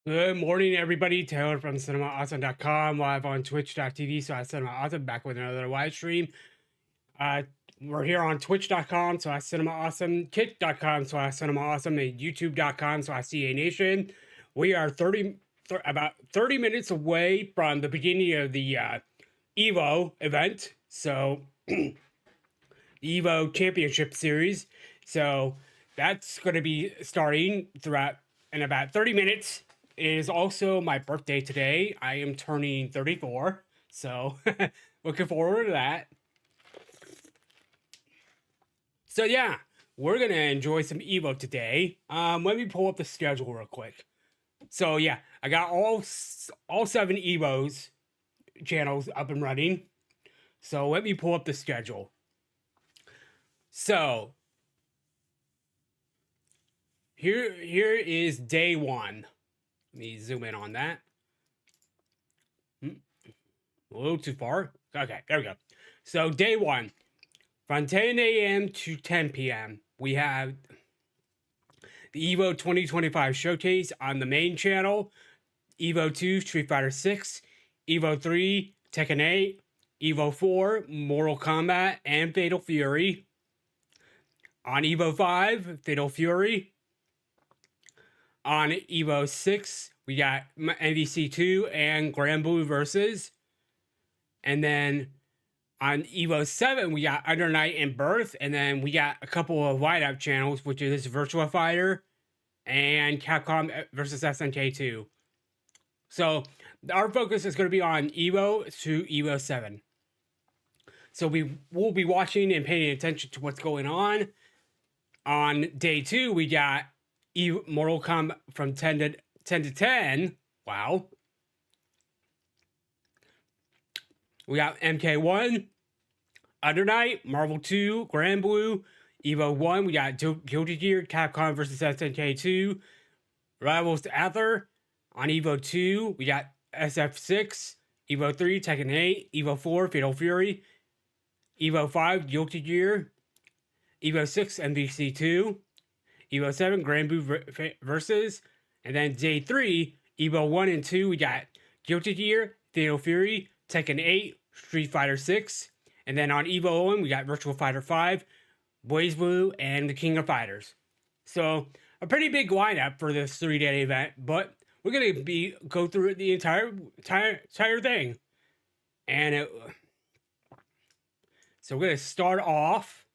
Good morning, everybody. Taylor from CinemaAwesome.com, live on Twitch.tv. So I CinemaAwesome back with another live stream. Uh, we're here on Twitch.com, so I CinemaAwesome, Kick.com, so I CinemaAwesome, and YouTube.com, so I CA Nation. We are about 30 minutes away from the beginning of the EVO event. So the EVO Championship Series. So that's going to be starting throughout in about 30 minutes. It is also my birthday today. I am turning 34. So looking forward to that. So yeah, we're going to enjoy some EVO today. Let me pull up the schedule real quick. So yeah, I got all 7 EVOs channels up and running. So let me pull up the schedule. So here is day 1. Let me zoom in on that. A little too far. Okay, there we go. So day 1, from 10 a.m. to 10 p.m., we have the EVO 2025 showcase on the main channel. EVO 2, Street Fighter 6, EVO 3, Tekken 8, EVO 4, Mortal Kombat, and Fatal Fury. On EVO 5, Fatal Fury. On EVO 6, we got MVC 2 and Grand Blue Versus. And then on EVO 7, we got Under Night and Birth. And then we got a couple of whiteout channels, which is Virtua Fighter and Capcom versus SNK 2. So our focus is going to be on EVO to EVO 7. So we will be watching and paying attention to what's going on. On day 2, we got Mortal Kombat from 10 to 10. Wow. We got MK1, Under Night, Marvel 2, Grand Blue, EVO 1. We got Guilty Gear, Capcom versus SNK 2, Rivals to Aether. On EVO 2, we got SF6, EVO 3, Tekken 8, EVO 4, Fatal Fury, EVO 5, Guilty Gear, EVO 6, MVC 2, EVO 7, Grand Blue versus. And then day 3, EVO 1 and 2, we got Guilty Gear, Fatal Fury, Tekken 8, Street Fighter 6. And then on EVO 1, we got Virtua Fighter 5, Blaze Blue, and the King of Fighters. So a pretty big lineup for this 3-day event, but we're gonna go through the entire thing. And so we're gonna start off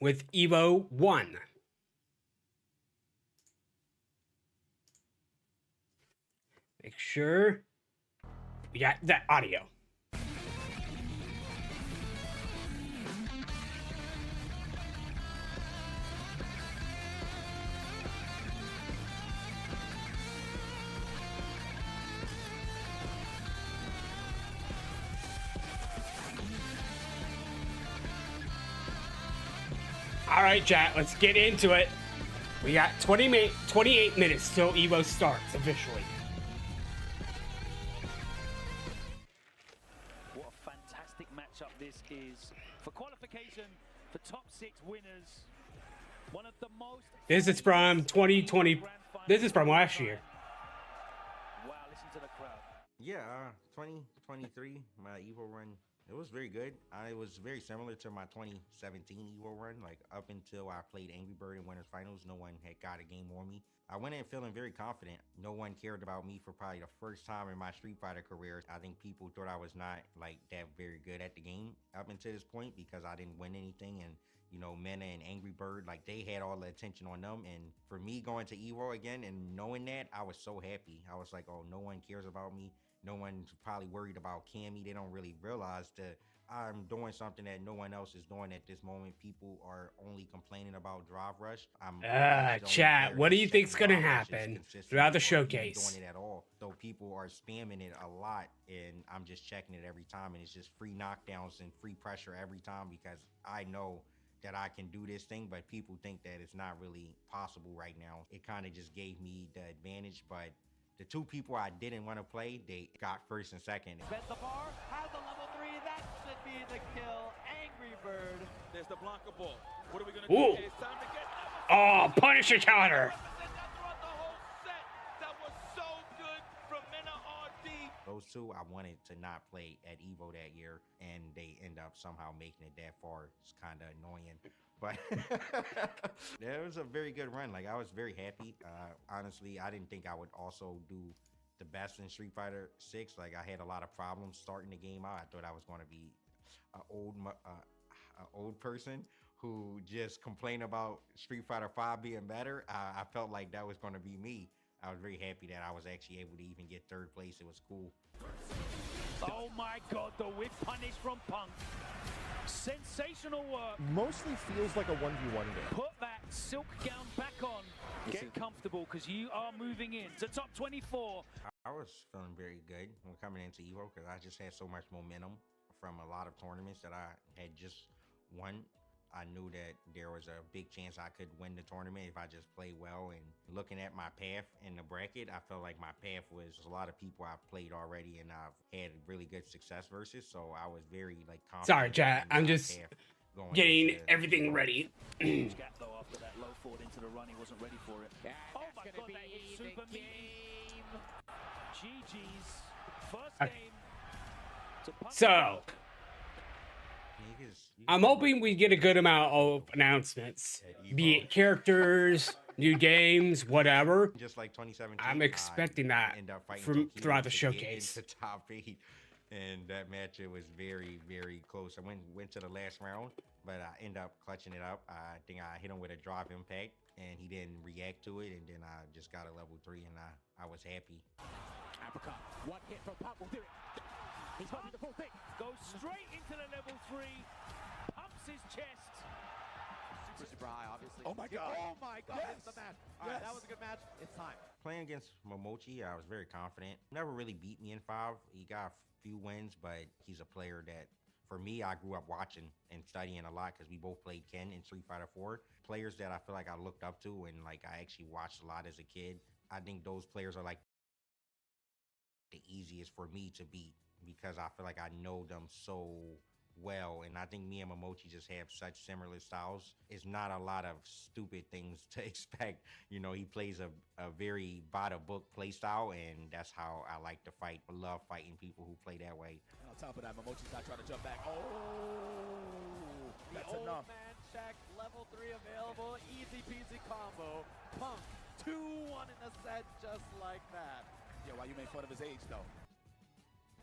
with EVO 1. Make sure we got that audio. All right, chat, let's get into it. We got 28 minutes till EVO starts officially. What a fantastic matchup this is. For qualification, for top 6 winners, one of the most... This is from 2020. This is from last year. Wow, listen to the crowd. Yeah, 2023, my EVO run, it was very good. It was very similar to my 2017 EVO run. Like, up until I played Angry Bird in Winners Finals, no one had got a game on me. I went in feeling very confident. No one cared about me for probably the first time in my Street Fighter career. I think people thought I was not, like, that very good at the game up until this point because I didn't win anything. And Mena and Angry Bird, like they had all the attention on them. And for me going to EVO again and knowing that, I was so happy. I was like, oh, no one cares about me. No one's probably worried about Cammy. They don't really realize that I'm doing something that no one else is doing at this moment. People are only complaining about Drive Rush. I'm actually the only Chat, player what do that's you think's checking gonna Drive Rushes happen consistently throughout the or even showcase? doing it at all. So people are spamming it a lot, and I'm just checking it every time, and it's just free knockdowns and free pressure every time because I know that I can do this thing, but people think that it's not really possible right now. It kind of just gave me the advantage, but The two people I didn't want to play, they got first and second. Bet the bar has a level 3. That should be the kill. Angry Bird. There's the Blanca ball. What are we gonna Ooh. do? It's time to get. Oh, Punisher counter. Throughout the whole set. That was so good from Mena RD. Those two, I wanted to not play at EVO that year, and they end up somehow making it that far. It's kind of annoying. But that was a very good run. Like, I was very happy. Honestly, I didn't think I would also do the best in Street Fighter 6. Like, I had a lot of problems starting the game out. I thought I was going to be an old person who just complained about Street Fighter 5 being better. I felt like that was going to be me. I was very happy that I was actually able to even get third place. It was cool. Oh my God, the whip punish from Punk. Sensational work. Mostly feels like a 1v1 game. Put that silk gown back on. Get comfortable because you are moving in to top 24. I was feeling very good when coming into EVO because I just had so much momentum from a lot of tournaments that I had just won. I knew that there was a big chance I could win the tournament if I just played well. And looking at my path in the bracket, I felt like my path was a lot of people I've played already and I've had really good success versus. So I was very confident. Sorry, chat. in I'm my just path going getting into everything ready. Huge gap though after that low forward into the run. He wasn't ready for it. Oh my God, that hit super mean. GG's first game. to Punk. So, You I'm can- hoping we get a good amount of announcements, be it characters, new games, whatever. Just like 2017, I'm expecting that end up fighting from Tokido throughout the to get showcase. into top 8, and that match it was very close. I went to the last round, but I end up clutching it up. I think I hit him with a drop impact, and he didn't react to it, and then I just got a level 3, and I was happy. Apricot, one hit from Pump will do it. He's got the full thing. Goes straight into the level 3. Pumps his chest. Super high, obviously. Oh my God. Oh my God. Yes. That's the match. All right, Yes. that was a good match. It's time. Playing against Momochi, I was very confident. Never really beat me in 5. He got a few wins, but he's a player that, for me, I grew up watching and studying a lot because we both played Ken in Street Fighter 4. Players that I feel like I looked up to and like I actually watched a lot as a kid. I think those players are like the easiest for me to beat because I feel like I know them so well, and I think me and Momochi just have such similar styles. It's not a lot of stupid things to expect. You know, he plays a very by the book play style, and that's how I like to fight. I love fighting people who play that way. And on top of that, Momochi's not trying to jump back. Oh, The that's old enough. man check, level 3 available, easy peasy combo. Punk 2-1 in the set, just like that. Yeah, why you make fun of his age, though?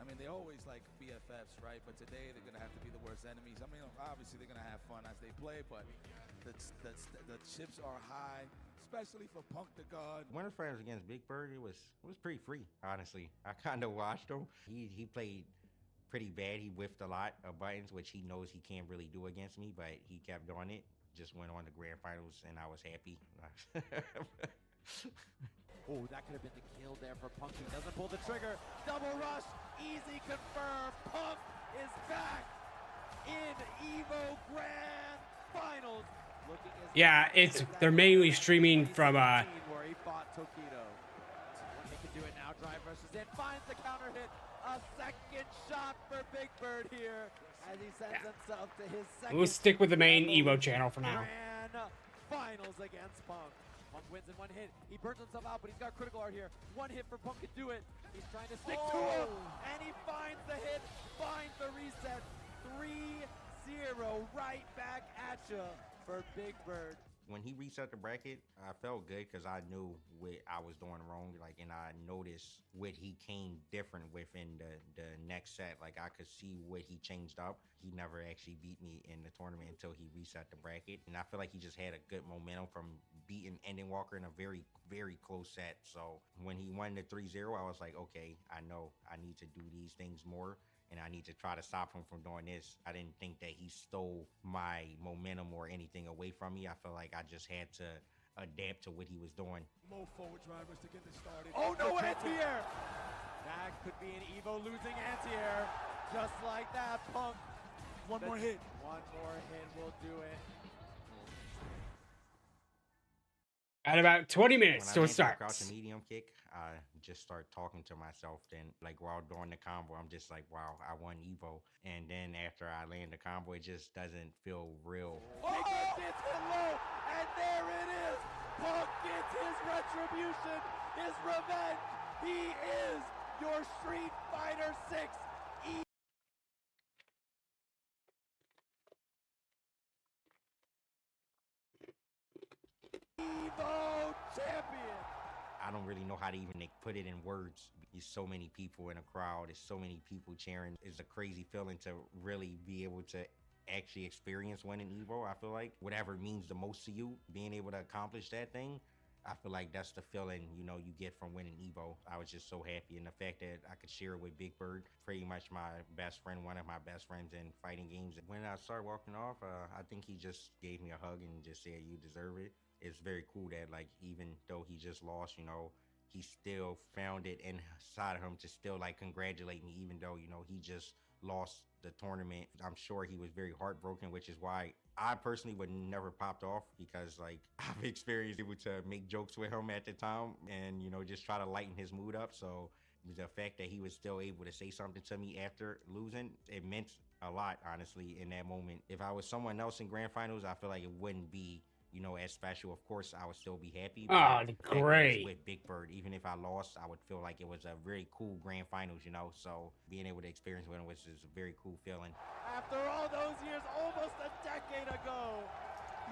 I mean, they always like BFFs, right? But today they're gonna have to be the worst enemies. I mean, obviously they're gonna have fun as they play, but the chips are high, especially for Punk the God. Winner's Finals against Big Bird, it was pretty free, honestly. I kind of watched him. He played pretty bad. He whiffed a lot of buttons, which he knows he can't really do against me, but he kept doing it. Just went on to Grand Finals, and I was happy. Oh, that could have been the kill there for Punk. He doesn't pull the trigger. Double rush, easy confirm. Punk is back in EVO Grand Finals. Looking as Yeah, they're mainly streaming from where he fought Tokido. He can do it now. Drive rushes in, finds the counter hit. A second shot for Big Bird here as he sends himself to his second. We'll stick with the main ever Evo channel for now. Grand Finals against Punk. Punk wins in one hit. He burns himself out, but he's got critical art here. One hit for Punk to do it. He's trying to stick to him, and he finds the hit, finds the reset. 3-0 right back at you for Big Bird. When he reset the bracket, I felt good because I knew what I was doing wrong. Like, and I noticed what he came different within the next set. Like, I could see what he changed up. He never actually beat me in the tournament until he reset the bracket. And I feel like he just had a good momentum from beating Ending Walker in a very close set. So when he won the 3-0, I was like, okay, I know I need to do these things more. And I need to try to stop him from doing this. I didn't think that he stole my momentum or anything away from me. I felt like I just had to adapt to what he was doing. Low forward drivers to get this started. Oh no, anti-air! That could be an EVO losing anti-air. Just like that, Punk. One more hit. One more hit will do it. At about 20 When minutes I till it landed the crouch starts. and medium kick, I just start talking to myself. Then, like while doing the combo, I'm just like, "Wow, I won Evo." And then after I land the combo, it just doesn't feel real. Big Bird gets hit low, and there it is. Punk gets his retribution, his revenge. He is your Street Fighter 6 EVO champion. I don't really know how to even put it in words. There's so many people in a crowd. There's so many people cheering. It's a crazy feeling to really be able to actually experience winning Evo. I feel like whatever means the most to you, being able to accomplish that thing, I feel like that's the feeling, you know, you get from winning Evo. I was just so happy. And the fact that I could share it with Big Bird, pretty much my best friend, one of my best friends in fighting games. When I started walking off, I think he just gave me a hug and just said, "You deserve it." It's very cool that, like, even though he just lost, you know, he still found it inside of him to still, like, congratulate me, even though, you know, he just lost the tournament. I'm sure he was very heartbroken, which is why I personally would never popped off, because, like, I've experienced able to make jokes with him at the time and, you know, just try to lighten his mood up. So the fact that he was still able to say something to me after losing, it meant a lot, honestly, in that moment. If I was someone else in grand finals, I feel like it wouldn't be, you know, as special. Of course, I would still be happy. Oh, but great. with Big Bird, even if I lost, I would feel like it was a very cool grand finals, you know. So being able to experience with him was just a very cool feeling. After all those years, almost a decade ago,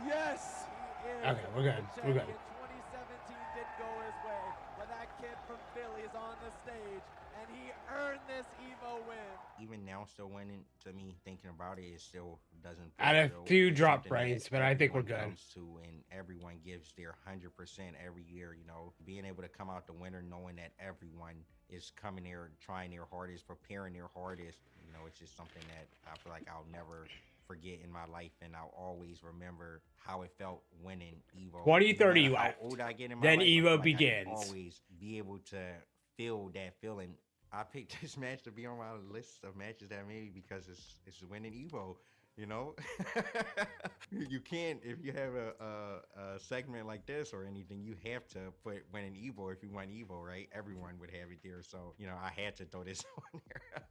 yes, he is. Okay, we're good. the We're good. champion. 2017 didn't go his way, but that kid from Philly is on the stage, and he earned this EVO win. Even now, still winning, to me, thinking about it, it still doesn't feel I had a real. few It's drop something that brains, but I think we're everyone good. comes to, and everyone gives their 100% every year. You know, being able to come out the winner, knowing that everyone is coming there, trying their hardest, preparing their hardest. You know, it's just something that I feel like I'll never forget in my life, and I'll always remember how it felt winning Evo. 2030 No matter how left. old I get in my Then life, I feel Evo like I can begins. always be able to feel that feeling. I picked this match to be on my list of matches that maybe because it's winning Evo. You know, you can't, if you have a segment like this or anything, you have to put winning Evo. If you want Evo, right? Everyone would have it there. So, you know, I had to throw this on there.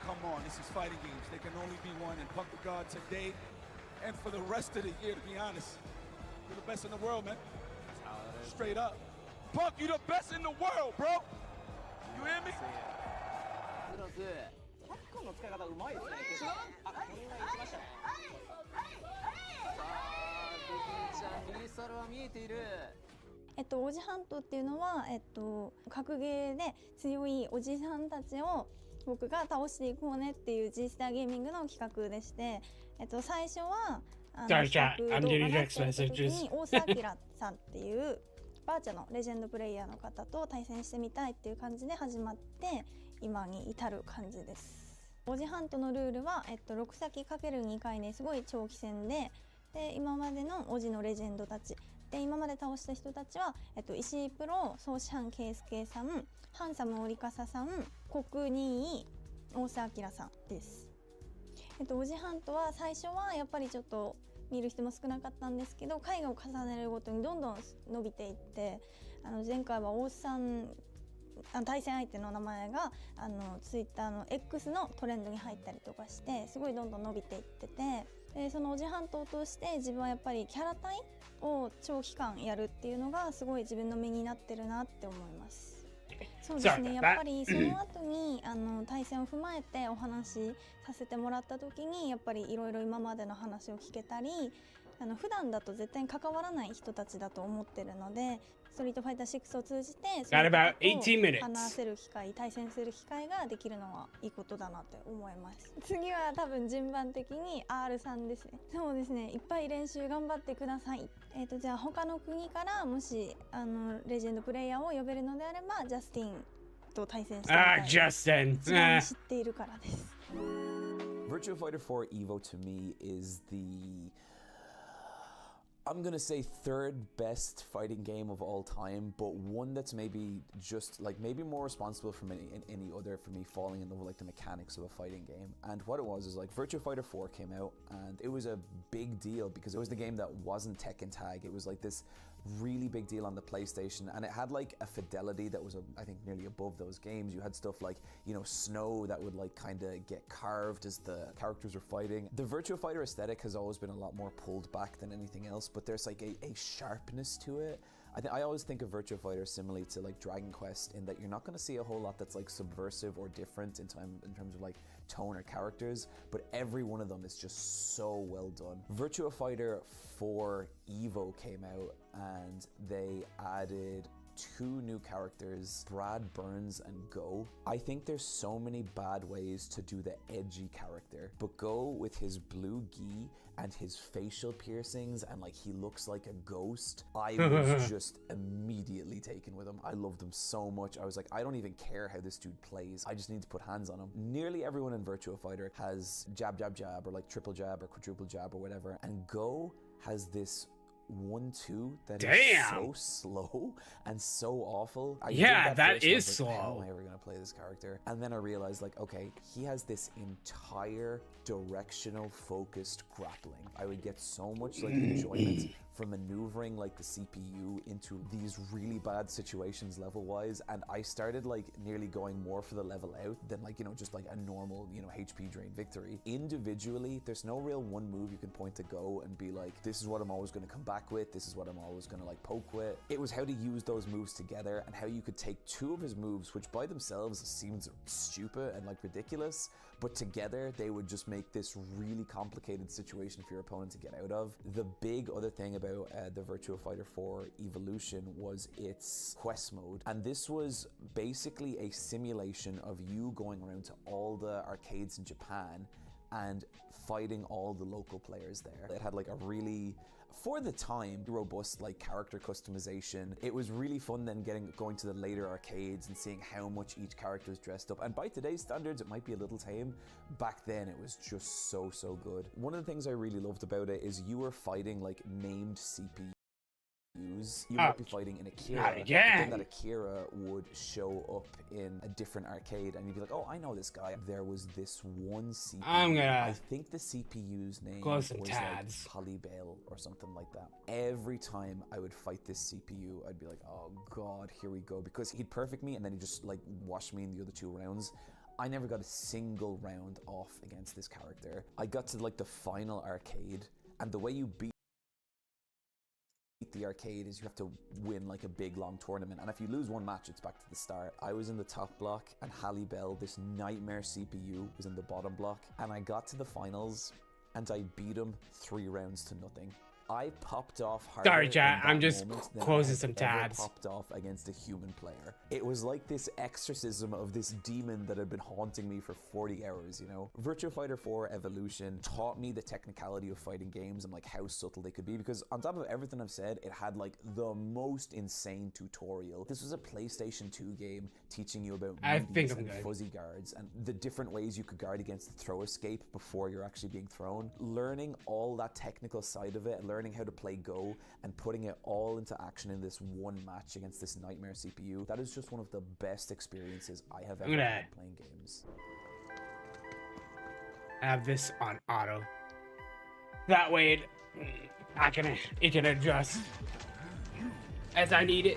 Come on, this is fighting games. They can only be won in Punk the God today and for the rest of the year, to be honest. You're the best in the world, man. Straight up. Punk, you the best in the world, bro. You hear me? クロス100個の使い方うまいですね。結構あ、これは行きましたね。さあ、ベキちゃんリリースサルは見えている。おじ半島っていうのは、格ゲーで強いおじさんたちを僕が倒していこうねっていう G スターゲーミングの企画でして、最初はSorry, 企画 chat. 動 I'm 画 getting 出 text してた時 messages. に大沢明さんっていうバーチャのレジェンドプレイヤーの方と対戦してみたいっていう感じで始まって今に至る感じです。おじ半島のルールは、6先 ×2 回ですごい長期戦で、今までのおじのレジェンドたちで今まで倒した人たちは、石井プロ、総師範圭介さん、ハンサム織笠さん、国2位大沢明さんです。おじ半島は最初はやっぱりちょっと見る人も少なかったんですけど、回を重ねるごとにどんどん伸びていって、前回は大須さん対戦相手の名前がツイッターの X のトレンドに入ったりとかしてすごいどんどん伸びていってて、でそのおじ半島を通して自分はやっぱりキャラ対を長期間やるっていうのがすごい自分の身になってるなって思います。そうですね、やっぱりその後に対戦を踏まえてお話しさせてもらった時にやっぱりいろいろ今までの話を聞けたり、普段だと絶対に関わらない人たちだと思ってるので、ストリートファイター6を通じてそういうことを話せる機会、対戦する機会ができるのはいいことだなって思います。次は多分順番的に R さんですね。そうですね、いっぱい練習頑張ってください。じゃあ他の国からもしレジェンドプレイヤーを呼べるのであればジャスティンと対戦してみたい。ジャスティン。一番知っているからです。Virtua Fighter 4 EVO to me is the I'm gonna say third best fighting game of all time, but one that's maybe just like maybe more responsible from any other for me falling in love with like the mechanics of a fighting game. And what it was is like Virtua Fighter 4 came out, and it was a big deal because it was the game that wasn't Tekken Tag. It was like this really big deal on the PlayStation, and it had like a fidelity that was I think nearly above those games. You had stuff like, you know, snow that would like kind of get carved as the characters were fighting. The Virtua Fighter aesthetic has always been a lot more pulled back than anything else, but there's like a sharpness to it. I always think of Virtua Fighter similarly to like Dragon Quest, in that you're not going to see a whole lot that's like subversive or different in terms of like tone or characters, but every one of them is just so well done. Virtua Fighter 4 EVO came out, and they added 2 new characters, Brad Burns and Go. I think there's so many bad ways to do the edgy character, but Go, with his blue gi and his facial piercings and like he looks like a ghost, I was just immediately taken with him. I loved him so much. I was like, I don't even care how this dude plays, I just need to put hands on him. Nearly everyone in Virtua Fighter has jab jab jab, or like triple jab or quadruple jab or whatever, and Go has this 1-2 that is so slow and so awful. Yeah, that is like, slow. how am I ever gonna play this character? And then I realized, like, okay, he has this entire directional focused grappling. I would get so much like enjoyment from maneuvering like the CPU into these really bad situations level wise, and I started like nearly going more for the level out than like, you know, just like a normal, you know, HP drain victory. Individually, there's no real one move you can point to Go and be like, this is what I'm always going to come back with, this is what I'm always going to like poke with. It was how to use those moves together, and how you could take 2 of his moves, which by themselves seemed stupid and like ridiculous, but together they would just make this really complicated situation for your opponent to get out of. The big other thing about the Virtua Fighter 4 Evolution was its quest mode, and this was basically a simulation of you going around to all the arcades in Japan and fighting all the local players there. It had like a really, for the time, robust like character customization. It was really fun then going to the later arcades and seeing how much each character was dressed up. And by today's standards, it might be a little tame. Back then, it was just so good. One of the things I really loved about it is you were fighting like named CPUs. You might be fighting in Akira, but then that Akira would show up in a different arcade, and you'd be like, oh, I know this guy. There was this one CPU. I think the CPU's name was like Halibel or something like that. Every time I would fight this CPU, I'd be like, oh god, here we go, because he'd perfect me and then he'd just like wash me in the other 2 rounds. I never got a single round off against this character. I got to like the final arcade, and the way you beat the arcade is you have to win like a big long tournament, and if you lose one match, it's back to the start. I was in the top block, and Halibel, this nightmare CPU, was in the bottom block, and I got to the finals and I beat him 3 rounds to nothing. I popped off harder. Sorry, chat. I'm just closing some tabs. Popped off against a human player. It was like this exorcism of this demon that had been haunting me for 40 hours, you know? Virtua Fighter 4 Evolution taught me the technicality of fighting games and like how subtle they could be, because on top of everything I've said, it had like the most insane tutorial. This was a PlayStation 2 game teaching you about movies and fuzzy guards and the different ways you could guard against the throw escape before you're actually being thrown. Learning all that technical side of it, and learning how to play Go and putting it all into action in this one match against this nightmare CPU, that is just one of the best experiences I have ever had playing games. I have this on auto. That way it can adjust as I need it.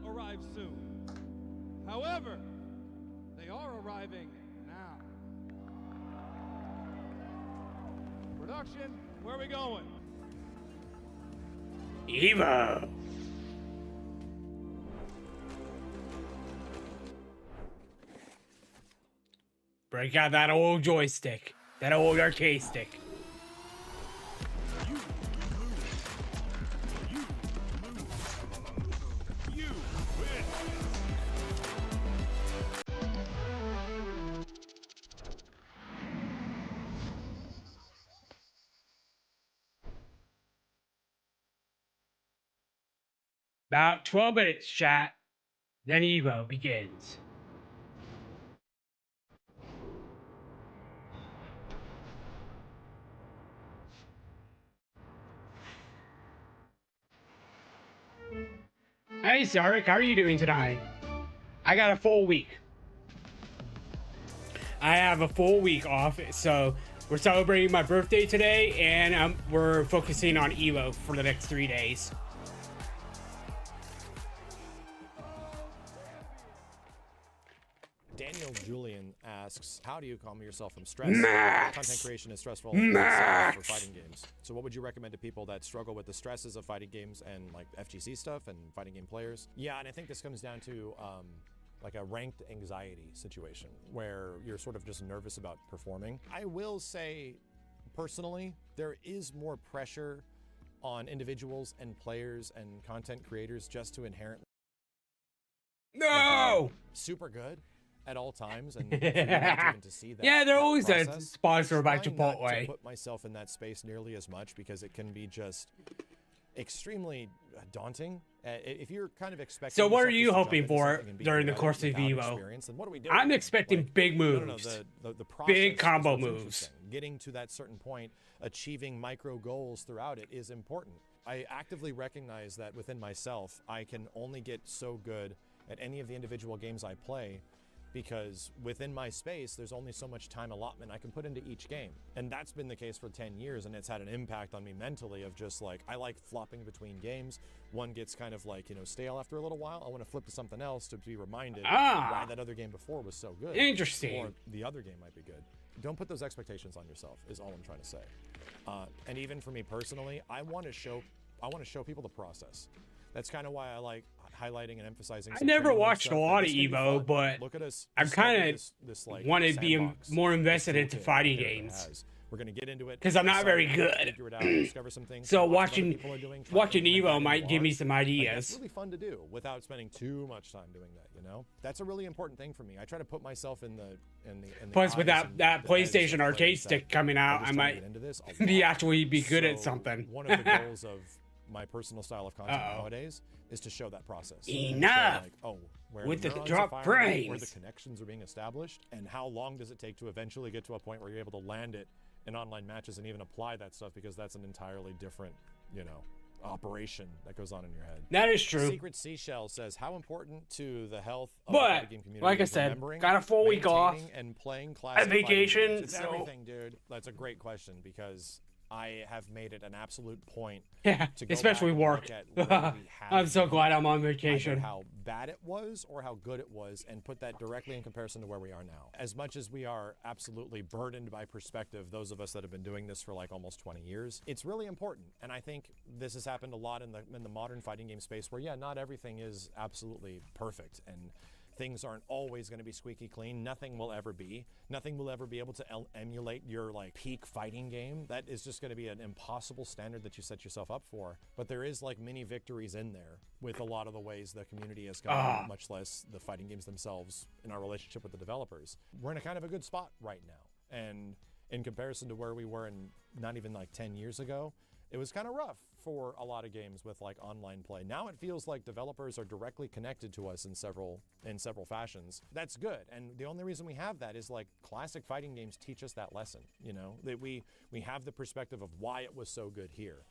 Arrive soon. However, they are arriving now. Production, where are we going? EVO. Break out that old joystick, that old arcade stick. About 12 minutes, chat. Then EVO begins. Hey, Sarek, how are you doing tonight? I got a full week. I have a full week off, so we're celebrating my birthday today, and we're focusing on EVO for the next 3 days. Daniel Julian asks, how do you calm yourself from stress? Max! Content creation is stressful Max! for fighting games. So what would you recommend to people that struggle with the stresses of fighting games and like FGC stuff and fighting game players? Yeah, and I think this comes down to like a ranked anxiety situation where you're sort of just nervous about performing. I will say, personally, there is more pressure on individuals and players and content creators just to inherently super good at all times, and to see that. Yeah, they're always process. sponsored by Trying not to Chipotle. put myself in that space nearly as much because it can be just extremely daunting. If you're kind of expecting. So what are yourself you just to jump hoping into for something and be during the good at it course of without EVO? experience, then what are we doing? I'm expecting big moves. The process Big combo is what's moves. interesting. Getting to that certain point, achieving micro goals throughout it is important. I actively recognize that within myself, I can only get so good at any of the individual games I play because within my space, there's only so much time allotment I can put into each game. And that's been the case for 10 years, and it's had an impact on me mentally of just like, I like flopping between games. One gets kind of like, stale after a little while. I want to flip to something else to be reminded why that other game before was so good. Interesting. Or the other game might be good. Don't put those expectations on yourself is all I'm trying to say. And even for me personally, I want to show people the process. That's kind of why I like highlighting and emphasizing. I never watched a lot of EVO, but look at us. I'm kind of like, want to be more invested into fighting toolkit games. We're gonna get into it Because I'm not very good. Figure it out, discover some things. So watch what other watching people are doing, try to EVO implement that might into give ours. me some Like, ideas. that's really fun to do without spending too much time doing that. That's a really important thing for me. I try to put myself in the Plus, with eyes that and that the heads PlayStation of Arcade players stick that coming are out, just I trying to might get into this a be lot. actually be good at So, something. One of the goals of my personal style of content nowadays is to show that process. Enough Show, where with the neurons are drop firing, frames. where the connections are being established, and how long does it take to eventually get to a point where you're able to land it in online matches and even apply that stuff, because that's an entirely different, operation that goes on in your head. That is true. Secret Seashell says, how important to the health of But, the fighting game community like I is said, remembering, got a full week off, maintaining, and playing classic a vacation, fighting games. It's so- everything, dude. That's a great question, because I have made it an absolute point Yeah, to go especially back and work. look at where we have I'm so been, glad I'm on either vacation. how bad it was or how good it was, and put that directly in comparison to where we are now. As much as we are absolutely burdened by perspective, those of us that have been doing this for like almost 20 years, it's really important. And I think this has happened a lot in the modern fighting game space where, yeah, not everything is absolutely perfect, and things aren't always going to be squeaky clean. Nothing will ever be. Nothing will ever be able to emulate your like peak fighting game. That is just going to be an impossible standard that you set yourself up for. But there is like mini victories in there with a lot of the ways the community has gone, much less the fighting games themselves in our relationship with the developers. We're in a kind of a good spot right now. And in comparison to where we were in not even like 10 years ago, it was kind of rough for a lot of games with like online play. Now it feels like developers are directly connected to us in several fashions. That's good. And the only reason we have that is like classic fighting games teach us that lesson, that we have the perspective of why it was so good here.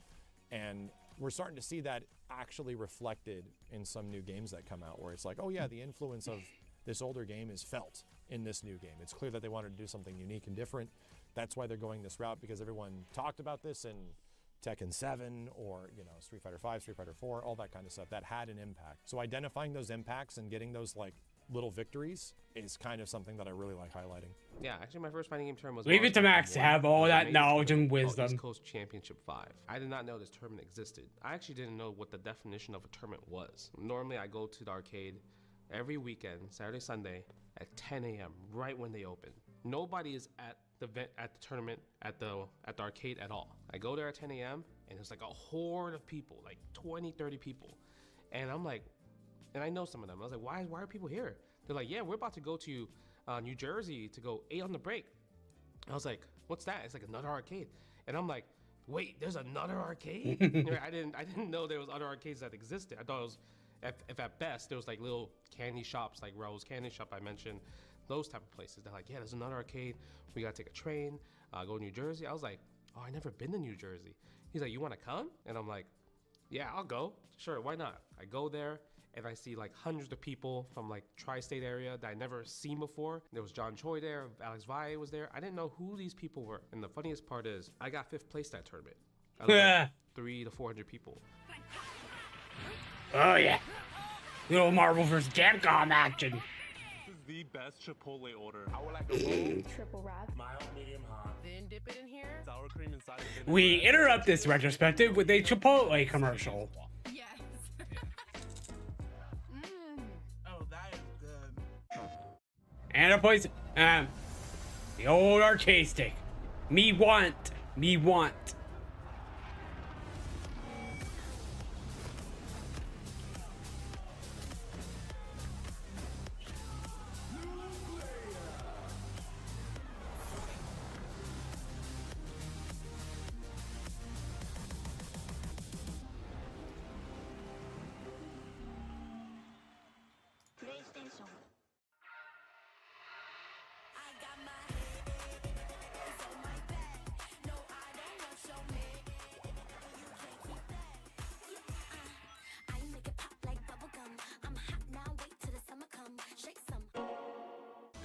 And we're starting to see that actually reflected in some new games that come out, where it's like, oh yeah, the influence of this older game is felt in this new game. It's clear that they wanted to do something unique and different. That's why they're going this route, because everyone talked about this in Tekken 7 or Street Fighter 5, Street Fighter 4, all that kind of stuff. That had an impact. So identifying those impacts and getting those like little victories is kind of something that I really like highlighting. Yeah, actually my first fighting game term was Leave it to Max to have all that knowledge and wisdom. East Coast Championship 5. I did not know this tournament existed. I actually didn't know what the definition of a tournament was. Normally I go to the arcade every weekend, Saturday, Sunday at 10 a.m. right when they open. Nobody is at the tournament at the arcade at all. I go there at 10 a.m. and there's like a horde of people, like 20, 30 people. And I'm like, and I know some of them. I was like, why are people here? They're like, yeah, we're about to go to New Jersey to go 8 on the break. I was like, what's that? It's like another arcade. And I'm like, wait, there's another arcade? I didn't know there was other arcades that existed. I thought it was, if at best, there was like little candy shops, like Rose Candy Shop I mentioned, those type of places. They're like, yeah, there's another arcade. We gotta take a train, go to New Jersey. I was like, oh, I never been to New Jersey. He's like, you wanna come? And I'm like, yeah, I'll go. Sure, why not? I go there and I see like hundreds of people from like tri-state area that I never seen before. There was John Choi there, Alex Valle was there. I didn't know who these people were. And the funniest part is I got 5th place that tournament. I was like 300 to 400 people. Oh yeah. Little Marvel vs. Capcom action. This is the best Chipotle order. I would like a bowl. Triple wrap. Mild, medium, hot. Then dip it in here. Sour cream inside. We interrupt this retrospective with a Chipotle commercial. Yes. Oh, that is good. And a place, the old arcade stick. Me want.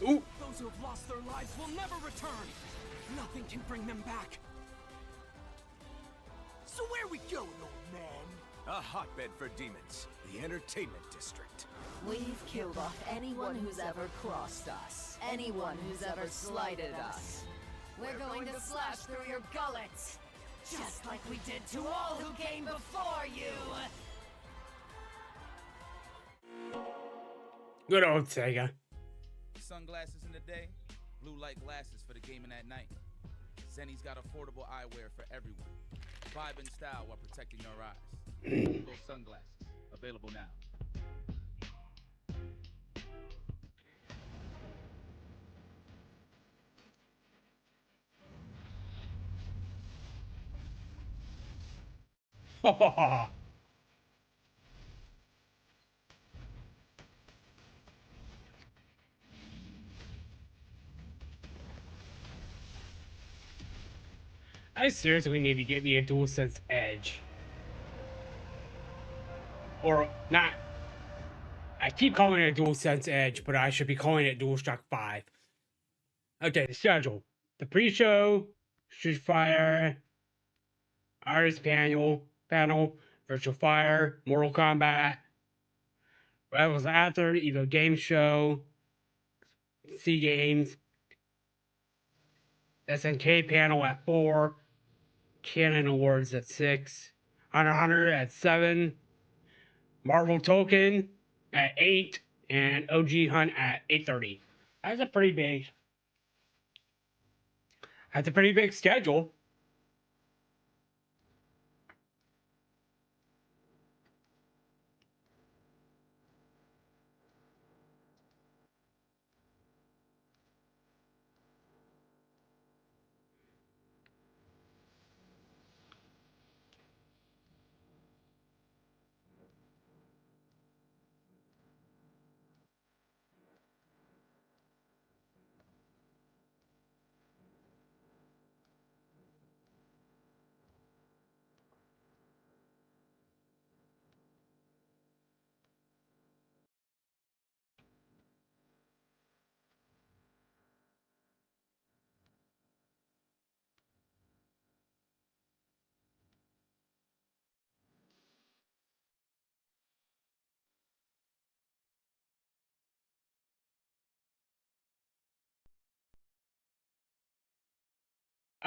Ooh. Those who have lost their lives will never return. Nothing can bring them back. So where we going, old man? A hotbed for demons. The entertainment district. We've killed off anyone who's ever crossed us. Anyone who's ever slighted us. We're going to slash through your gullets. Just like we did to all who came before you. Good old Sega. Sunglasses in the day, blue light glasses for the gaming at night. Zenny's got affordable eyewear for everyone. Vibe and style while protecting your eyes. Those sunglasses, available now. I seriously need to get me a DualSense Edge. Or not. I keep calling it a DualSense Edge, but I should be calling it DualShock 5. Okay, the schedule. The pre-show, Street Fighter, Artist panel, Virtual Fire, Mortal Kombat, Rebels After, EVO Game Show, C Games, SNK panel at 4, Canon Awards at 6, Hunter x Hunter at 7, Marvel Token at 8, and OG Hunt at 8:30. That's a pretty big schedule.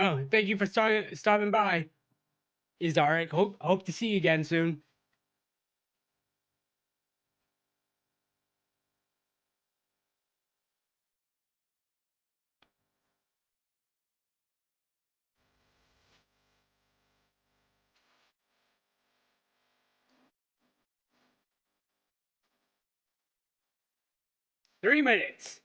Oh, thank you for stopping by. Is alright. Hope to see you again soon. Three minutes.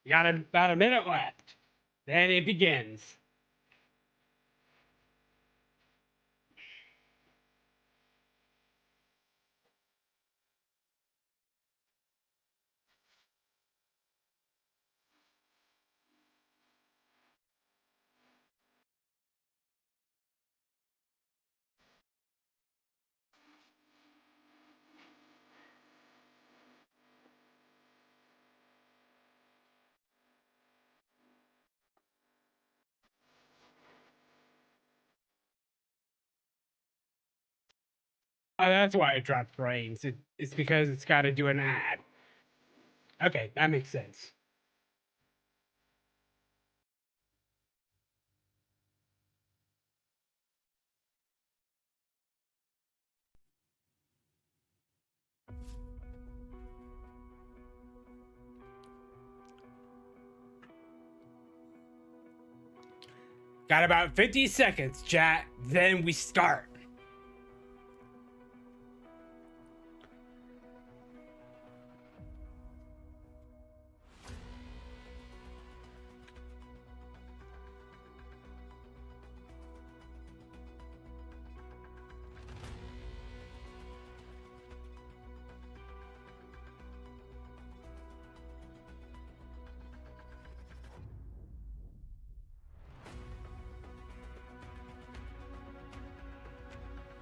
You got about a minute left. Then it begins. Oh, that's why it dropped frames. It's because it's got to do an ad. Okay, that makes sense. Got about 50 seconds, chat. Then we start.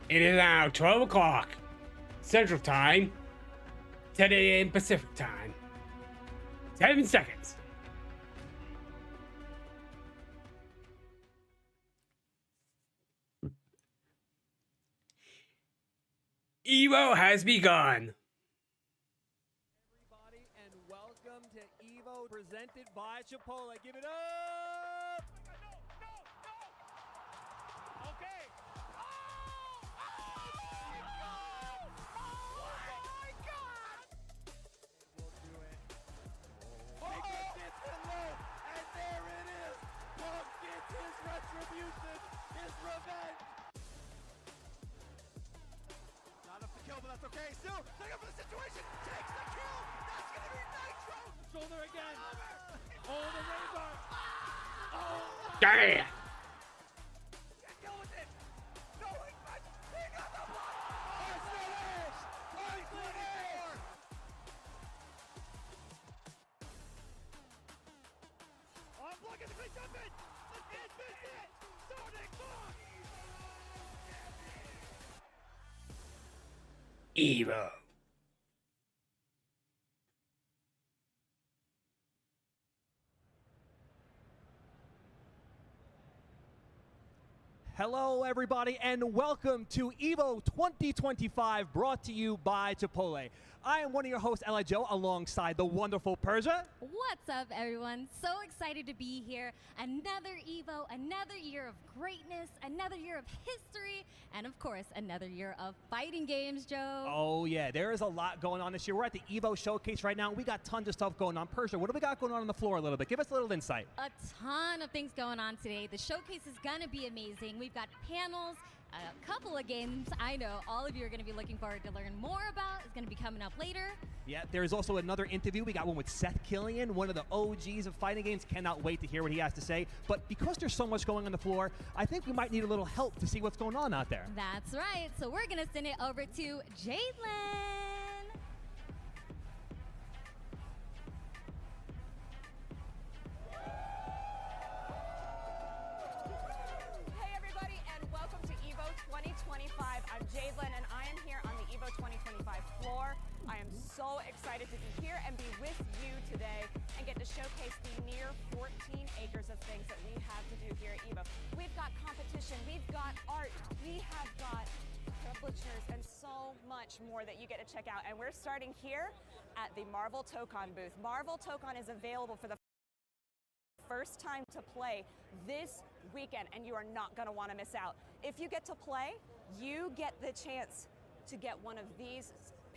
It is now 12 o'clock Central Time, 10 a.m. Pacific Time. 7 seconds. EVO has begun. Everybody, and welcome to EVO presented by Chipotle. Give it up! Okay. And there it is! Punk gets his retribution, his revenge! Not enough to kill, but that's okay. Still, take up for the situation, takes the kill! That's gonna be Nitro! Shoulder again! Oh, the razor! Oh! Damn! Deal with it! No, he got the block! I finish! I finish! I'm blocking the big jump in! It's it! Sonic Boom! EVO. Hello, everybody, and welcome to EVO 2025, brought to you by Chipotle. I am one of your hosts, L.I. Joe, alongside the wonderful Persia. What's up, everyone? So excited to be here. Another EVO, another year of greatness, another year of history, and of course, another year of fighting games, Joe. Oh, yeah, there is a lot going on this year. We're at the EVO showcase right now. We got tons of stuff going on. Persia, what do we got going on the floor a little bit? Give us a little insight. A ton of things going on today. The showcase is gonna be amazing. We've got panels, a couple of games I know all of you are going to be looking forward to learn more about. It's going to be coming up later. Yeah, there's also another interview. We got one with Seth Killian, one of the OGs of fighting games. Cannot wait to hear what he has to say. But because there's so much going on the floor, I think we might need a little help to see what's going on out there. That's right. So we're going to send it over to Jalen. Hey everybody, and welcome to EVO 2025. I'm Jadlyn, and I am here on the EVO 2025 floor. I am so excited to be here and be with you today and get to showcase the near 14 acres of things that we have to do here at EVO. We've got competition, we've got art, we have got publishers, and so much more that you get to check out. And we're starting here at the Marvel Tokon booth. Marvel Tokon is available for the first time to play this weekend, and you are not going to want to miss out. If you get to play, you get the chance to get one of these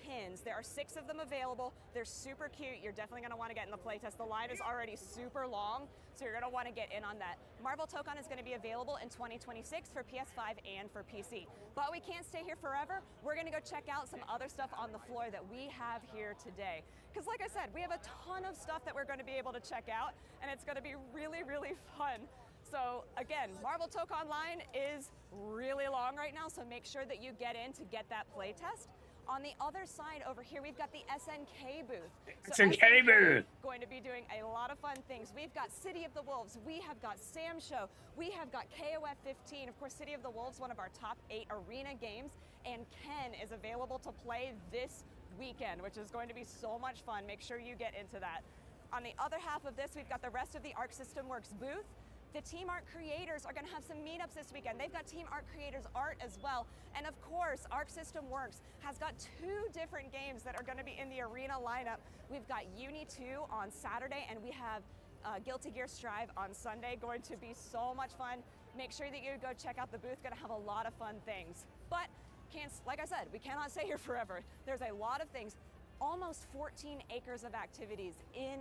pins. There are 6 of them available. They're super cute. You're definitely going to want to get in the playtest. The line is already super long, so you're going to want to get in on that. Marvel Tokon is going to be available in 2026 for PS5 and for PC. But we can't stay here forever. We're going to go check out some other stuff on the floor that we have here today. Because like I said, we have a ton of stuff that we're going to be able to check out, and it's going to be really, really fun. So again, Marvel Tokon line is really long right now, so make sure that you get in to get that playtest. On the other side over here, we've got the SNK booth. So SNK booth! Going to be doing a lot of fun things. We've got City of the Wolves, we have got Sam Show, we have got KOF 15. Of course, City of the Wolves, one of our top 8 arena games, and Ken is available to play this weekend, which is going to be so much fun. Make sure you get into that. On the other half of this, we've got the rest of the Arc System Works booth. The Team Art creators are going to have some meetups this weekend. They've got Team Art creators art as well. And of course, Arc System Works has got 2 different games that are going to be in the arena lineup. We've got Uni 2 on Saturday, and we have Guilty Gear Strive on Sunday. Going to be so much fun. Make sure that you go check out the booth. Going to have a lot of fun things. But like I said, we cannot stay here forever. There's a lot of things. Almost 14 acres of activities in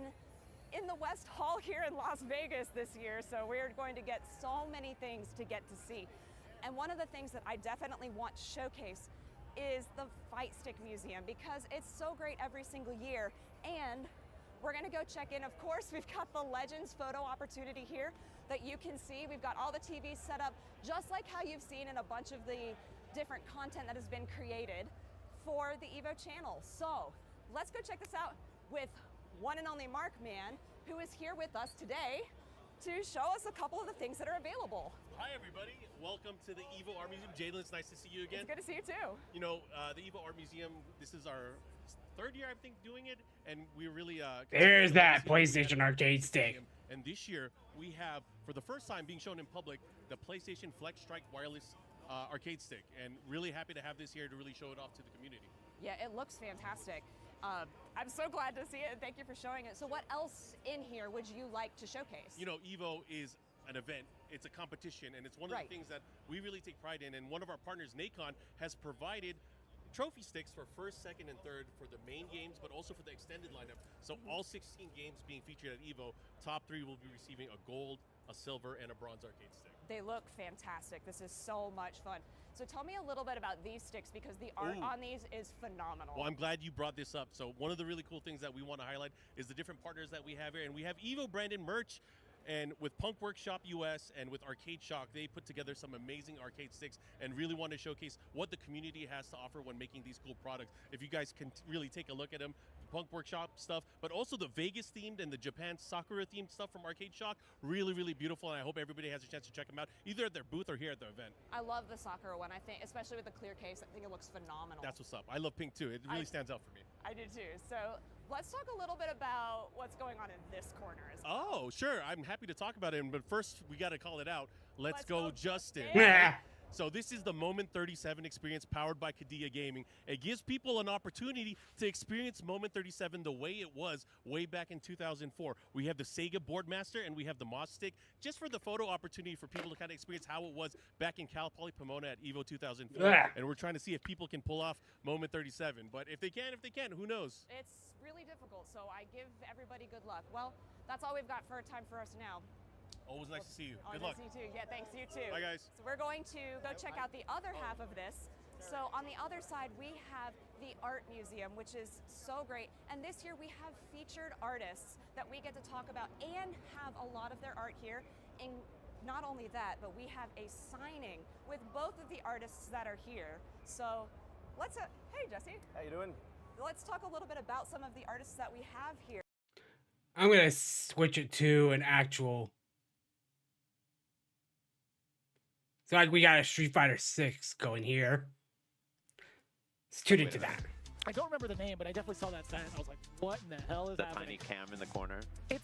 the West Hall here in Las Vegas this year, so we're going to get so many things to get to see. And one of the things that I definitely want to showcase is the Fight Stick Museum, because it's so great every single year. And we're gonna go check in. Of course, we've got the Legends photo opportunity here that you can see. We've got all the TVs set up, just like how you've seen in a bunch of the different content that has been created for the EVO channel. So let's go check this out with one and only Mark Man, who is here with us today to show us a couple of the things that are available. Hi everybody, welcome to the EVO Art Museum. Jalen, it's nice to see you again. It's good to see you too. You know, the EVO Art Museum, this is our 3rd year, I think, doing it, and we're really... There's that PlayStation arcade stick. And this year, we have, for the first time being shown in public, the PlayStation Flex Strike wireless arcade stick, and really happy to have this here to really show it off to the community. Yeah, it looks fantastic. I'm so glad to see it, and thank you for showing it. So what else in here would you like to showcase? You know, EVO is an event, it's a competition, and it's one of the things that we really take pride in, and one of our partners, Nacon, has provided trophy sticks for 1st, 2nd, and 3rd for the main games, but also for the extended lineup. So all 16 games being featured at EVO, top 3 will be receiving a gold, a silver, and a bronze arcade stick. They look fantastic. This is so much fun. So tell me a little bit about these sticks, because the art on these is phenomenal. Well, I'm glad you brought this up. So one of the really cool things that we want to highlight is the different partners that we have here. And we have EVO branded merch. And with Punk Workshop US and with Arcade Shock, they put together some amazing arcade sticks and really want to showcase what the community has to offer when making these cool products. If you guys can really take a look at them, Punk Workshop stuff, but also the Vegas themed and the Japan Sakura themed stuff from Arcade Shock, really, really beautiful, and I hope everybody has a chance to check them out, either at their booth or here at the event. I love the Sakura one, I think, especially with the clear case. I think it looks phenomenal. That's what's up. I love pink too. It really stands out for me. I do too. So let's talk a little bit about what's going on in this corner as well. Oh, sure. I'm happy to talk about it, but first we got to call it out. Let's go Justin. So this is the Moment 37 experience powered by Kadea Gaming. It gives people an opportunity to experience Moment 37 the way it was way back in 2004. We have the Sega Boardmaster and we have the Moss Stick, just for the photo opportunity for people to kind of experience how it was back in Cal Poly Pomona at EVO 2004. And we're trying to see if people can pull off Moment 37. But if they can, who knows? It's really difficult, so I give everybody good luck. Well, that's all we've got for time for us now. Always nice to see you. Good luck. Nice to see you too. Yeah, thanks. You too. Bye, guys. So we're going to go check out the other half of this. So on the other side, we have the Art Museum, which is so great. And this year we have featured artists that we get to talk about and have a lot of their art here. And not only that, but we have a signing with both of the artists that are here. So let's, hey Jesse. How you doing? Let's talk a little bit about some of the artists that we have here. I'm gonna switch it to an actual. So like we got a Street Fighter 6 going here. Let's tune into that. I don't remember the name, but I definitely saw that sign. I was like, what in the hell is happening? The tiny cam in the corner. It's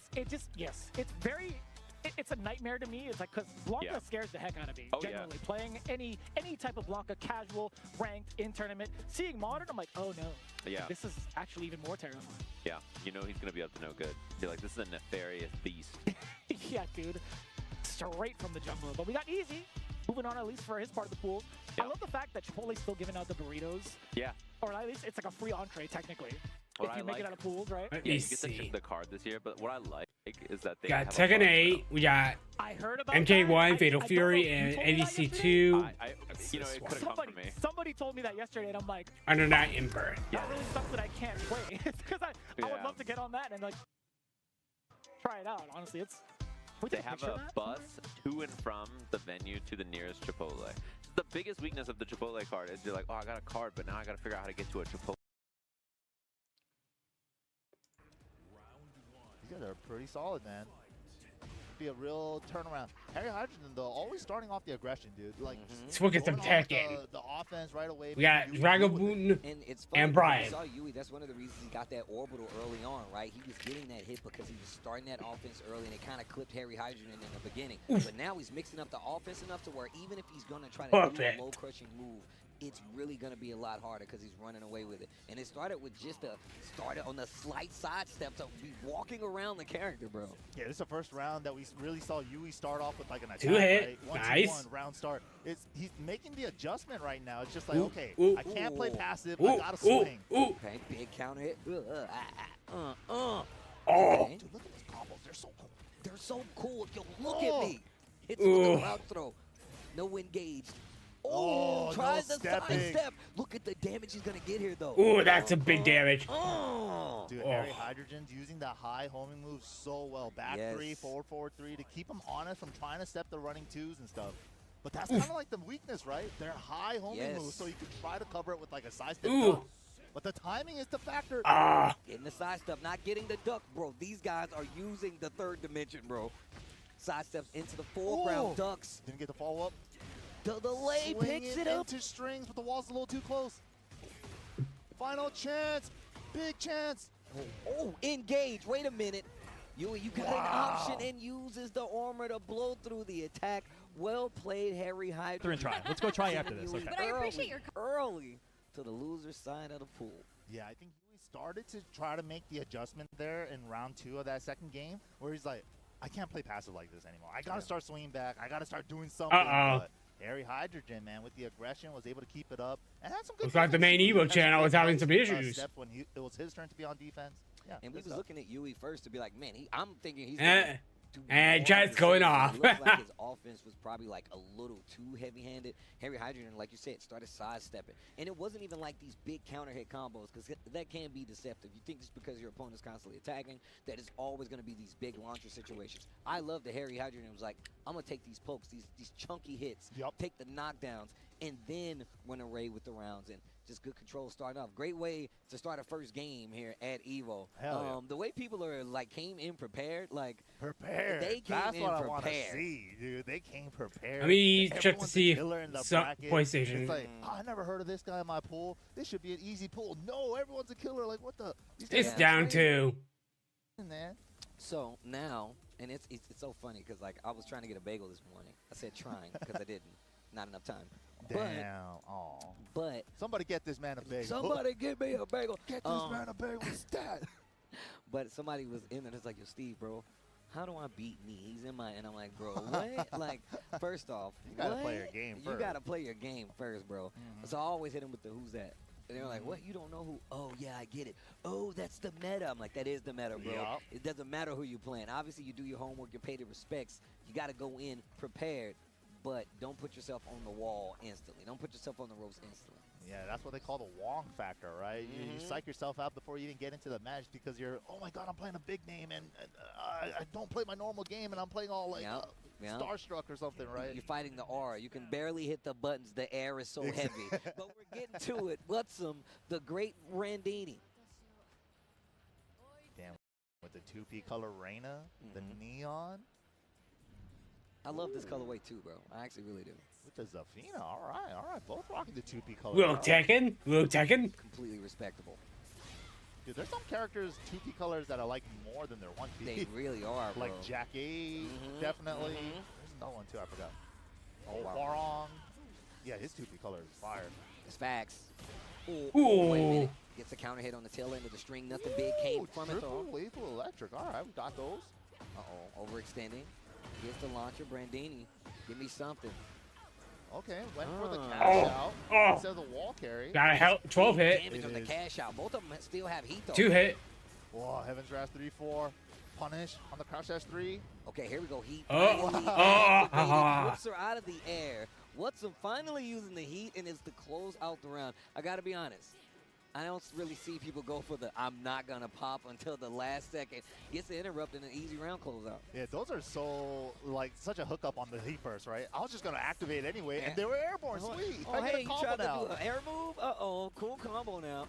a nightmare to me. It's like, because Blanca scares the heck out of me. Generally, playing any type of Blanca, casual, ranked, in tournament, seeing modern, I'm like, oh no. Yeah. This is actually even more terrifying. Yeah, you know he's gonna be up to no good. You're like, this is a nefarious beast. Yeah, dude. Straight from the jungle. But we got Easy. moving on at least for his part of the pool. I love the fact that Chipotle's still giving out the burritos. Yeah. Or at least it's like a free entree, technically. What if I you make like- it out of pools, right? Let Yeah, me you get see. the card this year, but what I like is that they Got have Tekken a bunch 8. We got I heard about MK1, that. Fatal I Fury, don't know if and you told me that ADC of- 2. you know, it could have come from me. Somebody told me that yesterday, and I'm like, Under Night Emperor. that really sucks that I can't play. It's because I would Yeah. love to get on that and like try it out. Honestly, it's. We They take have picture a of that? bus to and from the venue to the nearest Chipotle. The biggest weakness of the Chipotle card is you're like, oh, I got a card, but now I got to figure out how to get to a Chipotle. These guys are pretty solid, man. Be a real turnaround. Harry Hydrogen, though, always starting off the aggression, dude. Like, Let's look at some going off Tekken. the offense right away. We got Dragoon And it's funny and because Brian. you saw Yui, that's one of the reasons he got that orbital early on, right? He was getting that hit because he was starting that offense early, and it kind of clipped Harry Hydrogen in the beginning. But now he's mixing up the offense enough to where even if he's going to try to do Perfect. a low-crushing move, it's really going to be a lot harder because he's running away with it. And it started with just started on the slight side step to be walking around the character, bro. Yeah, this is the first round that we really saw Yui start off with like an attack. 2 hit. Right? 1, Nice. 2, 1, round start. He's making the adjustment right now. It's just like, Ooh, okay, ooh, I can't play passive. ooh, I gotta swing. ooh. Okay, big counter hit. Oh. Okay. Dude, look at these combos. They're so cool. They're so cool. Yo, look Oh. at me. Hits with Ooh. the cloud throw. No engaged. Oh, no tries the stepping. side step. Look at the damage he's going to get here, though. Ooh, that's a big damage. Oh. Dude, Oh. Harry Hydrogen's using that high homing move so well. Back Yes. 3, forward, forward 3 to keep him honest from trying to step the running 2s and stuff. But that's kind of like the weakness, right? They're high homing Yes. moves, so you can try to cover it with like a side step. Ooh. duck. But the timing is the factor. Ah. Getting the side step, not getting the duck, bro. These guys are using the third dimension, bro. Side steps into the foreground, Ooh. ducks. Didn't get the follow up. The delay Swing picks it up. into strings, but the wall's a little too close. Final chance. Big chance. Oh, engage. Wait a minute. You got an option and uses the armor to blow through the attack. Well played, Harry Hydra. Through and try. Let's go try after this. Okay. But I appreciate your early to the loser side of the pool. Yeah, I think he started to try to make the adjustment there in round 2 of that second game, where he's like, I can't play passive like this anymore. I got to start swinging back. I got to start doing something. But Harry Hydrogen, man, with the aggression, was able to keep it up. And had some good Looks like the main defense. EVO channel was having some issues. Step when it was his turn to be on defense. Yeah, And we good was stuff. looking at Yui first to be like, man, I'm thinking he's Eh. do And more chat's of the going same. off. It looks like his offense was probably like a little too heavy-handed. Harry Hydrogen, like you said, started sidestepping. And it wasn't even like these big counter hit combos, because that can be deceptive. You think just because your opponent's constantly attacking, that it's always going to be these big launcher situations. I love that Harry Hydrogen was like, I'm going to take these pokes, these chunky hits, take the knockdowns, and then run away with the rounds. And just good control starting off. Great way to start a first game here at EVO. Hell yeah. The way people are like came in prepared, like prepared. They came That's in what I want to prepared. see, dude. They came prepared. Let me check to Everyone's a see if killer in the some bracket. PlayStation- It's like, oh, I never heard of this guy in my pool. This should be an easy pool. No, everyone's a killer. Like, what the? These guys It's are down crazy. to. Man. So now, and it's so funny because like I was trying to get a bagel this morning. I said trying because I didn't, not enough time. Damn. Oh. But somebody get this man a bagel. somebody give me a bagel. Get this man a bagel instead. But somebody was in there. It's like, yo, Steve, bro, how do I beat me? He's in my, and I'm like, bro, what? Like, first off, You gotta what? play your game You first. gotta play your game first, bro. So I always hit him with the who's that. And they're like, what? You don't know who? Oh, yeah, I get it. Oh, that's the meta. I'm like, that is the meta, bro. Yup. It doesn't matter who you're playing. Obviously, you do your homework, you pay the respects. You got to go in prepared, but don't put yourself on the wall instantly. Don't put yourself on the ropes instantly. Yeah, that's what they call the Wong factor, right? You psych yourself out before you even get into the match because you're, oh my God, I'm playing a big name and I don't play my normal game and I'm playing all like starstruck or something, right? You're fighting the aura. You can barely hit the buttons. The air is so heavy. But we're getting to it. What's the great Randini. Damn, with the 2P color Reina, the neon. I love this colorway too, bro. I actually really do. With the Zafina, all right. Both rocking the 2P color. Little Tekken. Completely respectable. Dude, there's some characters, 2P colors that I like more than their 1P. They really are, bro. Like Jack A, definitely. There's another one too, I forgot. Oh, Warong. Yeah, his 2P color is fire. It's facts. Ooh. Wait a minute. Gets a counter hit on the tail end of the string. Nothing big came from it, though. Triple lethal electric. All right, we got those. Uh-oh. Overextending. Gets the launcher. Brandini. Give me something. Okay, went for the cash out instead of the wall carry. Got a help 12 hit. Damage on the cash out. Both of them still have heat though. 2 hit. Whoa, Heaven's Wrath 3-4. Punish on the crouch dash 3. Okay, here we go. Heat. Oh. Flips her out of the air. Watson finally using the heat, and it's to close out the round. I gotta be honest. I don't really see people go for the I'm not gonna pop until the last second. Gets the interrupt and an easy round closeout. Yeah, those are so, like, such a hookup on the heat burst, right? I was just gonna activate anyway, and they were airborne. Sweet. Oh, I get hey, a you combo tried to now. do an air move? Uh-oh, cool combo now.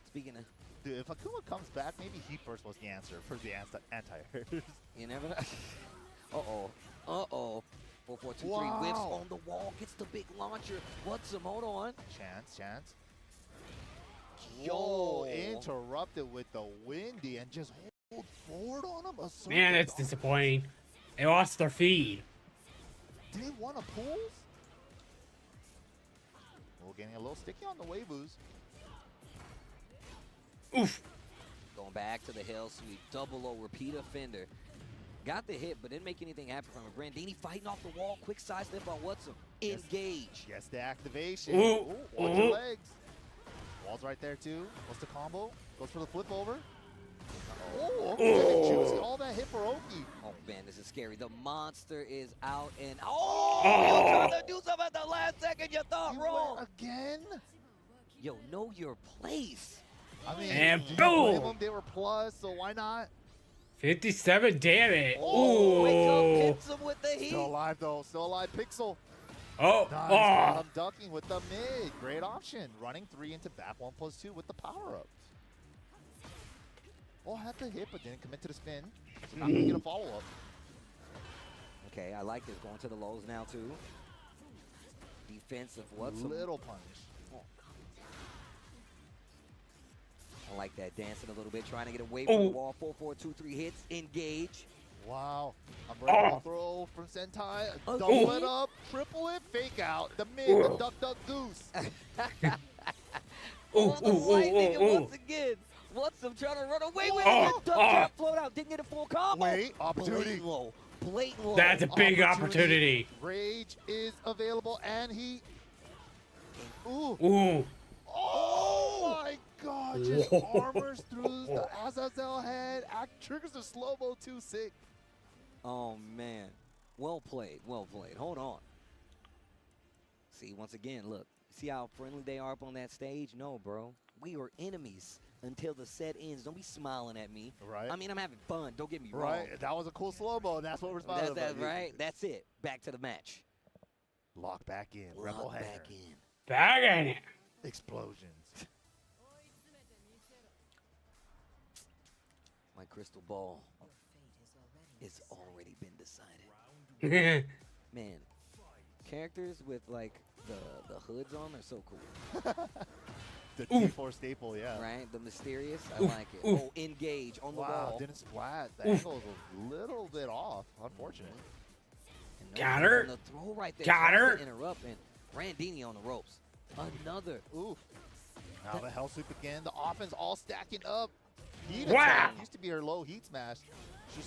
Speaking of... Dude, if Akuma comes back, maybe heat burst was the answer for the anti-airs. You never know. Uh-oh. Uh-oh. 4-4-2-3 whips on the wall. Gets the big launcher. Watson, hold on. Chance. Yo, interrupted with the windy and just hold forward on him. Man, it's disappointing. They lost their feed. Did he want to pull? Well, getting a little sticky on the Weibus. Oof. Going back to the hell sweep. Double O, repeat offender. Got the hit, but didn't make anything happen from it. Brandini fighting off the wall. Quick sidestep on Watson. Engage. Yes, the activation. Ooh, watch your legs. Wall's right there, too. What's the combo? Goes for the flip over. Oh, okay. Juicy. All that hit for Oki. Oh, man, this is scary. The monster is out and... Oh! You're trying to do something at the last second. You thought wrong. Again? Yo, know your place. I mean, and boom! They were plus, so why not? 57 damage. Oh, Ooh. Hits him with the heat. Still alive, though. Still alive. Pixel. Oh. Nice. Bottom ducking with the mid. Great option. Running 3 into back 1+2 with the power-up. Oh, had the hit, but didn't commit to the spin. So not going to get a follow-up. Okay, I like this. Going to the lows now, too. Defensive. What's Little punish. I like that, dancing a little bit, trying to get away from the wall. 4-4-2-3 hits, engage. Wow. Unbreakable throw from Sentai. Double it up, triple it, fake out. The mid, the duck, duck, goose. Lightning, and once again, Watson trying to run away with it. The duck trap float out, didn't get a full combo. Wait, opportunity. Blatant low. That's a big opportunity. Rage is available, and he... Ooh. Oh my God, just armors through the Azazel head, triggers the slow-mo 2-6. Oh, man. Well played, well played. Hold on. See, once again, look. See how friendly they are up on that stage? No, bro. We were enemies until the set ends. Don't be smiling at me. Right. I mean, I'm having fun. Don't get me wrong. Right. That was a cool slow-mo, and that's what we're smiling about. That's right. That's it. Back to the match. Lock back in. Rebel back hanger. in. Back in. Explosions. My crystal ball has already been decided. Man, characters with like the hoods on are so cool. The T4 staple, yeah. Right, the mysterious, I like it. Oh, engage on the wall. Wow, didn't splat. The angle was a little bit off, unfortunate. Got her. The throw right there. Got her. Interrupt and Brandini on the ropes. Another. Oof. Now the hell sweep again. The offense all stacking up. Heat wow. attack used to be her low heat smash.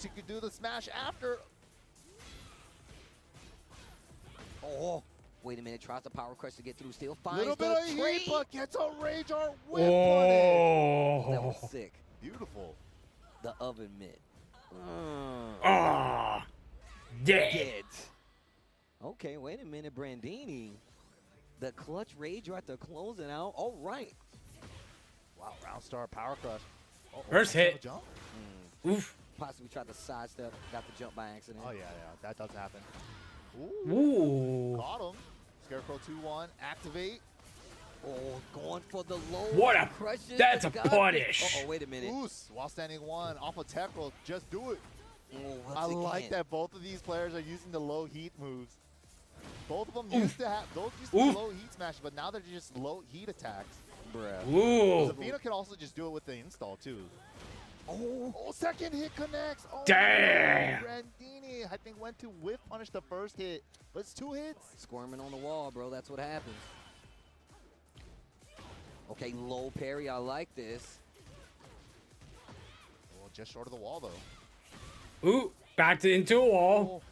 She could do the smash after. Oh, wait a minute. Tries the power crush to get through. Still finds little bit the of trade. heat, but gets a rage art whip Oh. on it. That was sick. Beautiful. The oven mitt. Dead. Okay, wait a minute, Brandini. The clutch rage right there closing out. All right. Wow, round star power crush. First hit. Jump? Oof. Possibly tried to sidestep, got the jump by accident. Oh, yeah, that does happen. Ooh. Got him. Scarecrow 2-1. Activate. Oh, going for the low. What a... crushes. That's a punish. Oh, wait a minute. Goose, while standing 1 off of tech roll. Just do it. Oh, I like that both of these players are using the low heat moves. Both of them used to have those used to be low heat smashes, but now they're just low heat attacks. Bruh. Ooh. Zafina can also just do it with the install too. Oh, second hit connects. Oh, damn. Brandini, I think, went to whiff punish the first hit, but it's 2 hits. Squirming on the wall, bro. That's what happens. Okay, low parry. I like this. Well, just short of the wall though. Ooh, back into a wall.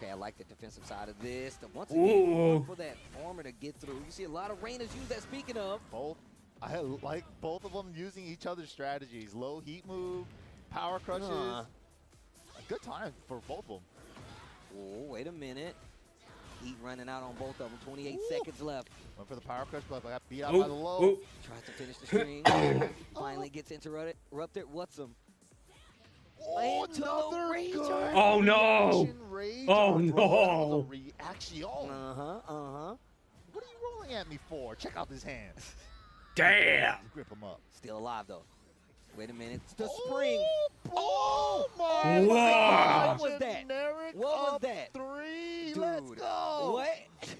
Okay, I like the defensive side of this. Once Ooh. again, for that armor to get through. You see a lot of Reynas use that. Speaking of. I like both of them using each other's strategies. Low heat move, power crushes. A good time for both of them. Oh, wait a minute. Heat running out on both of them. 28 seconds left. Went for the power crush, but I got beat out by the low. Tries to finish the string. Finally gets interrupted. What's him? Oh, another good Oh no! rage Oh on, bro. That was no! a reaction. What are you rolling at me for? Check out his hands. Damn! Grip him up. Still alive though. Wait a minute. The spring. Oh my Whoa. God! What was that? Generic What was up that? 3. Dude. Let's go. What?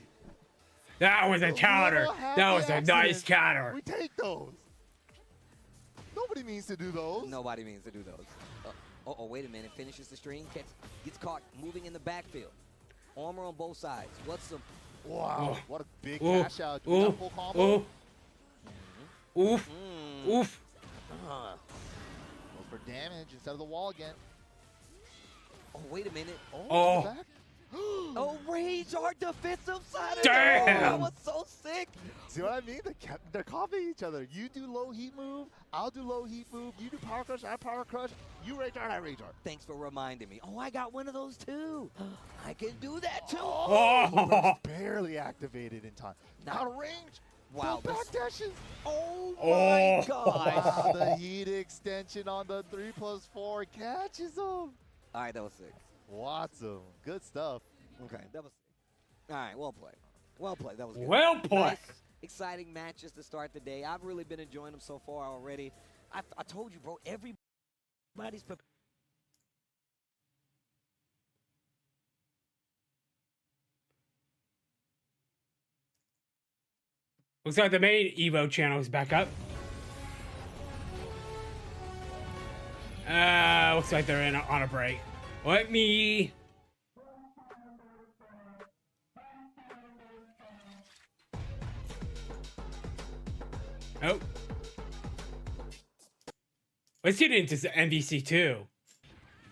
That was a counter. That was a nice counter. We take those. Nobody means to do those. Nobody means to do those. Oh, wait a minute. Finishes the string. Gets caught moving in the backfield. Armor on both sides. What's some? Wow. What a big cash out. Do we got full combo? Oof. Oof. Go for damage instead of the wall again. Oh, wait a minute. Oh. Back. Oh, rage our defensive side of Damn. That was so sick. See what I mean? They're copying each other. You do low heat move, I'll do low heat move. You do power crush, I power crush. You rage art, I rage art. Thanks for reminding me. Oh, I got one of those too. I can do that too. Oh. Barely activated in time. Out of range. Wow. The back dashes. Oh my gosh. The heat extension on the 3+4 catches him. All right, that was sick. Watson. Good stuff. Okay, that was sick. All right, well played. Well played. That was good. Well played. Nice, exciting matches to start the day. I've really been enjoying them so far already. I told you, bro, everybody's prepared. Looks like the main EVO channel is back up. Looks like they're on a break. Let me. Oh. Let's get into MVC 2.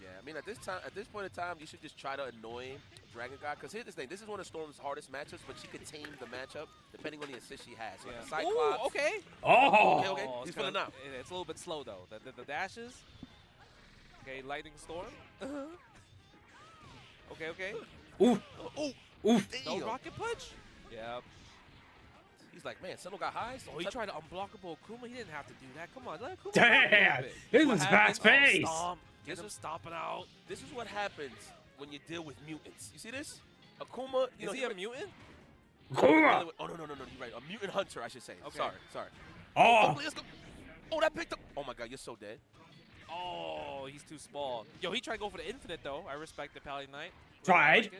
Yeah, I mean at this point in time, you should just try to annoy Dragon God. Because here's the thing, this is one of Storm's hardest matchups, but she could tame the matchup depending on the assist she has. So Yeah. Cyclops. Ooh, okay. Oh. Okay. He's filling out. It's a little bit slow though. The dashes. Okay, lightning storm. Okay. Ooh. Ooh. No rocket punch. Yep. He's like, man, Sentinel got high. Oh, he tried to unblockable Akuma. He didn't have to do that. Come on, let Akuma. Damn. This was fast paced. Get him stomping out. This is what happens when you deal with mutants. You see this? Akuma. Is he a mutant? Akuma. Oh no, you're right. A mutant hunter, I should say. Okay. Sorry. Oh. Let's go. Oh, that picked up. Oh my God, you're so dead. Oh, he's too small. Yo, he tried to go for the infinite though. I respect the Pally Knight. Tried.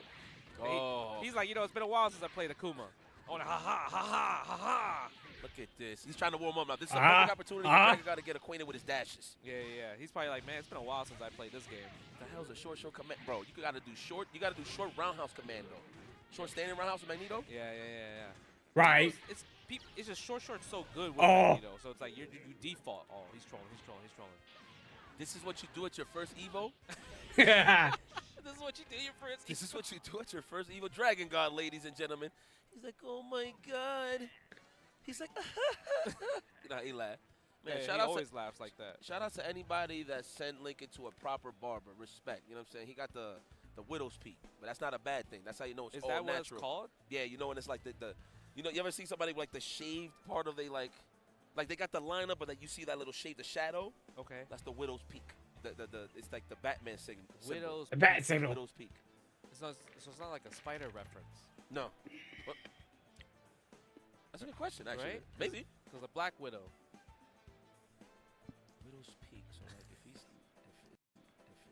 Like he's like, it's been a while since I played Akuma. Oh, ha. Look at this. He's trying to warm up now. This is a perfect opportunity for Dragon God to get acquainted with his dashes. Yeah. He's probably like, man, it's been a while since I played this game. What the hell's a short command? Bro, you gotta do short roundhouse commando. Short standing roundhouse with Magneto? Yeah. Right. It's just short so good with Magneto. So it's like you default. Oh, he's trolling. This is what you do at your first EVO? This is what you do your first EVO. This is what you do at your first EVO. Dragon God, ladies and gentlemen. He's like, oh my God. He's like, you know, he laughed. Man, Yeah, shout he out always laughs like that. Shout out to anybody that sent Lincoln to a proper barber. Respect. You know what I'm saying? He got the widow's peak, but that's not a bad thing. That's how you know it's Is all that what natural. it's called? Yeah, you know when it's like the you know, you ever see somebody with like the shaved part of they like they got the lineup, but that you see that little shade, the shadow. Okay. That's the widow's peak. It's like the Batman signal. Widow's The bat signal. Widow's peak. So it's not like a spider reference. No. What? That's a good question, actually. Right? Maybe. Because a Black Widow. Widow's peak. So like if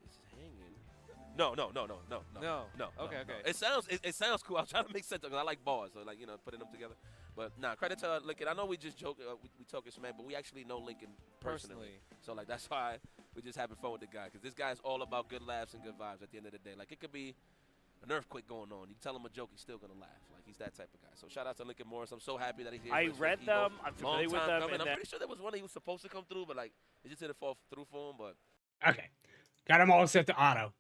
it's hanging. No. Okay. It sounds cool. I'm trying to make sense because I like bars, so like putting them together. But credit to Lincoln. I know we just joke, we talking smack, but we actually know Lincoln personally. So like that's why we just having fun with the guy because this guy is all about good laughs and good vibes. At the end of the day, like it could be an earthquake going on. You tell him a joke, he's still gonna laugh. Like he's that type of guy. So shout out to Lincoln Morris. I'm so happy that he's here. I read them. I'm familiar with them. I'm pretty sure there was one that he was supposed to come through, but like it just didn't fall through for him. But Okay. Got them all set to auto.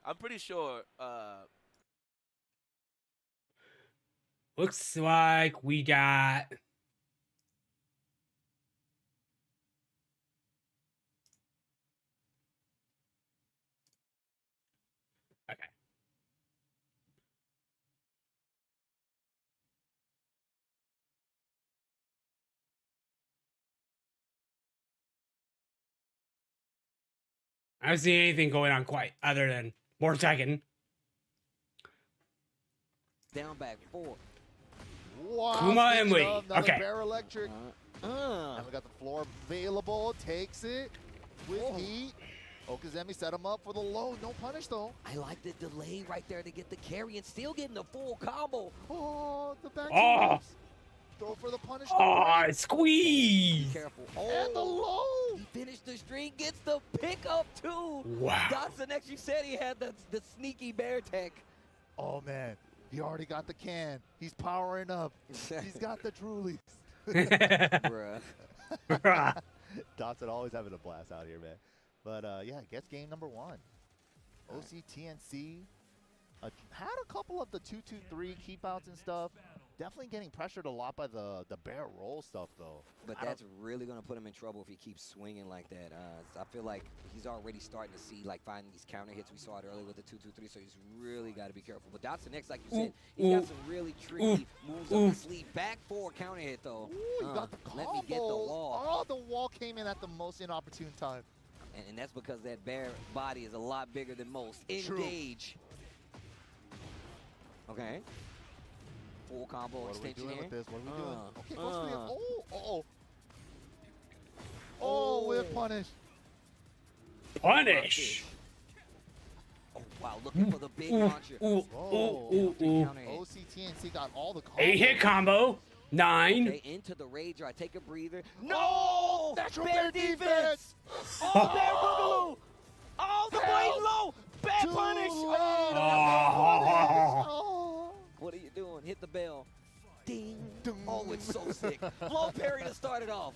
I'm pretty sure. Looks like we got. Okay. I don't see anything going on quite other than more second. Down back 4. Wow, Kuma and speaking Lee. of, another Okay. Bear Electric. And we got the floor available. Takes it with heat. Okazemi set him up for the low. No punish, though. I like the delay right there to get the carry and still getting a full combo. Oh, the back Oh. two. Throw for the punish. Oh, squeeze. Be careful. And the low. He finished the string, gets the pickup too. Wow. Dotson actually said he had the sneaky bear tech. Oh, man. He already got the can. He's powering up. He's got the Trulies. Bruh. Dotson always having a blast out here, man. But, yeah, gets game number 1. OCTNC had a couple of the 2-2-3 keep outs and stuff. Definitely getting pressured a lot by the bear roll stuff, though. But that's really going to put him in trouble if he keeps swinging like that. I feel like he's already starting to see, like, finding these counter hits. We saw it earlier with the 2-2-3, so he's really got to be careful. But Dotson next, like you said, he's got some really tricky moves up his sleeve. Back 4 counter hit, though. Ooh, you got the combo. Let me get the wall. Oh, the wall came in at the most inopportune time. And that's because that bear body is a lot bigger than most. Engage. Okay. Full combo What extension are we doing here. with this? What are we doing? Okay, goes for the Oh, with punish. Punish. Oh, wow, looking for the big launcher. OCTNC got all the combos. 8-hit combo. 9. Okay, into the rage drive. Take a breather. No! Natural bear defense! Oh, bear boogaloo! Oh, the blade low! Bear punish! Oh, what are you doing? Hit the bell. Ding. Oh, it's so sick. Low parry to start it off.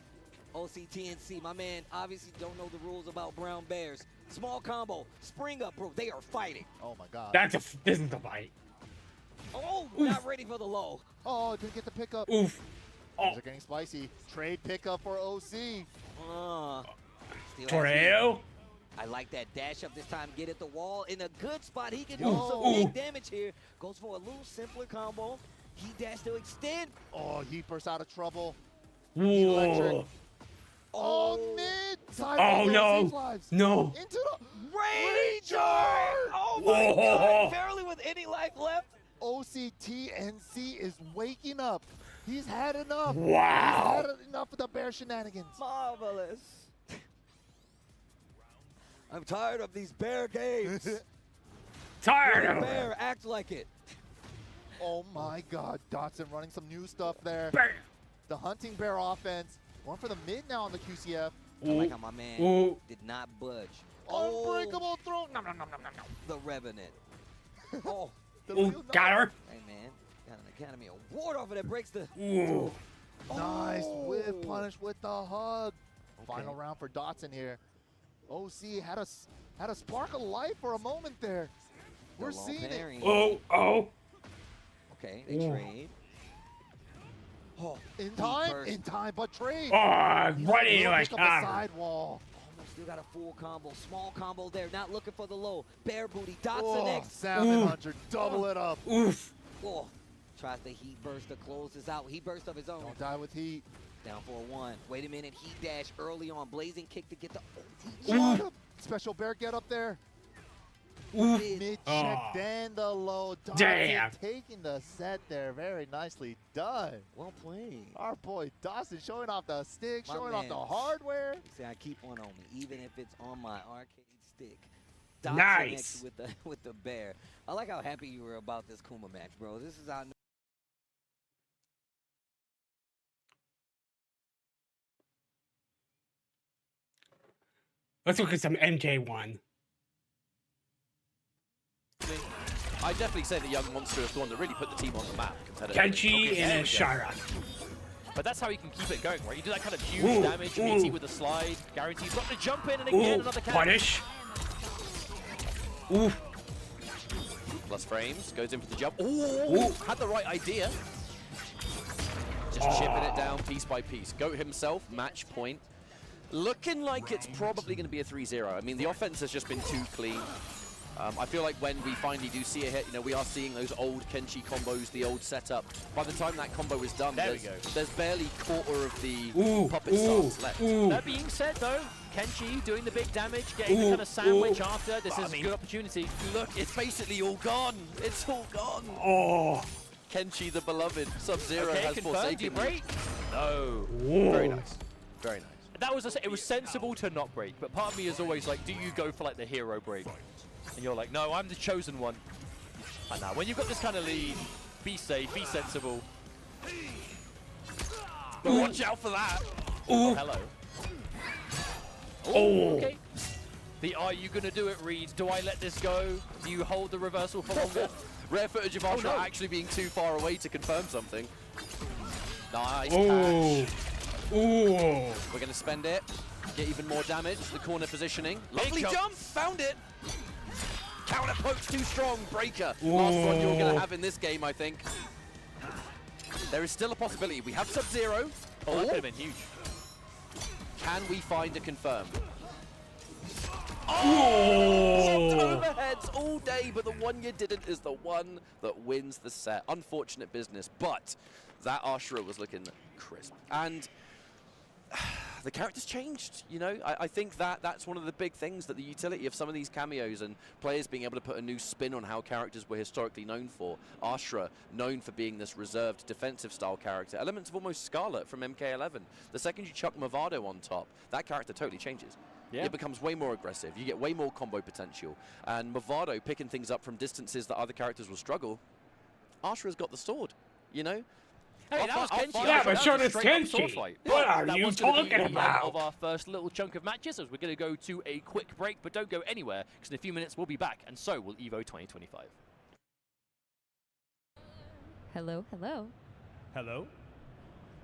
OCTNC, my man, obviously don't know the rules about brown bears. Small combo. Spring up, bro. They are fighting. Oh, my God. This isn't the fight. Oh, not ready for the low. Oh, didn't get the pickup. Oof. Things are getting spicy. Trade pickup for OC. Tornado. I like that dash up this time. Get at the wall in a good spot. He can do some big damage here. Goes for a little simpler combo. He dash to extend. Oh, he bursts out of trouble. Whoa. Electric. Oh, mid. Oh, no. No. Into the Ranger. Oh, my God. Barely with any life left. OCTNC is waking up. He's had enough. Wow. He's had enough of the bear shenanigans. Marvelous. I'm tired of these bear games. Tired of bear, act like it. Oh my God, Dotson running some new stuff there. Bam. The hunting bear offense. Going for the mid now on the QCF. I like how my man did not budge. Unbreakable throw. No. The Revenant. Oh. Got her. Hey, man. Got an Academy Award over that breaks the... Ooh. Nice whip punish with the hug. Final round for Dotson here. OC had a spark of life for a moment there. We're seeing it. Oh. Okay, they trade. Oh, in time, but trade. Oh, right in like sidewall. Almost still got a full combo, small combo there. Not looking for the low. Bear booty. Dotson next. Salmon Hunter, double it up. Oof. Oh, tries the heat burst to close this out. Heat burst of his own. Don't die with heat. Down for a 1. Wait a minute. Heat dash early on. Blazing kick to get the Special bear get up there. Oof. Mid check, then the low. Damn. Taking the set there. Very nicely done. Well played. Our boy Dawson showing off the stick, showing off the man. hardware. See, I keep one on me, even if it's on my arcade stick. Dotson Nice. next with the bear. I like how happy you were about this Kuma match, bro. This is our Let's look at some MJ1. I definitely say the young monster is the one that really put the team on the map. Kenshi and Shara. But that's how you can keep it going, right? You do that kind of huge damage, meaty with the slide, guarantees not to jump in, and again another catch. Punish. Oof. Plus frames, goes in for the jump. Ooh, had the right idea. Just chipping it down piece by piece. Goat himself, match point. Looking like it's probably going to be a 3-0. I mean, the offense has just been too clean. I feel like when we finally do see a hit, you know, we are seeing those old Kenshi combos, the old setup. By the time that combo is done, there's barely quarter of the puppet stars left. That being said, though, Kenshi doing the big damage, getting the kind of sandwich after. This is a good opportunity. Look, it's basically all gone. It's all gone. Oh. Kenshi, the beloved. Sub-Zero Okay, has forsaken do you me. break? No. Whoa. Very nice. Very nice. That was it was sensible to not break, but part of me is always like, do you go for like the hero break? And you're like, no, I'm the chosen one. And now, when you've got this kind of lead, be safe, be sensible. But watch out for that. Oh, hello. Oh. Okay. The are you gonna do it read? Do I let this go? Do you hold the reversal for longer? Rare footage of Ashra actually being too far away to confirm something. Nice Oh. catch. Ooh. We're gonna spend it. Get even more damage. The corner positioning. Lovely jump. jump. Found it. Counter poke's too strong. Breaker. Last one you're gonna have in this game, I think. There is still a possibility. We have Sub-Zero. Oh, that could have been huge. Can we find a confirm? Oh! Overheads all day, but the one you didn't is the one that wins the set. Unfortunate business, but that Ashura was looking crisp. And the character's changed, you know? I think that's one of the big things, that the utility of some of these cameos and players being able to put a new spin on how characters were historically known for. Ashura, known for being this reserved defensive style character. Elements of almost Scarlet from MK11. The second you chuck Movado on top, that character totally changes. Yeah. It becomes way more aggressive. You get way more combo potential. And Movado picking things up from distances that other characters will struggle. Ashura's got the sword, you know? Hey, that was Kenshi. Yeah, but so does Straight up sword Kenshi. fight. What are That you was gonna be talking the end about? of our first little chunk of matches, as we're going to go to a quick break, but don't go anywhere, because in a few minutes we'll be back, and so will EVO 2025. Hello, hello. Hello?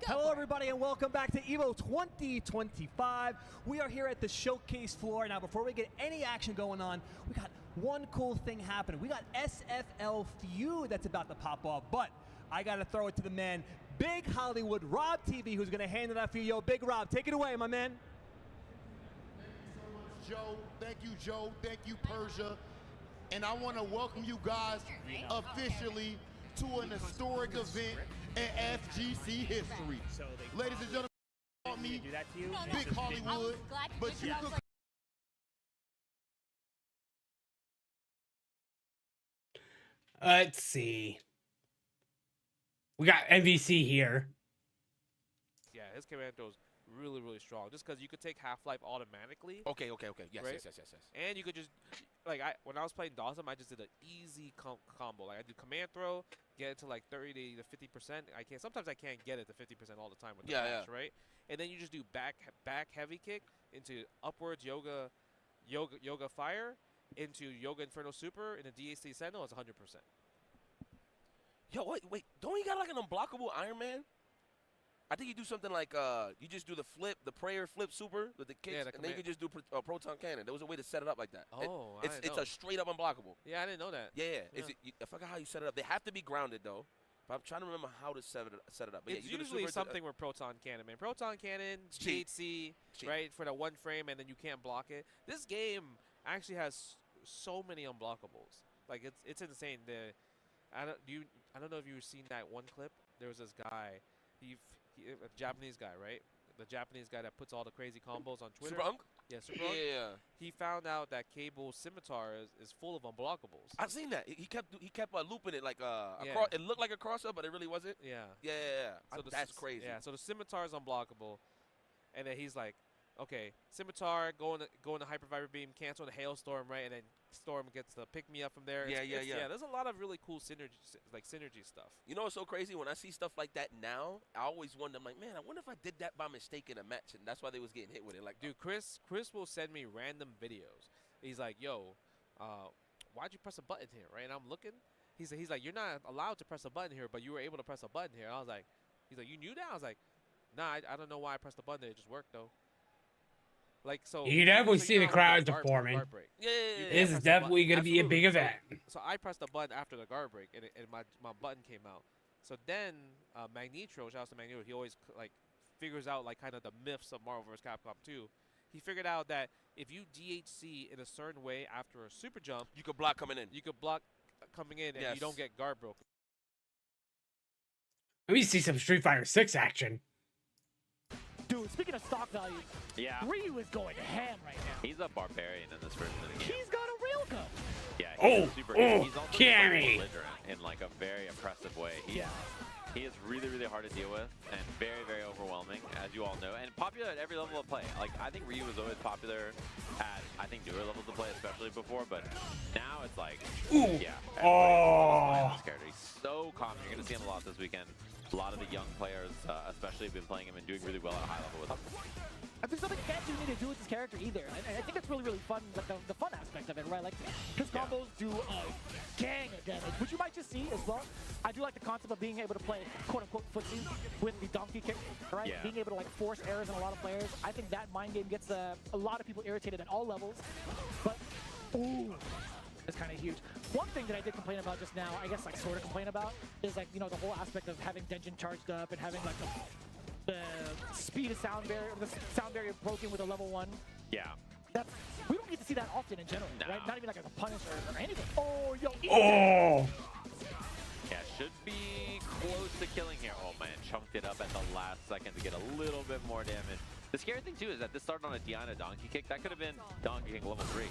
Hello, everybody, and welcome back to EVO 2025. We are here at the showcase floor. Now, before we get any action going on, we got one cool thing happening. We got SFL Feud that's about to pop off, but I got to throw it to the man, Big Hollywood, Rob TV, who's going to handle that for you. Yo, Big Rob, take it away, my man. Joe, thank you, Joe. Thank you, Persia. And I want to welcome you guys officially to an historic event in FGC history. Ladies and gentlemen, call me Big Hollywood, but you could. Let's see. We got MVC here. Yeah, his commando's really, really strong. Just because you could take Half-Life automatically. Okay. Yes, right? yes. And you could just, like, when I was playing Dawson, I just did an easy combo. Like, I do command throw, get it to like 30 to 50%. Sometimes I can't get it to 50% all the time with the mash, right? And then you just do back heavy kick into upwards yoga fire into yoga inferno super in a DAC Sentinel. It's 100%. Yo, wait, don't you got like an unblockable Iron Man? I think you do something like you just do the flip, the prayer flip super with the kicks, and then you can just do proton cannon. There was a way to set it up like that. Oh, it's a straight up unblockable. Yeah, I didn't know that. Yeah. I forgot how you set it up. They have to be grounded though. But I'm trying to remember how to set it up. But it's usually something with proton cannon, man. Proton cannon, GHC, right, for the one frame, and then you can't block it. This game actually has so many unblockables. Like it's insane. I don't know if you've seen that one clip. There was this guy, a Japanese guy, right? The Japanese guy that puts all the crazy combos on Twitter. Super Unk? Yeah, Super Unk. Yeah. He found out that Cable's scimitar is full of unblockables. I've seen that. He kept looping it like it looked like a crossover, but it really wasn't. Yeah. Yeah. So That's crazy. Yeah. So the scimitar is unblockable, and then he's like, okay, scimitar, go into hypervibra beam, cancel the hailstorm, right, and then Storm gets to pick me up from there. Yeah. There's a lot of really cool synergy stuff. You know what's so crazy? When I see stuff like that now, I always wonder, I'm like, man, I wonder if I did that by mistake in a match, and that's why they was getting hit with it. Like, dude, Chris will send me random videos. He's like, yo, why'd you press a button here, right? And I'm looking. He's like, you're not allowed to press a button here, but you were able to press a button here. And I was like, he's like, you knew that? I was like, nah, I don't know why I pressed the button there. It just worked though. Like so. You can definitely see the know how crowds guard- forming. guard break. Yeah. This is definitely going to be a big event. So I pressed the button after the guard break, and my button came out. So then Magnetro, shout out to Magnetro, he always like figures out like kind of the myths of Marvel vs. Capcom 2. He figured out that if you DHC in a certain way after a super jump, you could block coming in. You could block coming in, and Yes. you don't get guard broken. Let me see some Street Fighter 6 action. Dude, speaking of stock value, Yeah. Ryu is going ham right now. He's a barbarian in this version of the game. He's got a real gun. Yeah, Oh, he's super good. He's also just, like, Cammy. belligerent in like a very oppressive way. He is really, really hard to deal with and very, very overwhelming, as you all know, and popular at every level of play. Like, I think Ryu was always popular at, I think, newer levels of play, especially before, but now it's like, yeah. Oh. This character. He's so common. You're going to see him a lot this weekend. A lot of the young players, especially, have been playing him and doing really well at a high level with him. There's something you can't need to do with this character either. And I think it's really, really fun, like the fun aspect of it, right? Like, his combos do a gang of damage, which you might just see as well. I do like the concept of being able to play quote-unquote footsie with the donkey kick, right? Yeah. Being able to, like, force errors in a lot of players. I think that mind game gets a lot of people irritated at all levels. But, ooh, it's kind of huge. One thing that I did complain about just now, I guess, like, sort of complain about, is, like, you know, the whole aspect of having Denjin charged up and having, like, the speed of sound barrier, the sound barrier broken with a level 1. Yeah. We don't get to see that often in general, right? Not even like a punish or anything. Oh, yo. Oh. Yeah, should be close to killing here. Oh man, chunked it up at the last second to get a little bit more damage. The scary thing too is that this started on a Diana donkey kick. That could have been donkey kick level 3.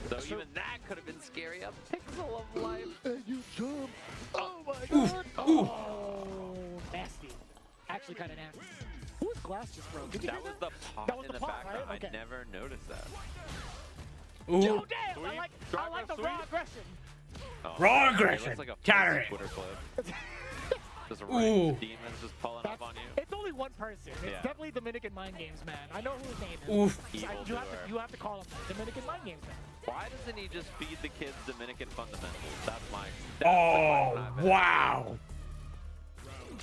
So even that could have been scary. A pixel of life. And you jump. Oh my god. Oh, nasty. Actually kind of nasty. Whose glass just broke? Did you That hear was the pot That was in the the pot, background. right? Okay. I never noticed that. Ooh. Yo, damn! I like the raw aggression. Oh, Raw it aggression. looks like a Counter it. Twitter clip. Just Ooh. random demons just pulling up on you. It's only one person. It's Yeah. definitely Dominican Mind Games, man. I know who his name is. Oof. You have to call him that. Dominican Mind Games, man. Why doesn't he just feed the kids Dominican fundamentals? That's my. Oh, wow.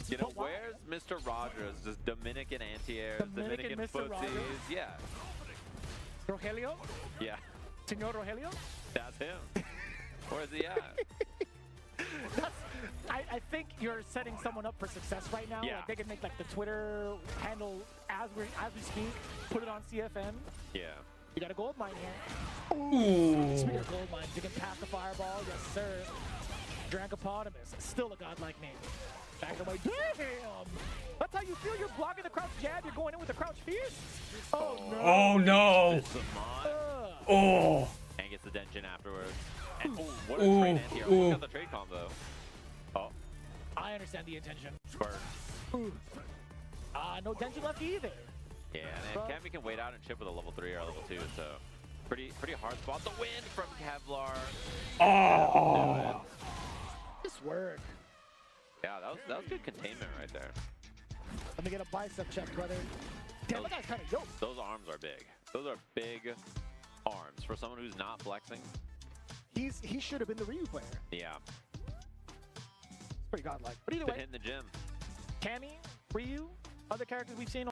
You know, where's Mr. Rogers? Just Dominican anti-airs, Dominican Mr. footsies. Rogers? Yeah. Rogelio? Yeah. Senor Rogelio? That's him. Where's he at? I think you're setting someone up for success right now. Yeah. Like they can make like the Twitter handle as we speak, put it on CFM. Yeah. You got a gold mine here. Ooh. Speaking of gold mines, you can pass the fireball. Yes, sir. Drankopotamus, still a godlike name. Back away. Damn! That's how you feel. You're blocking the crouch jab. You're going in with the crouch fierce. Oh no! Oh no! Oh! And gets the Denjin afterwards. And oh, what a Ooh. trade anti-air. Ooh. Look at the trade combo. Oh. I understand the intention. Squirt. No Denji left either. Yeah, and Cammy can wait out and chip with a level 3 or level 2, so pretty hard spot. The win from Kevlar. Oh! This work. Yeah, that was good containment right there. Let me get a bicep check, brother. Damn, that guy's kind of yoked. Those arms are big. Those are big arms for someone who's not flexing. He should have been the Ryu player. Yeah. It's pretty godlike. But either Been way, hitting the gym. Cammy, Ryu, other characters we've seen.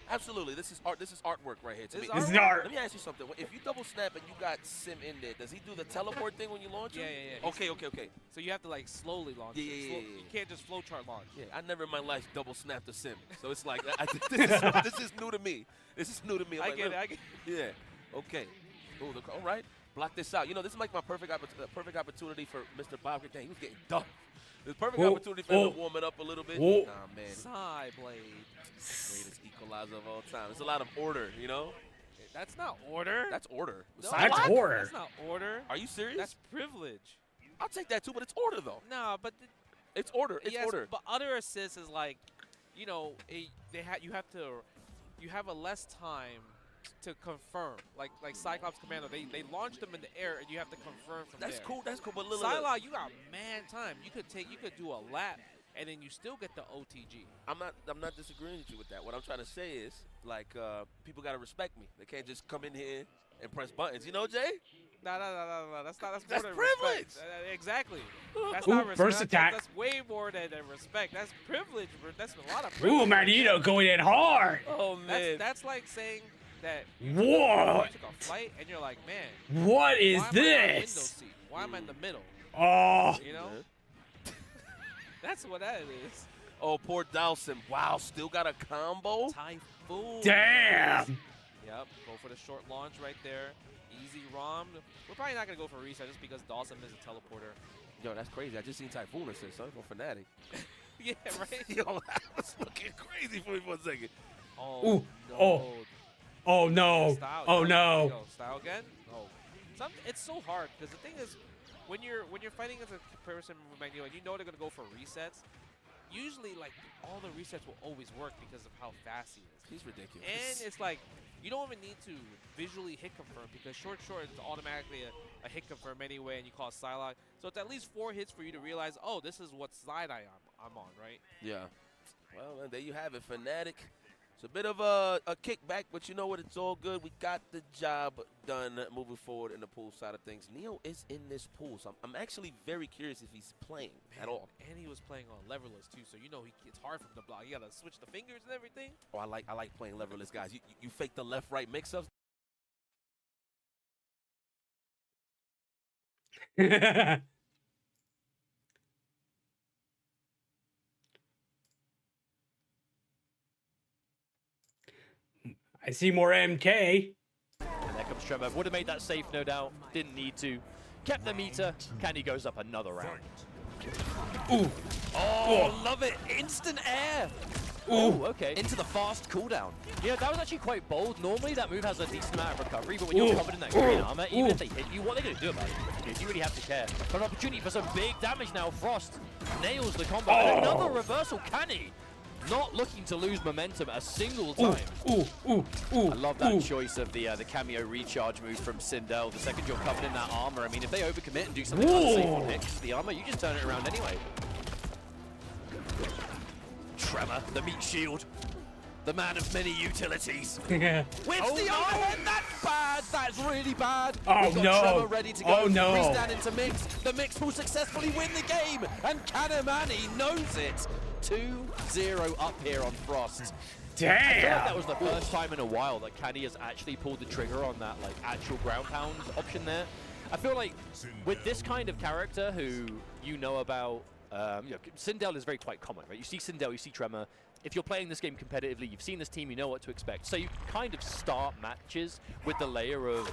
Absolutely, this is art. This is artwork right here. To me. This is art. Let me ask you something. If you double snap and you got Sim in there, does he do the teleport thing when you launch him? Yeah. Okay. So you have to like slowly launch. Yeah. You can't just flowchart launch. Yeah, I never in my life double snapped a Sim, so it's like this is new to me. This is new to me. I get it. Yeah. Okay. Oh, all right. Block this out. You know, this is like my perfect opportunity for Mr. Bob. Dang, he was getting dumped. The perfect opportunity for him to warm it up a little bit. Whoa. Nah, man. Side blade. Greatest equalizer of all time. It's a lot of order, you know? That's not order. That's order. No, That's order. That's not order. Are you serious? That's privilege. I'll take that too, but it's order though. No, but it's order. It's yes, order. But other assists is like, you know, you have a less time to confirm. Like Cyclops Commando, they launched them in the air and you have to confirm from there. That's cool. That's cool. But Psylocke, you got man time. You could do a lap and then you still get the OTG. I'm not disagreeing with you with that. What I'm trying to say is, like, people gotta respect me. They can't just come in here and press buttons. You know, Jay? No. That's more That's than privilege. Respect. Exactly. That's Ooh, not respect. first attack. That's way more than respect. That's privilege. That's a lot of privilege. Ooh, Magneto going in hard. Oh man. That's like saying that What? you took a flight and you're like, man, What is why am I not in the window this? seat? Why am I in the middle? Oh. You know? That's what that is. Oh, poor Dawson. Wow, still got a combo? Typhoon. Damn. Yep, go for the short launch right there. Easy ROM. We're probably not going to go for reset just because Dawson is a teleporter. Yo, that's crazy. I just seen Typhoon assist, son, for Fnatic. Yeah, right? Yo, that was looking crazy for me for a second. Oh, Ooh. no. Oh no. Style, Oh yeah, no. there you go. Style again? Oh. It's so hard because the thing is, when you're fighting as a person with Magneto and you know they're going to go for resets, usually, like, all the resets will always work because of how fast he is. He's ridiculous. And it's like, you don't even need to visually hit confirm because short is automatically a hit confirm anyway, and you call it Psylocke. So it's at least 4 hits for you to realize, oh, this is what side I'm on, right? Yeah. Well, man, there you have it, Fnatic. It's a bit of a kickback, but you know what? It's all good. We got the job done moving forward in the pool side of things. Neo is in this pool, so I'm actually very curious if he's playing at all. And he was playing on leverless too, so you know it's hard for him to block. You gotta switch the fingers and everything. Oh, I like playing leverless guys. You fake the left-right mix-ups. I see more MK. And there comes Trevor. Would have made that safe, no doubt. Didn't need to. Kept the meter. Candy goes up another round. Ooh. Oh, love it. Instant air. Ooh. Okay. Into the fast cooldown. Yeah, that was actually quite bold. Normally, that move has a decent amount of recovery, but when you're covered in that green armor, even if they hit you, what are they going to do about it? You really have to care. But an opportunity for some big damage now. Frost nails the combo. And another reversal. Canny not looking to lose momentum a single time. I love that choice of the cameo recharge move from Sindel. The second you're covered in that armor, I mean, if they overcommit and do something unsafe on Hicks, the armor, you just turn it around anyway. Tremor, the meat shield. The man of many utilities. With the overhead, that's bad. That's really bad. Oh, We've got no. Tremor ready to go. Oh, no. Freestand into Mix. The Mix will successfully win the game. And Kanamani knows it. 2-0 up here on Frost. Damn. I feel like that was the first time in a while that Candy has actually pulled the trigger on that like actual ground pound option there. I feel like with this kind of character who you know about, Sindel is very quite common, right? You see Sindel, you see Tremor. If you're playing this game competitively, you've seen this team, you know what to expect. So you kind of start matches with the layer of,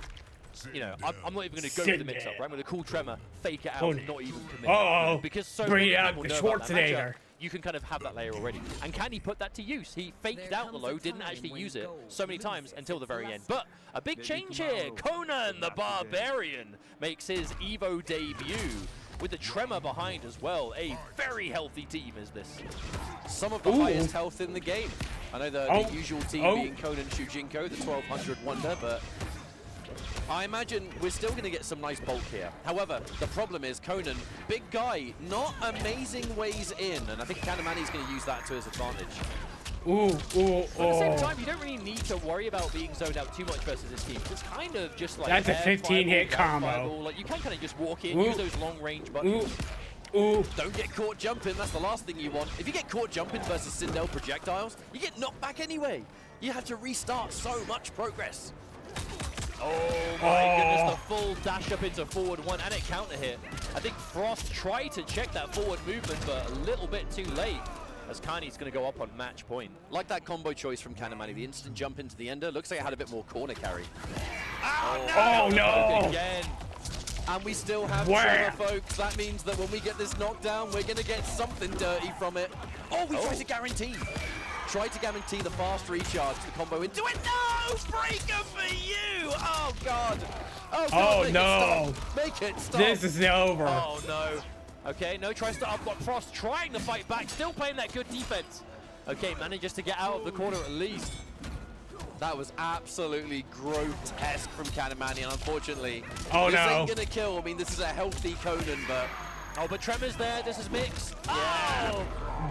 you know, I'm not even going to go for the mix-up, right? I'm going to call Tremor, fake it out, not even commit. Because so many people know about that matchup, you can kind of have that layer already. And can he put that to use? He faked out the low, didn't actually use it so many times until the very end. But a big change here. Conan the Barbarian makes his EVO debut with the Tremor behind as well. A very healthy team is this. Some of the highest health in the game. I know the usual team being Conan Shujinko, the 1200 Wonder, but I imagine we're still going to get some nice bulk here. However, the problem is Conan, big guy, not amazing ways in, and I think Kanamani's going to use that to his advantage. At the same time, you don't really need to worry about being zoned out too much versus this team. It's kind of just like that's a 15-hit combo. Fireball. Like you can kind of just walk in, use those long-range buttons. Don't get caught jumping. That's the last thing you want. If you get caught jumping versus Sindel projectiles, you get knocked back anyway. You have to restart so much progress. Oh my goodness, the full dash up into forward one and it counter hit. I think Frost tried to check that forward movement, but a little bit too late. As Kani's going to go up on match point. Like that combo choice from Kanamani, the instant jump into the ender. Looks like it had a bit more corner carry. Oh no! Again. And we still have Tremor, folks. That means that when we get this knockdown, we're going to get something dirty from it. Oh, we tried to guarantee. Tried to guarantee the fast recharge to the combo into it. No! Breaker for you! Oh, God. Oh, God, make it stop. Make it stop. This is over. Oh, no. Okay, no, tries to up block Frost, trying to fight back, still playing that good defense. Okay, manages to get out of the corner at least. That was absolutely grotesque from Kanamani, and unfortunately, this ain't gonna kill. I mean, this is a healthy Conan, but... Oh, but Tremor's there, this is Mix. Yeah. Oh!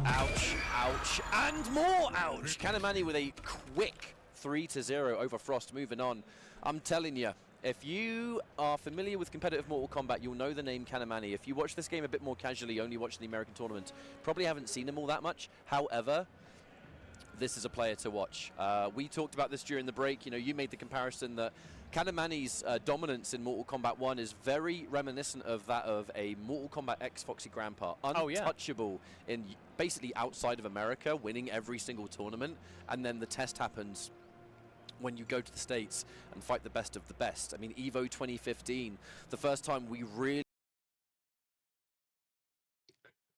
Ouch, ouch, and more ouch. Kanamani with a quick 3-0 over Frost, moving on. I'm telling you, if you are familiar with competitive Mortal Kombat, you'll know the name Kanamani. If you watch this game a bit more casually, only watching the American tournament, probably haven't seen him all that much. However, this is a player to watch. We talked about this during the break. You know, you made the comparison that Kanamani's dominance in Mortal Kombat 1 is very reminiscent of that of a Mortal Kombat X Foxy Grandpa. Untouchable in basically outside of America, winning every single tournament, and then the test happens when you go to the States and fight the best of the best. I mean, EVO 2015, the first time we really...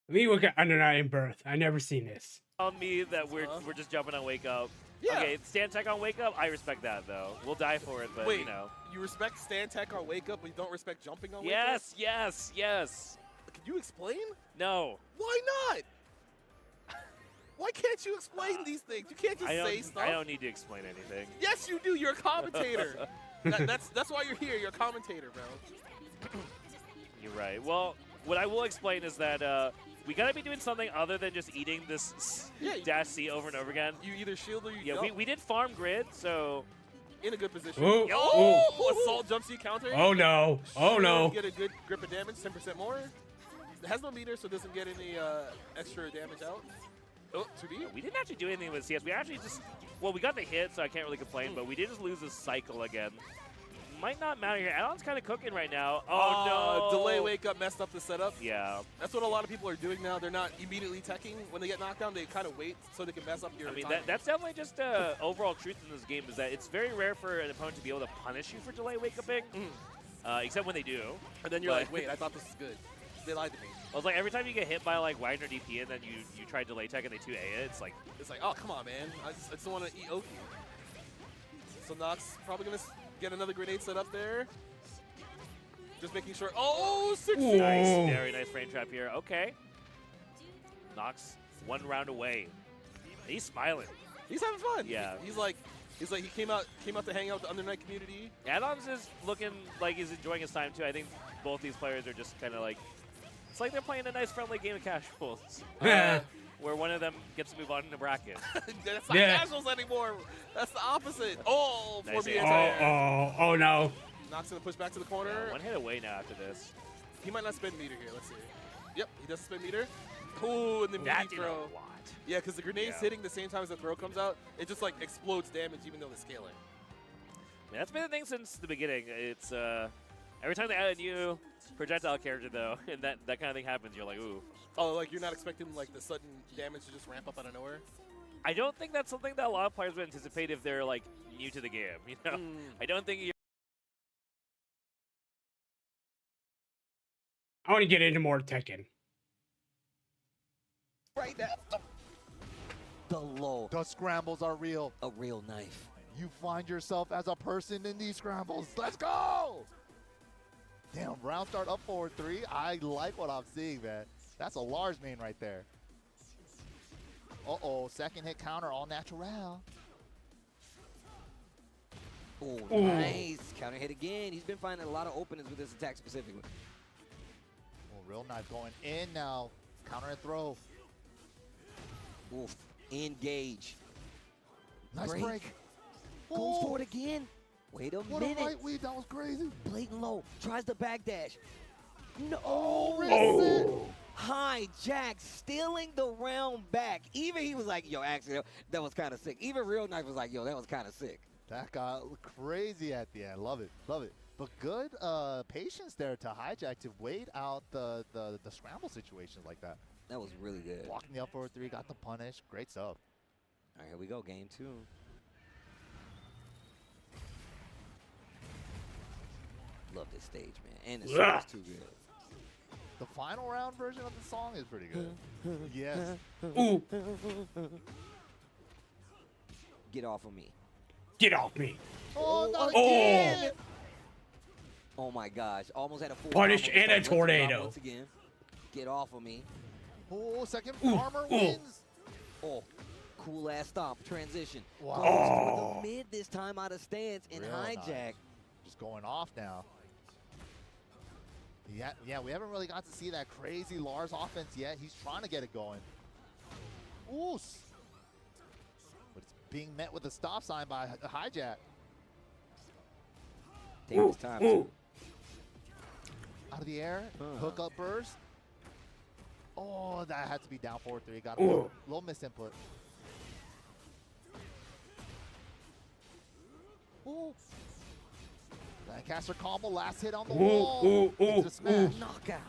Let me look at Under Night in Birth. I never seen this. Tell me that we're just jumping on Wake Up. Yeah. Okay, stand tech on Wake Up, I respect that though. We'll die for it, but Wait, you know. You respect stand tech on Wake Up, but you don't respect jumping on Wake Up? Yes, yes, yes. Can you explain? No. Why not? Why can't you explain these things? You can't just say stuff. I don't need to explain anything. Yes, you do. You're a commentator. That's why you're here. You're a commentator, bro. You're right. Well, what I will explain is that we gotta be doing something other than just eating this dash C over and over again. You either shield or you don't. don't. We did farm grid, so in a good position. Ooh, Assault jump C counter. Oh no! Oh no! Get a good grip of damage, 10% more. It has no meter, so it doesn't get any extra damage out. Oh, 2D. We didn't actually do anything with CS. We actually just, well, we got the hit, so I can't really complain, but we did just lose this cycle again. Might not matter here. Addon's kind of cooking right now. Oh, no. Delay Wake Up messed up the setup. Yeah. That's what a lot of people are doing now. They're not immediately teching. When they get knocked down, they kind of wait so they can mess up your timing. That's definitely just overall truth in this game is that it's very rare for an opponent to be able to punish you for delay Wake Uping, except when they do. And then you're like, wait, I thought this was good. They lied to me. I was like, every time you get hit by like Wagner DP and then you try delay tech and they 2A it, it's like, oh, come on, man. I just want to eat Oki. So Nox probably going to get another grenade set up there. Just making sure. Oh, 60. Nice, very nice frame trap here. Okay. Nox, 1 round away. He's smiling. He's having fun. Yeah. He's like he came out to hang out with the Under Night community. Addons is looking like he's enjoying his time too. I think both these players are just kind of like, it's like they're playing a nice friendly game of casuals. Where one of them gets to move on in the bracket. That's not casuals anymore. That's the opposite. Oh, nice 4B oh no. Nox gonna push back to the corner. Yeah, 1 hit away now after this. He might not spend meter here. Let's see. Yep, he does spend meter. Ooh, and then that throw. A lot. Yeah, because the grenade's hitting the same time as the throw comes out. It just like explodes damage even though they're scaling. Yeah, that's been the thing since the beginning. It's every time they add a new projectile character though, and that kind of thing happens, you're like, ooh. Oh, like you're not expecting like the sudden damage to just ramp up out of nowhere? I don't think that's something that a lot of players would anticipate if they're like new to the game, you know? I don't think you're I want to get into more Tekken. Right now. The low. The scrambles are real. A real knife. You find yourself as a person in these scrambles. Let's go! Damn, round start up forward 3. I like what I'm seeing, man. That's a large main right there. Uh-oh, second hit counter, all natural. Oh, nice. Counter hit again. He's been finding a lot of openings with this attack specifically. Oh, real knife going in now. Counter and throw. Oof. Engage. Nice break. Goes for it again. Wait a minute. What a right weave. That was crazy. Blatant low. Tries the backdash. No. Oh. Hijack stealing the round back. Even he was like, yo, actually, that was kind of sick. Even Real Knife was like, yo, that was kind of sick. That got crazy at the end. Love it. Love it. But good patience there to Hijack to wait out the scramble situations like that. That was really good. Blocking the up forward 3, got the punish. Great stuff. All right, here we go. Game 2. Love this stage, man. And the song is too good. The final round version of the song is pretty good. Yes. Ooh. Get off of me. Get off me. Oh, not again. Oh my gosh. Almost had a full punish and a tornado. Once again. Get off of me. Oh, second armor wins. Oh, cool ass stomp. Transition. Wow. Goes for the mid this time out of stance and Real Hijack. Nice. Just going off now. Yeah, we haven't really got to see that crazy Lars offense yet. He's trying to get it going. Oos. But it's being met with a stop sign by a hijack. Take his time, too. Out of the air, hook up burst. Oh, that had to be down 4-3. Got a little misinput. Ooh. Lancaster combo, last hit on the wall. Into the smash. Knockout.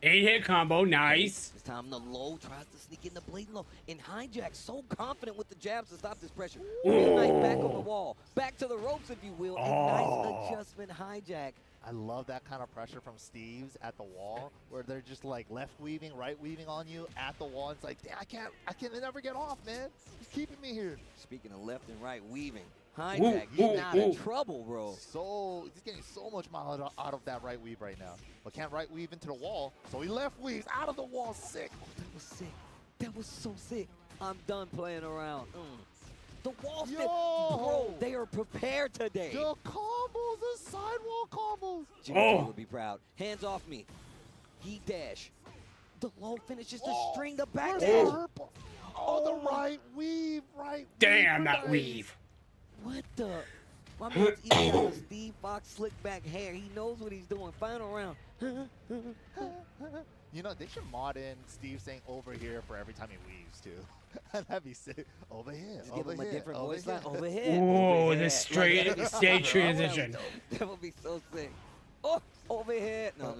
8-hit combo, nice. This time the low tries to sneak in the blatant low. And Hijack so confident with the jabs to stop this pressure. Midnight back on the wall. Back to the ropes, if you will. And nice adjustment, Hijack. I love that kind of pressure from Steve's at the wall, where they're just like left weaving, right weaving on you at the wall. It's like, damn, I can never get off, man. He's keeping me here. Speaking of left and right weaving, Hijack, he's not in trouble, bro. So he's getting so much mileage out of that right weave right now, but can't right weave into the wall. So he left weaves out of the wall. Sick. That was sick. That was so sick. I'm done playing around. The wall fit, bro. They are prepared today. The combos, the sidewall combos. Jimmy would be proud. Hands off me. Heat dash. The low finish just to string the back dash. Oh, the right weave, Damn, that weave. What the? My man's even got the Steve Fox slick back hair. He knows what he's doing. Final round. You know, they should mod in Steve saying over here for every time he weaves, too. That'd be sick. Over here. Just give him a different over voice here. line. Over here. Oh, the straight stage transition. That would be so sick. Oh, over here. No.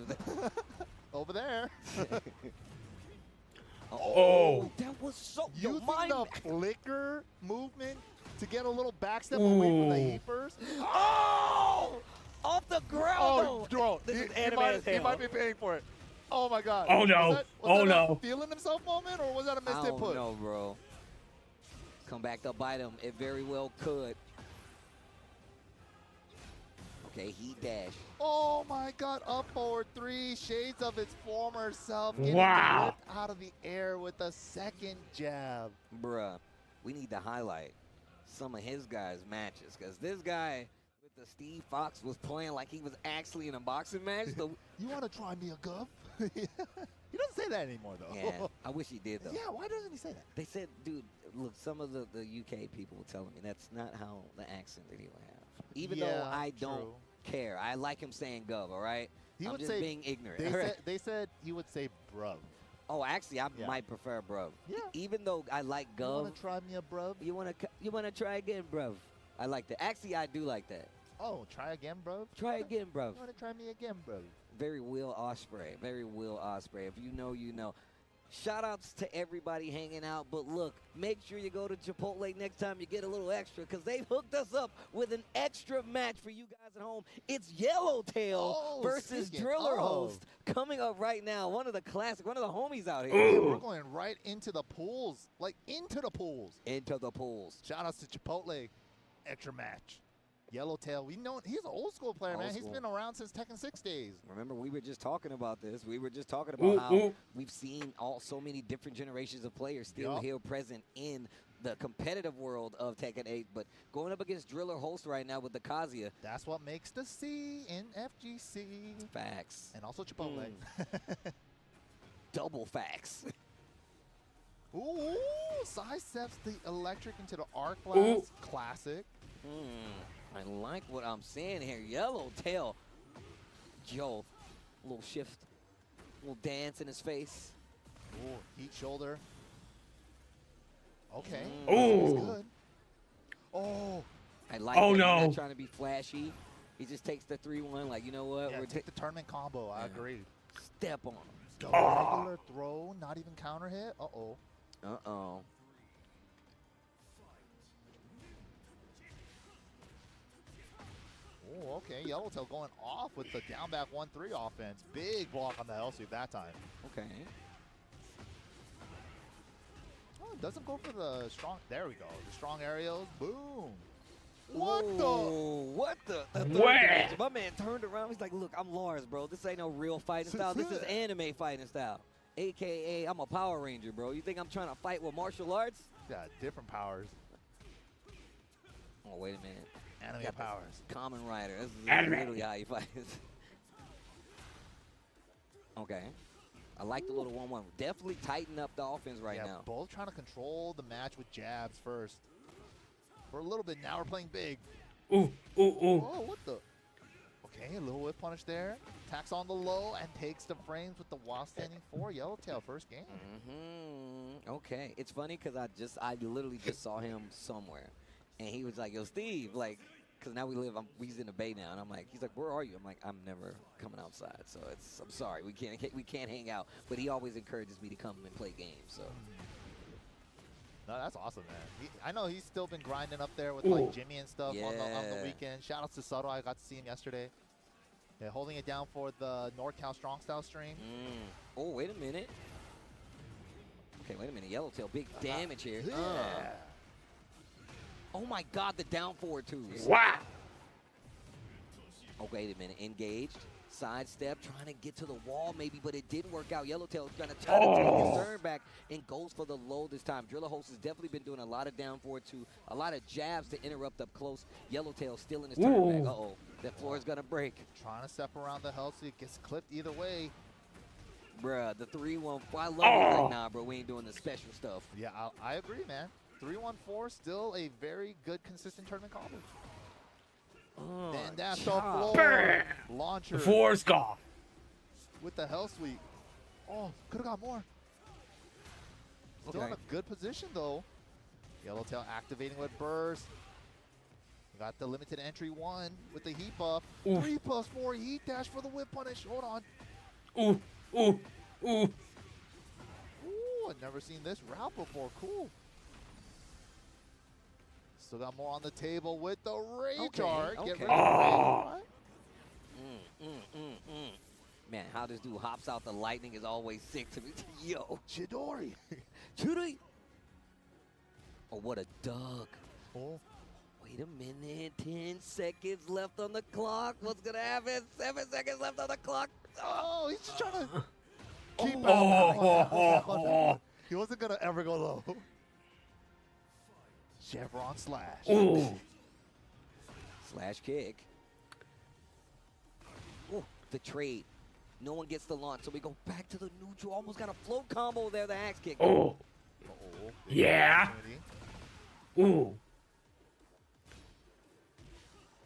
Over there. Oh, that was so. Using the flicker movement to get a little backstep away from the heat first. Oh! Off the ground. Oh, bro. This is He might be paying for it. Oh, my God. Oh, no. Was that a feeling himself moment, or was that a missed I don't input? know, bro. Come back to bite him. It very well could. Okay, heat dash. Oh, my God. Up forward 3. Shades of its former self. Getting Wow. whipped out of the air with a second jab. Bruh, we need to highlight some of his guys' matches, because this guy with the Steve Fox was playing like he was actually in a boxing match. So you want to try me a gov? He doesn't say that anymore, though. yeah, I wish he did, though. Yeah, why doesn't he say that? They said, dude, look, some of the UK people were telling me that's not how the accent that he would have. Even though I don't care. I like him saying gov, all right? I'm just being ignorant. They said he would say bruv. Oh, actually, I might prefer bruv. Yeah. Even though I like gov. You want to try me a bruv? You wanna try again, bruv? I like that. Actually, I do like that. Oh, try again, bruv? Try again, bruv. You want to try me again, bruv? Very Will Ospreay. Very Will Ospreay. If you know, you know. Shout outs to everybody hanging out. But look, make sure you go to Chipotle next time you get a little extra, because they've hooked us up with an extra match for you guys at home. It's Yellowtail versus Driller Host coming up right now. One of the classic, one of the homies out here. Yeah, we're going right into the pools. Like, into the pools. Into the pools. Shout outs to Chipotle. Extra match. Yellowtail, we know he's an old school player, man. He's been around since Tekken 6 days. Remember, we were just talking about this. We were just talking about how we've seen so many different generations of players still here present in the competitive world of Tekken 8, but going up against Driller Host right now with the Kazuya. That's what makes the C in FGC. Facts. And also Chipotle. Double facts. Ooh, sidesteps the electric into the arc blast. Classic. I like what I'm seeing here. Yellowtail. Joe, a little shift, a little dance in his face. Ooh, heat shoulder. Okay. Oh. Good. Oh. I like that. He's not trying to be flashy. He just takes the 3-1 like, you know what? Yeah, take the tournament combo. I agree. Step on him. The regular throw, not even counter hit. Uh-oh. Uh-oh. Oh, okay. Yellowtail going off with the down back 1-3 offense. Big block on the L sweep that time. Okay. Oh, doesn't go for the strong. There we go. The strong aerials. Boom. What the? Where? My man turned around. He's like, look, I'm Lars, bro. This ain't no real fighting style. This is anime fighting style. AKA, I'm a Power Ranger, bro. You think I'm trying to fight with martial arts? Yeah, different powers. Oh, wait a minute. Anime powers. Common Rider. This is Anime. literally how you fight. Okay. I like the little 1-1. Definitely tighten up the offense right now. Both trying to control the match with jabs first. For a little bit, now we're playing big. Ooh. Oh, what the? Okay, a little whip punish there. Attacks on the low and takes the frames with the while standing 4. Yellowtail first game. Okay, it's funny because I literally just saw him somewhere, and he was like, "Yo, Steve," like, because now he's in the Bay now, and I'm like, he's like, "Where are you?" I'm like, "I'm never coming outside, so I'm sorry, we can't hang out." But he always encourages me to come and play games, so. No, that's awesome, man. I know he's still been grinding up there with like Jimmy and stuff on the weekend. Shout out to Soto. I got to see him yesterday. Yeah, holding it down for the NorCal Strong Style stream. Oh, wait a minute. Okay, wait a minute. Yellowtail, big damage here. Yeah. Oh my God, the down forward twos. Wow. Oh, wait a minute. Engaged. Sidestep, trying to get to the wall maybe, but it didn't work out. Yellowtail is going to try to take his turn back and goes for the low this time. Driller Host has definitely been doing a lot of down forward two, a lot of jabs to interrupt up close. Yellowtail still in his turn back. Uh-oh, that floor is going to break. Trying to step around the hell so it gets clipped either way. Bruh, the 3-1, I love it. Like, nah, bro, we ain't doing the special stuff. Yeah, I agree, man. 3-1-4, still a very good, consistent tournament combo. And that's the floor launcher. The floor's gone. With the hell sweep. Oh, could have got more. Still in a good position, though. Yellowtail activating with burst. Got the limited entry 1 with the heat buff. 3+4 heat dash for the whip punish. Hold on. Ooh. Ooh, I've never seen this route before. Cool. Still got more on the table with the Rage Art. Get rid of the Rage. Man, how this dude hops out the lightning is always sick to me. Yo. Chidori. Chidori. Oh, what a duck. Oh. Wait a minute. 10 seconds left on the clock. What's going to happen? 7 seconds left on the clock. Oh, he's just trying to keep out. He wasn't going to ever go low. Chevron slash. Slash kick. Oh, the trade. No one gets the launch, so we go back to the neutral. Almost got a float combo there, the axe kick. Yeah. Ooh.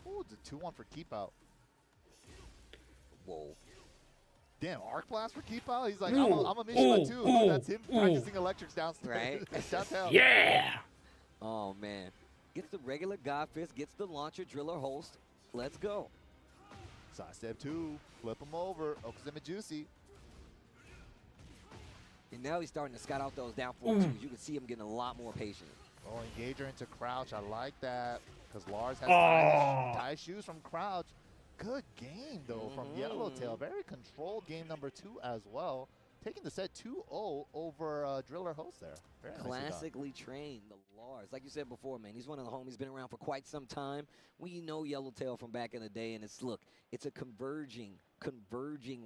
Ooh, it's a 2-1 for keep out. Whoa. Damn, arc blast for keep out? He's like, I'm a Mishima too. That's him practicing electrics downstairs. Right? Shout out. Yeah. Oh, man. Gets the regular God Fist, gets the launcher, Driller Host. Let's go. Sidestep 2, flip him over. Okazima Juicy. And now he's starting to scout out those down forward twos. You can see him getting a lot more patient. Oh, engager into crouch. I like that. Because Lars has tie shoes from crouch. Good game, though, from Yellowtail. Very controlled game number 2 as well. Taking the set 2-0 over Driller Host there. Very Classically trained, the Lars. Like you said before, man, he's one of the homies, been around for quite some time. We know Yellowtail from back in the day, and it's a converging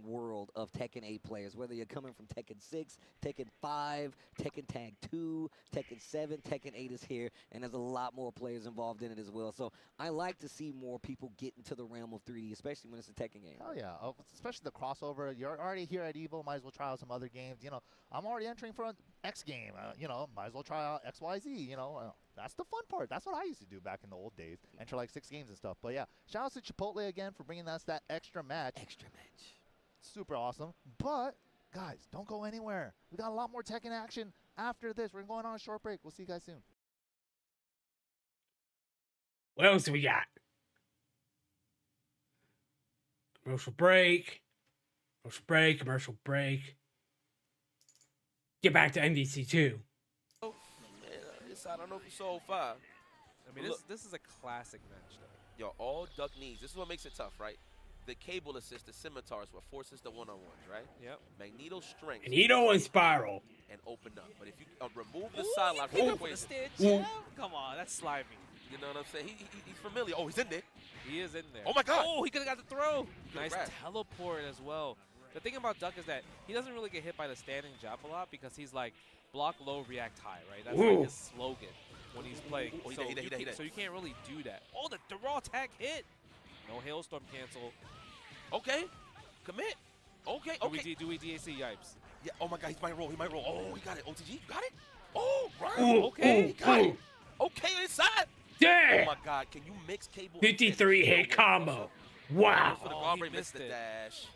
world of Tekken 8 players, whether you're coming from Tekken 6, Tekken 5, Tekken Tag 2, Tekken 7, Tekken 8 is here, and there's a lot more players involved in it as well. So I like to see more people get into the realm of 3D, especially when it's a Tekken game. Oh, yeah. Especially the crossover. You're already here at EVO, might as well try out some other games. You know, I'm already entering for an X game. You know, might as well try out XYZ, you know. That's the fun part. That's what I used to do back in the old days. Enter like 6 games and stuff. But yeah, shout out to Chipotle again for bringing us that extra match. Super awesome. But, guys, don't go anywhere. We got a lot more Tekken action after this. We're going on a short break. We'll see you guys soon. What else do we got? Commercial break. Commercial break. Commercial break. Get back to NDC 2. I don't know if you saw 5. I mean, this is a classic match, though. Yo, all duck knees. This is what makes it tough, right? The cable assist, the scimitars, what forces the one-on-ones, right? Yep. Magneto strength. Magneto and Spiral. And open up. But if you remove the sidelock from the equation. Come on, that's slimy. You know what I'm saying? He's familiar. Oh, he's in there. He is in there. Oh, my God. Oh, he could have got the throw. Nice grabbed. teleport as well. The thing about Duck is that he doesn't really get hit by the standing jab a lot because he's like block low, react high, right? That's like his slogan when he's playing. So you can't really do that. Oh, the raw tag hit. No hailstorm cancel. Okay. Commit. Okay. Do we DAC Yipes? Yeah. Oh my God, he might roll. He might roll. Oh, he got it. OTG, you got it? Oh, right. Ooh, Okay, he got ooh. it. Okay, inside. Damn. Oh my God, can you mix cable? 53 hit combo. Wow. For the Oh, guard he break, missed missed the it. dash.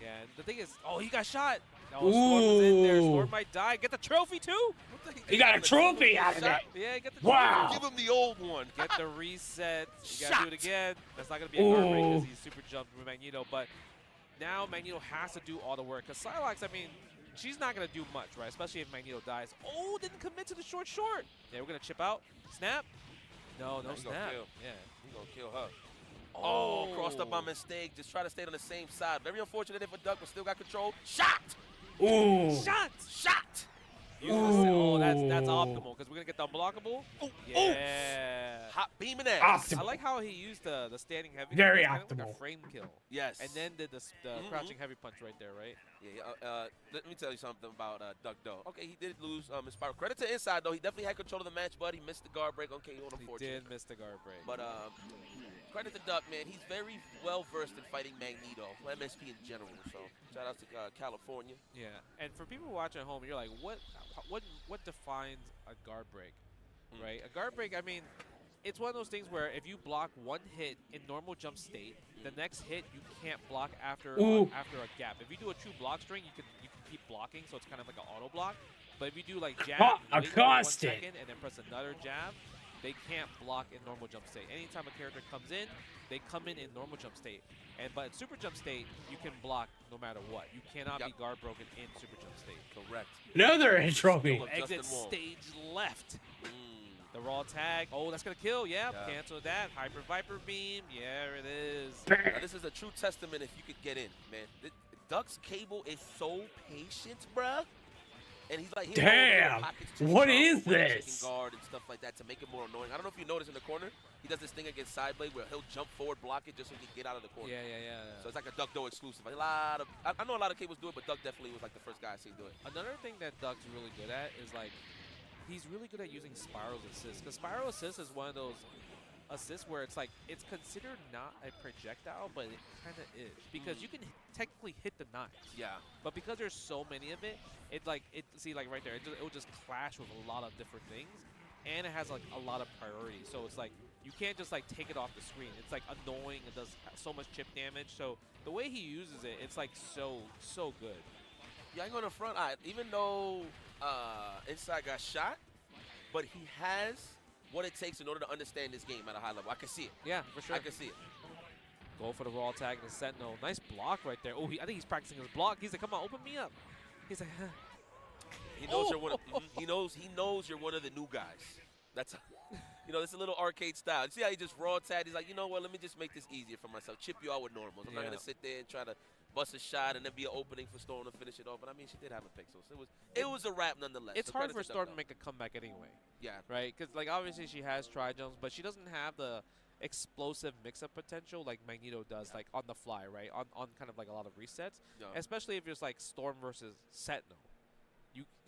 Yeah, and the thing is, oh, he got shot. Oh, Storm is in there. Ooh. Storm might die. Get the trophy, too. He got a trophy out of it. Yeah, get the Wow. trophy. Give him the old one. Get the reset. You gotta do it again. That's not gonna be a Ooh. guard break because he's super jumped with Magneto. But now Magneto has to do all the work. Because Psylocke, I mean, she's not gonna do much, right? Especially if Magneto dies. Oh, didn't commit to the short. Yeah, we're gonna chip out. Snap. No He snap. gonna kill. Yeah. He gonna kill her. Oh, crossed up by mistake. Just try to stay on the same side. Very unfortunate if a duck, but still got control. Shot. Ooh. Shot. Ooh. Oh, that's optimal because we're gonna get the unblockable. Ooh. Yeah. Hot beaming ass. I like how he used the standing heavy. Very Kind of like optimal. a frame kill. Yes. And then did the crouching heavy punch right there, right? Yeah. Let me tell you something about Duck though. Okay, he did lose his spiral. Credit to Inside though. He definitely had control of the match, but he missed the guard break on KO. He did miss the guard break. But credit to Duck, man. He's very well versed in fighting Magneto, MSP in general. So shout out to California. Yeah. And for people watching at home, you're like, what defines a guard break, right? A guard break, I mean, it's one of those things where if you block one hit in normal jump state, the next hit you can't block after a gap. If you do a true block string, you can keep blocking, so it's kind of like an auto block. But if you do like jab, wait for 1 second, and then press another jab, they can't block in normal jump state. Anytime a character comes in, they come in normal jump state. But in super jump state, you can block no matter what. You cannot be guard broken in super jump state. Correct. Another hit trophy. Exit stage left. The raw tag. Oh, that's going to kill. Yeah, cancel that. Hyper Viper beam. Yeah, it is. Now, this is a true testament if you could get in, man. Duck's cable is so patient, bruh. And he's like, damn, what is this? Guard and stuff like that to make it more annoying. I don't know if you notice in the corner, he does this thing against Sideblade where he'll jump forward, block it just so he can get out of the corner. Yeah. So it's like a Duck Do exclusive. I know a lot of cables do it, but Duck definitely was like the first guy I seen do it. Another thing that Duck's really good at is like, he's really good at using Spiral Assist. Because Spiral Assist is one of those assists where it's like, it's considered not a projectile, but it kind of is. Because you can technically hit the knives. Yeah. But because there's so many of it, see like right there, it will just clash with a lot of different things. And it has like a lot of priority. So it's like, you can't just like take it off the screen. It's like annoying. It does so much chip damage. So the way he uses it, it's like so good. Yeah, I ain't going to front. Even though Inside got shot, but he has what it takes in order to understand this game at a high level. I can see it. Yeah, for sure. I can see it. Go for the raw tag and the Sentinel. Nice block right there. Oh, I think he's practicing his block. He's like, come on, open me up. He's like, huh. He knows you're one of, he knows you're one of the new guys. That's, it's a little arcade style. You see how he just raw tagged? He's like, you know what? Let me just make this easier for myself. Chip you out with normals. I'm not gonna sit there and try to bust a shot and then be an opening for Storm to finish it off. But I mean, she did have a pick, so it was a wrap nonetheless. It's so hard for Storm to make a comeback anyway. Yeah. Right? Because like obviously she has tri-jumps, but she doesn't have the explosive mix-up potential like Magneto does, like on the fly, right? On kind of like a lot of resets, especially if it's like Storm versus Sentinel.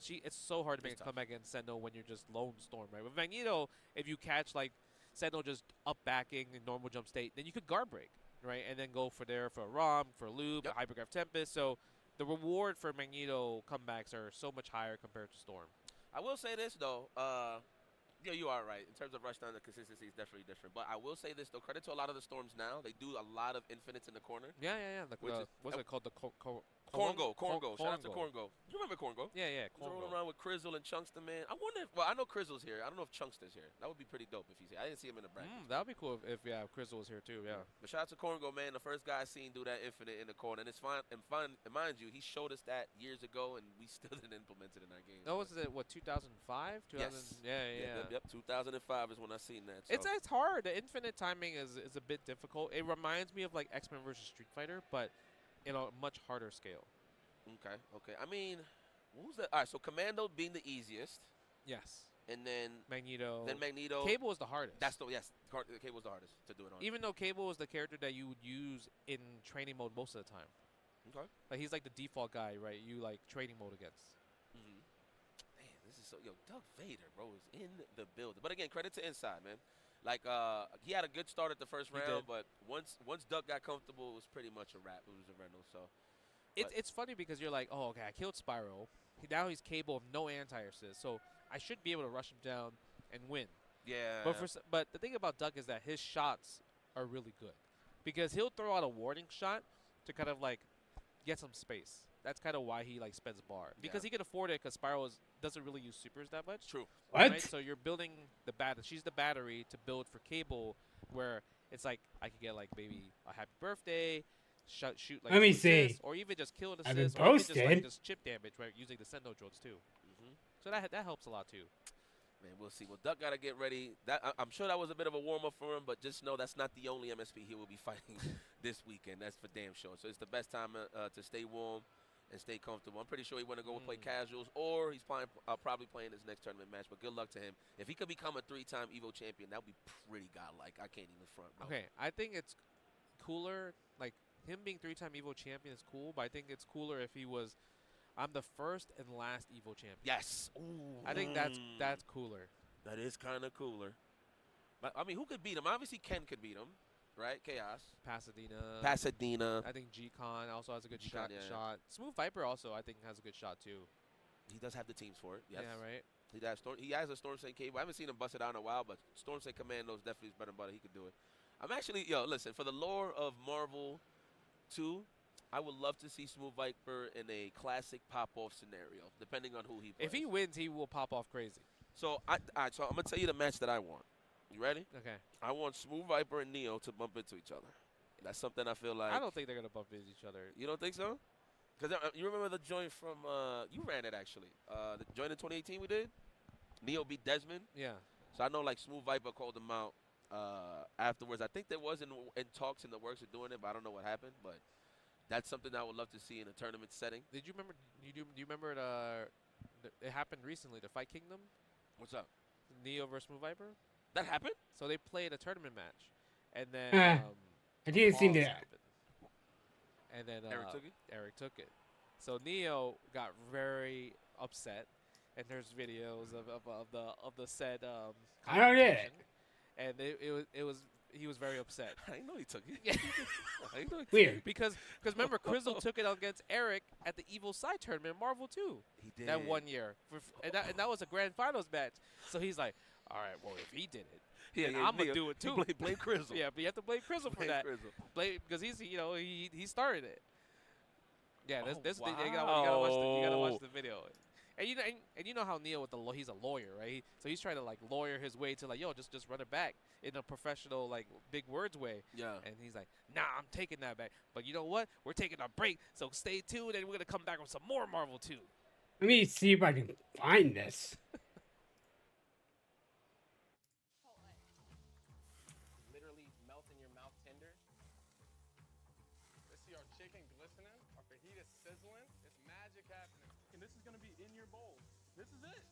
It's so hard to make a comeback against Sentinel when you're just lone Storm, right? With Magneto, if you catch like Sentinel just up backing in normal jump state, then you could guard break, right? And then go for a ROM, for a loop, a Hypergraph Tempest. So the reward for Magneto comebacks are so much higher compared to Storm. I will say this though, you are right. In terms of rush down, the consistency is definitely different. But I will say this though, credit to a lot of the Storms now. They do a lot of infinites in the corner. Yeah. What's it called? The Corngo. Shout out to Corngo. You remember Corngo? Yeah. He's rolling around with Crizzle and Chunkster, man. I wonder I know Crizzle's here. I don't know if Chunkster's here. That would be pretty dope if he's here. I didn't see him in the bracket. That would be cool if Crizzle was here too, yeah. But shout out to Corngo, man. The first guy I seen do that infinite in the corner. And it's fine. And mind you, he showed us that years ago, and we still didn't implement it in our game. That was it, 2005? Yes. Yeah. Yep. 2005 is when I seen that. So. It's hard. The infinite timing is a bit difficult. It reminds me of like X-Men versus Street Fighter, but in a much harder scale. Okay. I mean, what was that? All right, so Commando being the easiest. Yes. And then Magneto. Cable was the hardest. Cable was the hardest to do it on. Even though Cable was the character that you would use in training mode most of the time. Okay. Like he's like the default guy, right? You like training mode against. Man, this is so Doug Vader, bro, is in the building. But again, credit to Inside, man. Like he had a good start at the first round, but once Duck got comfortable, it was pretty much a wrap. It was a rental. So It's funny because you're like, oh, okay, I killed Spyro. Now he's capable of no anti-assist, so I should be able to rush him down and win. Yeah. But the thing about Duck is that his shots are really good because he'll throw out a warning shot to kind of like get some space. That's kind of why he like spends bar because he can afford it because Spyro doesn't really use supers that much. True. Right? What? So you're building the she's the battery to build for Cable, where it's like I could get like maybe a happy birthday, shoot like Let me 2 see. assists, or even just kill an I've been assist, or even just posted. like just chip damage, right? Using the Sendo drones too. So that helps a lot too. Man, we'll see. Well, Duck got to get ready. I'm sure that was a bit of a warm-up for him, but just know that's not the only MSP he will be fighting this weekend. That's for damn sure. So it's the best time to stay warm and stay comfortable. I'm pretty sure he want to go and play casuals, or he's probably playing his next tournament match, but good luck to him. If he could become a 3-time EVO champion, that would be pretty godlike. I can't even front, bro. Okay, I think it's cooler, like him being 3-time EVO champion is cool, but I think it's cooler if he was, I'm the first and last EVO champion. Yes. Ooh. I think that's cooler. That is kind of cooler. But, I mean, who could beat him? Obviously, Ken could beat him, right? Chaos. Pasadena. I think G-Con also has a good shot. Smooth Viper also, I think, has a good shot, too. He does have the teams for it, yes. Yeah, right? He has a Storm Saint Cable. I haven't seen him bust it out in a while, but Storm Saint Commandos definitely is better than butter. He could do it. I'm actually, listen, for the lore of Marvel 2, I would love to see Smooth Viper in a classic pop-off scenario, depending on who he plays. If he wins, he will pop off crazy. So, all right, so I'm going to tell you the match that I want. You ready? Okay. I want Smooth Viper and Neo to bump into each other. That's something I feel like. I don't think they're going to bump into each other. You don't think so? Because you remember the joint from, you ran it actually. The joint in 2018 we did? Neo beat Desmond? Yeah. So I know like Smooth Viper called him out afterwards. I think there was in talks in the works of doing it, but I don't know what happened. But that's something I would love to see in a tournament setting. Did you remember, do you remember it happened recently, the Fight Kingdom? What's up? Neo versus Smooth Viper? That happened? So they played a tournament match. And then I didn't seem to. Happened. And then Eric took it. So Neo got very upset, and there's videos of the said I don't get it. And he was very upset. I didn't know he took it. Yeah. I didn't know Weird. Because remember, Crizzle took it against Eric at the Evil Side tournament in Marvel 2. He did. That 1 year. And that was a grand finals match. So he's like, all right, well, if he did it, I'm going to do it too. Blame Crizzle. Yeah, but you have to blame Crizzle for that. Because he's, he started it. Yeah, you gotta watch the video. And you know how Neo he's a lawyer, right? So he's trying to like lawyer his way to like, just run it back in a professional like big words way. Yeah. And he's like, nah, I'm taking that back. But you know what? We're taking a break, so stay tuned, and we're gonna come back with some more Marvel 2. Let me see if I can find this. Literally melting your mouth tender. Let's see our chicken glistening, our fajita sizzling. It's magic happening. And this is gonna be in your bowl. This is it.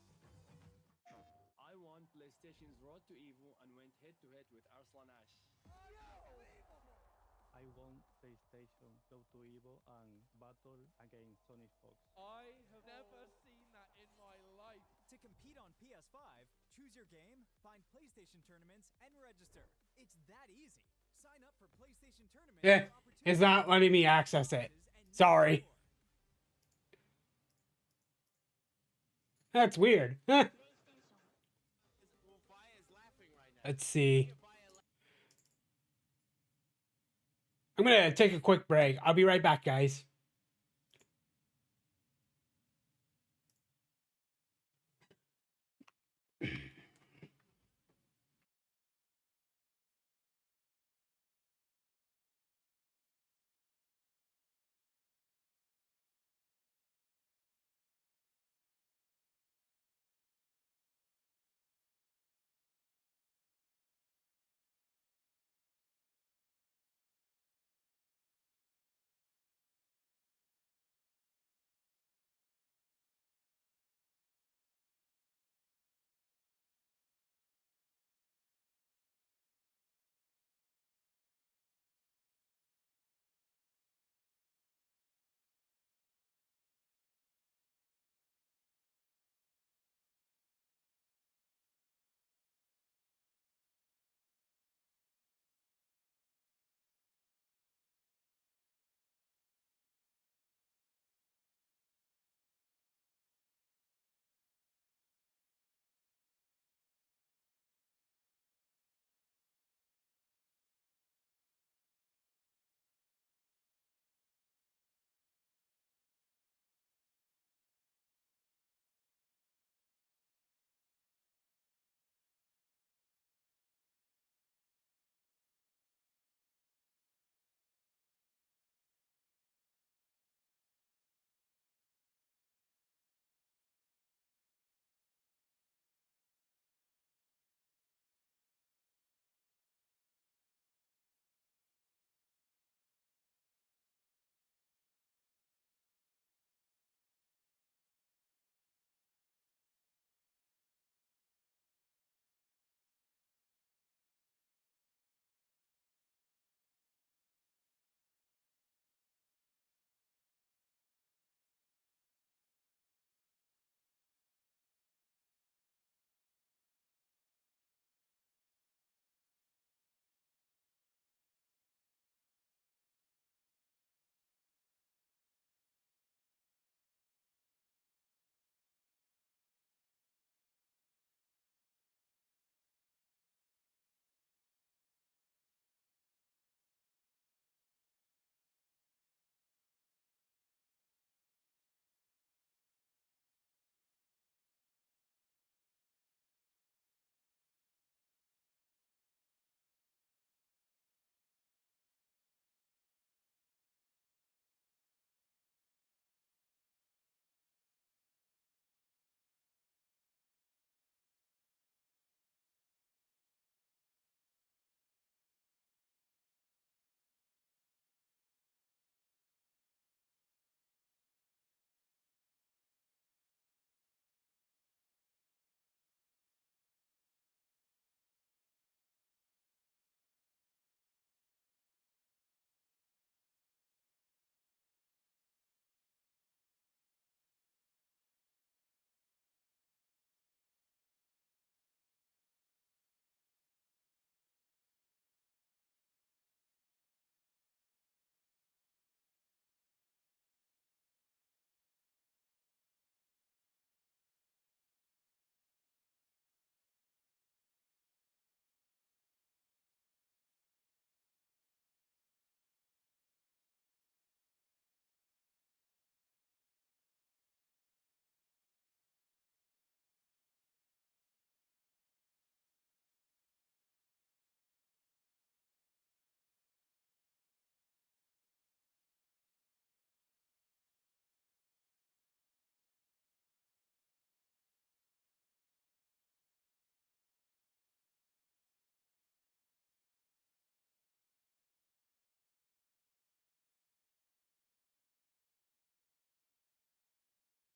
I won PlayStation's Road to EVO and went head-to-head with Arslan Ash. I won PlayStation Road to EVO and battle against Sonic Fox. I have never seen that in my life. To compete on PS5, choose your game, find PlayStation tournaments, and register. It's that easy. Sign up for PlayStation tournaments. Yeah, it's not letting me access it. Sorry. That's weird. Let's see. I'm gonna take a quick break. I'll be right back, guys.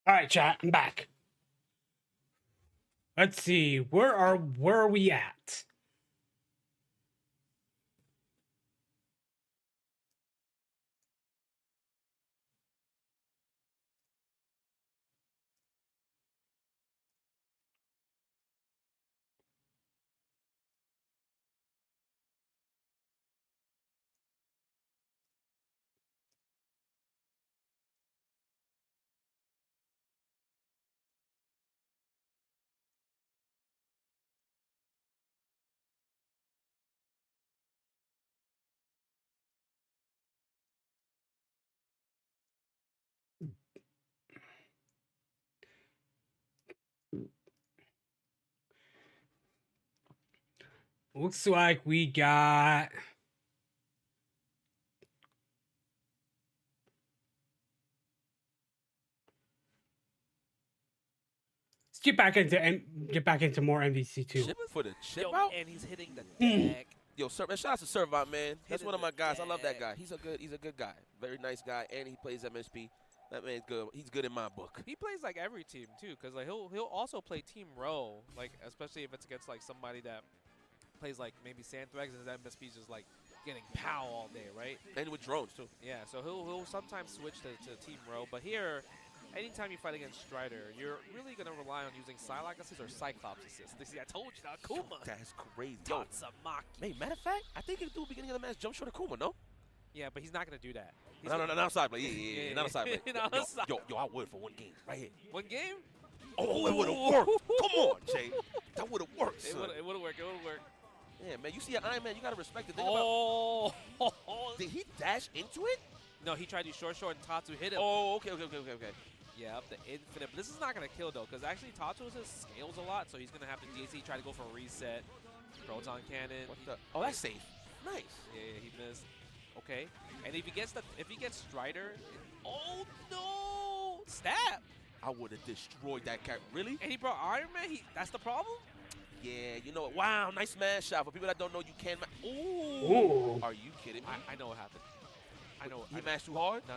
All right, chat, I'm back. Let's see, where are we at? Looks like we got let's get back into more MVC2. Chip for the chip Yo, out? and he's hitting the Mm. deck. Yo, man, shout out to Servant, man. That's Hitting one of my the guys. I love that deck. guy. He's a good guy. Very nice guy, and he plays MSP. That man's good. He's good in my book. He plays like every team too, cause like he'll also play team row, like especially if it's against like somebody that plays like maybe Sandthregs and his MSP's just like getting pow all day, right? And with drones too. Yeah, so he'll sometimes switch to team row, but here, anytime you fight against Strider, you're really gonna rely on using Psylocke assist or Cyclops assist. See, I told you, now Kuma. That's crazy. Yo, Tatsamaki. hey, matter of fact, I think he'll do beginning of the match jump short of Kuma, no? Yeah, but he's not gonna do that. He's No, gonna- not outside play. Yeah, not outside play. Not outside. Yo, I would for one game right here. One game? Oh, it would have worked. Come on, Jay. That would have worked, It son. would have worked. It would have worked. Yeah, man, you see an Iron Man, you gotta respect the thing Oh. about. Did he dash into it? No, he tried to short, and Tatu hit him. Oh, okay. Yeah, up the infinite. But this is not going to kill, though, because actually Tatu scales a lot, so he's going to have to DAC, try to go for a reset. Proton Cannon. Oh, that's safe. Nice. Yeah, he missed. Okay. And if he gets Strider, oh, no! Stab! I would have destroyed that cat. Really? And he brought Iron Man? That's the problem? Yeah, you know what? Wow, nice smash shot. For people that don't know, you can. Ooh. Are you kidding me? I know what happened. I know. He mashed too hard? No.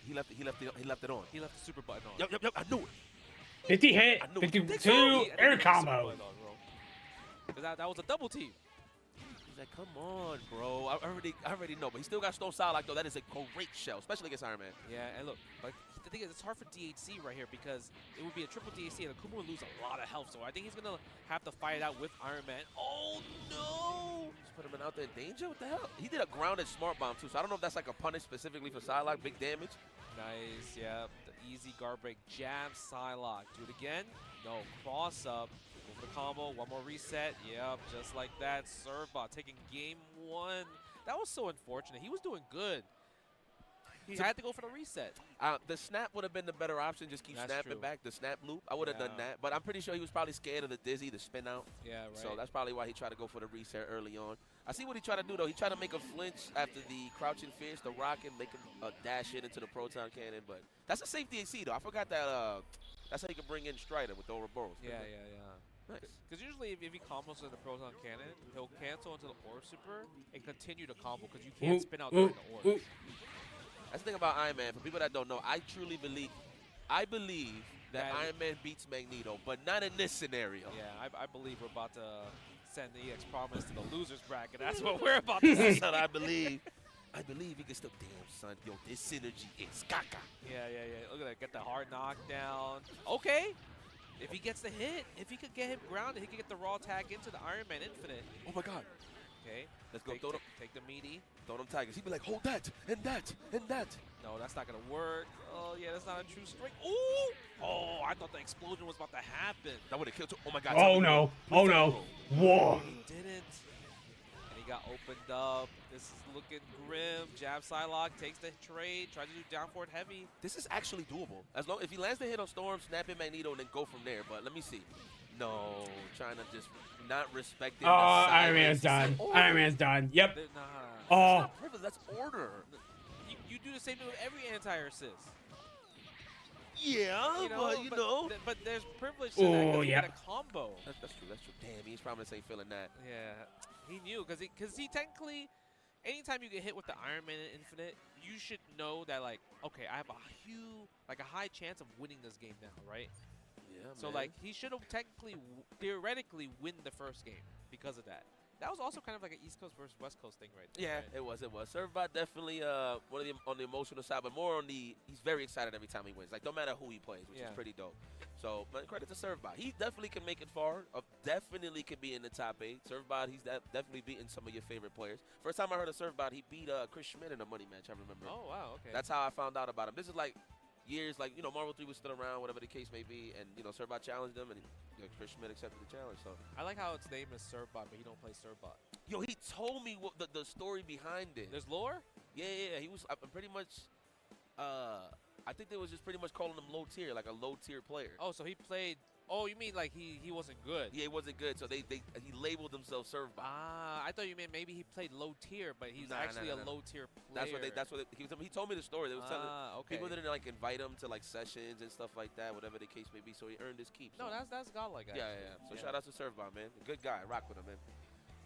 He left it on. He left the super button on. Yep. I knew it. 50 hit, I knew it. 52 air combo. That was a double team. He's like, come on, bro. I already know. But he still got Stone Psylocke, though. That is a great shell, especially against Iron Man. Yeah, and look, but the thing is, it's hard for DHC right here because it would be a triple DHC and Akuma would lose a lot of health. So I think he's going to have to fight it out with Iron Man. Oh, no! Just put him out there in danger? What the hell? He did a grounded smart bomb, too. So I don't know if that's like a punish specifically for Psylocke. Big damage. Nice, yeah. The easy guard break. Jab Psylocke. Do it again. No. Cross up. Go for the combo. One more reset. Yep, just like that. Servbot taking game one. That was so unfortunate. He was doing good. He had to go for the reset. The snap would have been the better option. Just keep snapping back. The snap loop. I would have done that. But I'm pretty sure he was probably scared of the dizzy, the spin out. Yeah, right. So that's probably why he tried to go for the reset early on. I see what he tried to do, though. He tried to make a flinch after the crouching fierce, the rocket, make him dash it into the proton cannon. But that's a safe DAC, though. I forgot that that's how you can bring in Strider with the Ouroboros. Yeah. Nice. Because usually if he combos in the Proton Cannon, he'll cancel into the Orb Super and continue to combo because you can't spin out during the Orb. That's the thing about Iron Man. For people that don't know, I truly believe that Iron Man beats Magneto, but not in this scenario. Yeah, I believe we're about to send the EX Promise to the losers bracket. That's what we're about to see. Son, I believe he can still. Damn, son. Yo, this synergy is caca. Yeah. Look at that. Get the hard knockdown. Okay. If he gets the hit, if he could get him grounded, he could get the raw tag into the Iron Man Infinite. Oh, my God. Okay. Let's go. Take the meaty. Throw them tigers. He'd be like, hold that, and that, and that. No, that's not going to work. Oh, yeah, that's not a true string. Ooh! Oh, I thought the explosion was about to happen. That would have killed. Oh, my God. Oh, no. Oh, no. Whoa. He didn't. And he got opened up. This is looking grim. Jab Psylocke takes the trade, tries to do down forward heavy. This is actually doable. As long if he lands the hit on Storm, snap in Magneto, and then go from there. But let me see. No, trying to just not respecting. Oh, Iron Man's done. Iron Man's done. Yep. Nah. That's not privilege. That's order. You do the same thing with every anti-assist. Yeah, but there's privilege to that because he had a combo. That's true. Damn, he's probably ain't feeling that. Yeah, he knew because he technically anytime you get hit with the Iron Man Infinite, you should know that, like, okay, I have a high chance of winning this game now, right? Yeah, so, man. like, he should have technically, theoretically, win the first game because of that. That was also kind of like an East Coast versus West Coast thing, right? Yeah, right? it was. Servbot definitely one of the on the emotional side, but more on the he's very excited every time he wins. Like no matter who he plays, which is pretty dope. So, man, credit to Servbot. He definitely can make it far. Definitely can be in the top 8. Servbot, he's definitely beaten some of your favorite players. First time I heard of Servbot, he beat Chris Schmidt in a money match. I remember. Oh wow, okay. That's how I found out about him. This is like years, like Marvel 3 was still around, whatever the case may be, and Servbot challenged him, and Chris Schmidt accepted the challenge. So I like how its name is Servbot, but he don't play Servbot. Yo, he told me what the story behind it. There's lore? Yeah. He was pretty much. I think they was just pretty much calling him low tier, like a low tier player. Oh, so he played. Oh, you mean like he wasn't good? Yeah, he wasn't good. So he labeled himself Servbot. Ah, I thought you meant maybe he played low tier, but he's actually a low tier player. He told me the story. They was telling okay. people didn't like invite him to like sessions and stuff like that, whatever the case may be. So he earned his keep. No, that's godlike. Yeah. So shout out to Servbot, man. Good guy. Rock with him, man.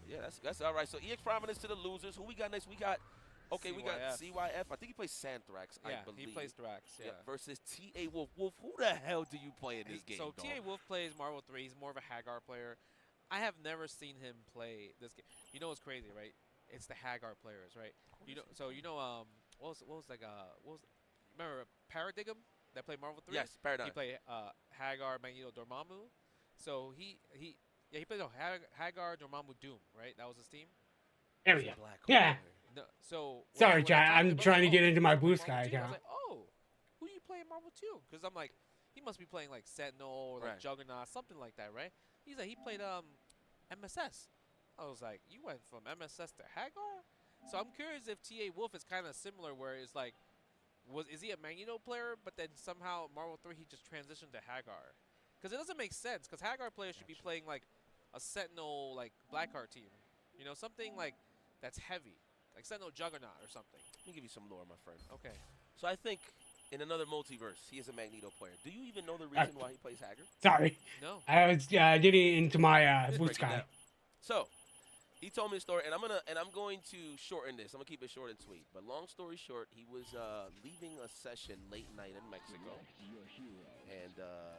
Yeah, that's all right. So EX Prominence to the losers. Who we got next? We got we got CYF. I think he plays Santhrax, I believe. He plays Thrax, versus TA Wolf. Wolf, who the hell do you play in this game, So dog? TA Wolf plays Marvel 3. He's more of a Hagar player. I have never seen him play this game. You know what's crazy, right? It's the Hagar players, right? Remember Paradigm that played Marvel 3? Yes, Paradigm. He played Hagar, Magneto, Dormammu. So he played Hagar, Dormammu, Doom, right? That was his team. There we go. Yeah. No, so Sorry, chat. I'm trying to get into my Blue Sky I was account. like, oh, who do you play in Marvel 2? Because I'm like, he must be playing like Sentinel or like Juggernaut, something like that, right? He's like, he played MSS. I was like, you went from MSS to Hagar? So I'm curious if TA Wolf is kind of similar, where it's like, is he a Magneto player, but then somehow Marvel 3 he just transitioned to Hagar? Because it doesn't make sense. Because Hagar players should be playing like a Sentinel like Blackheart team, something like that's heavy. Like Sentinel Juggernaut or something. Let me give you some lore, my friend. Okay. So I think in another multiverse, he is a Magneto player. Do you even know the reason why he plays Hagar? Sorry. No. I was getting into my Blue Sky. So he told me the story, and I'm going to shorten this. I'm gonna keep it short and sweet. But long story short, he was leaving a session late night in Mexico, and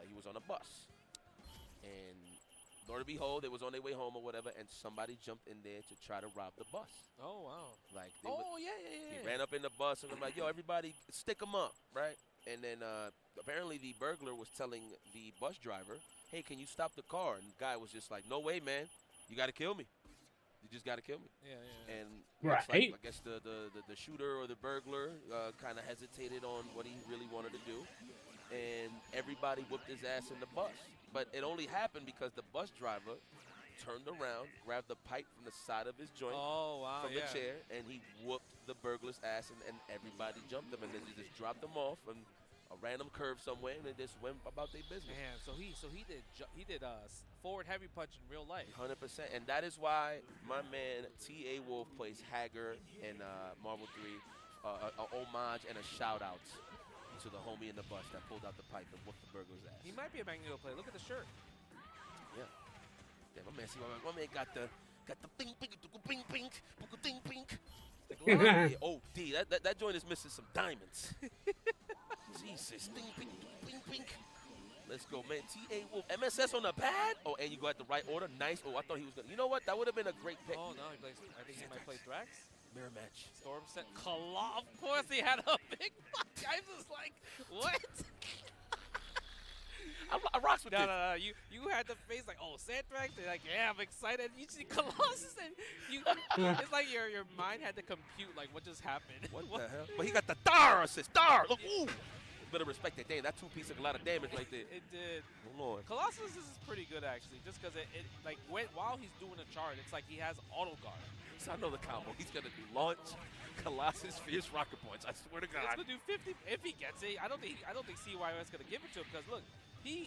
he was on a bus. And Lord to behold, they was on their way home or whatever, and somebody jumped in there to try to rob the bus. Oh, wow. Like, yeah. He ran up in the bus and I'm like, yo, everybody, stick them up, right? And then apparently the burglar was telling the bus driver, hey, can you stop the car? And the guy was just like, no way, man. You got to kill me. You just got to kill me. Yeah. And looks like, I guess the shooter or the burglar kind of hesitated on what he really wanted to do. And everybody whooped his ass in the bus. But it only happened because the bus driver turned around, grabbed the pipe from the side of his joint from the chair, and he whooped the burglar's ass, and everybody jumped him, and then he just dropped them off on a random curve somewhere, and they just went about their business. Man, so he did forward heavy punch in real life. 100%, and that is why my man TA Wolf plays Hagar in Marvel 3, a homage and a shout out to the homie in the bus that pulled out the pipe and whooped the burglar's ass. He might be a Magneto player. Look at the shirt. Yeah. My man, see, my man got the ping ping ping ping ping ping. Yeah, oh, D, that joint is missing some diamonds. Jesus, ding ping ping ping. Let's go, man. TA Wolf, MSS on the pad. Oh, and you got the right order. Nice. Oh, I thought he was gonna. You know what? That would have been a great pick. Oh no, I think he might play Thrax. Mirror match. Storm set. Of course he had a big fuck. I was just like, what? I rocks with this. No. You had the face like, oh, Santrax. They're like, yeah, I'm excited. You see Colossus, and it's like your mind had to compute like what just happened. What the hell? But he got the Dar assist. Dar. Look, ooh. Better respect that. Damn, that two piece took a lot of damage right there. It did. Oh Lord. Colossus is pretty good actually, just because it like while he's doing a chart, it's like he has auto guard. So I know the combo. He's gonna do launch, Colossus, fierce rocket points. I swear to God. He's gonna do 50 if he gets it. I don't think CYS gonna give it to him because look,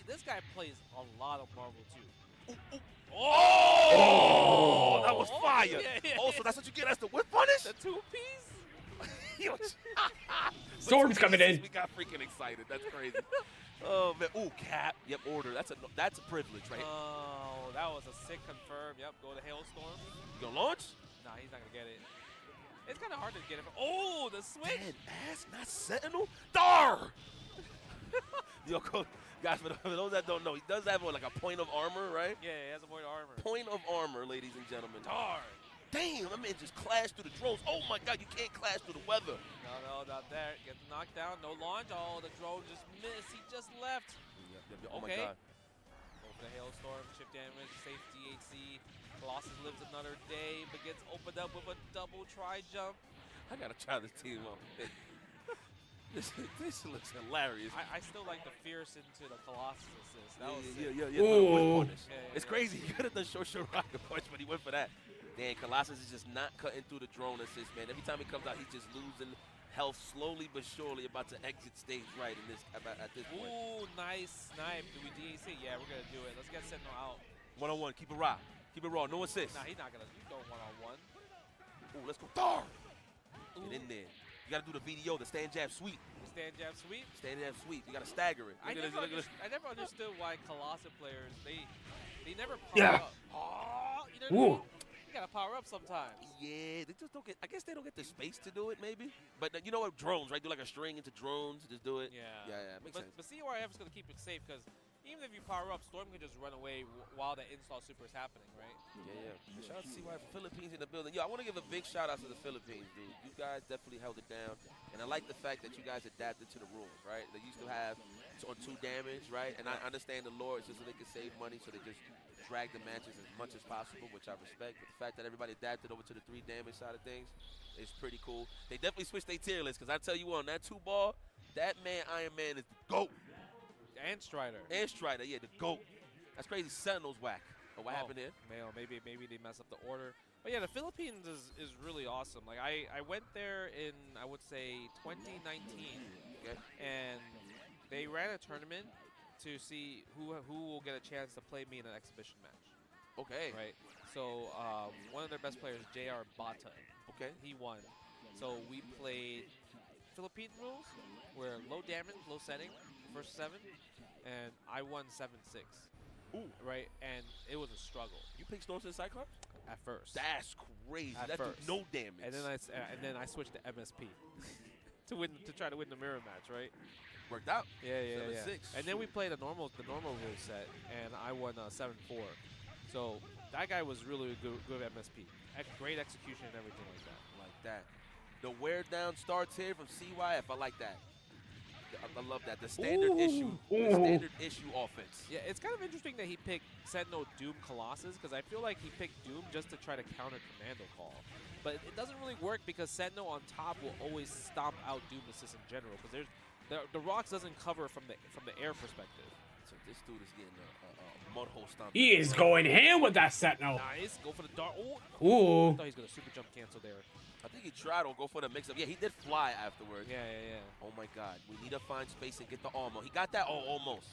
this guy plays a lot of Marvel too. Oh, that was fire. Yeah. Oh, so that's what you get as the whip punish? The two-piece? Storm's coming in. We got freaking excited. That's crazy. Oh man. Ooh, cap. Yep, order. That's a privilege, right? Oh, that was a sick confirm. Yep, go to Hailstorm. You gonna launch? Nah, he's not gonna get it. kind of hard to get it. Oh, the switch. Dead ass, not Sentinel. Dar. Yo, guys, for those that don't know, he does have like a point of armor, right? Yeah, he has a point of armor. Point of armor, ladies and gentlemen. Dar. Damn, that man just clashed through the drones. Oh my God, you can't clash through the weather. No, not there. Gets knocked down. No launch. Oh, the drone just missed. He just left. Yep. Oh okay. my God. Go for the hailstorm. Chip damage. Safe DHC. Colossus lives another day, but gets opened up with a double try jump. I gotta try this team out. This looks hilarious. I still like the fierce into the Colossus assist. That was Yeah. It's crazy. He could have done short rocket punch, but he went for that. Dan, Colossus is just not cutting through the drone assist, man. Every time he comes out, he's just losing health slowly but surely, about to exit stage right in this at this point. Ooh, nice snipe. Do we DAC? Yeah, we're going to do it. Let's get Sentinel out. One-on-one. Keep it raw. Keep it raw. No assist. Nah, he's not going to. You go one-on-one. Ooh, let's go. Dar! Get in there. You got to do the VDO, the stand jab sweep. Stand jab sweep? Stand jab sweep. You got to stagger it. I never understood why Colossus players, they never power Yeah. up. Oh, you know, you got to power up sometimes. Yeah, they just don't get, I guess they don't get the space to do it, maybe. But you know what, drones, right? Do like a string into drones, just do it. Yeah. Makes sense. But CYF is going to keep it safe because even if you power up, Storm can just run away while the install super is happening, right? Yeah. Shout out to CY for Philippines in the building. Yo, I want to give a big shout out to the Philippines, dude. You guys definitely held it down. And I like the fact that you guys adapted to the rules, right? They used to have on 2 damage, right? And I understand the lore is just so they can save money, so they just drag the matches as much as possible, which I respect. But the fact that everybody adapted over to the 3 damage side of things is pretty cool. They definitely switched their tier list, because I tell you what, on that 2-ball, that man, Iron Man, is the GOAT. And Strider. Yeah, the GOAT. That's crazy. Sentinel's whack. Oh, what happened there? Maybe they mess up the order. But yeah, the Philippines is really awesome. Like I went there in, I would say, 2019. Okay. And they ran a tournament to see who will get a chance to play me in an exhibition match. Okay. Right. So one of their best players, JR Bata. Okay. He won. So we played Philippine rules, where low damage, low setting, first 7, and I won 7-6. Ooh. Right, and it was a struggle. You picked Storms and Cyclops? At first. That's crazy. At That's first. no damage. And then I switched to MSP to try to win the mirror match, right? Worked out. Yeah. 7-6. And then we played the normal rule set, and I won 7-4. So that guy was really good at MSP. Great execution and everything like that. The wear down starts here from CYF. I like that. I love that. The standard issue. The standard issue offense. Yeah, it's kind of interesting that he picked Sentinel Doom Colossus, because I feel like he picked Doom just to try to counter Commando Call. But it doesn't really work because Sentinel on top will always stomp out Doom Assist in general, because the rocks doesn't cover from the air perspective. So this dude is getting a mud hole stomp. He is going ham with that Sentinel. Nice. Go for the dart. Ooh. I thought he's going to super jump cancel there. I think he tried to go for the mix-up. Yeah, he did fly afterwards. Yeah. Oh, my God. We need to find space and get the armor. He got that almost.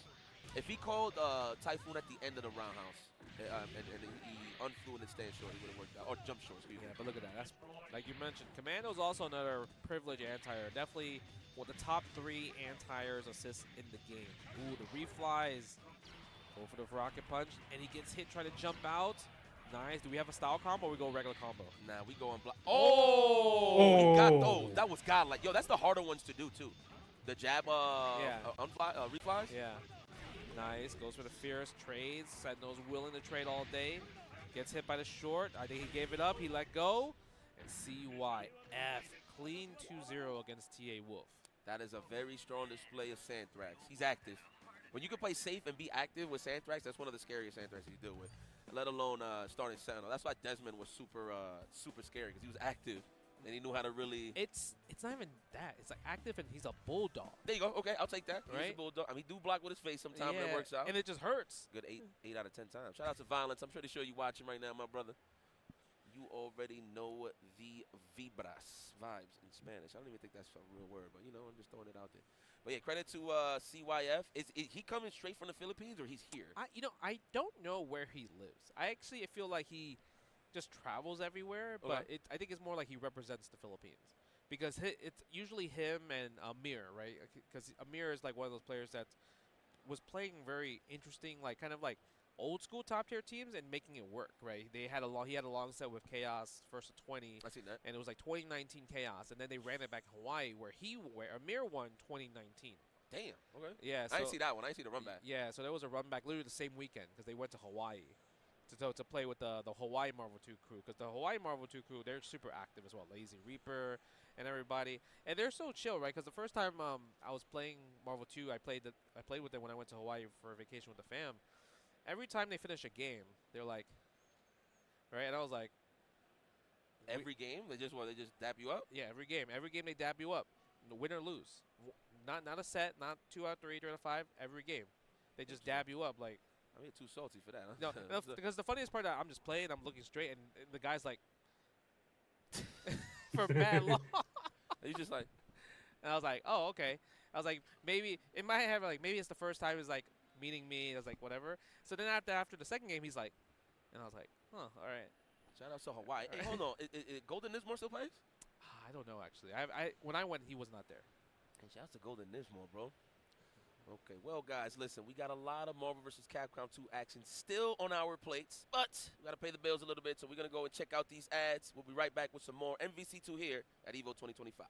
If he called Typhoon at the end of the roundhouse and he unflew and stand short, he would have worked out. Or jump short, excuse me. Yeah, but look at that. That's, like you mentioned, Commando's also another privileged anti-air. Definitely one of the top 3 anti-airs assists in the game. Ooh, the reflies. Go for the rocket punch, and he gets hit trying to jump out. Nice. Do we have a style combo or we go regular combo? Nah, we go on block. Oh! He got those. That was godlike. Yo, that's the harder ones to do, too. The jab, reflies? Yeah. Nice. Goes for the fierce. Trades. Sentinel's willing to trade all day. Gets hit by the short. I think he gave it up. He let go. And CYF. Clean 2-0 against TA Wolf. That is a very strong display of Santhrax. He's active. When you can play safe and be active with Santhrax, that's one of the scariest Santhrax you deal with. Let alone starting Sentinel. That's why Desmond was super scary, because he was active and he knew how to really. It's not even that. It's like active, and he's a bulldog. There you go. Okay, I'll take that. Right? He's a bulldog. I mean, he do block with his face sometimes, but it works out. And it just hurts. Good 8 out of 10 times. Shout out to Violence. I'm pretty sure you're watching right now, my brother. You already know the vibes in Spanish. I don't even think that's a real word, but I'm just throwing it out there. But yeah, credit to CYF. Is he coming straight from the Philippines, or he's here? I don't know where he lives. I feel like he just travels everywhere, but I think it's more like he represents the Philippines, because it's usually him and Amir, right? Because Amir is like one of those players that was playing very interesting, like kind of like old school top tier teams and making it work, right? He had a long set with Chaos first of 20. I seen that. And it was like 2019 Chaos, and then they ran it back in Hawaii where Amir won 2019. Damn. Okay. Yeah. I didn't see that one. I didn't see the run back. Yeah. So there was a run back literally the same weekend because they went to Hawaii to play with the Hawaii Marvel 2 crew, because the Hawaii Marvel 2 crew, they're super active as well. Lazy Reaper and everybody, and they're so chill, right? Because the first time I was playing Marvel 2, I played with them when I went to Hawaii for a vacation with the fam. Every time they finish a game, they're like, right? And I was like, every game they just dap you up. Yeah, every game they dap you up, win or lose. Not a set, not 2 out of 3, 3 out of 5. Every game, they just dab you up like. I mean, too salty for that. No, because the funniest part, I'm just playing, I'm looking straight, and the guy's like, for mad long. You just like, and I was like, oh, okay. I was like, maybe in my head, like maybe it's the first time he's like meeting me. I was like, whatever. So then after the second game, he's like, and I was like, huh, all right. Shout out to Hawaii. Hey, hold on, Golden Nismore still plays? I don't know actually. I when I went, he was not there. And shout out to Golden Nismore, bro. Okay, well, guys, listen, we got a lot of Marvel vs. Capcom 2 action still on our plates, but we got to pay the bills a little bit, so we're going to go and check out these ads. We'll be right back with some more MVC2 here at EVO 2025.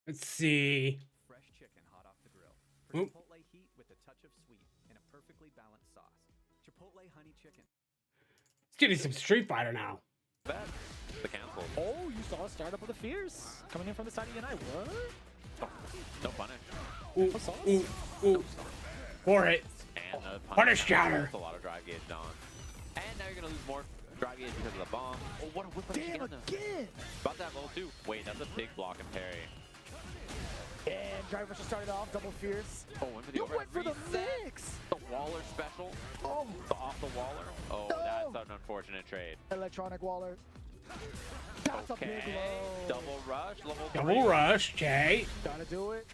Let's see. Fresh chicken hot off the grill. For Chipotle heat with a touch of sweet in a perfectly balanced sauce. Chipotle honey chicken. Let's get you some Street Fighter now. The cancel. Oh, you saw a startup of the Fierce coming in from the side of Yanai. What? Oh, no punish. Ooh. For it. And Punish counter. That's a lot of drive gauge on. And now you're going to lose more drive gauge because of the bomb. Oh, what a whip punish again. About to have level 2. Wait, that's a big block and parry. And Driver just started off, double Fierce. Oh, went for the overhead for the reset. mix. The Waller special. Oh. Off the Waller. Oh, that's an unfortunate trade. Electronic Waller. That's a big low. Double rush, level 3. Double rush, Jay. Gotta do it.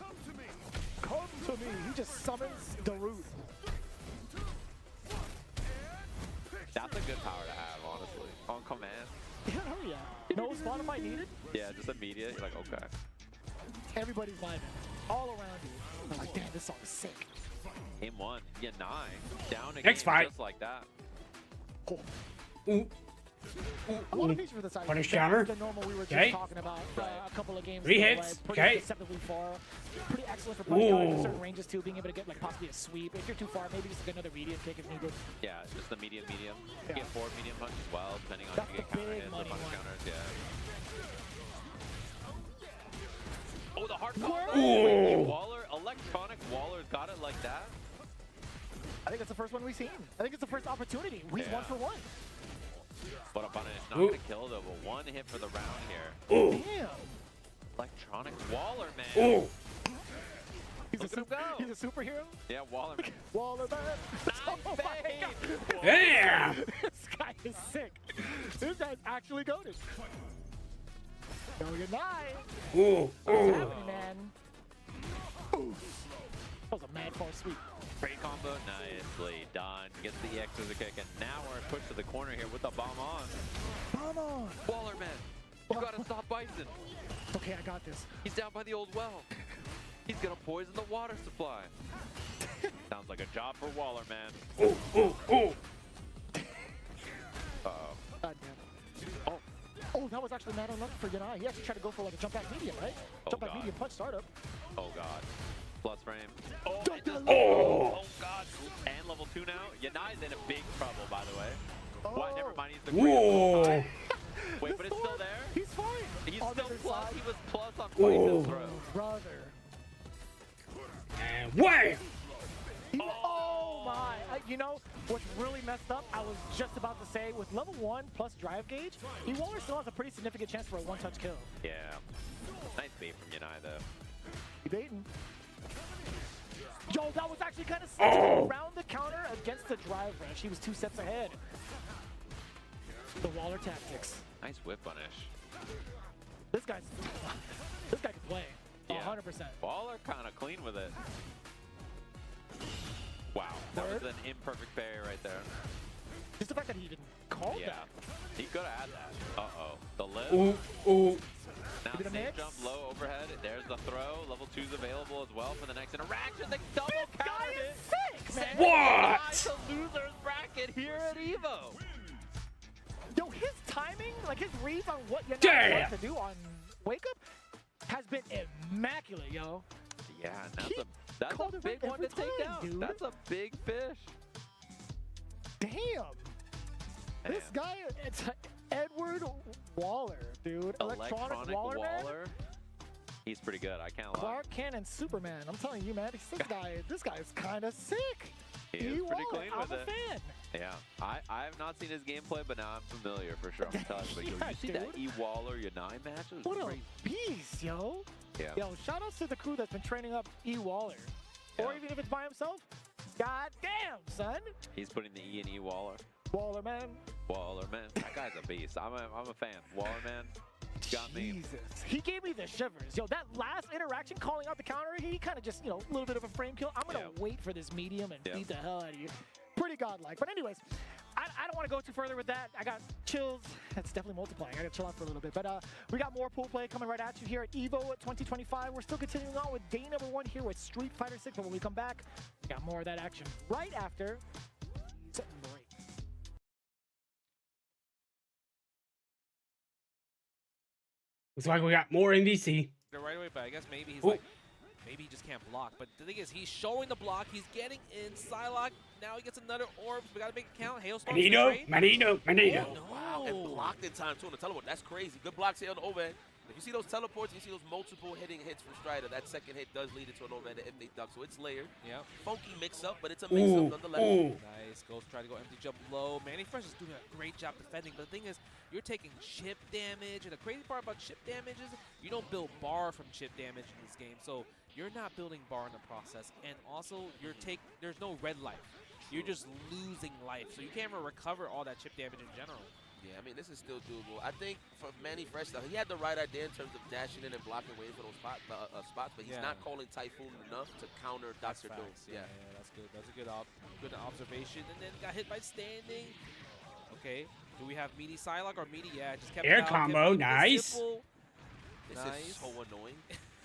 Come to me. He just summons the root. That's a good power to have, honestly. On command. Yeah. No Spotify needed? Yeah, just immediate. You're like, okay. Everybody's vibing. All around you. I'm like, damn, this song is sick. Game 1. Yanai. Down again. Next fight. Just like that. Cool. Ooh. A lot of features for the side. Punish counter. The normal we were just Okay. talking about a couple of games. Three ago, hits. Like, pretty Okay. deceptively far. Pretty excellent for putting down in certain ranges too, being able to get like possibly a sweep. If you're too far, maybe just get another medium kick if needed. Yeah, just the medium. Yeah. Get forward medium punch as well, depending on That's if you get the counter big hits or money punish one. counters. Yeah. Oh, the hard Whoa. combo. Wait, Waller, electronic Waller's got it like that. I think it's the first one we've seen. I think it's the first opportunity. He's 1 for 1. But a punish, not gonna kill though, but 1 hit for the round here. Ooh. Damn. Electronic Waller, man. Ooh. He's a superhero. Yeah, Waller, man. Waller, man. Oh my God. Damn. This guy is sick. This guy's actually goated. Go good night. Ooh. What's happening, man? Ooh. That was a mad force sweep. Great combo, nicely done. Gets the X as a kick, and now we're pushed to the corner here with the bomb on. Bomb on. Waller, man. You gotta stop Bison. Okay, I got this. He's down by the old well. He's gonna poison the water supply. Sounds like a job for Waller, man. Ooh. God damn. Oh, that was actually not enough for Yanai. He actually tried to go for like a jump back medium, right? Jump back medium punch startup. Oh god. Plus frame. Oh, god. And level 2 now. Yanai's in a big trouble, by the way. What? Never mind. He's the Whoa. Wait, but it's still there? He's fine. He's On still the other plus. side. He was plus on Bison's throw. Brother. And wham. Oh my. You know, what's really messed up, I was just about to say, with level 1 plus drive gauge, Waller still has a pretty significant chance for a one-touch kill. Yeah. Nice bait from Yanai, though. He baiting. Yo, that was actually kind of sick. Around the counter against the drive rush. He was 2 steps ahead. The Waller tactics. Nice whip punish. This guy can play. 100%. Waller kind of clean with it. Wow, that was an imperfect parry right there. Just the fact that he didn't call that. He could have had that. Uh-oh. The lift. Ooh. Now Maybe the safe mix? jump low overhead. There's the throw. Level 2's available as well for the next interaction. The double counter hit. Sick, man. What? To losers bracket here at EVO. Yo, his timing, like his reads on what you're Damn. not supposed to do on Wake Up has been immaculate, yo. Yeah, and that's a big one to take down. Dude. That's a big fish. Damn. This guy, it's Edward Waller, dude. Electronic Waller, man. He's pretty good. I can't lie. Clark Kent and Superman. I'm telling you, man, this guy is kind of sick. He is pretty clean I'm with a it. fan. Yeah, I have not seen his gameplay, but now I'm familiar for sure. I'm telling you, but yo, Yeah, you see dude. that E Waller Unai match? It was What crazy. a beast, yo. Yeah. Yo, shout out to the crew that's been training up E Waller. Or even if it's by himself, god damn, son. He's putting the E in E Waller. Waller, man. Waller, man. That guy's a beast. I'm a fan. Waller, man. Got me. Jesus. He gave me the shivers. Yo, that last interaction calling out the counter, he kind of just, a little bit of a frame kill. I'm going to wait for this medium and beat the hell out of you. Pretty godlike. But anyways, I don't want to go too further with that. I got chills. That's definitely multiplying. I got to chill out for a little bit. But we got more pool play coming right at you here at EVO 2025. We're still continuing on with day number 1 here with Street Fighter 6. But when we come back, we got more of that action right after these breaks. Looks like we got more NBC. Right away, but I guess maybe he's Ooh. like, maybe he just can't block. But the thing is, he's showing the block. He's getting in. Psylocke, now he gets another orb. We got to make it count. Hailstorm. Manito. Wow, and blocked in time too on the teleport. That's crazy. Good blocks here on the overhead. If you see those teleports, you see those multiple hitting hits from Strider. That second hit does lead into an overhead if they duck. So it's layered. Yep. Funky mix-up, but it's a mix-up nonetheless. Nice. Ghost try to go empty jump low. Manny Fresh is doing a great job defending. But the thing is, you're taking chip damage. And the crazy part about chip damage is you don't build bar from chip damage in this game. So you're not building bar in the process. And also, there's no red life. You're just losing life. So you can't even recover all that chip damage in general. Yeah, I mean, this is still doable. I think for Manny Fresh, he had the right idea in terms of dashing in and blocking waves for those spots, but he's not calling Typhoon enough to counter Dr. Doom. Yeah, that's good. That's a good observation. And then got hit by standing. Okay, do we have meaty Psylocke or meaty? Yeah, just kept Air it out, combo, kept it nice. simple. This is so annoying.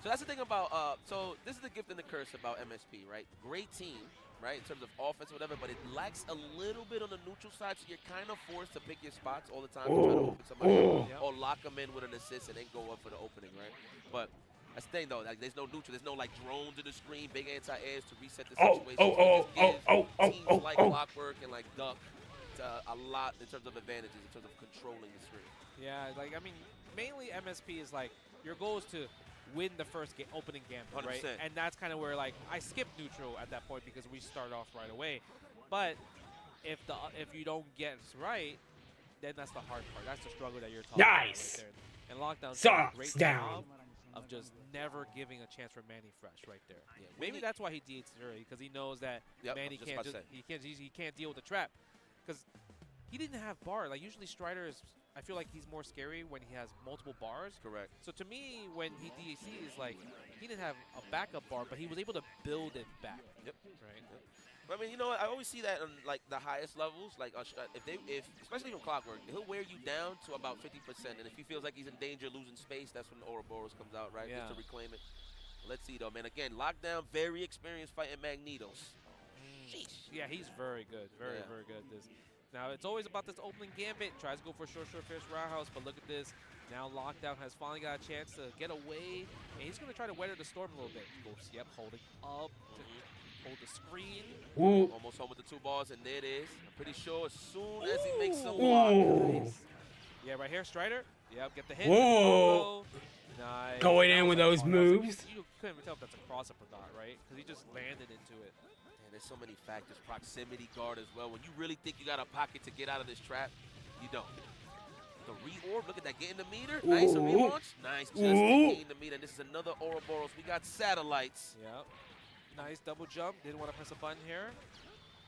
So that's the thing about, so this is the gift and the curse about MSP, right? Great team, right, in terms of offense or whatever, but it lacks a little bit on the neutral side, so you're kind of forced to pick your spots all the time to try to open somebody or lock them in with an assist and then go up for the opening, right? But that's the thing, though. Like, there's no neutral. There's no, like, drones in the screen, big anti-airs to reset the situation. Teams like Clockwork and, like, Duck a lot in terms of advantages, in terms of controlling the screen. Yeah, like, I mean, mainly MSP is, like, your goal is to win the first opening gambit, 100%. right? And that's kind of where, like, I skipped neutral at that point because we start off right away. But if you don't get it right, then that's the hard part. That's the struggle that you're talking about right there. And Lockdown's doing a great job of just never giving a chance for Manny Fresh right there. Yeah, maybe that's why he D8s early, because he knows that Manny can't deal with the trap. Because he didn't have bar. Like, usually Strider is, I feel like he's more scary when he has multiple bars. Correct. So to me, when he DACs, like, he didn't have a backup bar, but he was able to build it back. Yep. Right. Yep. But I mean, you know what? I always see that on, like, the highest levels. Like, especially from Clockwork, he'll wear you down to about 50%. And if he feels like he's in danger of losing space, that's when the Ouroboros comes out, right? Yeah. Just to reclaim it. Let's see, though, man. Again, Lockdown, very experienced fighting Magnetos. Sheesh. Yeah, he's very good. Very good at this. Now, it's always about this opening gambit. Tries to go for a short fierce roundhouse, but look at this. Now Lockdown has finally got a chance to get away, and he's going to try to weather the storm a little bit. Goes, holding up to hold the screen. Ooh. Almost home with the 2 balls, and there it is. I'm pretty sure as soon as he makes some block. Nice. Yeah, right here, Strider. Yep, get the hit. Whoa. Nice. Going in with those moves. You couldn't even tell if that's a cross-up or not, right? Because he just landed into it. There's so many factors. Proximity guard as well. When you really think you got a pocket to get out of this trap, you don't. The re-orb, look at that, getting the meter. Nice, a relaunch. Nice, just getting the meter. And this is another Ouroboros. We got satellites. Yep. Nice double jump. Didn't want to press a button here.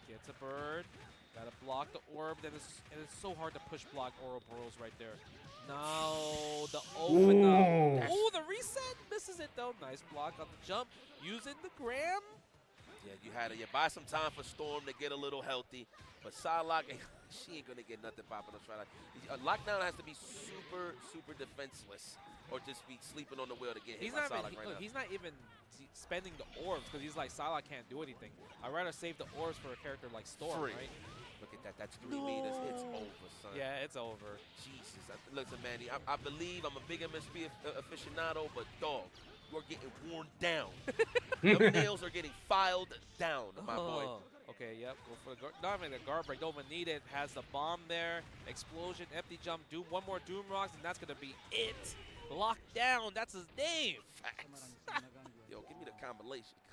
Gets a bird. Got to block the orb. And it's so hard to push block Ouroboros right there. No, the open up. Oh, the reset. Misses it, though. Nice block on the jump. Using the Graham. Yeah, you buy some time for Storm to get a little healthy, but Psylocke, she ain't gonna get nothing popping on Strider. Lockdown has to be super, super defenseless, or just be sleeping on the wheel to get hit by Psylocke right now. He's not even spending the orbs because he's like, Psylocke can't do anything. I'd rather save the orbs for a character like Storm, right? Look at that. That's 3 meters. It's over, son. Yeah, it's over. Jesus. Listen, Manny, I believe I'm a big MSP aficionado, but dog, you're getting worn down. The nails are getting filed down, my boy. Okay, yep. Go for the not even the guard break. Don't even need it. Has the bomb there. Explosion, empty jump, Doom. One more Doom rocks, and that's gonna be it. Locked down. That's his name. Facts. Yo, give me the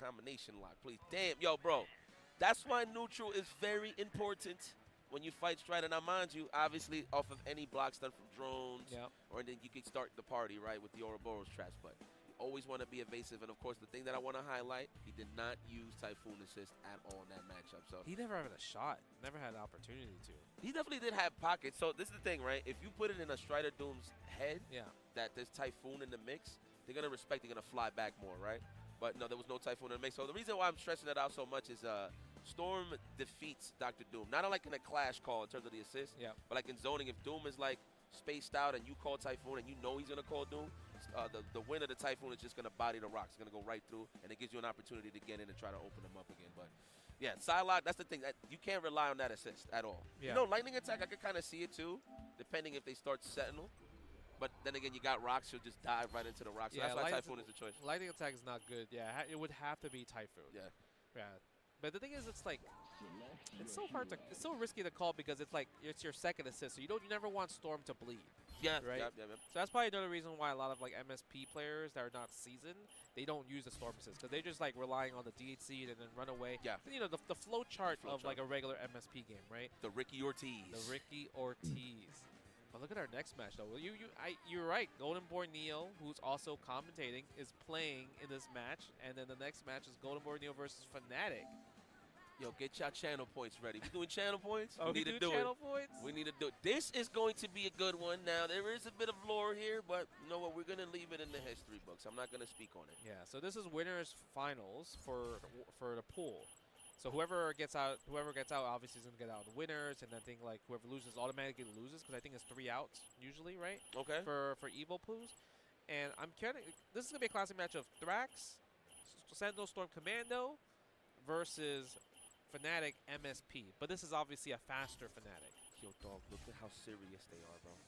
combination lock, please. Damn, yo, bro. That's why neutral is very important when you fight Strider. Now, mind you, obviously, off of any blocks done from drones, or then you can start the party, right, with the Ouroboros traps. But you always want to be evasive. And, of course, the thing that I want to highlight, he did not use Typhoon Assist at all in that matchup. So he never had a shot. Never had an opportunity to. He definitely did have pockets. So this is the thing, right? If you put it in a Strider Doom's head that there's Typhoon in the mix, they're going to respect, they're going to fly back more, right? But, no, there was no Typhoon in the mix. So the reason why I'm stressing that out so much is Storm defeats Dr. Doom. Not like in a clash call in terms of the assist, but like in zoning. If Doom is like spaced out and you call Typhoon and you know he's going to call Doom, the win of the Typhoon is just going to body the rocks. It's going to go right through, and it gives you an opportunity to get in and try to open them up again. But, yeah, Psylocke, that's the thing. You can't rely on that assist at all. You know, lightning attack, I could kind of see it too, depending if they start Sentinel. But then again, you got rocks, she'll just dive right into the rocks. So that's why Typhoon is the choice. Lightning attack is not good. Yeah, it would have to be Typhoon. Yeah. But the thing is, it's like, it's so hard to, it's so risky to call because it's like, it's your second assist. So you never want Storm to bleed. Yeah, right? Yeah. So that's probably another reason why a lot of like MSP players that are not seasoned, they don't use the Storm assist because they're just like relying on the DHC and then run away. Yeah. You know, the flow chart of like a regular MSP game, right? The Ricky Ortiz. The Ricky Ortiz. But look at our next match, though. You're right. Goldenborn Neo, who's also commentating, is playing in this match. And then the next match is Goldenborn Neo versus Fnatic. Yo, get your channel points ready. We doing channel points? Oh, we need to do channel it. Points? We need to do it. This is going to be a good one. Now, there is a bit of lore here, but you know what? We're going to leave it in the history books. I'm not going to speak on it. Yeah, so this is winners finals for the pool. So whoever gets out obviously is going to get out in the winners, and then think like whoever loses automatically loses because I think it's 3 outs usually, right? Okay. For EVO pools. And I'm counting, this is going to be a classic match of Thrax, Sentinel Storm Commando versus Fnatic MSP. But this is obviously a faster Fnatic. Yo, dog, look at how serious they are, bro.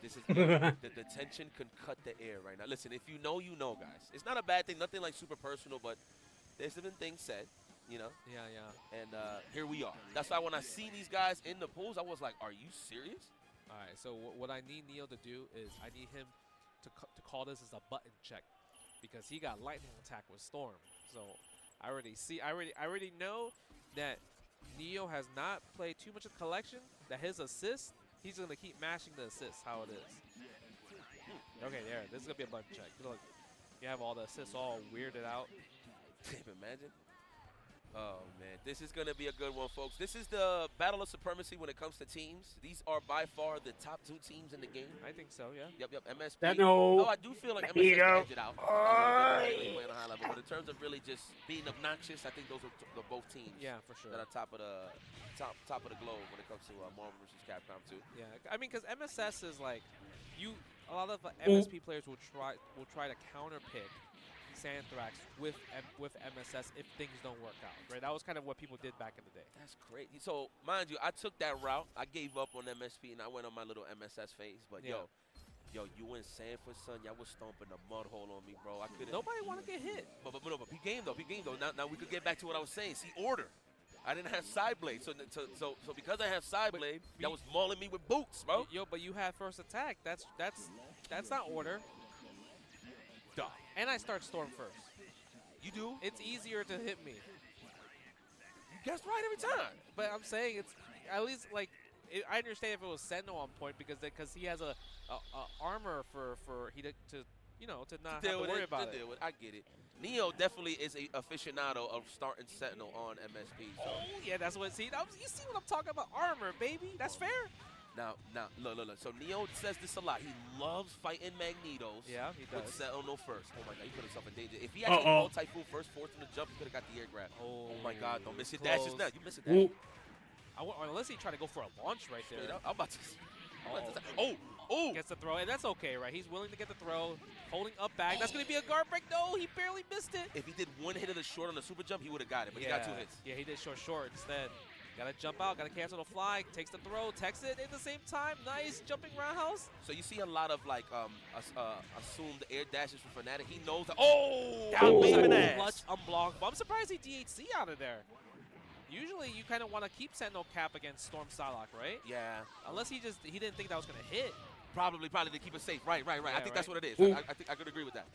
This is the tension can cut the air right now. Listen, if you know, you know, guys. It's not a bad thing, nothing like super personal, but there's been things said. You know? Yeah. And here we are. That's why when I see these guys in the pools, I was like, are you serious? All right, so what I need Neo to do is I need him to call this as a button check because he got lightning attack with Storm. So I already know that Neo has not played too much of collection, that his assist, he's going to keep mashing the assist how it is. Okay, there. This is going to be a button check. Look, you have all the assists all weirded out. Imagine. Oh, man. This is going to be a good one, folks. This is the battle of supremacy when it comes to teams. These are by far the top 2 teams in the game. I think so, yeah. Yep. MSP. No. Oh, I do feel like MSP can edge it out. Playing on a high level. But in terms of really just being obnoxious, I think those are the both teams. Yeah, for sure. That are top of the globe when it comes to Marvel vs. Capcom 2. Yeah, I mean, because MSS is like, a lot of MSP players will try to counterpick Santhrax with MSS if things don't work out, right? That was kind of what people did back in the day. That's great. So, mind you, I took that route. I gave up on MSP, and I went on my little MSS phase. But, yo, you and Sanford, son, y'all was stomping the mud hole on me, bro. I couldn't. Nobody want to get hit. But peep game, though. Now we could get back to what I was saying. See, order. I didn't have side blade. So because I have side blade, that was mauling me with boots, bro. Yo, but you had first attack. That's not order. Duh. And I start Storm first. You do? It's easier to hit me. You guessed right every time. But I'm saying it's at least like I understand if it was Sentinel on point because he has a armor for to not have to worry about it. I get it. Neo definitely is a aficionado of starting Sentinel on MSP. So. Oh yeah, that's what. You see what I'm talking about? Armor, baby. That's fair. Now, look. So Neo says this a lot. He loves fighting Magnetos. Yeah, he does. With Sentinel first. Oh my God, he put himself in danger. If he actually called Typhoon first, forced him to jump, he could have got the air grab. Oh my God, don't miss your dashes now. You miss a dash. Unless he tried to go for a launch right there. I'm about to. Oh! Gets the throw, and that's okay, right? He's willing to get the throw, holding up back. That's going to be a guard break. No, he barely missed it. If he did one hit of the short on the super jump, he would have got it, but he got 2 hits. Yeah, he did short instead. Got to jump out, got to cancel the fly, takes the throw, takes it at the same time. Nice jumping roundhouse. So you see a lot of like assumed air dashes from Fnatic. He knows that. Oh! That was Beaming a ass. clutch unblockable. I'm surprised he DHC out of there. Usually you kind of want to keep Sentinel cap against Storm Psylocke, right? Yeah. Unless he didn't think that was going to hit. Probably to keep it safe. Right. Yeah, I think that's what it is. I think I could agree with that.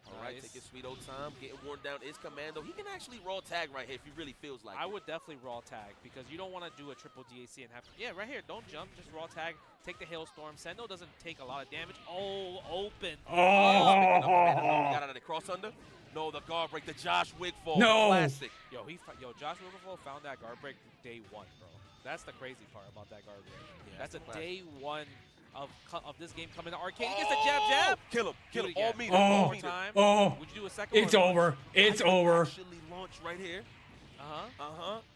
All right, take your sweet old time. Getting worn down is Commando. He can actually raw tag right here if he really feels like I it. would definitely raw tag because you don't want to do a triple DAC and have right here. Don't jump, just raw tag. Take the hailstorm. Sentinel doesn't take a lot of damage. Oh, open. He got out of the cross under. No, the guard break. The Josh Wigfall. No. Classic. Yo, Josh Wigfall found that guard break day 1, bro. That's the crazy part about that guard break. Yeah, that's a classic. day 1 of this game coming to arcade. He gets the jab. Kill him. All meter. One more time. Would you do a second It's over. It's over. Actually launch right here.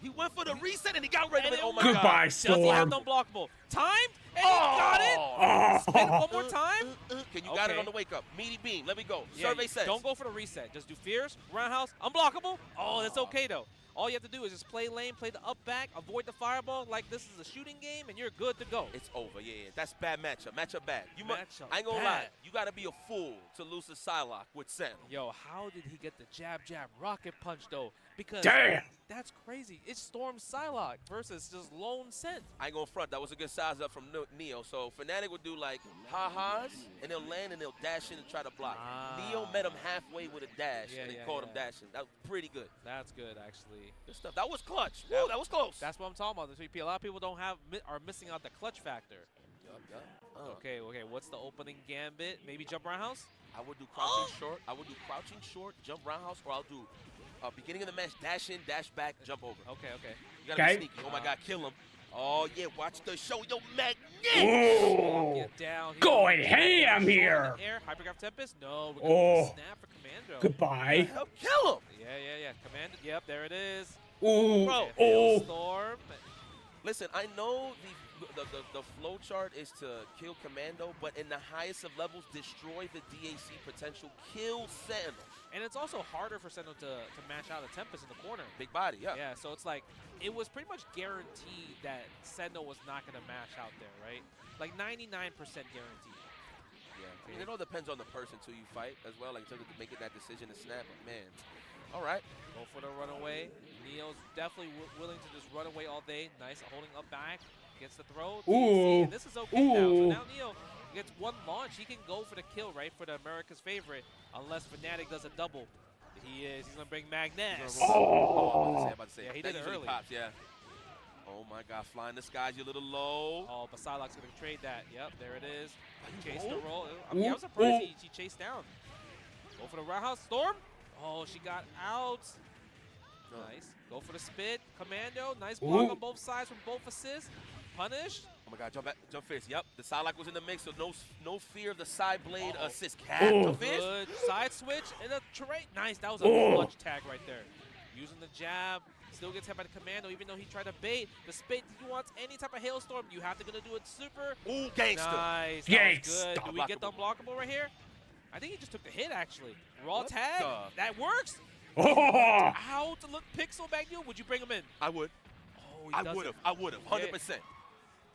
He went for the reset and he got rid of it. Oh my Goodbye, God. Does he have Storm. the unblockable? Timed, and he got it. Spin it one more time. Can you got it on the wake up? Meaty beam. Let me go. Yeah, Survey says. Don't go for the reset. Just do fierce, roundhouse, unblockable. Oh, that's okay though. All you have to do is just play lane, play the up back, avoid the fireball like this is a shooting game, and you're good to go. It's over, yeah. That's bad matchup. Matchup bad. Matchup I ain't gonna lie. bad. You gotta be a fool to lose to Psylocke with Sen. Yo, how did he get the jab, rocket punch though? Because Damn. That's crazy. It's Storm Psylocke versus just lone Scent. I ain't gonna front. That was a good size up from Neo. So Fnatic would do like ha-has, and they'll land and they'll dash in and try to block. Neo met him halfway with a dash, and they caught him dashing. That was pretty good. That's good, actually. Good stuff. That was clutch. Woo, that was close. That's what I'm talking about. This VP. A lot of people are missing out the clutch factor. Okay. What's the opening gambit? Maybe jump roundhouse? I would do crouching short. I would do crouching short, jump roundhouse, or I'll do beginning of the match, dash in, dash back, jump over. Okay. You gotta be sneaky. Oh my God, kill him. Oh yeah, watch the show. Yo, magnet. Get down. Going ham here. Air, Hypergraph Tempest? No. We're gonna snap for Commando. Goodbye. Kill him. Yeah. Commando. Yep, there it is. Ooh. Bro. Storm. Listen, I know the flow chart is to kill Commando, but in the highest of levels, destroy the DAC potential, kill Sentinel. And it's also harder for Sentinel to match out a Tempest in the corner. Big body, yeah. Yeah, so it's like, it was pretty much guaranteed that Sentinel was not going to mash out there, right? Like 99% guaranteed. Yeah, I mean, it all depends on the person too you fight as well, like in terms of making that decision to snap. Man, all right. Go for the runaway. Neo's definitely willing to just run away all day. Nice, holding up back. Gets the throw. Ooh. And this is okay now. So now Neo gets one launch. He can go for the kill, right, for the America's favorite, unless Fnatic does a double. He is. He's going to bring Magnus. I'm about to say. Yeah, he did it early. Pops, yeah. Oh, my God. Flying the skies. You're a little low. Oh, but Psylocke's going to trade that. Yep, there it is. Chase the roll. I mean, I was surprised he chased down. Go for the roundhouse. Storm. Oh, she got out. Nice. Go for the spit. Commando. Nice block on both sides from both assists. Punish. Oh my God, jump fierce. Yep, the Psylocke was in the mix, so no fear of the side blade assist. Good side switch and a trade. Nice, that was a clutch tag right there. Using the jab, still gets hit by the Commando, even though he tried to bait. The spit, if you want any type of hailstorm, you have to do it super. Ooh, gangster. Nice, that was good. Do we get the unblockable right here? I think he just took the hit, actually. Raw tag, that works. Out to look Pixel back you. Would you bring him in? I would. Oh, I would have, 100%.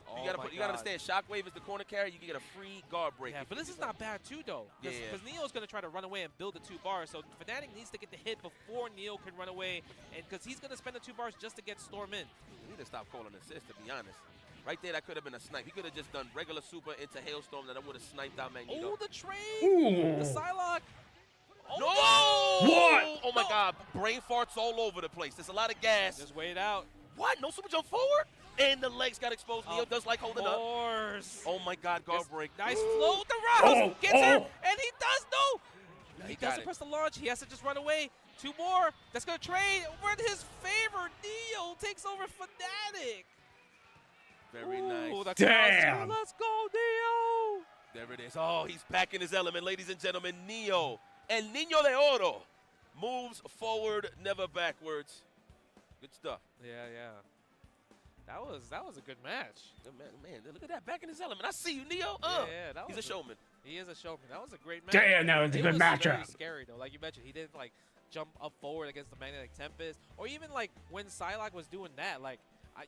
Oh you gotta understand, Shockwave is the corner carry. You can get a free guard break. Yeah, but this is not bad too, though. Because Neo's gonna try to run away and build the 2 bars. So Fnatic needs to get the hit before Neo can run away, and because he's gonna spend the 2 bars just to get Storm in. We need to stop calling assist, to be honest. Right there, that could have been a snipe. He could have just done regular super into Hailstorm, and I would have sniped out Magneto. Oh, the trade! The Psylocke. Oh, no! What? Oh my God! Brain farts all over the place. There's a lot of gas. Just wait it out. What? No super jump forward? And the legs got exposed. Neo does like holding up. Oh my God, guard break. Nice flow with the rouse. Gets her, and he does no. He doesn't press the launch. He has to just run away. 2 more. That's going to trade over in his favor. Neo takes over Fnatic. Very nice. Damn. Let's go, Neo. There it is. Oh, he's back in his element, ladies and gentlemen. Neo. El Niño de Oro moves forward, never backwards. Good stuff. Yeah. That was a good match. Man, look at that, back in his element. I see you, Neo. Yeah, that He's was a showman. He is a showman. That was a great match. Damn, that was a good matchup. Very scary though. Like you mentioned, he didn't like jump up forward against the Magnetic Tempest, or even like when Psylocke was doing that. Like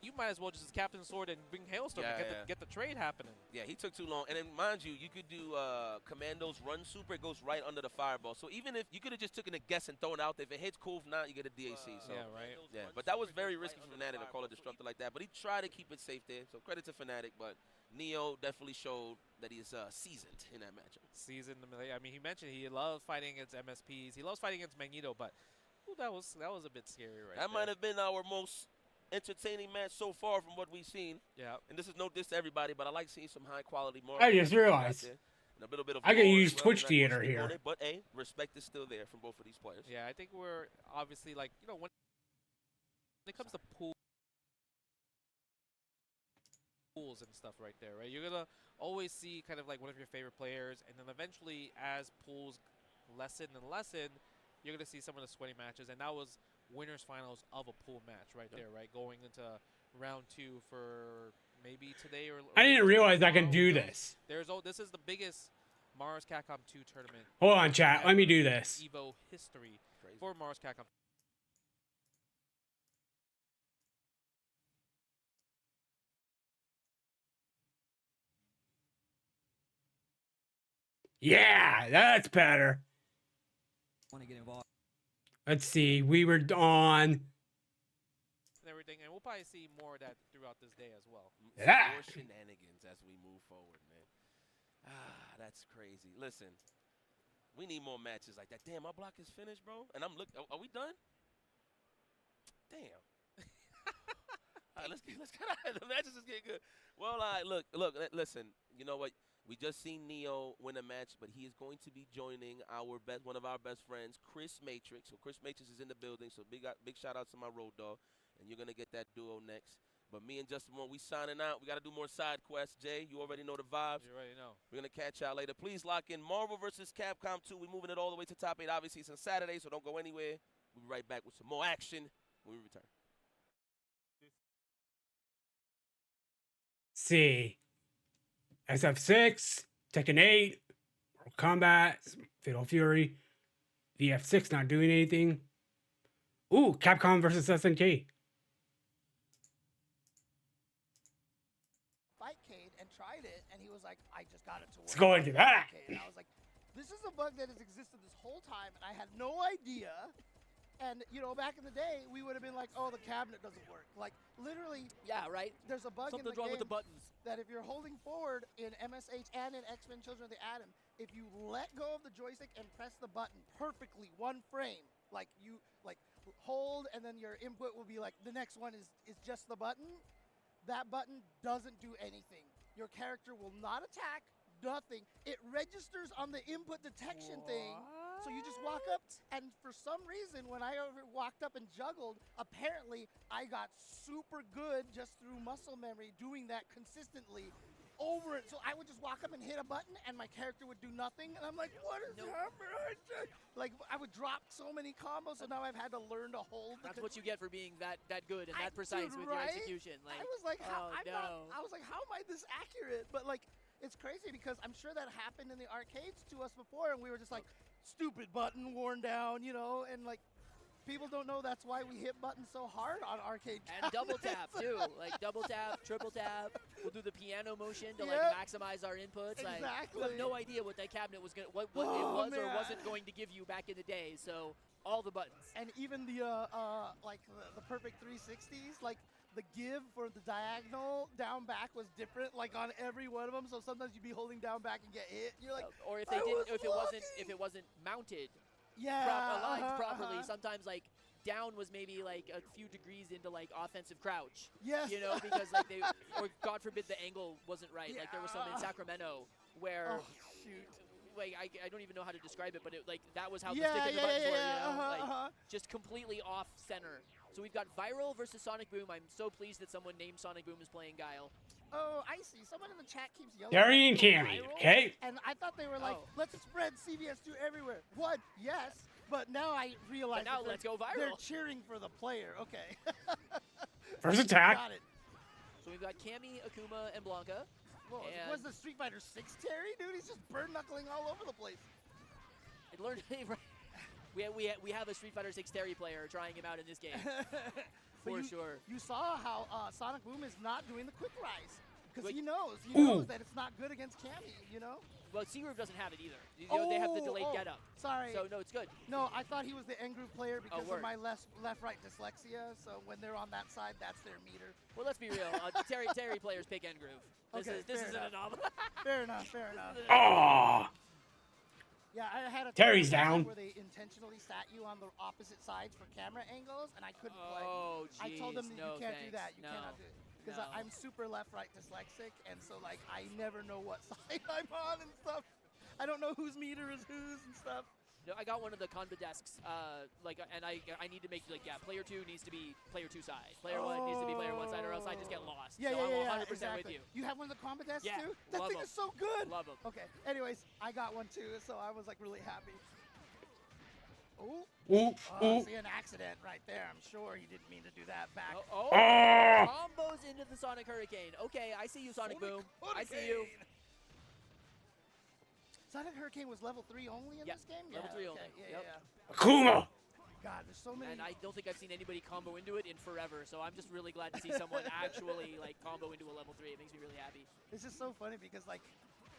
you might as well just Captain Sword and bring Hailstorm to get the trade happening. Yeah, he took too long. And then mind you, you could do Commando's run super. It goes right under the fireball. So even if you could have just taken a guess and thrown it out there, if it hits cool, if not, you get a DAC. So yeah, right. Yeah, but that was very risky for Fnatic to call it Disruptor like that. But he tried to keep it safe there. So credit to Fnatic. But Neo definitely showed that he is seasoned in that matchup. Seasoned. I mean, he mentioned he loves fighting against MSPs. He loves fighting against Magneto, but that was a bit scary right That might have been our most entertaining match so far from what we've seen. Yeah. And this is no diss to everybody, but I like seeing some high quality more. I just realized. And a little bit of I can lore use as well. Twitch We're not theater gonna sleep on here. it, but hey, respect is still there from both of these players. Yeah, I think we're obviously like, you know, when it comes to pools and stuff right there, right? You're gonna always see kind of like one of your favorite players, and then eventually as pools lessen and lessen, you're gonna see some of the sweaty matches, and that was winners finals of a pool match right there, right? Going into round 2 for maybe today or I didn't realize I could do tomorrow. this. This is the biggest Mars Capcom 2 tournament. Hold on, chat. Let me do this. EVO history for Mars Capcom. Yeah, that's better. Want to get involved? Let's see. We were on. And everything, and we'll probably see more of that throughout this day as well. Yeah. More shenanigans as we move forward, man. That's crazy. Listen, we need more matches like that. Damn, my block is finished, bro. And I'm looking. Are we done? Damn. All right, let's get out. The matches is getting good. Well, all right, look. Listen. You know what? We just seen Neo win a match, but he is going to be joining one of our best friends, Chris Matrix. So Chris Matrix is in the building. So big shout out to my road dog, and you're gonna get that duo next. But me and Justin, when we signing out, we got to do more side quests. Jay, you already know the vibes. You already know. We're going to catch y'all later. Please lock in Marvel vs. Capcom 2. We're moving it all the way to top 8. Obviously, it's on Saturday, so don't go anywhere. We'll be right back with some more action when we return. See. SF6, Tekken 8, Mortal Kombat, Fatal Fury, VF6 not doing anything. Ooh, Capcom versus SNK. Fightcade and tried it, and he was like, I just got it to work. Let's go into that. And I was like, this is a bug that has existed this whole time, and I had no idea. And, you know, back in the day, we would have been like, oh, the cabinet doesn't work. Like, literally. Yeah, right? There's a bug in Something's the wrong game with the buttons. that if you're holding forward in MSH and in X-Men Children of the Atom, if you let go of the joystick and press the button perfectly, one frame, like you, like, hold, and then your input will be like, the next one is just the button, that button doesn't do anything. Your character will not attack, nothing. It registers on the input detection thing. So you just walk up, and for some reason, when I walked up and juggled, apparently I got super good just through muscle memory doing that consistently over it. So I would just walk up and hit a button, and my character would do nothing, and I'm like, what is happening? Like, I would drop so many combos, so now I've had to learn to hold. That's what you get for being that good and that precise with your execution. Like, I was like, how, no. I was like, how am I this accurate? But like, it's crazy because I'm sure that happened in the arcades to us before, and we were just like, stupid button, worn down, you know, and like, people don't know that's why we hit buttons so hard on arcade cabinets. And double tap too, like double tap, triple tap. We'll do the piano motion to like maximize our inputs. Exactly. Like, you have no idea what that cabinet was gonna, what it was or wasn't going to give you back in the day. So all the buttons. And even the like the perfect 360s, like the give for the diagonal down back was different, like on every one of them. So sometimes you'd be holding down back and get hit. You're like, or if they didn't, if it wasn't mounted, aligned properly. Sometimes like down was maybe like a few degrees into like offensive crouch. Yes. You know, because like they, or God forbid the angle wasn't right. Like there was some in Sacramento where. Like I don't even know how to describe it, but it, like that was how the stick and the buttons were, you know, like just completely off center. So we've got Viral versus Sonic Boom. I'm so pleased that someone named Sonic Boom is playing Guile. Oh, I see. Someone in the chat keeps yelling. Darian Cammy, okay? And I thought they were like, let's spread CVS2 everywhere. What? Yes. But now I realize But now let's go viral. They're cheering for the player. Okay. First attack. Got it. So we've got Cammy, Akuma, and Blanca. Whoa, and was the Street Fighter 6 Terry, dude? He's just bird knuckling all over the place. I learned we have a Street Fighter 6 Terry player trying him out in this game. For sure. You saw how Sonic Boom is not doing the quick rise. Because he knows that it's not good against Cammy, you know? Well, C-Groove doesn't have it either. You know, they have the delayed get-up. Sorry. So, no, it's good. No, I thought he was the N-Groove player because word. of my left-right dyslexia. So when they're on that side, that's their meter. Well, let's be real. Terry players pick N-Groove. This is an anomaly. Fair enough, fair enough. Oh! Yeah, I had a Terry's down. where they intentionally sat you on the opposite sides for camera angles, and I couldn't play. Oh, I told them that no, you can't do thanks. that. You cannot do it. Because I'm super left-right dyslexic, and so, like, I never know what side I'm on and stuff. I don't know whose meter is whose and stuff. No, I got one of the Conva desks, and I need to make, player 2 needs to be player 2 side. Player 1 needs to be player 1 side, or else I just get lost. Yeah, so yeah, I'm 100% exactly. with you. You have one of the combat desks Yeah, too? That love thing 'em. is so good. Love them. Okay, anyways, I got one too, so I was, like, really happy. See an accident right there. I'm sure he didn't mean to do that back. Combos into the Sonic Hurricane. Okay, I see you, Sonic Boom. I see you. Sonic Hurricane was level 3 only in this game? Level 3 only. Yeah. Akuma! God, there's so many. And I don't think I've seen anybody combo into it in forever, so I'm just really glad to see someone actually combo into a level 3. It makes me really happy. It's just so funny because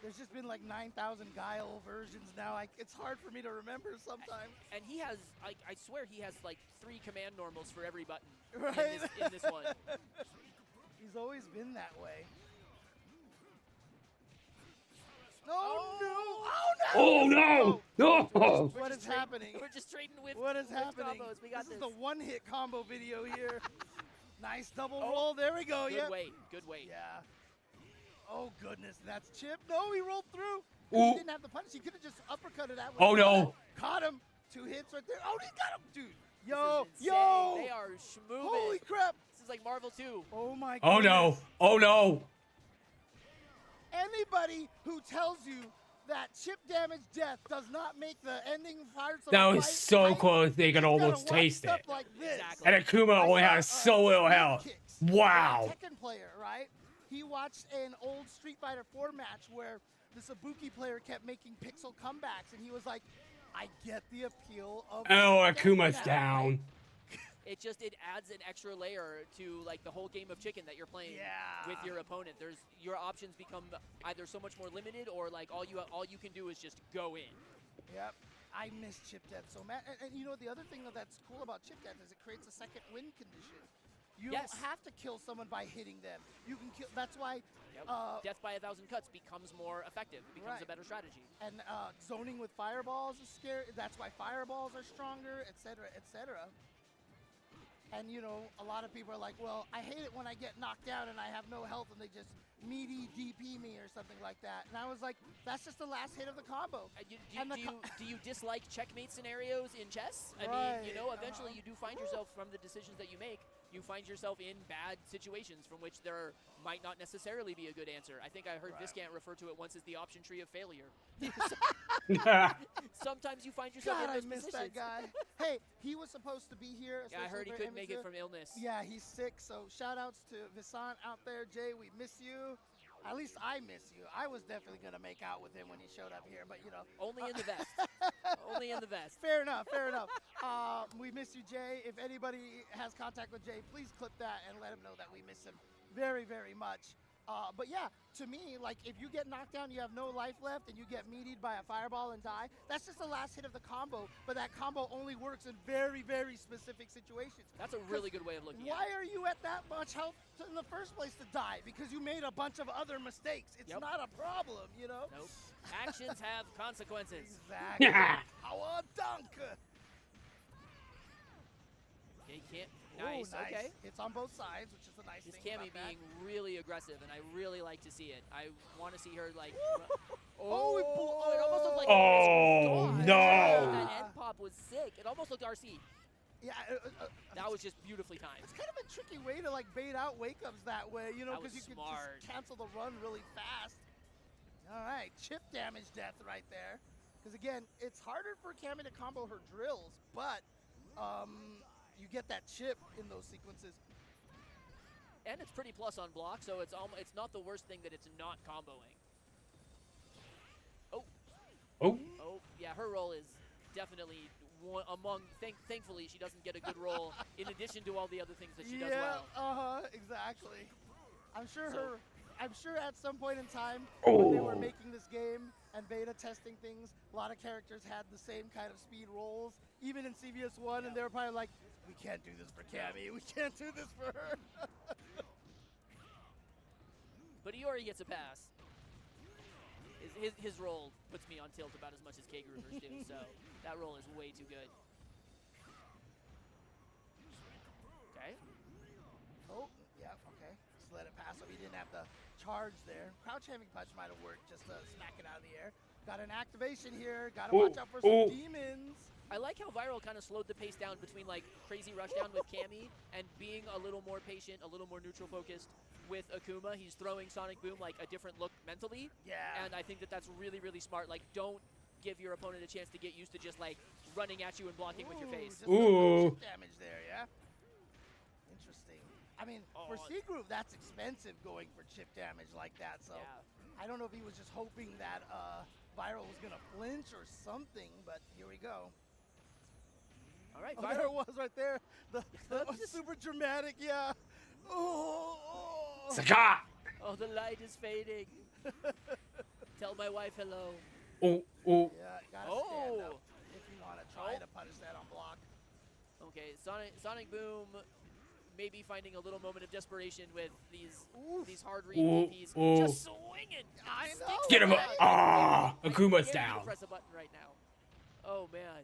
there's just been 9,000 Guile versions now. It's hard for me to remember sometimes. And he has, I swear he has 3 command normals for every button right? in this one. He's always been that way. Oh no! No! What is happening? We're just trading with What is happening? combos. We got this is the one-hit combo video here. Nice double roll. Oh, There we go. Good weight. Good weight. Yeah. Oh, goodness. That's Chip. No, he rolled through. Ooh. He didn't have the punish. He could have just uppercutted that. Oh, no. Caught him. 2 hits right there. Oh, he got him. Dude. Yo. They are schmoving. Holy crap. This is like Marvel 2. Oh, my Oh, goodness. no. Oh, no. Anybody who tells you that chip damage death does not make the ending Pirates of That the was Fight so close they could almost taste it. Like this. And Akuma only has so little health. Wow. Tekken player, right? He watched an old Street Fighter 4 match where the Sabuki player kept making pixel comebacks, and he was like, I get the appeal of... Oh, Akuma's down. It adds an extra layer to the whole game of chicken that you're playing with your opponent. Your options become either so much more limited, or all you can do is just go in. Yep. I miss chip death so much. And you know, the other thing that's cool about chip death is it creates a second win condition. You don't have to kill someone by hitting them. You can kill. That's why death by 1,000 cuts becomes more effective. It becomes a better strategy. And zoning with fireballs is scary. That's why fireballs are stronger, etc., etc. And, you know, a lot of people are like, well, I hate it when I get knocked down and I have no health and they just meaty DP me or something like that. And I was like, that's just the last hit of the combo. Do you dislike checkmate scenarios in chess? I mean, you know, eventually you do find yourself, from the decisions that you make, you find yourself in bad situations from which there might not necessarily be a good answer. I think I heard Viscant refer to it once as the option tree of failure. Sometimes you find yourself in those I missed positions. that guy. Hey, he was supposed to be here. Yeah, I heard he couldn't make it from illness. Yeah, he's sick. So shout outs to Visant out there. Jay, we miss you. At least I miss you. I was definitely going to make out with him when he showed up here, but you know. Only in the vest. Only in the vest. Fair enough, fair enough. We miss you, Jay. If anybody has contact with Jay, please clip that and let him know that we miss him very, very much. But yeah, to me, if you get knocked down, you have no life left, and you get meatied by a fireball and die, that's just the last hit of the combo, but that combo only works in very, very specific situations. That's a really good way of looking at it. Why are you at that much health in the first place to die? Because you made a bunch of other mistakes. It's not a problem, you know? Nope. Actions have consequences. Exactly. Power dunk. He can't. Nice. Ooh, nice. Okay. It's on both sides, which is a nice This thing Cammy about being really aggressive, and I really like to see it. I want to see her it almost looked like no. That end pop was sick. It almost looked RC. Yeah. That was just beautifully timed. It's kind of a tricky way to bait out wake ups that way, you know, That was because you can smart. just cancel the run really fast. All right, chip damage death right there. Because again, it's harder for Cammy to combo her drills, but you get that chip in those sequences. and it's pretty plus on block, so it's not the worst thing that it's not comboing. Oh, yeah, her roll is definitely one among. Thankfully, she doesn't get a good roll in addition to all the other things that she does well. Exactly. I'm sure at some point in time when they were making this game and beta testing things, a lot of characters had the same kind of speed rolls, even in CVS1, and they were probably like, we can't do this for Cammy, we can't do this for her. But Iori gets a pass. His roll puts me on tilt about as much as K-Groovers do, so that roll is way too good. Okay. Oh, yeah, okay. Just let it pass so he didn't have the charge there. Crouch Heavy Punch might have worked just to smack it out of the air. Got an activation here. Got to watch out for some demons. I like how Viral kind of slowed the pace down between like crazy rushdown with Cammy and being a little more patient, a little more neutral focused with Akuma. He's throwing Sonic Boom like a different look mentally. Yeah. And I think that that's really, really smart. Like, don't give your opponent a chance to get used to just like running at you and blocking with your face. Just damage there, yeah. Interesting. I mean, for C-Groove, that's expensive going for chip damage like that. So I don't know if he was just hoping that Viral was going to flinch or something, but here we go. All right, there it was right there. The super dramatic, yeah. Sagat! Oh, the light is fading. Tell my wife hello. Yeah, gotta stand up if you want to try to punish that on block. Okay, Sonic Boom maybe finding a little moment of desperation with these hard read DPs. Just swinging. I know. Get him up. Akuma's down. Press a button right now. Oh, man.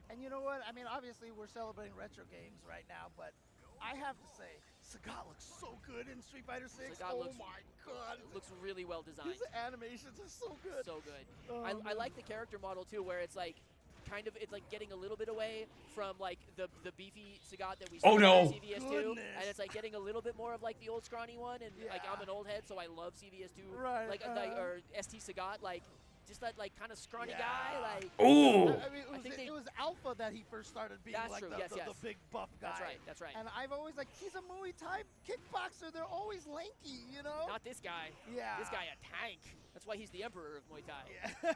And you know what? I mean, obviously, we're celebrating retro games right now, but I have to say, Sagat looks so good in Street Fighter 6. Oh my god. It looks really well designed. His animations are so good. So good. I like the character model, too, where it's like, it's like getting a little bit away from like the beefy Sagat that we saw in CVS2, and it's like getting a little bit more of like the old scrawny one, and like I'm an old head, so I love CVS2, or ST Sagat, like just that like kind of scrawny guy, like. I mean, it was Alpha that he first started being like the big buff guy. That's right. And I've always like, he's a Muay Thai kickboxer. They're always lanky, you know. Not this guy. Yeah. This guy a tank. That's why he's the emperor of Muay Thai. Yeah.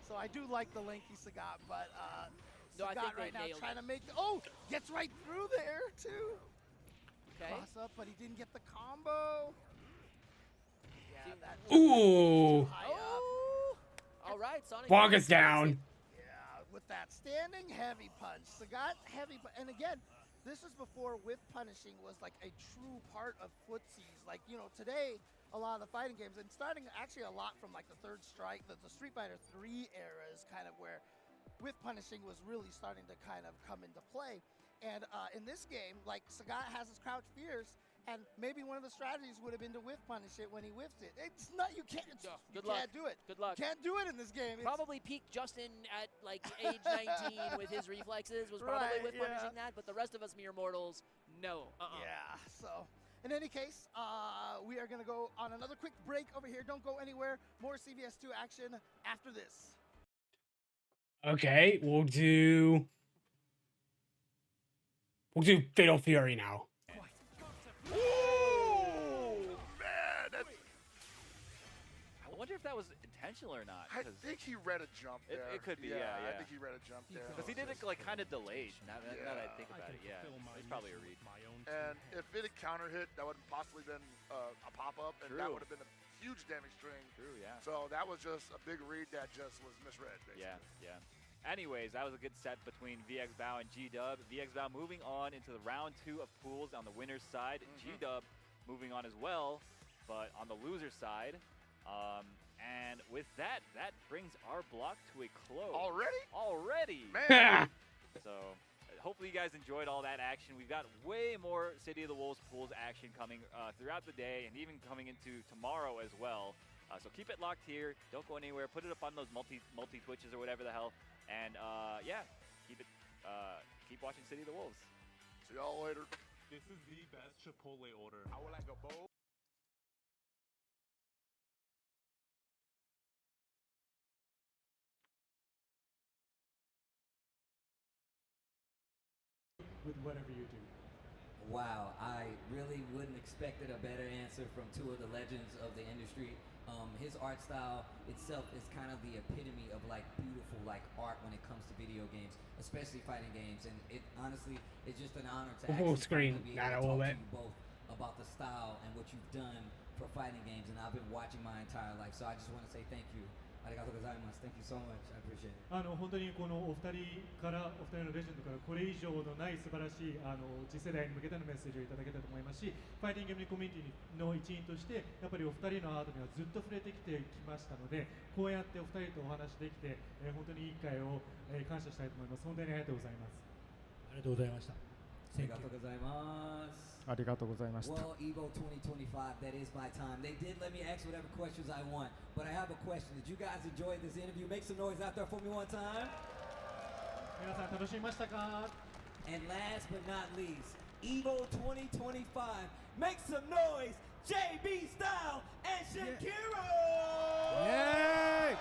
So I do like the lanky Sagat, but Sagat right now trying to make gets right through there too. Okay. Cross up, but he didn't get the combo. Yeah, that All right, Sonic. Boggus down. Yeah, with that standing heavy punch. Sagat heavy punch. And again, this is before whiff punishing was like a true part of footsies. Like, you know, today, a lot of the fighting games, and starting actually a lot from like the Third Strike, the Street Fighter 3 era is kind of where whiff punishing was really starting to kind of come into play. And in this game, like Sagat has his crouch fierce, and maybe one of the strategies would have been to whiff punish it when he whiffs it. It's not, you can't, you can't do it. Good luck. You can't do it in this game. Probably peak Justin at like age 19 with his reflexes was probably whiff punishing that, but the rest of us mere mortals, no. Yeah, so. In any case, we are going to go on another quick break over here. Don't go anywhere. More CVS2 action after this. Okay, we'll do Fatal Fury now. Man, I wonder if that was intentional or not. I think he read a jump there. It could be, yeah. I think he read a jump there. Because he did it like kind of delayed. Now that I think about it, yeah, it's probably a read. And if it had counter hit, that would have possibly been a pop up, and that would have been a huge damage string. True, yeah. So that was just a big read that just was misread, basically. Yeah. Anyways, that was a good set between VX Bao and G-Dub. VX Bao moving on into the round 2 of pools on the winner's side. G-Dub moving on as well, but on the loser's side. And with that brings our block to a close. Already? Man! So hopefully you guys enjoyed all that action. We've got way more City of the Wolves pools action coming throughout the day and even coming into tomorrow as well. So keep it locked here. Don't go anywhere. Put it up on those multi-twitches or whatever the hell. And yeah, keep watching City of the Wolves. See y'all later. This is the best Chipotle order. I would like a bowl. With whatever you do. Wow, I really wouldn't expected a better answer from two of the legends of the industry. His art style itself is kind of the epitome of like beautiful like art when it comes to video games, especially fighting games. And it honestly, it's just an honor to Full actually screen, finally be not able to all talk that. to you both about the style and what you've done for fighting games. And I've been watching my entire life, so I just want to say thank you. Arigatou gozaimasu. Thank you so much. I appreciate it. 本当にこのお二人からお二人のレジェンドからこれ以上のない素晴らしい次世代に向けてのメッセージをいただけたと思いますし、ファイティングゲームコミュニティの一員としてやっぱりお二人のアートにはずっと触れてきてきましたので、こうやってお二人とお話できて、本当にいい会を、感謝したいと思います。本当にありがとうございます。ありがとうございました。Arigatou gozaimasu. ありがとうございました。 Well, EVO 2025, that is my time. They did let me ask whatever questions I want, but I have a question. Did you guys enjoy this interview? Make some noise out there for me one time. 皆さん楽しみましたか? And last but not least, EVO 2025, make some noise, JB Style and Shakiro! Yay!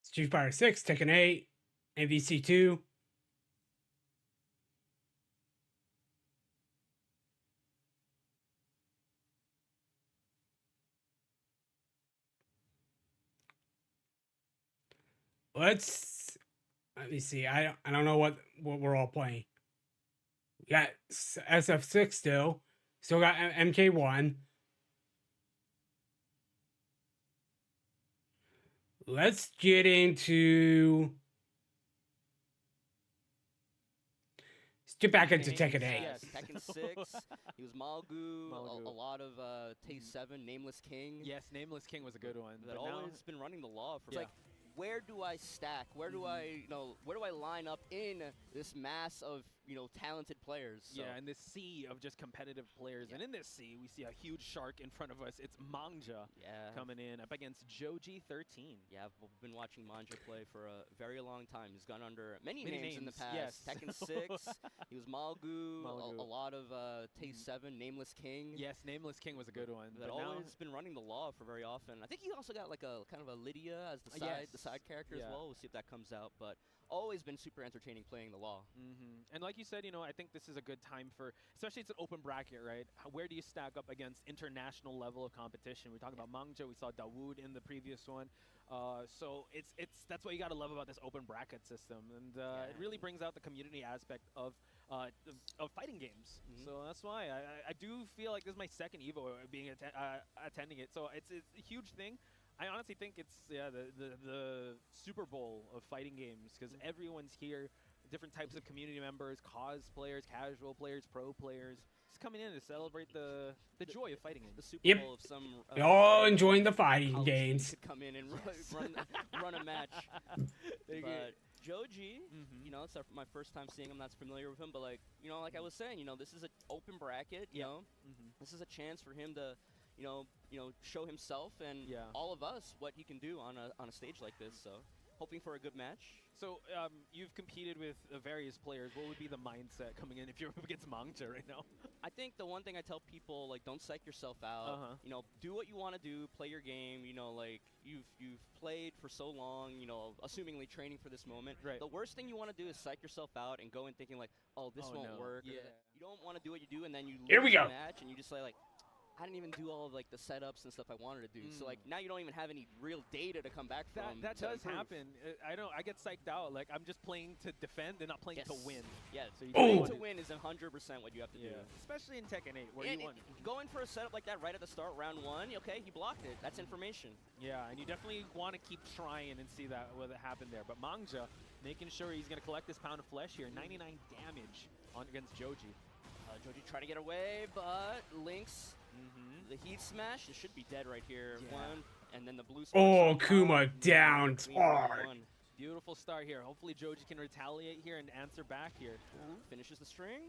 Street Fighter 6, Tekken 8, MVC 2. Let me see. I don't know what we're all playing. We got SF6 still. Still got MK1. Let's get into. Let's get back into Tekken 8. Yes, Tekken 6. He was Malgu. A lot of Taste 7, Nameless King. Yes, Nameless King was a good one. That but now, always been running the law for Yeah. like, where do I stack? Where do I, where do I line up in this mass of, talented players? So. Yeah, in this sea of just competitive players. And in this sea, we see a huge shark in front of us. It's Mangja coming in up against Joji 13. Yeah, I've been watching Manja play for a very long time. He's gone under many names in the past. Yes. Tekken 6, he was Malgu, a lot of Taste 7, Nameless King. Yes, Nameless King was a good one. That but now, always been running the law for very often. I think he also got like a kind of a Lydia as the side character as well. We'll see if that comes out. But always been super entertaining playing the law. And like you said, I think this is a good time for, especially it's an open bracket, right? Where do you stack up against international level of competition? We're talking about Mangja. We saw Dawood in the previous one. So that's what you got to love about this open bracket system, and it really brings out the community aspect of fighting games. So that's why I do feel like this is my second EVO being attending it. So it's a huge thing. I honestly think it's the Super Bowl of fighting games because everyone's here, different types of community members, cosplayers, casual players, pro players, just coming in to celebrate the joy of fighting games. The Super Bowl of some. We're all enjoying the fighting games. To come in and run a match. But Joji, it's my first time seeing him. That's familiar with him, but like I was saying, this is an open bracket. This is a chance for him to. Show himself and all of us what he can do on a stage like this. So, hoping for a good match. So, you've competed with various players. What would be the mindset coming in if you're up against Mangja right now? I think the one thing I tell people, like, don't psych yourself out. Do what you want to do. Play your game. Like you've played for so long. Assumingly training for this moment. Right. The worst thing you want to do is psych yourself out and go in thinking like, oh, this won't work. Yeah. You don't want to do what you do and then you Here we lose go. the match and you just say like. I didn't even do all of like the setups and stuff I wanted to do. So like now you don't even have any real data to come back from. That to does improve. happen. I get psyched out. Like I'm just playing to defend and not playing to win. Yeah. So you playing to win is 100% what you have to do. Especially in Tekken 8 where you won. Going for a setup like that right at the start, round 1. Okay, he blocked it. That's information. Yeah, and you definitely want to keep trying and see that what happened there. But Mangja making sure he's going to collect this pound of flesh here. 99 damage against Joji. Joji trying to get away, but Lynx. The heat smash, it should be dead right here. One, and then the blue. Oh, Kuma down hard. Beautiful start here. Hopefully Joji can retaliate here and answer back here. Finishes the string.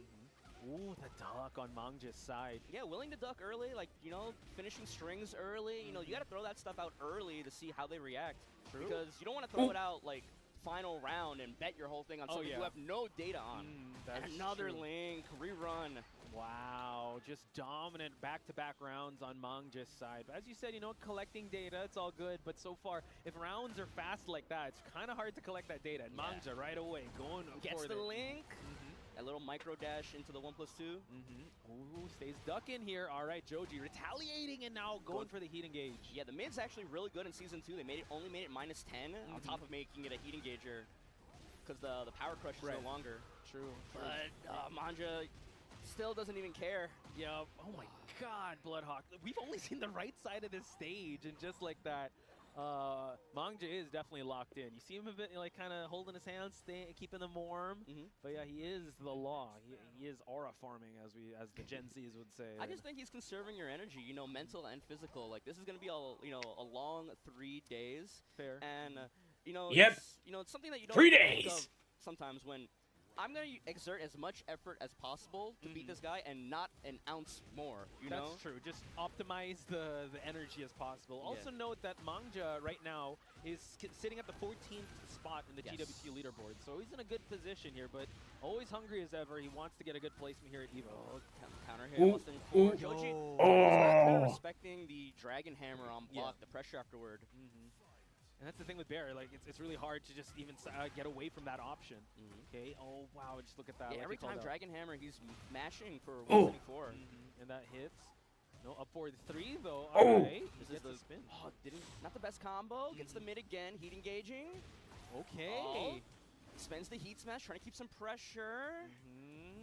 Ooh, the duck on Mangja's side. Yeah, willing to duck early, like, finishing strings early. You got to throw that stuff out early to see how they react. True. Because you don't want to throw it out, like, final round and bet your whole thing on something you have no data on. And another link, rerun. Wow, just dominant back-to-back rounds on Mangja's side. But as you said, you know, collecting data, it's all good. But so far, if rounds are fast like that, it's kind of hard to collect that data. And Mangja right away going Gets for the it. link. A little micro dash into the 1+2. Ooh, stays ducking here. All right, Joji retaliating and now going for the heat engage. Yeah, the mid's actually really good in Season 2. They only made it -10 on top of making it a heat engager because the power crush is no longer. True. But Manja still doesn't even care. Yeah. Oh my God, Bloodhawk. We've only seen the right side of this stage, and just like that, Mangja is definitely locked in. You see him a bit like kind of holding his hands, keeping them warm. But yeah, he is the law. He is aura farming, as the Gen Zs would say. I just think he's conserving your energy, you know, mental and physical. Like this is gonna be a long 3 days. Fair. And you know, Yep. it's something that you don't 3 think days. of sometimes when I'm gonna exert as much effort as possible to beat this guy and not an ounce more. You know. That's true. Just optimize the energy as possible. Also note that Mangja right now is sitting at the 14th spot in the GWT leaderboard, so he's in a good position here. But always hungry as ever. He wants to get a good placement here at EVO. Counter hit. Joji kind of respecting the Dragon Hammer on block, the pressure afterward. And that's the thing with Bear, like it's really hard to just even get away from that option. Okay. Oh wow, just look at that. Yeah, like every he called time out. Dragon Hammer, he's mashing for 174. And that hits. No, up for the 3 though. Oh. All right. This Gets is the the spin. not the best combo. Gets the mid again. Heat engaging. Okay. Spends the heat smash, trying to keep some pressure.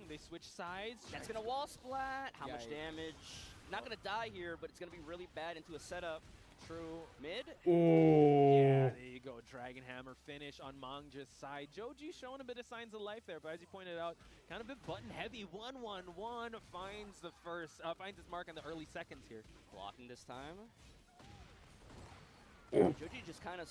They switch sides. That's gonna wall splat. How much Yikes. damage? Not gonna die here, but it's gonna be really bad into a setup. True. Mid. Yeah, there you go. Dragon Hammer finish on Mangja's side. Joji showing a bit of signs of life there, but as you pointed out, kind of a bit button heavy. 1-1-1 finds the finds his mark in the early seconds here. Blocking this time. Joji just kind of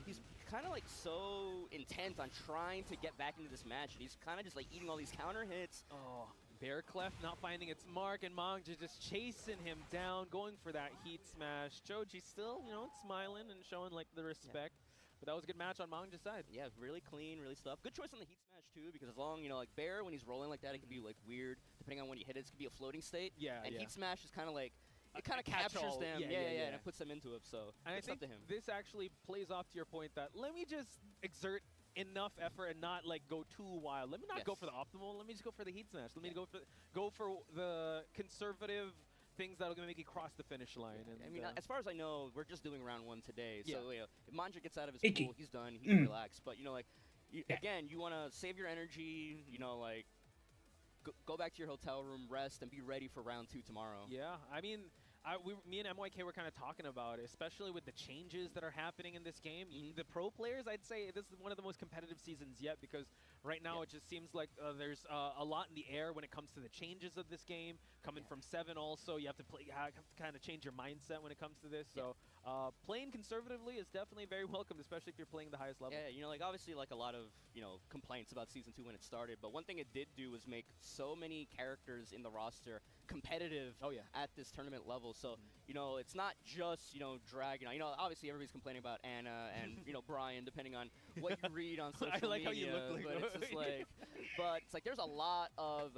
he's kind of like so intent on trying to get back into this match, and he's kind of just like eating all these counter hits. Oh, Bear Clef not finding its mark, and Mangja just chasing him down, going for that heat smash. Joji still, you know, smiling and showing like the respect. But that was a good match on Mangja's side. Yeah, really clean, really stuff. Good choice on the heat smash too, because as long, you know, like Bear, when he's rolling like that, it can be like weird. Depending on when you hit it, it can be a floating state. Yeah, and yeah. heat smash is kind of like, it kind of catch-all. captures them. Yeah, and it puts them into it. So And I it's up think to him. this actually plays off to your point that let me just exert enough effort and not like go too wild. Let me not go for the optimal. Let me just go for the heat smash. Let me go for the conservative things that are going to make you cross the finish line. And, I mean, as far as I know, we're just doing round 1 today. Yeah. So you know, if Manja gets out of his Icky. pool, he's done. He can relax. But you know, like again, you want to save your energy. You know, like go back to your hotel room, rest, and be ready for round 2 tomorrow. Yeah, I mean, me and MYK were kind of talking about it, especially with the changes that are happening in this game. The pro players, I'd say this is one of the most competitive seasons yet, because right now it just seems like there's a lot in the air when it comes to the changes of this game. Coming from 7 also, you have to kind of change your mindset when it comes to this. So playing conservatively is definitely very welcome, especially if you're playing the highest level. Yeah, you know, like obviously like a lot of, you know, complaints about Season 2 when it started, but one thing it did do was make so many characters in the roster competitive at this tournament level. So, you know, it's not just, you know, Dragon. You know, obviously everybody's complaining about Anna and, you know, Brian, depending on what you read on social I like media. how you look like but it's just like, but it's like there's a lot of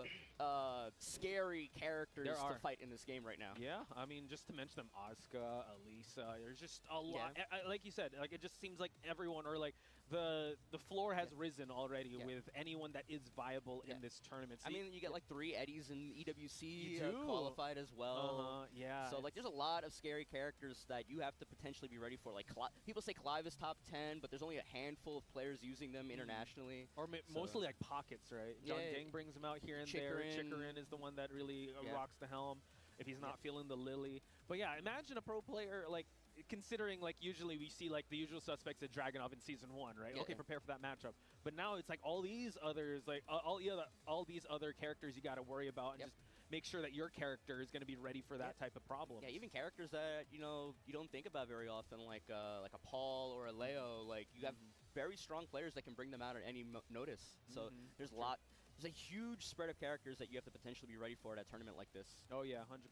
scary characters to fight in this game right now. Yeah, I mean, just to mention them, Asuka, Elisa, there's just a lot. Like you said, like it just seems like everyone, or like the floor has risen already with anyone that is viable in this tournament. So I mean, you get like 3 Eddies in EWC You do. qualified as well. Yeah. So like, there's a lot of scary characters that you have to potentially be ready for. Like, people say Clive is top 10, but there's only a handful of players using them internationally. Or mostly like pockets, right? John Gang brings them out here and there. Chikarin is the one that really rocks the helm if he's not feeling the Lily. But yeah, imagine a pro player, like, considering like usually we see like the usual suspects at Dragunov in Season 1, right? Okay, prepare for that matchup. But now it's like all these others, like all these other characters you got to worry about, and just make sure that your character is going to be ready for that type of problem. Yeah, even characters that, you know, you don't think about very often, like a Paul or a Leo. Like, you have very strong players that can bring them out at any notice. So there's a lot. there's a huge spread of characters that you have to potentially be ready for at a tournament like this. Oh yeah, 100%.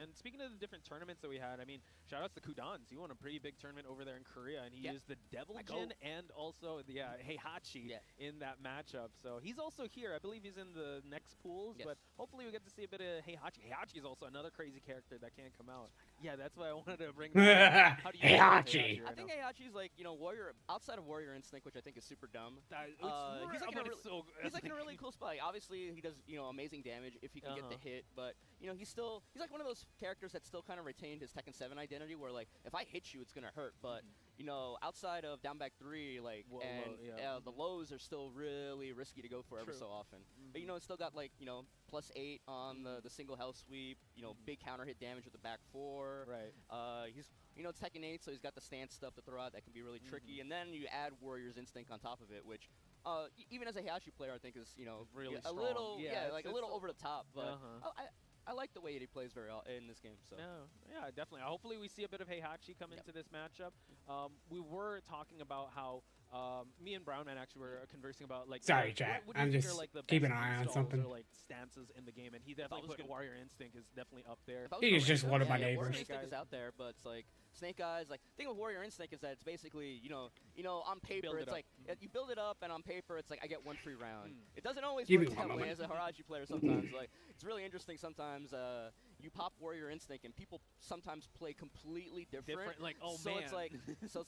And speaking of the different tournaments that we had, I mean, shout outs to Kudans. He won a pretty big tournament over there in Korea, and he used the Devil Jin and also the Heihachi in that matchup. So he's also here. I believe he's in the next pools, but hopefully we get to see a bit of Heihachi. Heihachi is also another crazy character that can't come out. Yeah, that's why I wanted to bring that up. How do you feel about Heihachi? I think Heihachi's like, you know, Warrior, outside of Warrior Instinct, which I think is super dumb. He's like in a really cool spot. Obviously, he does, you know, amazing damage if he can get the hit, but, you know, he's like one of those characters that still kind of retained his Tekken 7 identity where, like, if I hit you, it's going to hurt, but, you know, outside of down back 3, like, the lows are still really risky to go for every so often. But, you know, it's still got, like, you know, +8 on the single health sweep, you know, big counter hit damage with the back 4. Right. He's, you know, it's Tekken 8, so he's got the stance stuff to throw out that can be really tricky, and then you add Warrior's Instinct on top of it, which even as a Heihachi player, I think is, you know, really a little, like a little over the top, but I like the way he plays very well in this game. So yeah, definitely. Hopefully we see a bit of Heihachi come into this matchup. We were talking about how me and Brownman actually were conversing about, like, sorry, chat. What do you I'm think just are, like, the keeping best an eye on installs something. or, like, stances in the game, and he definitely put Warrior Instinct is definitely up there. He is just one of my neighbors. Warrior Instinct is out there, but it's like Snake Eyes. Like, the thing with Warrior Instinct is that it's basically, you know, on paper it's like you build it up, and on paper it's like I get 1 free round. It doesn't always work that way as a Heihachi player. Sometimes, like, it's really interesting. Sometimes you pop Warrior Instinct, and people sometimes play completely different. Like, oh so man. It's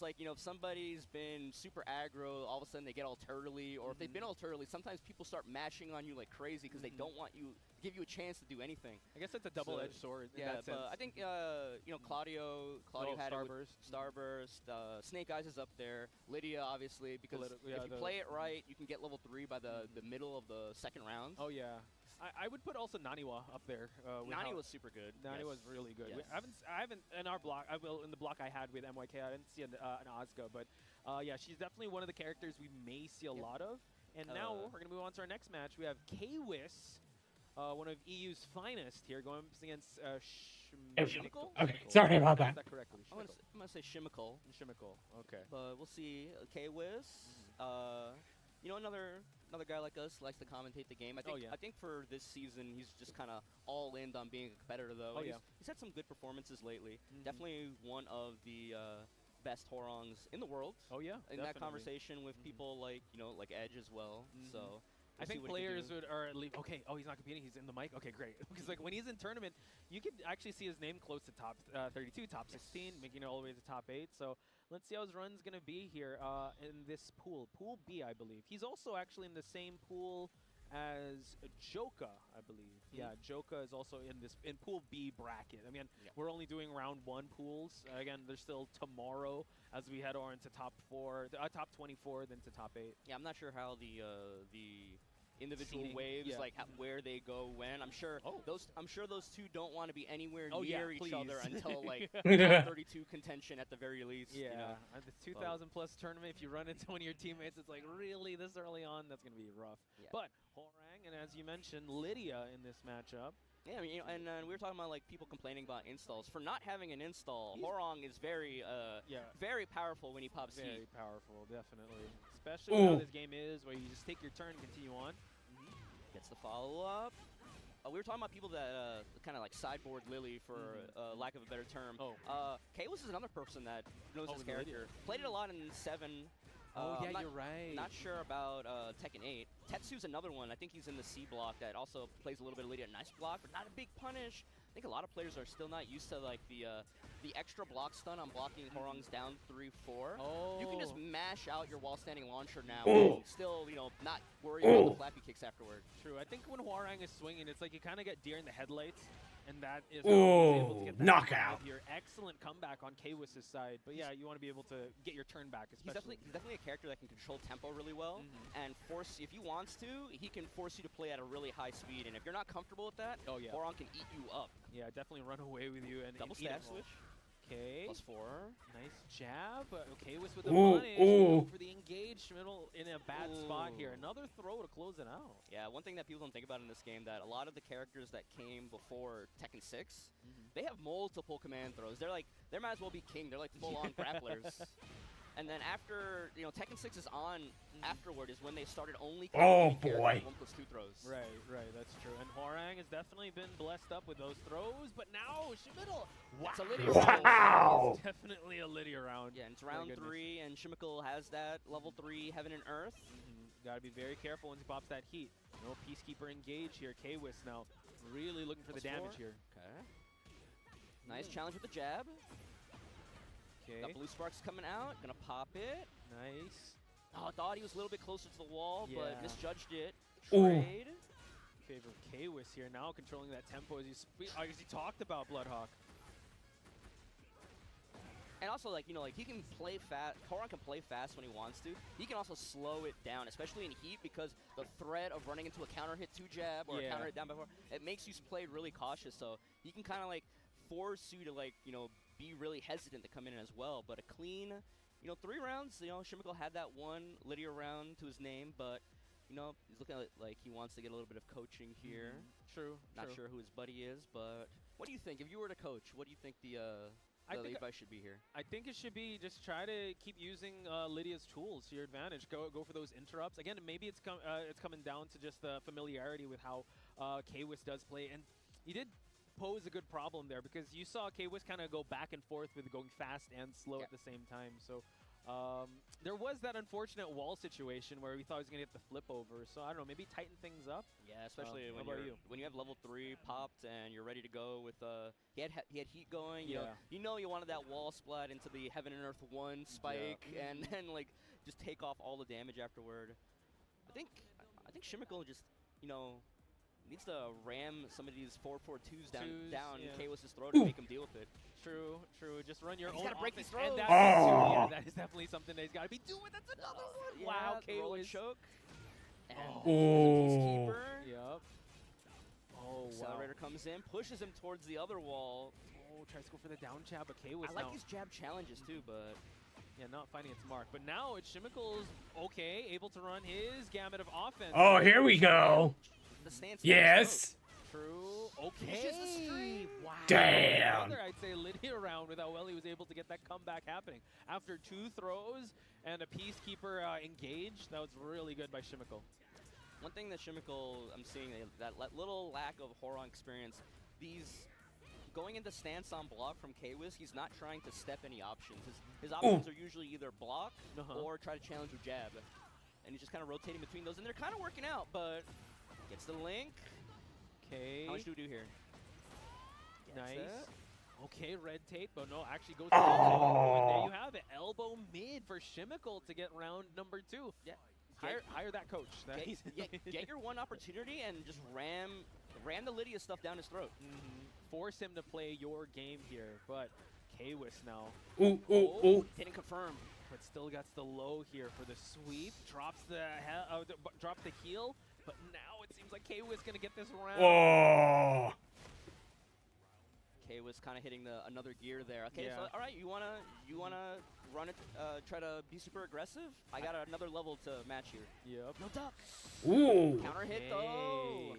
like, you know, if somebody's been super aggro, all of a sudden they get all turtley, or if they've been all turtley, sometimes people start mashing on you like crazy because they don't want you give you a chance to do anything. I guess it's a double-edged sword. In Yeah, that sense. but I think you know, Claudio had Starburst. Snake Eyes is up there. Lydia, obviously, because if you play it right, you can get level 3 by the middle of the second round. Oh yeah. I would put also Naniwa up there. Nani was super good. Nani was really good. Yes. I haven't in our block. In the block I had with MYK, I didn't see an Ozka, but yeah, she's definitely one of the characters we may see a lot of. And now we're gonna move on to our next match. We have Kwis, one of EU's finest here, going against Shimikal. Okay, sorry about that. Is that correctly? I'm gonna say Shimikal. Shimikal. Okay. But we'll see. Kwis. You know, another guy like us likes to commentate the game. I think for this season, he's just kind of all in on being a competitor, though. He's had some good performances lately. Definitely one of the best Horongs in the world. Oh yeah, in that conversation with people like, you know, like Edge as well. So I think players are leave. Okay, oh, he's not competing. He's in the mic. Okay, great. Because like when he's in tournament, you can actually see his name close to top 32, top 16, making it all the way to top 8. So let's see how his run's gonna be here in this pool, Pool B, I believe. He's also actually in the same pool as Joka, I believe. Yeah, Joka is also in Pool B bracket. I mean, we're only doing round 1 pools. Again, there's still tomorrow as we head on to top 4, top 24, then to top 8. Yeah, I'm not sure how the individual waves, like where they go when. I'm sure those two don't want to be anywhere near each other until like top 32 contention at the very least. Yeah, you know? the 2,000 plus tournament. If you run into one of your teammates, it's like really this early on, that's gonna be rough. Yeah. But Horang and as you mentioned, Lydia in this matchup. Yeah, I mean, you know, and we were talking about like people complaining about installs. For not having an install, Horong is very powerful when he pops heat. Very powerful, definitely. Especially when how this game is, where you just take your turn and continue on. Gets the follow-up. We were talking about people that kind of like sideboard Lily, for lack of a better term. Kwis is another person that knows his character. Played it a lot in 7. You're right. Not sure about Tekken 8. Tetsu's another one. I think he's in the C block that also plays a little bit of Lydia. Nice block, but not a big punish. I think a lot of players are still not used to like the extra block stun on blocking Horong's down 3-4. You can just mash out your wall standing launcher now and still, you know, not worry about the flappy kicks afterward. True. I think when Hwarang is swinging, it's like you kind of get deer in the headlights, and that is able to get that knockout. Here. Excellent comeback on Kwis' side, but yeah, you want to be able to get your turn back. Especially. He's definitely a character that can control tempo really well, and force, if he wants to, he can force you to play at a really high speed, and if you're not comfortable with that, Hwarang can eat you up. Yeah, definitely run away with you and double eat stab it. switch. Okay. +4. Nice jab. Kwis with the punish. Go for the engaged middle in a bad spot here. Another throw to close it out. Yeah, one thing that people don't think about in this game, that a lot of the characters that came before Tekken 6, they have multiple command throws. They might as well be king. They're like full-on grapplers. And then after, you know, Tekken 6 is on afterward is when they started only Oh, characters boy. 1+2 throws. Right, that's true. And Hwoarang has definitely been blessed up with those throws, but now Shimikel. It's a Lydia Wow. round. It's definitely a Lydia round. Yeah, and it's My round goodness. 3, and Shimikel has that level 3 Heaven and Earth. Got to be very careful once he pops that heat. No Peacekeeper engage here. K-Wis now really looking for the damage here. Okay. Nice challenge with the jab. Okay. Got blue sparks coming out. Gonna pop it. Nice. Oh, I thought he was a little bit closer to the wall, but Yeah. misjudged it. Ooh. Trade. In favor of K-Wis here, now controlling that tempo as he talked about Bloodhawk. And also, like, you know, like he can play fast. Hwoarang can play fast when he wants to. He can also slow it down, especially in heat, because the threat of running into a counter hit 2 jab or a counter hit down before, it makes you play really cautious. So he can kind of like force you to, like, you know, be really hesitant to come in as well. But a clean, you know, 3 rounds. You know, Shimikel had that one Lydia round to his name, but you know, he's looking like he wants to get a little bit of coaching here. True. Not sure who his buddy is, but what do you think? If you were to coach, what do you think the advice should be here? I think it should be just try to keep using Lydia's tools to your advantage. Go for those interrupts. Again, maybe it's coming down to just the familiarity with how K-Wis does play. And he did pose a good problem there because you saw K-Wis kind of go back and forth with going fast and slow at the same time. So there was that unfortunate wall situation where we thought he was going to get the flip over. So I don't know, maybe tighten things up. Yeah, especially how about you? when you have level 3 popped and you're ready to go with he had heat going. Yeah. You know you wanted that wall splat into the Heaven and Earth 1 spike and then like just take off all the damage afterward. I think Shimikel just, you know, needs to ram some of these 4-4-2s down K-Wis's throat and make him deal with it. True. Just run your He's own gotta break offense. these throws. And yeah, that is definitely something that he's got to be doing. That's another one. Yeah, Wow, roll and K-Wis. choke. And Oh. Yep. Oh, wow. Accelerator comes in, pushes him towards the other wall. Oh, tries to go for the down jab, but K-Wis I like now. these jab challenges too, but Yeah, not finding its mark. But now it's Shimikel's okay, able to run his gamut of offense. Oh, here we go. the stance. Yes. True. Okay. Finishes the stream. Wow. Damn. Another, I'd say, Lydia round with how well he was able to get that comeback happening. After 2 throws and a Peacekeeper engaged, that was really good by Shimikel. One thing that Shimikel, I'm seeing that little lack of Hwoarang experience. Going into stance on block from K-Wis, he's not trying to step any options. His options are usually either block or try to challenge with jab. And he's just kind of rotating between those, and they're kind of working out, but gets the link. Okay. How much do we do here? Nice. it. Okay, red tape, but no, actually goes to the elbow, and there you have it. Elbow mid for Shimikel to get round number 2. Yeah. Hire that coach. Get your one opportunity and just ram the Lydia stuff down his throat. Force him to play your game here, but K-Wis now. Ooh. Didn't confirm. But still gets the low here for the sweep. Drops the heel, but now it seems like K-Wis gonna get this round. Oh. K-Wis kind of hitting another gear there. Okay, so all right, you wanna run it, try to be super aggressive? I got another level to match here. Yep. No duck. Ooh. Counter hit though.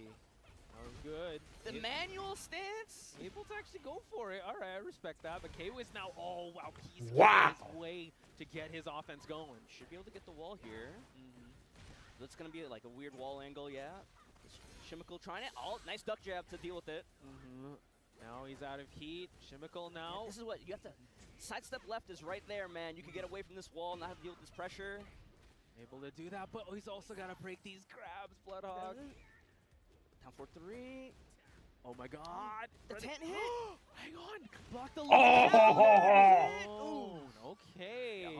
That was good. The manual stance. Able to actually go for it. All right, I respect that. But K-Wis now, oh wow, he's Wow. his way to get his offense going. Should be able to get the wall here. That's gonna be like a weird wall angle, yeah. Shimikel trying it. Oh, nice duck jab to deal with it. Now he's out of heat. Shimikel now. Yeah, this is what you have to. Sidestep left is right there, man. You can get away from this wall, not have to deal with this pressure. Able to do that, but he's also got to break these grabs, Bloodhawk. Down for 3. Oh my god. The 10 hit. Hang on. Block the Oh. Okay.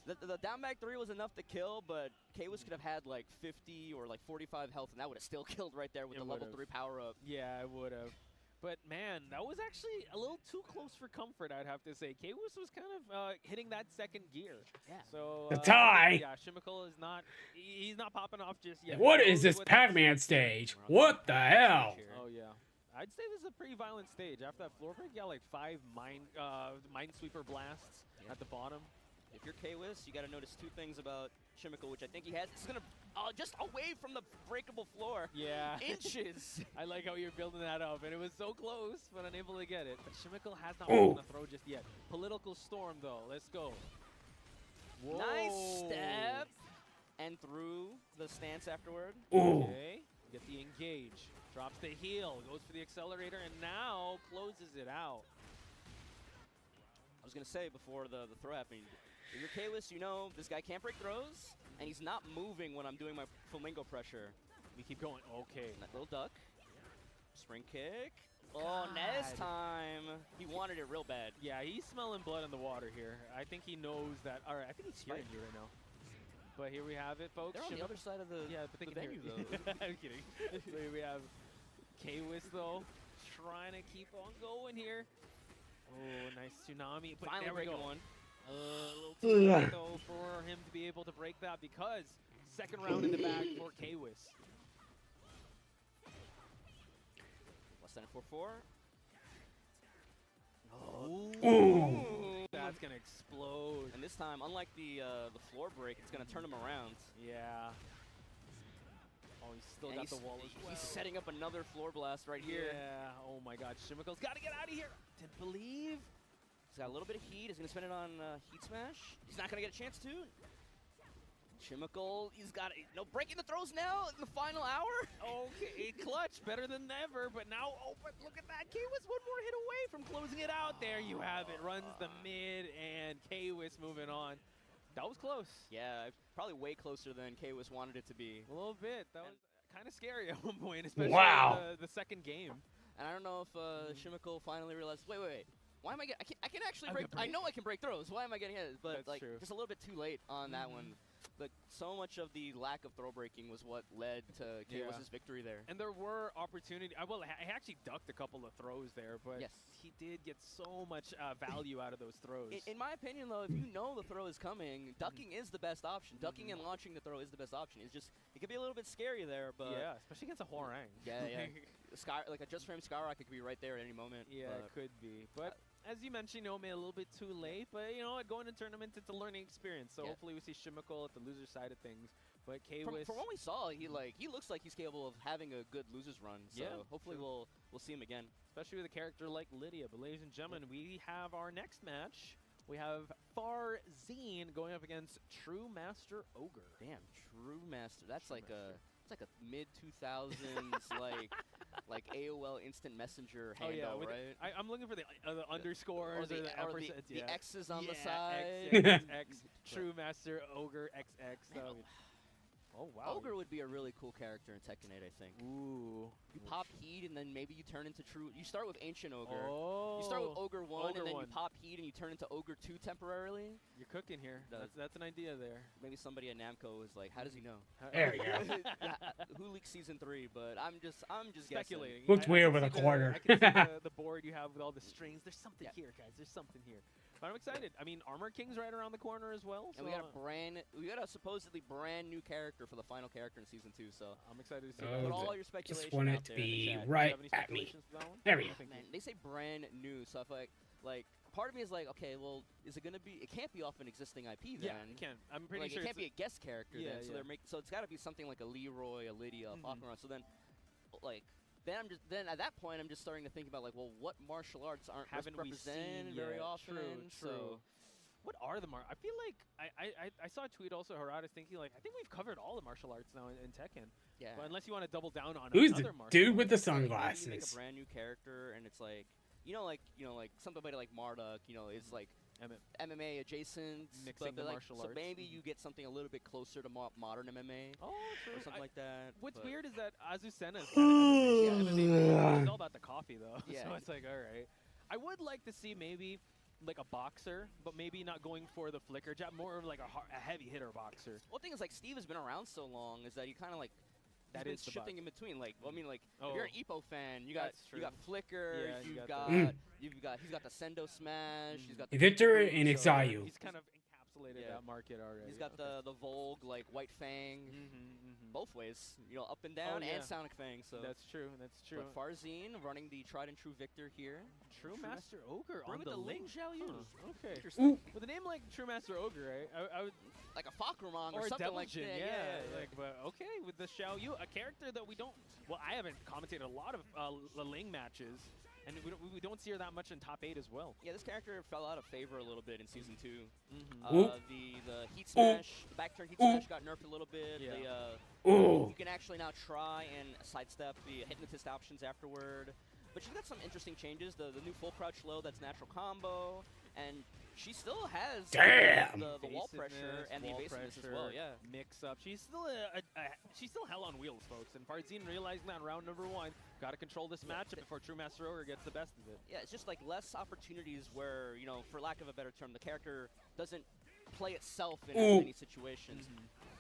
The down back 3 was enough to kill, but K-Wis could have had like 50 or like 45 health, and that would have still killed right there with the level 3 power up. Yeah, I would have. But man, that was actually a little too close for comfort, I'd have to say. K-Wis was kind of hitting that second gear. Yeah. So The tie. Yeah, Shimikel is not. He's not popping off just yet. What is this Pac-Man stage? What the hell? Oh yeah. I'd say this is a pretty violent stage. After that floor break, you got like 5 Minesweeper blasts at the bottom. If you're K-Wis, you got to notice 2 things about Shimikel, which I think he has. It's going to just away from the breakable floor. Yeah. Inches. I like how you're building that up, and it was so close, but unable to get it. But Shimikel has not won the throw just yet. Political storm, though. Let's go. Whoa. Nice step. And through the stance afterward. Ooh. Okay. Get the engage. Drops the heel. Goes for the accelerator and now closes it out. I was going to say before the throw happened, if you're Kalis, you know this guy can't break throws, and he's not moving when I'm doing my flamingo pressure. We keep going. Okay. That little duck. Spring kick. Oh, Nez time. He wanted it real bad. Yeah, he's smelling blood in the water here. I think he knows that. All right, I think he's hearing you right now. But here we have it, folks. They're on the other side of the, but they the can venue, hear it. though. I'm kidding. Here we have Kwis, though, trying to keep on going here. Oh, nice tsunami. But Finally there we breaking go. one. A little too late, though, for him to be able to break that because second round in the bag for Kwis. Less than a 4-4. Oh. Ooh. That's going to explode. And this time, unlike the floor break, it's going to turn him around. Yeah. Oh, he's still And got the wall as well. He's setting up another floor blast right here. Yeah. Oh, my God. Shimiko's got to get out of here. Didn't believe. He's got a little bit of heat. He's going to spend it on Heat Smash. He's not going to get a chance to. Chimical, he's got it. No, breaking the throws now in the final hour. Okay, clutch, better than ever, but now, oh, but look at that. Kwis one more hit away from closing it out. There you have it. Runs the mid, and Kwis moving on. That was close. Yeah, probably way closer than Kwis wanted it to be. A little bit. That was kind of scary at one point, especially the second game. And I don't know if Chimical finally realized, wait. Why am I getting, I can actually break, I know I can break throws. Why am I getting hit? But That's like, true. just a little bit too late on that one. But so much of the lack of throw breaking was what led to Kwis' victory there. And there were opportunities. Well, I actually ducked a couple of throws there, but Yes. he did get so much value out of those throws. In my opinion, though, if you know the throw is coming, ducking is the best option. Ducking and launching the throw is the best option. It's just, it could be a little bit scary there, but... Yeah, especially against a Hwoarang. Yeah. Like a just frame Skyrocket could be right there at any moment. Yeah, it could be. But as you mentioned, maybe a little bit too late. But, going to tournaments, it's a learning experience. So hopefully we see Shimiko at the loser side of things. But Kwis... From what we saw, he looks like he's capable of having a good losers run. So hopefully we'll see him again. Especially with a character like Lydia. But ladies and gentlemen, we have our next match. We have Farzine going up against True Master Ogre. Damn, True Master. That's like a... It's like a mid-2000s like AOL Instant Messenger handle, right? I'm looking for the underscores or the X's on the side. X, True Master Ogre XX. Oh, wow. Ogre would be a really cool character in Tekken 8, I think. Ooh. You pop Heat, and then maybe you turn into True... You start with Ancient Ogre. Oh. You start with Ogre 1, and then you pop Heat, and you turn into Ogre 2 temporarily. You're cooking here. That's an idea there. Maybe somebody at Namco is like, how does he know? There we go. Who leaked Season 3? But I'm just speculating. Looks weird with a quarter. I can see the board you have with all the strings. There's something here, guys. There's something here. But I'm excited. I mean, Armor King's right around the corner as well. And we got a supposedly brand new character for the final character in Season 2, so I'm excited to see that. Put all your speculation Just want it out to there in the be chat. right at me. There we go. Man, they say brand new, so I feel like part of me is like, okay, well, is it gonna be? It can't be off an existing IP then. Yeah, it can. I'm pretty sure it can't be a guest character Yeah, then. So so it's got to be something like a Leroy, a Lydia, a Falcon. So then, then at that point, I'm just starting to think about like, well, what martial arts aren't represented very often? True. So what are the I feel like I saw a tweet also. Harada's thinking like, I think we've covered all the martial arts now in Tekken. Yeah. But unless you want to double down on Who's another the martial dude art. with the you sunglasses? make a brand new character, and it's like, like somebody like Marduk, is like MMA adjacent, Mixing the like, martial so arts. maybe you get something a little bit closer to modern MMA. Oh, true. Or something like that. What's but weird is that Azucena's got MMA. It's all about the coffee though. Yeah. So it's like, all right. I would like to see maybe like a boxer, but maybe not going for the flicker jab, more of like a heavy hitter boxer. Well, the thing is, like, Steve has been around so long, is that he kind of like That been is the shifting in between. Like, well, I mean, like, if you're an EPO fan, you got Flicker, Yeah, he's got the Sendo Smash, he's got the Victor and Exayu. He's kind of encapsulated that market already. He's got the Volg, like White Fang, both ways, up and down, and Sonic Fang. So that's true. That's true. But Farzine running the tried and true Victor here. True Master Ogre Bring on with the Ling Xiaoyu. Okay. Interesting. With a name like True Master Ogre, right? I would like a Fakrumon or something Devil like Jin, that. yeah. Like, but okay, with the Xiaoyu, a character that we don't. Well, I haven't commentated a lot of the Ling matches. and we don't see her that much in top 8 as well. Yeah, this character fell out of favor a little bit in Season 2. Ooh. The heat smash, the back turn heat smash got nerfed a little bit. Yeah. You can actually now try and sidestep the hypnotist options afterward. But she's got some interesting changes. The new full crouch low, that's natural combo, and she still has the wall pressure and the evasiveness as well. Yeah, mix up. She's still she's still hell on wheels, folks. And Farzine realizing that in round number 1, got to control this matchup before True Master Ogre gets the best of it. Yeah, it's just like less opportunities where, you know, for lack of a better term, the character doesn't play itself in as many situations.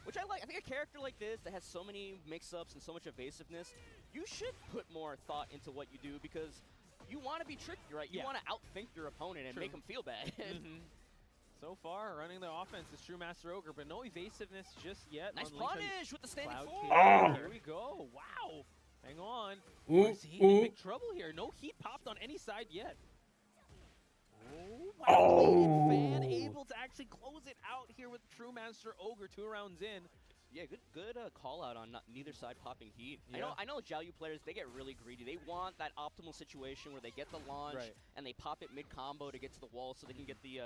Which I like. I think a character like this that has so many mix-ups and so much evasiveness, you should put more thought into what you do because you want to be tricky, right? You want to outthink your opponent and make them feel bad. So far, running the offense is True Master Ogre, but no evasiveness just yet. Nice punish with the standing forward. Oh. Here we go. Wow. Hang on. Farzine in big trouble here. No heat popped on any side yet. Oh, Fan able to actually close it out here with True Master Ogre 2 rounds in. Yeah, good call out on neither side popping heat. Yeah. I know Jiaoyu players, they get really greedy. They want that optimal situation where they get the launch and they pop it mid combo to get to the wall so they can get the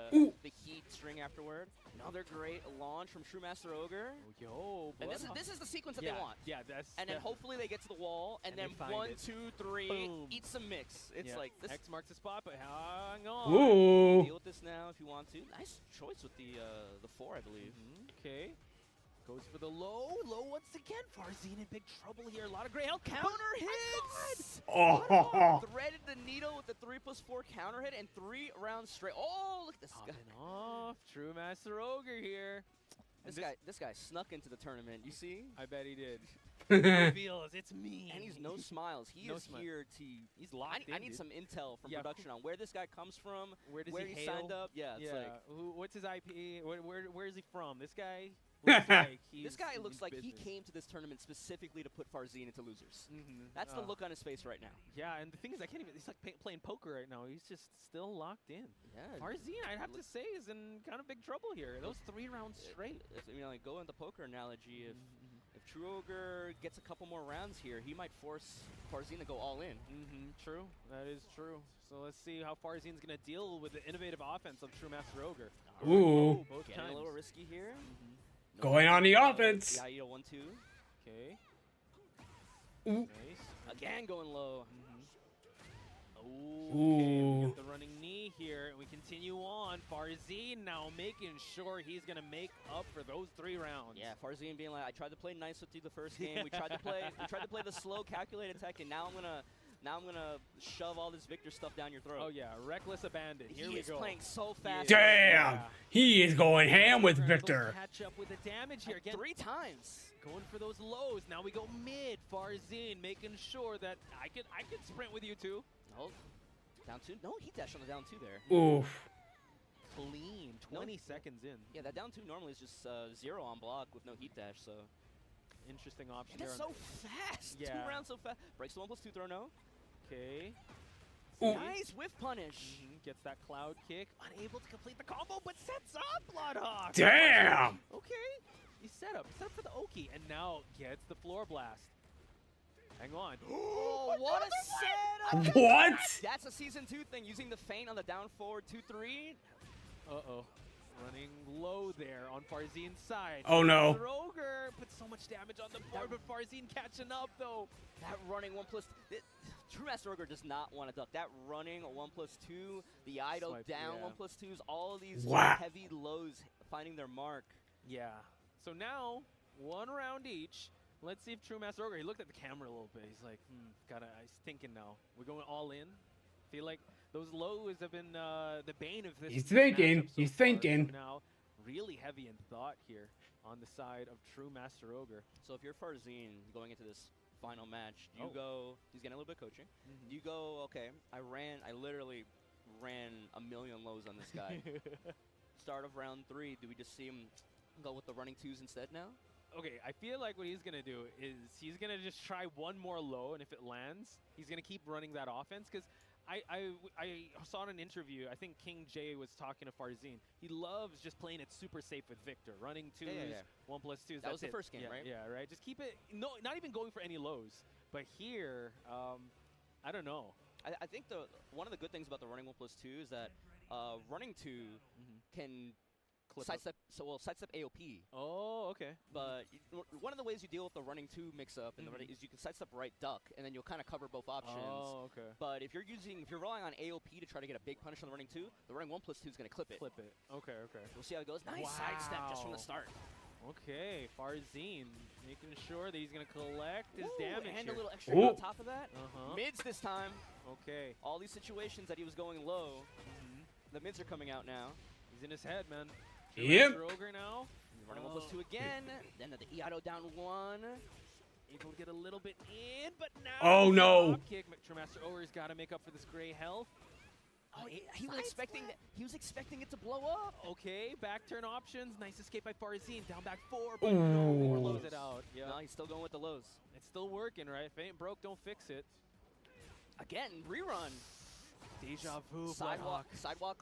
heat string afterward. Another great launch from True Master Ogre. Yo, and this is the sequence that they want. Yeah, that's. And then hopefully they get to the wall and then 1, 2, 3, boom. eat some mix. It's like this. X marks the spot, but hang on. Ooh. Deal with this now if you want to. Nice choice with the 4, I believe. Okay. Goes for the low once again. Farzine in big trouble here. A lot of great health. Counter hits! Threaded the needle with the 3+4 counter hit and 3 rounds straight. Oh, look at this guy. Off. True Master Ogre here. This guy snuck into the tournament. You see? I bet he did. Reveals it's me. And he's no smiles. He is here to. He's locked in. I need some intel from production on where this guy comes from. Where does he signed up? Yeah. It's like, what's his IP? Where is he from? This guy. This guy looks like he came to this tournament specifically to put Farzine into losers. That's the look on his face right now. Yeah, and the thing is, I can't even. He's like playing poker right now. He's just still locked in. Yeah. Farzine, I'd have to say, is in kind of big trouble here. Those 3 rounds straight. You know, like go into poker analogy. If True Ogre gets a couple more rounds here, he might force Farzine to go all in. True. That is true. So let's see how Farzine's going to deal with the innovative offense of True Master Ogre. Ooh. Both getting a little risky here. Going on the offense. Yeah, 1-2. Okay. Ooh. Nice. Again going low. Ooh. Get the running knee here, and we continue on. Farzine now making sure he's gonna make up for those 3 rounds. Yeah, Farzine being like, I tried to play nice with you the first game. We tried to play the slow calculated attack, and now I'm gonna shove all this Victor stuff down your throat. Oh yeah, reckless abandon. Here we go. He is playing so fast. Damn, he is going ham with Victor. Catch up with the damage here again. 3 times. Going for those lows. Now we go mid. Farzine making sure that I could sprint with you too. Oh, down 2. No heat dash on the down 2 there. Oof. Clean. 20 seconds in. Yeah, that down 2 normally is just 0 on block with no heat dash. So interesting option. That's so fast. Yeah. 2 rounds so fast. Breaks the 1+2 throw. No. Okay. Nice whiff punish. Gets that cloud kick. Unable to complete the combo, but sets up Bloodhawk. Damn. Okay. He set up for the Oki, and now gets the floor blast. Hang on. Oh, what a setup! What? That's a Season 2 thing, using the feint on the down forward 2-3. Uh-oh. Running low there on Farzine's side. Oh, no. Ogre puts so much damage on the board, but Farzine catching up, though. That running 1+... True Master Ogre does not want to duck. That running 1+2, the idle down 1+2s, all of these heavy lows finding their mark. Yeah. So now, 1 round each. Let's see if True Master Ogre, he looked at the camera a little bit. He's like, he's thinking now. We're going all in. Feel like those lows have been the bane of this. He's thinking. He's thinking. So now, really heavy in thought here on the side of True Master Ogre. So if you're Farzine going into this final match, do you go, he's getting a little bit of coaching. Do you go, okay, I literally ran a million lows on this guy. Start of round 3, do we just see him go with the running 2s instead now? Okay, I feel like what he's going to do is he's going to just try 1 more low, and if it lands, he's going to keep running that offense, because I saw in an interview, I think King J was talking to Farzine. He loves just playing it super safe with Victor, running 2s, 1+2s. That was the first game, right? Yeah, right. Just keep it, not even going for any lows. But here, I don't know. I think one of the good things about the running 1+2 is that running 2 can sidestep AOP. Oh, okay. But one of the ways you deal with the running 2 mix-up and the running is you can sidestep right duck, and then you'll kind of cover both options. Oh, okay. But if you're relying on AOP to try to get a big punish on the running 2, the running 1+2 is going to clip it. Okay, okay. We'll see how it goes. Nice sidestep just from the start. Okay, Farzine making sure that he's going to collect his damage and here. a little extra on top of that. Mids this time. Okay. All these situations that he was going low, the mids are coming out now. He's in his head, man. Yep. Roger now. Running 1+2 again. Then the Iato down 1. Able to get a little bit in, but now. Oh, no. Drop kick. Tremaster Ogre's got to make up for this gray health. Oh, he was expecting that. He was expecting it to blow up. Okay, back turn options. Nice escape by Farzine. Down back 4, but no, blows it out. Yeah. No, he's still going with the lows. It's still working, right? If it ain't broke, don't fix it. Again, rerun. Deja vu. Sidewalk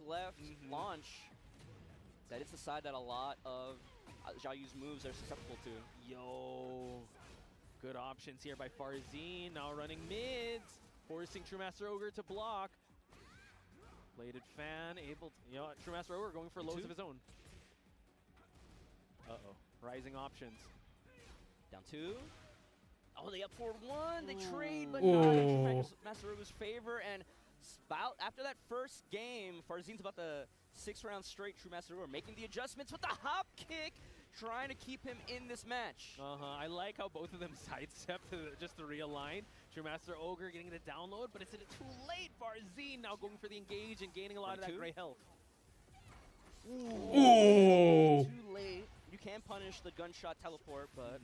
left, launch. That is the side that a lot of Zhao Yu's moves are susceptible to. Yo. Good options here by Farzine. Now running mids. Forcing Tremaster Ogre to block. Bladed fan able to, Tremaster Ogre going for lows of his own. Uh-oh. Rising options. Down 2. Oh, they up forward 1. They trade, but not in Tremaster Ogre's favor. And after that first game, Farzine's about the 6 rounds straight. Tremaster Ogre making the adjustments with the hop kick, trying to keep him in this match. I like how both of them sidestep just to realign. Tremaster Ogre getting the download, but it's too late. Farzine now going for the engage and gaining a lot of that gray health. Ooh. Too late. You can punish the gunshot teleport, but...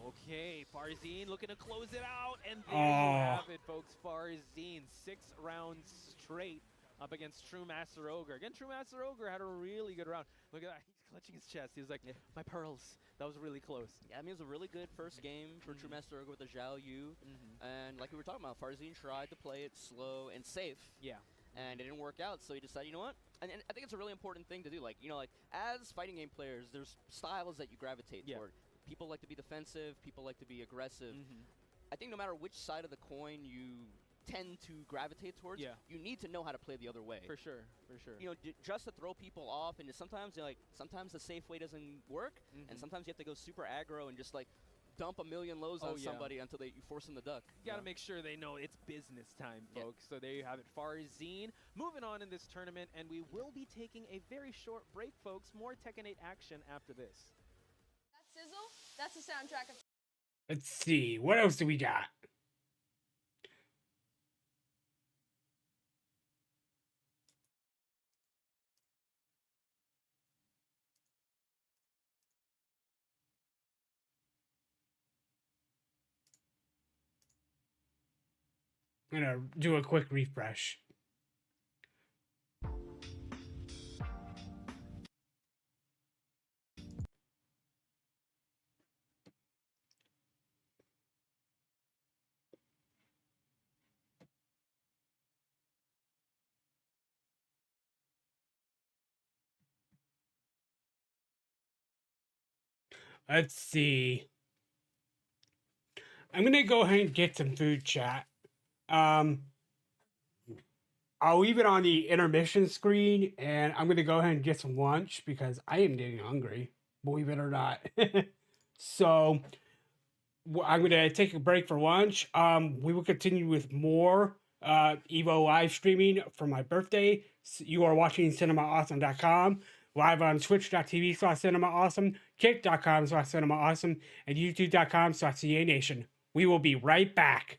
Okay, Farzine looking to close it out, and there you have it, folks. Farzine, 6 rounds straight up against Tremaster Ogre. Again, Tremaster Ogre had a really good round. Look at that, he's clutching his chest. He was like, my pearls. That was really close. Yeah, I mean, it was a really good first game for Tremaster Ogre with the Zhao Yu. And like we were talking about, Farzine tried to play it slow and safe. Yeah. And it didn't work out, so he decided, you know what? And I think it's a really important thing to do. Like, as fighting game players, there's styles that you gravitate toward. People like to be defensive, people like to be aggressive. I think no matter which side of the coin you tend to gravitate towards, you need to know how to play the other way. For sure, for sure. Just to throw people off, and sometimes sometimes the safe way doesn't work, and sometimes you have to go super aggro and just like dump a million lows on somebody until you force them to duck. You gotta make sure they know it's business time, folks. So there you have it, Farzine. Moving on in this tournament, and we will be taking a very short break, folks. More Tekken 8 action after this. Sizzle, that's the soundtrack of... Let's see, what else do we got? I'm gonna do a quick refresh. Let's see. I'm gonna go ahead and get some food, chat. I'll leave it on the intermission screen, and I'm gonna go ahead and get some lunch because I am getting hungry, believe it or not. So I'm gonna take a break for lunch. We will continue with more EVO live streaming for my birthday. You are watching CinemaAwesome.com. Live on twitch.tv/CinemaAwesome, kick.com/CinemaAwesome, and youtube.com/CANation. We will be right back.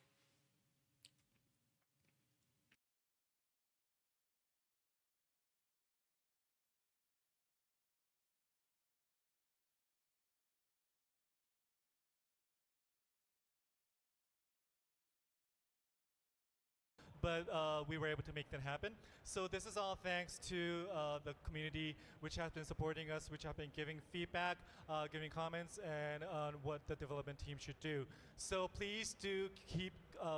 But we were able to make that happen. So this is all thanks to the community, which has been supporting us, which have been giving feedback, giving comments, and on what the development team should do. So please do keep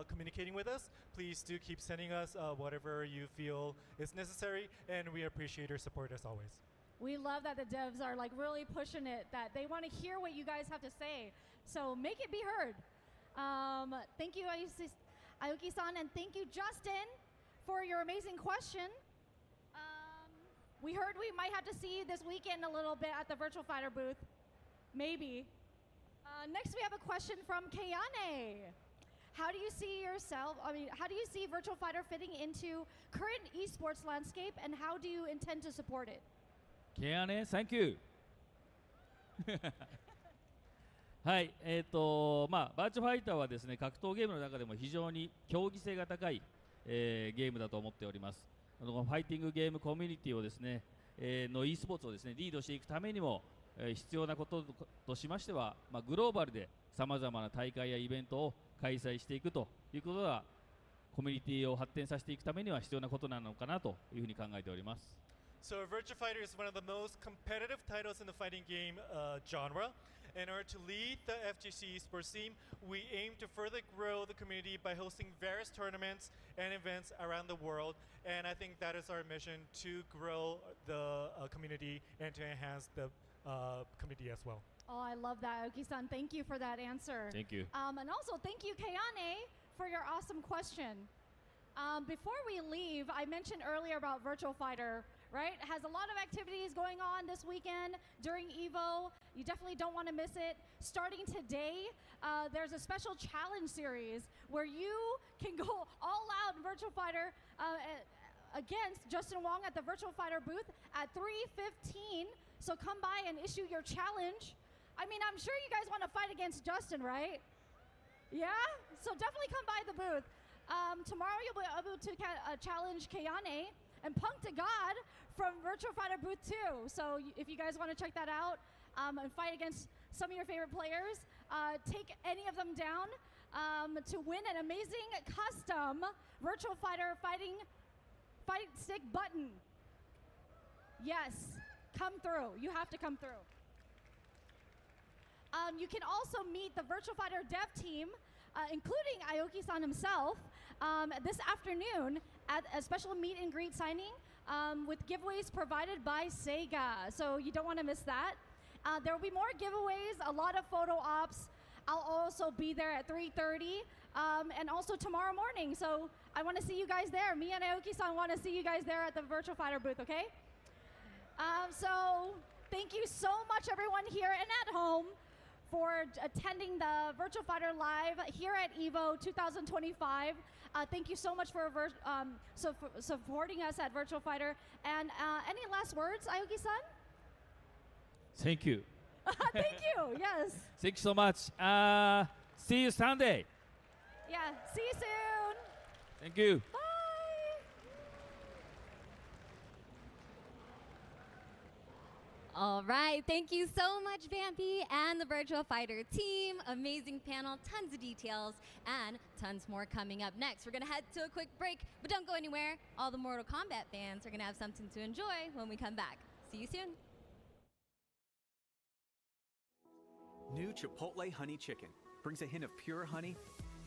communicating with us. Please do keep sending us whatever you feel is necessary, and we appreciate your support as always. We love that the devs are like really pushing it, that they want to hear what you guys have to say. So make it be heard. Thank you. Aoki-san, and thank you, Justin, for your amazing question. We heard we might have to see you this weekend a little bit at the Virtual Fighter booth. Maybe. Next, we have a question from Kayane. How do you see Virtual Fighter fitting into current esports landscape, and how do you intend to support it? Kayane, thank you. はい、バーチャファイターはですね、格闘ゲームの中でも非常に競技性が高い、ゲームだと思っております。ファイティングゲームコミュニティをですね、の e スポーツをですね、リードしていくためにも、必要なこととしましては、グローバルでさまざまな大会やイベントを開催していくということが、コミュニティを発展させていくためには必要なことなのかなというふうに考えております。So Virtua Fighter is one of the most competitive titles in the fighting game genre. In order to lead the FGC esports team, we aim to further grow the community by hosting various tournaments and events around the world. And I think that is our mission, to grow the community and to enhance the community as well. Oh, I love that, Aoki-san. Thank you for that answer. Thank you. And also, thank you, Kayane, for your awesome question. Before we leave, I mentioned earlier about Virtual Fighter, right? It has a lot of activities going on this weekend during EVO. You definitely don't want to miss it. Starting today, there's a special challenge series where you can go all out in Virtual Fighter against Justin Wong at the Virtual Fighter booth at 3:15. So come by and issue your challenge. I mean, I'm sure you guys want to fight against Justin, right? Yeah? So definitely come by the booth. Tomorrow you'll be able to challenge Kayane and Punk to God from Virtual Fighter Booth 2. So if you guys want to check that out and fight against some of your favorite players, take any of them down to win an amazing custom Virtual Fighter fight stick button. Yes, come through. You have to come through. You can also meet the Virtual Fighter dev team, including Aoki-san himself, this afternoon at a special meet and greet signing with giveaways provided by Sega. So you don't want to miss that. There will be more giveaways, a lot of photo ops. I'll also be there at 3:30 and also tomorrow morning. So I want to see you guys there. Me and Aoki-san want to see you guys there at the Virtual Fighter booth, okay? So thank you so much, everyone here and at home, for attending the Virtual Fighter Live here at EVO 2025. Thank you so much for supporting us at Virtual Fighter. And any last words, Aoki-san? Thank you. Thank you, yes. Thank you so much. See you Sunday. Yeah, see you soon. Thank you. Bye. All right, thank you so much, Vampy and the Virtual Fighter team. Amazing panel, tons of details, and tons more coming up next. We're gonna head to a quick break, but don't go anywhere. All the Mortal Kombat fans are gonna have something to enjoy when we come back. See you soon. New Chipotle Honey Chicken brings a hint of pure honey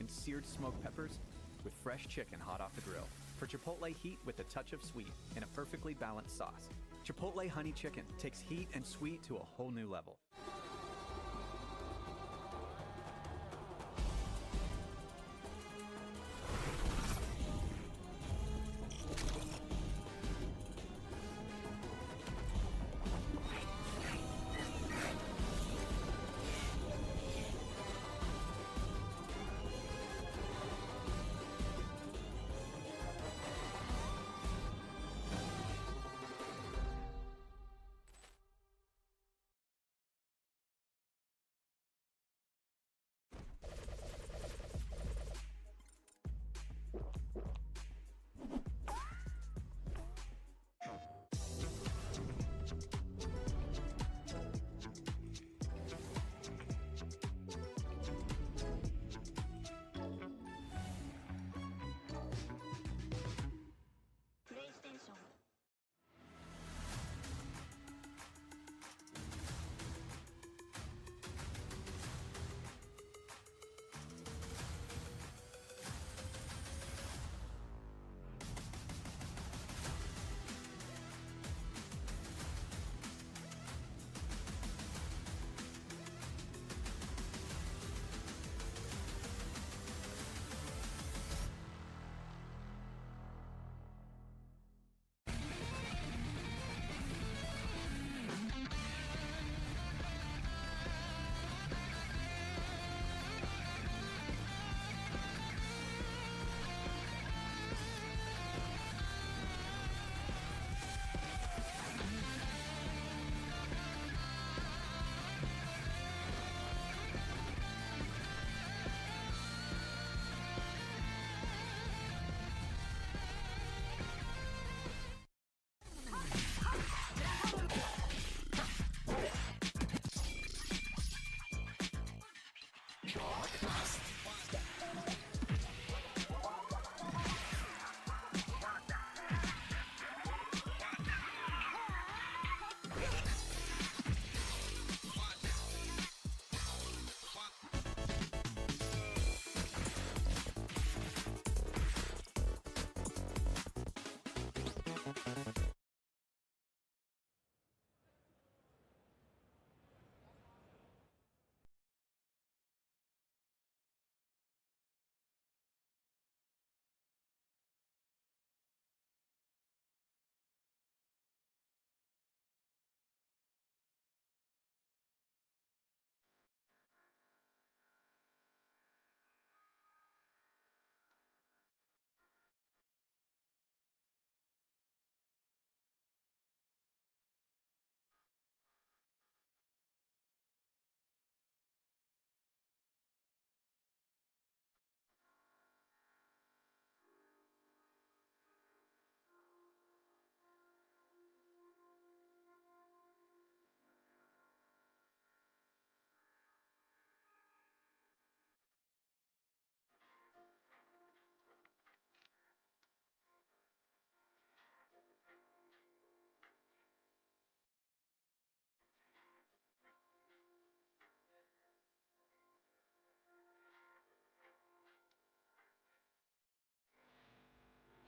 and seared smoked peppers with fresh chicken hot off the grill. For Chipotle heat with a touch of sweet and a perfectly balanced sauce. Chipotle Honey Chicken takes heat and sweet to a whole new level.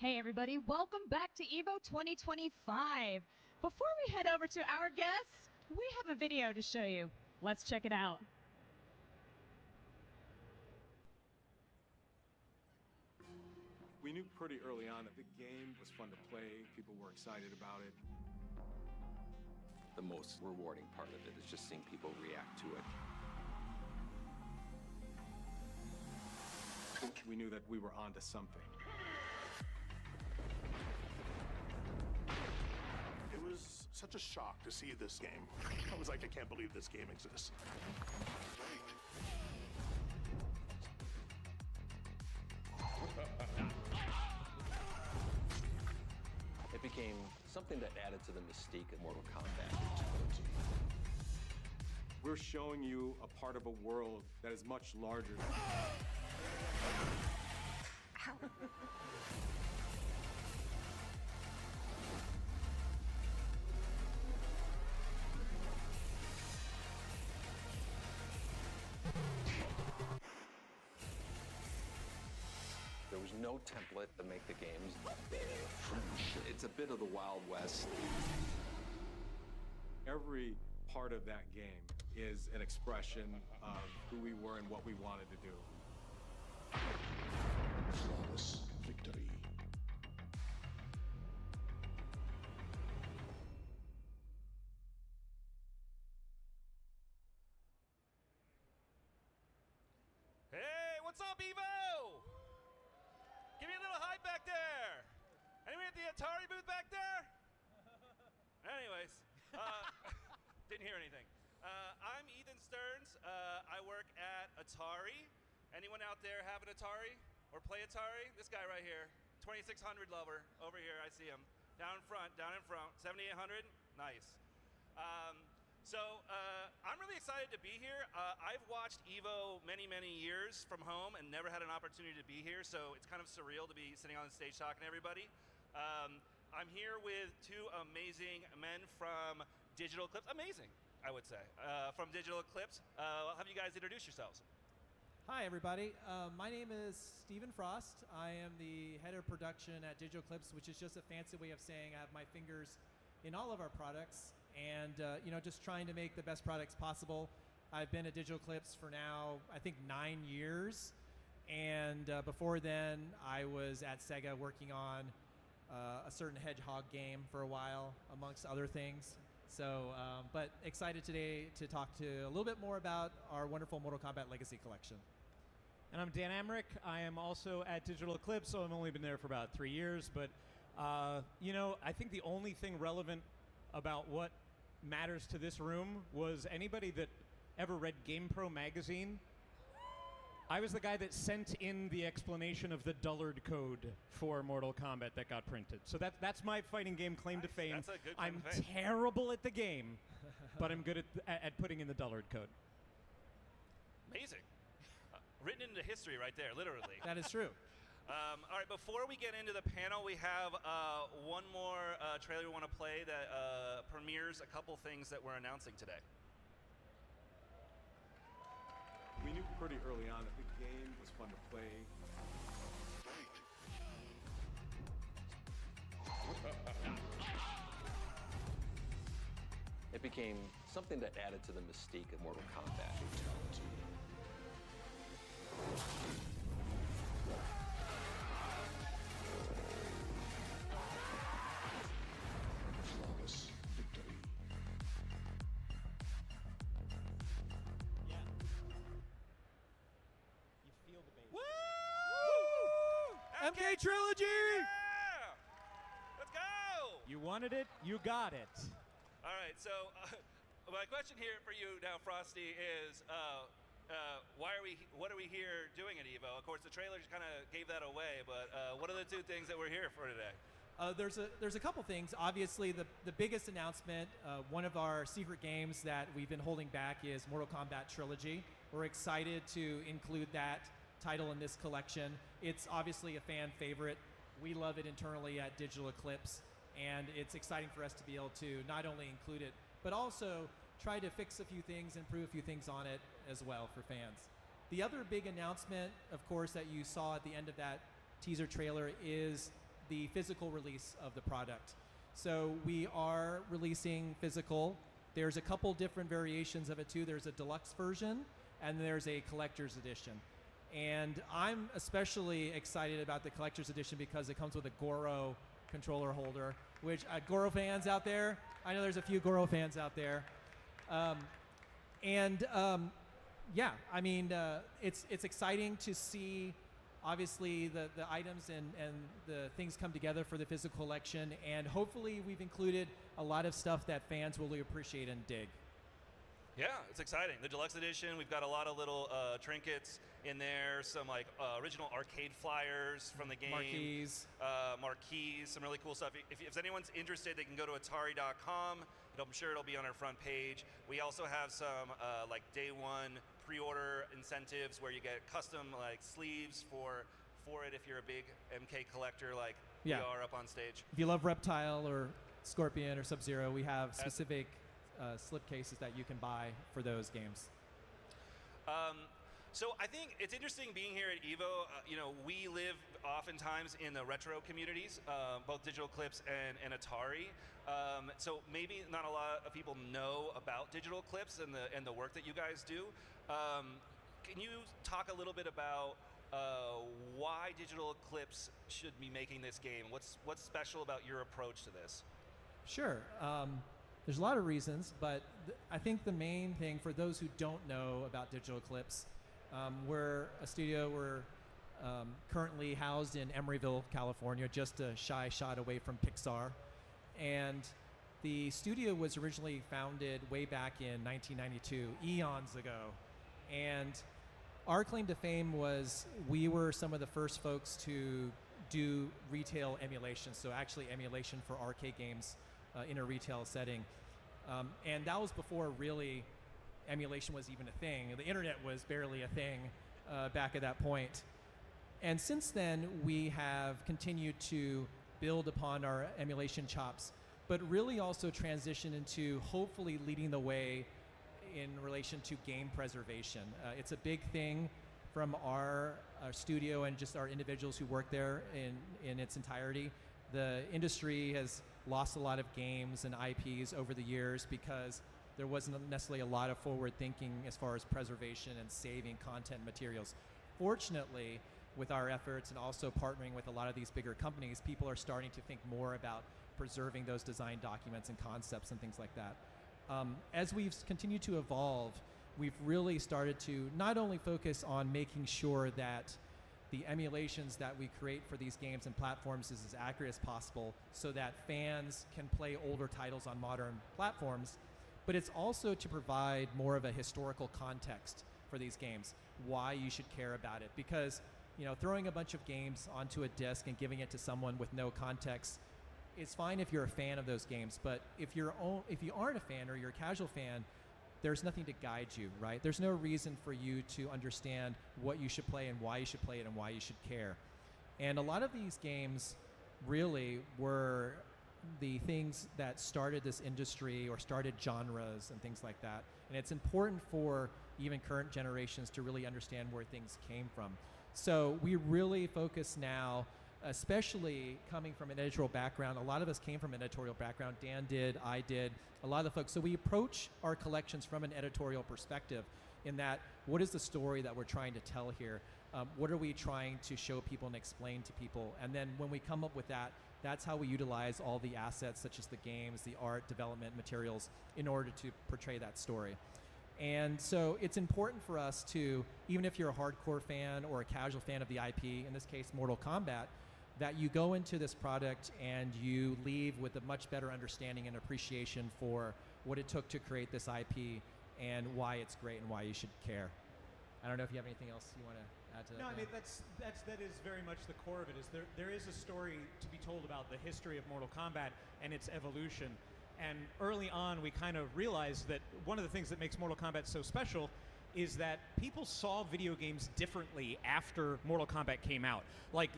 Hey everybody, welcome back to EVO 2025. Before we head over to our guests, we have a video to show you. Let's check it out. We knew pretty early on that the game was fun to play, people were excited about it. The most rewarding part of it is just seeing people react to it. We knew that we were onto something. It was such a shock to see this game. I was like, I can't believe this game exists. It became something that added to the mystique of Mortal Kombat. We're showing you a part of a world that is much larger. There was no template to make the games. It's a bit of the Wild West. Every part of that game is an expression of who we were and what we wanted to do. Flawless victory. Hey, what's up, EVO? Give me a little hype back there. Anyone at the Atari booth back there? Anyways, didn't hear anything. I'm Ethan Stearns. I work at Atari. Anyone out there have an Atari or play Atari? This guy right here, 2600 lover, over here, I see him. Down in front, 7800, nice. I'm really excited to be here. I've watched EVO many, many years from home and never had an opportunity to be here, so it's kind of surreal to be sitting on the stage talking to everybody. I'm here with two amazing men from Digital Eclipse. Amazing, I would say, from Digital Eclipse. I'll have you guys introduce yourselves. Hi, everybody. My name is Stephen Frost. I am the head of production at Digital Eclipse, which is just a fancy way of saying I have my fingers in all of our products and just trying to make the best products possible. I've been at Digital Eclipse for now, I think, 9 years. And before then, I was at Sega working on a certain Hedgehog game for a while, amongst other things. So, but excited today to talk to a little bit more about our wonderful Mortal Kombat Legacy Collection. And I'm Dan Amrich. I am also at Digital Eclipse, so I've only been there for about 3 years. But, I think the only thing relevant about what matters to this room was anybody that ever read GamePro magazine. I was the guy that sent in the explanation of the Dullard code for Mortal Kombat that got printed. So that's my fighting game claim to fame. That's a good claim I'm to fame. terrible at the game, but I'm good at putting in the Dullard code. Amazing. Written into history right there, literally. That is true. All right, before we get into the panel, we have one more trailer we want to play that premieres a couple things that we're announcing today. We knew pretty early on that the game was fun to play. It became something that added to the mystique of Mortal Kombat. Flawless victory. You feel the bass. Woo! MK Trilogy! Yeah! Let's go! You wanted it, you got it. All right, so my question here for you now, Frosty, is what are we here doing at EVO? Of course, the trailer just kind of gave that away, but what are the two things that we're here for today? There's a couple things. Obviously, the biggest announcement, one of our secret games that we've been holding back is Mortal Kombat Trilogy. We're excited to include that title in this collection. It's obviously a fan favorite. We love it internally at Digital Eclipse, and it's exciting for us to be able to not only include it, but also try to fix a few things, improve a few things on it as well for fans. The other big announcement, of course, that you saw at the end of that teaser trailer is the physical release of the product. So we are releasing physical. There's a couple different variations of it too. There's a deluxe version and there's a collector's edition. And I'm especially excited about the collector's edition because it comes with a Goro controller holder, which Goro fans out there, I know there's a few Goro fans out there. Yeah, I mean, it's exciting to see obviously the items and the things come together for the physical collection, and hopefully we've included a lot of stuff that fans will appreciate and dig. Yeah, it's exciting. The deluxe edition, we've got a lot of little trinkets in there, some like original arcade flyers from the game. Marquees, some really cool stuff. If anyone's interested, they can go to Atari.com. I'm sure it'll be on our front page. We also have some like day one pre-order incentives where you get custom like sleeves for it if you're a big MK collector like we are up on stage. If you love Reptile or Scorpion or Sub-Zero, we have specific slip cases that you can buy for those games. So I think it's interesting being here at EVO. We live oftentimes in the retro communities, both Digital Clips and Atari. So maybe not a lot of people know about Digital Clips and the work that you guys do. Can you talk a little bit about why Digital Clips should be making this game? What's special about your approach to this? Sure. There's a lot of reasons, but I think the main thing for those who don't know about Digital Clips, we're a studio. We're currently housed in Emeryville, California, just a shy shot away from Pixar. And the studio was originally founded way back in 1992, eons ago. And our claim to fame was we were some of the first folks to do retail emulation, so actually emulation for arcade games in a retail setting. And that was before really emulation was even a thing. The internet was barely a thing back at that point. And since then, we have continued to build upon our emulation chops, but really also transition into hopefully leading the way in relation to game preservation. It's a big thing from our studio and just our individuals who work there in its entirety. The industry has lost a lot of games and IPs over the years because there wasn't necessarily a lot of forward thinking as far as preservation and saving content materials. Fortunately, with our efforts and also partnering with a lot of these bigger companies, people are starting to think more about preserving those design documents and concepts and things like that. As we've continued to evolve, we've really started to not only focus on making sure that the emulations that we create for these games and platforms is as accurate as possible so that fans can play older titles on modern platforms, but it's also to provide more of a historical context for these games, why you should care about it. Because throwing a bunch of games onto a disc and giving it to someone with no context, it's fine if you're a fan of those games, but if you aren't a fan or you're a casual fan, there's nothing to guide you, right? There's no reason for you to understand what you should play and why you should play it and why you should care. And a lot of these games really were the things that started this industry or started genres and things like that. And it's important for even current generations to really understand where things came from. So we really focus now, especially coming from an editorial background. A lot of us came from an editorial background. Dan did, I did, a lot of the folks. So we approach our collections from an editorial perspective in that, what is the story that we're trying to tell here? What are we trying to show people and explain to people? And then when we come up with that, that's how we utilize all the assets such as the games, the art, development materials in order to portray that story. And so it's important for us to, even if you're a hardcore fan or a casual fan of the IP, in this case Mortal Kombat, that you go into this product and you leave with a much better understanding and appreciation for what it took to create this IP and why it's great and why you should care. I don't know if you have anything else you want to add to that. No, I mean that is very much the core of it. Is there is a story to be told about the history of Mortal Kombat and its evolution. And early on, we kind of realized that one of the things that makes Mortal Kombat so special is that people saw video games differently after Mortal Kombat came out. Like,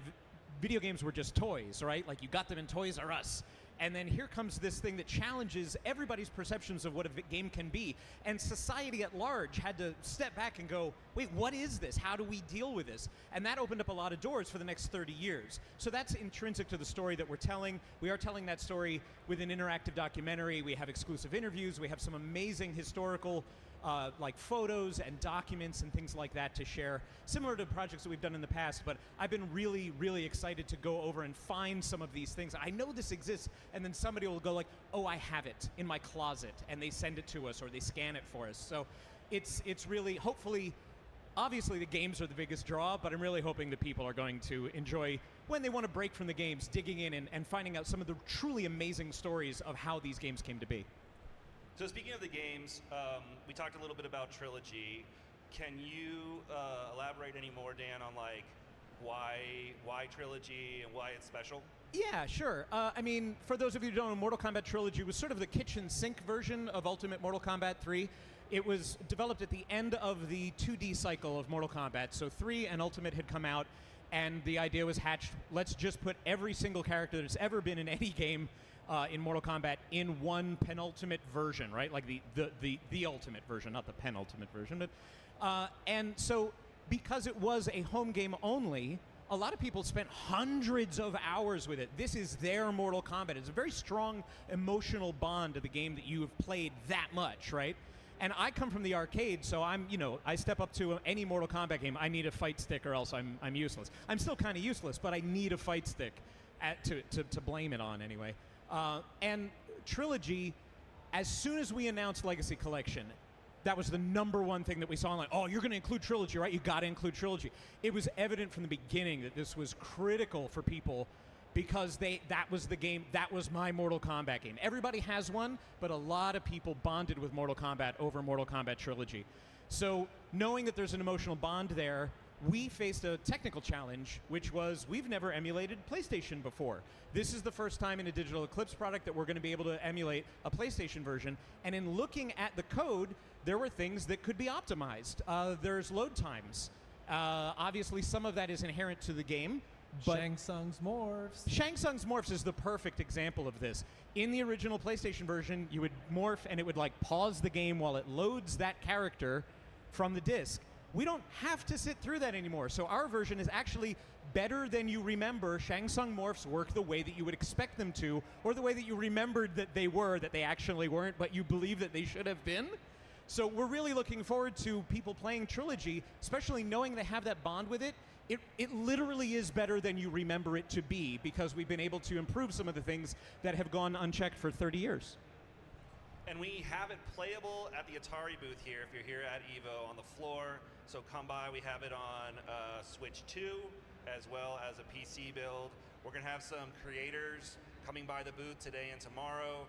video games were just toys, right? Like, you got them in Toys R Us. And then here comes this thing that challenges everybody's perceptions of what a game can be. And society at large had to step back and go, wait, what is this? How do we deal with this? And that opened up a lot of doors for the next 30 years. So that's intrinsic to the story that we're telling. We are telling that story with an interactive documentary. We have exclusive interviews. We have some amazing historical like photos and documents and things like that to share, similar to projects that we've done in the past. But I've been really, really excited to go over and find some of these things. I know this exists, and then somebody will go like, oh, I have it in my closet, and they send it to us or they scan it for us. So it's really, hopefully, obviously the games are the biggest draw, but I'm really hoping that people are going to enjoy, when they want to break from the games, digging in and finding out some of the truly amazing stories of how these games came to be. So speaking of the games, we talked a little bit about Trilogy. Can you elaborate any more, Dan, on like why Trilogy and why it's special? Yeah, sure. I mean, for those of you who don't know, Mortal Kombat Trilogy was sort of the kitchen sink version of Ultimate Mortal Kombat 3. It was developed at the end of the 2D cycle of Mortal Kombat. So 3 and Ultimate had come out, and the idea was hatched, let's just put every single character that's ever been in any game in Mortal Kombat in one penultimate version, right? Like the ultimate version, not the penultimate version. But, and so because it was a home game only, a lot of people spent hundreds of hours with it. This is their Mortal Kombat. It's a very strong emotional bond to the game that you have played that much, right? And I come from the arcade, so I'm, I step up to any Mortal Kombat game, I need a fight stick or else I'm useless. I'm still kind of useless, but I need a fight stick to blame it on anyway. And Trilogy, as soon as we announced Legacy Collection, that was the #1 thing that we saw. Like, oh, you're going to include Trilogy, right? You got to include Trilogy. It was evident from the beginning that this was critical for people because that was the game, that was my Mortal Kombat game. Everybody has one, but a lot of people bonded with Mortal Kombat over Mortal Kombat Trilogy. So knowing that there's an emotional bond there, we faced a technical challenge, which was we've never emulated PlayStation before. This is the first time in a Digital Eclipse product that we're going to be able to emulate a PlayStation version. And in looking at the code, there were things that could be optimized. There's load times. Obviously, some of that is inherent to the game. But Shang Tsung's morphs. Shang Tsung's morphs is the perfect example of this. In the original PlayStation version, you would morph and it would like pause the game while it loads that character from the disc. We don't have to sit through that anymore. So our version is actually better than you remember. Shang Tsung morphs work the way that you would expect them to, or the way that you remembered that they were, that they actually weren't, but you believe that they should have been. So we're really looking forward to people playing Trilogy, especially knowing they have that bond with it. It literally is better than you remember it to be because we've been able to improve some of the things that have gone unchecked for 30 years. And we have it playable at the Atari booth here if you're here at EVO on the floor. So come by, we have it on Switch 2 as well as a PC build. We're going to have some creators coming by the booth today and tomorrow.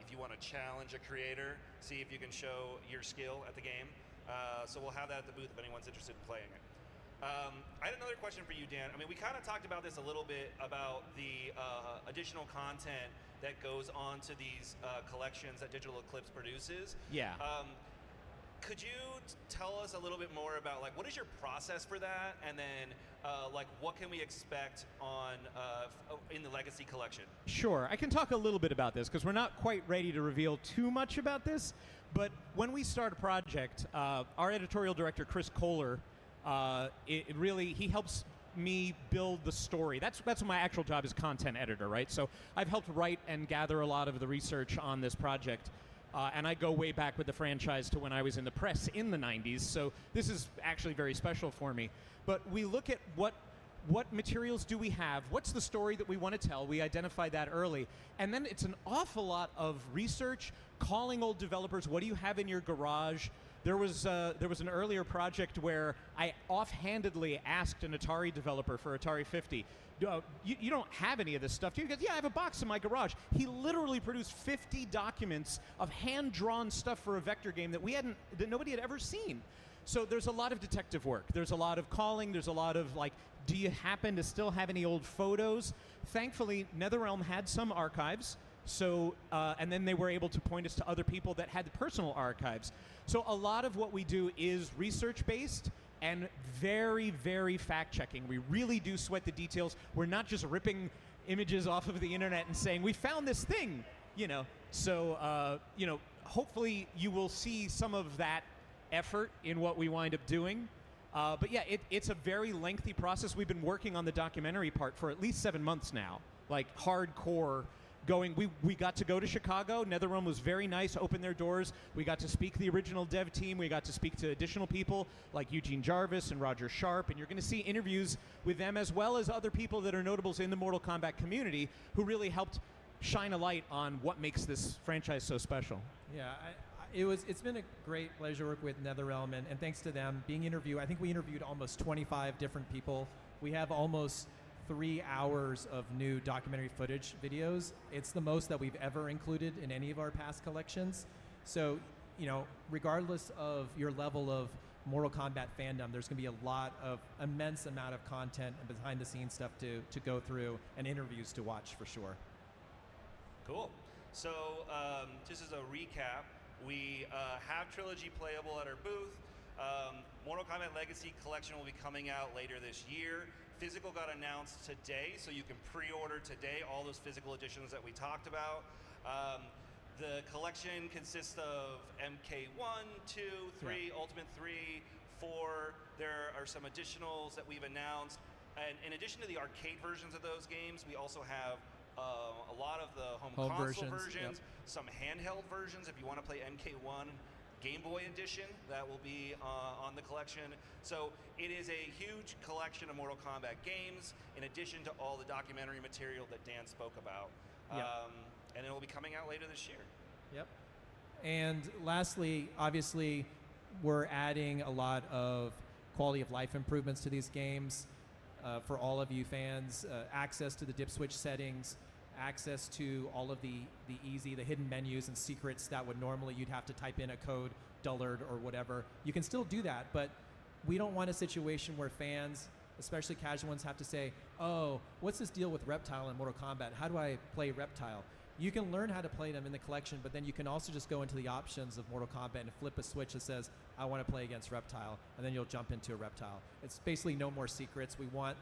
If you want to challenge a creator, see if you can show your skill at the game. So we'll have that at the booth if anyone's interested in playing it. I had another question for you, Dan. I mean, we kind of talked about this a little bit about the additional content that goes on to these collections that Digital Eclipse produces. Yeah. Could you tell us a little bit more about like what is your process for that, and then like what can we expect on in the Legacy Collection? Sure, I can talk a little bit about this because we're not quite ready to reveal too much about this. But when we start a project, our editorial director Chris Kohler, he helps me build the story. That's what my actual job is, content editor, right? So I've helped write and gather a lot of the research on this project. And I go way back with the franchise to when I was in the press in the 90s, so this is actually very special for me. But we look at what materials do we have, what's the story that we want to tell, we identify that early, and then it's an awful lot of research, calling old developers, what do you have in your garage? There was an earlier project where I offhandedly asked an Atari developer for Atari 50, you don't have any of this stuff, do you? He goes, yeah, I have a box in my garage. He literally produced 50 documents of hand-drawn stuff for a vector game that nobody had ever seen. So there's a lot of detective work. There's a lot of calling. There's a lot of like, do you happen to still have any old photos? Thankfully, NetherRealm had some archives. So, and then they were able to point us to other people that had personal archives. So a lot of what we do is research-based and very, very fact-checking. We really do sweat the details. We're not just ripping images off of the internet and saying, we found this thing, you know. So, you know, hopefully you will see some of that effort in what we wind up doing. But yeah, it's a very lengthy process. We've been working on the documentary part for at least 7 months now, like hardcore going. We got to go to Chicago. NetherRealm was very nice, opened their doors. We got to speak to the original dev team. We got to speak to additional people like Eugene Jarvis and Roger Sharp, and you're going to see interviews with them as well as other people that are notables in the Mortal Kombat community who really helped shine a light on what makes this franchise so special. Yeah, it's been a great pleasure to work with NetherRealm, and thanks to them being interviewed. I think we interviewed almost 25 different people. We have almost 3 hours of new documentary footage videos. It's the most that we've ever included in any of our past collections. So, you know, regardless of your level of Mortal Kombat fandom, there's going to be a immense amount of content and behind the scenes stuff to go through and interviews to watch for sure. Cool. So just as a recap, we have Trilogy playable at our booth. Mortal Kombat Legacy Collection will be coming out later this year. Physical got announced today, so you can pre-order today all those physical editions that we talked about. The collection consists of MK1, 2, 3, Ultimate 3, 4. There are some additionals that we've announced. And in addition to the arcade versions of those games, we also have a lot of the home console versions, some handheld versions if you want to play MK1 Game Boy Edition, that will be on the collection. So it is a huge collection of Mortal Kombat games, in addition to all the documentary material that Dan spoke about. And it will be coming out later this year. Yep. And lastly, obviously, we're adding a lot of quality of life improvements to these games for all of you fans. Access to the dip switch settings, access to all of the hidden menus and secrets that would normally you'd have to type in a code, dullard or whatever. You can still do that, but we don't want a situation where fans, especially casual ones, have to say, oh, what's this deal with Reptile in Mortal Kombat? How do I play Reptile? You can learn how to play them in the collection, but then you can also just go into the options of Mortal Kombat and flip a switch that says, I want to play against Reptile, and then you'll jump into a Reptile. It's basically no more secrets. We want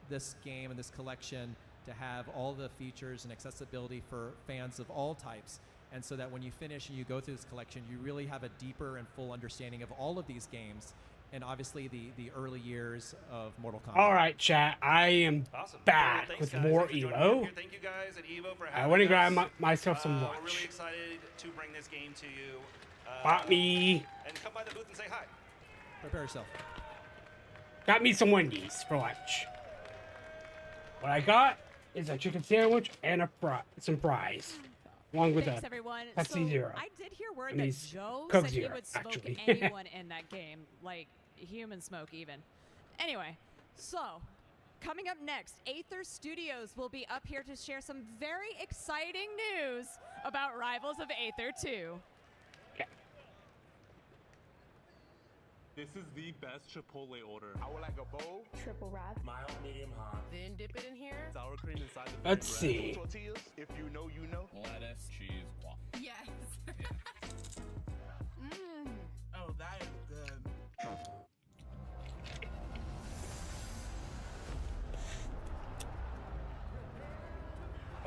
this game and this collection to have all the features and accessibility for fans of all types. And so that when you finish and you go through this collection, you really have a deeper and full understanding of all of these games, and obviously the early years of Mortal Kombat. All right, chat. I am back with more EVO. Thank you guys at EVO for having I want to us. grab myself some lunch. We're really excited to bring this game to you. Bought me. And come by the booth and say hi. Prepare yourself. Got me some Wendy's for lunch. What I got is a chicken sandwich and some fries, along with Thanks, a everyone. Pepsi Zero. I did hear word And that these Joe Coke said he Zero, would smoke actually. anyone in that game, like human smoke even. Anyway, so coming up next, Aether Studios will be up here to share some very exciting news about Rivals of Aether 2. This is the best Chipotle order. I would like a bowl. Triple wrap. Mild, medium, hot. Then dip it in here. Sour cream inside the Let's bread. see. Tortillas, if you know, you know. Lettuce, cheese, waffle. Yes. Oh, that is good.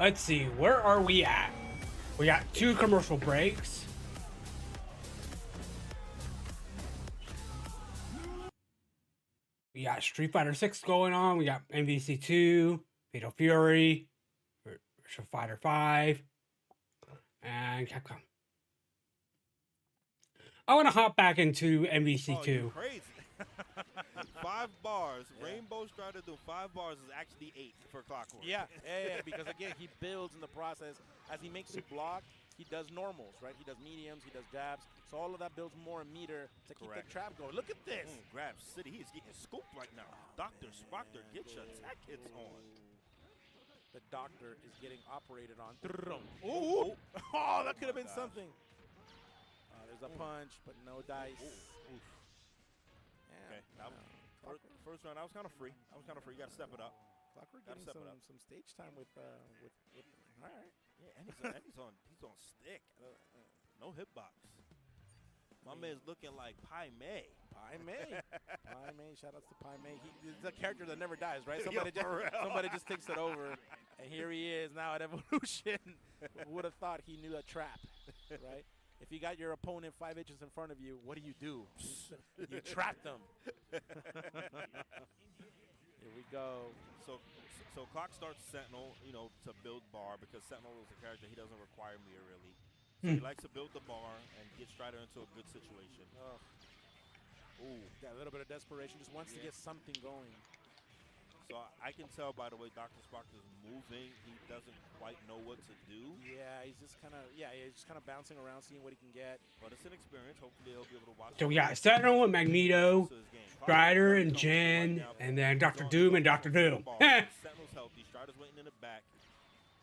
Let's see, where are we at? We got 2 commercial breaks. We got Street Fighter 6 going on. We got MVC 2, Fatal Fury, Virtua Fighter 5, and Capcom. I want to hop back into MVC 2. You're crazy. 5 bars. Rainbow Strider doing 5 bars is actually 8 for Clockwork. Yeah, because again, he builds in the process. As he makes you block, he does normals, right? He does mediums, he does jabs. So all of that builds more meter to keep the trap going. Look at this. Grab City. He's getting scooped right now. Dr. Spockter, get your attack hits on. The doctor is getting operated on. Ooh. Oh, that could have been something. There's a punch, but no dice. Oof. Okay, first round, I was kind of free. You got to step it up. Clockwork getting some stage time with all right. Yeah, and he's on stick. No hitbox. My man's looking like Pai Mei. Pai Mei. Pai Mei, shout outs to Pai Mei. He's a character that never dies, right? Yo, Somebody just takes it over, and here he is now at Evolution. Who would have thought he knew a trap, right? If you got your opponent 5 inches in front of you, what do? You trap them. Here we go. So Clock starts Sentinel, to build bar because Sentinel is a character he doesn't require mirror really. So he likes to build the bar and get Strider into a good situation. Ooh, got a little bit of desperation. Just wants to get something going. So I can tell by the way Dr. Spock is moving, he doesn't quite know what to do. Yeah, he's just kind of bouncing around, seeing what he can get. But it's an experience. Hopefully he'll be able to watch. So we got Sentinel and Magneto, Strider and Jen, and then Dr. Doom and Dr. Doom. Sentinel's healthy. Strider's waiting in the back.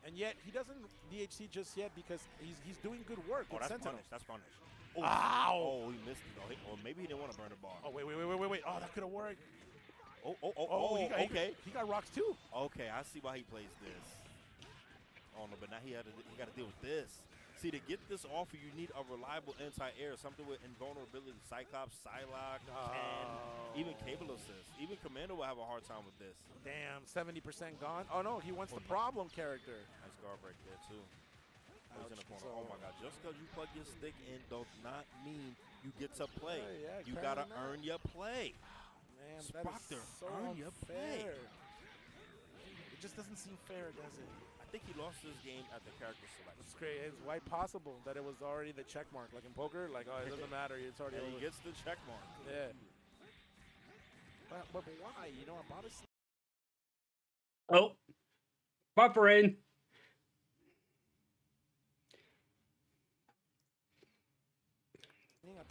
And yet he doesn't DHC just yet because he's doing good work with that's Sentinel. punish. That's punish. Ow! Oh, he missed it. Or maybe he didn't want to burn the bar. Oh, wait. Oh, that could have worked. Okay. He got rocks too. Okay, I see why he plays this. Oh no, but now he got to deal with this. See, to get this off you need a reliable anti-air, something with invulnerability. Cyclops, Psylocke, and even Cable Assist. Even Commando will have a hard time with this. Damn, 70% gone. Oh no, he wants the problem character. Nice guard break there too. He's in the corner. Oh my God! Just because you plug your stick in does not mean you get to play. You gotta earn your play. Man, Spocter, that is so earn your play. It just doesn't seem fair, does it? I think he lost this game at the character selection. It's great. It's why possible that it was already the check mark, like in poker. Like, oh, it doesn't matter. It's already. He gets the check mark. Yeah. But why? About his. Oh, buffering.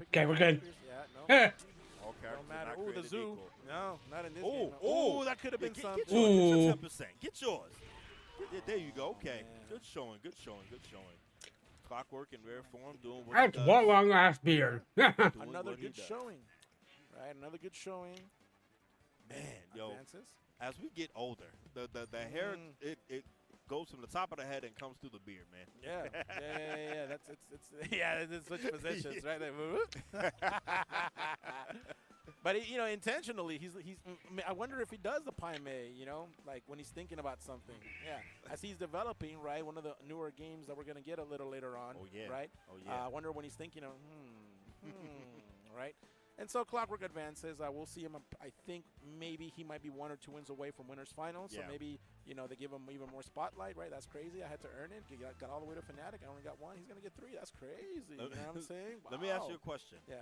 Okay, we're good. Yeah, no. Don't matter. Ooh, the zoo. No, not in this game. Ooh, that could have been something. Get your 10%. Get yours. There you go. Okay. Good showing. Clockwork in rare form doing what he That's does. one long ass beard. Another good showing. Right, another good showing. Man, yo, Advances. as we get older, the hair it goes from the top of the head and comes through the beard, man. Yeah. It's switch positions right there. But intentionally, he's. I wonder if he does the Pai Mei, like when he's thinking about something. Yeah, as he's developing, right, one of the newer games that we're gonna get a little later on. Oh yeah. Right. Oh yeah. I wonder when he's thinking of right. And so Clockwork advances. We'll see him. I think maybe he might be 1 or 2 wins away from winners finals. So maybe they give him even more spotlight. Right. That's crazy. I had to earn it. Got all the way to Fnatic. I only got 1. He's gonna get 3. That's crazy. You know what I'm saying? Wow. Let me ask you a question. Yeah.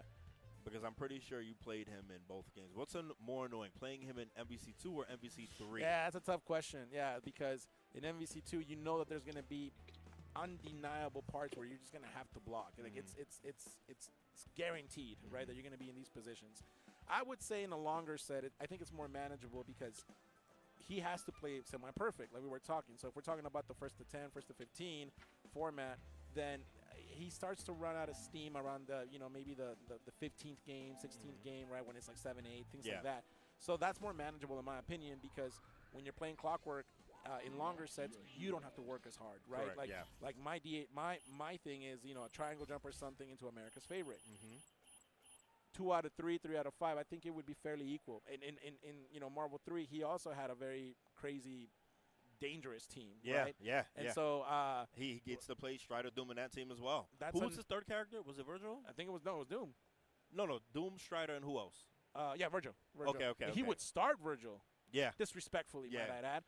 Because I'm pretty sure you played him in both games. What's more annoying, playing him in MVC2 or MVC3? Yeah, that's a tough question. Yeah, because in MVC2, you know that there's going to be undeniable parts where you're just going to have to block. Like it's guaranteed, right, that you're going to be in these positions. I would say in a longer set, I think it's more manageable because he has to play semi-perfect, like we were talking. So if we're talking about the first to 10, first to 15 format, then he starts to run out of steam around the, maybe the 15th game, 16th game, right, when it's like 7, 8, things like that. So that's more manageable in my opinion because when you're playing Clockwork in longer sets, you don't have to work as hard, right? Correct, like my thing is, a triangle jump or something into America's favorite. 2 out of 3, 3 out of 5, I think it would be fairly equal. In Marvel 3, he also had a very crazy dangerous team, right? And so he gets to play Strider, Doom in that team as well. Who was his third character? Was it Virgil? I think it was Doom. No, Doom, Strider, and who else? Yeah, Virgil. Okay. He would start Virgil. Yeah. Disrespectfully, might I add.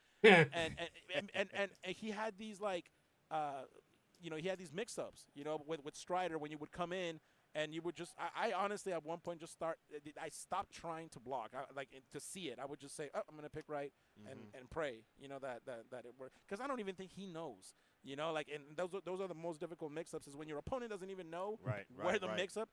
and he had these he had these mix-ups, with Strider when you would come in. And you would just, I honestly at one point I stopped trying to block, to see it. I would just say, oh, I'm going to pick right and pray, that it works. Because I don't even think he knows, and those are the most difficult mix-ups is when your opponent doesn't even know where the mix-up,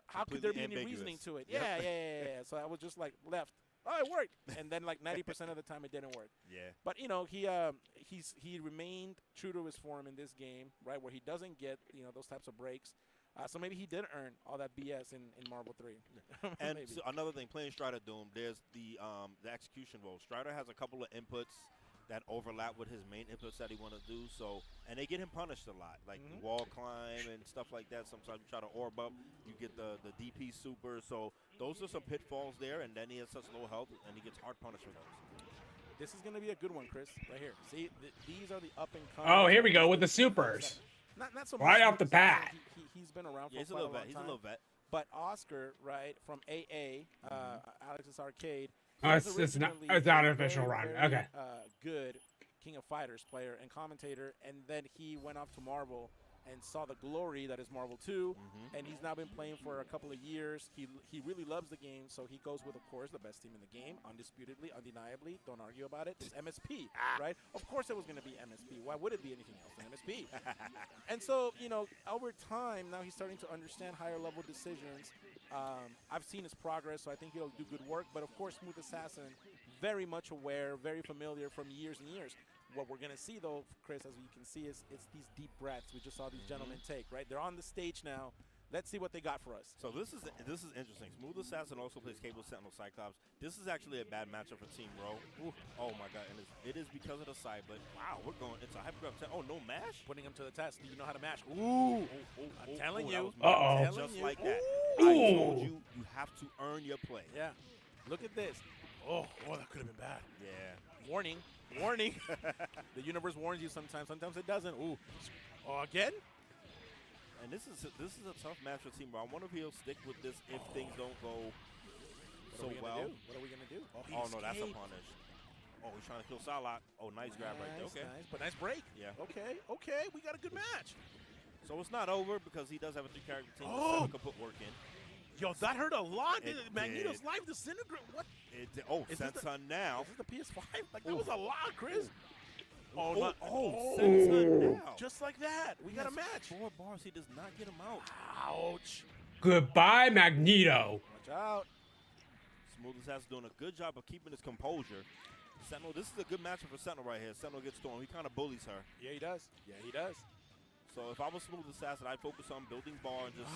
how could there be any reasoning to it? Yeah. So I was just left. Oh, it worked. And then 90% of the time it didn't work. Yeah. But, he remained true to his form in this game, right, where he doesn't get, those types of breaks. So maybe he did earn all that BS in Marvel 3. And so another thing, playing Strider Doom, there's the execution role. Strider has a couple of inputs that overlap with his main inputs that he want to do. So, and they get him punished a lot, like wall climb and stuff like that. Sometimes you try to orb up, you get the DP super. So those are some pitfalls there, and then he has such low health, and he gets hard punished for those. This is going to be a good one, Chris, right here. See, these are the up and coming. Oh, here we go with the supers. Not so right much off the bat. He's been around for he's quite a long time. He's a little vet. But Oscar, right, from AA, Alex's Arcade. Oh, it's not an official run. Okay. Good King of Fighters player and commentator, and then he went off to Marvel and saw the glory that is Marvel 2, and he's now been playing for a couple of years. He really loves the game, so he goes with, of course, the best team in the game, undisputedly, undeniably. Don't argue about it. It's MSP, right? Of course it was going to be MSP. Why would it be anything else than MSP? And so, you know, over time, now he's starting to understand higher-level decisions. I've seen his progress, so I think he'll do good work. But, of course, Smooth Assassin, very much aware, very familiar from years and years. What we're going to see, though, Chris, as you can see, is it's these deep breaths we just saw these gentlemen take, right? They're on the stage now. Let's see what they got for us. So this is interesting. Smooth Assassin also plays Cable Sentinel Cyclops. This is actually a bad matchup for Team Row. Oh, my God. And it is because of the side, but wow, we're going into Hypergraph 10. Oh, no mash? Putting him to the test. Do you know how to mash? Ooh. I'm telling you. Just like that. I told you, you have to earn your play. Yeah. Look at this. Oh, that could have been bad. Yeah. Warning. Warning. The universe warns you sometimes. Sometimes it doesn't. Ooh. Oh, again? And this is a tough match for Team Row. I wonder if he'll stick with this if things don't go so well. What are we going to do? Oh, no, that's a punish. Oh, he's trying to kill Salak. Oh, nice grab right there. Okay. Nice, but nice break. Yeah. Okay. We got a good match. So it's not over because he does have a 3-character team. Oh. Could put work in. Yo, that hurt a lot. It Magneto's did. life disintegrate. What? It did. Oh, Senton now. Is this the PS5? Like, that was a lot, Chris. Senton now. Just like that. We got a match. 4 bars. He does not get him out. Ouch. Goodbye, Magneto. Watch out. Smooth Assassin doing a good job of keeping his composure. Sentinel, this is a good matchup for Sentinel right here. Sentinel gets Storm. He kind of bullies her. Yeah, he does. So if I was Smooth Assassin, I'd focus on building bar and just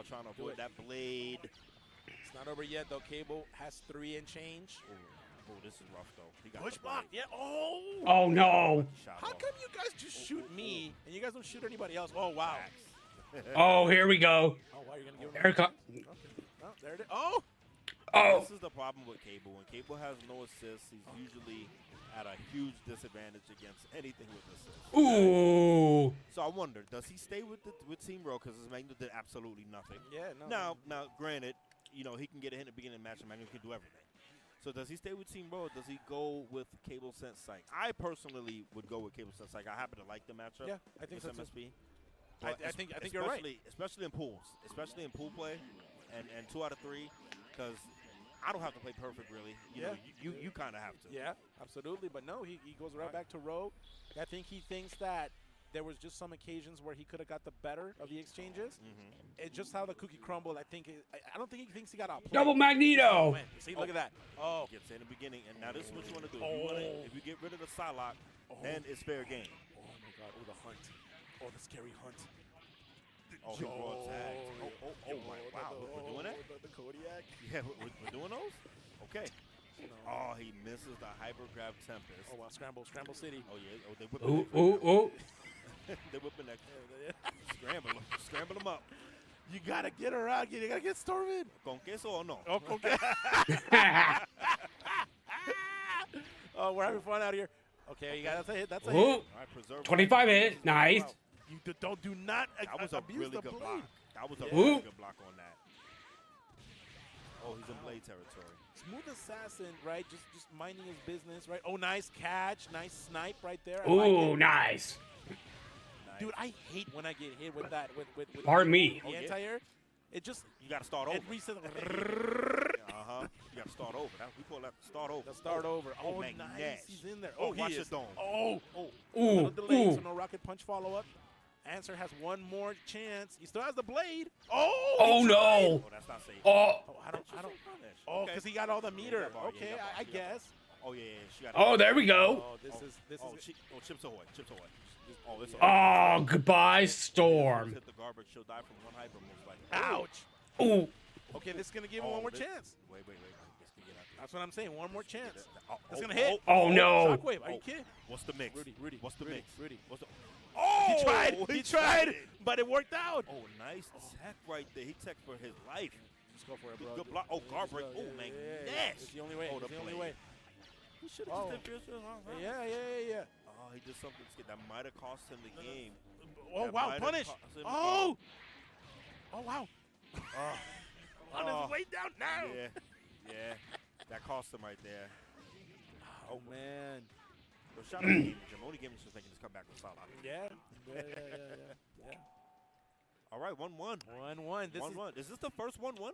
trying to avoid that blade. It's not over yet, though. Cable has 3 and change. Oh, this is rough, though. He got push block. Yeah. Oh, no. How come you guys just shoot me and you guys don't shoot anybody else? Oh, wow. Oh, here we go. Oh, wow. You're going to give him There it comes. Okay. Oh, there it is. Oh. This is the problem with Cable. When Cable has no assists, he's usually at a huge disadvantage against anything with assists. Ooh. So I wonder, does he stay with Team Row because his Magneto did absolutely nothing? Yeah, no. Now, granted, you know, he can get a hit at the beginning of the match and Magneto can do everything. So does he stay with Team Row or does he go with Cable Sense Psych? I personally would go with Cable Sense Psych. I happen to like the matchup. Yeah, I think so MSP. I think you're right. Especially in pools. Especially in pool play and 2 out of 3 because I don't have to play perfect, really. You know, you kind of have to. Yeah, absolutely. But no, he goes right back to Rogue. I think he thinks that there was just some occasions where he could have got the better of the exchanges. It's just how the cookie crumbled. I don't think he thinks he got outplayed. Double Magneto. See, look at that. Oh. Gets in the beginning. And now this is what you want to do. If you get rid of the Psylocke, then it's fair game. Oh, my God. Oh, the hunt. Oh, the scary hunt. Oh, he brought tags. Wow. We're doing that? The Kodiak. Yeah, we're doing those? Okay. Oh, he misses the Hypergraph Tempest. Oh, wow. Scramble City. Oh, yeah. Oh, they whipping Ooh. They're whipping that. Scramble them up. You got to get her out. You got to get Stormin. Con queso or no? Oh, okay. Oh, we're having fun out here. Okay, you got that's a hit. That's a hit. All right, preserve 25 hits. Nice. Wow. You do not that was a abuse really the good blade. block. That was a really good block on that. Oh, he's in blade territory. Smooth Assassin, right? Just minding his business, right? Oh, nice catch. Nice snipe right there. Ooh, nice. Dude, I hate when I get hit with that. With Pardon me. The anti-air. It just... You got to start over. It resets. You got to start over. We call that start over. The start over. Oh, nice. He's in there. Oh, he watch is. his dome. Oh. Ooh. Delay, so no rocket punch follow-up. Answer has one more chance. He still has the blade. Oh no. Oh, that's not safe. Oh. I don't. Oh, because he got all the meter. Okay, I guess. Oh, yeah. She got Oh, there we go. Oh, this is. Chips Ahoy. Oh, it's Oh, goodbye, Storm. Hit the garbage. She'll die from one hyper most likely. Ouch. Ooh. Okay, this is going to give him one more chance. Wait. This can get out That's what I'm saying. One more chance. It's Oh, gonna hit. Oh, no. Shockwave. Are you kidding? What's the mix? Rudy. What's the mix? Rudy. What's the? Oh, He tried. He tried, it. but it worked out. Oh, nice tech right there. He tech for his life. Just go for it, bro. Good block. Oh, guard break. Oh, man. Yes. It's the only way. Oh, It's the only way. He should Oh. have just did fierce. Yeah. Oh, he did something that might have cost him the game. Oh, That wow. might have Punish. cost him the Oh. game. Oh, wow. On Oh. his way down now. Yeah. That cost him right there. Oh, man. Well, shout out to Gaming Jim. Only Gaming was making this comeback with Salah. Yeah. All right, 1-1. 1-1. This 1-1. Is this the first 1-1?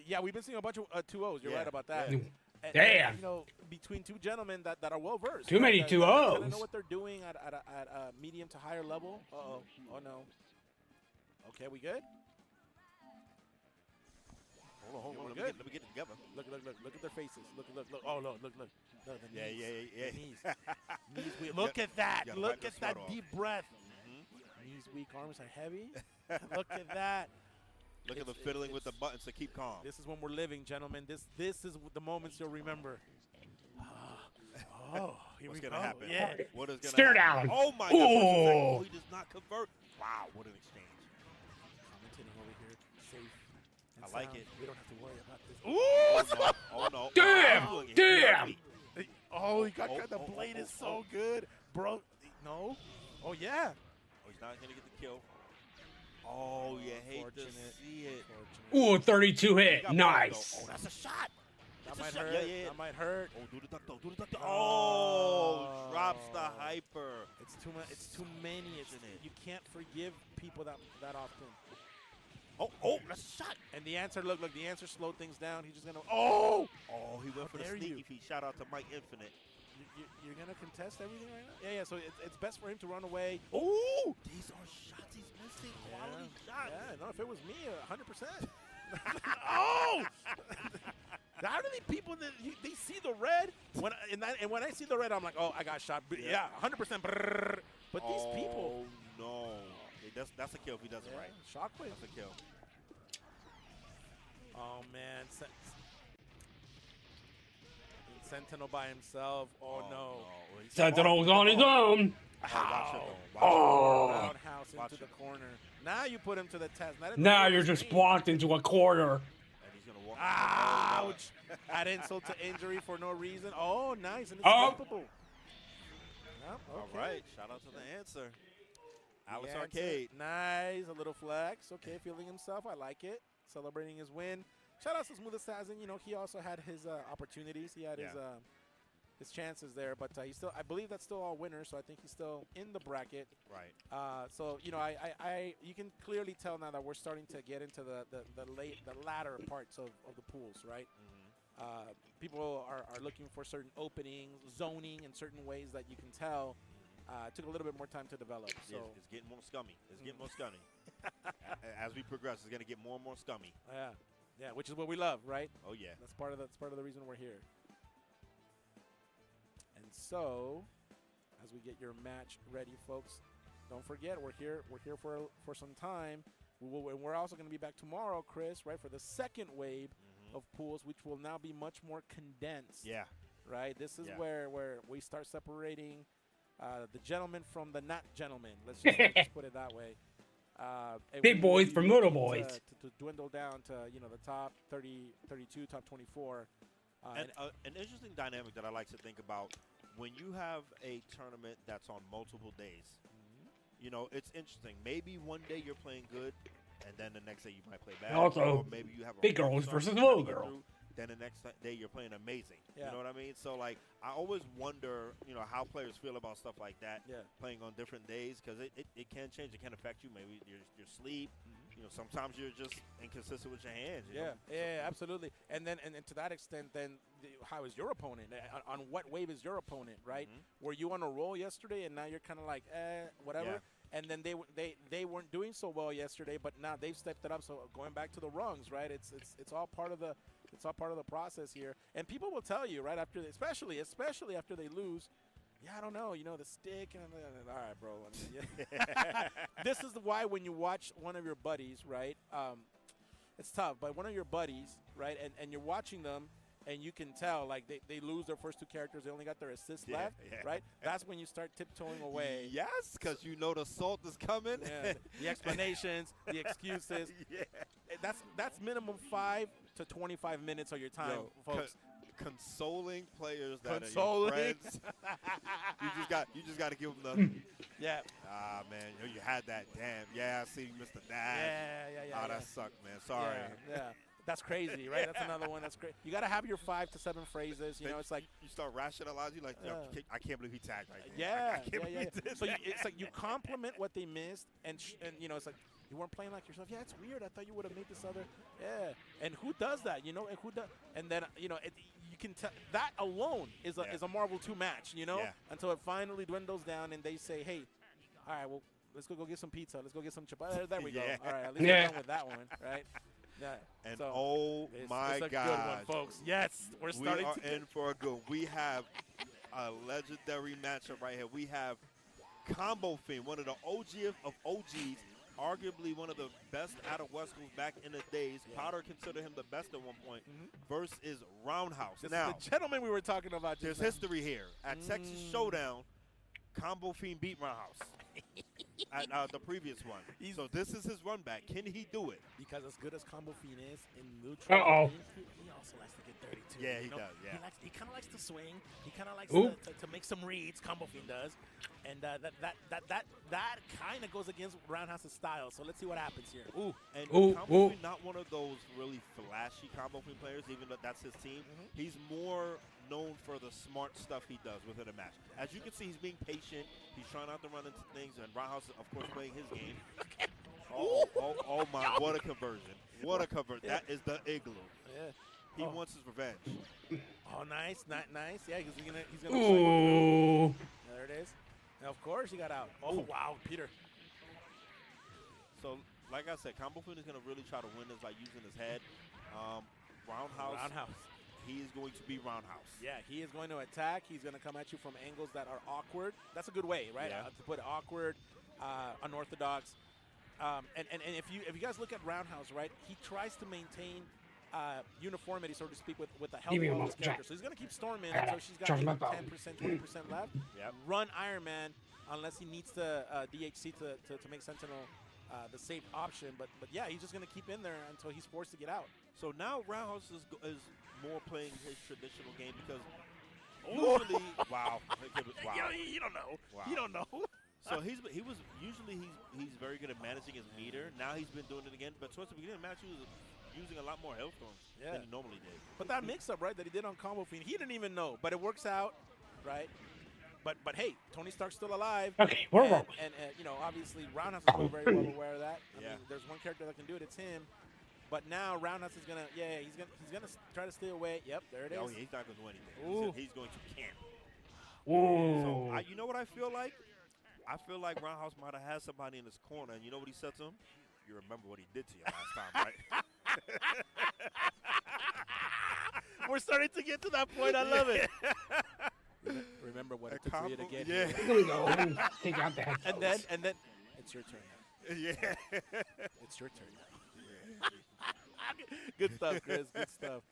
Yeah, we've been seeing a bunch of 2-0s. You're Yeah. right about that. Yeah. And, Damn. you know, between two gentlemen that are well versed. Too many that 2-0s. know what they're doing at a medium to higher level. Uh-oh. Oh, no. Okay, we good? Hold on. We're Let good. me get it together. Look at their faces. Look. Oh, look. The Yeah. knees. Knees weak. Look at that. gotta Look wipe the at that sweat off. deep breath. Knees weak, arms are heavy. Look at that. Look at the fiddling with the buttons to keep calm. This is when we're living, gentlemen. This is the moments you'll remember. Oh, here What's we gonna go. happen? Yeah. What is gonna Stare happen? down. Oh my Ooh. God! Oh, he does not convert. Wow, what an exchange! Commentating over here, safe. And I like sound. it. We don't have to worry about this. Oh no! Damn! Damn! Oh, he got the oh, blade oh, is so good, bro. No. Oh yeah. Oh, he's not gonna get the kill. Oh, you hate to Unfortunate. see it. Ooh, 32 He hit. got Nice. blocked, though. Oh, that's a shot. That That's might a shot. hurt. Yeah. That might hurt. Oh, do the duck though. Oh, drops the hyper. It's too much. It's too many, isn't it? You can't forgive people that often. Oh, that's a shot. And the answer, look, the answer slowed things down. He's just gonna. Oh, he went for the dare sneaky you. feet. Shout out to Mike Infinite. You're gonna contest everything right now? Yeah. So it's best for him to run away. Oh, these are shots he's missing. Quality shots. Yeah. No, if it was me, 100%. Oh! How do they people that they see the red and when I see the red, I'm like, oh, I got shot. Yeah, 100%. But these people. Oh no, hey, that's a kill if he does it right. Shockwave. That's a kill. Oh man, Sentinel by himself. Oh no. Sentinel's on his own. Oh. Roundhouse into the corner. Now you put him to the test. Now you're just blocked into a corner. And he's gonna walk. Ouch! Add insult to injury for no reason. Oh, nice. And it's Oh. multiple. Yep, All okay. right, shout out to the answer. Alice The answer. Arcade. Nice. A little flex. Okay, feeling himself. I like it. Celebrating his win. Shout out to Smooth Assassin. You know, he also had his opportunities. He had his chances there, but he still, I believe that's still all winners, so I think he's still in the bracket. Right. So you know, you can clearly tell now that we're starting to get into the latter parts of the pools, right? People are looking for certain openings, zoning in certain ways that you can tell. It took a little bit more time to develop. So It's getting more scummy. It's getting more scummy. As we progress, it's gonna get more and more scummy. yeah, which is what we love, right? Oh yeah. That's part of the reason we're here. And so, as we get your match ready, folks, don't forget we're here for some time. We're also going to be back tomorrow, Chris, right, for the second wave of pools, which will now be much more condensed. Yeah. Right. This is where we start separating the gentlemen from the not gentlemen. Let's just put it that way. And Big we boys will from be little looking boys. to dwindle down to the top 30, 32, top 24. And an interesting dynamic that I like to think about when you have a tournament that's on multiple days. You know, it's interesting. Maybe one day you're playing good, and then the next day you might play bad. Also, or maybe you have a big hard girls start versus trying to little get girls. through, then the next day you're playing amazing. Yeah. You know what I mean? So, like, I always wonder, how players feel about stuff like that, Yeah. playing on different days, because it can change. It can affect you. Maybe your sleep. Sometimes you're just inconsistent with your hands. You know? Yeah, absolutely. And then, and to that extent, then how is your opponent? On what wave is your opponent? Right? Were you on a roll yesterday, and now you're kind of like, whatever. Yeah. And then they weren't doing so well yesterday, but now they've stepped it up. So going back to the rungs, right? It's all part of the process here. And people will tell you right after, especially after they lose. Yeah, I don't know. The stick. And all right, bro. This is why when you watch one of your buddies, right? It's tough, but one of your buddies, right? And you're watching them, and you can tell like they lose their first 2 characters. They only got their assists left, right? That's when you start tiptoeing away. Yes, because you know the salt is coming. Yeah, the explanations, the excuses. Yeah. That's minimum 5 to 25 minutes of your time, folks. Consoling players that are your friends. you just got to give them the. Yeah. Ah man, you had that. Damn. Yeah, I see you missed the dash. Yeah. Oh, that sucked, man. Sorry. Yeah. That's crazy, right? That's another one. That's great. You got to have your 5 to 7 phrases. You know, it's like you start rationalizing. Like, yo, I can't believe he tagged right there. Yeah. I can't believe he did So that. it's like you compliment what they missed, and you know, it's like you weren't playing like yourself. Yeah, it's weird. I thought you would have made this other. Yeah. And who does that? You know, and who does? And then you know, you can tell that alone is a Marvel 2 match. You know, until it finally dwindles down, and they say, hey, all right, well, let's go get some pizza. Let's go get some chipotle. There we go. All right, at least we're done with that one, right? Yeah. And so oh my it's a God, good one, folks. Yes, we're starting we are to in for a good. We have a legendary matchup right here. We have Combo Fiend, one of the OG of OGs, arguably one of the best out of West Coast back in the days. Powder considered him the best at one point. Versus Roundhouse. This now, is the gentleman we were talking about. There's history here. At Texas Showdown, Combo Fiend beat Roundhouse. At the previous one. So this is his run back. Can he do it? Because as good as Combo Fiend is in neutral, he also likes to get dirty too. Yeah, you he know? does. Yeah. He kind of likes to swing. He kind of likes Ooh. to make some reads. Combo Fiend does, and that kind of goes against Roundhouse's style. So let's see what happens here. Ooh, and Ooh, Combo Fiend, not one of those really flashy Combo Fiend players, even though that's his team. He's more known for the smart stuff he does within a match. As you can see, he's being patient. He's trying not to run into things, and Roundhouse, of course, playing his game. Oh my, what a conversion. What a conversion. That is the igloo. Yeah. He wants his revenge. Oh, nice, nice. Yeah, because he's gonna. Ooh. There it is. And of course, he got out. Oh wow, Peter. So, like I said, Combo Fiend is going to really try to win this by using his head. Roundhouse. He is going to be Roundhouse. Yeah, he is going to attack. He's going to come at you from angles that are awkward. That's a good way, right? Yeah. To put it awkward, unorthodox. And if you guys look at Roundhouse, right, he tries to maintain uniformity, so to speak, with the health of his character. So he's going to keep storming until she's got 10%, 20% left. Yep. Run Iron Man unless he needs to DHC to make Sentinel the safe option. But yeah, he's just going to keep in there until he's forced to get out. So now Roundhouse is more playing his traditional game because usually, wow. You don't know. Wow. You don't know. So he's very good at managing his meter. Now he's been doing it again, but towards the beginning of the match, he was using a lot more Hailstorms than he normally did. But that mix-up, right, that he did on Combo Fiend, he didn't even know. But it works out, right? But hey, Tony Stark's still alive. Okay, we're rolling. And you know, obviously, Roundhouse is still very well aware of that. I mean, there's one character that can do it. It's him. But now Roundhouse is gonna, he's gonna try to stay away. Yep, there it is. Oh, yeah, he's not gonna do anything. Ooh. He's going to camp. Ooh. So you know what I feel like? I feel like Roundhouse might have had somebody in his corner, and you know what he said to him? You remember what he did to you last time, right? We're starting to get to that point. I love it. Remember what it took for you to get here. Here we go. Take out the headphones. And then it's your turn now. Yeah. It's your turn now. Good stuff, Chris. Good stuff.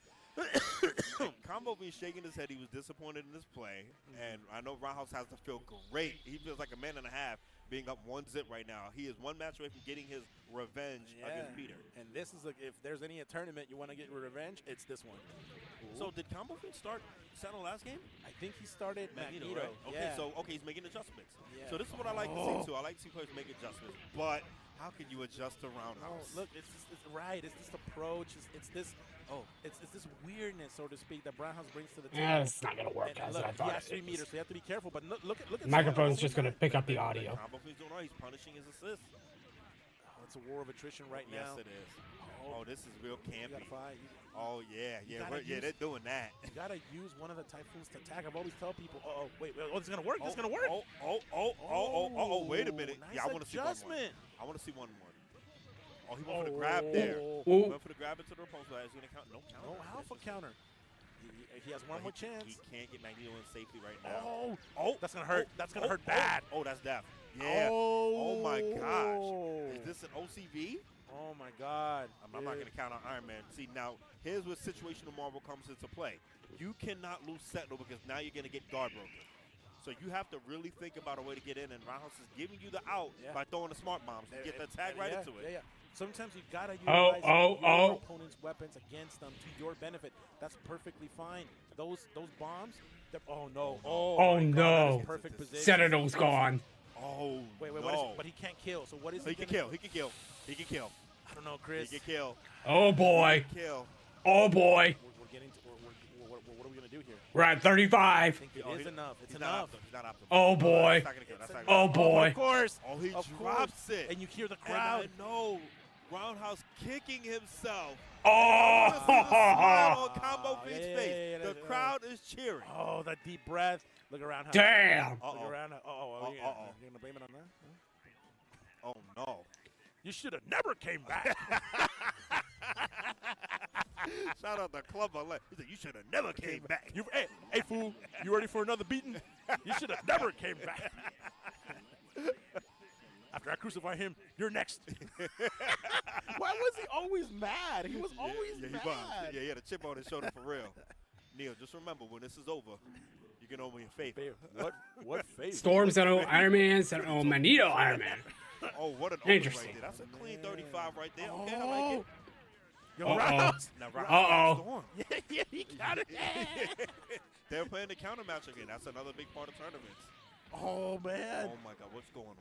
Combo being shaking his head. He was disappointed in this play, and I know Roundhouse has to feel great. He feels like a man and a half being up 1-0 right now. He is one match away from getting his revenge against Peter. And this is like, if there's any tournament you want to get revenge, it's this one. So did Combo Fiend start Sentinel last game? I think he started Magneto. Right? Okay, so he's making adjustments. So this is what I like to see too. I like to see players make adjustments, but how can you adjust to Roundhouse? Look, it's right. It's this approach. It's this. It's this weirdness, so to speak, that Roundhouse brings to the team. Yeah, it's not gonna work and as look, I thought. He has 3 meters, so you have to be careful. But look at the microphone's just gonna pick up the audio. Combo Fiend's doing right. He's punishing his assists. Oh, it's a war of attrition right now. Yes, it is. Oh, this is real campy. Oh yeah, they're doing that. You gotta use one of the Typhoons to attack. I've always tell people, wait, this is gonna work. This is gonna work. Wait a minute. Nice I want to see one more. I want to see one more. Oh, he went for the grab there. Ooh. Went for the grab into the repulse. He's going to count. No counter. No alpha counter. He has one more chance. He can't get Magneto in safety right now. That's going to hurt. That's going to hurt bad. Oh, that's death. yeah. Oh my gosh. Is this an OCV? Oh my God. I'm not going to count on Iron Man. See, now, here's where situational Marvel comes into play. You cannot lose Sentinel because now you're going to get guard broken. So you have to really think about a way to get in, and Roundhouse is giving you the out by throwing the smart bombs. You get the tag right into it. Yeah. Sometimes you gotta utilize your opponent's weapons against them to your benefit. That's perfectly fine. Those bombs. Oh no! Oh, my God, that is perfect position. Sentinel's gone. Oh wait, no. what is it? But he can't kill. So what is he? He can kill. He can kill. He can kill. I don't know, Chris. He can kill. Oh boy. He can kill. Oh boy. We're getting to. What are we gonna do here? We're at 35. I think it is enough. It's enough. He's not optimal. Oh boy. Oh boy. Of course. Oh, he drops it. And you hear the crowd. And I know. Roundhouse kicking himself. Oh! Smile on Combo Fiend's face. The crowd is cheering. Oh, that deep breath. Look around. Damn. Look around. You're gonna blame it on that? Oh no. You should have never came back. Shout out to Club Alert. He said, you should have never came back. Hey, fool. You ready for another beating? You should have never came back. After I crucify him, you're next. Why was he always mad? He was always mad. Yeah, he had a chip on his shoulder for real. Neil, just remember, when this is over, you can owe me a favor. What favor? Storm Sentinel, Iron Man, Sentinel, Magneto, Iron Man. Oh, what an open Interesting. right there. That's a clean 35 right there. Okay, I like it. Yo, Roundhouse. Yeah, he got it. They're playing the counter match again. That's another big part of tournaments. Oh, man. Oh, my God. What's going on?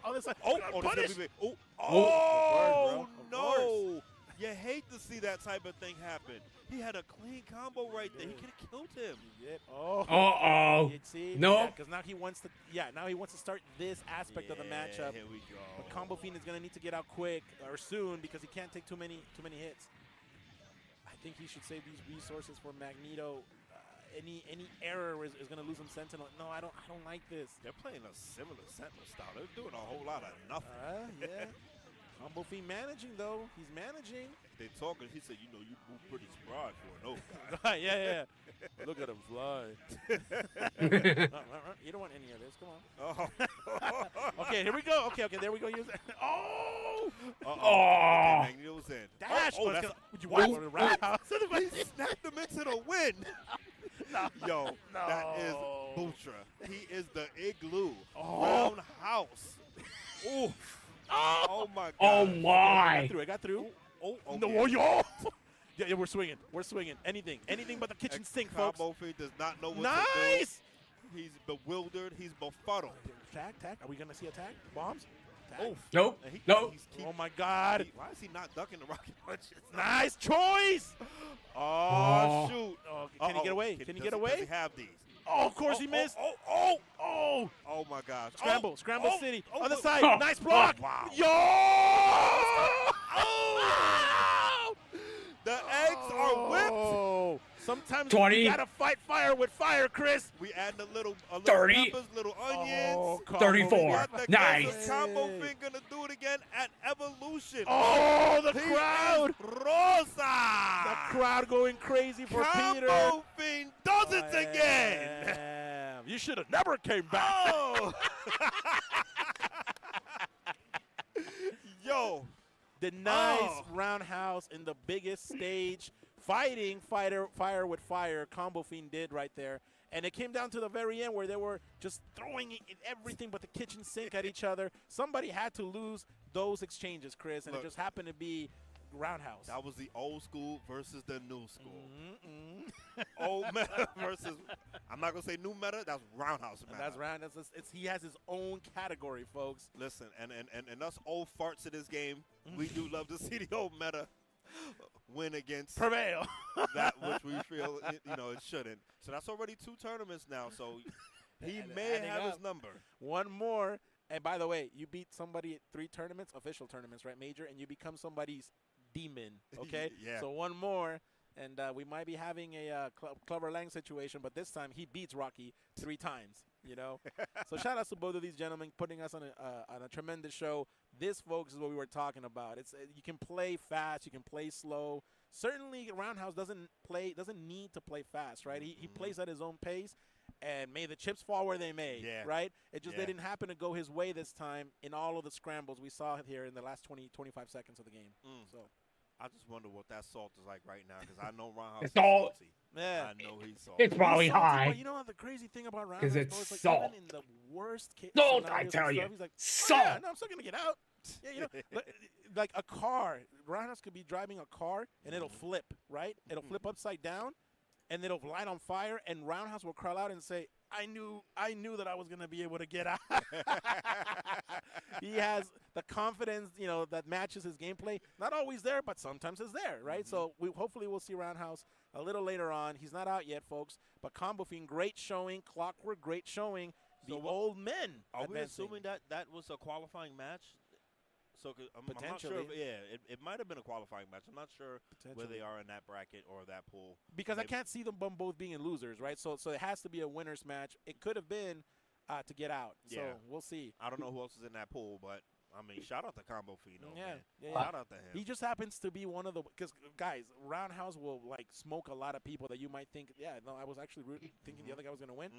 Oh, this is this is big. Oh, no. You hate to see that type of thing happen. He had a clean combo right there. He could have killed him. Uh-oh. No. Because now he wants to. Yeah, now he wants to start this aspect of the matchup. Here we go. But Combo Fiend is going to need to get out quick or soon because he can't take too many hits. I think he should save these resources for Magneto. Any error is going to lose him Sentinel. No, I don't like this. They're playing a similar Sentinel style. They're doing a whole lot of nothing. Yeah. Combo Fiend managing, though. He's managing. They talking. He said, you move pretty spry for an old guy. yeah. Look at him fly. You don't want any of this. Come on. Okay, here we go. Okay, there we go. Oh! Okay, Magneto's in. Dash! Would you watch the Roundhouse? He snapped him into the win. Yo, that is Butra. He is the igloo. Roundhouse. Ooh. Oh my God. Oh my. I got through. Oh, no, yo. Yeah, we're swinging. Anything but the kitchen sink, folks. Combo Fiend does not know what to do. He's bewildered. He's befuddled. Tag. Are we gonna see a tag? Bombs? Tag. Oh. Nope. Nope. Oh my God. Why is he not ducking the rocket punches? Nice choice. Oh, shoot. Can he get away? Can he get away? Does he have these? Oh, of course he missed. Oh my gosh. Scramble City. Other side. Nice block. Wow. Yo! The eggs are whipped. Sometimes 20. you gotta fight fire with fire, Chris. We add a little 30. peppers, little onions. 34. Nice. Combo Fiend gonna do it again at Evolution. Oh, the crowd. Rosa. The crowd going crazy for Peter. Combo Fiend does it again. Damn. You should have never came back. Oh. Yo. The nice Roundhouse in the biggest stage. Fighting fire with fire, Combo Fiend did right there. And it came down to the very end where they were just throwing everything but the kitchen sink at each other. Somebody had to lose those exchanges, Chris, and it just happened to be Roundhouse. That was the old school versus the new school. Old meta versus, I'm not going to say new meta, that's Roundhouse meta. That's Roundhouse. He has his own category, folks. Listen, and us old farts in this game, we do love to see the old meta win against prevail that which we feel it shouldn't. So that's already 2 tournaments now. So he may have his number. One more, and by the way, you beat somebody at 3 tournaments, official tournaments, right, Major, and you become somebody's demon. Okay. Yeah. So one more, and we might be having a Clever Lang situation, but this time he beats Rocky 3 times. So shout outs to both of these gentlemen putting us on a tremendous show. This, folks, is what we were talking about. It's you can play fast, you can play slow. Certainly, Roundhouse doesn't need to play fast, right? He plays at his own pace, and may the chips fall where they may, Yeah. right? It just Yeah. didn't happen to go his way this time in all of the scrambles we saw here in the last 25 seconds of the game. So I just wonder what that salt is like right now because I know Roundhouse It's is all- salty. Yeah. I know he's salty. It's probably He's salty, high. But you know what the crazy thing about Roundhouse, 'Cause bro, it's is like salt. even in the worst case Salt, I scenarios tell and you. stuff, he's like, Salt. Oh, yeah, no, I'm still gonna get out. Yeah, you know, like a car. Roundhouse could be driving a car and it'll flip, right? It'll flip upside down, and it'll light on fire, and Roundhouse will crawl out and say, I knew that I was gonna be able to get out. He has the confidence, you know, that matches his gameplay. Not always there, but sometimes it's there, right? So hopefully we'll see Roundhouse a little later on. He's not out yet, folks. But Combo Fiend, great showing. Clockwork, great showing. The old men. Are we advancing. assuming that was a qualifying match? So I'm not sure. Potentially. It might have been a qualifying match. I'm not sure where they are in that bracket or that pool. Because I can't see them both being losers, right? So it has to be a winner's match. It could have been to get out. Yeah. So we'll see. I don't know who else is in that pool, but I mean, shout out to Combo Fiend. Yeah. Shout out to him. He just happens to be one of the, because guys, Roundhouse will like smoke a lot of people that you might think, yeah, no, I was actually thinking the other guy was gonna win,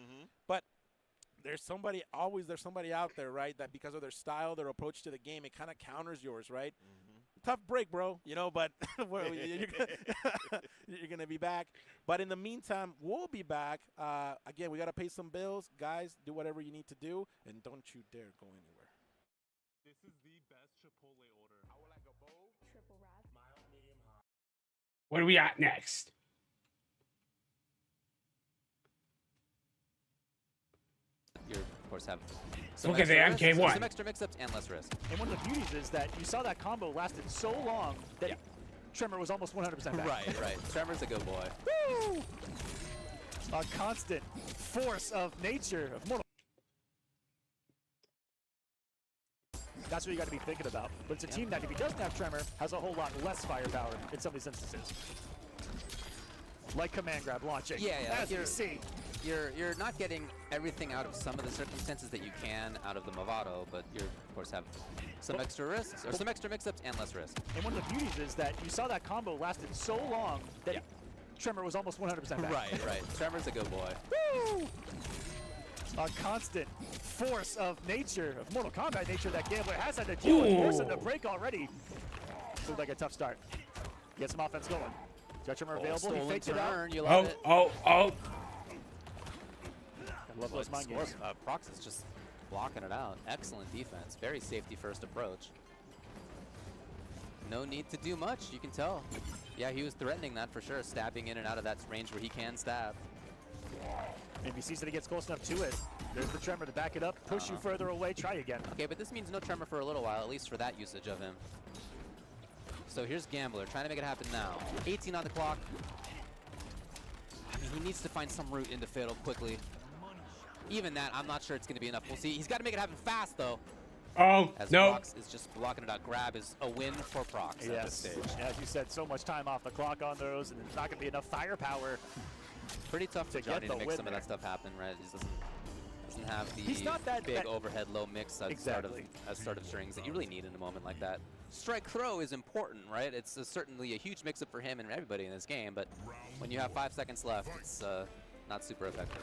but there's somebody out there, right, that because of their style, their approach to the game, it kind of counters yours, right? Tough break, bro, you know, but you're gonna be back. But in the meantime, we'll be back. Again, we gotta pay some bills, guys. Do whatever you need to do, and don't you dare go anywhere. This is the best Chipotle order. I would like a bowl, Triple wrap. mild, medium, hot. What do we got next? You of course have Look at the MK1. some extra mix-ups and less risk. And one of the beauties is that you saw that combo lasted so long that Tremor was almost 100% back. Right. Tremor's a good boy. Woo! A constant force of nature of Mortal. That's what you got to be thinking about. But it's a team that, if he doesn't have Tremor, has a whole lot less firepower in some of these instances. Like command grab launching. Yeah. As you see. You're not getting everything out of some of the circumstances that you can out of the Movado, but you of course have some extra risks, or some extra mix-ups and less risk. And one of the beauties is that you saw that combo lasted so long that Tremor was almost 100% back. Right. Tremor's a good boy. Woo! A constant force of nature, of Mortal Kombat nature that Gambler has had to deal with, forcing the break already. Looked like a tough start. Get some offense going. Got Tremor available, he faked it out. You love it. Love those mind games. Prox is just blocking it out. Excellent defense. Very safety first approach. No need to do much, you can tell. Yeah, he was threatening that for sure, stabbing in and out of that range where he can stab. If he sees that he gets close enough to it, there's the Tremor to back it up, push you further away, try again. Okay, but this means no Tremor for a little while, at least for that usage of him. So here's Gambler, trying to make it happen now. 18 on the clock. I mean, he needs to find some route into Fatal quickly. Even that, I'm not sure it's going to be enough. We'll see. He's got to make it happen fast, though. As Prox is just blocking it out. Grab is a win for Prox at this stage. As you said, so much time off the clock on those, and there's not going to be enough firepower. Pretty tough for Johnny to make some of that stuff happen, right? He doesn't have the big overhead low mix as start of strings that you really need in a moment like that. Strike throw is important, right? It's certainly a huge mix-up for him and everybody in this game, but when you have 5 seconds left, it's not super effective.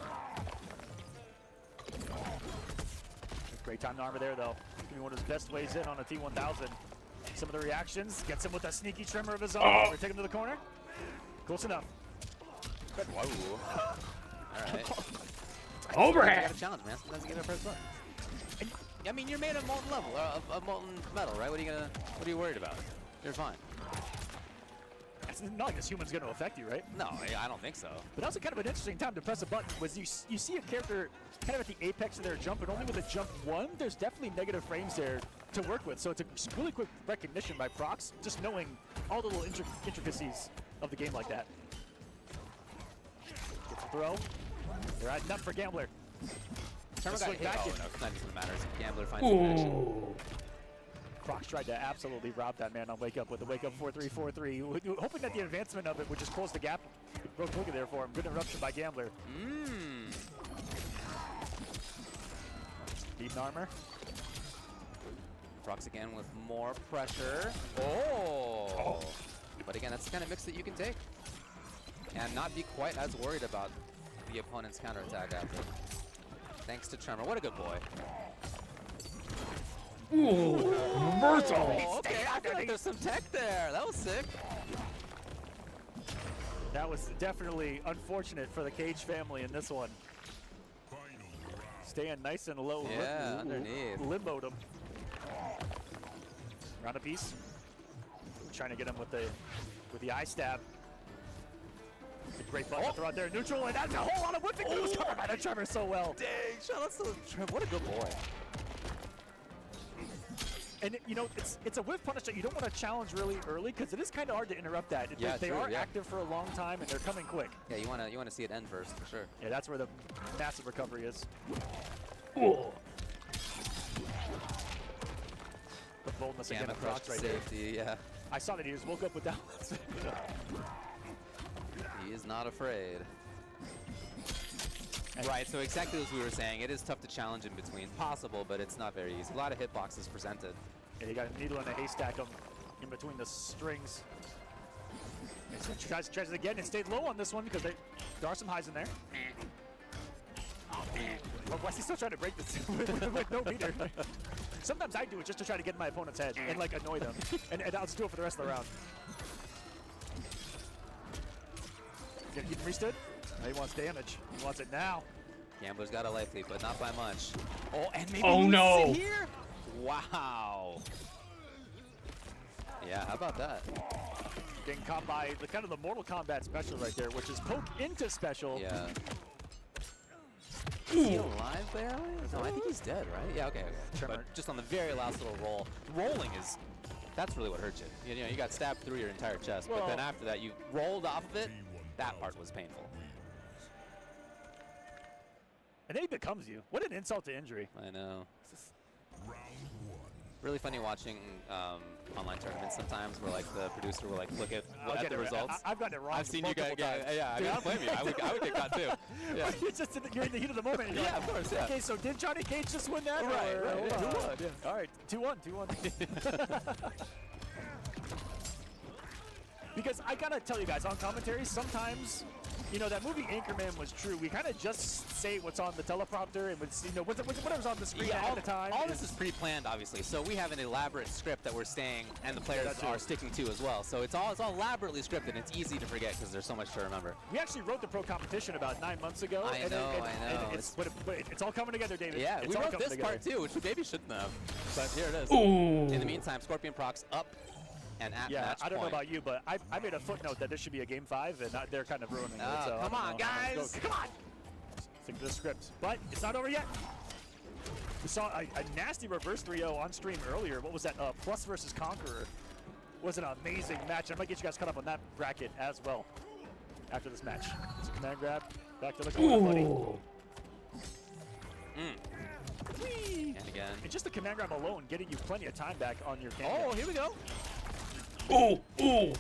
Great time to armor there, though. Gonna be one of his best ways in on a T1000. Some of the reactions, gets him with a sneaky Tremor of his own. We're taking him to the corner. Close enough. Whoa. All right. Overhead. You got a challenge, man. Sometimes you get a first blood. I mean, you're made of molten level, of molten metal, right? What are you worried about? You're fine. It's not like this human's going to affect you, right? No, I don't think so. But that was kind of an interesting time to press a button. Was you see a character kind of at the apex of their jump, and only with a jump 1, there's definitely negative frames there to work with. So it's a really quick recognition by Prox, just knowing all the little intricacies of the game like that. Gets a throw. They're adding up for Gambler. Tremor got hit. Oh, no, it doesn't matter. Gambler finds the connection. Prox tried to absolutely rob that man on Wake Up with the Wake Up 4-3-4-3, hoping that the advancement of it would just close the gap real quickly there for him. Good interruption by Gambler. Deep armor. Prox again with more pressure. Oh! But again, that's the kind of mix that you can take and not be quite as worried about the opponent's counterattack after. Thanks to Tremor. What a good boy. Ooh, reversal. Oh, okay, I feel like there's some tech there. That was sick. That was definitely unfortunate for the Cage family in this one. Staying nice and low. Yeah, underneath. Limboed him. Round a piece. Trying to get him with the eye stab. Great button to throw out there. Neutral, and that's a whole lot of whipping. It was covered by the Tremor so well. Dang, shout out to Tremor. What a good boy. And you know, it's a whiff punish that you don't want to challenge really early because it is kind of hard to interrupt that. Yeah, they true, are yeah. active for a long time and they're coming quick. Yeah, you wanna see it end first for sure. Yeah, that's where the massive recovery is. Ooh. The boldness Gamma again of crush Prox right safety, there. yeah. I saw that he just woke up with that. He is not afraid. Right, so exactly as we were saying, it is tough to challenge in between. Possible, but it's not very easy. A lot of hitboxes presented. Yeah, you got a needle and a haystack in between the strings. Tries it again and stayed low on this one because there are some highs in there. Oh, Wesley's still trying to break this with no meter. Sometimes I do it just to try to get in my opponent's head and like annoy them, and I'll just do it for the rest of the round. Gonna keep him restood. He wants damage. He wants it now. Gambler's got a life lead, but not by much. Oh, and maybe Oh, he no. sit here? Wow. Yeah, how about that? Getting caught by the kind of the Mortal Kombat special right there, which is poke into special. Yeah. Is he alive barely? No, I think he's dead, right? Yeah, okay. But just on the very last little roll. Rolling is, that's really what hurt you. You know, you got stabbed through your entire chest, but then after that, you rolled off of it. That part was painful. And then he becomes you. What an insult to injury. I know. Really funny watching online tournaments sometimes where like the producer will like look at the results. I've gotten it wrong. I've seen you guys. Yeah, I don't blame you. I would get caught too. Yeah. You're in the heat of the moment. Yeah, of course. Yeah. Okay, so did Johnny Cage just win that? Right. Or, Who won? won? Yeah. All right, 2-1. Because I gotta tell you guys, on commentary, sometimes, you know, that movie Anchorman was true. We kind of just say what's on the teleprompter and whatever's on the screen at the time. All this is pre-planned, obviously. So we have an elaborate script that we're staying, and the players are sticking to as well. So it's all elaborately scripted. It's easy to forget because there's so much to remember. We actually wrote the pro competition about 9 months ago. I know. It's all coming together, David. Yeah, it's we all wrote coming this together. part too, which we maybe shouldn't have. But here it is. Ooh. In the meantime, Scorpion Prox up and at match I don't know point. about you, but I made a footnote that this should be a game 5, and they're kind of ruining it. So Come on, guys! Come on! Stick to the script. But it's not over yet. We saw a nasty reverse 3-0 on stream earlier. What was that? Plus versus Conqueror. Was an amazing match. I might get you guys caught up on that bracket as well after this match. It's a command grab. Back to the corner, buddy. And again. And just the command grab alone getting you plenty of time back on your camera. Oh, here we go. Ooh, ooh.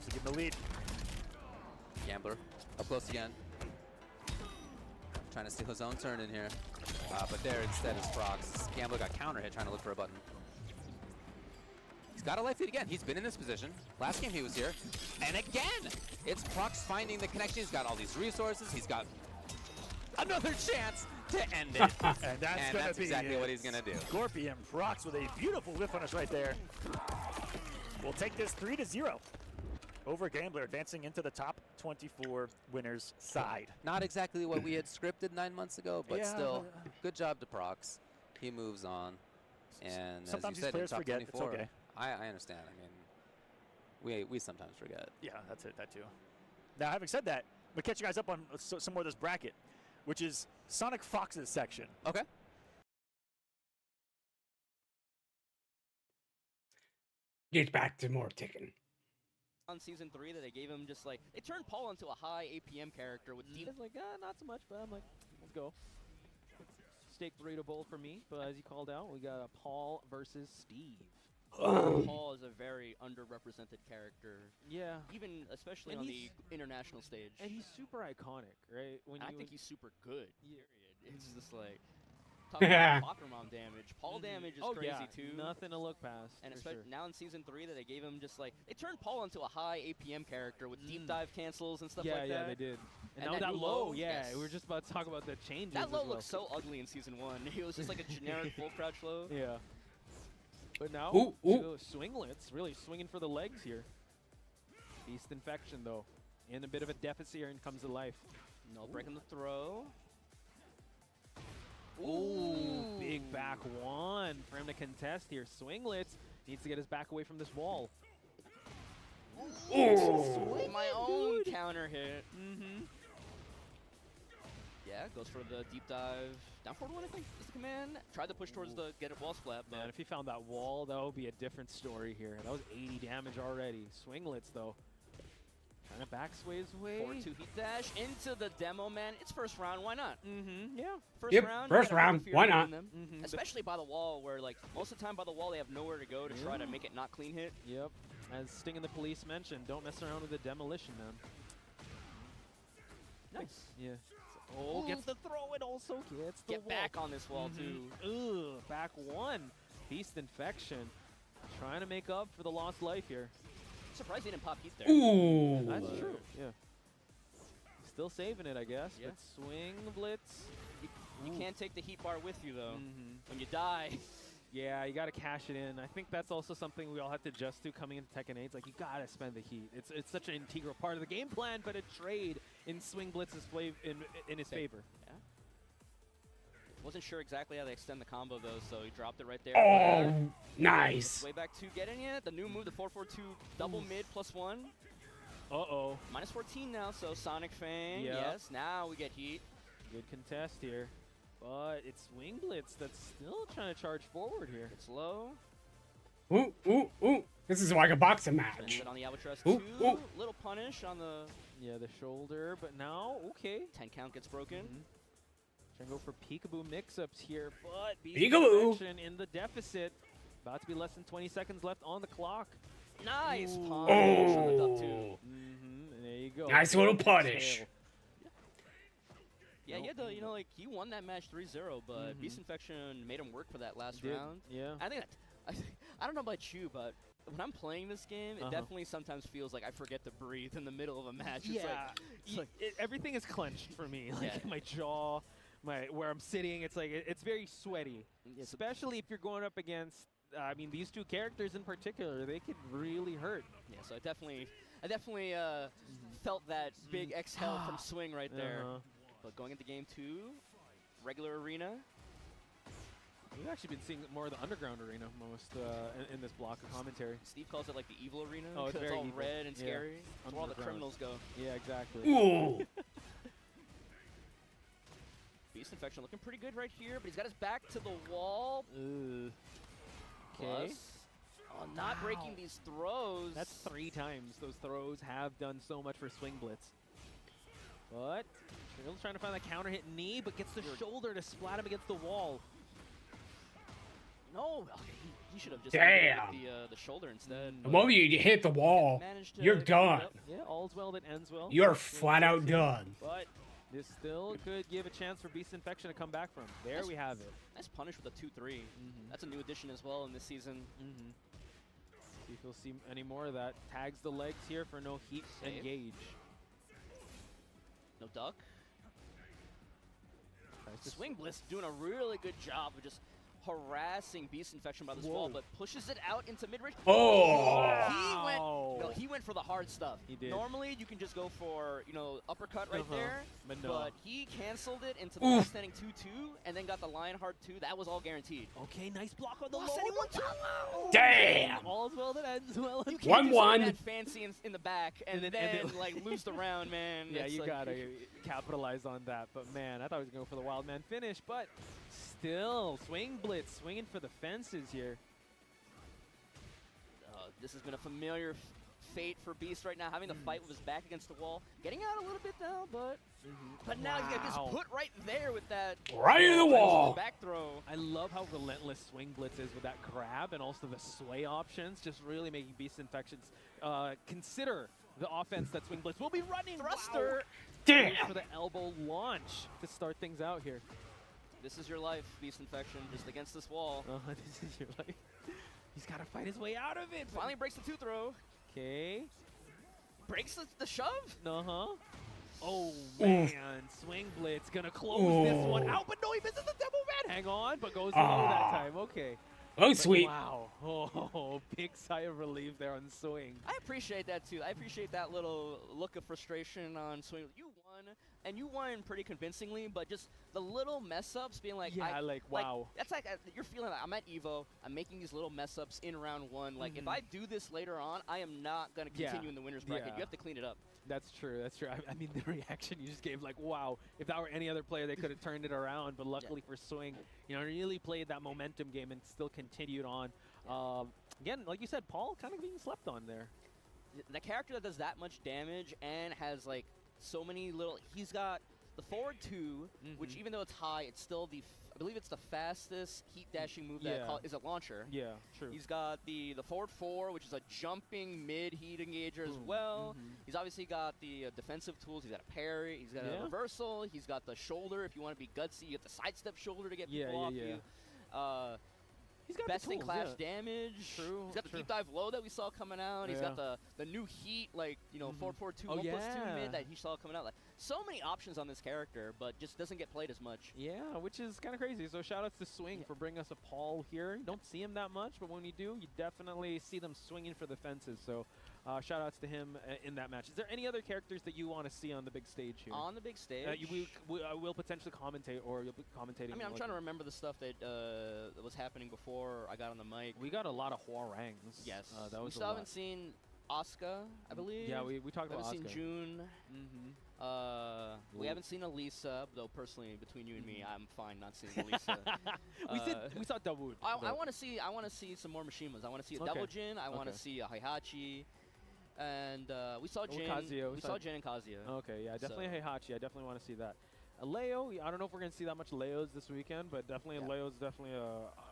So give him the lead. Gambler up close again. Trying to steal his own turn in here. But there instead is Prox. Gambler got counter hit trying to look for a button. He's got a life lead again. He's been in this position. Last game he was here. And again, it's Prox finding the connection. He's got all these resources. He's got another chance to end it. And that's exactly what he's going to do. Scorpion Prox with a beautiful whip punish right there. We'll take this 3-0 over Gambler, advancing into the top 24 winners side. Not exactly what we had scripted 9 months ago, but Yeah, still, good job to Prox. He moves on. And sometimes as you these said, players in top forget. It's 24, okay. I understand. I mean, we sometimes forget. Yeah, that's it. That too. Now, having said that, we'll catch you guys up on some more of this bracket, which is Sonic Fox's section. Okay. Get back to more ticking. On season 3 that they gave him just like, they turned Paul into a high APM character with deep. It's like, not so much, but I'm like, let's go. Stake 3 to bowl for me, but as you called out, we got a Paul versus Steve. Paul is a very underrepresented character. Yeah. Even especially And on the international stage. And he's super iconic, right? I think he's super good. Yeah. It's just like talking about Pokemon damage. Paul damage is Oh, crazy yeah. too. Nothing to look past. And for especially sure. now in Season 3 that they gave him just like, they turned Paul into a high APM character with deep dive cancels and stuff like that. Yeah, they did. And now that that new low, yes. we were just about to talk about the changes. That low as well. looked so ugly in Season 1. He was just like a generic full crouch low. Yeah. But now, Swinglets really swinging for the legs here. Beast Infection, though, in a bit of a deficit here and comes to life. No breaking the throw. Ooh, big back one for him to contest here. Swinglets needs to get his back away from this wall. Ooh. My own counter hit. Yeah, goes for the deep dive. Down forward one, I think, is the command. Tried to push towards the get it wall splat, but Man, if he found that wall, that would be a different story here. That was 80 damage already. Swinglets, though. Trying to back sway his way. forward 2 heat dash into the demo, man. It's first round, why not? Yeah. First round. First round, why not? Especially by the wall, where like most of the time by the wall they have nowhere to go to try to make it not clean hit. Yep. As Sting and the Police mentioned, don't mess around with the demolition, man. Nice. Yeah. Oh, gets the throw and also gets the Get wall. back on this wall too. Ugh, back one. Beast Infection. Trying to make up for the lost life here. Surprised he didn't pop heat there. Ooh. That's true. Yeah. Still saving it, I guess. Yeah. But swing blitz. You can't take the heat bar with you though. When you die. Yeah, you got to cash it in. I think that's also something we all have to adjust to coming into Tekken 8. It's like, you got to spend the heat. It's such an integral part of the game plan, but a trade in Swing Blitz's in his favor. Yeah. Wasn't sure exactly how they extend the combo though, so he dropped it right there. Oh, nice. Way back 2 getting it. The new move, the 4-4-2 double mid +1. Uh-oh. Minus 14 now, so Sonic Fang. Yep. Yes, now we get heat. Good contest here. But it's Swing Blitz that's still trying to charge forward here. It's low. Ooh, ooh, ooh. This is like a boxing Turns match. it on the Albatross Ooh, 2. ooh. Little punish on the... Yeah, the shoulder, but now, okay. 10 count gets broken. Trying to go for peekaboo mix-ups here, but Beast Peekaboo. Infection in the deficit. About to be less than 20 seconds left on the clock. Nice Ooh. punish on the duck 2. There you go. Nice little punish. Tail. Yeah, he had to, you know, like, he won that match 3-0, but Beast Infection made him work for that last Did, round. yeah. I think that, I don't know about you, but when I'm playing this game, it definitely sometimes feels like I forget to breathe in the middle of a match. It's like, Everything is clenched for me. Like Yeah. my jaw, where I'm sitting, it's like it's very sweaty. Especially if you're going up against, I mean, these two characters in particular, they could really hurt. yeah, so I definitely felt that big exhale from Swing right there. But going into game 2, regular arena. We've actually been seeing more of the underground arena most in this block of commentary. Steve calls it like the evil arena. Oh, it's 'cause very all evil. red and Yeah. scary. That's where all the Underground. criminals go. Yeah, exactly. Ooh. Beast Infection looking pretty good right here, but he's got his back to the wall. Okay. Plus, not breaking these throws. That's 3 times those throws have done so much for Swing Blitz. But Trill's trying to find that counter hit knee, but gets the shoulder to splat him against the wall. No, he should have just Damn. hit the shoulder instead. The moment you hit the wall, Managed to you're keep it done. up. Yeah, all's well that ends well. You're flat out done. But this still could give a chance for Beast Infection to come back from. There we have it. Nice punish with a 2-3. That's a new addition as well in this season. See if you'll see any more of that. Tags the legs here for no heat Save. engage. No duck. Swing Bliss doing a really good job of just harassing Beast Infection by this wall, but pushes it out into mid-range. Oh! He went for the hard stuff. He did. Normally, you can just go for, you know, uppercut right there, But no. but he canceled it into the standing 2-2, and then got the lion hard 2. That was all guaranteed. Okay, nice block on the Lost low. anyone too. Damn! All's well that ends well. You can't do 1-1. something that fancy in the back and then like lose the round, man. Yeah, It's you like, gotta capitalize on that. But man, I thought he was going for the wild man finish, but still, Swing Blitz swinging for the fences here. This has been a familiar fate for Beast right now, having to fight with his back against the wall. Getting out a little bit now, but now he's got this put right there with that Right in the wall. back throw. I love how relentless Swing Blitz is with that grab and also the sway options, just really making Beast Infections consider the offense that Swing Blitz will be running. Thruster. Damn. For the elbow launch to start things out here. This is your life, Beast Infection, just against this wall. This is your life. He's got to fight his way out of it. Finally breaks the 2-throw. Okay. Breaks the shove? Uh-huh. Oh, man. Swing Blitz going to close this one out, but no, he misses the double man. Hang on, but goes low that time. Okay. Oh, But sweet. Wow. Oh, big sigh of relief there on Swing. I appreciate that too. I appreciate that little look of frustration on Swing. You won, and you won pretty convincingly, but just the little mess ups being like, Yeah, like, wow. That's like, you're feeling like, I'm at EVO, I'm making these little mess ups in round one. Like, if I do this later on, I am not going to continue in the winner's bracket. You have to clean it up. That's true. That's true. I mean, the reaction you just gave, like, wow. If that were any other player, they could have turned it around. But luckily for Swing, you know, really played that momentum game and still continued on. Again, like you said, Paul kind of being slept on there. The character that does that much damage and has, like, so many little... He's got the forward 2, which even though it's high, it's still the... I believe it's the fastest heat dashing move that is a launcher. Yeah, true. He's got the forward 4, which is a jumping mid heat engager as well. He's obviously got the defensive tools. He's got a parry. He's got a reversal. He's got the shoulder. If you want to be gutsy, you get the sidestep shoulder to get people off you. He's got best the in tools, class damage. True. He's got the deep dive low that we saw coming out. He's got the new heat, like, you know, 4-4-2, 1+2 mid that he saw coming out. Like, so many options on this character, but just doesn't get played as much. Yeah, which is kind of crazy. So shout outs to Swing for bringing us a Paul here. You don't see him that much, but when you do, you definitely see them swinging for the fences. So shout outs to him in that match. Is there any other characters that you want to see on the big stage here? On the big stage? Will potentially commentate, or you'll be commentating. I mean, I'm trying to remember the stuff that was happening before I got on the mic. We got a lot of Huarangs. Yes. That was we still haven't seen Asuka, I believe. Yeah, we talked about Asuka. We haven't seen June. We haven't seen Elisa, though personally, between you and me, I'm fine not seeing Elisa. we saw Dawood. I want to see some more Mishimas. I want to see a Double Jin. I want to see a Heihachi. And we saw Jin. We saw Jin and Kazuya. Okay, yeah, definitely Heihachi. I definitely want to see that. Leo, I don't know if we're going to see that much Leos this weekend, but definitely Leo's definitely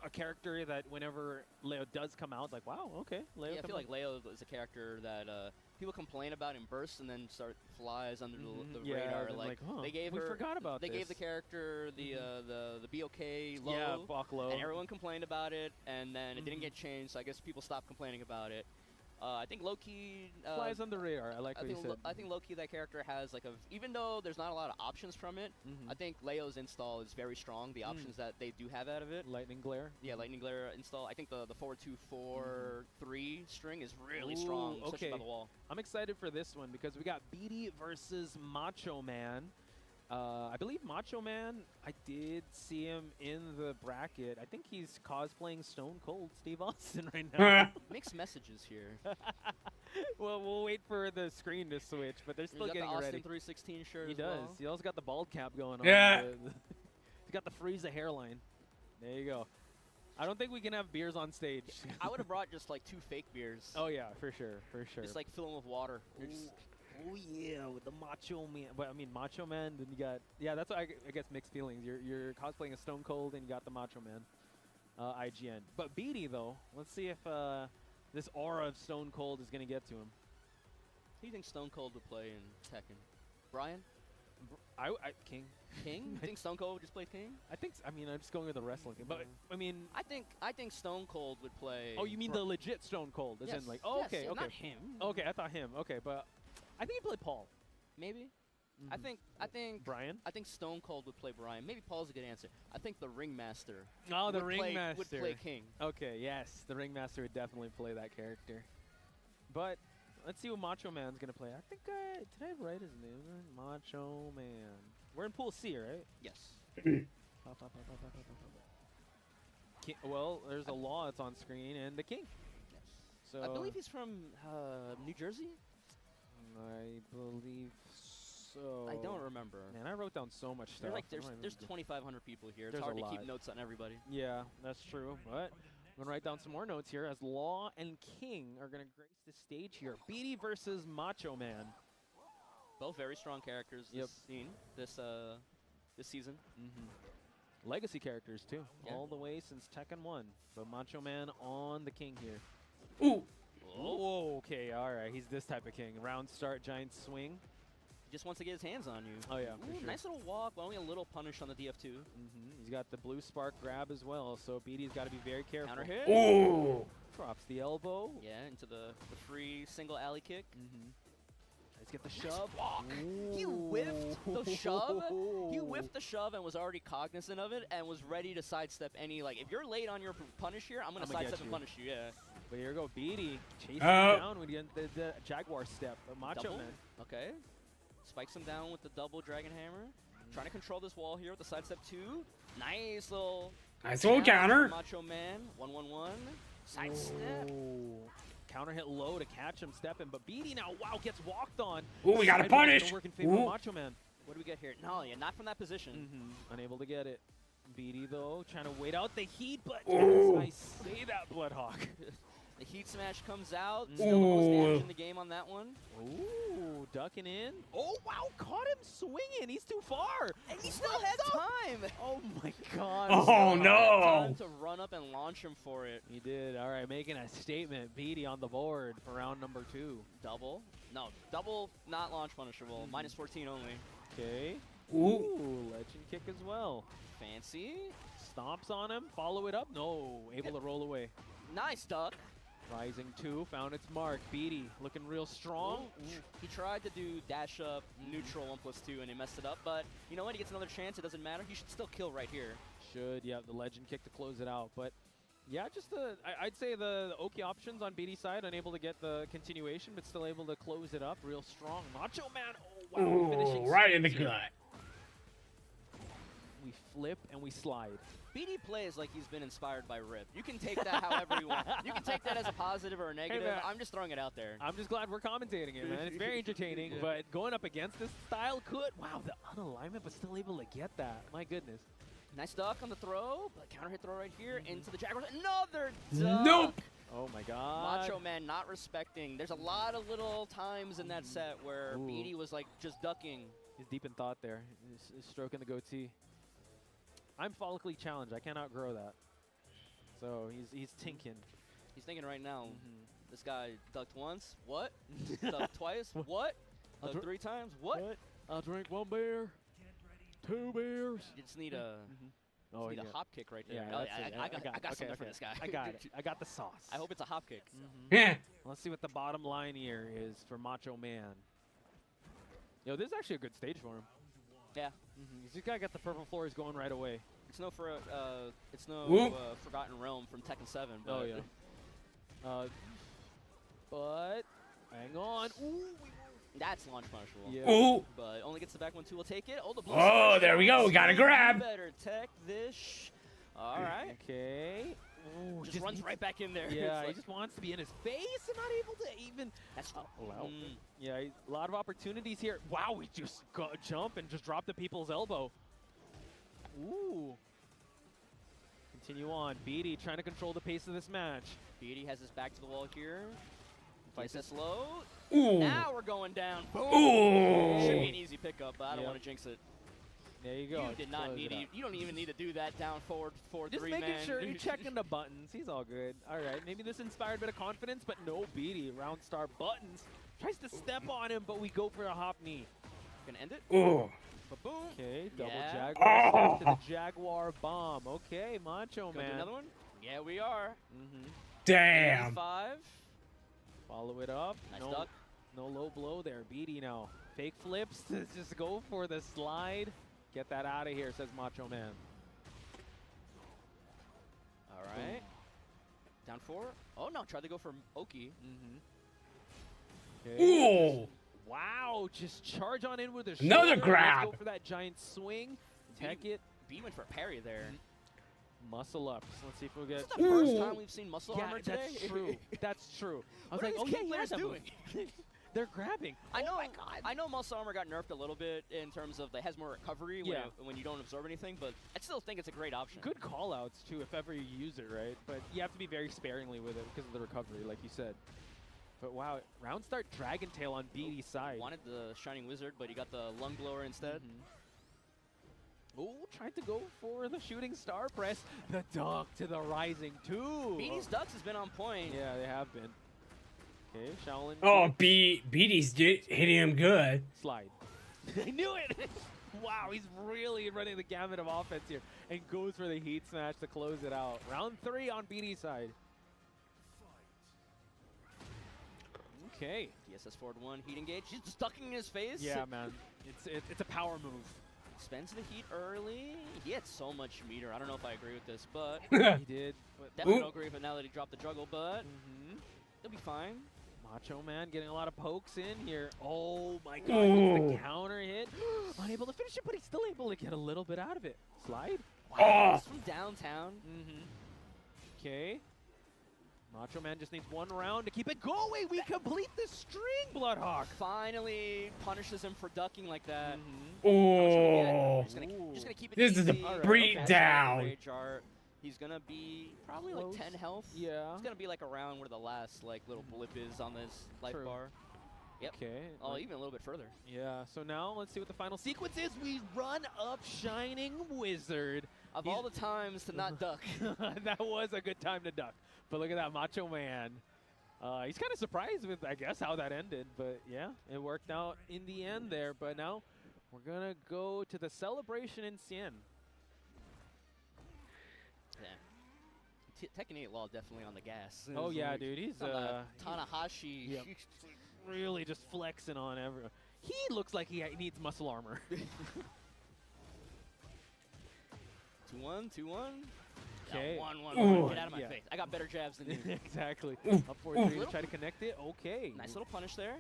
a character that whenever Leo does come out, it's like, wow, okay. Leo I feel like Leo is a character that people complain about in bursts and then flies under the radar. Like, they gave her, forgot about They this. gave the character the BOK low. Yeah, Bach low. And everyone complained about it, and then it didn't get changed, so I guess people stopped complaining about it. I think low-key... flies under the radar. I like what you said. I think low-key that character has like even though there's not a lot of options from it, I think Leo's install is very strong. The options that they do have out of it. Lightning Glare? Yeah, Lightning Glare install. I think the 4-2-4-3 string is really strong, especially by the wall. I'm excited for this one because we got Beatty versus Macho Man. I believe Macho Man, I did see him in the bracket. I think he's cosplaying Stone Cold Steve Austin right now. Mixed messages here. Well, we'll wait for the screen to switch, but they're still getting the Austin ready. 316 shirt He as does. well. He also got the bald cap going on. Yeah. He's got the Frieza hairline. There you go. I don't think we can have beers on stage. I would have brought just like 2 fake beers. Oh, yeah, for sure, for sure. Just like fill them with water. Oh yeah, with the Macho Man. But I mean, Macho Man. Then you got that's what I guess mixed feelings. You're cosplaying a Stone Cold, and you got the Macho Man, IGN. But Beatty though, let's see if this aura of Stone Cold is gonna get to him. Who do you think Stone Cold would play in Tekken? Brian? King. King? You think Stone Cold would just play King? I think. I mean, I'm just going with the wrestling thing. But I mean, I think Stone Cold would play. Oh, you mean the legit Stone Cold? As in like, okay, not him. Okay, I thought him. Okay, but I think he'd play Paul. Maybe. I think Brian. I think Stone Cold would play Brian. Maybe Paul's a good answer. I think the Ringmaster. Oh, the would Ringmaster play King. Okay, yes, the Ringmaster would definitely play that character. But let's see what Macho Man's gonna play. I think did I write his name? Macho Man. We're in Pool C, right? Yes. Well, there's a law that's on screen, and the King. Yes. So I believe he's from New Jersey. I believe so. I don't remember. Man, I wrote down so much stuff. There's 2,500 people here. It's There's hard a to keep lot. notes on everybody. Yeah, that's true. But I'm going to write down some more notes here as Law and King are going to grace the stage here. Beatty versus Macho Man. Both very strong characters this season. Legacy characters, too. Yeah. All the way since Tekken 1. But Macho Man on the King here. Ooh. Oh, okay. All right. He's this type of king. Round start, giant swing. just wants to get his hands on you. Oh, yeah, for Ooh, sure. nice little walk, but only a little punish on the DF2. He's got the blue spark grab as well, so BD's got to be very careful. Counter hit. Ooh. Drops the elbow. Yeah, into the free single alley kick. Let's get the shove. Walk. He whiffed the shove. He whiffed the shove and was already cognizant of it and was ready to sidestep any, like, if you're late on your punish here, I'm going to sidestep and punish you, yeah. But here we go, BD chasing him down when you get the Jaguar step. Macho Double? Man. Okay. Spikes him down with the double Dragon Hammer. Trying to control this wall here with the sidestep 2. Nice little counter. Macho Man. 1-1-1. Sidestep. Counter hit low to catch him stepping, but BD now, wow, gets walked on. Ooh, we got a punish. Work in favor of Macho Man. What do we get here? No, yeah, not from that position. Unable to get it. BD though, trying to wait out the heat, but Ooh. I say that, Bloodhawk. The heat smash comes out. Still the most damage in the game on that one. Ooh, ducking in. Oh, wow, caught him swinging. He's too far. And he still had time. Oh, my God. Oh, no. Time to run up and launch him for it. He did. All right, making a statement. BD on the board for round number 2. Double. No, double, not launch punishable. Minus 14 only. Okay. Ooh. Legend kick as well. Fancy. Stomps on him. Follow it up. No. Able to roll away. Nice duck. Rising 2 found its mark. BD looking real strong. He tried to do dash up neutral 1+2 and he messed it up, but you know what? He gets another chance. It doesn't matter. He should still kill right here. Should, yeah, the legend kick to close it out. But yeah, just I'd say the Oki options on BD side, unable to get the continuation, but still able to close it up real strong. Macho Man, oh wow, finishing right in the here. gut. We flip and we slide. BD plays like he's been inspired by Rip. You can take that however you want. You can take that as a positive or a negative. man. I'm just throwing it out there. I'm just glad we're commentating it, man. It's very entertaining, but going up against this style could, wow, the unalignment, but still able to get that. My goodness. Nice duck on the throw, but counter hit throw right here into the Jaguars. Another duck. Nope. Oh my God. Macho Man not respecting. There's a lot of little times in that set where BD was like just ducking. He's deep in thought there. He's stroking the goatee. I'm follically challenged. I can't outgrow that. So he's tinking. He's thinking right now. This guy ducked once. What? Ducked twice. What? Ducked 3 times. What? I'll drink 1 beer. 2 beers. You just need a. Oh, need a hop kick right there. Yeah, I got something for this guy. I got it. I got the sauce. I hope it's a hop kick. Yeah. Let's see what the bottom line here is for Macho Man. Yo, this is actually a good stage for him. Yeah. This guy got the purple floor. He's going right away. It's no Forgotten Realm from Tekken 7. But Oh yeah. But hang on. Ooh. That's launch punishable. Yeah. Ooh. But only gets the back one too. We'll take it. Oh, the blue. Oh, there we go. We got a grab. Better tech this. All right. Okay. Ooh, Just runs right back in there. Yeah, It's he like- just wants to be in his face and not able to even. That's allow. Yeah, a lot of opportunities here. Wow, we just got jump and just dropped the people's elbow. Ooh. Continue on. BD trying to control the pace of this match. BD has his back to the wall here. Fights this this low. Ooh. Now we're going down. Boom. Ooh. Should be an easy pickup, but I don't Yep. want to jinx it. There you go. You did not Close need it to. up. You don't even need to do that down forward 4-3 Just man. making sure you're checking the buttons. He's all good. All right, maybe this inspired a bit of confidence, but no BD. Round star buttons. Tries to step on him, but we go for a hop knee. Gonna end it. Ooh. Boom. Okay, double Yeah. Jaguar to the Jaguar bomb. Okay, Macho Gonna do Man. another one? Yeah, we are. Damn. 5. Follow it up. Nice no, duck. no low blow there. BD now. Fake flips to just go for the slide. Get that out of here, says Macho Man. All right. Down 4. Oh no, tried to go for Oki. Ooh. Wow, just charge on in with a Another shoulder. grab. Let's go for that giant swing. Tech it. B went for a parry there. Muscle ups. Let's see if we'll get. This is the first time we've seen muscle Yeah, armor today. that's true. That's true. I was What like, are oh these yeah, King he has players that doing? move. They're grabbing. I know. I know muscle armor got nerfed a little bit in terms of it has more recovery when you don't absorb anything, but I still think it's a great option. Good call outs too, if ever you use it, right? But you have to be very sparingly with it because of the recovery, like you said. But wow, round start Dragon Tail on BD's side. Wanted the Shining Wizard, but he got the Lung Blower instead. Oh, tried to go for the shooting star press. The duck to the rising 2. BD's ducks has been on point. Yeah, they have been. Okay, Shaolin. Oh, BD's hitting him good. Slide. I knew it! Wow, he's really running the gamut of offense here and goes for the heat smash to close it out. Round 3 on BD side. Okay. DSS forward 1, heat engage. He's stucking in his face. Yeah, man. It's a power move. Spends the heat early. He had so much meter. I don't know if I agree with this, but He did. But definitely don't agree with it now that he dropped the juggle, but he'll be fine. Macho Man getting a lot of pokes in here. Oh my god, the counter hit. Unable to finish it, but he's still able to get a little bit out of it. Slide. Wow, from downtown. Okay. Macho Man just needs 1 round to keep it going. We complete the string, Bloodhawk. Finally punishes him for ducking like that. Oh. Just gonna keep it This is a easy. beatdown. Rage art. He's gonna be probably like 10 health. Yeah. It's gonna be like around where the last like little blip is on this life bar. Yep. Okay. Oh, even a little bit further. Yeah, so now let's see what the final sequence is. We run up Shining Wizard. Of all the times to not duck. That was a good time to duck. But look at that Macho Man. He's kind of surprised with, I guess, how that ended. But yeah, it worked out in the end there. But now we're going to go to the celebration in Cien. Yeah. Tekken 8 Law definitely on the gas. Oh, yeah, dude. He's Tanahashi. Yep. Really just flexing on everyone. He looks like he needs muscle armor. 2-1, 2-1. Okay. 1-1. Get out of my face. I got better jabs than you. Exactly. Up 4-3 to try to connect it. Okay. Nice little punish there.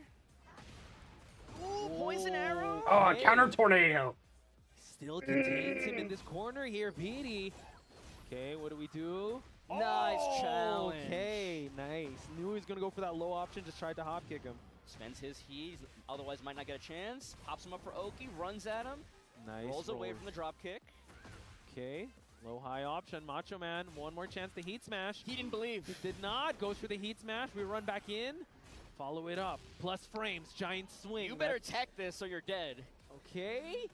Ooh, poison arrow. Oh, counter tornado. Still contains him in this corner here, Petey. Okay, what do we do? Nice challenge. Okay, nice. Knew he was going to go for that low option, just tried to hop kick him. Spends his heat, otherwise might not get a chance. Pops him up for Oki, runs at him. Nice. Rolls away from the drop kick. Okay, low high option. Macho Man, 1 more chance to heat smash. He didn't believe. He did not. Goes for the heat smash. We run back in. Follow it up. Plus frames, giant swing. You better tech this or you're dead. Okay.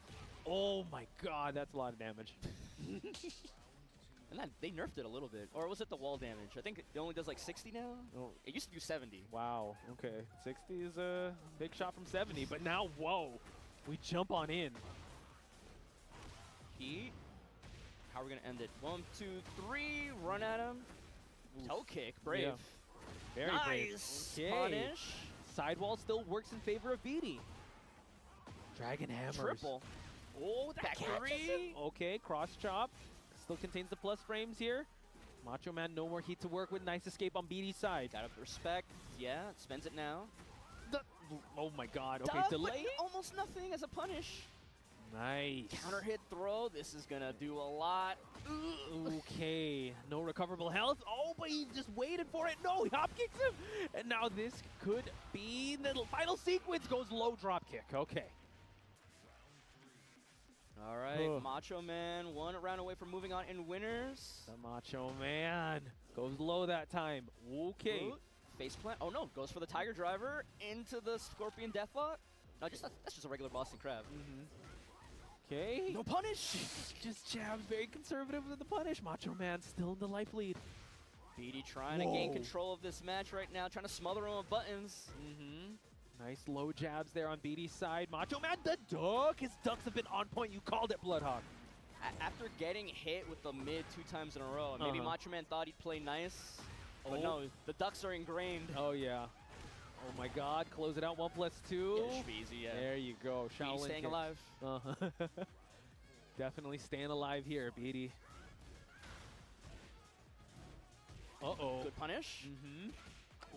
Oh my god, that's a lot of damage. And then they nerfed it a little bit. Or was it the wall damage? I think it only does like 60 now. Oh. It used to do 70. Wow, okay. 60 is a big shot from 70, but now, whoa. We jump on in. Heat. How are we going to end it? 1, 2, 3. Run at him. Toe kick. Brave. Yeah. Very brave. Nice. Okay. Punish. Sidewall still works in favor of BD. Dragon Hammers. Triple. Oh, that catches him. Okay, cross chop. Still contains the plus frames here. Macho Man, no more heat to work with. Nice escape on BD's side. Got up respect. Yeah, spends it now. Oh my god. Okay, Duck, delay. but almost nothing as a punish. Nice. Counter hit throw. This is going to do a lot. Okay, no recoverable health. Oh, but he just waited for it. No, he hop kicks him. And now this could be the final sequence. Goes low drop kick. Okay. All right, Macho Man 1 round away from moving on in winners. The Macho Man goes low that time. Okay. Boot, face plant. Oh no, goes for the Tiger Driver into the Scorpion Deathlock. No, that's just a regular Boston Crab. Okay. No punish. Just jabs, very conservative with the punish. Macho Man still in the life lead. BD trying to gain control of this match right now, trying to smother him with buttons. Nice low jabs there on BD's side. Macho Man, the duck. His ducks have been on point. You called it, Bloodhawk. After getting hit with the mid 2 times in a row, maybe Macho Man thought he'd play nice. But no, the ducks are ingrained. Oh, yeah. Oh, my God. Close it out. 1+2. Yeah, Shveezy, yeah. There you go. Shaolin staying kick. alive. Definitely staying alive here, BD. Uh-oh. Good punish.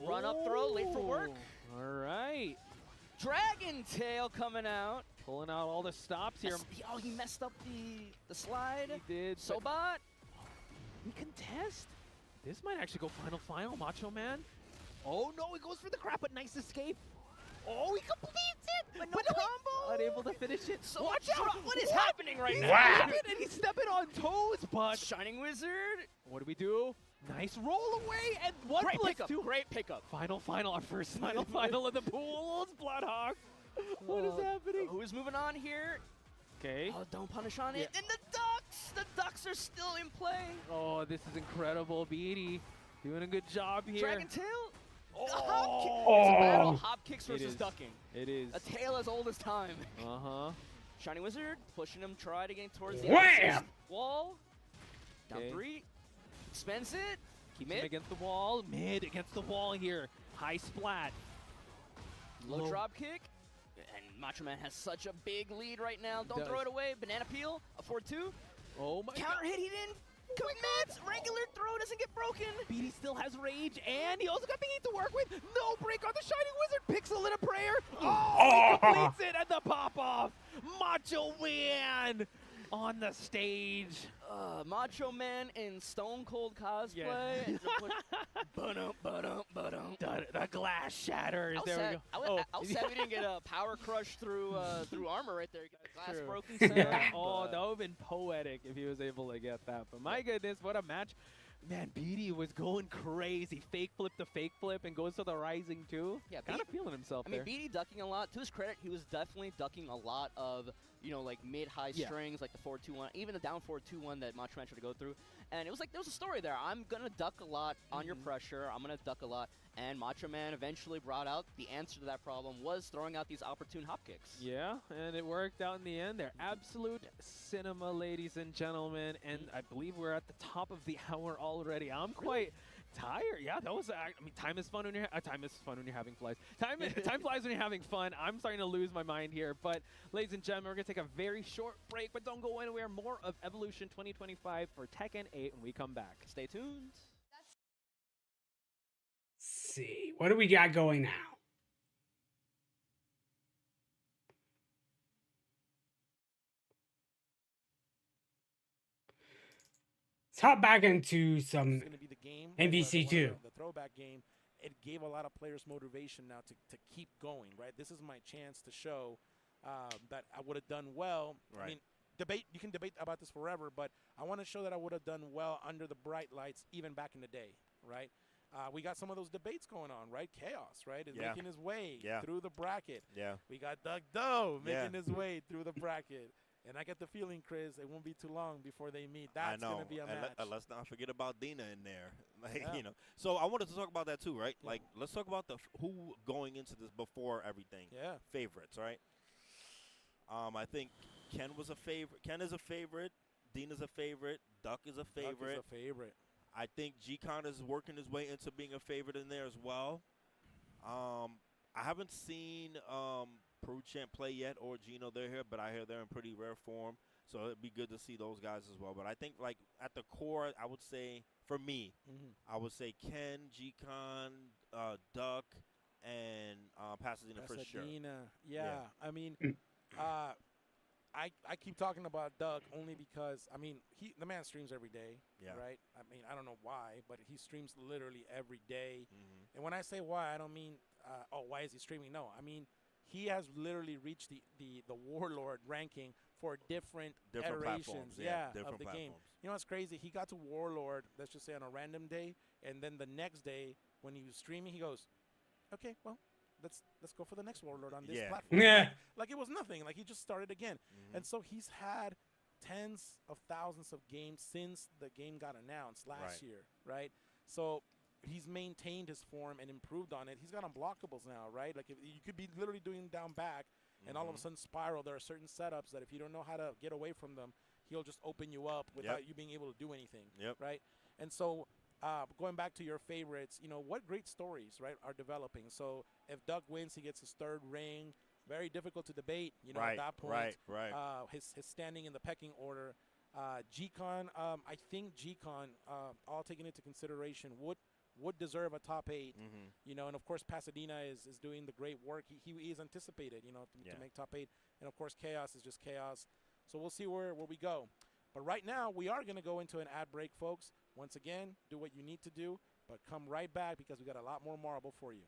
Run up throw, late for work. All right. Dragon Tail coming out. Pulling out all the stops here. Oh, he messed up the slide. He did. Sobot. We contest. This might actually go final, Macho Man. Oh, no, he goes for the crap, but nice escape. Oh, he completes it, but no combo. Unable to finish it. So watch out. What is happening right now? Wow. And he's stepping on toes, but Shining Wizard. what do we do? Nice roll away and 1+2. Great pickup. Final, our first final of the pools, Bloodhawk. What is happening? Who's moving on here? Okay. Oh, don't punish on it. And the ducks are still in play. Oh, this is incredible, BD. Doing a good job here. Dragon Tail. hop kick. Oh. It's a battle of hop kicks It versus is. ducking. It is. A tale as old as time. Uh-huh. Shiny Wizard pushing him, try to get towards the Wham! opposite wall. Down Okay. 3. Spends it. Keeps Mid. him against the wall. Mid against the wall here. High splat. Low drop kick. And Macho Man has such a big lead right now. Don't Does. throw it away. Banana peel. A 4-2. Oh my Counter god. hit. He didn't commit. Regular throw doesn't get broken. BD still has rage, and he also got BD to work with. No break on the Shining Wizard. Picks a little prayer. Oh, he completes it at the pop-off. Macho Man on the stage. Macho Man in Stone Cold cosplay. The glass shatters. I'll There say, we go. I'll say we didn't get a power crush through through armor right there. Glass True. broken Yeah. sound. Oh, that would have been poetic if he was able to get that. But my goodness, what a match. Man, BD was going crazy. Fake flip to fake flip and goes to the rising too. Yeah, kind of feeling himself I mean, there. BD ducking a lot. To his credit, he was definitely ducking a lot of, you know, like mid-high Yeah. strings, like the 4-2-1, even the down 4-2-1 that Macho Man tried to go through. And it was like, there was a story there. I'm going to duck a lot on your pressure. I'm going to duck a lot. And Macho Man eventually brought out the answer to that problem was throwing out these opportune hop kicks. Yeah, and it worked out in the end. They're absolute cinema, ladies and gentlemen. And I believe we're at the top of the hour already. I'm quite tired. Yeah, that was. I mean, time is fun when you're time is fun when you're having flies. Time flies when you're having fun. I'm starting to lose my mind here. But ladies and gentlemen, we're gonna take a very short break, but don't go anywhere. More of Evolution 2025 for Tekken 8 when we come back. Stay tuned. See, what do we got going now? Let's hop back into some It's going to be the game. NBC2. The throwback game. It gave a lot of players motivation now to keep going, right? This is my chance to show that I would have done well. Right. I mean, you can debate about this forever, but I want to show that I would have done well under the bright lights even back in the day, right? We got some of those debates going on, right? Chaos, right, is making his way through the bracket. Yeah. We got Doug Doe making his way through the bracket. And I get the feeling, Chris, it won't be too long before they meet. That's going to be a match. Let's not forget about Dina in there. Like, Yeah. you know. So I wanted to talk about that too, right? Like, let's talk about who going into this before everything. Yeah. Favorites, right? I think Ken was a favorite. Ken is a favorite. Dina's a favorite. Duck is a favorite. Duck is a favorite. I think G-Con is working his way into being a favorite in there as well. I haven't seen Peru Champ play yet or Gino. They're here, but I hear they're in pretty rare form. So it'd be good to see those guys as well. But I think, like, at the core, I would say, for me, I would say Ken, G-Con, Duck, and Pasadena for sure. Yeah. I mean, I keep talking about Doug only because, I mean, the man streams every day, right? I mean, I don't know why, but he streams literally every day. And when I say why, I don't mean, why is he streaming? No, I mean, he has literally reached the Warlord ranking for different iterations platforms, different of the game. platforms. You know what's crazy? He got to Warlord, let's just say on a random day, and then the next day when he was streaming, he goes, okay, well, let's go for the next Warlord on this platform. Yeah. Like it was nothing. Like he just started again. And so he's had tens of thousands of games since the game got announced last year, right? So he's maintained his form and improved on it. He's got unblockables now, right? Like you could be literally doing down back and all of a sudden spiral. There are certain setups that if you don't know how to get away from them, he'll just open you up without you being able to do anything, right? And so going back to your favorites, you know, what great stories, right, are developing. So if Doug wins, he gets his third ring. Very difficult to debate, you know, at that point. His standing in the pecking order. G-Con, I think G-Con, all taken into consideration, would deserve a top 8, you know, and of course Pasadena is doing the great work. He is anticipated, you know, to make top 8. And of course Chaos is just Chaos. So we'll see where we go. But right now, we are going to go into an ad break, folks. Once again, do what you need to do, but come right back because we got a lot more marble for you.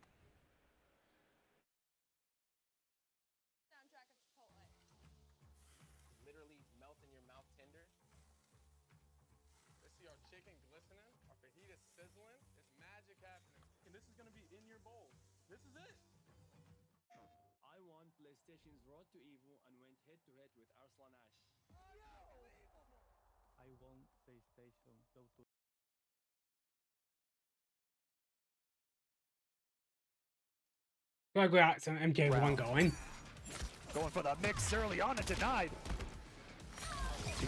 Literally melt in your mouth tender. Let's see our chicken glistening, our fajita sizzling. It's magic happening. And this is going to be in your bowl. This is it. I won PlayStation's Road to EVO and went head-to-head with Arslan Ash. I won PlayStation Road to Like we got some MK1 going. Going for the mix early on and denied.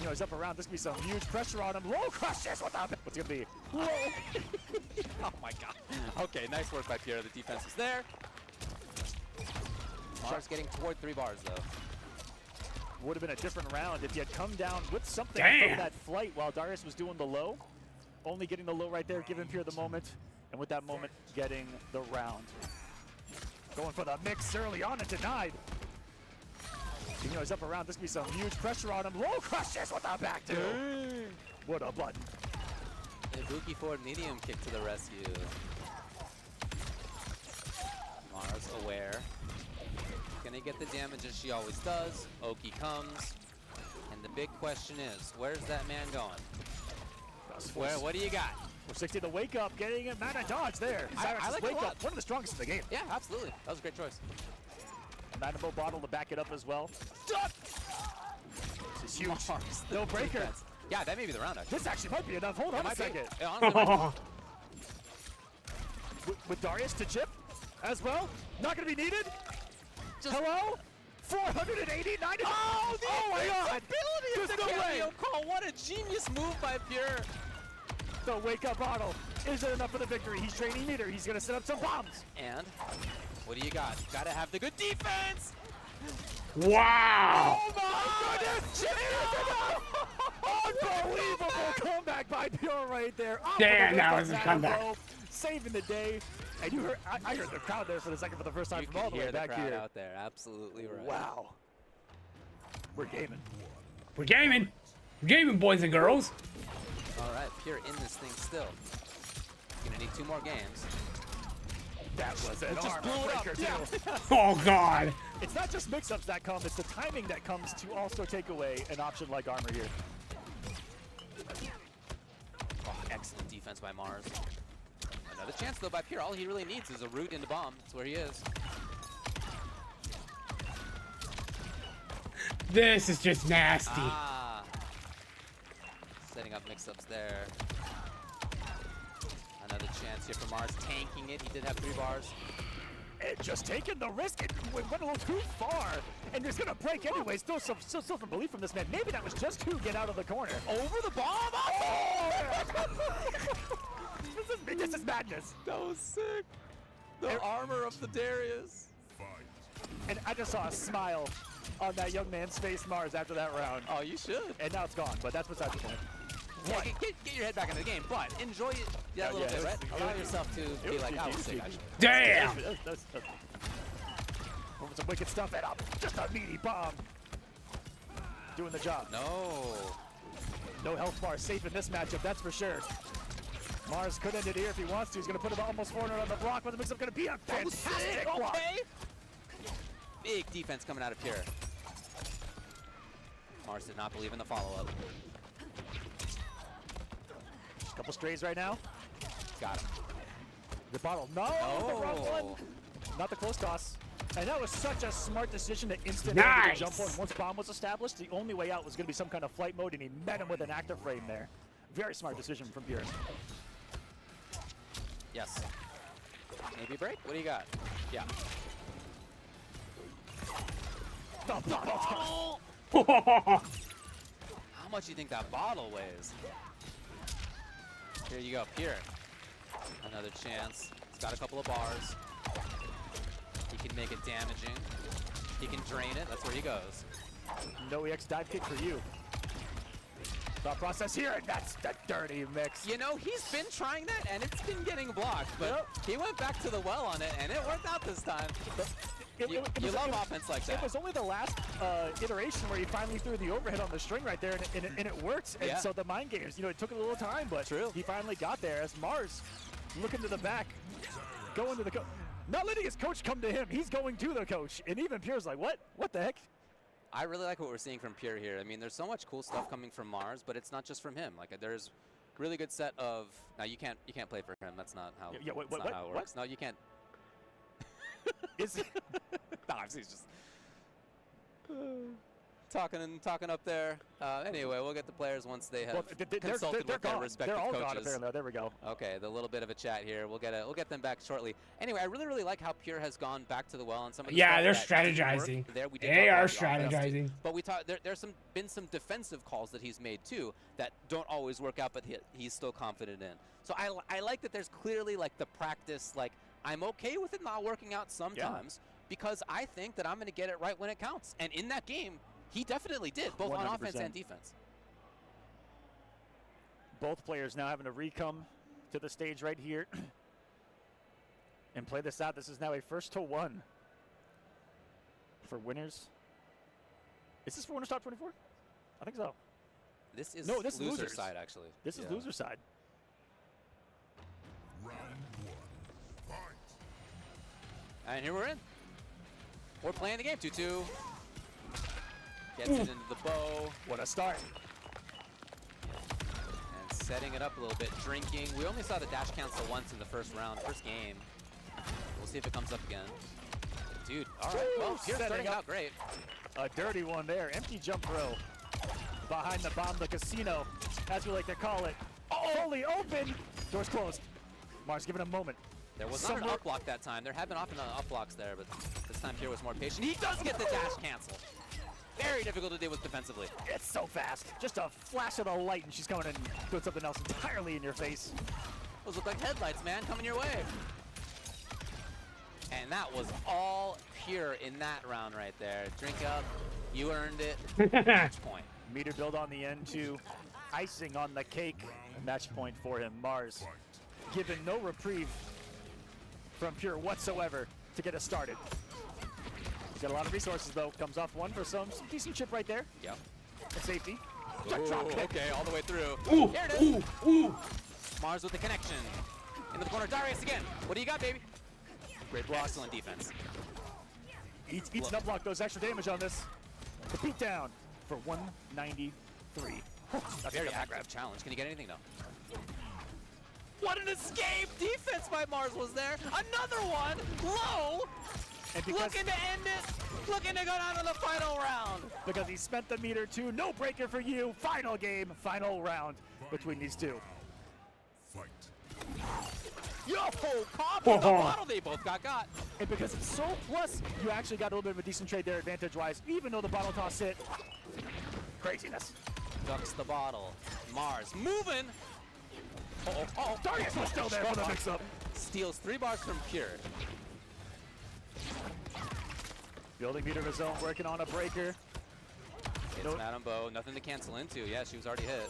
He's up around. This could be some huge pressure on him. Low crushes. What's it gonna be? Whoa. Oh my god. Okay, nice work by Pierre. The defense is there. Mars getting toward 3 bars though. Would have been a different round if he had come down with something Damn. from that flight while Darius was doing the low. Only getting the low right there, giving Pierre the moment. And with that moment, getting the round. Going for the mix early on and denied. He's up around. This could be some huge pressure on him. Low crushes with the back two. What a button. Ibuki forward medium kick to the rescue. Mars aware. Gonna get the damage as she always does. Oki comes. And the big question is, where's that man going? What do you got? 460 the wake up, getting it. Man, a dodge there. I like wake it a lot. up, one of the strongest in the game. Yeah, absolutely. That was a great choice. Manabo bottle to back it up as well. This is huge. Mars, No breaker. defense. Yeah, that may be the round actually. This actually might be enough. Hold on a second. Yeah, honestly, might With Darius to chip as well. Not going to be needed. Hello? 480, 90. Oh, my God. There's There's no no way. call. What a genius move by Pierre. The wake up bottle. Is it enough for the victory? He's training meter. He's going to set up some bombs. And what do you got? Gotta have the good defense. Wow. Oh my goodness! Unbelievable comeback by Pure right there. Damn, that was a comeback. Saving the day. And you heard, I heard the crowd there for the second for the first time You from all can the way hear the back crowd here. out there. Absolutely right. Wow. We're gaming. We're gaming. We're gaming, boys and girls. All right, Pierre in this thing still. Gonna need 2 more games. That was an just arm blew it up, breaker, yeah. too. Oh, God. It's not just mix-ups that come, it's the timing that comes to also take away an option like armor here. Oh, excellent defense by Mars. Another chance though by Pierre. All he really needs is a route into bomb. That's where he is. This is just nasty. Ah. Setting up mix-ups there. Another chance here for Mars, tanking it. He did have 3 bars. And just taking the risk, it went a little too far. And it's gonna break anyway. Still some belief from this man. Maybe that was just to get out of the corner. Over the bomb! Oh! This is madness. That was sick. The armor of the Darius. And I just saw a smile on that young man's face, Mars, after that round. Oh, you should. And now it's gone, but that's besides the point. Yeah, get your head back into the game, but enjoy it a little bit, right? Allow yourself to be like, I was sick, actually. Damn! That's some wicked stuff, and just a meaty bomb. Doing the job. No health bar safe in this matchup, that's for sure. Mars could end it here if he wants to. He's going to put him almost 400 on the block, but the mix-up going to be a fantastic block. Okay. Big defense coming out of Pierre. Mars did not believe in the follow-up. Couple strays right now. Got him. The bottle. No, the wrong one. Not the close toss. And that was such a smart decision to instantly jump on. Once bomb was established, the only way out was going to be some kind of flight mode, and he met him with an active frame there. Very smart decision from Pierre. Yes. Maybe a break? What do you got? Yeah. The bottle. How much do you think that bottle weighs? Here you go, Pierre. Another chance. He's got a couple of bars. He can make it damaging. He can drain it. That's where he goes. No EX dive kick for you. Thought process here, and that's the dirty mix. You know, he's been trying that, and it's been getting blocked, but he went back to the well on it, and it worked out this time. You love offense like that. It was only the last iteration where he finally threw the overhead on the string right there, and it worked. And so the mind games, it took a little time, but he finally got there as Mars looking to the back, going to the coach. Not letting his coach come to him. He's going to the coach. And even Pierre's like, what? What the heck? I really like what we're seeing from Pierre here. I mean, there's so much cool stuff coming from Mars, but it's not just from him. Like, there's really good set of... Now, you can't play for him. That's not how, how it works. No, you can't. Is it? No, he's just... talking up there. Anyway, we'll get the players once they have Well, consulted with their respective They're all coaches. gone apparently. There we go. Okay, the little bit of a chat here. We'll get them back shortly. Anyway, I really like how Pure has gone back to the well and some of the Yeah, stuff they're that didn't work strategizing. there. We did They talk are about the offense, strategizing. but we talked. There's been some defensive calls that he's made too that don't always work out, but he's still confident in. So I like that there's clearly like the practice. Like I'm okay with it not working out sometimes because I think that I'm going to get it right when it counts. And in that game, he definitely did, both 100%. on offense and defense. Both players now having to re-come to the stage right here and play this out. This is now a 1st-to-1 for winners. Is this for winners top 24? I think so. This is no, this is loser losers side actually. This is loser side. And here we're in. We're playing the game. 2-2. Gets it into the bow. What a start. And setting it up a little bit. Drinking. We only saw the dash cancel once in the first round, first game. We'll see if it comes up again. Dude, all right. Well, Pierre's starting out great. A dirty one there. Empty jump throw. Behind the bomb, the casino, as we like to call it. Fully open. Doors closed. Mars given a moment. There was not an up block that time. There have been often up blocks there, but this time Pierre was more patient. He does get the dash cancel. Very difficult to deal with defensively. It's so fast. Just a flash of the light, and she's coming and doing something else entirely in your face. Those look like headlights, man, coming your way. And that was all Pure in that round right there. Drink up. You earned it. Match point. Meter build on the end, too. Icing on the cake. Match point for him. Mars given no reprieve from Pure whatsoever to get us started. He's got a lot of resources, though. Comes off one for some decent chip right there. Yep. And safety. Ooh, Drop kick. okay, all the way through. Ooh, Here it is. ooh. Mars with the connection. In the corner, Darius again. What do you got, baby? Great block. Excellent defense. Eats an up block, does extra damage on this. The beat down for 193. That's very active challenge. Can you get anything, though? What an escape! Defense by Mars was there. Another one. Low. Looking to end it. Looking to go down to the final round. Because he spent the meter too. No breaker for you. Final game, final round between these two. Yo, cop in the bottle. They both got. And because it's so plus, you actually got a little bit of a decent trade there advantage-wise, even though the bottle toss hit. Craziness. Ducks the bottle. Mars moving. Darius was still there for the mix-up. Steals 3 bars from Pure. Building meter of his own, working on a breaker. It's Madam Bow. Nothing to cancel into. Yeah, she was already hit.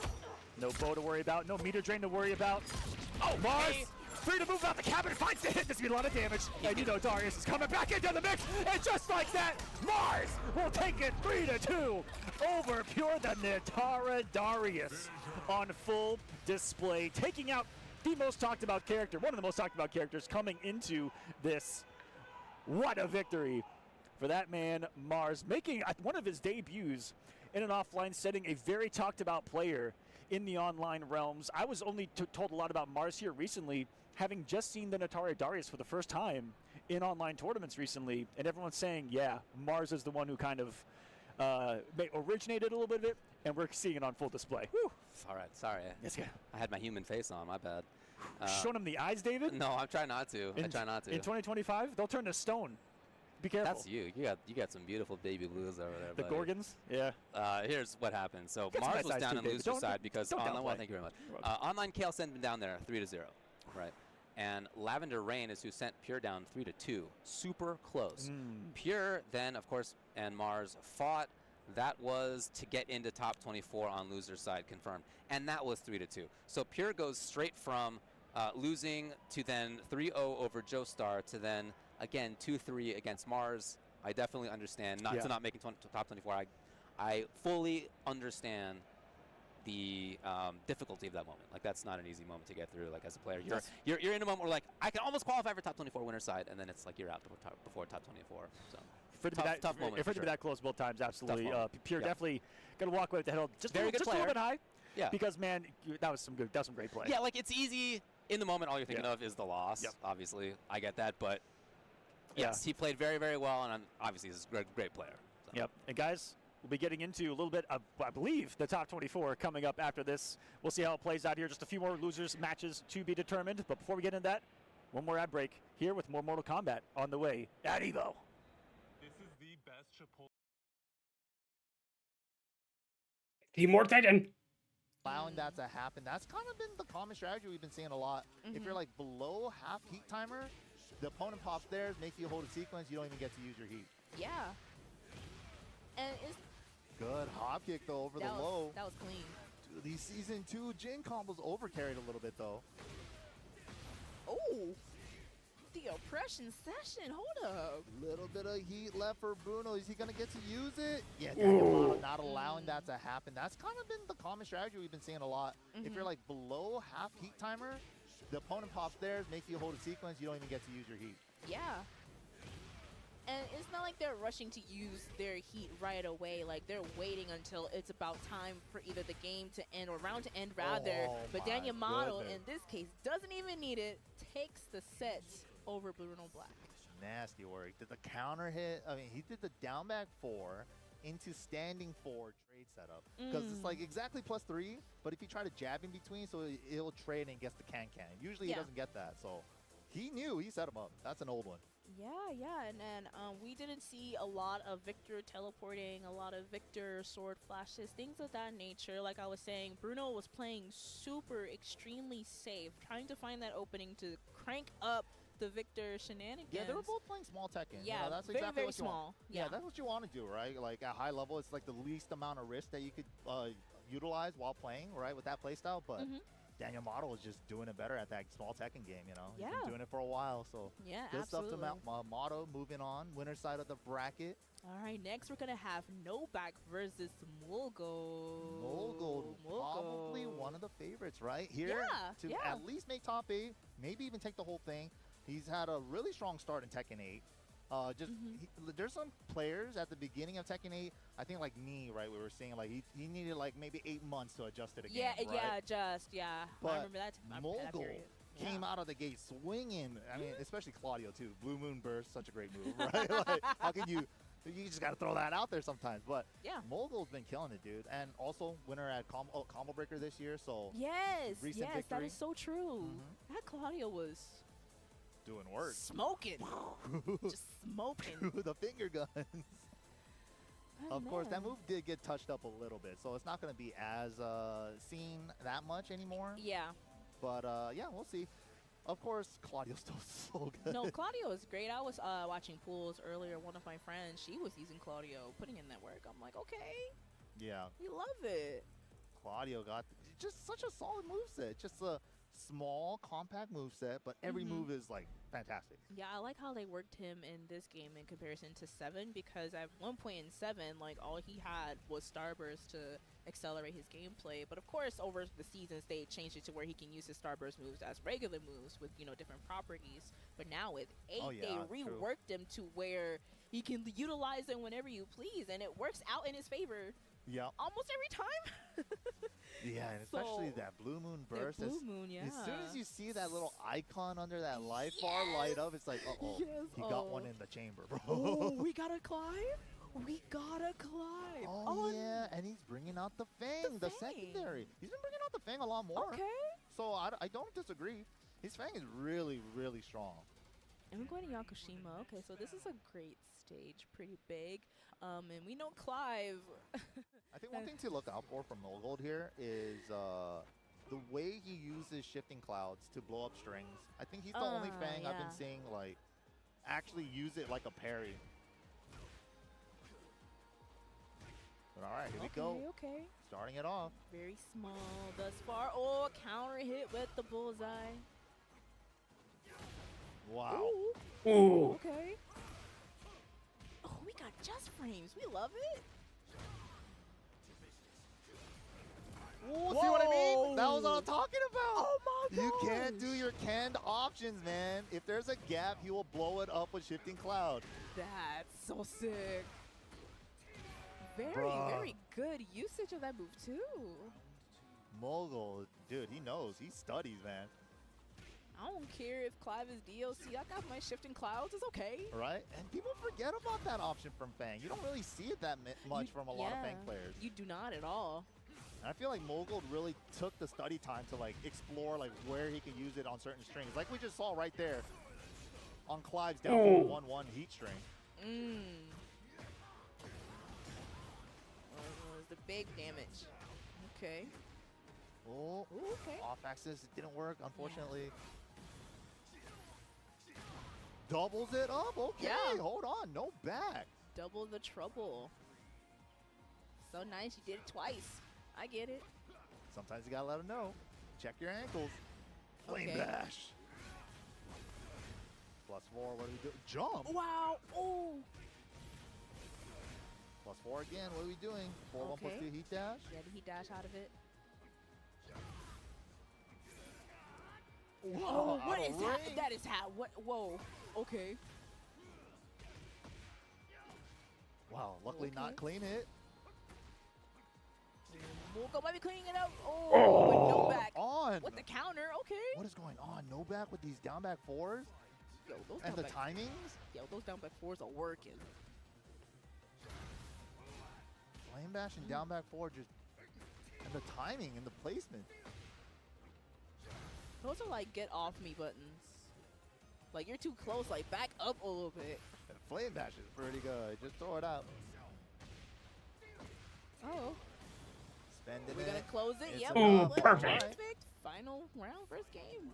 No bow to worry about. No meter drain to worry about. Oh, Mars! Free to move out the cabin. Finds the hit. This will be a lot of damage. And you know Darius is coming back into the mix. And just like that, Mars will take it 3-2 over Pure the Natara Darius on full display. Taking out the most talked about character, one of the most talked about characters coming into this. What a victory for that man, Mars. Making one of his debuts in an offline setting, a very talked about player in the online realms. I was only told a lot about Mars here recently, having just seen the Natara Darius for the first time in online tournaments recently, and everyone's saying, yeah, Mars is the one who kind of originated a little bit of it, and we're seeing it on full display. Whew. All right, sorry. Yes, yeah. I had my human face on, my bad. Showing him the eyes, David? No, I'm trying not to. I try not to. In 2025, they'll turn to stone. Be careful. That's you. You got some beautiful baby blues over there. The buddy. Gorgons? Yeah. Here's what happened. So Get some Mars nice was eyes down too, in David. loser side because online. Well, downplay. thank you very much. Online Kale sent him down there 3-0, right? And Lavender Rain is who sent Pure down 3-2. Super close. Pure then, of course, and Mars fought. That was to get into top 24 on loser side, confirmed. And that was 3-2. So Pure goes straight from losing to then 3-0 over Joestar to then, again, 2-3 against Mars. I definitely understand to not making top 24. I fully understand the difficulty of that moment. Like, that's not an easy moment to get through. Like, as a player, you're in a moment where, like, I can almost qualify for top 24 winner side, and then it's like you're out before top 24. So tough moment. If it to be that close both times, absolutely. Pure definitely gonna walk away with the head just very good just player. a little bit high. Yeah. Because man, that was some great play. Yeah, like it's easy in the moment. All you're thinking of is the loss. Yep. Obviously, I get that, but yes, he played very, very well, and obviously he's a great player. So. Yep. And guys, We'll be getting into a little bit of, I believe, the top 24 coming up after this. We'll see how it plays out here. Just a few more losers matches to be determined. But before we get into that, one more ad break here with more Mortal Kombat on the way at EVO. This is the best Chipotle. Team More Titan. Allowing that to happen. That's kind of been the common strategy we've been seeing a lot. If you're like below half heat timer, the opponent pops theirs, makes you hold a sequence, you don't even get to use your heat. Yeah. And it's Good hop kick though over the low. That was clean. Dude, these season 2 Jin combos overcarried a little bit though. Oh, the oppression session. Hold up. Little bit of heat left for Bruno. Is he gonna get to use it? Yeah, Daniel not allowing that to happen. That's kind of been the common strategy we've been seeing a lot. If you're like below half heat timer, the opponent pops theirs, makes you hold a sequence, you don't even get to use your heat. Yeah. And it's not like they're rushing to use their heat right away. Like, they're waiting until it's about time for either the game to end or round to end, rather. But Daniel Model, in this case, doesn't even need it. Takes the set over Bruno Black. Nasty work. Did the counter hit? I mean, he did the down back 4 into standing 4 trade setup. Because it's like exactly +3, but if you try to jab in between, so he'll trade and gets the can-can. Usually he doesn't get that, so he knew. He set him up. That's an old one. Yeah, and then we didn't see a lot of Victor teleporting, a lot of Victor sword flashes, things of that nature. Like I was saying, Bruno was playing super extremely safe, trying to find that opening to crank up the Victor shenanigans. Yeah, they were both playing small Tekken. Yeah, you know, that's very, exactly very what you small. want. Yeah, that's what you want to do, right? Like at high level, it's like the least amount of risk that you could utilize while playing, right, with that playstyle. But Daniel Model is just doing it better at that small Tekken game, you know? He's been doing it for a while, so good absolutely. stuff to Model. Moving on, winner's side of the bracket. All right, next we're going to have Novak versus Mulgold. Mulgold, probably one of the favorites, right? Here to at least make top 8, maybe even take the whole thing. He's had a really strong start in Tekken 8. There's some players at the beginning of Tekken 8, I think like me, right, we were saying like he needed like maybe 8 months to adjust to the game, right? But I remember that Mulgold came out of the gate swinging. I mean, especially Claudio too. Blue Moon Burst, such a great move, right? Like, how can you just got to throw that out there sometimes. But Mulgold's been killing it, dude. And also winner at Combo Breaker this year, so recent victory. That is so true. That Claudio was doing work. Smoking. Just smoking. The finger guns. Of course, that move did get touched up a little bit, so it's not going to be as seen that much anymore. Yeah. But, yeah, we'll see. Of course, Claudio's still so good. No, Claudio is great. I was watching pools earlier. One of my friends, she was using Claudio, putting in that work. I'm like, okay. Yeah. We love it. Claudio got just such a solid moveset. Just a small, compact moveset, but every move is, like, fantastic. Yeah, I like how they worked him in this game in comparison to 7, because at one point in 7, like, all he had was Starburst to accelerate his gameplay. But, of course, over the seasons, they changed it to where he can use his Starburst moves as regular moves with, you know, different properties. But now with 8, they reworked him to where he can utilize them whenever you please, and it works out in his favor. Yeah. Almost every time. Yeah, and especially that Blue Moon Burst. Blue Moon, As soon as you see that little icon under that life bar light up, it's like, uh-oh, he got one in the chamber, bro. Oh, we gotta climb? We gotta climb. Oh, yeah, and he's bringing out the Fang, the secondary. He's been bringing out the Fang a lot more. Okay. So I don't disagree. His Fang is really, really strong. And we're going to Yakushima. Okay, so this is a great stage, pretty big. And we know Clive. I think one thing to look out for from Mulgold here is the way he uses shifting clouds to blow up strings. I think he's the only Fang I've been seeing like actually use it like a parry. But all right, here we go. Okay. Starting it off. Very small thus far. Oh, counter hit with the bullseye. Wow. Ooh. Okay. Oh, we got just frames. We love it. Ooh, see what I mean? That was what I'm talking about. Oh my god. You can't do your canned options, man. If there's a gap, he will blow it up with shifting cloud. That's so sick. Very, very good usage of that move too. Mulgold, dude, he knows. He studies, man. I don't care if Clive is DLC. I got my shifting clouds. It's okay. Right? And people forget about that option from Fang. You don't really see it that much from a lot of Fang players. You do not at all. And I feel like Mogul really took the study time to like explore like where he can use it on certain strings. Like we just saw right there on Clive's down 1-1 heat string. Was the big damage. Okay. Oh, okay. Off axis, it didn't work, unfortunately. Doubles it up, okay, hold on, no back. Double the trouble. So nice, you did it twice. I get it. Sometimes you gotta let them know. Check your ankles. Flame bash. +4, what do we do? Jump! Wow, oh! +4 again, what are we doing? 4-1 +2 heat dash? Yeah, the heat dash out of it. Whoa, what is that? That is how. What? Whoa. Okay. Wow, luckily not clean hit. Mogul might be cleaning it up. Oh, with no back. On. With the counter, okay. What is going on? No back with these down back 4s? Yo, those and the down back, timings? Yo, those down back 4s are working. Flame bash and down back 4 just, and the timing and the placement. Those are like get off me buttons. Like you're too close, like back up a little bit. And flame bash is pretty good. Just throw it out. Oh. Spending We're gonna close it. It's Yep. Ooh, perfect. Perfect. Final round, first game.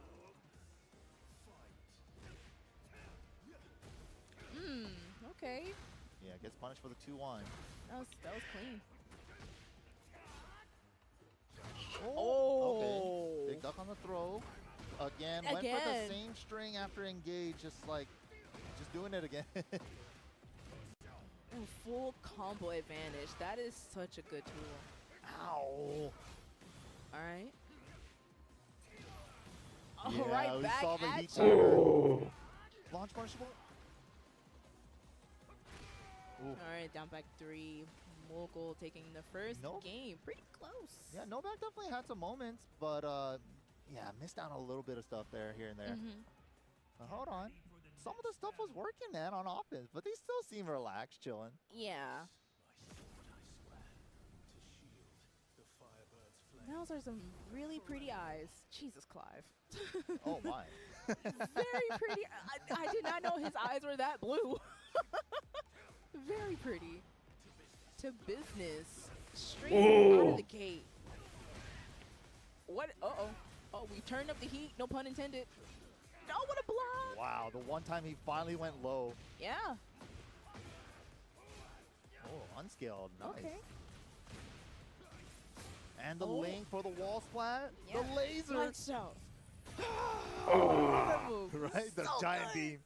Okay. Yeah, gets punished for the 2-1. That was clean. Oh. Okay. Big duck on the throw. Again, went for the same string after engage, just doing it again. Ooh, full combo advantage. That is such a good tool. Ow. All right. Yeah, right we back saw the at heat you. trigger. Launch punishable. All right, down back 3. Mogul taking the first game. Pretty close. Yeah, Novak definitely had some moments, but yeah, missed out on a little bit of stuff there, here and there. But hold on. Some of the stuff was working, man, on offense, but they still seem relaxed, chilling. Yeah. Those are some really pretty eyes. Jesus, Clive. Oh, my. Very pretty. I did not know his eyes were that blue. Very pretty. To business. Straight out of the gate. What? Uh-oh. Oh, we turned up the heat. No pun intended. No, what a block. Wow, the one time he finally went low. Yeah. Oh, unscaled. Nice. Okay. And the link for the wall splat. Yeah. The laser. Lights out. Right? The giant beam.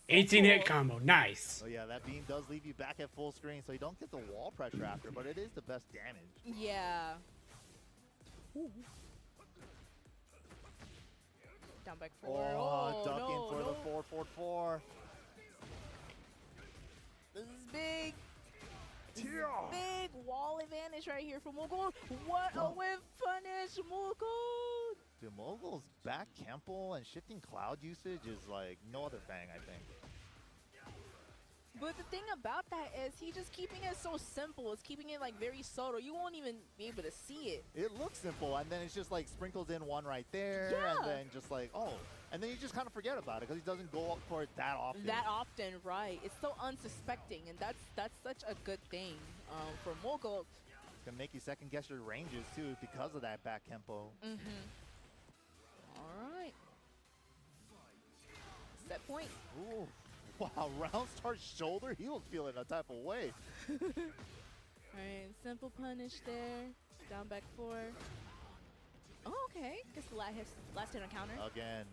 18 hit combo. Nice. So yeah, that beam does leave you back at full screen, so you don't get the wall pressure after, but it is the best damage. Yeah. Down back 4. Oh, ducking no, for the 4-4-4. This is big. Big wall advantage right here for Mogul. What a whip punish, Mogul. Dude, Mogul's back Kemple and shifting cloud usage is like no other Fang, I think. But the thing about that is he just keeping it so simple. It's keeping it like very subtle. You won't even be able to see it. It looks simple, and then it's just like sprinkles in one right there, and then just like, oh. And then you just kind of forget about it because he doesn't go up for it that often. That often, right. It's so unsuspecting, and that's such a good thing for Mogul. It's going to make you second guess your ranges too because of that back tempo. All right. Set point. Ooh. Wow, round start shoulder, he was feeling a type of way. Alright, simple punish there. Down back 4. Oh, okay. Gets the last hit on counter. Again.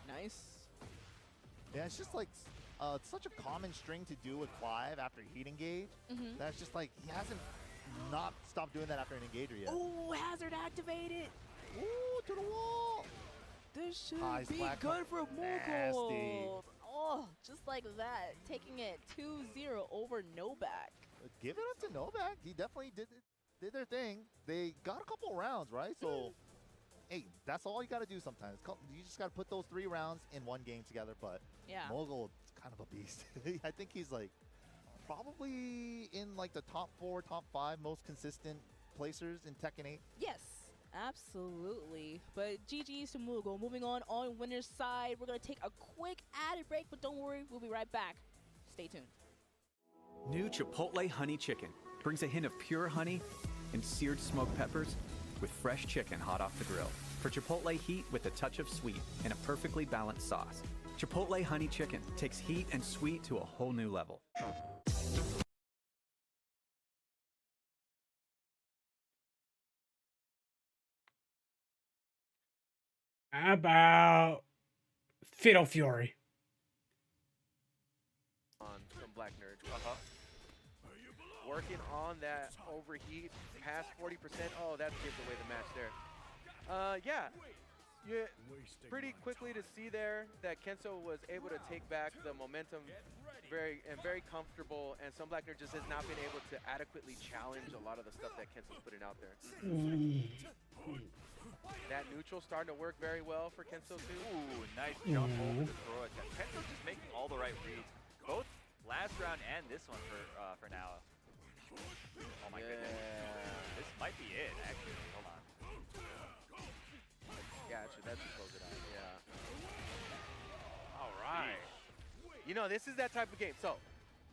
Nice. Yeah, it's just like such a common string to do with Clive after heat engage. That's just like, he hasn't not stopped doing that after an engager yet. Ooh, hazard activated. Ooh, to the wall. This should be good for Mogul. Oh, just like that. Taking it 2-0 over Novak. Give it up to Novak. He definitely did their thing. They got a couple rounds, right? So hey, that's all you got to do sometimes. You just got to put those 3 rounds in one game together. But Mogul is kind of a beast. I think he's like probably in like the top 4, top 5 most consistent placers in Tekken 8. Yes, absolutely. But GG's to Moogle. Moving on winner's side, we're going to take a quick added break, but don't worry, we'll be right back. Stay tuned. New Chipotle Honey Chicken brings a hint of pure honey and seared smoked peppers with fresh chicken hot off the grill. For Chipotle heat with a touch of sweet and a perfectly balanced sauce. Chipotle Honey Chicken takes heat and sweet to a whole new level. How about Fatal Fury? On some Black Nerd. Working on that overheat past 40%. Oh, that gives away the match there. Yeah, pretty quickly to see there that Kenso was able to take back the momentum very comfortable, and some Black Nerd just has not been able to adequately challenge a lot of the stuff that Kenso's putting out there. That neutral starting to work very well for Kenso too. Ooh, nice jump over the throw attack. Kenso's just making all the right reads, both last round and this one for now. Oh my goodness. This might be it, actually. Hold on. Yeah, actually, that should close it out. Yeah. All right. You know, this is that type of game. So,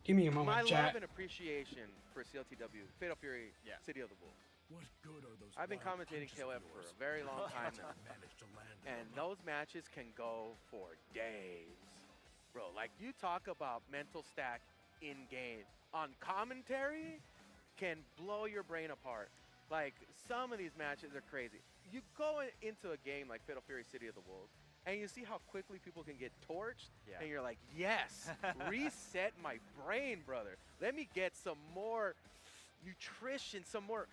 give me a moment, my chat. love and appreciation for CLTW, Fatal Fury, City of the Bulls. What good are those? I've been commentating KOF for a very long time now. And those matches can go for days. Bro, like you talk about mental stack in game. On commentary can blow your brain apart. Like some of these matches are crazy. You go into a game like Fatal Fury City of the Wolves and you see how quickly people can get torched and you're like, yes, reset my brain, brother. Let me get some more nutrition, some more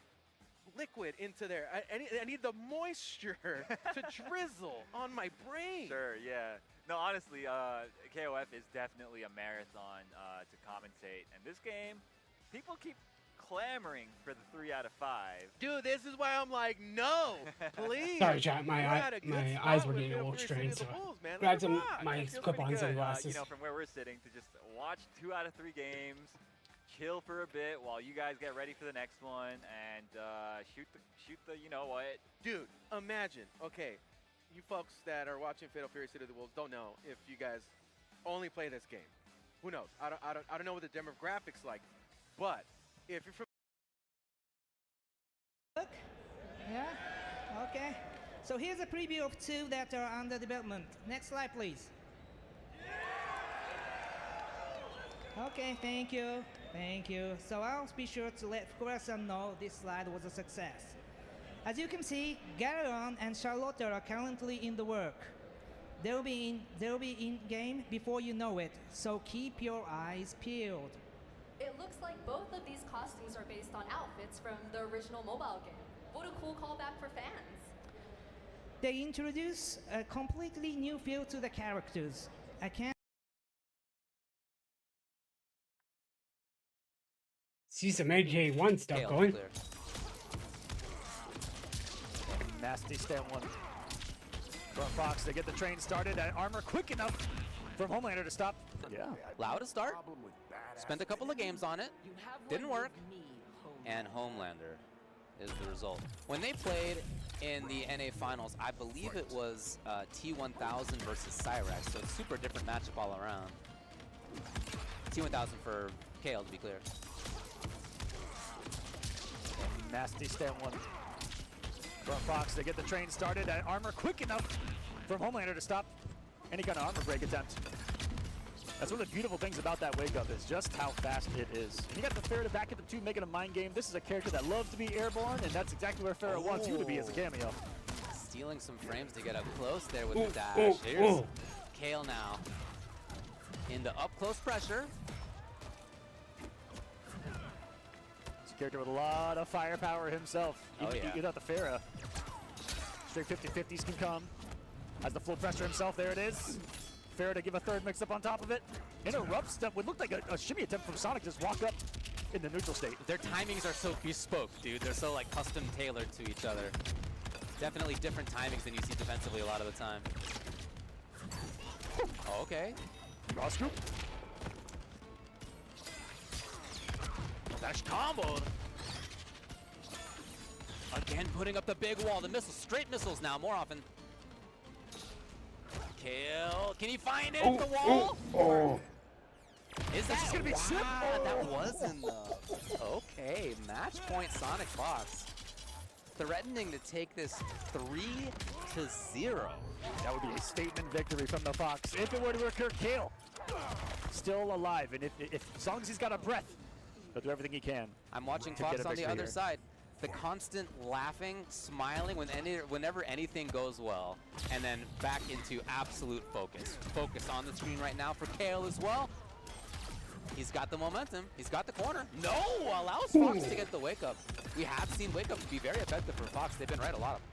liquid into there. I need the moisture to drizzle on my brain. Sure, yeah. No, honestly, KOF is definitely a marathon to commentate. And this game, people keep clamoring for the 3 out of 5. Dude, this is why I'm like, no, please. Sorry, chat. My eyes were getting a little strained, so grabbed some my clip-on sunglasses. You know, from where we're sitting, to just watch 2 out of 3 games, chill for a bit while you guys get ready for the next one, and shoot the you know what. Dude, imagine, okay, you folks that are watching Fatal Fury City of the Wolves don't know if you guys only play this game. Who knows? I don't know what the demographics like, but if you're from Yeah, okay. So here's a preview of 2 that are under development. Next slide, please. Okay, thank you. Thank you. So I'll be sure to let Fukuura-san know this slide was a success. As you can see, Galeon and Charlotte are currently in the work. They'll be in game before you know it, so keep your eyes peeled. It looks like both of these costumes are based on outfits from the original mobile game. What a cool callback for fans. They introduce a completely new feel to the characters. I can't See some AK1 stuff going. Nasty stand one from Fox to get the train started. Armor quick enough from Homelander to stop. Yeah. Loud to start. Spent a couple of games on it. Didn't work. And Homelander is the result. When they played in the NA Finals, I believe it was T1000 versus Cyrax, so it's super different matchup all around. T1000 for KL, to be clear. Nasty stand one from Fox to get the train started. Armor quick enough from Homelander to stop any kind of armor break attempt. That's one of the beautiful things about that wake up is just how fast it is. And you got the Farah to back it up too, making a mind game. This is a character that loves to be airborne, and that's exactly where Farah wants you to be as a cameo. Stealing some frames to get up close there with the dash. Here's Kale now into up close pressure. It's a character with a lot of firepower himself. Even without the Farah. Straight 50-50s can come. Has the full pressure himself, there it is. Farah to give a third mix up on top of it. Interrupts that would look like a shimmy attempt from Sonic, just walk up in the neutral state. Their timings are so bespoke, dude. They're so like custom tailored to each other. Definitely different timings than you see defensively a lot of the time. Oh, okay. Cross group. Dash combo. Again, putting up the big wall. The missiles, straight missiles now, more often. Kill. Can he find it at the wall? Is that gonna be simple? That was enough. Okay, match point Sonic Fox. Threatening to take this 3-0. That would be a statement victory from the Fox. If it were to occur, Kale still alive, and if as long as he's got a breath, he'll do everything he can. I'm watching to Fox get a on the victory other here. side. The constant laughing, smiling whenever anything goes well, and then back into absolute focus. Focus on the screen right now for Kale as well. He's got the momentum. He's got the corner. No! Allows Fox to get the wake up. We have seen wake ups be very effective for Fox. They've been right a lot of them.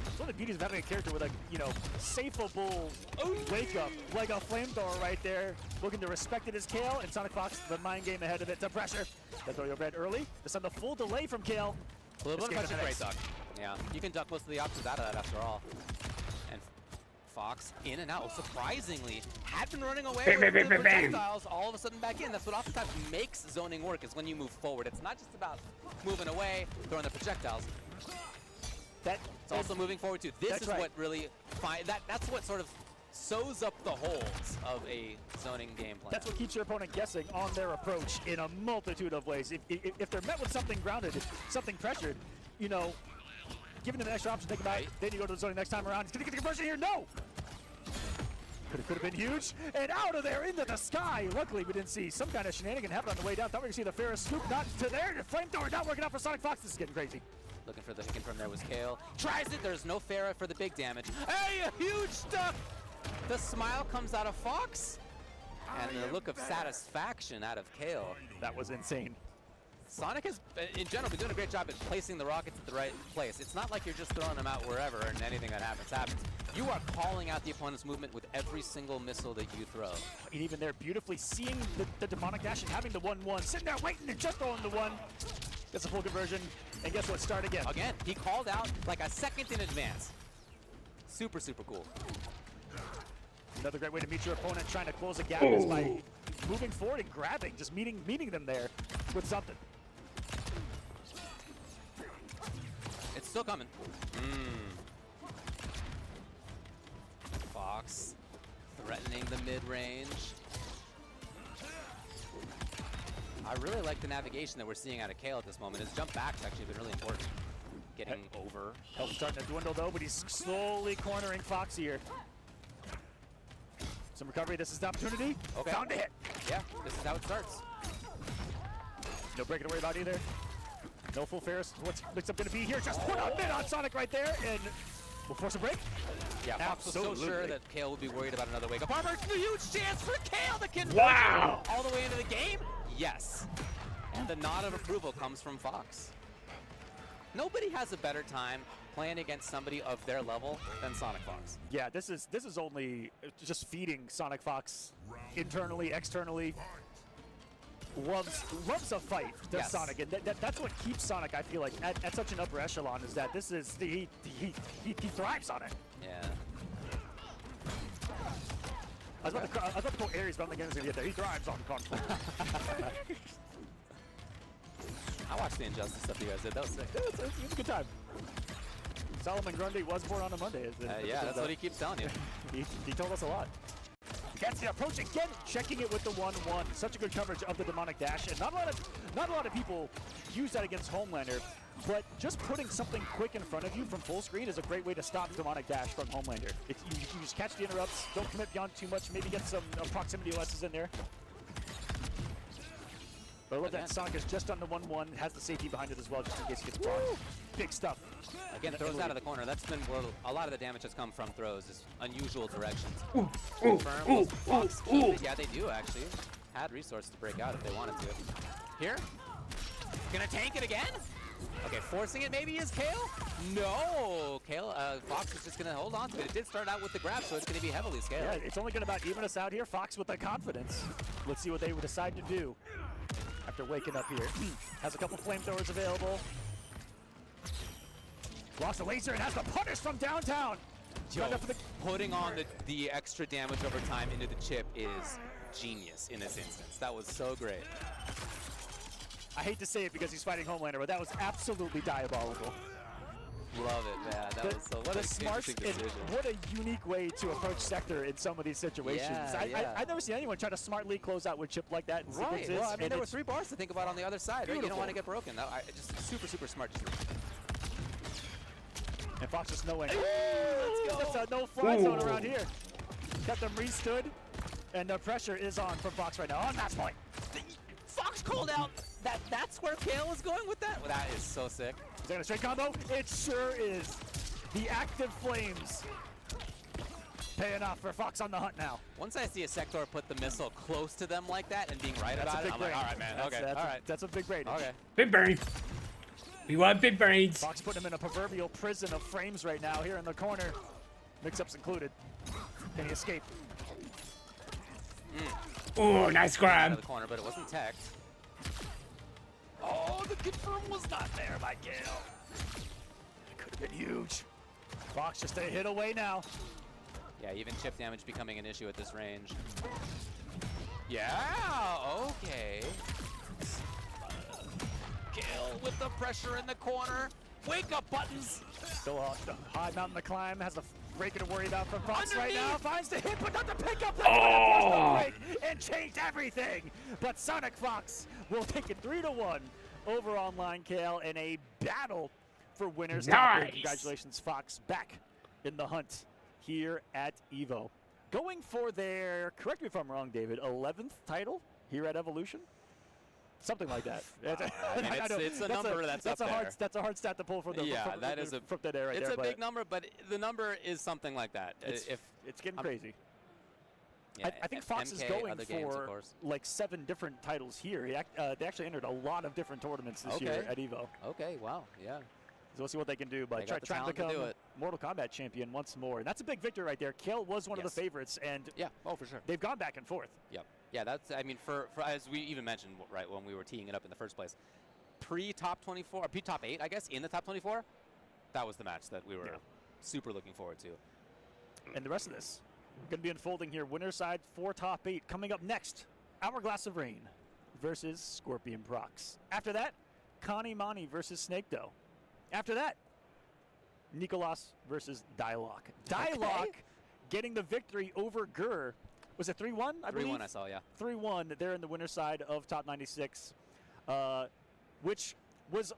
It's one of the beauties of having a character with a, safeable wake up, like a flamethrower right there, looking to respect it as Kale, and Sonic Fox, the mind game ahead of it to pressure. That's throw your red early. Just on the full delay from Kale. A little bit of Escape pressure, great the duck. Yeah, you can duck most of the options out of that after all. And Fox in and out, surprisingly, had been running away with the projectiles, all of a sudden back in. That's what oftentimes makes zoning work, is when you move forward. It's not just about moving away, throwing the projectiles. It's also moving forward too. This is what really, that's what sort of sews up the holes of a zoning game plan. That's what keeps your opponent guessing on their approach in a multitude of ways. If they're met with something grounded, something pressured, giving them an extra option to think about, then you go to the zoning next time around. He's going to get the conversion here. No! Could have been huge. And out of there into the sky. Luckily, we didn't see some kind of shenanigan happen on the way down. Thought we were going to see the Ferris scoop. Not to there. The flamethrower not working out for Sonic Fox. This is getting crazy. Looking for the hickin from there was Kale. Tries it. There's no Farah for the big damage. Hey, a huge stuff. The smile comes out of Fox. And the look of satisfaction out of Kale. That was insane. Sonic has, in general, been doing a great job at placing the rockets at the right place. It's not like you're just throwing them out wherever and anything that happens. You are calling out the opponent's movement with every single missile that you throw. And even there, beautifully seeing the demonic dash and having the 1-1. Sitting there waiting and just throwing the 1. Gets a full conversion. And guess what? Start again. Again, he called out like a second in advance. Super, super cool. Another great way to meet your opponent trying to close a gap is by moving forward and grabbing, just meeting them there with something. It's still coming. Fox threatening the mid-range. I really like the navigation that we're seeing out of Kale at this moment. His jump back's actually been really important. Getting over. Health starting to dwindle though, but he's slowly cornering Fox here. Some recovery, this is the opportunity. Okay. Found a hit. Yeah, this is how it starts. No break to worry about either. No full Ferris. What's mix up going to be here? Just put a mid on Sonic right there, and we'll force a break. Yeah, Fox was so sure that Kale would be worried about another wake up armor. It's a huge chance for Kale to convert all the way into the game. Yes. And the nod of approval comes from Fox. Nobody has a better time playing against somebody of their level than Sonic Fox. Yeah, this is only just feeding Sonic Fox internally, externally. Loves a fight, does Sonic, and that's what keeps Sonic, I feel like, at such an upper echelon, is that this is he thrives on it. Yeah. I was about to quote Ares, but I don't think anyone's gonna get there. He thrives on conflict. I watched the Injustice stuff you guys did. That was sick. It was a good time. Solomon Grundy was born on a Monday. Yeah, that's what he keeps telling you. He told us a lot. Gets the approach again, checking it with the 1-1. Such a good coverage of the demonic dash, and not a lot of people use that against Homelander. But just putting something quick in front of you from full screen is a great way to stop demonic dash from Homelander. You just catch the interrupts, don't commit beyond too much, maybe get some proximity lessons in there. But I love that Sonic is just on the 1-1, has the safety behind it as well, just in case he gets blocked. Big stuff. Again, throws out of the corner. That's been where a lot of the damage has come from throws, is unusual directions. Fox keep it. Yeah, they do actually. Had resources to break out if they wanted to. Here? Gonna tank it again? Okay, forcing it maybe is Kale? No! Kale, Fox is just gonna hold on to it. It did start out with the grab, so it's gonna be heavily scaled. Yeah, it's only gonna about even us out here. Fox with the confidence. Let's see what they would decide to do after waking up here. Has a couple flamethrowers available. Lost the laser and has the punish from downtown. Yo, putting on the extra damage over time into the chip is genius in this instance. That was so great. I hate to say it because he's fighting Homelander, but that was absolutely diabolical. Love it, man. That was so what a smart and what a unique way to approach Sector in some of these situations. Yeah, I've never seen anyone try to smartly close out with chip like that in Right. sequences. Well, I mean, there were it's 3 bars to think about on the other side. Right? You don't want to get broken. Just super, super smart. And Fox just knowing, it's a no-fly zone around here. Got them re-stood, and the pressure is on from Fox right now on match point. Fox called out that's where Kale is going with that? Well, that is so sick. Is that a straight combo? It sure is. The active flames paying off for Fox on the hunt now. Once I see a Sector put the missile close to them like that and being right about it, I'm like, all right, man. That's a big brain. Okay. Big brain. We want big brains. Fox putting him in a proverbial prison of frames right now here in the corner. Mix-ups included. Can he escape? Oh, nice grab. Out of the corner, but it wasn't teched. Oh, the confirm was not there by Gale. It could have been huge. Fox just a hit away now. Yeah, even chip damage becoming an issue at this range. Yeah, okay. Gale with the pressure in the corner. Wake up, Buttons. Still high mountain to climb. Has the breaker to worry about from Fox right now. Finds the hit, but not the pickup. That's break and changed everything. But Sonic Fox will take it 3-1 over Online Kale in a battle for winners. Nice. Congratulations, Fox, back in the hunt here at EVO. Going for their, correct me if I'm wrong, David, 11th title here at Evolution? Something like that. I mean, it's a number that's up there. That's a hard stat to pull from the from that air right it's there. It's a big number, but the number is something like that. It's getting crazy. Yeah, I think Fox is going for like 7 different titles here. They actually entered a lot of different tournaments this year at EVO. Okay, wow, yeah. So we'll see what they can do, but trying to become Mortal Kombat champion once more. And that's a big victory right there. Kale was one of the favorites, and yeah, for sure. They've gone back and forth. Yep. Yeah, that's, I mean, for as we even mentioned, right, when we were teeing it up in the first place, pre-top 24, or pre-top 8, I guess, in the top 24, that was the match that we were super looking forward to. And the rest of this going to be unfolding here. Winner side for top 8. Coming up next, Hourglass of Rain versus Scorpion Prox. After that, Connie Mani versus Snake Doe. After that, Nicolas versus Dialock. Dialock getting the victory over Gur. Was it 3-1, I believe? 3-1 I saw, yeah. 3-1 there in the winner's side of top 96, which was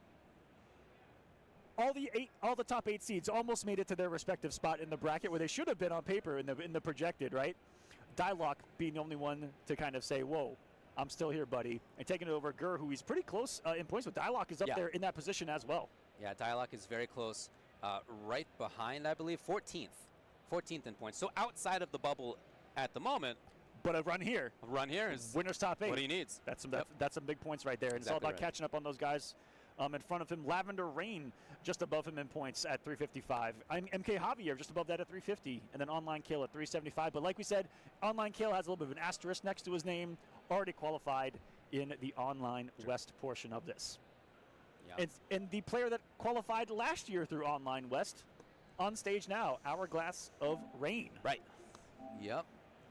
all the top 8 seeds almost made it to their respective spot in the bracket where they should have been on paper in the projected, right? Dialock being the only one to kind of say, whoa, I'm still here, buddy, and taking it over Gur, who he's pretty close in points with. Dialock is up there in that position as well. Yeah, Dialock is very close, right behind, I believe, 14th in points. So outside of the bubble at the moment. But a run here. A run here is winner's top 8. What he needs. That's some big points right there. And it's all about catching up on those guys in front of him. Lavender Rain just above him in points at 355. MK Javier just above that at 350. And then Online Kale at 375. But like we said, Online Kale has a little bit of an asterisk next to his name. Already qualified in the Online West portion of this. Yeah. And the player that qualified last year through Online West on stage now, Hourglass of Rain. Right. Yep.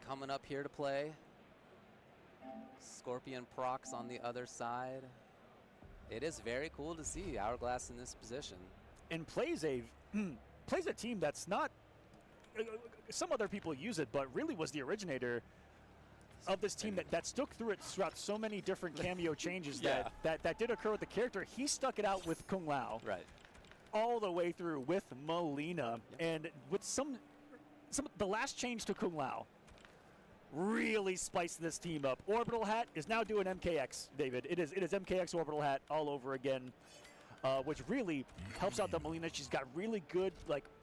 Coming up here to play. Scorpion Prox on the other side. It is very cool to see Hourglass in this position. And plays a team that's not, some other people use it, but really was the originator of this team that stuck through it throughout so many different cameo changes that did occur with the character. He stuck it out with Kung Lao. Right. All the way through with Melina. And with the last change to Kung Lao really spiced this team up. Orbital Hat is now doing MKX, David. It is MKX Orbital Hat all over again, which really helps out the Melina. She's got really good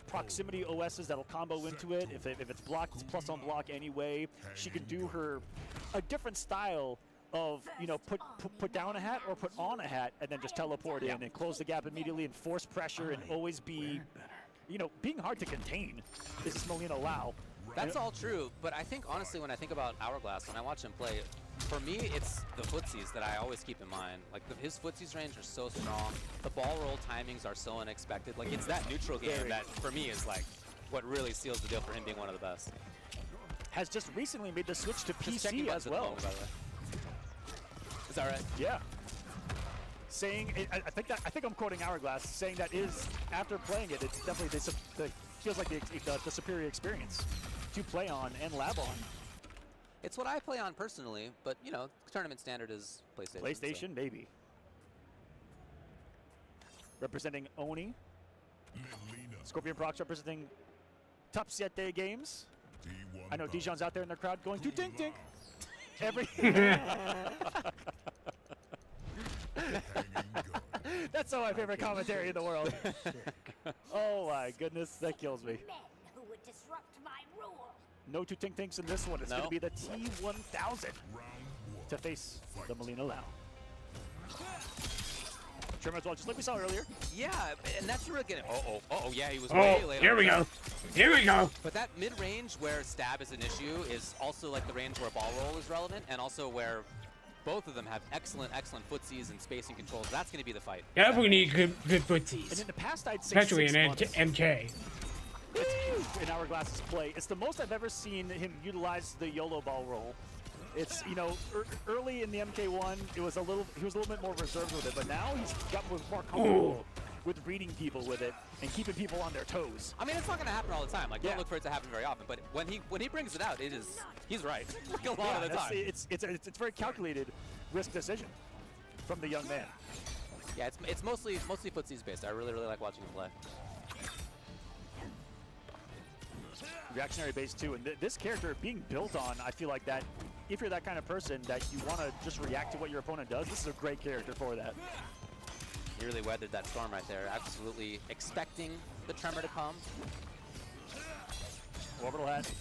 proximity OSs that'll combo into it. If it's blocked, it's plus on block anyway. She can do a different style of, put down a hat or put on a hat and then just teleport in and close the gap immediately and force pressure and always be, being hard to contain. This is Melina Lau. That's all true, but I think honestly when I think about Hourglass, when I watch him play, for me it's the footsies that I always keep in mind. Like his footsies range are so strong, the ball roll timings are so unexpected. Like it's that neutral game that for me is like what really seals the deal for him being one of the best. Has just recently made the switch to Just checking PC buttons as at the well. moment, by the way. Is that right? Yeah. Saying, I think I'm quoting Hourglass, saying that is after playing it, it's definitely feels like the superior experience to play on and lab on. It's what I play on personally, but you know, tournament standard is PlayStation. PlayStation, so. maybe. Representing Oni. Scorpion Prox representing Top 7 Games. I know Dijon's out there in the crowd going to dink dink. That's my favorite commentary in the world. Oh my goodness, that kills me. Who would disrupt my rule? No two Tink Tinks in this one. It's going to be the T1000 to face the Melina Lau. Trimmer as well, just like we saw earlier. Yeah, and that's really good. Yeah, he was way late. Here we go. Here we go. But that mid-range where stab is an issue is also like the range where ball roll is relevant, and also where both of them have excellent footsies and spacing controls. That's going to be the fight. Yeah, we need good footsies. And in the past, I'd say especially in MK. In Hourglass's play, it's the most I've ever seen him utilize the YOLO ball roll. It's, you know, early in the MK1, he was a little bit more reserved with it, but now he's got more comfortable with reading people with it and keeping people on their toes. I mean, it's not going to happen all the time. Like, don't look for it to happen very often. But when he brings it out, he's right. Like a lot of the time. It's very calculated risk decision from the young man. Yeah, it's mostly footsies based. I really like watching him play. Reactionary base too, and this character being built on, I feel like that if you're that kind of person that you want to just react to what your opponent does, this is a great character for that. He really weathered that storm right there, absolutely expecting the tremor to come. Orbital hat.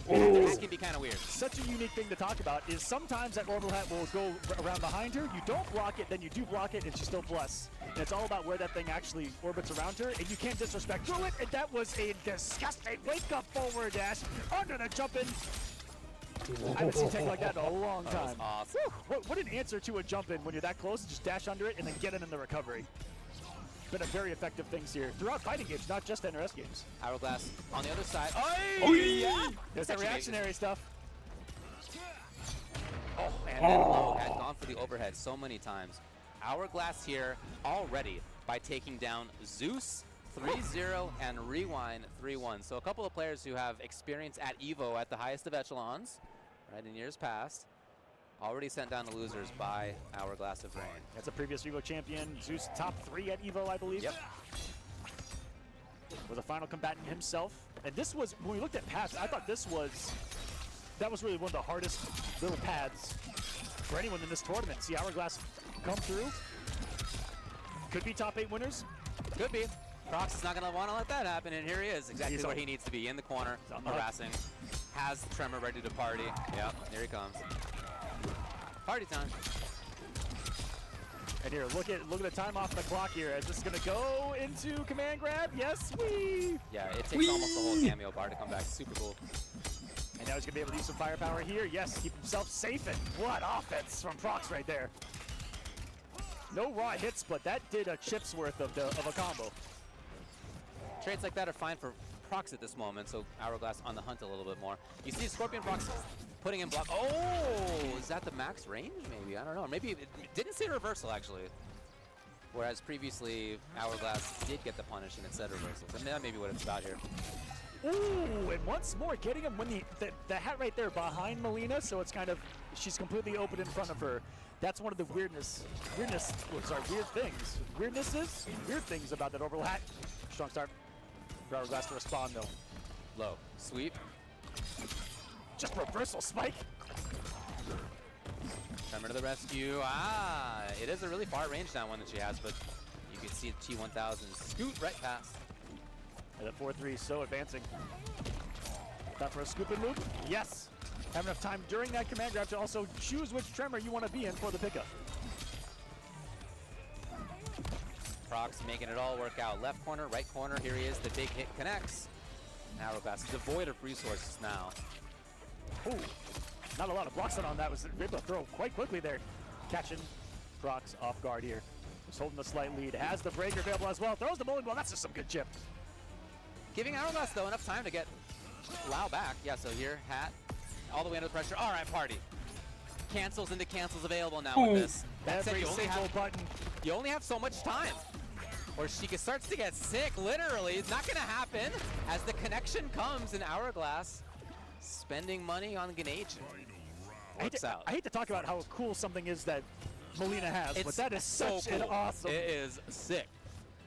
That can be kind of weird. Such a unique thing to talk about is sometimes that orbital hat will go around behind her. You don't block it, then you do block it, and she still plus. And it's all about where that thing actually orbits around her, and you can't disrespect through it. And that was a disgusting wake-up forward dash under the jump-in. I haven't seen tech like that in a long time. That was awesome. What an answer to a jump-in when you're that close. Just dash under it and then get it in the recovery. Been a very effective things here throughout fighting games, not just NRS games. Hourglass on the other side. Oh yeah! There's that reactionary stuff. And then Low had gone for the overhead so many times. Hourglass here already by taking down Zeus 3-0 and Rewind 3-1. So a couple of players who have experience at EVO at the highest of echelons, right, in years past, already sent down the losers by Hourglass of Rain. That's a previous EVO champion. Zeus top 3 at EVO, I believe. Yep. Was a final combatant himself. And this was, when we looked at paths, I thought that was really one of the hardest little paths for anyone in this tournament. See Hourglass come through. Could be top 8 winners. Could be. Prox is not going to want to let that happen, and here he is, exactly where he needs to be, in the corner, harassing. Has the Tremor ready to party. Yep, here he comes. Party time. And here, look at the time off the clock here. Is this gonna go into command grab? Yes, wee! Yeah, it takes almost the whole cameo bar to come back. Super cool. And now he's gonna be able to use some firepower here. Yes, keep himself safe, and what offense from Prox right there. No raw hits, but that did a chip's worth of a combo. Trades like that are fine for Prox at this moment, so Hourglass on the hunt a little bit more. You see Scorpion Prox putting in block. Oh, is that the max range? Maybe, I don't know. Maybe it didn't say reversal actually. Whereas previously Hourglass did get the punish and it said reversal. So that may be what it's about here. Ooh, and once more getting him when the hat right there behind Melina, so it's kind of, she's completely open in front of her. That's one of the weird things about that orbital hat. Strong start for Hourglass to respond though. Low, sweep. Just reversal spike. Tremor to the rescue. Ah, it is a really far range that one that she has, but you can see the T1000 scoot right past. And the 4-3 is so advancing. Time for a scoop and loop. Yes. Have enough time during that command grab to also choose which Tremor you want to be in for the pickup. Prox making it all work out. Left corner, right corner. Here he is. The big hit connects. Hourglass devoid of resources now. Ooh, not a lot of blocks on that. Was able to throw quite quickly there. Catching Prox off guard here. Just holding the slight lead. Has the breaker available as well. Throws the bowling ball. That's just some good chip. Giving Hourglass, though, enough time to get Lau back. Yeah, so here, Hat, all the way under the pressure. All right, party. Cancels into cancels available now with this. That said, you only have so much time. Or Sheikah starts to get sick, literally. It's not going to happen as the connection comes in Hourglass. Spending money on Grenade. Works out. I hate to talk about how cool something is that Molina has, but that is such an awesome. It is sick.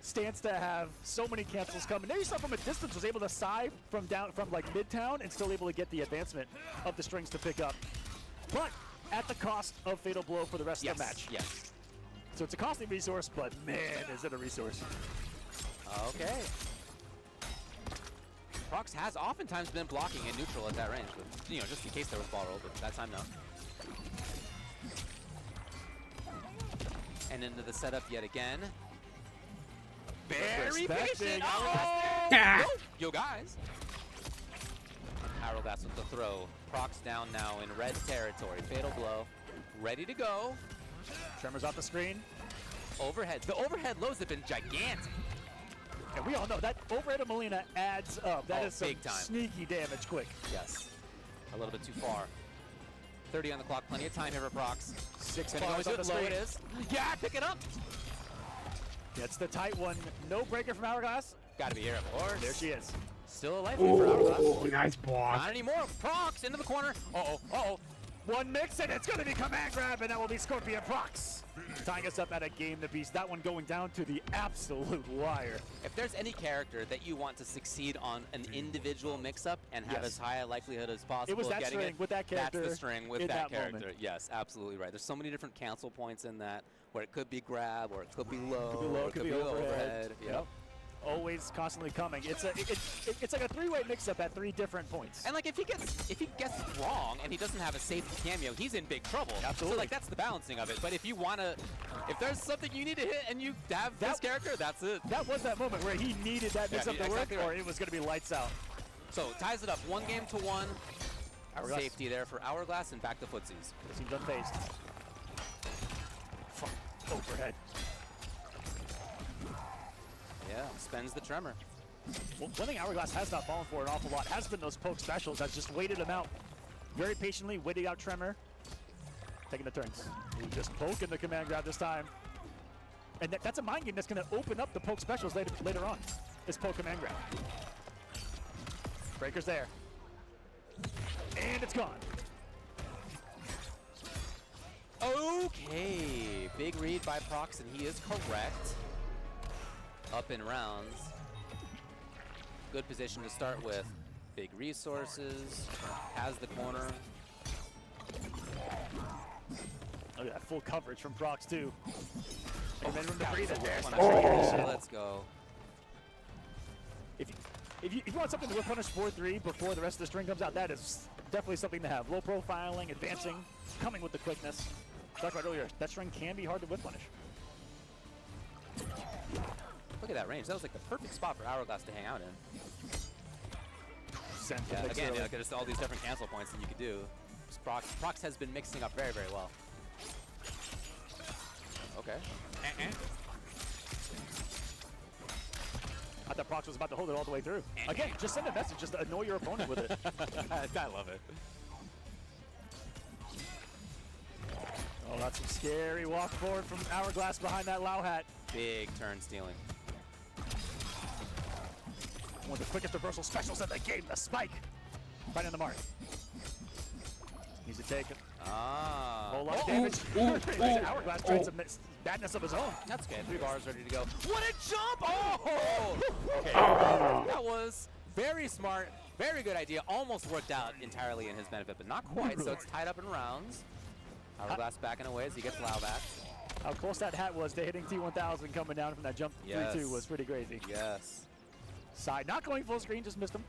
Stance to have so many cancels coming. There you saw from a distance was able to side from like midtown and still able to get the advancement of the strings to pick up. But at the cost of Fatal Blow for the rest of the match. Yes. So it's a costly resource, but man, is it a resource. Okay. Prox has oftentimes been blocking in neutral at that range, but, you know, just in case there was ball roll, but that time no. And into the setup yet again. Very patient. Oh! Yo, guys. Hourglass with the throw. Prox down now in red territory. Fatal Blow. Ready to go. Tremors off the screen. Overhead. The overhead lows have been gigantic. And we all know that overhead of Molina adds up. That is some big time. Sneaky damage quick. Yes. A little bit too far. 30 on the clock. Plenty of time here for Prox. 6 Gonna bars go on into the it. Low screen. it is. Yeah, pick it up. Gets the tight one. No breaker from Hourglass. Gotta be here, of course. There she is. Still a life lead for Hourglass. Oh, nice block. Not anymore. Prox into the corner. Uh-oh, uh-oh. One mix, and it's going to be command grab, and that will be Scorpion Prox. Tying us up at a game to beast. That one going down to the absolute wire. If there's any character that you want to succeed on an individual mix-up and have as high a likelihood as possible It was of that getting string it, with that character that's the string with in that that character. moment. Yes, absolutely right. There's so many different cancel points in that, where it could be grab, or it could be low, Could be low, or it could be overhead. Yep. Always constantly coming. It's like a three-way mix-up at 3 different points. And like if he gets wrong and he doesn't have a safety cameo, he's in big trouble. Absolutely. So like that's the balancing of it. But if you wanna, if there's something you need to hit and you have this character, that's it. That was that moment where he needed that mix-up to work, exactly right. or it was going to be lights out. So ties it up 1 game to 1. Hourglass. Safety there for Hourglass and back to footsies. Seems unfazed. Overhead. Yeah, spends the tremor. Well, one thing Hourglass has not fallen for an awful lot has been those poke specials. Has just waited him out very patiently, waiting out Tremor, taking the turns. Ooh, just poking the command grab this time. And that's a mind game that's going to open up the poke specials later on. This poke command grab. Breaker's there. And it's gone. Okay, big read by Prox, and he is correct. Up in rounds. Good position to start with. Big resources, has the corner. Look at that full coverage from Prox too. And then room to breathe it there. Let's go. If you want something to whip punish 4-3 before the rest of the string comes out, that is definitely something to have. Low profiling, advancing, coming with the quickness. Talked about earlier, that string can be hard to whip punish. Look at that range. That was like the perfect spot for Hourglass to hang out in. Yeah, again, there's all these different cancel points that you could do. Prox has been mixing up very, very well. Okay. I thought Prox was about to hold it all the way through. Again, just send a message, just annoy your opponent with it. I love it. Oh, that's some scary walk forward from Hourglass behind that Lau hat. Big turn stealing. One of the quickest reversal specials in the game, the spike. Right on the mark. Needs to take it. Ah. Whole lot of damage. Hourglass tried some badness of his own. That's okay. 3 bars ready to go. What a jump! Oh! Okay. That was very smart. Very good idea. Almost worked out entirely in his benefit, but not quite. So it's tied up in rounds. Hourglass backing away as he gets Lau back. How close that hat was to hitting T1000 coming down from that jump 3-2 was pretty crazy. Yes. Side, not going full screen, just missed him.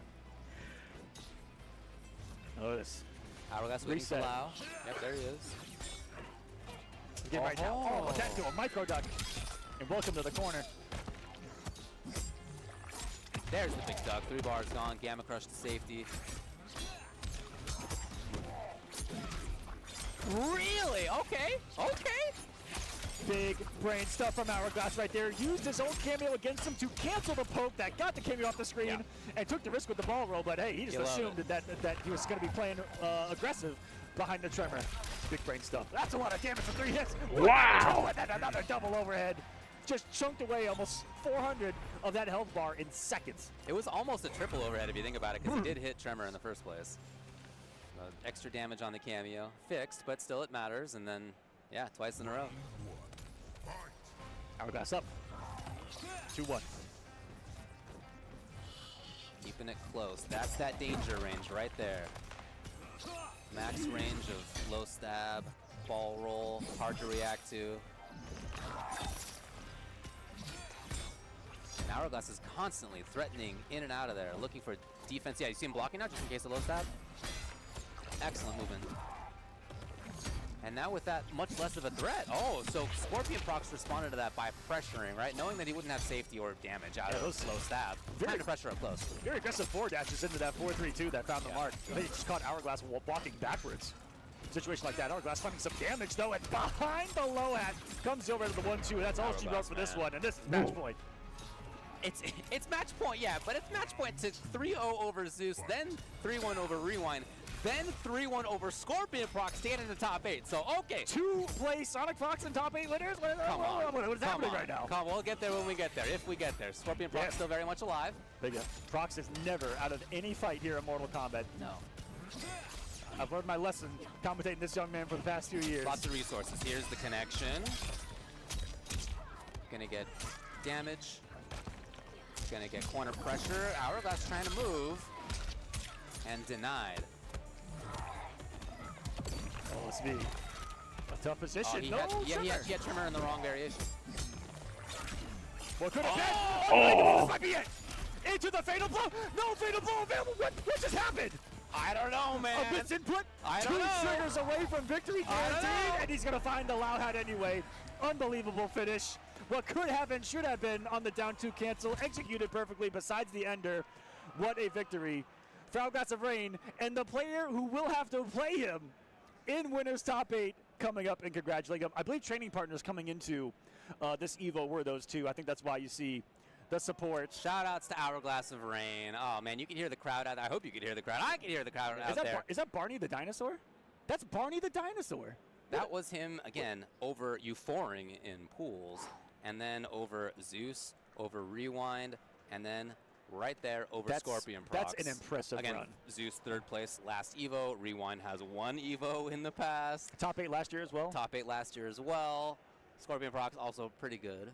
Notice. Hourglass waiting for Lau. Yep, there he is. Get right now. Oh, that to a micro duck. And welcome to the corner. There's the big duck. 3 bars gone. Gamma Crush to safety. Really? Okay. Okay. Big brain stuff from Hourglass right there. Used his own cameo against him to cancel the poke that got the cameo off the screen and took the risk with the ball roll. But hey, he just assumed that he was going to be playing aggressive behind the tremor. Big brain stuff. That's a lot of damage for 3 hits. Wow! And then another double overhead. Just chunked away almost 400 of that health bar in seconds. It was almost a triple overhead if you think about it, because he did hit Tremor in the first place. Extra damage on the cameo. Fixed, but still it matters. And then, yeah, twice in a row. Hourglass up. 2-1. Keeping it close. That's that danger range right there. Max range of low stab, ball roll, hard to react to. And Hourglass is constantly threatening in and out of there, looking for defense. Yeah, you see him blocking now just in case of low stab. Excellent movement. And now with that much less of a threat. Oh, so Scorpion Procs responded to that by pressuring, right? Knowing that he wouldn't have safety or damage out of those low stab. Very pressure up close. Very aggressive forward dashes into that 4-3-2 that found the mark. They just caught Hourglass walking backwards. Situation like that. Hourglass finding some damage though, and behind the low hat comes over to the 1-2. That's all she wrote for this one, and this is match point. It's match point, yeah, but it's match point to 3-0 over Zeus, then 3-1 over Rewind, then 3-1 over Scorpion Proc, staying in the top 8. So, okay. 2-play Sonic Fox in top 8 winners? What is happening right now? Come on, we'll get there when we get there, if we get there. Scorpion Proc still very much alive. Big Prox is never out of any fight here in Mortal Kombat. No. I've learned my lesson commentating this young man for the past few years. Lots of resources. Here's the connection. Gonna get damage. Gonna get corner pressure. Hourglass trying to move. And denied. Oh, this be a tough position. He had Tremor in the wrong variation. What could have been? Oh! This might be it! Into the fatal blow! No fatal blow available! What just happened? I don't know, man. A bits input, I don't 2 know. triggers away from victory guaranteed, and he's gonna find the loud hat anyway. Unbelievable finish. What could have and should have been on the down 2 cancel, executed perfectly besides the ender. What a victory for Hourglass of Rain, and the player who will have to play him in winners top 8 coming up and congratulate him. I believe training partners coming into this EVO were those 2. I think that's why you see the support. Shout outs to Hourglass of Rain. Oh man, you can hear the crowd out there. I hope you can hear the crowd. I can hear the crowd out there. Is that Barney the dinosaur? That's Barney the dinosaur. That was him, again, over Euphoring in pools, and then over Zeus, over Rewind, and then right there over Scorpion Procs. That's an impressive run. Zeus 3rd place last EVO. Rewind has 1 EVO in the past. Top 8 last year as well. Top 8 last year as well. Scorpion Procs also pretty good,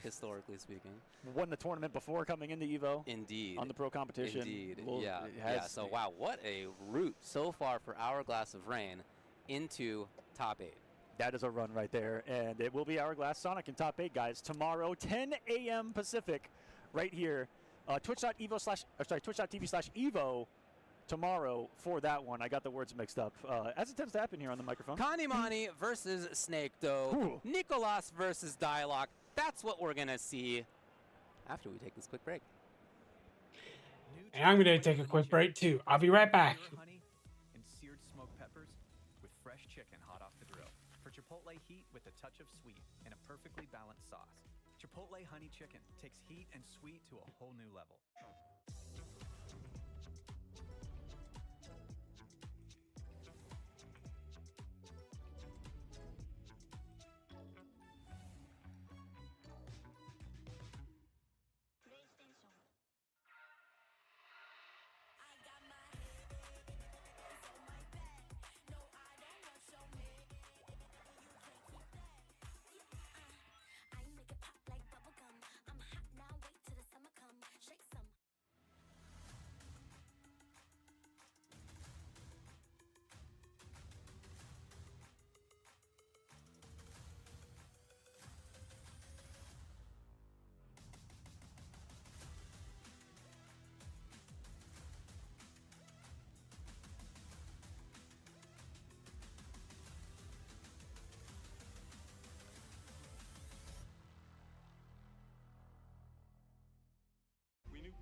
historically speaking. Won the tournament before coming into EVO. Indeed. On the pro competition. Indeed. Well, yeah. So wow, what a route so far for Hourglass of Rain into top 8. That is a run right there, and it will be Hourglass Sonic in top 8, guys. Tomorrow, 10 a.m. Pacific, right here. Twitch.tv/EVO tomorrow for that one. I got the words mixed up, as it tends to happen here on the microphone. Kanimani versus Snake Doe. Nicolas versus Dialogue. That's what we're gonna see after we take this quick break. And I'm gonna take a quick break too. I'll be right back. Honey and seared smoked peppers with fresh chicken hot off the grill. For Chipotle heat with a touch of sweet and a perfectly balanced sauce. Chipotle honey chicken takes heat and sweet to a whole new level.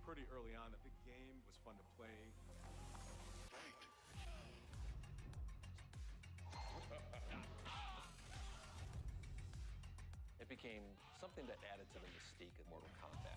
pretty early on that the game was fun to play. It became something that added to the mystique of Mortal Kombat.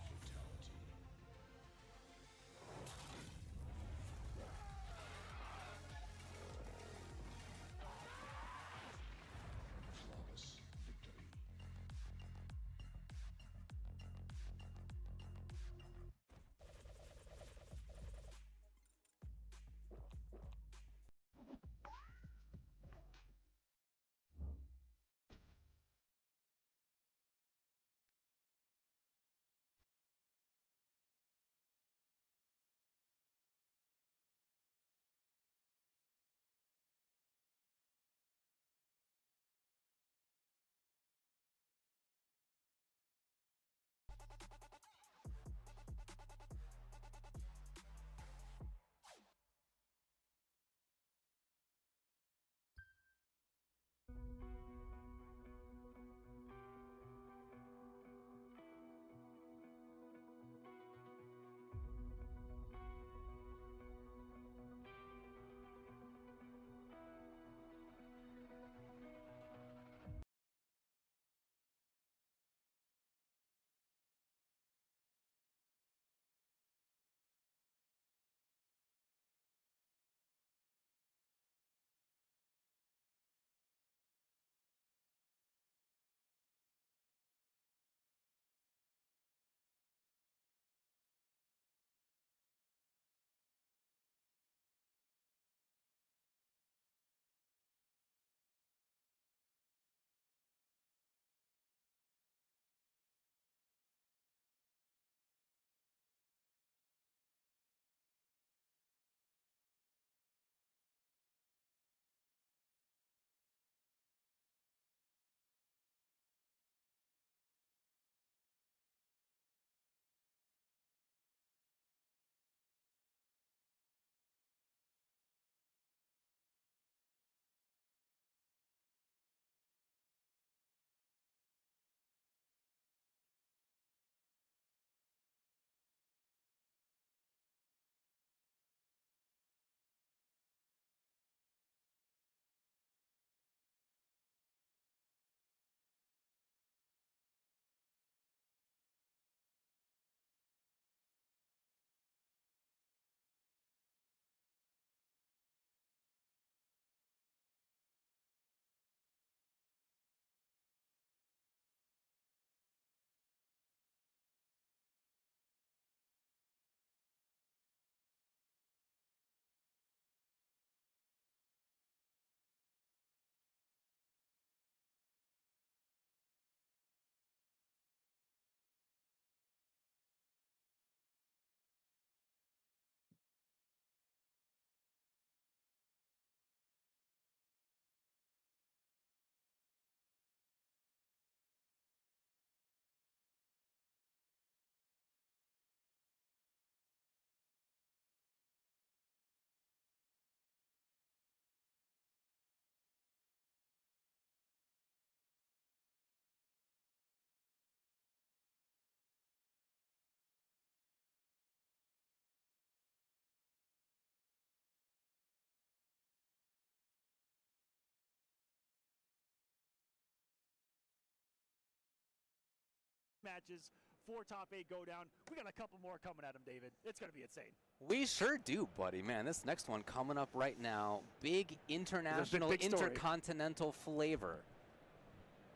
Matches, 4 top 8 go down. We got a couple more coming at him, David. It's going to be insane. We sure do, buddy. Man, this next one coming up right now. Big international, big story. intercontinental flavor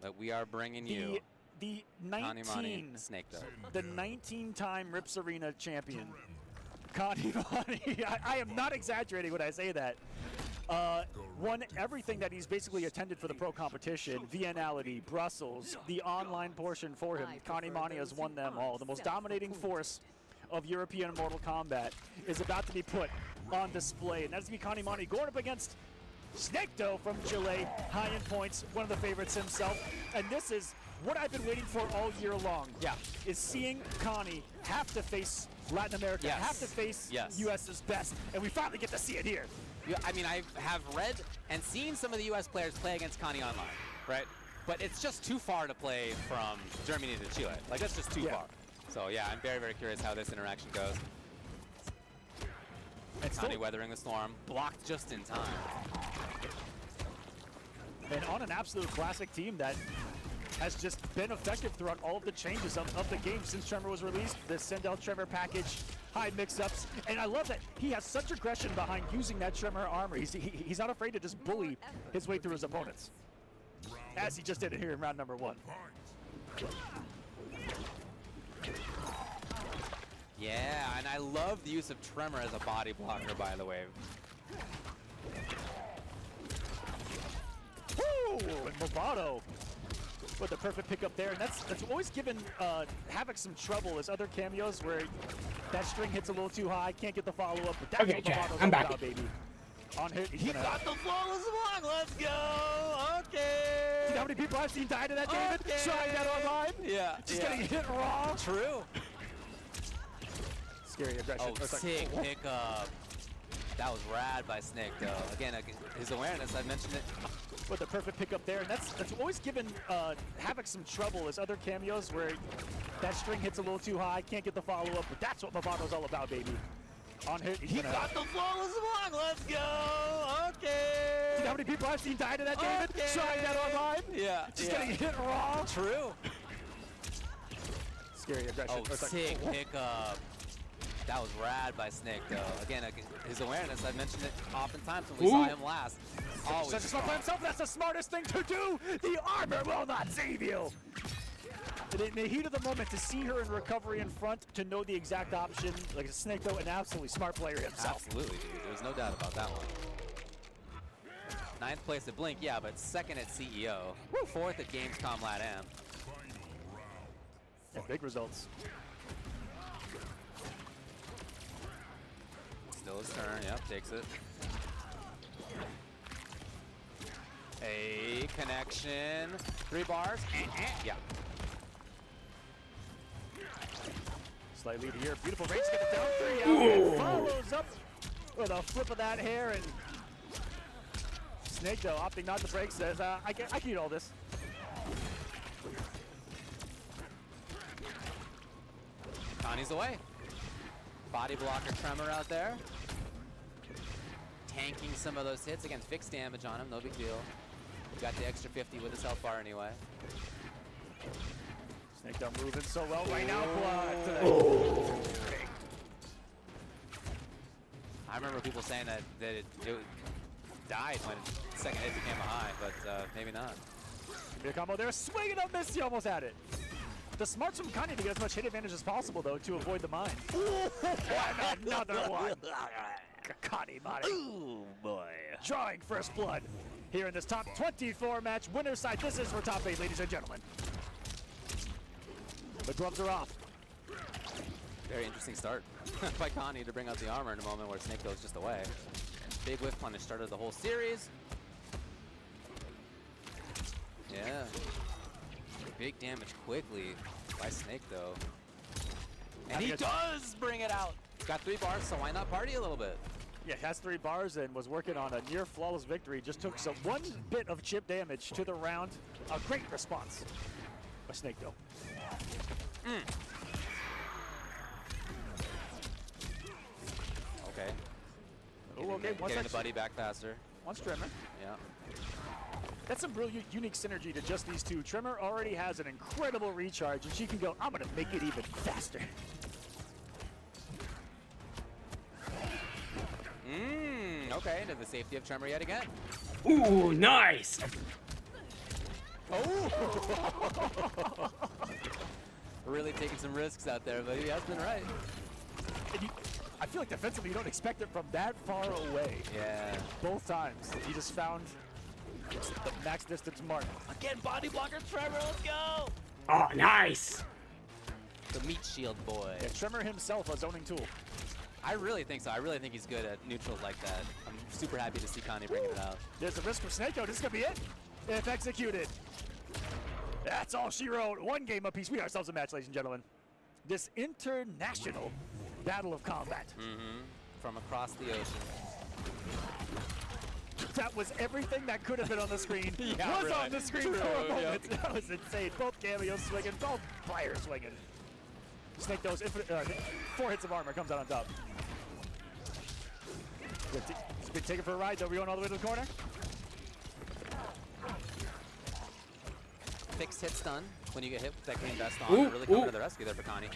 that we are bringing you. The Connie Money Snake, though. The 19-time Rips Arena champion, Connie Money. I am not exaggerating when I say that. Won everything that he's basically attended for the pro competition, Vienality, Brussels, the online portion for him. Connie Money has won them all. The most dominating force of European Mortal Kombat is about to be put on display. And that's going to be Connie Money going up against Snakdo from Chile, high in points, one of the favorites himself. And this is what I've been waiting for all year long. Yeah. Is seeing Connie have to face Latin America, have to face US's best. And we finally get to see it here. Yeah, I mean, I have read and seen some of the U.S. players play against Connie online, right? But it's just too far to play from Germany to Chile. Like, that's just too far. So yeah, I'm very, very curious how this interaction goes. Connie weathering the storm, blocked just in time. And on an absolute classic team that has just been effective throughout all of the changes of the game since Tremor was released. The Sendell Tremor package, high mix-ups, and I love that he has such aggression behind using that Tremor armor. He's not afraid to just bully his way through his opponents, as he just did it here in round number 1. Yeah, and I love the use of Tremor as a body blocker, by the way. Woo! And Movado with the perfect pickup there, and that's always given Havoc some trouble as other cameos where that string hits a little too high, can't get the follow-up, but that's Okay, what chat, Movado's I'm all back. about, baby. On hit, He got the flawless block, let's go! Okay! You know how many people I've seen die to that, David? Okay. Trying that online? Yeah, Just getting hit raw? True. Scary aggression. Oh, sick pickup. That was rad by Snake, though. Again, his awareness, I mentioned it. With the perfect pickup there, and that's always given Havoc some trouble as other cameos where that string hits a little too high, can't get the follow-up, but that's what Movado's all about, baby. On hit, He got the flawless block, let's go! Okay! You know how many people I've seen die to that, David? Okay. Trying that online? Yeah, Just getting hit raw? True. Scary aggression. Oh, sick pickup. That was rad by Snake, though. Again, his awareness, I mentioned it oftentimes when we saw him last. Always Such a smart by himself, that's the smartest thing to do! The armor will not save you! And in the heat of the moment, to see her in recovery in front, to know the exact option, like a Snake, though, an absolutely smart player himself. Absolutely, dude. There's no doubt about that one. 9th place at Blink, yeah, but 2nd at CEO. 4th at Gamescom LATAM. Yeah, big results. Still his turn, yep, takes it. A connection. 3 bars. Yeah. Slight lead here. Beautiful race. Get the down 3 out. And follows up with a flip of that hair. And Snake, though, opting not to break, says, I can eat all this. Connie's away. Body blocker Tremor out there. Tanking some of those hits. Again, fixed damage on him, no big deal. Got the extra 50 with his health bar anyway. Snake done moving so well right now. I remember people saying that it died when second hit became a high, but maybe not. Big combo there. Swing it up, miss. He almost had it. The smarts from Kanye to get as much hit advantage as possible, though, to avoid the mine. And another one. Kanye body. Ooh, boy. Drawing first blood here in this top 24 match. Winner's side. This is for top 8, ladies and gentlemen. The gloves are off. Very interesting start by Connie to bring out the armor in a moment where Snake goes just away. Big whiff punish started the whole series. Yeah. Big damage quickly by Snake, though. And he does bring it out. He's got 3 bars, so why not party a little bit? Yeah, has 3 bars and was working on a near flawless victory. Just took some 1 bit of chip damage to the round. A great response by Snake, though. Okay. Ooh, okay, Getting the buddy back faster. One Tremor. Yeah. That's some real unique synergy to just these two. Tremor already has an incredible recharge, and she can go, I'm going to make it even faster. Okay, into the safety of Tremor yet again. Ooh, nice! Oh! Really taking some risks out there, but he has been right. And I feel like defensively you don't expect it from that far away. Yeah. Both times. He just found the max distance mark. Again, body blocker Tremor, let's go! Oh, nice! The meat shield boy. Yeah, Tremor himself a zoning tool. I really think so. I really think he's good at neutrals like that. I'm super happy to see Connie bringing it out. There's a risk for Snake, though. This is going to be it. If executed. That's all she wrote. 1 game apiece. We ourselves a match, ladies and gentlemen. This international battle of combat. From across the ocean. That was everything that could have been on the screen. Yeah, was really. on the screen for a moment. That was insane. Both cameos swinging, both players swinging. Snake those 4 hits of armor comes out on top. It's been taken for a ride, though. We're going all the way to the corner. Fixed hit stun when you get hit with that green vest on. Really coming to the rescue there for Connie.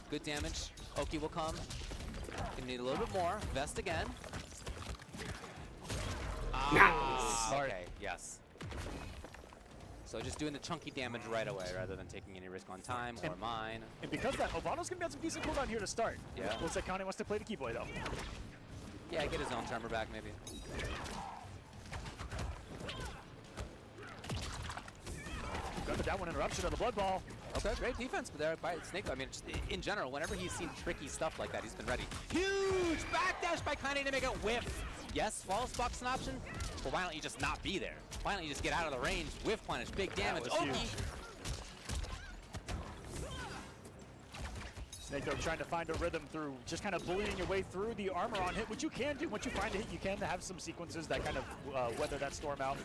Good damage. Oki will come. Gonna need a little bit more. Vest again. Ah, okay, yes. So just doing the chunky damage right away rather than taking any risk on time or mine. And because that, Obano's gonna be on some decent cooldown here to start. Yeah. Looks like Connie wants to play the Keyboy though. Yeah, get his own tremor back maybe. Got that one interruption of the Blood Ball. Okay, great defense there by Snake. I mean, just in general, whenever he's seen tricky stuff like that, he's been ready. Huge backdash by Connie to make it whiff. Yes, fall spot's an option, but why don't you just not be there? Why don't you just get out of the range, whiff punish, big damage. Oki. Snake though trying to find a rhythm through just kind of bullying your way through the armor on hit, which you can do. Once you find a hit, you can have some sequences that kind of weather that storm out.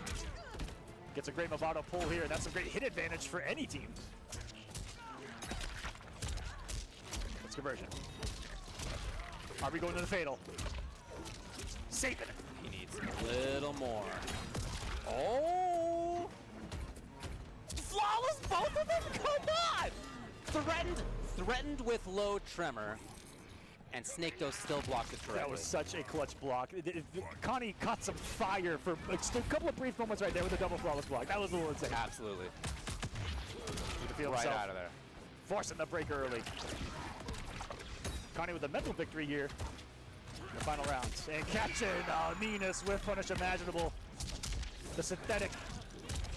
Gets a great Movado pull here, and that's a great hit advantage for any team. That's conversion. Are we going to the fatal? Saving it. He needs a little more. Oh! Flawless, both of them? Come on! Threatened with low tremor, and Snake Doe still blocked it correctly. That was such a clutch block. Connie caught some fire for just a couple of brief moments right there with a double flawless block. That was a little insane. Absolutely. Right out of there. Forcing the break early. Connie with a mental victory here in the final rounds. And catching meanest whiff punish imaginable. The synthetic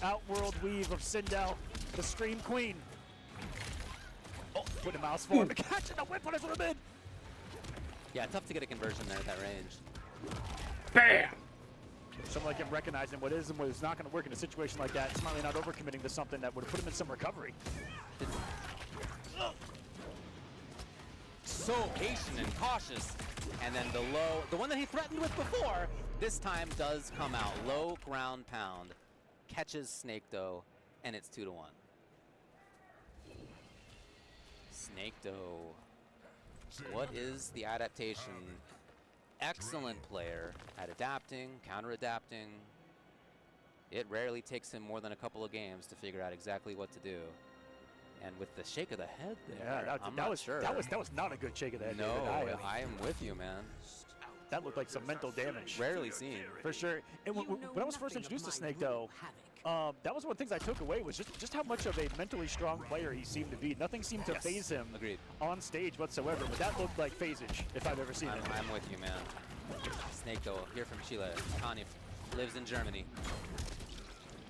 outworld weave of Sindel, the Scream Queen. Oh, put a mouse form. Catching the whip punish with a mid. Yeah, tough to get a conversion there at that range. Bam! Someone like him recognizing what is and what is not going to work in a situation like that. Smartly not overcommitting to something that would have put him in some recovery. So patient and cautious. And then the low, the one that he threatened with before, this time does come out. Low ground pound. Catches Snake Doe, and it's 2-1. Snake Doe. What is the adaptation? Excellent player at adapting, counter-adapting. It rarely takes him more than a couple of games to figure out exactly what to do. And with the shake of the head there, yeah, I'm not sure. That was not a good shake of the head. No, David. I am with you, man. That looked like some mental damage. Rarely seen. For sure. And when I was first introduced to Snake, though, that was one of the things I took away was just how much of a mentally strong player he seemed to be. Nothing seemed to phase him on stage whatsoever, but that looked like phasage if I've ever seen it. I'm with you, man. Snake Doe, here from Chile. Connie lives in Germany.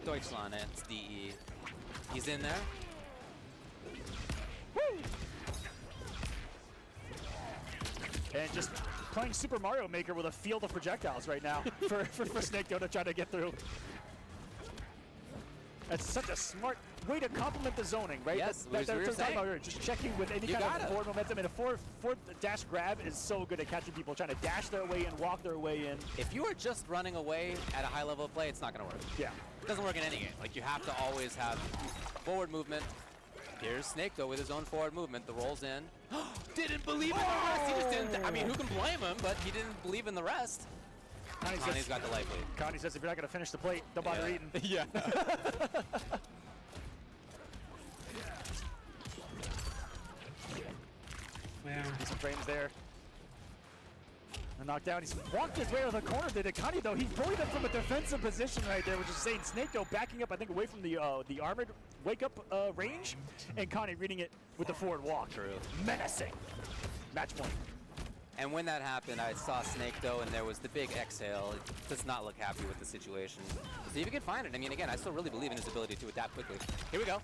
Deutschland, it's DE. He's in there. Woo! And just playing Super Mario Maker with a field of projectiles right now for Snake Doe to try to get through. That's such a smart way to complement the zoning, right? Yes, that's what we're talking about here. Just checking with any kind of forward momentum. And a forward dash grab is so good at catching people trying to dash their way in, walk their way in. If you are just running away at a high level of play, it's not going to work. Yeah. It doesn't work in any game. Like, you have to always have forward movement. Here's Snake Doe with his own forward movement. The rolls in. Didn't believe in the rest. He just didn't. I mean, who can blame him? But he didn't believe in the rest. Connie's got the life lead. Connie says, if you're not going to finish the plate, don't bother eating. Yeah. Yeah. Decent frames there. A knockdown. He's walked his way to the corner. Did Connie, though, he bullied him from a defensive position right there, which is saying Snake Doe backing up, I think, away from the armored wake-up range, and Connie reading it with the forward walk. True. Menacing. Match point. And when that happened, I saw Snake Doe, and there was the big exhale. It does not look happy with the situation. See if he can find it. I mean, again, I still really believe in his ability to adapt quickly. Here we go.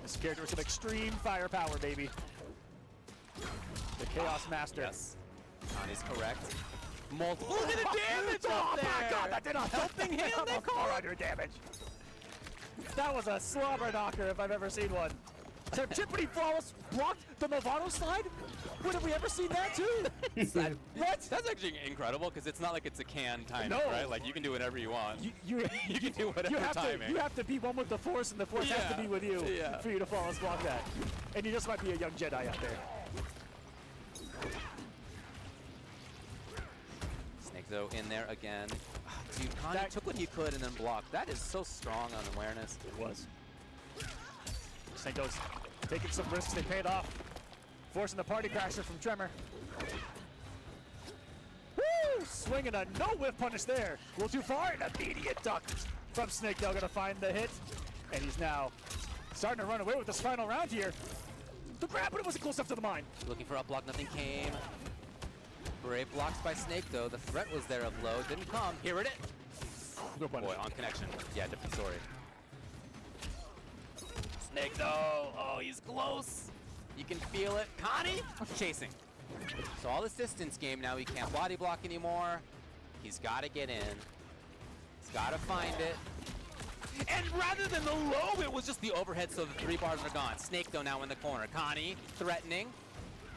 This character with some extreme firepower, baby. The Chaos Master. Yes. Connie's correct. Multiple. Look at the damage up there! Oh my god, that did not helping him. They call 400 damage. That was a slobber knocker if I've ever seen one. Serendipity flawless blocked the Movado slide? When have we ever seen that too? What? That's actually incredible because it's not like it's a can timing, No. right? Like you can do whatever you want. You can do whatever timing. You have to be one with the Force, and the Force has to be with you for you to flawless block that. And you just might be a young Jedi out there. Snake though in there again. Dude, Connie took what he could and then blocked. That is so strong on awareness. It was. Snake goes taking some risks. They paid off. Forcing the party crasher from Tremor. Woo! Swinging a no-whiff punish there. A little too far. An immediate duck from Snake. They're going to find the hit. And he's now starting to run away with this final round here. The grab, but it wasn't close enough to the mine. Looking for up block, nothing came. Brave blocks by Snake though. The threat was there of low. Didn't come. Here it is. No punish. Boy, on connection. Yeah, different story. Snake though. Oh, he's close. You can feel it. Connie chasing. So all this distance game now, he can't body block anymore. He's got to get in. He's got to find it. And rather than the low, it was just the overhead, so the 3 bars are gone. Snake though now in the corner. Connie threatening.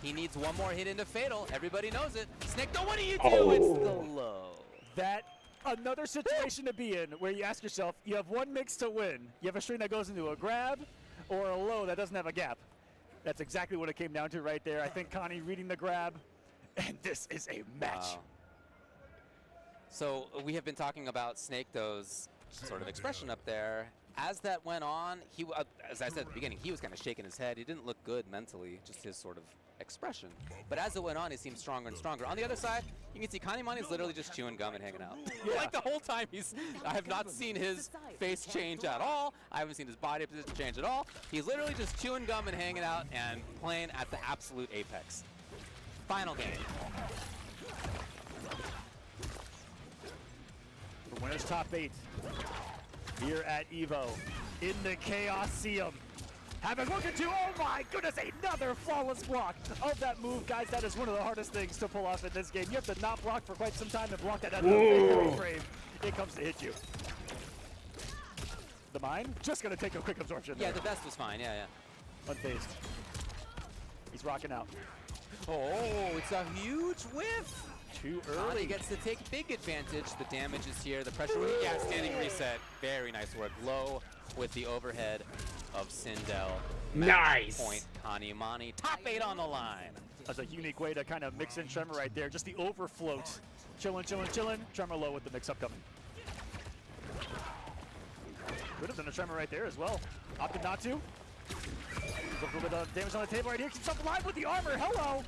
He needs one more hit into Fatal. Everybody knows it. Snake though, what do you do? Oh. It's the low. That another situation to be in where you ask yourself, you have one mix to win. You have a string that goes into a grab or a low that doesn't have a gap. That's exactly what it came down to right there. I think Connie reading the grab, and this is a match. Wow. So we have been talking about Snake Dough's sort of expression up there. As that went on, he, as I said at the beginning, he was kind of shaking his head. He didn't look good mentally, just his sort of expression. But as it went on, he seemed stronger and stronger. On the other side, you can see Kanimani's literally just chewing gum and hanging out. Yeah. Like the whole time, I have not seen his face change at all. I haven't seen his body position change at all. He's literally just chewing gum and hanging out and playing at the absolute apex. Final game. For winners top 8 here at EVO in the Chaosium. Have a look at you. Oh my goodness, another flawless block of that move. Guys, that is one of the hardest things to pull off in this game. You have to not block for quite some time and block that out of the frame. It comes to hit you. The mine, just gonna take a quick absorption Yeah, there. the best was fine, yeah. Unfazed. He's rocking out. Oh, it's a huge whiff. Too Connie early. gets to take big advantage. The damage is here. The pressure, yeah, standing reset. Very nice work. Low with the overhead of Sindel. Nice. Point, Kanimani. Top 8 on the line. That's a unique way to kind of mix in Tremor right there. Just the overfloat. Chillin', chillin', chillin'. Tremor low with the mix up coming. Could have done a Tremor right there as well. Opted not to. A little bit of damage on the table right here. Keeps himself alive with the armor. Hello.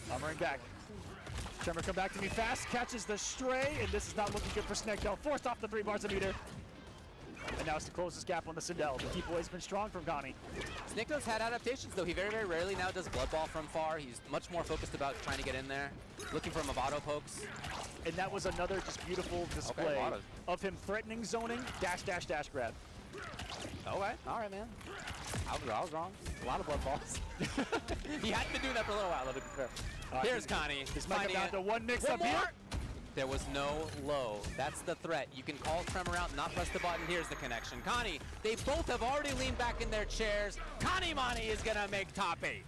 Armoring back. Tremor come back to me fast. Catches the stray. And this is not looking good for Snekdell. Forced off the 3 bars a meter. And now it's the closest gap on the Sindel. The keep away's been strong from Connie. Snekdell's had adaptations, though. He very, very rarely now does blood ball from far. He's much more focused about trying to get in there. Looking for Movado pokes. And that was another just beautiful display of him threatening zoning. Dash, dash, dash, grab. Okay, all right, man. I was wrong. A lot of blood balls. He hadn't been doing that for a little while, though, to be fair. Here's Connie. This might come down to one mix up here. There was no low. That's the threat. You can call Tremor out, not press the button. Here's the connection. Connie, they both have already leaned back in their chairs. Kanimani is going to make top 8.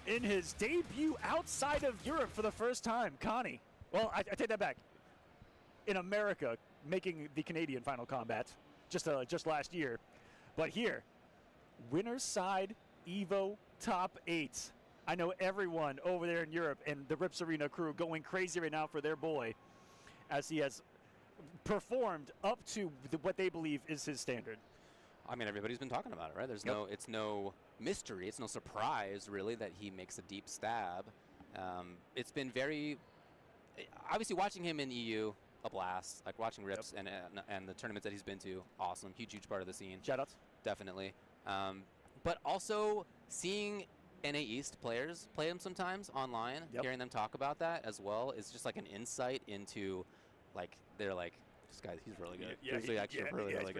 In his debut outside of Europe for the first time, Connie. Well, I take that back. In America, making the Canadian Final Combat just last year. But here, winner's side, EVO top 8. I know everyone over there in Europe and the Rips Arena crew going crazy right now for their boy as he has performed up to what they believe is his standard. I mean, everybody's been talking about it, right? There's it's no mystery. It's no surprise, really, that he makes a deep stab. It's been very, obviously watching him in EU, a blast. Like watching Rips and the tournaments that he's been to, awesome. Huge part of the scene. Shoutouts. Definitely. But also seeing NA East players play him sometimes online, hearing them talk about that as well is just like an insight into, like, they're like, this guy, he's really good. He's actually really good.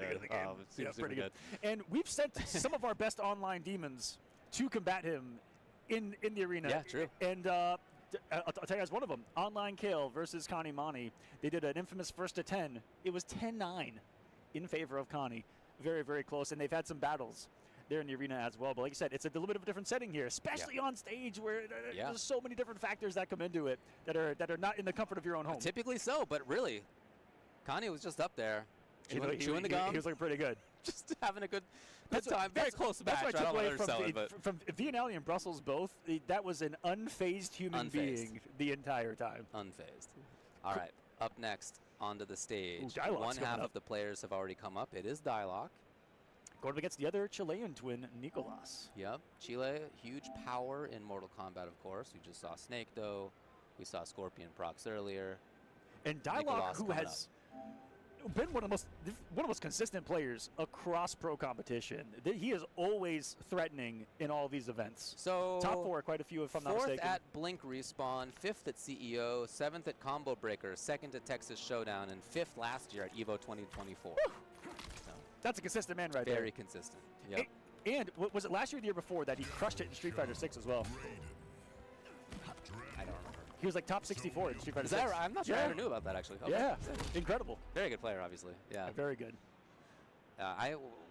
It's super good. And we've sent some of our best online demons to combat him in the arena. Yeah, true. And I'll tell you guys one of them, Online Kale versus Kanimani. They did an infamous first to 10. It was 10-9 in favor of Connie. very, very close, and they've had some battles there in the arena as well. But like I said, it's a little bit of a different setting here, especially on stage where there's so many different factors that come into it that are not in the comfort of your own home. Typically so, but really, Kanye was just up there chewing the gum. He was looking pretty good. Just having a good time. Very close match. That's what I took away from Vianelli and Brussels both. That was an unfazed human being the entire time. Unfazed. All right, up next onto the stage. One half of the players have already come up. It is Dialogue. Going up against the other Chilean twin, Nicolas. Yep, Chile, huge power in Mortal Kombat, of course. We just saw Snake, though. We saw Scorpion Prox earlier. And Dialogue, who has been one of the most consistent players across pro competition. He is always threatening in all these events. So top 4, quite a few if I'm not mistaken. 4th at Blink Respawn, 5th at CEO, 7th at Combo Breaker, 2nd at Texas Showdown, and 5th last year at EVO 2024. That's a consistent man right there. Very consistent. Yep. And was it last year or the year before that he crushed it in Street Fighter 6 as well? I don't remember. He was like top 64 in Street Fighter 6. Is that right? I'm not sure I ever knew about that, actually. Okay. Yeah, incredible. Very good player, obviously. Yeah. Very good.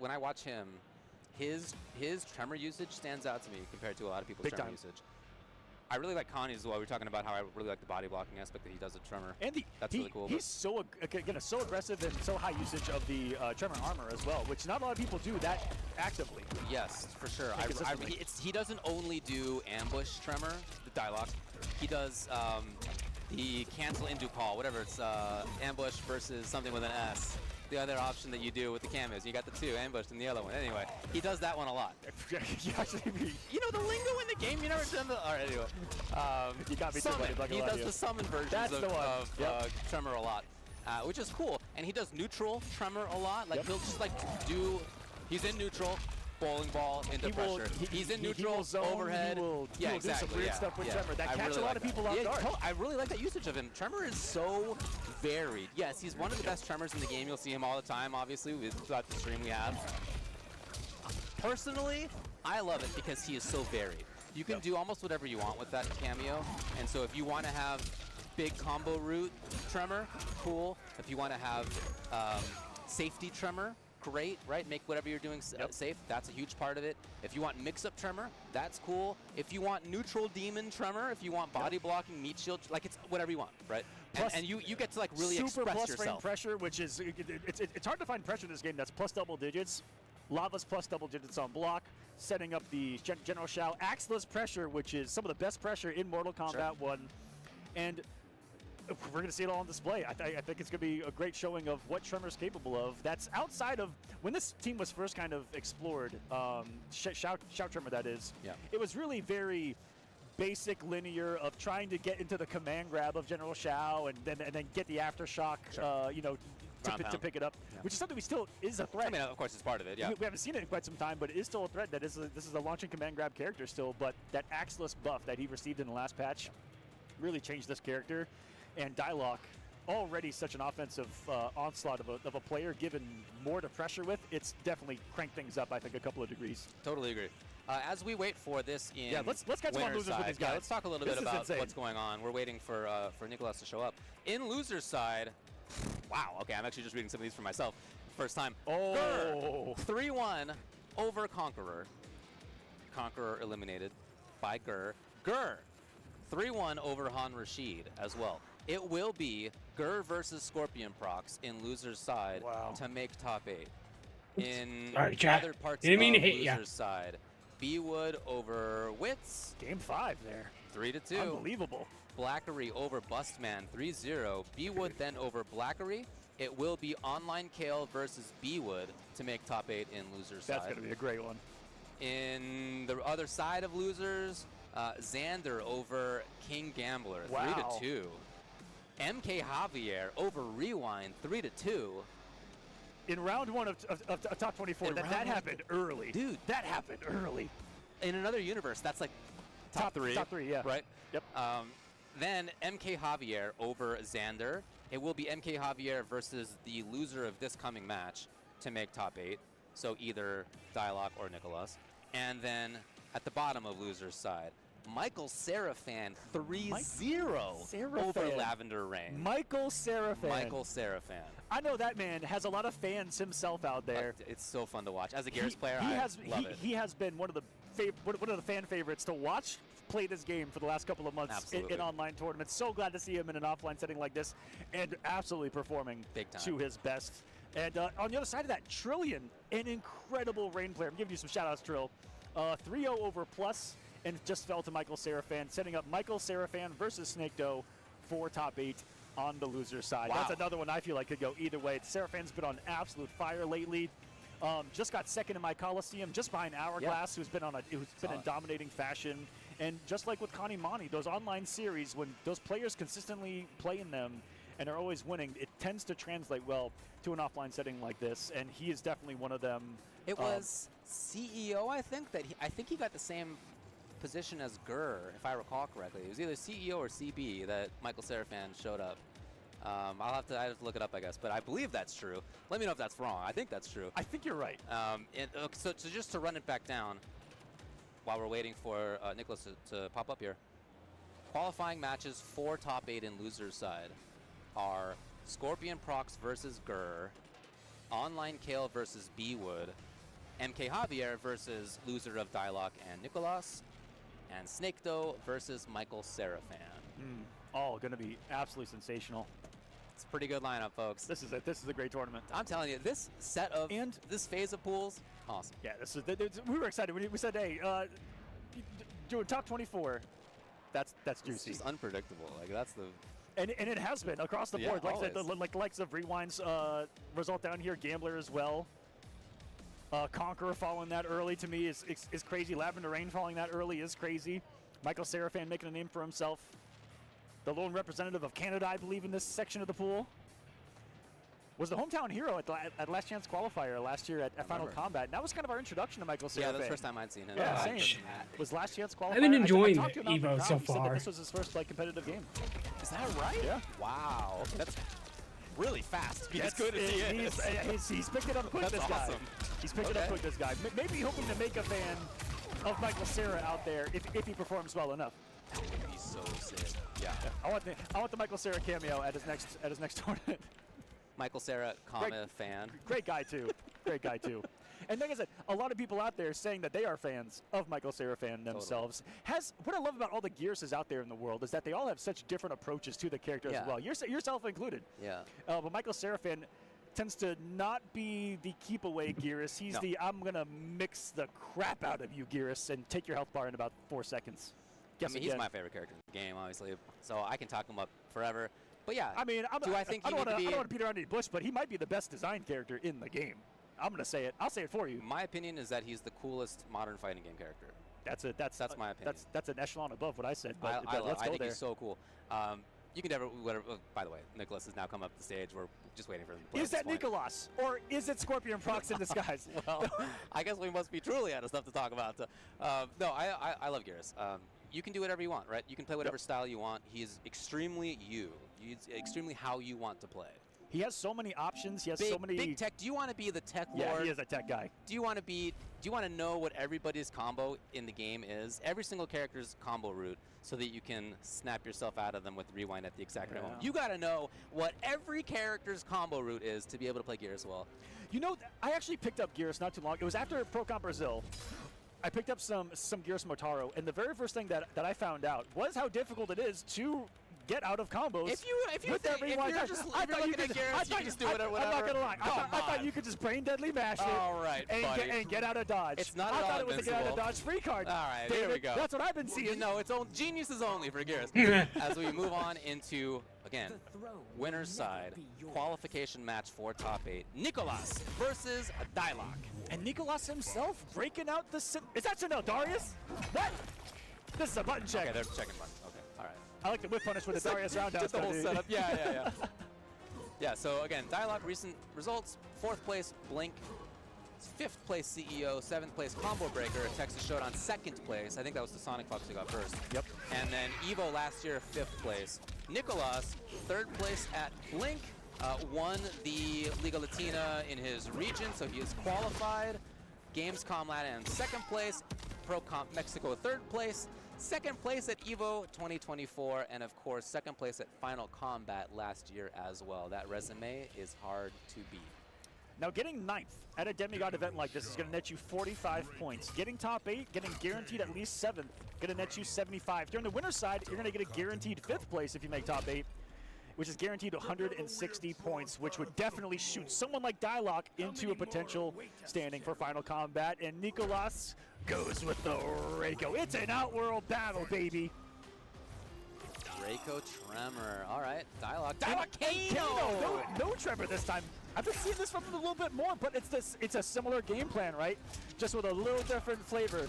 When I watch him, his tremor usage stands out to me compared to a lot of people's tremor usage. I really like Connie's as well. We were talking about how I really like the body blocking aspect that he does with Tremor. And that's really cool. He's so aggressive and so high usage of the Tremor armor as well, which not a lot of people do that actively. Yes, for sure. He doesn't only do ambush Tremor, the Dialogue. He does the cancel into call, whatever. It's ambush versus something with an S. The other option that you do with the cameos. You got the 2 ambushed in the other one. Anyway, he does that one a lot. You know the lingo in the game. You never done the. All right, anyway. You got me summon. too, He does the summon versions of Tremor a lot, which is cool. And he does neutral Tremor a lot. Like he'll just do. He's in neutral. Bowling ball into pressure. He's in neutral, overhead. He will do some weird stuff with Tremor that catch a lot of people off guard. I really like that usage of him. Tremor is so varied. Yes, he's one of the best Tremors in the game. You'll see him all the time, obviously, throughout the stream we have. Personally, I love it because he is so varied. You can do almost whatever you want with that cameo. And so if you want to have big combo route Tremor, cool. If you want to have safety Tremor, great, right? Make whatever you're doing safe. That's a huge part of it. If you want mix-up Tremor, that's cool. If you want neutral demon Tremor, if you want body blocking, meat shield, like it's whatever you want, right? And you get to like really express plus yourself. Frame pressure, which is it's hard to find pressure in this game that's plus double digits. Lava's plus double digits on block, setting up the General Shao. Axeless pressure, which is some of the best pressure in Mortal Kombat 1. And we're going to see it all on display. I think it's going to be a great showing of what Tremor's capable of. That's outside of when this team was first kind of explored, Shao Tremor that is. Yeah. It was really very basic linear of trying to get into the command grab of General Shao and then get the aftershock, to pick it up, which is something we still is a threat. I mean, of course, it's part of it, yeah. We haven't seen it in quite some time, but it is still a threat. This is a launching command grab character still, but that Axeless buff that he received in the last patch really changed this character. And Dialogue, already such an offensive onslaught of a player, given more to pressure with, it's definitely cranked things up, I think, a couple of degrees. Totally agree. As we wait for this in let's catch some losers with these guys. Let's talk a little bit about what's going on. We're waiting for Nicolas to show up. In losers side, wow, okay, I'm actually just reading some of these for myself. First time. Oh! 3-1 over Conqueror. Conqueror eliminated by Gur. Gur, 3-1 over Han Rashid as well. It will be Gur versus Scorpion Prox in losers side to make top 8. In other parts of losers side, B-Wood over Wits. Game 5 there. 3-2. Unbelievable. Blackery over Bustman, 3-0. B-Wood then over Blackery. It will be Online Kale versus B-Wood to make top 8 in losers side. That's going to be a great one. In the other side of losers, Xander over King Gambler, 3-2. MK Javier over Rewind, 3-2. In round 1 of top 24, that happened early. Dude, that happened early. In another universe, that's like top 3. Top 3, yeah. Right? Yep. Then MK Javier over Xander. It will be MK Javier versus the loser of this coming match to make top 8. So either Dialogue or Nicolas. And then at the bottom of losers side, Michael Seraphan 3-0 Seraphan. over Lavender Rain. Michael Seraphan. Michael Seraphan. I know that man has a lot of fans himself out there. It's so fun to watch. As a Gears player, I love it. He has been one of the fan favorites to watch play this game for the last couple of months in online tournaments. So glad to see him in an offline setting like this, and absolutely performing big time to his best. And on the other side of that, Trillion, an incredible Rain player. I'm giving you some shout-outs, Trill. 3-0 over Plus, and just fell to Michael Seraphan, setting up Michael Seraphan versus Snake Doe for top 8 on the loser side. Wow. That's another one I feel like could go either way. Seraphan's been on absolute fire lately. Just got second in my Coliseum, just behind Hourglass, who's been in dominating fashion. And just like with Connie Monty, those online series, when those players consistently play in them and are always winning, it tends to translate well to an offline setting like this. And he is definitely one of them. It was CEO, I think, I think he got the same position as Gurr, if I recall correctly. It was either CEO or CB that Michael Seraphan showed up. I have to look it up, I guess, but I believe that's true. Let me know if that's wrong. I think that's true. I think you're right. So just to run it back down, while we're waiting for Nicholas to pop up here, qualifying matches for top 8 in losers side are Scorpion Prox versus Gurr, Online Kale versus B-Wood, MK Javier versus loser of Dialogue and Nicolas, and Snake Doe versus Michael Seraphan. All going to be absolutely sensational. It's a pretty good lineup, folks. This is a great tournament. I'm telling you, this set of this phase of pools, awesome. Yeah, we were excited. We said, hey, doing top 24, that's juicy. It's just unpredictable. Like that's the. And it has been across the board. Like I said, like likes of Rewind's result down here, Gambler as well. Conqueror following that early to me is crazy. Lavender Rain following that early is crazy. Michael Seraphan making a name for himself. The lone representative of Canada, I believe, in this section of the pool. Was the hometown hero at Last Chance Qualifier last year at Final Combat. And that was kind of our introduction to Michael Seraphan. Yeah, that's the first time I'd seen him. Yeah, same. Was Last Chance Qualifier. I've been enjoying I EVO so far. This was his first competitive game. Is that right? Yeah. Wow. That's really fast. He's good as he is. He's picked it up quick, this guy. He's picked it up quick, this guy. Maybe hoping to make a fan of Michael Serra out there if he performs well enough. That would be so sick. Yeah. I want the Michael Serra cameo at his next tournament. Michael Serra, fan. Great guy too. Great guy too. And like I said, a lot of people out there saying that they are fans of Michael Seraphan themselves. What I love about all the Gearses out there in the world is that they all have such different approaches to the character as well. Yourself included. Yeah. But Michael Seraphan tends to not be the keep away Gearus. He's the I'm gonna mix the crap out of you Gearus and take your health bar in about 4 seconds. He's my favorite character in the game, obviously. So I can talk him up forever. But yeah, I mean, I don't want to beat around any bush, but he might be the best designed character in the game. I'm gonna say it. I'll say it for you. My opinion is that he's the coolest modern fighting game character. That's my opinion. That's an echelon above what I said. But I think he's so cool. You can never. By the way, Nicholas has now come up the stage. We're just waiting for him to play. Is that Nicholas or is it Scorpion Prox in disguise? Well, I guess we must be truly out of stuff to talk about. No, I love Gearus. You can do whatever you want, right? You can play whatever style you want. He's extremely you. He's extremely how you want to play. He has so many options. He has so many big tech. Do you want to be the tech lord? Yeah, he is a tech guy. Do you want to know what everybody's combo in the game is? Every single character's combo route, so that you can snap yourself out of them with rewind at the exact right moment. You got to know what every character's combo route is to be able to play Gearus well. You know, I actually picked up Gearus not too long. It was after ProCon Brazil. I picked up some Gearus Motaro, and the very first thing that I found out was how difficult it is to get out of combos. If you're looking at Gearus, you can just do whatever. I'm not gonna lie. I thought you could just brain deadly mash it. All right, and get out of dodge. It's not I at all thought it was a get out of dodge free card. All right, David, here we go. That's what I've been seeing. No, it's geniuses only for Gearus. As we move on into again winner's side qualification match for top 8. Nicolas versus Dialogue. And Nicolas himself breaking out the. Is that Chanel Darius? What? This is a button check. Okay, they're checking buttons. Okay, all right. I like the whip punish with the Darius roundhouse. Just the whole setup. Yeah. Yeah, so again, Dialogue recent results. 4th place, Blink. 5th place, CEO. 7th place, Combo Breaker. Texas Showdown, 2nd place. I think that was the Sonic Fox who got first. Yep. And then EVO last year, 5th place. Nicolas, 3rd place at Blink. Won the Liga Latina in his region, so he is qualified. Gamescom Latin in 2nd place. Pro Comp Mexico 3rd place, 2nd place at EVO 2024, and of course 2nd place at Final Combat last year as well. That resume is hard to beat. Now getting 9th at a Demigod event like this is going to net you 45 points. Getting top 8, getting guaranteed at least 7th, going to net you 75. During the winner's side, you're going to get a guaranteed 5th place if you make top 8, which is guaranteed 160 points, which would definitely shoot someone like Dialogue into a potential standing for Final Combat. And Nicolas goes with the Reiko. It's an Outworld battle, baby. Reiko Tremor. All right, Dialogue. Dialogue Kano! No Tremor this time. I've been seeing this from him a little bit more, but it's a similar game plan, right? Just with a little different flavor.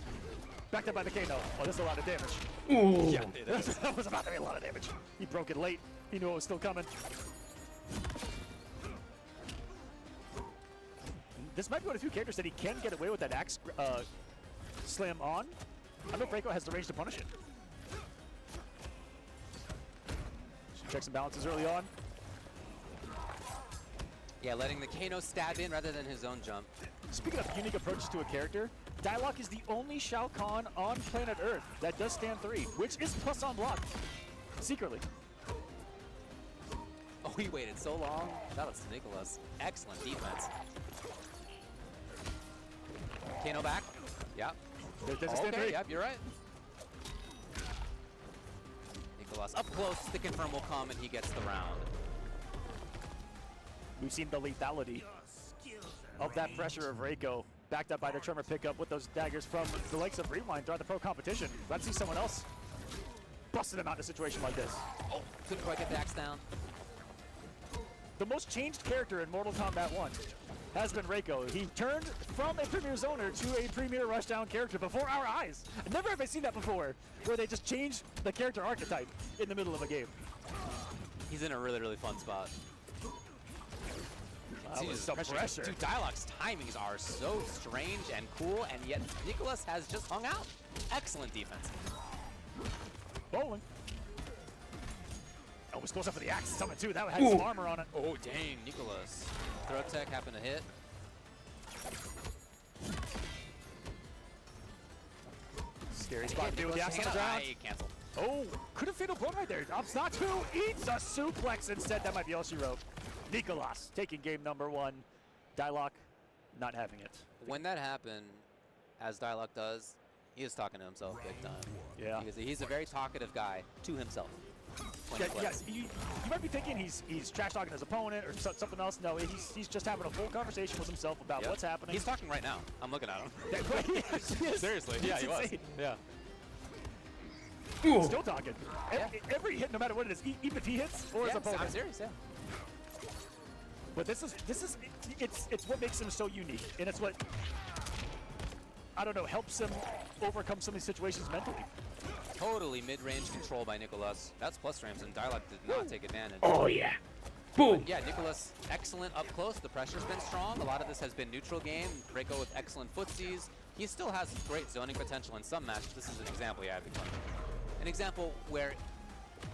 Backed up by the Kano. Oh, that's a lot of damage. Ooh. Yeah, that was about to be a lot of damage. He broke it late. He knew it was still coming. This might be one of the few characters that he can get away with that axe slam on. I know Reiko has the range to punish it. Checks and balances early on. Yeah, letting the Kano stab in rather than his own jump. Speaking of unique approaches to a character, Dialogue is the only Shao Kahn on planet Earth that does stand 3, which is plus on block, secretly. Oh, he waited so long. That was Nicolas. Excellent defense. Kano back. Yep. Okay, yep, you're right. Nicolas up close. The confirm will come and he gets the round. We've seen the lethality of that pressure of Reiko, backed up by the Tremor pickup with those daggers from the likes of Rewind throughout the pro competition. Let's see someone else busting him out in a situation like this. Oh, couldn't quite get the axe down. The most changed character in Mortal Kombat 1 has been Reiko. He turned from a Premier Zoner to a Premier Rushdown character before our eyes. Never have I seen that before, where they just change the character archetype in the middle of a game. He's in a really, really fun spot. That was some pressure. Dude, Dialogue's timings are so strange and cool, and yet Nicolas has just hung out. Excellent defense. Bowling. Oh, was close up for the axe summon too. That had some armor on it. Oh, dang, Nicolas. Throw tech happened to hit. Scary spot to deal with the axe on the ground. Canceled. Oh, could have fatal blown right there. Obsnatu eats a suplex instead. That might be all she wrote. Nicolas taking game number 1. Dialogue not having it. When that happened, as Dialogue does, he is talking to himself big time. Yeah. He's a very talkative guy to himself. Yes, you might be thinking he's trash talking his opponent or something else. No, he's just having a full conversation with himself about what's happening. He's talking right now. I'm looking at him. Seriously, yeah, he was. Yeah. Still talking. Every hit, no matter what it is, even if he hits or his opponent. I'm serious. Yeah. But this is it's what makes him so unique, and it's what I don't know helps him overcome some of these situations mentally. Totally mid-range control by Nicolas. That's plus frames, and Dialogue did not take advantage. Oh yeah. Boom. But yeah, Nicolas, excellent up close. The pressure's been strong. A lot of this has been neutral game. Reiko with excellent footsies. He still has great zoning potential in some matches. This is an example, yeah, an example where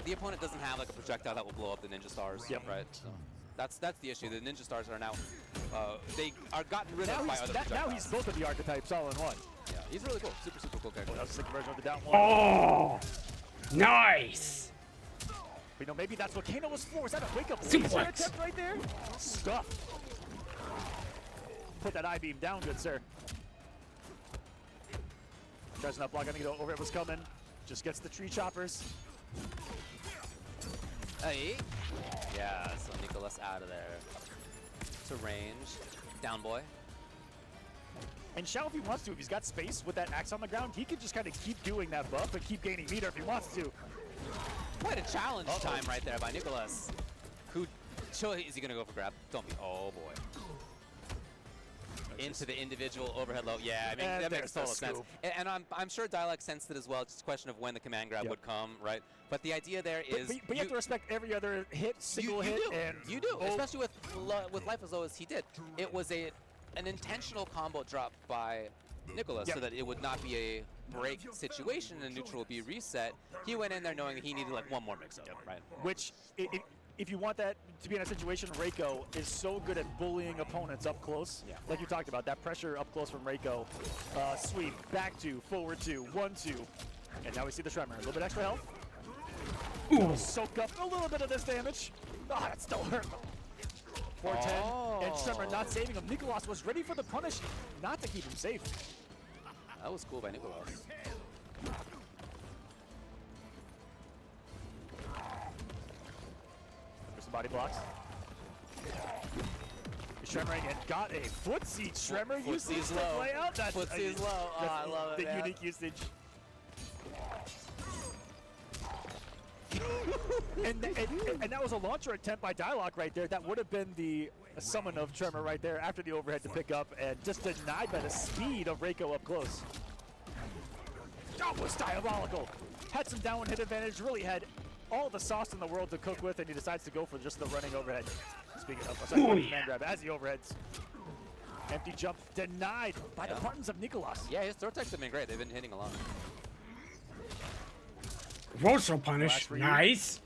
the opponent doesn't have like a projectile that will blow up the Ninja Stars, right? So that's the issue. The Ninja Stars are now they are gotten rid of by other projectiles. Now he's both of the archetypes all in one. Yeah, he's really cool. Super cool character. Oh, that was the conversion of the down one. Oh, nice. But, maybe that's what Kano was for. Is that a wake-up Suplex attempt right there? Stuff. Put that I-beam down, good sir. Tries not block. I think the overhead was coming. Just gets the tree choppers. Hey. Yeah, so Nicolas out of there. To range. Down boy. And Shao, if he wants to, if he's got space with that axe on the ground, he could just kind of keep doing that buff and keep gaining meter if he wants to. Quite a challenge time right there by Nicolas. Who, is he going to go for grab? Don't be, oh boy. Into the individual overhead low. Yeah, I mean, that makes total sense. And I'm sure Dialogue sensed it as well. It's just a question of when the command grab would come, right? But the idea there is... But you have to respect every other hit, single hit. You do, especially with life as low as he did. It was an intentional combo drop by Nicolas so that it would not be a break situation and neutral would be reset. He went in there knowing that he needed like one more mix-up, right? Which, if you want that to be in a situation, Reiko is so good at bullying opponents up close. Yeah. Like you talked about, that pressure up close from Reiko. Sweep, back two, forward two, 1-2. And now we see the Tremor. A little bit extra health. Ooh. Soak up a little bit of this damage. Ah, that still hurt. 410, and Tremor not saving him. Nicolas was ready for the punish, not to keep him safe. That was cool by Nicolas. There's some body blocks. Tremor again got a footsie. Tremor uses the play out. That's Footsie's low. Oh, I love it, the man. unique usage. and that was a launcher attempt by Dialogue right there. That would have been the summon of Tremor right there after the overhead to pick up, and just denied by the speed of Reiko up close. That was diabolical. Had some downwind hit advantage, really had all the sauce in the world to cook with, and he decides to go for just the running overhead. Speaking of, man grab as the overheads. Empty jump denied by the buttons of Nicolas. Yeah, his throw attacks have been great. They've been hitting a lot. Roaster punish. Nice.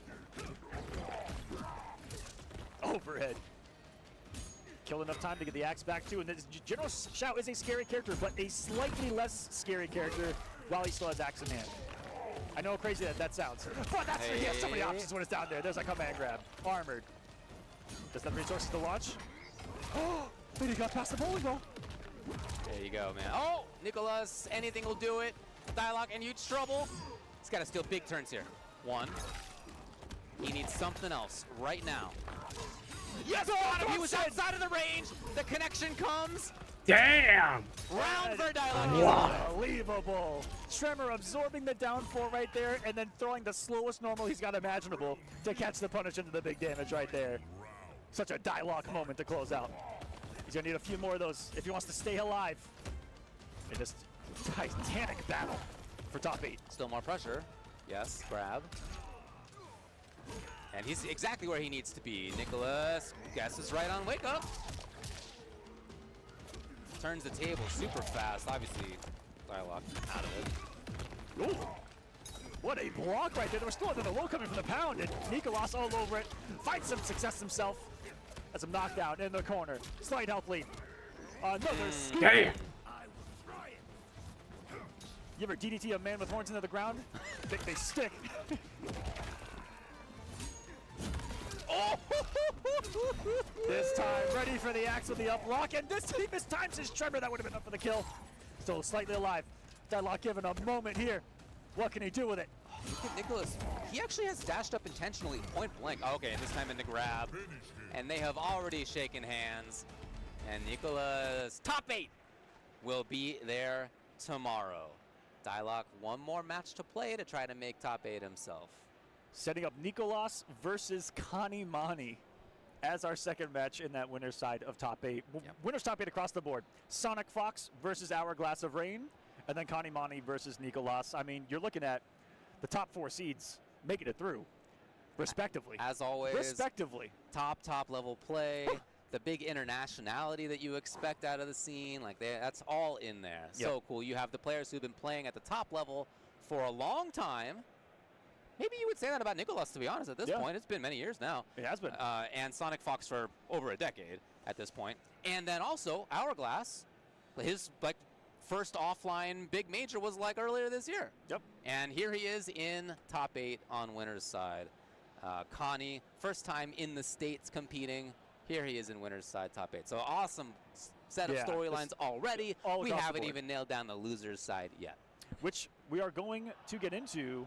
Overhead. Kill enough time to get the axe back too. And General Shao is a scary character, but a slightly less scary character while he still has axe in hand. I know how crazy that sounds, but that's he has so many options when it's down there. There's a command grab. Armored. Doesn't have the resources to launch. Oh, but he got past the bowling ball. There you go, man. Oh, Nicolas, anything will do it. Dialogue in huge trouble. He's got to steal big turns here. One. He needs something else right now. Yes, he was outside of the range. The connection comes. Damn! Round for Dialogue. Wow. Unbelievable. Tremor absorbing the down 4 right there, and then throwing the slowest normal he's got imaginable to catch the punish into the big damage right there. Such a Dialogue moment to close out. He's gonna need a few more of those if he wants to stay alive in this titanic battle for top 8. Still more pressure. Yes, grab. And he's exactly where he needs to be. Nicolas guesses right on wake up. Turns the table super fast. Obviously, Dialogue out of it. Ooh. What a block right there. There was still another low coming from the pound, and Nicolas all over it. Finds some success himself. Has him knocked down in the corner. Slight health lead. Another scoop. Damn. You ever DDT a man with horns into the ground? They stick. Oh! This time, ready for the axe with the up lock, and this he mistimes his Tremor. That would have been up for the kill. Still slightly alive. Dialogue given a moment here. What can he do with it? Nicolas, he actually has dashed up intentionally, point blank. Okay, this time in the grab. And they have already shaken hands. And Nicolas, top 8, will be there tomorrow. Dialogue, one more match to play to try to make top 8 himself. Setting up Nicolas versus Kanimani as our second match in that winner's side of top 8. Yep. Winner's top 8 across the board. Sonic Fox versus Hourglass of Rain, and then Kanimani versus Nicolas. I mean, you're looking at the top 4 seeds making it through, respectively. As always, respectively. Top level play, the big internationality that you expect out of the scene, like that's all in there. Yep. So cool. You have the players who've been playing at the top level for a long time. Maybe you would say that about Nicolas, to be honest, at this point. It's been many years now. It has been. And Sonic Fox for over a decade at this point. And then also Hourglass, his first offline big major was earlier this year. Yep. And here he is in top 8 on winner's side. Connie, first time in the States competing. Here he is in winner's side, top 8. So awesome set of storylines already. We haven't even nailed down the loser's side yet. Which we are going to get into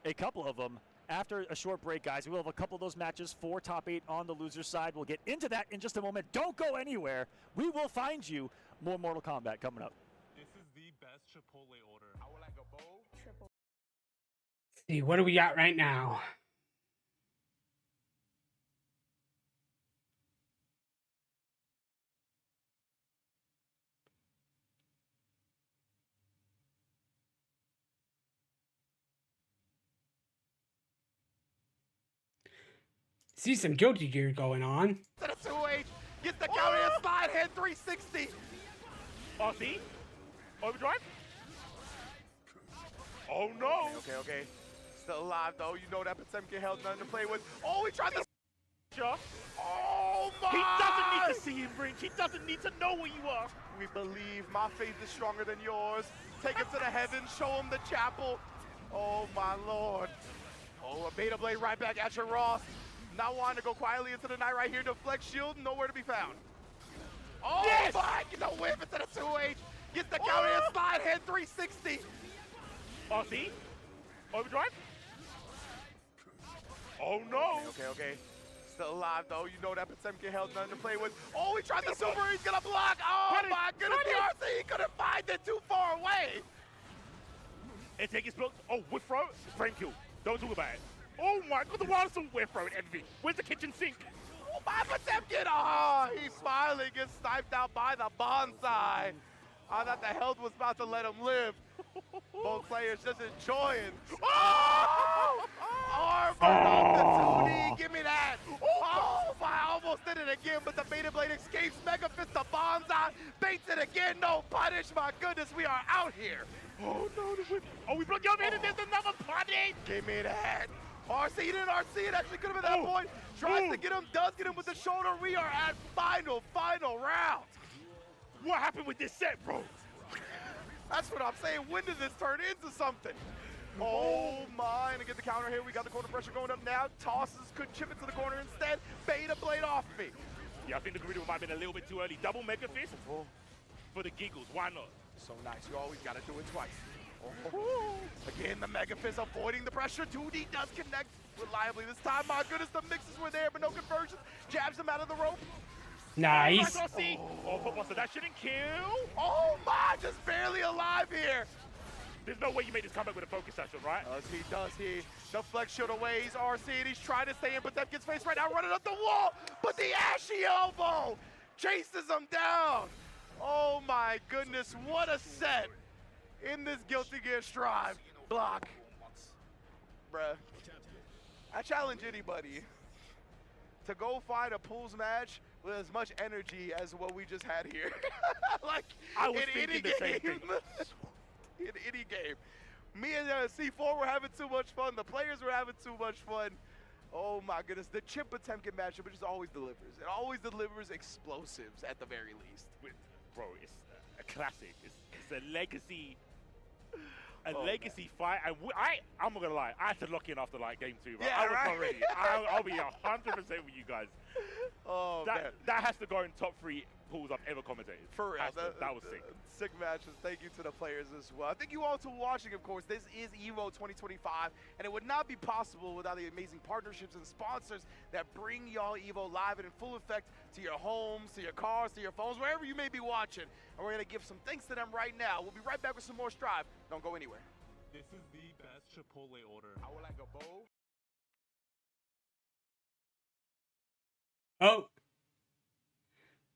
a couple of them after a short break, guys. We will have a couple of those matches for top 8 on the loser's side. We'll get into that in just a moment. Don't go anywhere. We will find you. More Mortal Kombat coming up. This is the best Chipotle order. I would like a bowl. See, what do we got right now? See some Guilty Gear going on. To the 2H, gets the counter and slide, head 360. RC? Overdrive? Oh no. Okay. Still alive, though. You know that Potemkin held nothing to play with. Oh, he tried to... Oh, my! He doesn't need to see him bridge. He doesn't need to know where you are. We believe my faith is stronger than yours. Take him to the heavens. Show him the chapel. Oh, my Lord. Oh, a Beta Blade right back at your Ross. Not wanting to go quietly into the night right here. Deflect shield, nowhere to be found. Oh, yes! my! Get the whip into the 2H. Gets the counter and slide head 360. RC? Overdrive? Oh, no. Okay. Still alive, though. You know that Potemkin held nothing to play with. Oh, he tried the super. He's going to block. Oh, my goodness. The RC, he couldn't find it too far away. And take his block. Oh, whiff throw. Frame kill. Don't talk about it. Oh, my God. The wild some whiff throw and envy. Where's the kitchen sink? Oh, my Potemkin. Oh, he finally gets sniped out by the bonsai. I thought the health was about to let him live. Both players just enjoying. Oh! Armor off the 2D. Give me that. Oh, I almost did it again, but the Beta Blade escapes. Mega Fist the bonsai. Baits it again. No punish. My goodness, we are out here. Oh, no. Oh, we blocked your man, and there's another punish. Give me that. RC didn't RC. It actually could have been that point. Tries to get him, does get him with the shoulder. We are at final round. What happened with this set, bro? That's what I'm saying. When did this turn into something? Oh my, and to get the counter here, we got the corner pressure going up now. Tosses, could chip it to the corner instead. Beta Blade off me. Yeah, I think the Greedo might have been a little bit too early. Double Mega Fist for the giggles. Why not? So nice. You always got to do it twice. Oh. Again, the Mega Fist avoiding the pressure. 2D does connect reliably this time. My goodness, the mixes were there, but no conversions. Jabs him out of the rope. Nice. Oh, Pop, so that shouldn't kill. Oh my, just barely alive here. There's no way you made this comeback with a focus session, right? Does he? The flex shield away, he's RC, and he's trying to stay in Potemkin's face right now, running up the wall, but the ashy elbow chases him down. Oh my goodness, what a set in this Guilty Gear Strive. Block. Bruh. I challenge anybody to go find a pools match with as much energy as what we just had here. Like, I was in thinking any the same game. thing. In any game. Me and C4 were having too much fun. The players were having too much fun. Oh my goodness. The Chip Potemkin matchup, it just always delivers. It always delivers explosives at the very least. Bro, it's a classic. It's a legacy. Legacy fight. And I'm not gonna lie, I had to lock in after like game 2. Bro. Yeah, I was right? not ready. I'll be 100% with you guys. Oh, man. That has to go in top 3 pools I've ever commentated. For real. That was sick. Sick matches. Thank you to the players as well. Thank you all for watching, of course. This is EVO 2025, and it would not be possible without the amazing partnerships and sponsors that bring y'all EVO live and in full effect to your homes, to your cars, to your phones, wherever you may be watching. And we're going to give some thanks to them right now. We'll be right back with some more Strive. Don't go anywhere. This is the best Chipotle order. I would like a bowl. Oh.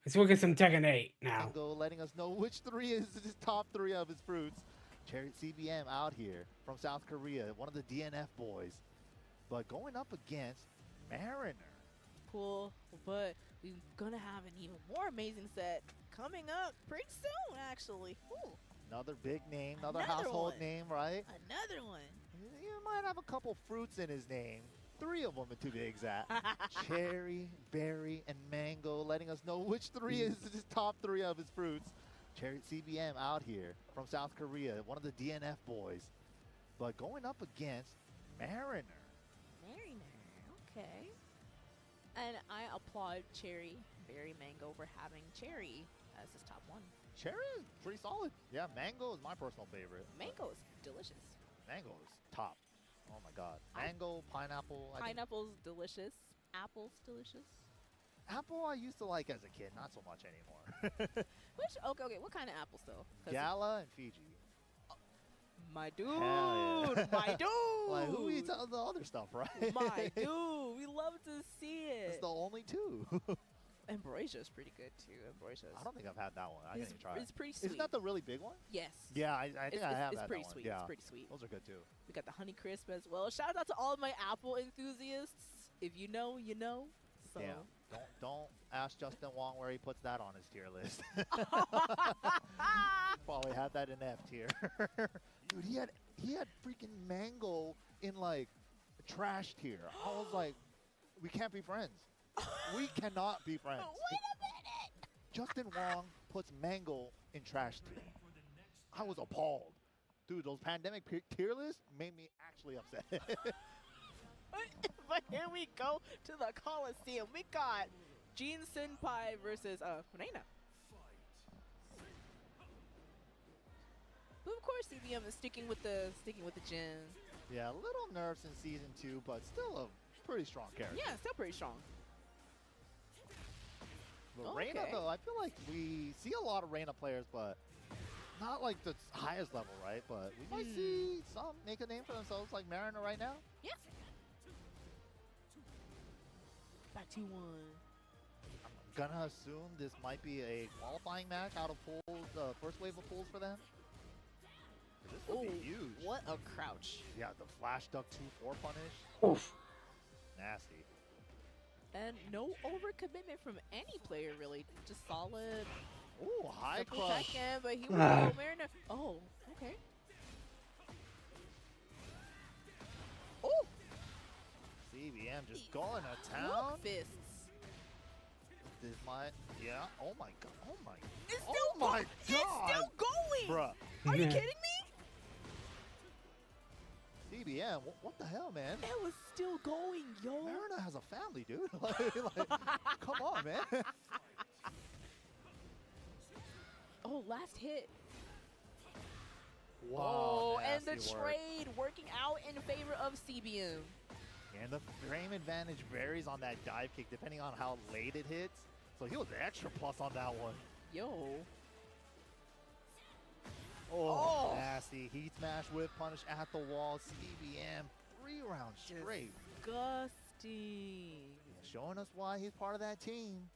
Let's look at some Tekken 8 now. Mango letting us know which 3 is his top 3 of his fruits. Cherry CBM out here from South Korea, one of the DNF boys. But going up against Mariner. Cool, but we're gonna have an even more amazing set coming up pretty soon, actually. Ooh. Another big name, another household name, right? Another one. You might have a couple fruits in his name. 3 of them to be exact. Cherry, berry, and mango, letting us know which 3 is his top 3 of his fruits. Cherry CBM out here from South Korea, one of the DNF boys. But going up against Mariner. Okay. And I applaud Cherry, berry, mango for having Cherry as his top 1. Cherry is pretty solid. Yeah, mango is my personal favorite. Mango is delicious. Mango is top. Oh my god. Mango, pineapple. Pineapple's delicious. Apple's delicious. Apple I used to like as a kid, not so much anymore. Okay, what kind of apples though? Gala and Fiji. My dude! Yeah. My dude! Like, who eats all the other stuff, right? My dude! We love to see it! It's the only 2. Ambrosia's pretty good too. Ambrosia's. I don't think I've had that one. I gotta try it. It's pretty sweet. Isn't that the really big one? Yes. Yeah, I think I have It's had pretty that sweet. one. Yeah. It's pretty sweet. Those are good too. We got the Honey Crisp as well. Shout out to all of my Apple enthusiasts. If you know, you know. So. Yeah. Don't ask Justin Wong where he puts that on his tier list. Probably had that in F tier. Dude, he had freaking Mango in like trash tier. I was like, we can't be friends. We cannot be friends. Wait a minute! Justin Wong puts Mango in trash tier. I was appalled. Dude, those pandemic tier lists made me actually upset. But here we go to the Coliseum. We got Gene Senpai versus Reina. But of course, CBM is sticking with the Jin. Yeah, a little nerfs in season 2, but still a pretty strong character. Yeah, still pretty strong. But Reina, though, I feel like we see a lot of Reina players, but not like the highest level, right? But we might see some make a name for themselves, like Mariner right now. Yeah. Back to 1. I'm gonna assume this might be a qualifying match out of pools, first wave of pools for them. This would be huge. What a crouch. Yeah, the flash duck 2-4 punish. Oof. Nasty. And no overcommitment from any player, really. Just solid. Ooh, high simple crush. Second, but he was no Mariner. Oh, okay. Oh! CBM just going to town. Fists. This might, yeah. Oh my god. Oh my. It's oh still my god. It's still going. Bruh. Are you kidding me? CBM, what the hell, man? It was still going, yo. Mariner has a family, dude. like, come on, man. Oh, last hit. Wow, Oh, and the nasty work. trade working out in favor of CBM. And the frame advantage varies on that dive kick depending on how late it hits. So he was extra plus on that one. Yo. Oh, nasty. Heat smash with punish at the wall. CBM 3 rounds straight. Disgusting. Showing us why he's part of that team.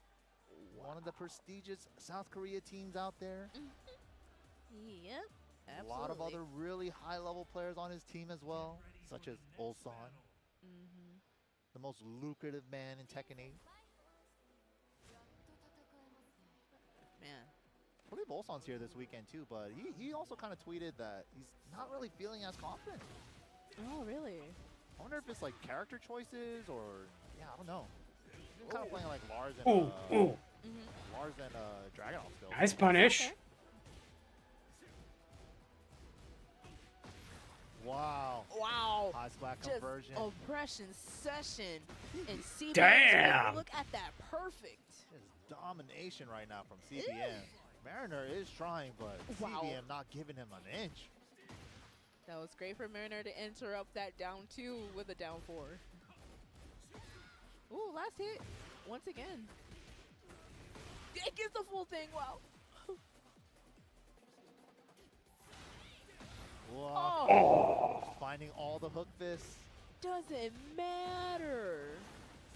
One of the prestigious South Korea teams out there. Yep, absolutely. A lot of other really high-level players on his team as well, such as Ulsan, the most lucrative man in Tekken 8. Man. I believe Ulsan's here this weekend too, but he also kind of tweeted that he's not really feeling as confident. Oh, really? I wonder if it's like character choices or, yeah, I don't know. He's kind of playing like Lars and Lars and Dragunov still. Nice punish. Okay. Wow. Wow. High splat Just conversion. oppression session. And CBM. Damn. Look at that. Perfect. Just domination right now from CBM. Mariner is trying, but CBM not giving him an inch. That was great for Mariner to interrupt that down 2 with a down 4. Ooh, last hit. Once again. It gets the full thing. Wow. Wow. Oh. Finding all the hook fists. Doesn't matter.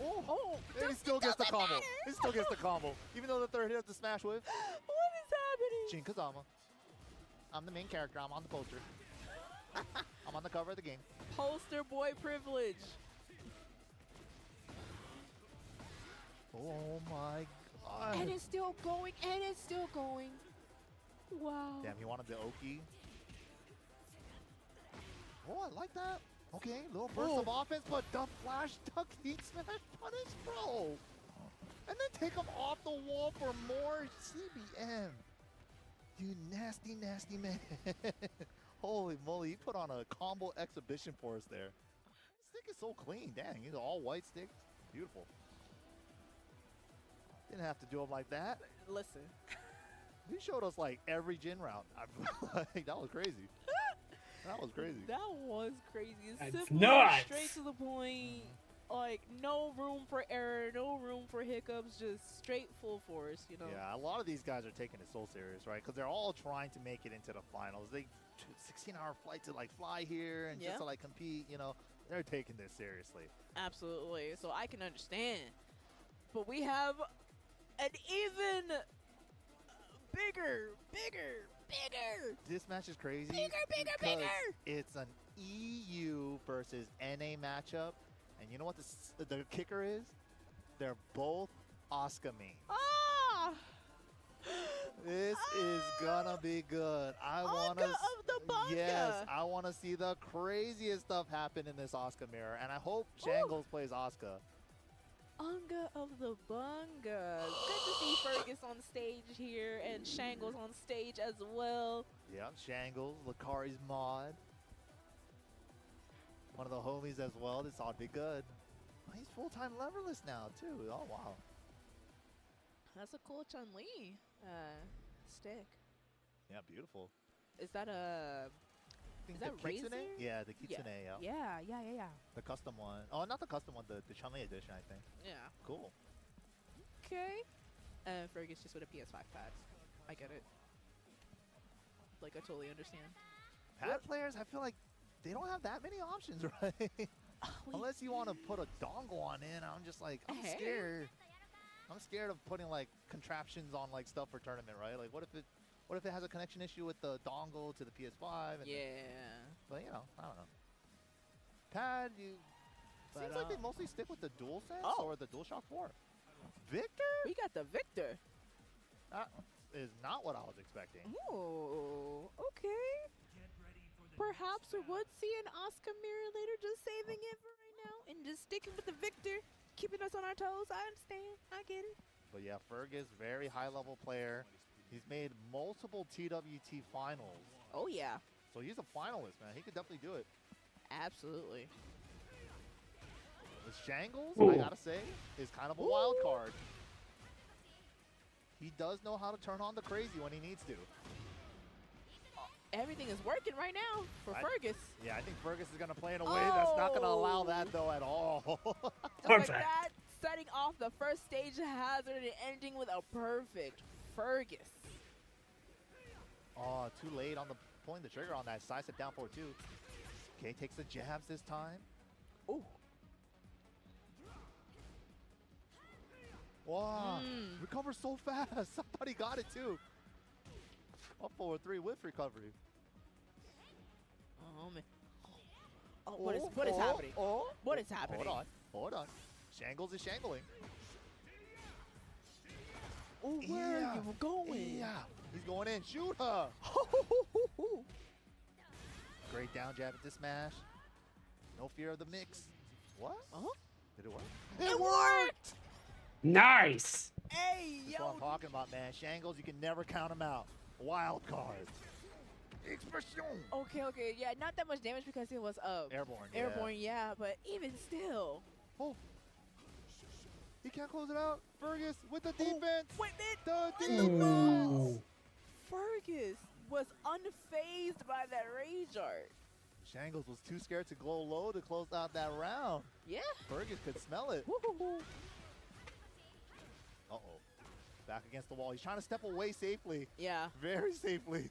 Oh, and he still gets the combo. He still gets the combo. Even though the third hit the smash with. What is happening? Shin Kazama. I'm the main character. I'm on the poster. I'm on the cover of the game. Poster boy privilege. Oh my god. And it's still going. And it's still going. Wow. Damn, he wanted the Oki. Oh, I like that. Okay, little burst of offense, but the flash duck heat smash punish, bro. And then take him off the wall for more CBM. You nasty, nasty man. Holy moly, he put on a combo exhibition for us there. His stick is so clean. Dang, he's an all white stick. Beautiful. Didn't have to do him like that. Listen. He showed us like every Jin round. Like, that was crazy. That was crazy. That was crazy. That's Simple, nuts. straight to the point. Like, no room for error, no room for hiccups, just straight full force, you know? Yeah, a lot of these guys are taking it so serious, right? Because they're all trying to make it into the finals. They 16-hour flight to like fly here and just to like compete, you know. They're taking this seriously. Absolutely. So I can understand. But we have an even bigger. This match is crazy. Bigger. because it's an EU versus NA matchup. And you know what the kicker is? They're both Asuka main. Ah! This is gonna be good. I want to. of the bunga. Yes, I want to see the craziest stuff happen in this Asuka mirror, and I hope Shangles plays Asuka. Unga of the Bunga. Good to see Fergus on stage here and Shangles on stage as well. Yeah, Shangles, Lucari's mod. One of the homies as well. This ought to be good. Oh, he's full-time leverless now, too. Oh, wow. That's a cool Chun-Li stick. Yeah, beautiful. Is that a... Is that the Razor? Kitsune? Yeah, the Kitsune, yeah. Yeah. The custom one. Oh, not the custom one, the Chun-Li edition, I think. Yeah. Cool. Okay. Fergus just with a PS5 pad. I get it. Like, I totally understand. Pad players, I feel like they don't have that many options, right? Unless you want to put a dongle on in, I'm just like, I'm scared. I'm scared of putting like contraptions on like stuff for tournament, right? Like, what if it has a connection issue with the dongle to the PS5? And but you know, I don't know. Pad, seems like they mostly stick with the DualSense or the DualShock 4. Victor? We got the Victor. That is not what I was expecting. Ooh, okay. Perhaps we would see an Asuka mirror later, just saving it for right now and just sticking with the Victor, keeping us on our toes. I understand. I get it. But yeah, Fergus, very high-level player. He's made multiple TWT finals. Oh, yeah. So he's a finalist, man. He could definitely do it. Absolutely. With Shangles, I gotta say, is kind of a wild card. He does know how to turn on the crazy when he needs to. Everything is working right now for Fergus. Yeah, I think Fergus is going to play in a way that's not going to allow that, though, at all. Just like that, setting off the first stage hazard and ending with a perfect Fergus. Oh, too late on the pulling the trigger on that side step down forward, too. Okay, takes the jabs this time. Ooh. Wow, recovers so fast. I thought he got it, too. Up forward 3 with recovery. Oh, man. Oh, what is happening? What is happening? Hold on. Shangles is shangling. Oh, where are you going? Yeah, he's going in. Shoot her. Great down jab at this smash. No fear of the mix. What? Did it work? It worked! Nice! Hey, That's what I'm talking about, man. Shangles, you can never count him out. Wild card. Expression. Okay. Yeah, not that much damage because it was airborne. Airborne, yeah, but even still. Oh. He can't close it out. Fergus with the defense. Wait, the Fergus was unfazed by that rage art. Shangles was too scared to go low to close out that round. Yeah. Fergus could smell it. Uh-oh. Back against the wall. He's trying to step away safely. Yeah. Very safely.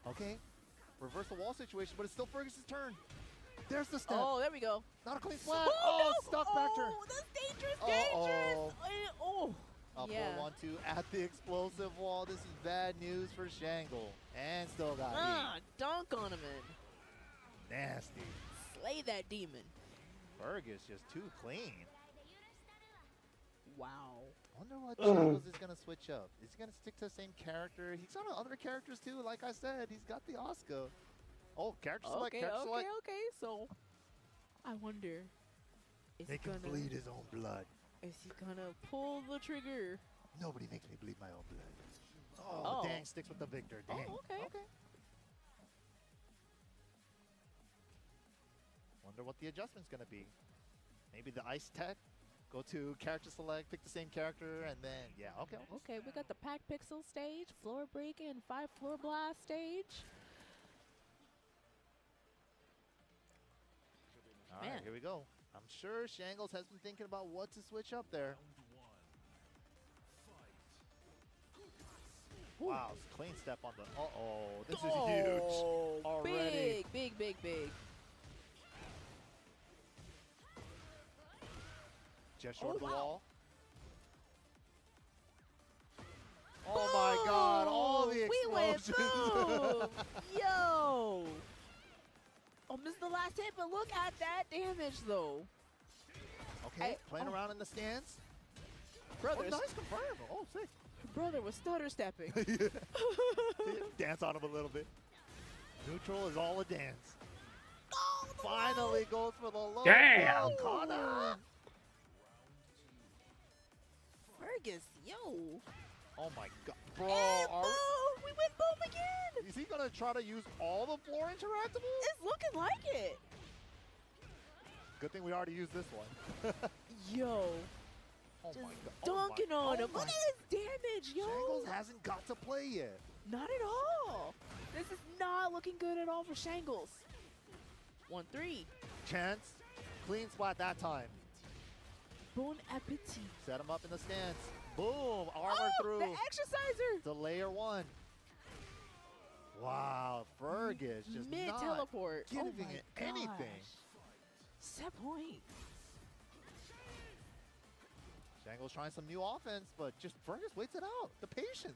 Okay. Reverse the wall situation, but it's still Fergus's turn. There's the step. Oh, there we go. Not a clean flat. Oh, no. Stuck back turn. Oh, that's dangerous. Oh. Up 4-1-2 at the explosive wall. This is bad news for Shangle. And still got heat. Dunk on him in. Nasty. Slay that demon. Fergus just too clean. Wow. I wonder what Shangles is going to switch up. Is he going to stick to the same character? He's got other characters too. Like I said, he's got the Asuka. Oh, character select, character select. Okay. So, I wonder, is Make he him gonna bleed his own blood. Is he gonna pull the trigger? Nobody makes me bleed my own blood. Oh, dang, sticks with the victor. Dang. Oh, okay. Wonder what the adjustment's gonna be. Maybe the ice tech. Go to character select, pick the same character, and then, yeah, okay. Okay, we got the Pack Pixel stage, floor break, and 5 floor blast stage. All right, here we go. I'm sure Shangles has been thinking about what to switch up there. Wow, clean step on the, this is huge already. Big. Just short of the wall. Oh my God, all the explosions. We went boom. Yo. Oh, missed the last hit, but look at that damage, though. Okay, playing around in the stands. Brothers. Oh, nice confirm. Oh, sick. brother was stutter stepping. Dance on him a little bit. Neutral is all a dance. Finally goes for the low. Damn. Fergus, yo. Oh my god. Bro, And boom! We went boom again! is he going to try to use all the floor interactables? It's looking like it. Good thing we already used this one. Yo. Oh Just my god. dunking on him. my- Look at his damage, yo. Shangles hasn't got to play yet. Not at all. This is not looking good at all for Shangles. 1-3. Chance. Clean splat that time. Bon appetit. Set him up in the stance. Boom. Armor through. The exerciser. To layer 1. Wow. Fergus just Mid not teleport. giving Oh my it anything. gosh. Set point. Shangle's trying some new offense, but just Fergus waits it out. The patience.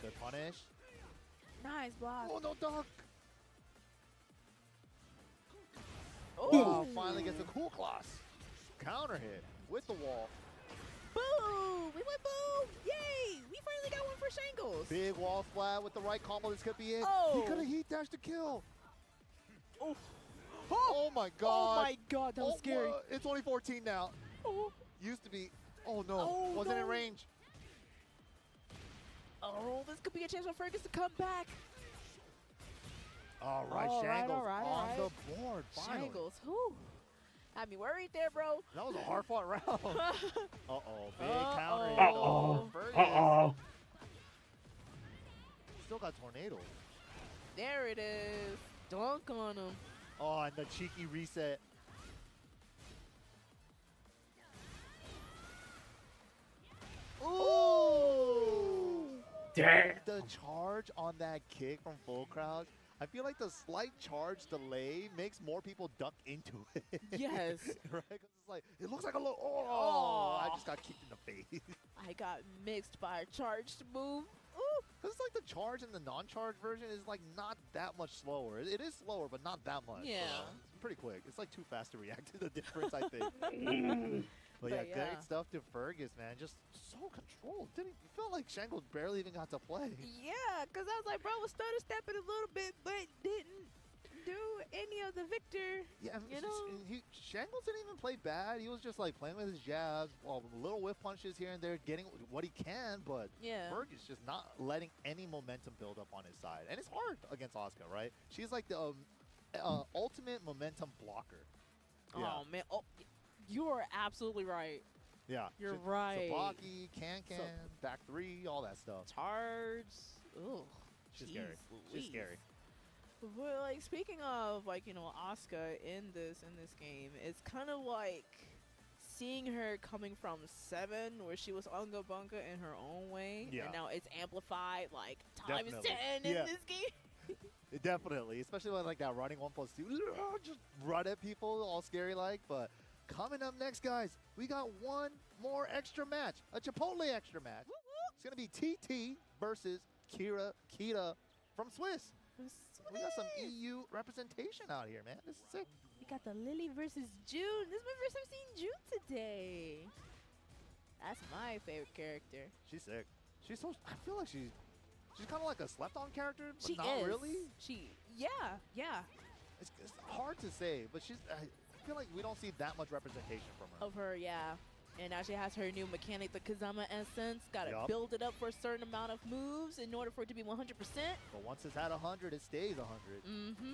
Good punish. Nice block. Oh, no duck. Oh. Wow, finally gets a cool class. Counter hit with the wall. Boom! We went boom! Yay! We finally got one for Shangles. Big wall splat with the right combo. This could be it. Oh. He could have heat dashed to kill. Oh. Oh my god. Oh my god, that was scary. It's only 14 now. Oh. Used to be. Oh no. Oh, Wasn't in no. range. Oh, this could be a chance for Fergus to come back. All right, All right, Shangles all right, on all right. the board. Finally. Shangles, whew. Had me worried there, bro. That was a hard fought round. Uh-oh. Big counter hit. Uh-oh. Fergus. Uh-oh. Still got tornado. There it is. Dunk on him. Oh, and the cheeky reset. Ooh! Damn. The charge on that kick from full crowd. I feel like the slight charge delay makes more people duck into it. Yes. Right? 'Cause it's like, it looks like a little, oh, I just got kicked in the face. I got mixed by a charged move. Ooh. Because it's like the charge and the non-charge version is like not that much slower. It is slower, but not that much. Yeah. It's pretty quick. It's like too fast to react to the difference, I think. But yeah, yeah. great stuff to Fergus, man. Just so controlled. Didn't you felt like Shangles barely even got to play. Yeah, because I was like, bro, was stutter stepping a little bit, but didn't do any of the victor. Yeah, you know? Shangles didn't even play bad. He was just like playing with his jabs, little whiff punches here and there, getting what he can. But Yeah. Fergus just not letting any momentum build up on his side, and it's hard against Asuka, right? She's like the ultimate momentum blocker. Oh, man. Oh, you are absolutely right. Yeah, You're right. Sabaki, can, back three, all that stuff. Charge. Ugh. She's jeez scary. She's Louise. scary. But like speaking of like, you know, Asuka in this game, it's kind of like seeing her coming from 7 where she was unga bunga in her own way, Yeah. and now it's amplified like times Definitely. 10 in Yeah. this game. Definitely, especially when like that running 1+2, just run at people all scary like. But coming up next, guys, we got one more extra match, a Chipotle extra match. It's gonna be TT versus Kita from Swiss. We got some EU representation out here, man. This is sick. We got the Lily versus June. This is my first time seeing June today. That's my favorite character. She's sick. She's so. I feel like she's kind of like a slept-on character, but She not is. really. Yeah. It's hard to say, but I feel like we don't see that much representation from her. Of her, yeah. And now she has her new mechanic, the Kazama Essence. Got to Yup. build it up for a certain amount of moves in order for it to be 100%. But once it's at 100, it stays 100. Mm-hmm.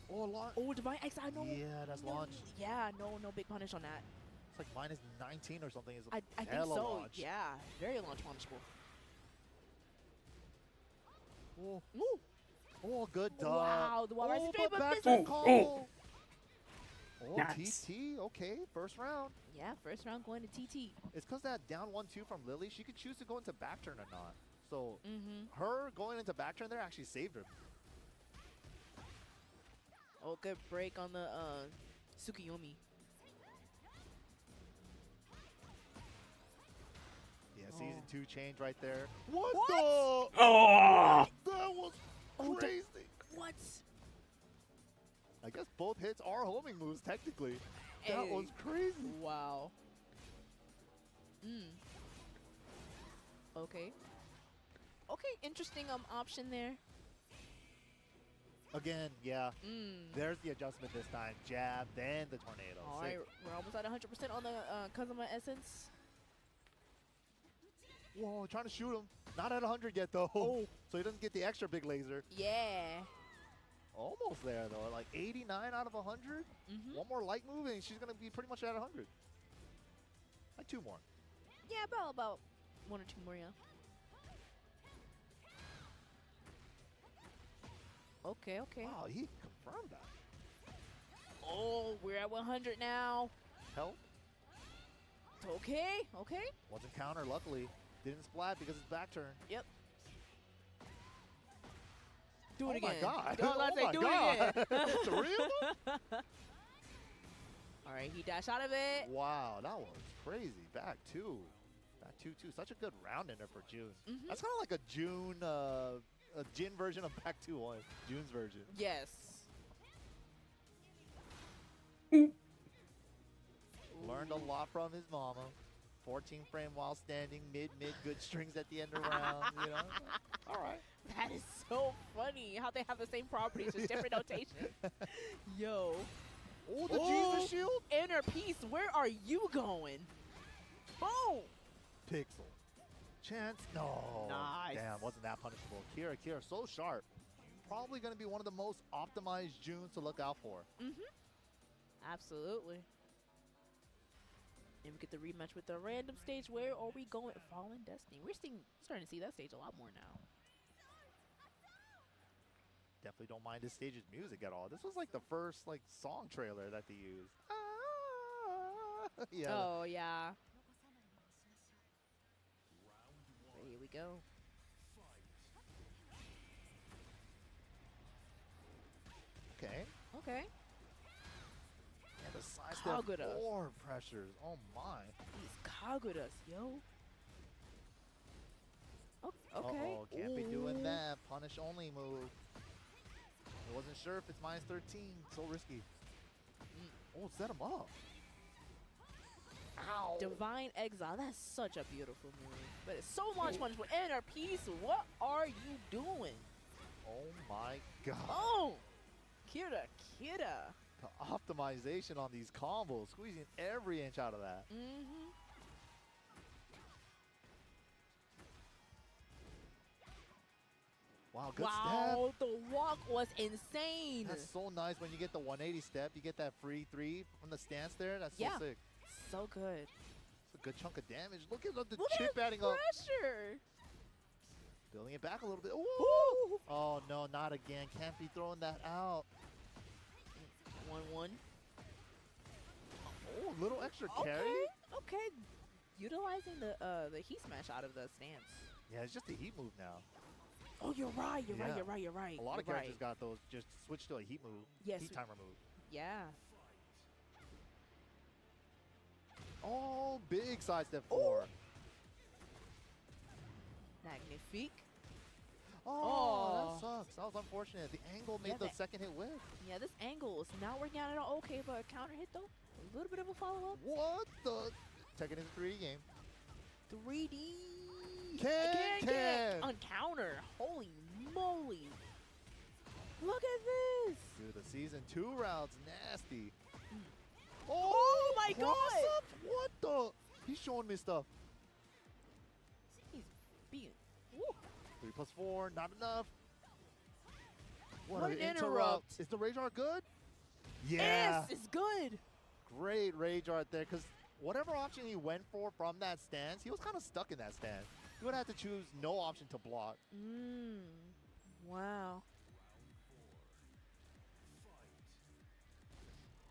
Oh, launch. Oh, Divine X, I know. Yeah, that's launch. Yeah, no big punish on that. It's like minus 19 or something. Is I think hella so. launch. Yeah, very launch punishable. Oh, Woo. oh, good dub. Wow, the wall right straight, but back misses. to combo. Oh, Nice. TT. Okay, first round. Yeah, first round going to TT. It's because that down 1-2 from Lily, she could choose to go into back turn or not. So her going into back turn there actually saved her. Oh, good break on the Tsukuyomi. Yeah, season 2 change right there. What? the? Oh! That was crazy. What? I guess both hits are homing moves technically. That Hey. was crazy. Wow. Okay. Okay, interesting option there. Again, yeah. Mm. There's the adjustment this time. Jab, then the tornado. All right, we're almost at 100% on the Kazuma Essence. Whoa, trying to shoot him. Not at 100 yet, though. Oh. So he doesn't get the extra big laser. Yeah. Almost there, though. Like 89 out of 100. One more light move, and she's going to be pretty much at 100. Like 2 more. Yeah, about 1 or 2 more, yeah. Okay, okay. Wow, he confirmed that. Oh, we're at 100 now. Help. Okay, okay. Wasn't counter, luckily. Didn't splat because it's back turn. Yep. Do it Oh again. my God. Don't let Oh my do God. it again. 3 of them? All right, he dashed out of it. Wow, that was crazy. Back 2. Back 2-2. Such a good round ender for June. That's kind of like a June, a Jin version of back 2-1. June's version. Yes. Learned a lot from his mama. 14 frame while standing, mid, good strings at the end of round, you know? All right. That is so funny how they have the same properties, just different notation. Yo. Oh, the Jesus shield? Inner piece, where are you going? Boom! Pixel. Chance? No. Nice. Damn, wasn't that punishable. Kira, so sharp. Probably going to be one of the most optimized Junes to look out for. Absolutely. And we get the rematch with the random stage. Where are we going? Fallen Destiny. We're starting to see that stage a lot more now. Definitely don't mind this stage's music at all. This was like the first song trailer that they used. Yeah. Oh, yeah. Here we go. Okay. Okay. And the side step Kaguras. forward pressures. Oh my. These Kaguras, yo. Oh, okay. Uh-oh, can't be doing that. Punish only move. I wasn't sure if it's -13. So risky. Oh, set him up. Ow. Divine Exile. That's such a beautiful move. But it's so much punishment. Inner piece. What are you doing? Oh my God. Oh! Kira. The optimization on these combos. Squeezing every inch out of that. Wow, good step. Wow, the walk was insane. That's so nice when you get the 180 step. You get that free 3 from the stance there. That's so sick. So good. It's a good chunk of damage. Look at the Look chip at adding up. pressure. Building it back a little bit. Ooh. Oh, no, not again. Can't be throwing that out. 1-1. Oh, little extra carry. Okay. Utilizing the heat smash out of the stance. Yeah, it's just a heat move now. Oh, you're right. You're Yeah. right. A lot of characters got those. Just switch to a heat move. Yes. Heat timer move. Yeah. Oh, big side step 4. Magnifique. Oh, that sucks. That was unfortunate. The angle made the second hit whiff. Yeah, this angle is not working out at all. Okay, but a counter hit though. A little bit of a follow-up. What the? Tekken is a 3D game. 3D. Can. On counter. Holy moly. Look at this. Dude, the season 2 rounds nasty. Oh my God. Cross-up? What the? He's showing me stuff. He's being. 3+4, not enough. What an an interrupt. Is the Rage Art good? Yeah. Yes, it's good. Great Rage Art there, because whatever option he went for from that stance, he was kind of stuck in that stance. He would have to choose no option to block. Wow.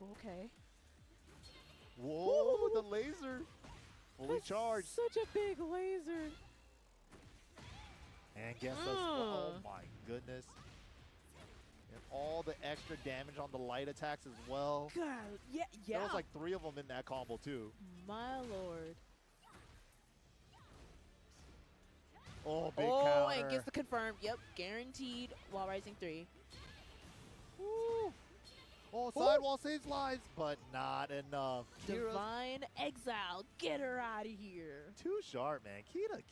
Okay. Whoa, the laser. Fully charged. Such a big laser. And guess us. Oh my goodness. And all the extra damage on the light attacks as well. God, yeah. There was like 3 of them in that combo too. My lord. Oh, big counter. And gets the confirmed. Yep, guaranteed while rising 3. Woo. Oh, sidewall saves lives, but not enough. Divine Exile, get her out of here. Too sharp, man.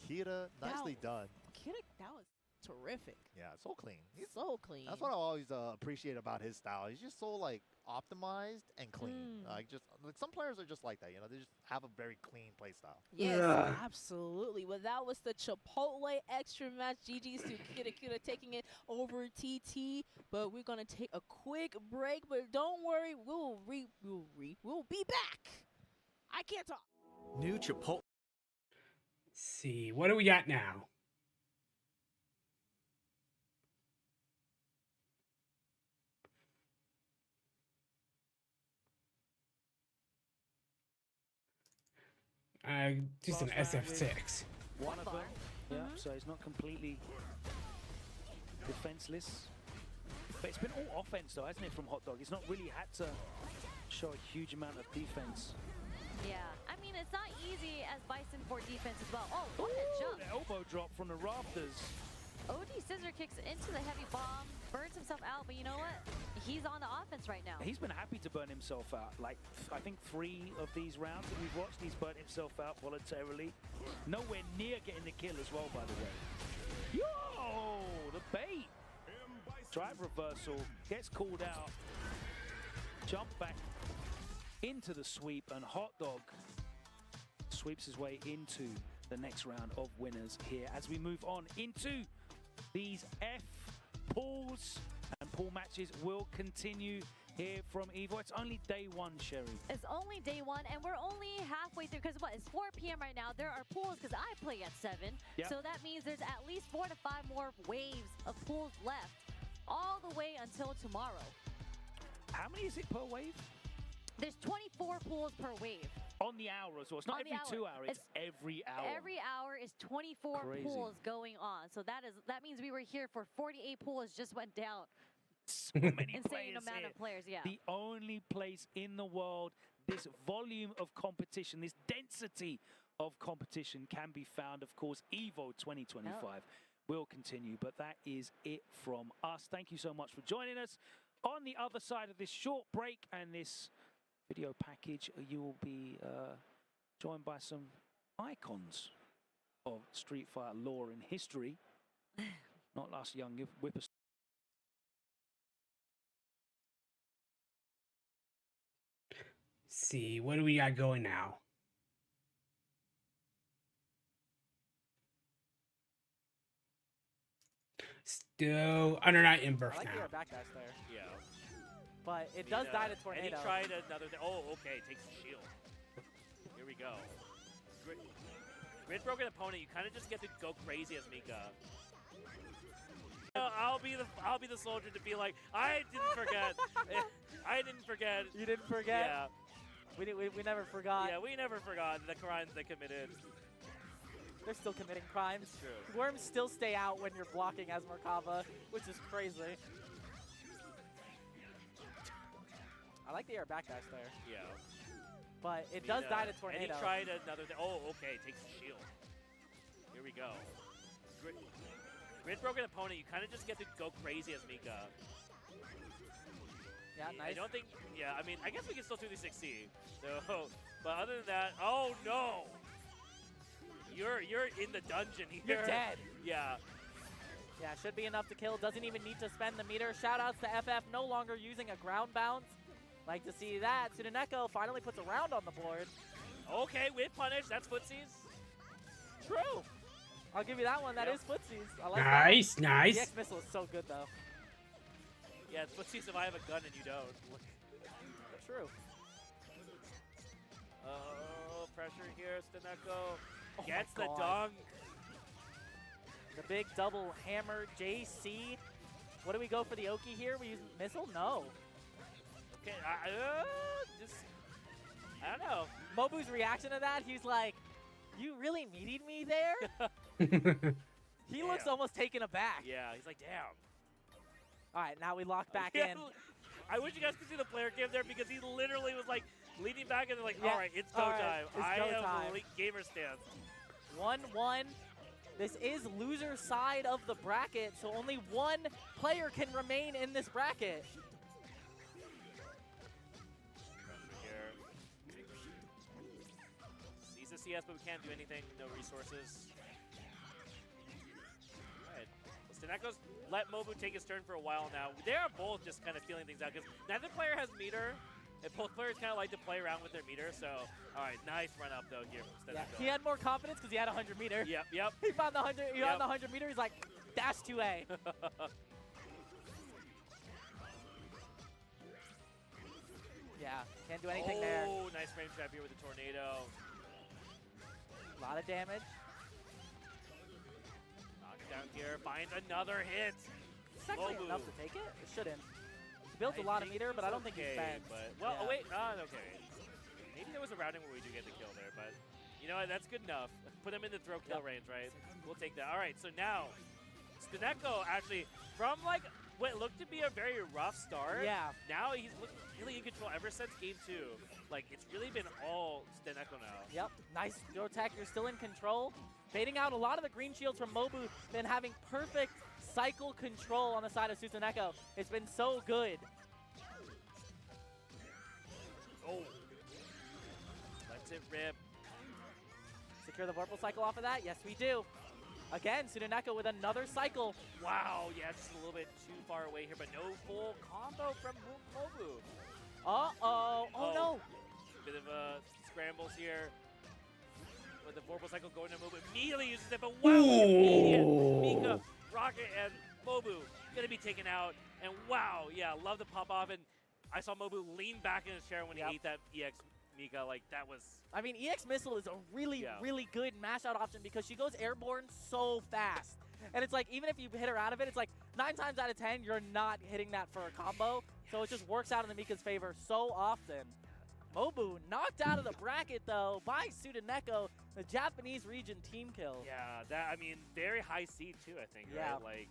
Kita, nicely done. That was terrific. Yeah, so clean. He's so clean. That's what I always appreciate about his style. He's just so like optimized and clean. Like some players are just like that, you know. They just have a very clean play style. Yes, absolutely. Well, that was the Chipotle extra match. GG's to Kita taking it over TT. But we're gonna take a quick break. But don't worry, we'll be back. I can't talk. New Chipotle. See, what do we got now? Just an SF6. One of them. Yeah, so he's not completely defenseless. But it's been all offense though, hasn't it, from Hot Dog? He's not really had to show a huge amount of defense. Yeah, I mean, it's not easy as Bison for defense as well. Oh, what a jump. The elbow drop from the rafters. OD scissor kicks into the heavy bomb, burns himself out, but you know what? He's on the offense right now. He's been happy to burn himself out. Like, I think 3 of these rounds that we've watched, he's burnt himself out voluntarily. Nowhere near getting the kill as well, by the way. Yo, the bait. Drive reversal, gets called out. Jump back into the sweep, and Hot Dog sweeps his way into the next round of winners here as we move on into these F pools, and pool matches will continue here from EVO. It's only day 1, Sherry. It's only day 1, and we're only halfway through, because what, it's 4 p.m. right now. There are pools, because I play at 7, so that means there's at least 4 to 5 more waves of pools left, all the way until tomorrow. How many is it per wave? There's 24 pools per wave. On the hour as well. It's not every 2 hours, it's every hour. Every hour is 24 pools going on. So that means we were here for 48 pools, just went down. So many insane amount of players, yeah. The only place in the world this volume of competition, this density of competition can be found. Of course, EVO 2025 will continue, but that is it from us. Thank you so much for joining us. On the other side of this short break and this video package, you will be joined by some icons of Street Fighter lore and history. Not us young whippers. See, what do we got going now? Still under night in birth I like now. your back dash there. Yeah. But it does die to Tornado. And he tried another thing. Oh, okay. Takes the shield. Here we go. Grid broken opponent. You kind of just get to go crazy as Mika. I'll be the soldier to be like, I didn't forget. I didn't forget. You didn't forget? Yeah. We never forgot. Yeah, we never forgot the crimes they committed. They're still committing crimes. It's true. Worms still stay out when you're blocking as Merkava, which is crazy. I like the air back dash there. Yeah. But it does die to Tornado. And he tried another thing. Oh, okay. Takes the shield. Here we go. Grid broken opponent. You kind of just get to go crazy as Mika. Yeah, nice. I don't think. Yeah, I mean, I guess we can still 2d6C. So, but other than that, oh no. You're in the dungeon here. You're dead. Yeah. Yeah, should be enough to kill. Doesn't even need to spend the meter. Shoutouts to FF, no longer using a ground bounce. Like to see that. Tsuneneko finally puts a round on the board. Okay, with punish. That's footsies. True. I'll give you that one. That is footsies. I like Nice, that. nice. The X missile is so good though. Yeah, it's footsies if I have a gun and you don't. True. Oh, pressure here. Tsuneneko gets my the God. dunk. The big double hammer, JC. What do we go for the Oki here? We use missile? No. Okay, I don't know. Mobu's reaction to that, he's like, you really needed me there? He looks almost taken aback. Yeah, he's like, damn. All right, now we lock back Yeah, in. I wish you guys could see the player cam there because he literally was like leaning back and they're like, Yeah, all right, it's go all right, time. it's I go have time. elite gamer stance. 1-1. This is loser side of the bracket, so only one player can remain in this bracket. CS, but we can't do anything. No resources. All right. Well, Steneko's let Mobu take his turn for a while now. They are both just kind of feeling things out because neither player has meter. And both players kind of like to play around with their meter. So, all right, nice run up though here from Steneko. He had more confidence because he had 100 meter. Yep, yep. He found the 100. He found the 100 meter. He's like, dash 2A. Yeah, can't do anything there. Oh, nice frame trap here with the tornado. A lot of damage. Knockdown here, finds another hit. It's actually enough to take it. It shouldn't. He built a lot of meter, but I don't think he's bad. But, well, oh wait, okay. Maybe there was a routing where we do get the kill there, but you know what? That's good enough. Put him in the throw kill range, right? We'll take that. All right, so now Steneko actually from like what looked to be a very rough start. Yeah. Now he's looking really in control ever since game 2. Like it's really been all Steneko now. Yep. Nice throw tech. You're still in control. Baiting out a lot of the green shields from Mobu, then having perfect cycle control on the side of Tsuneko. It's been so good. Oh. Lets it rip. Secure the Vorpal cycle off of that? Yes, we do. Again, Tsuneko with another cycle. Wow, yeah, just a little bit too far away here, but no full combo from Mobu. Uh-oh. Oh, no. Bit of scrambles here. With the Vorpal cycle going to Mobu. Immediately uses it, but wow, immediate Mika, Rocket, and Mobu going to be taken out. And wow, yeah, love the pop off. And I saw Mobu lean back in his chair when he ate that EX Mika. Like, that was... I mean, EX Missile is a really, really good mash out option because she goes airborne so fast. And it's like, even if you hit her out of it, it's like 9 times out of 10, you're not hitting that for a combo. So it just works out in the Mika's favor so often. Mobu knocked out of the bracket, though, by Tsuneko, the Japanese region team kill. Yeah, that, I mean, very high seed, too, I think, yeah. right? Like,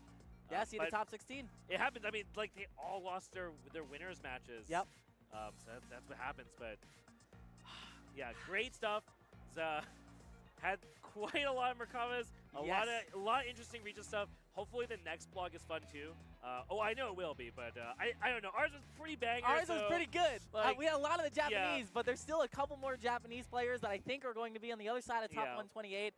yeah, see the top 16. It happens. I mean, like, they all lost their winners matches. Yep. So that's what happens, but... Yeah, great stuff. Had quite a lot of Merkavas, a lot of interesting region stuff. Hopefully the next blog is fun too. Oh, I know it will be, but I don't know. Ours was pretty banging. Ours was pretty good. Like, we had a lot of the Japanese, but there's still a couple more Japanese players that I think are going to be on the other side of top 128.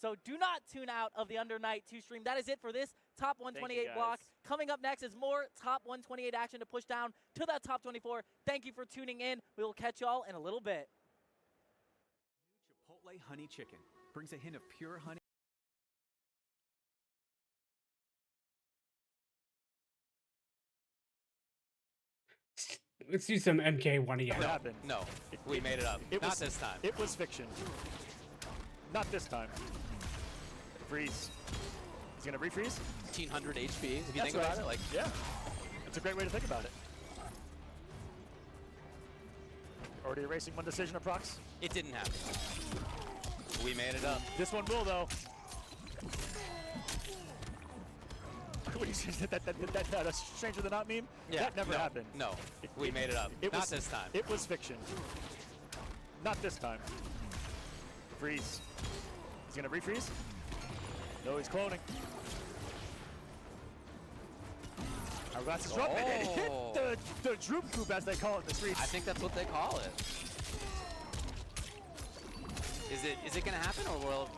So do not tune out of the Under Night 2 stream. That is it for this top 128 block. Coming up next is more top 128 action to push down to that top 24. Thank you for tuning in. We will catch y'all in a little bit. Chipotle honey chicken brings a hint of pure honey. Let's do some MK1 again. What happened? No, we made it up. Not this time. It was fiction. Not this time. Freeze. He's gonna refreeze. 1500 HP. If you think about it, like yeah, it's a great way to think about it. Already erasing one decision, approx. It didn't happen. We made it up. This one will, though. What you said, that Stranger Than Not meme? Yeah, that never happened. No, we made it up. Not this time. It was fiction. Not this time. Freeze. He's gonna refreeze. No, he's cloning. Hourglass is dropping and hit the droop group, as they call it in the streets. I think that's what they call it. Is it gonna happen, or will?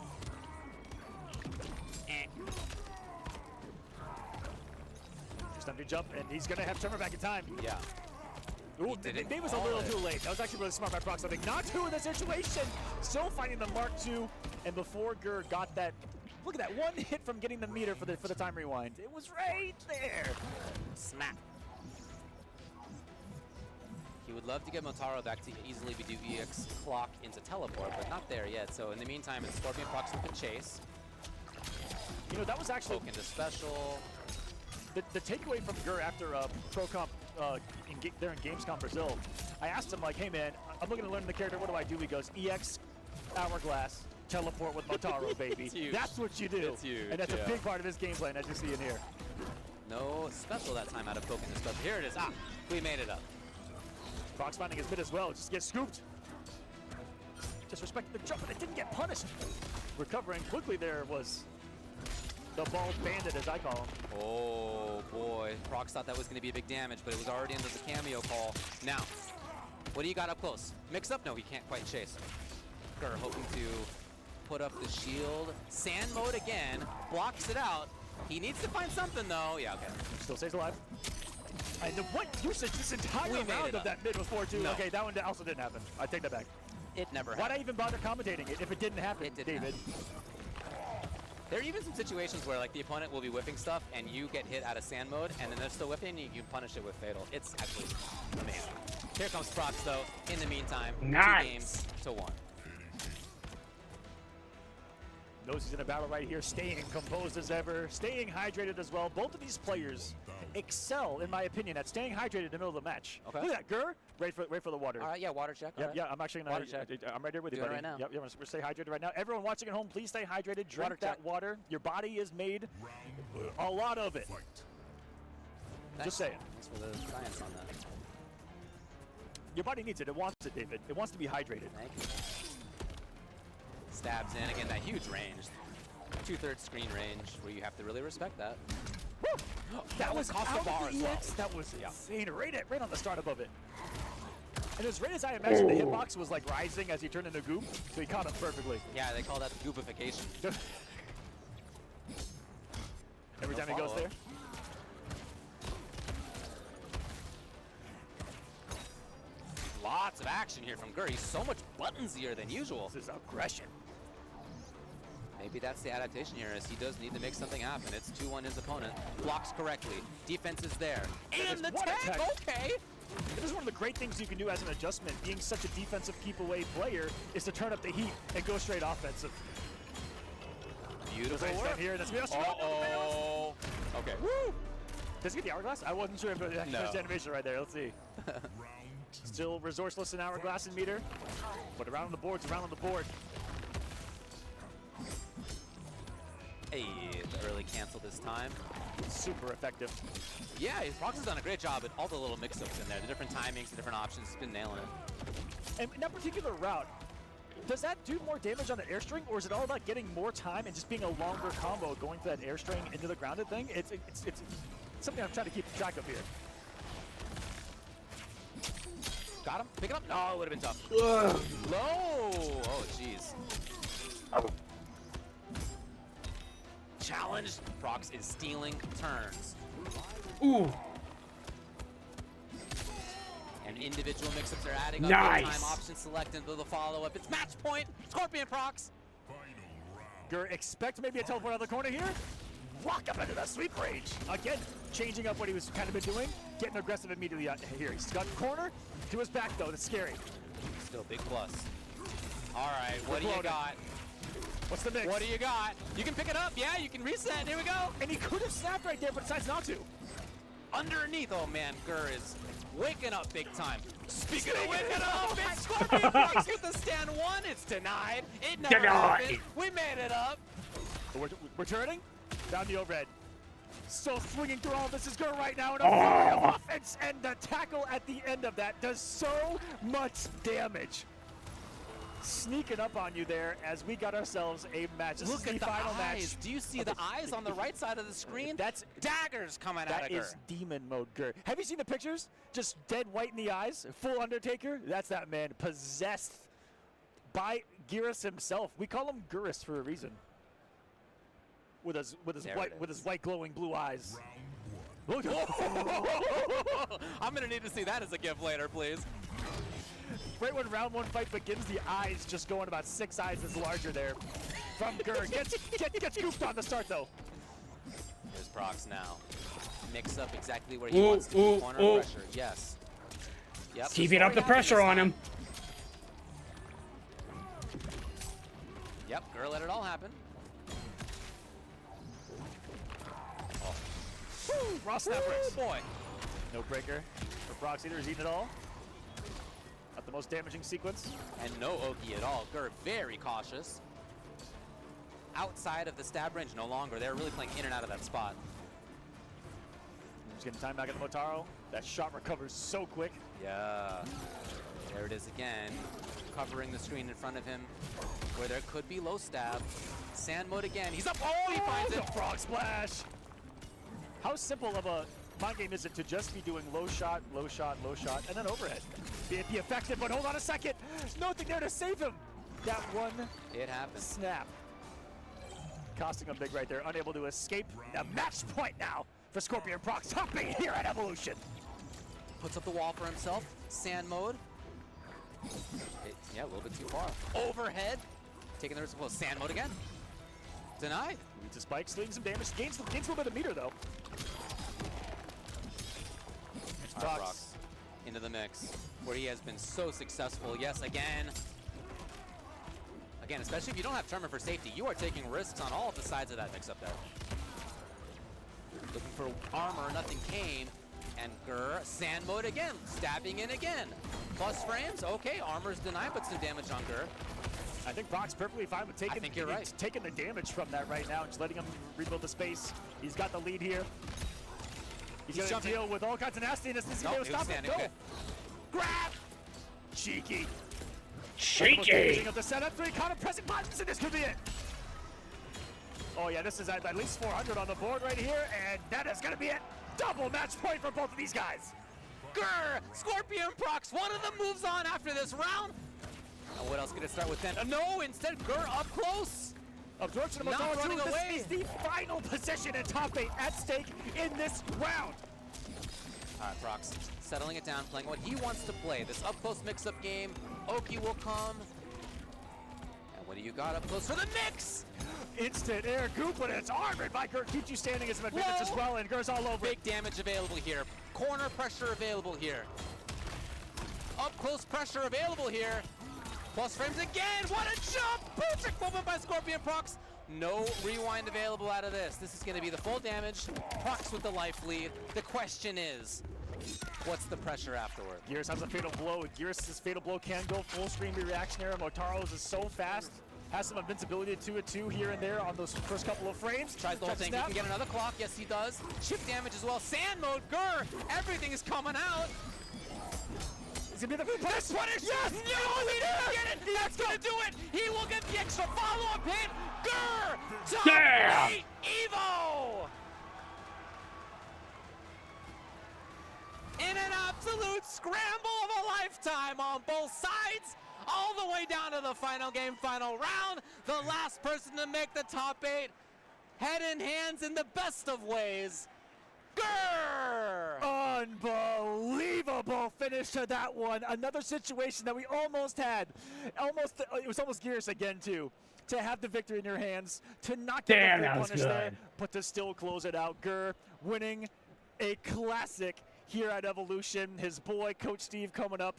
Just under jump, and he's gonna have Trevor back in time. Yeah. Ooh, maybe was a little too late. That was actually really smart by Prox. I think not two in the situation. Still finding the Mark II, and before Gur got that, look at that one hit from getting the meter for the time rewind. It was right there. Snap. He would love to get Motaro back to easily do EX clock into teleport, but not there yet. So in the meantime, it's Scorpion Fox with the chase. You know, that was actually poke into special. The takeaway from Gur after Pro Comp there in Gamescom Brazil, I asked him like, hey man, I'm looking to learn the character, what do I do? He goes, EX, Hourglass, teleport with Motaro, baby. That's what you do. It's huge, and that's a big part of his game plan, as you see in here. No special that time out of poking the special. Here it is. Ah, we made it up. Fox finding his mid as well, just gets scooped. Disrespecting the jump, but it didn't get punished. Recovering quickly there was the bald bandit, as I call him. Oh boy, Prox thought that was going to be a big damage, but it was already into the cameo call. Now, what do you got up close? Mix up? No, he can't quite chase. Gur hoping to put up the shield. Sand mode again, blocks it out. He needs to find something though. Yeah, okay. Still stays alive. And the what usage this entire round of that mid was 4-2. No. Okay, that one also didn't happen. I take that back. It never Why'd happened. I even bother commentating it if it didn't happen, David? There are even some situations where like the opponent will be whipping stuff and you get hit out of sand mode and then they're still whipping and you can punish it with fatal. It's actually amazing. Here comes Prox though. In the meantime, 2 games to 1. Knows he's in a battle right here, staying composed as ever, staying hydrated as well. Both of these players excel, in my opinion, at staying hydrated in the middle of the match. Okay. Look at that, Gur. Ready for the water. All right, yeah, water check. Yep, right. yeah, I'm actually gonna. Water check. I'm right here with you, Do it buddy. right now. Yep, we're stay hydrated right now. Everyone watching at home, please stay hydrated. Drink Water that check. water. Your body is made a lot of it. Just saying. Thanks for the science on that. Your body needs it. It wants it, David. It wants to be hydrated. Thank you. Stabs in again. That huge range. 2/3 screen range where you have to really respect that. Woo! That was cost out the of bar the as well. EX. That was insane. Right on the start above it. And as right as I imagined, the hitbox was like rising as he turned into goop, so he caught him perfectly. Yeah, they call that goopification. Every time he goes there. Lots of action here from Gur. He's so much buttonsier than usual. This is aggression. Maybe that's the adaptation here, as he does need to make something happen. It's 2-1 his opponent. Blocks correctly. Defense is there. And the tag, okay! This is one of the great things you can do as an adjustment. Being such a defensive keep-away player is to turn up the heat and go straight offensive. Beautiful nice work. here. That's me. Uh-oh. Okay. Woo! Does he get the hourglass? I wasn't sure if it was No. first animation right there. Let's see. Still resourceless in hourglass and meter, but around the board. Hey, the early cancel this time. Super effective. Yeah, Prox has done a great job at all the little mix-ups in there. The different timings, the different options. He's been nailing it. And in that particular route, does that do more damage on the airstring, or is it all about getting more time and just being a longer combo going for that airstring into the grounded thing? It's something I'm trying to keep track of here. Got him. Pick it up. Oh, it would have been tough. Low. Oh, jeez. Challenged. Prox is stealing turns. Ooh. And individual mix-ups are adding up. Nice. Time option select into the follow-up. It's match point. Scorpion Prox. Gur, expect maybe a teleport out of the corner here. Walk up into the sweep range. Again, changing up what he was kind of been doing. Getting aggressive immediately here. He's got the corner to his back, though. That's scary. Still big plus. All right, what do you got? What's the mix? What do you got? You can pick it up. Yeah, you can reset. Here we go. And he could have snapped right there, but decides not to. Underneath. Oh, man. Gur is waking up big time. Speaking of waking up, it's Scorpion Prox with the stand 1. It's denied. It never happened. We made it up. We're turning. Down the overhead. Still swinging through all of this is Gur right now in a flurry of offense, and the tackle at the end of that does so much damage. Sneaking up on you there as we got ourselves a match. This Look is at the final eyes. match. Do you see the eyes on the right side of the screen? That's daggers coming out of That Gur. is demon mode Gur. Have you seen the pictures? Just dead white in the eyes, full Undertaker. That's that man possessed by Geras himself. We call him Gurus for a reason. With his white glowing blue eyes. Look. I'm gonna need to see that as a gift later, please. Right when round 1 fight begins, the eyes just going about 6 eyes is larger there from Gur. Gets goofed on the start though. Here's Prox now. Mix up exactly where he wants to be. Corner pressure. Yes. Yep. Keeping up the pressure on him. Yep. Gur let it all happen. Woo! Raw snap breaks. Boy. No breaker for Prox either. He's eating it all. Not the most damaging sequence. And no Oki at all. Gur very cautious. Outside of the stab range no longer. They're really playing in and out of that spot. He's getting time back at the Motaro. That shot recovers so quick. Yeah. There it is again. Covering the screen in front of him where there could be low stab. Sand mode again. He's up. Oh, he finds it. Frog splash. How simple of a mind game is it to just be doing low shot, and then overhead? Be effective, but hold on a second. Nothing there to save him. that one It happened. snap. Costing him big right there, unable to escape. A match point now for Scorpion Prox, top 8 here at Evolution. Puts up the wall for himself. Sand mode. Yeah, a little bit too far. Overhead. Taking the risk. Well, sand mode again. Denied. Leads to spikes, doing some damage. Gains a little bit of meter though. Prox into the mix, where he has been so successful. Yes, again. Again, especially if you don't have Tremor for safety, you are taking risks on all of the sides of that mix-up there. Looking for armor, nothing came. And Gur, sand mode again, stabbing in again. Plus frames, okay, armor's denied, but some damage on Gur. I think Prox perfectly fine with taking, you're right. taking the damage from that right now, just letting him rebuild the space. He's got the lead here. He's going to deal with all kinds of nastiness. This is going to stop it. Go. Okay. Grab! Cheeky. Cheeky! Of the setup, 3 counter pressing buttons, and this could be it. Oh yeah, this is at least 400 on the board right here, and that is going to be it. Double match point for both of these guys. Gur, Scorpion Prox, one of them moves on after this round. And what else could it start with then? No, instead Gur up close. Absorption of Not running away. This is the final position in top 8 at stake in this round. All right, Prox, settling it down, playing what he wants to play. This up-close mix-up game. Oki will come. And what do you got up close for the mix? Instant air goop, but it's armored by Gur. Keeps you standing as an advantage as well, and Gur's all over. Big damage available here. Corner pressure available here. Up-close pressure available here. Plus frames again. What a jump! Perfect movement by Scorpion Prox. No rewind available out of this. This is going to be the full damage. Prox with the life lead. The question is, what's the pressure afterward? Gears has a fatal blow. Gears' fatal blow can go full screen reactionary. Motaro's is so fast. Has some invincibility to 2 here and there on those first couple of frames. Tries the whole thing. He can get another clock. Yes, he does. Chip damage as well. Sand mode. Gur. Everything is coming out. Is it going to be the punish? Yes! No, he didn't get it! That's gonna do it! He will get the extra follow-up hit! Gur! Top 8 EVO! In an absolute scramble of a lifetime on both sides, all the way down to the final game, final round. The last person to make the top 8, head in hands in the best of ways. Gur! Unbelievable finish to that one. Another situation that we almost had. It was almost Gears again too. To have the victory in your hands, to not get the punish there, but to still close it out. Gur winning a classic here at Evolution. His boy, Coach Steve, coming up,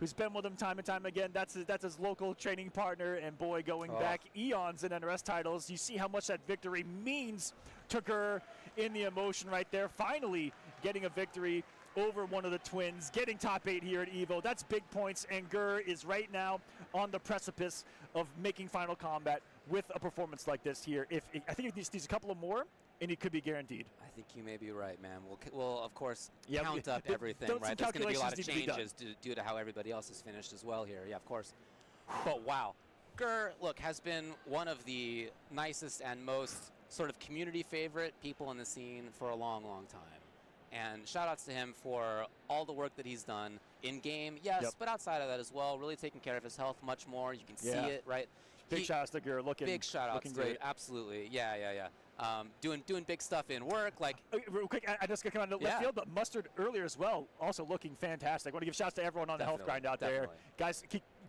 who's been with him time and time again. That's his local training partner, and boy, going back eons in NRS titles. You see how much that victory means to Gur in the emotion right there. Finally getting a victory over one of the twins, getting top 8 here at EVO. That's big points, and Gur is right now on the precipice of making Final Combat with a performance like this here. I think it needs a couple of more, and he could be guaranteed. I think you may be right, man. We'll of course count up everything, right? There's going to be a lot of changes due to how everybody else is finished as well here. Yeah, of course. But wow, Gur, look, has been one of the nicest and most sort of community favorite people in the scene for a long, long time. And shout outs to him for all the work that he's done in game, yes, but outside of that as well, really taking care of his health much more. You can see it, right? Big shout outs to Gur, big shout outs, dude. Great. Absolutely, yeah. Doing big stuff in work, like. Real quick, I just got to come on the left field, but Mustard earlier as well, also looking fantastic. I want to give shouts to everyone on the health grind out there, guys.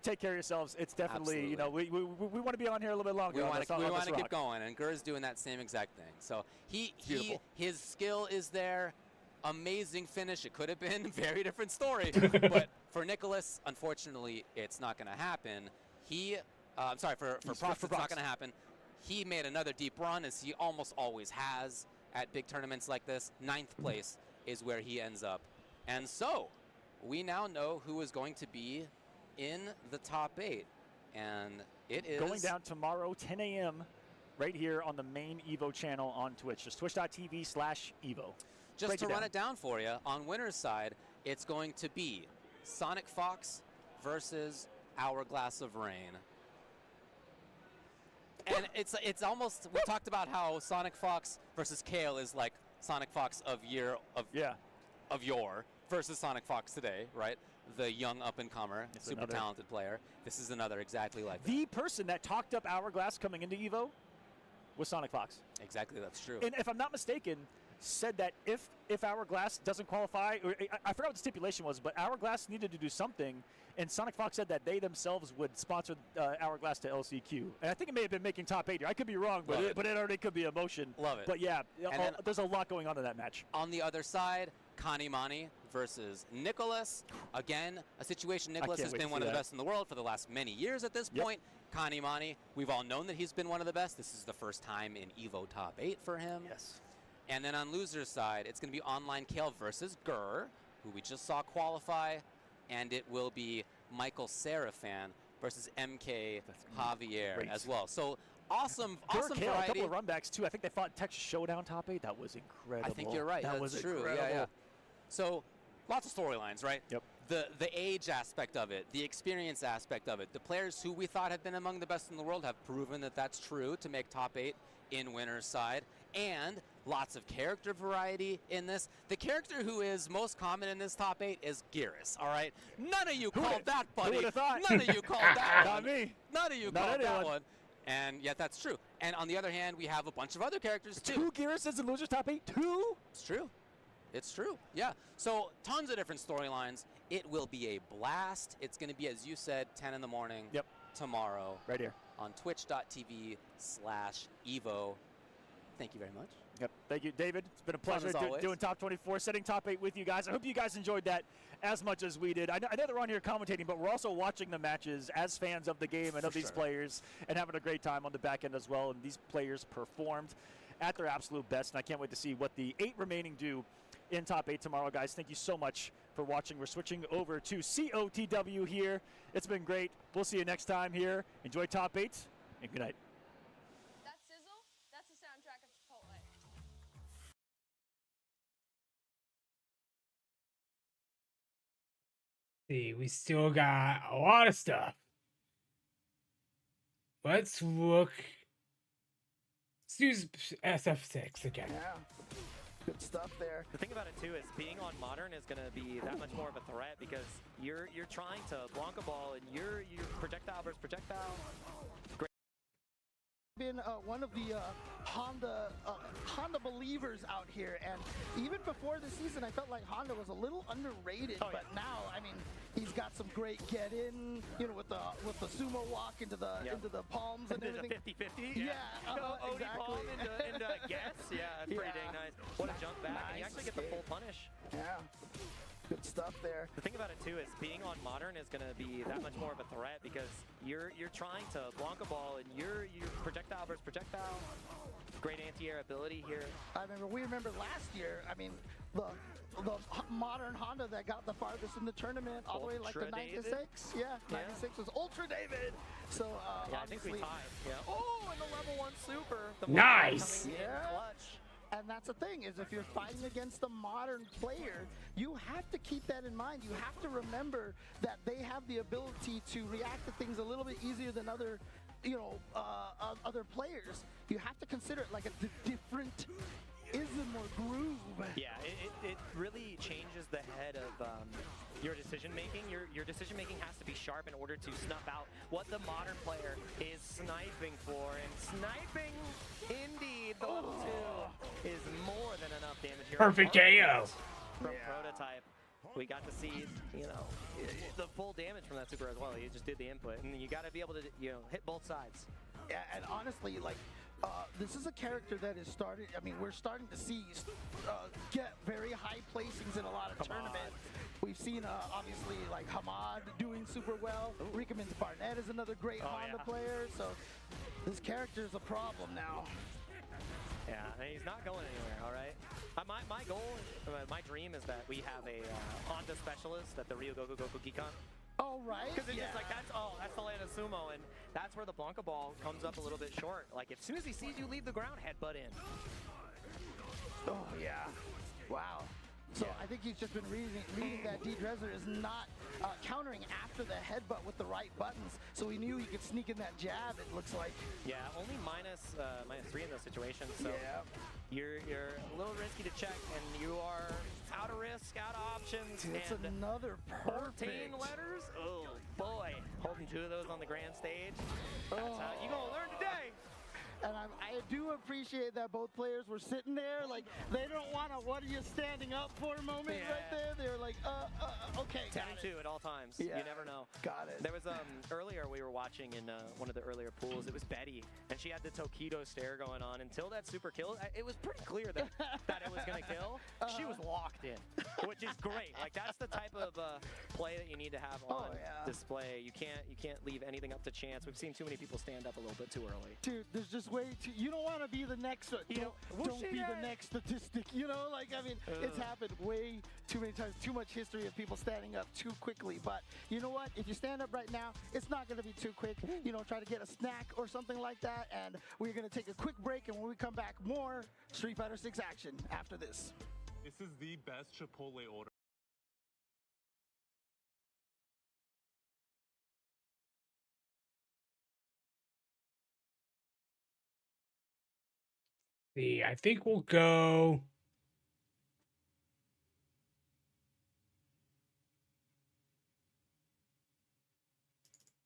Take care of yourselves. It's definitely, you know, we want to be on here a little bit longer. We want to keep going, and Gur's doing that same exact thing. So his skill is there. Amazing finish. It could have been a very different story, but for Nicholas, unfortunately, it's not going to happen. I'm sorry, for Prox, it's not going to happen. He made another deep run, as he almost always has at big tournaments like this. 9th place is where he ends up, and so we now know who is going to be in the top 8, and it is going down tomorrow, 10 a.m. right here on the main EVO channel on Twitch. Just twitch.tv/EVO. Just to run it down for you, on winner's side, it's going to be Sonic Fox versus Hourglass of Rain. And it's almost, we talked about how Sonic Fox versus Kale is like Sonic Fox of yore. versus Sonic Fox today, right? The young up-and-comer, super another. talented player. This is another exactly like The person that talked up Hourglass coming into EVO was Sonic Fox. Exactly, that's true. And if I'm not mistaken, said that if Hourglass doesn't qualify, or I forgot what the stipulation was, but Hourglass needed to do something, and Sonic Fox said that they themselves would sponsor Hourglass to LCQ. And I think it may have been making top 8 here. I could be wrong, but it already could be a motion. Love it. But yeah, then there's a lot going on in that match. On the other side, Kanimani versus Nicholas. Again, a situation Nicholas has been one of the best in the world for the last many years at this point. Kanimani, we've all known that he's been one of the best. This is the first time in EVO top 8 for him. Yes. And then on loser's side, it's going to be Online Kale versus Gurr, who we just saw qualify, and it will be Michael Serafan versus MK Javier as well. So awesome Kale, variety. a couple of runbacks too. I think they fought Texas Showdown top 8. That was incredible. I think you're right. That That's was true. incredible. Yeah. So lots of storylines, right? Yep. The age aspect of it, the experience aspect of it, the players who we thought had been among the best in the world have proven that that's true to make top 8 in winner's side, and lots of character variety in this. The character who is most common in this top 8 is Geras, all right? None of you called that, buddy. Who would have thought? None of you called that one. Not me. None of you called that one. And yet that's true. And on the other hand, we have a bunch of other characters too. 2 Gerases in losers top 8? 2? It's true. It's true. Yeah. So tons of different storylines. It will be a blast. It's going to be, as you said, 10 in the morning tomorrow. Right here. On twitch.tv/EVO. Thank you very much. Yep. Thank you, David. It's been a pleasure always. doing Top 24, setting top 8 with you guys. I hope you guys enjoyed that as much as we did. I know they're on here commentating, but we're also watching the matches as fans of the game and of these players and having a great time on the back end as well. And these players performed at their absolute best, and I can't wait to see what the 8 remaining do in top 8 tomorrow, guys. Thank you so much for watching. We're switching over to COTW here. It's been great. We'll see you next time here. Enjoy top 8, and good night. That sizzle, that's the soundtrack of Chipotle. See, we still got a lot of stuff. Let's look. Let's use SF6 again. Yeah. Good stuff there. The thing about it too is being on modern is going to be that much more of a threat because you're trying to block a ball and your projectile versus projectile. Great. Been one of the Honda believers out here, and even before the season, I felt like Honda was a little underrated. But now, I mean, he's got some great get in, you know, with the sumo walk into the palms and everything. The 50-50. Yeah. Odie exactly. palm into guess. Yeah, that's pretty dang nice. What a jump back, and you actually get the full punish. Yeah. Good stuff there. The thing about it too is being on modern is going to be that much more of a threat because you're trying to block a ball and your projectile versus projectile. Great anti-air ability here. We remember last year, I mean, the modern Honda that got the farthest in the tournament, all the way like the 96. Yeah, 96 was Ultra David. So yeah, I think we tied. Yeah. Oh, and the level 1 super. The Nice. Coming in clutch. And that's the thing, is if you're fighting against a modern player, you have to keep that in mind. You have to remember that they have the ability to react to things a little bit easier than other, other players. You have to consider it like a different ism or groove. Yeah, it really changes the head of your decision making. Your decision making has to be sharp in order to snuff out what the modern player is sniping for, and sniping indeed the level 2 is more than enough damage here. Perfect KO. From Prototype. We got to see, the full damage from that super as well. You just did the input, and you got to be able to, hit both sides. Yeah, and honestly, like, this is a character that is starting. I mean, we're starting to see get very high placings in a lot of tournaments. We've seen, obviously, like Hamad doing super well. Rickamins Barnett is another great Honda player. So this character is a problem now. Yeah, and he's not going anywhere, all right? My goal, my dream is that we have a Honda specialist at the Rio Goku Geekon. Oh, right. Because it's just like, that's the land of sumo, and that's where the Blanca ball comes up a little bit short. Like, as soon as he sees you leave the ground, headbutt in. Oh, yeah. Wow. So I think he's just been reading that D. Dresler is not countering after the headbutt with the right buttons. So he knew he could sneak in that jab, it looks like. Yeah, only minus 3 in those situations. So you're a little risky to check, and you are how to risk, scout options, Dude, it's and another 14 perfect. letters. Oh boy, holding 2 of those on the grand stage. That's how you gonna learn today. And I do appreciate that both players were sitting there, like, they don't want a what are you standing up for moment right there. They're like, okay, 10 got and it. 2 at all times. Yeah. You never know. Got it. There was earlier we were watching in one of the earlier pools. It was Betty, and she had the Tokido stare going on until that super kill. It was pretty clear that it was gonna kill. She was locked in, which is great. Like that's the type of play that you need to have on display. You can't leave anything up to chance. We've seen too many people stand up a little bit too early. Dude, there's just way too. You don't want to be the next. Don't be the next statistic. You know, like I mean, it's happened way too many times. Too much history of people standing up too quickly. But you know what? If you stand up right now, it's not going to be too quick. You know, try to get a snack or something like that. And we're going to take a quick break. And when we come back, more Street Fighter 6 action after this. This is the best Chipotle order. See, I think we'll go.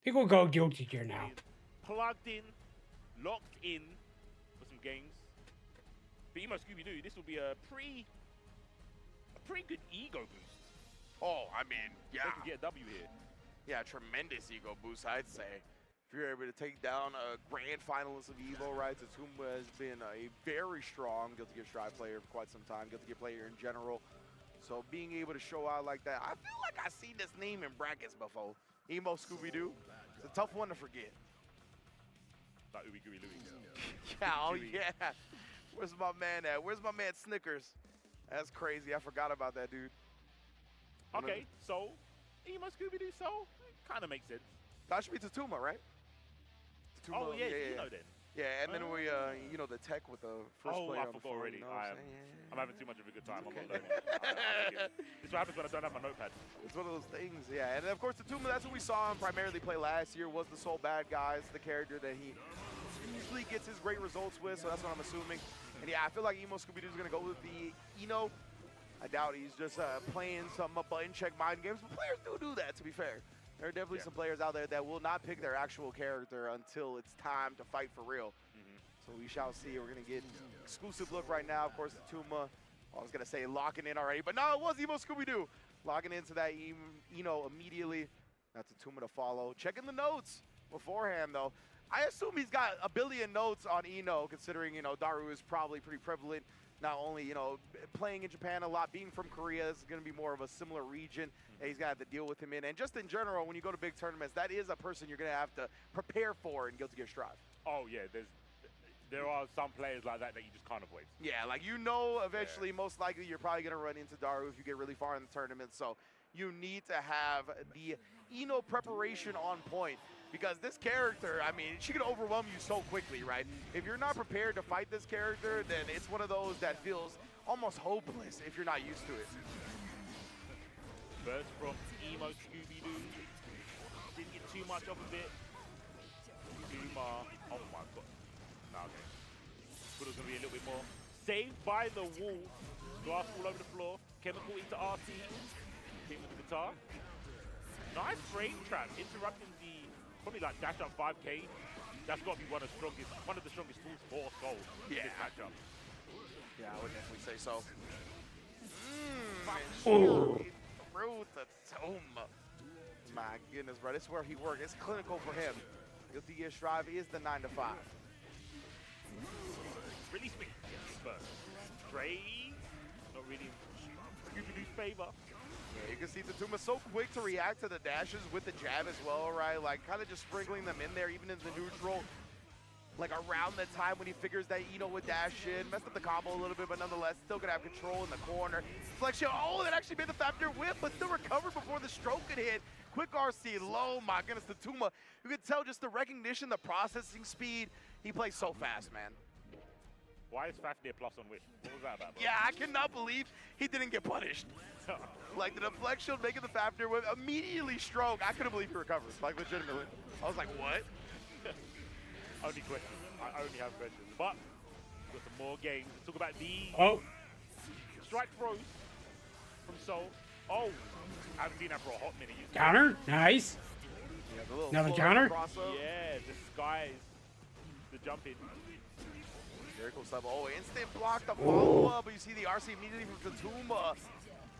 I think we'll go Guilty Gear now. Plugged in, locked in for some games. For Emo Scooby-Doo, this will be a pretty good ego boost. Oh, I mean, yeah. They can get a W here. Yeah, tremendous ego boost, I'd say. If you're able to take down a grand finalist of EVO, right? Tatsuma has been a very strong Guilty Gear Strive player for quite some time, Guilty Gear player in general. So being able to show out like that, I feel like I've seen this name in brackets before. Emo Scooby-Doo. It's a tough one to forget. Like Ooey Gooey Louie. Yeah, oh yeah. Where's my man at? Where's my man Snickers? That's crazy. I forgot about that, dude. Okay, so Emo Scooby-Doo, so it kind of makes sense. That should be Tatsuma, right? Tatsuma, Oh yeah, you know then. Yeah, and then we, you know, the tech with the first player on the I forgot phone, already. you know what I'm saying? I'm having too much of a good time. I'm not learning. This is what happens when I don't have my notepad. It's one of those things, yeah. And of course, Tatsuma, that's what we saw him primarily play last year, was the Soul Bad Guys, the character that he usually gets his great results with, so that's what I'm assuming. And yeah, I feel like Emo Scooby-Doo is going to go with the Eno. I doubt he's just playing some button check mind games, but players do that, to be fair. There are definitely some players out there that will not pick their actual character until it's time to fight for real. So we shall see. We're going to get exclusive look right now. Of course, Tatsuma, I was going to say locking in already, but no, it was Emo Scooby-Doo. Logging into that Eno immediately. That's Tatsuma to follow. Checking the notes beforehand, though. I assume he's got a billion notes on Eno, considering, you know, Daru is probably pretty prevalent. Not only, you know, playing in Japan a lot, being from Korea, this is going to be more of a similar region that he's going to have to deal with him in. And just in general, when you go to big tournaments, that is a person you're going to have to prepare for in Guilty Gear Strive. Oh, yeah, there are some players like that you just can't avoid. Yeah, like you know eventually, most likely, you're probably going to run into Daru if you get really far in the tournament. So you need to have the Eno preparation on point. Because this character, I mean, she can overwhelm you so quickly, right? If you're not prepared to fight this character, then it's one of those that feels almost hopeless if you're not used to it. First from Emo Scooby-Doo. Didn't get too much off of it. Uma, oh my god. No, okay. Thought it was going to be a little bit more. Saved by the wall. Glass all over the floor. Chemical into RC. Hit with the guitar. Nice frame trap, interrupting the probably like dash up 5K. That's got to be one of the strongest tools for Soul in this matchup. Yeah, I would definitely say so. Ooh. Through Tatsuma. My goodness, bro, this is where he works. It's clinical for him. Guilty Gear Strive is the 9 to 5. Release me. But Dre, not really Scooby-Doo's favor. Yeah, you can see Tatsuma so quick to react to the dashes with the jab as well, right? Like, kind of just sprinkling them in there, even in the neutral. Like, around the time when he figures that Eno would dash in. Messed up the combo a little bit, but nonetheless, still gonna have control in the corner. Flexion, oh, that actually made the Fafnir whip, but still recovered before the stroke could hit. Quick RC low, my goodness, Tatsuma. You can tell just the recognition, the processing speed. He plays so fast, man. Why is Fafnir plus on Wish? What was that about, bro? Yeah, I cannot believe he didn't get punished. Like, the deflection, making the Fafnir whip, immediately stroke. I couldn't believe he recovered, like, legitimately. I was like, what? Only questions. I only have questions. But we've got some more games. Let's talk about the strike throws. from Soul. Oh, I haven't seen that for a hot minute. Counter, nice. Another counter. Yeah, disguise the jump in. Jericho sub. Oh, instant block the follow-up, but you see the RC immediately from Tatuma.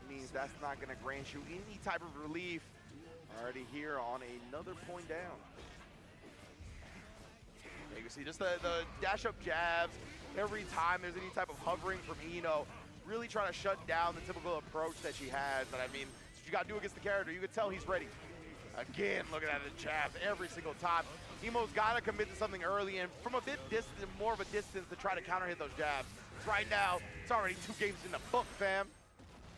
Means that's not going to grant you any type of relief. Already here on another point down. You can see just the dash-up jabs. Every time there's any type of hovering from Eno, really trying to shut down the typical approach that she has. But I mean, you got to do against the character. You can tell he's ready. Again, looking at the jabs every single time. Emo's got to commit to something early and from a bit distant, more of a distance to try to counter hit those jabs. Right now, it's already 2 games in the book, fam.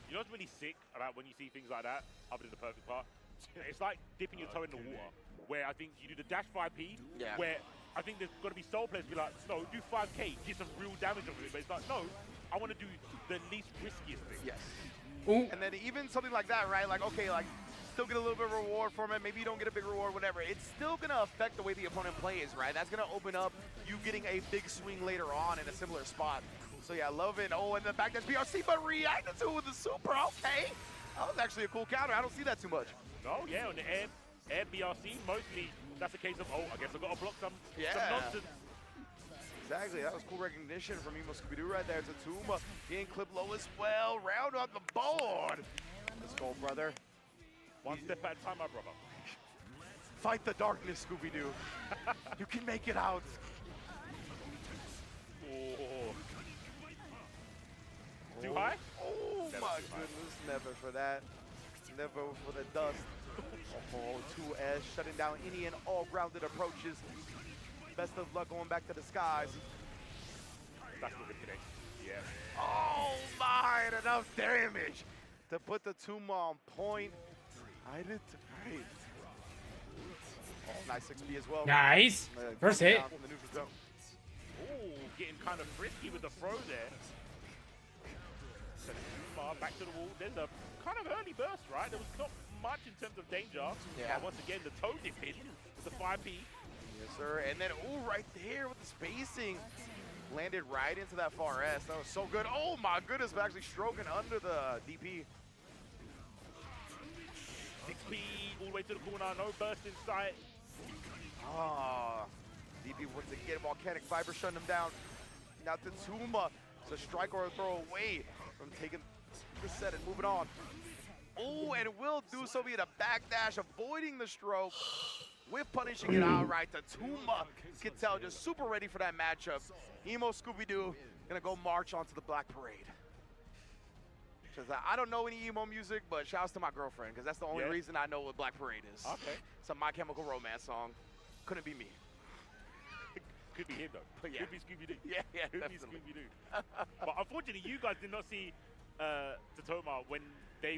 You know what's really sick about when you see things like that, other than the perfect part? It's like dipping your toe in the water, where I think you do the dash 5P, where I think there's got to be soul players be like, no, do 5K, get some real damage of it. But it's like, no, I want to do the least riskiest thing. Yes. Ooh. And then even something like that, right? Like, okay, like, still get a little bit of reward from it. Maybe you don't get a big reward, whatever. It's still going to affect the way the opponent plays, right? That's going to open up you getting a big swing later on in a similar spot. So, yeah, I love it. Oh, and the back that's BRC, but reacted to it with the super. Okay. That was actually a cool counter. I don't see that too much. No, yeah, on the air BRC, mostly that's a case of, oh, I guess I've got to block some nonsense. Exactly, that was cool recognition from Emo Scooby-Doo right there. Tatuma getting clipped low as well. Round on the board. Let's go, brother. One step at a time, my brother. Fight the darkness, Scooby-Doo. You can make it out. Oh. Too high? Oh, my goodness. Never for that. Never for the dust. Oh, 2S shutting down any and all grounded approaches. Best of luck going back to the skies. That's looking today. Yeah. Oh my, enough damage to put the Tuma on point. I did great. Oh, nice 6B as well. Nice. First hit. Ooh, getting kind of frisky with the throw there. Tuma back to the wall. There's a kind of early burst, right? There was not much in terms of danger. Yeah. Once again, the toe dip in with the 5P. Yes, sir. And then, ooh, right there with the spacing. Landed right into that far S. That was so good. Oh, my goodness, but actually stroking under the DP. 6P all the way to the corner. No burst in sight. Ah, DP once again, volcanic fiber shutting him down. Now Tatuma, it's a strike or a throw away from taking the set and moving on. Oh, and will do so via the backdash, avoiding the stroke. With punishing it outright, Tatuma can tell just super ready for that matchup. Emo Scooby-Doo gonna go march onto the Black Parade. I don't know any emo music, but shouts to my girlfriend, because that's the only reason I know what Black Parade is. Okay. It's a My Chemical Romance song. Couldn't be me. Could be him though. But yeah. Could be Scooby-Doo. Yeah, Could definitely. be Scooby-Doo. But unfortunately, you guys did not see Tatoma when they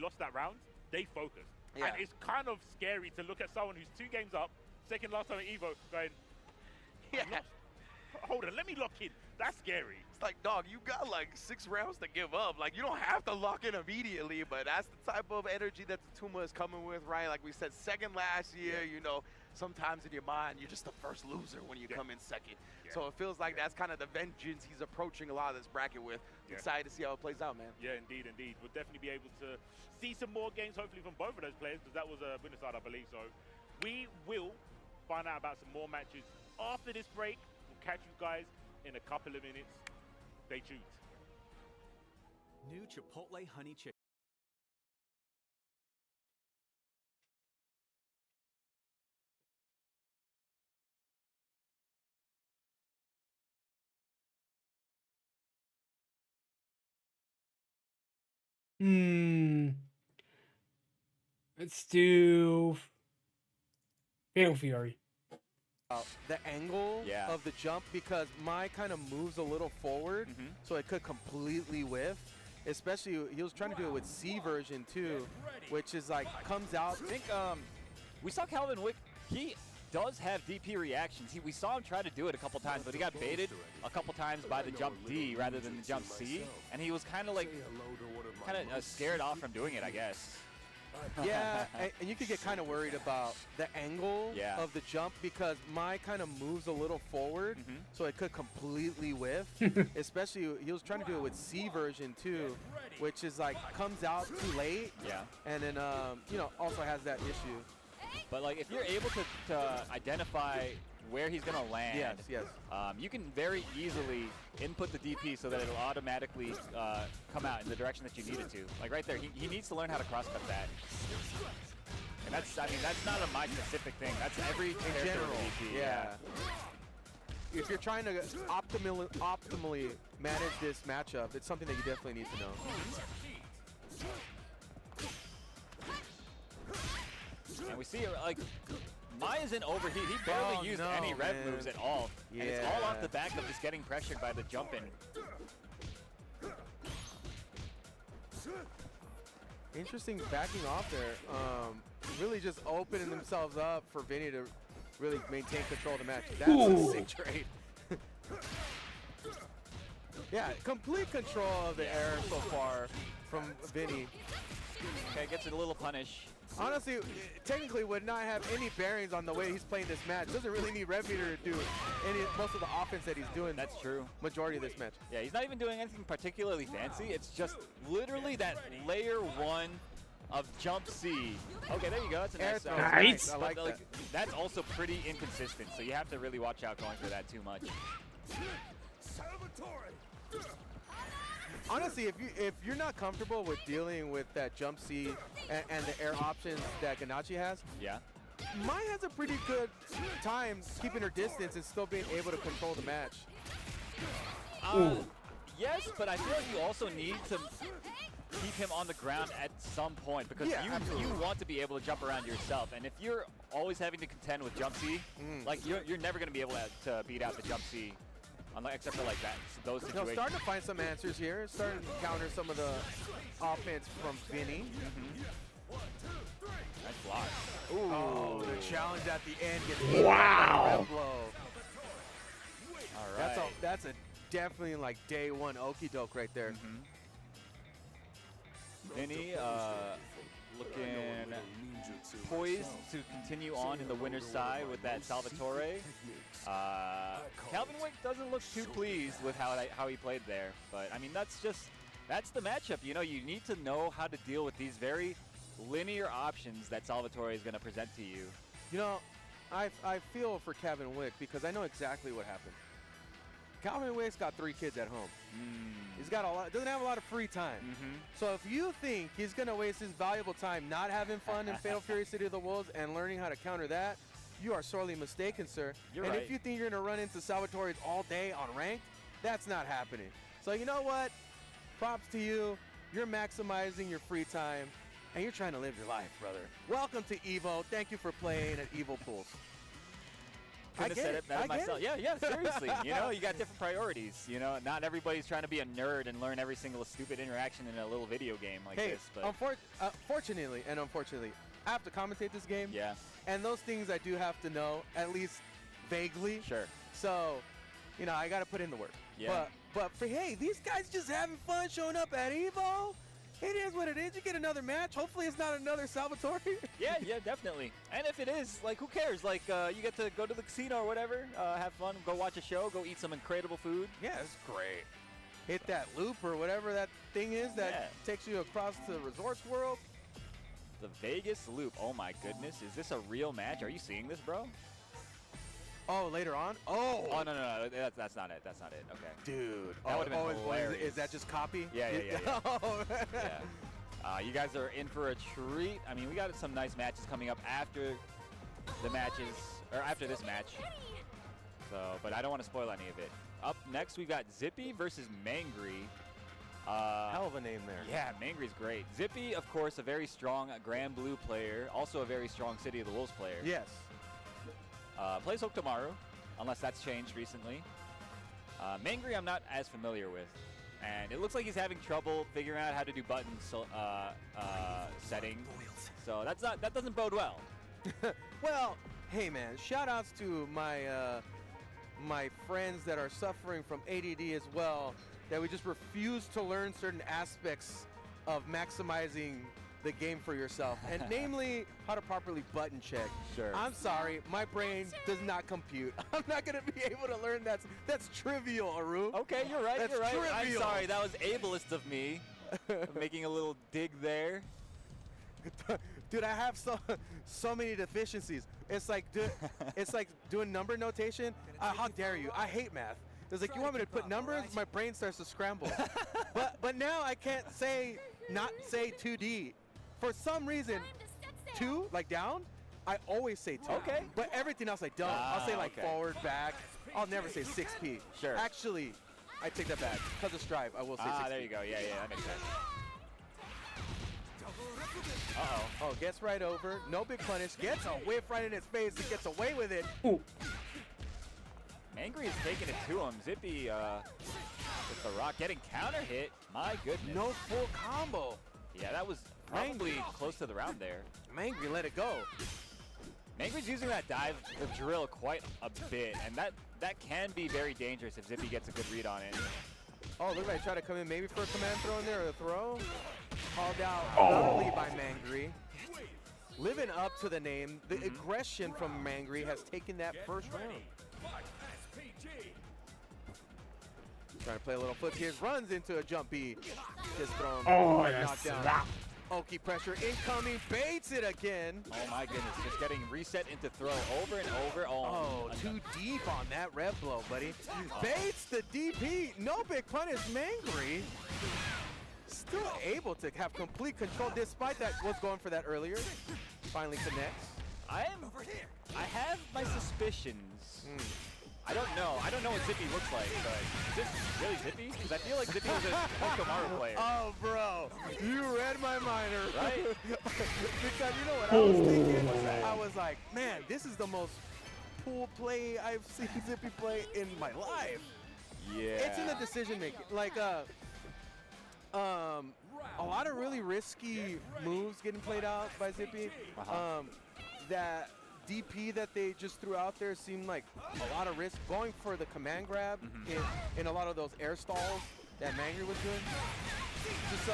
lost that round. They focused. Yeah. And it's kind of scary to look at someone who's 2 games up, second last time at EVO, going, hold on, let me lock in. That's scary. It's like, dog, you got like 6 rounds to give up. Like, you don't have to lock in immediately, but that's the type of energy that Tatuma is coming with, right? Like we said, second last year, you know, sometimes in your mind, you're just the first loser when you come in second. So it feels like that's kind of the vengeance he's approaching a lot of this bracket with. Excited to see how it plays out, man. Yeah, indeed, indeed. We'll definitely be able to see some more games, hopefully, from both of those players, because that was a winner side, I believe. So we will find out about some more matches after this break. We'll catch you guys in a couple of minutes. Stay tuned. New Chipotle Honey Chicken. Let's do Fatal Fury. The angle of the jump, because Mai kind of moves a little forward, so it could completely whiff. Especially, he was trying to do it with C version too, which is like comes out. I think we saw Calvin Wick. He does have DP reactions. We saw him try to do it a couple times, but he got baited a couple times by the jump D rather than the jump C, and he was kind of like scared off from doing it, I guess. Yeah, and you could get kind of worried about the angle of the jump because Mai kind of moves a little forward, so it could completely whiff. Especially, he was trying to do it with C version too, which is like comes out too late. Yeah. And then you know, also has that issue. But like if you're able to identify where he's gonna land, yes. You can very easily input the DP so that it'll automatically come out in the direction that you need it to. Like right there, he needs to learn how to crosscut that. And that's, I mean, that's not a my specific thing. That's every character In general, with DP. yeah. If you're trying to optimally manage this matchup, it's something that you definitely need to know. And we see it, like, Mai isn't overheat. He barely used any rev moves at all. Yeah. And it's all off the back of just getting pressured by the jumping. Interesting backing off there. Really just opening themselves up for Vinny to really maintain control of the match. That's a sick trade. Yeah, complete control of the air so far from Vinny. Okay, gets a little punish. Honestly, technically would not have any bearings on the way he's playing this match. Doesn't really need Rev Meter to do most of the offense that he's doing. That's true. Majority of this match. Yeah, he's not even doing anything particularly fancy. It's just literally that layer 1 of jump C. Okay, there you go. That's a nice. Nice. I like but, that. That's also pretty inconsistent, so you have to really watch out going for that too much. Honestly, if you're not comfortable with dealing with that jump C and the air options that Ganache has, yeah, Mai has a pretty good time keeping her distance and still being able to control the match. Yes, but I feel like you also need to keep him on the ground at some point because you want to be able to jump around yourself, and if you're always having to contend with jump C, like you're never going to be able to beat out the jump C. Except for like that, those situations. Starting to find some answers here. Starting to counter some of the offense from Vinny. Nice block. Ooh. Oh, the challenge at the end gets wow. Blow. All right. That's a definitely like day one okie doke right there. Vinny looking poised to continue on in the winner's side with that Salvatore. Calvin Wick doesn't look too pleased with how he played there, but I mean that's the matchup. You know, you need to know how to deal with these very linear options that Salvatore is going to present to you. You know, I feel for Calvin Wick because I know exactly what happened. Calvin Wick's got 3 kids at home. He's got doesn't have a lot of free time. So if you think he's going to waste his valuable time not having fun in Fatal Fury City of the Wolves and learning how to counter that, you are sorely mistaken, sir. You're and right. if you think you're going to run into Salvatore's all day on ranked, that's not happening. So you know what? Props to you. You're maximizing your free time, and you're trying to live your life, brother. Welcome to EVO. Thank you for playing at EVO Pools. Couldn't have said it better myself. Yeah, seriously. You know, you got different priorities. You know, not everybody's trying to be a nerd and learn every single stupid interaction in a little video game like this. But fortunately and unfortunately, I have to commentate this game. Yeah. And those things I do have to know, at least vaguely. Sure. So, you know, I got to put in the work. Yeah. But for, hey, these guys just having fun showing up at EVO. It is what it is. You get another match. Hopefully it's not another Salvatore. Yeah, definitely. And if it is, like, who cares? Like, you get to go to the casino or whatever, have fun, go watch a show, go eat some incredible food. Yeah, it's great. Hit that loop or whatever that thing is that takes you across the Resorts World. The Vegas Loop. Oh my goodness. Is this a real match? Are you seeing this, bro? Oh, later on? Oh, no. That's not it. That's not it. Okay. Dude. That would have been hilarious. Is that just copy? Yeah. Yeah. You guys are in for a treat. I mean, we got some nice matches coming up after the matches, or after this match. So, but I don't want to spoil any of it. Up next, we've got Zippy versus Mangry. Hell of a name there. Yeah, Mangry's great. Zippy, of course, a very strong Grand Blue player, also a very strong City of the Wolves player. Yes. Plays Hokutomaru, unless that's changed recently. Mangry I'm not as familiar with, and it looks like he's having trouble figuring out how to do button setting. So that doesn't bode well. Well, hey man, shout outs to my my friends that are suffering from ADD as well, that we just refuse to learn certain aspects of maximizing the game for yourself, and namely how to properly button check. Sure. I'm sorry, my brain does not compute. I'm not gonna be able to learn that. That's trivial, Aru. Okay, you're right. That's You're right. I'm trivial. sorry. That was ableist of me, making a little dig there. Dude, I have so many deficiencies. It's like doing number notation. How dare you? I hate math. It's like you want me to put numbers, my brain starts to scramble. but now I can't not say 2D. For some reason, 2 like down, I always say 2. Okay. But everything else I don't. I'll say like okay. forward, back. I'll never say 6P. Sure. Actually, I take that back. Because of Strive, I will say 6P. There you go. Yeah, that makes sense. Oh, gets right over. No big punish. Gets a whiff right in his face and gets away with it. Ooh. Mangry is taking it to him. Zippy with the rock getting counter hit. My goodness. No full combo. Yeah, that was probably close to the round there. Mangry let it go. Mangry's using that dive drill quite a bit, and that can be very dangerous if Zippy gets a good read on it. Oh, look like I try to come in maybe for a command throw in there or a throw. Called out early by Mangry. Living up to the name, the aggression from Mangry has taken that first round. Trying to play a little foot here, runs into a jump B. Just thrown. Oh, knocked down. slap. Oki pressure incoming, baits it again. Oh my goodness, just getting reset into throw over and over. Oh, too deep on that rev blow, buddy. Baits the DP, no big punish, Mangry. Still able to have complete control despite that was going for that earlier. Finally connects. I have my suspicions. I don't know what Zippy looks like, but is this really Zippy? Because I feel like Zippy was a Pokemon player. Oh, bro, you read my mind, right? Because you know what I was thinking? I was like, man, this is the most pool play I've seen Zippy play in my life. Yeah. It's in the decision making. Like, a lot of really risky moves getting played out by Zippy. That DP that they just threw out there seemed like a lot of risk. Going for the command grab in a lot of those air stalls that Mangry was doing. Just,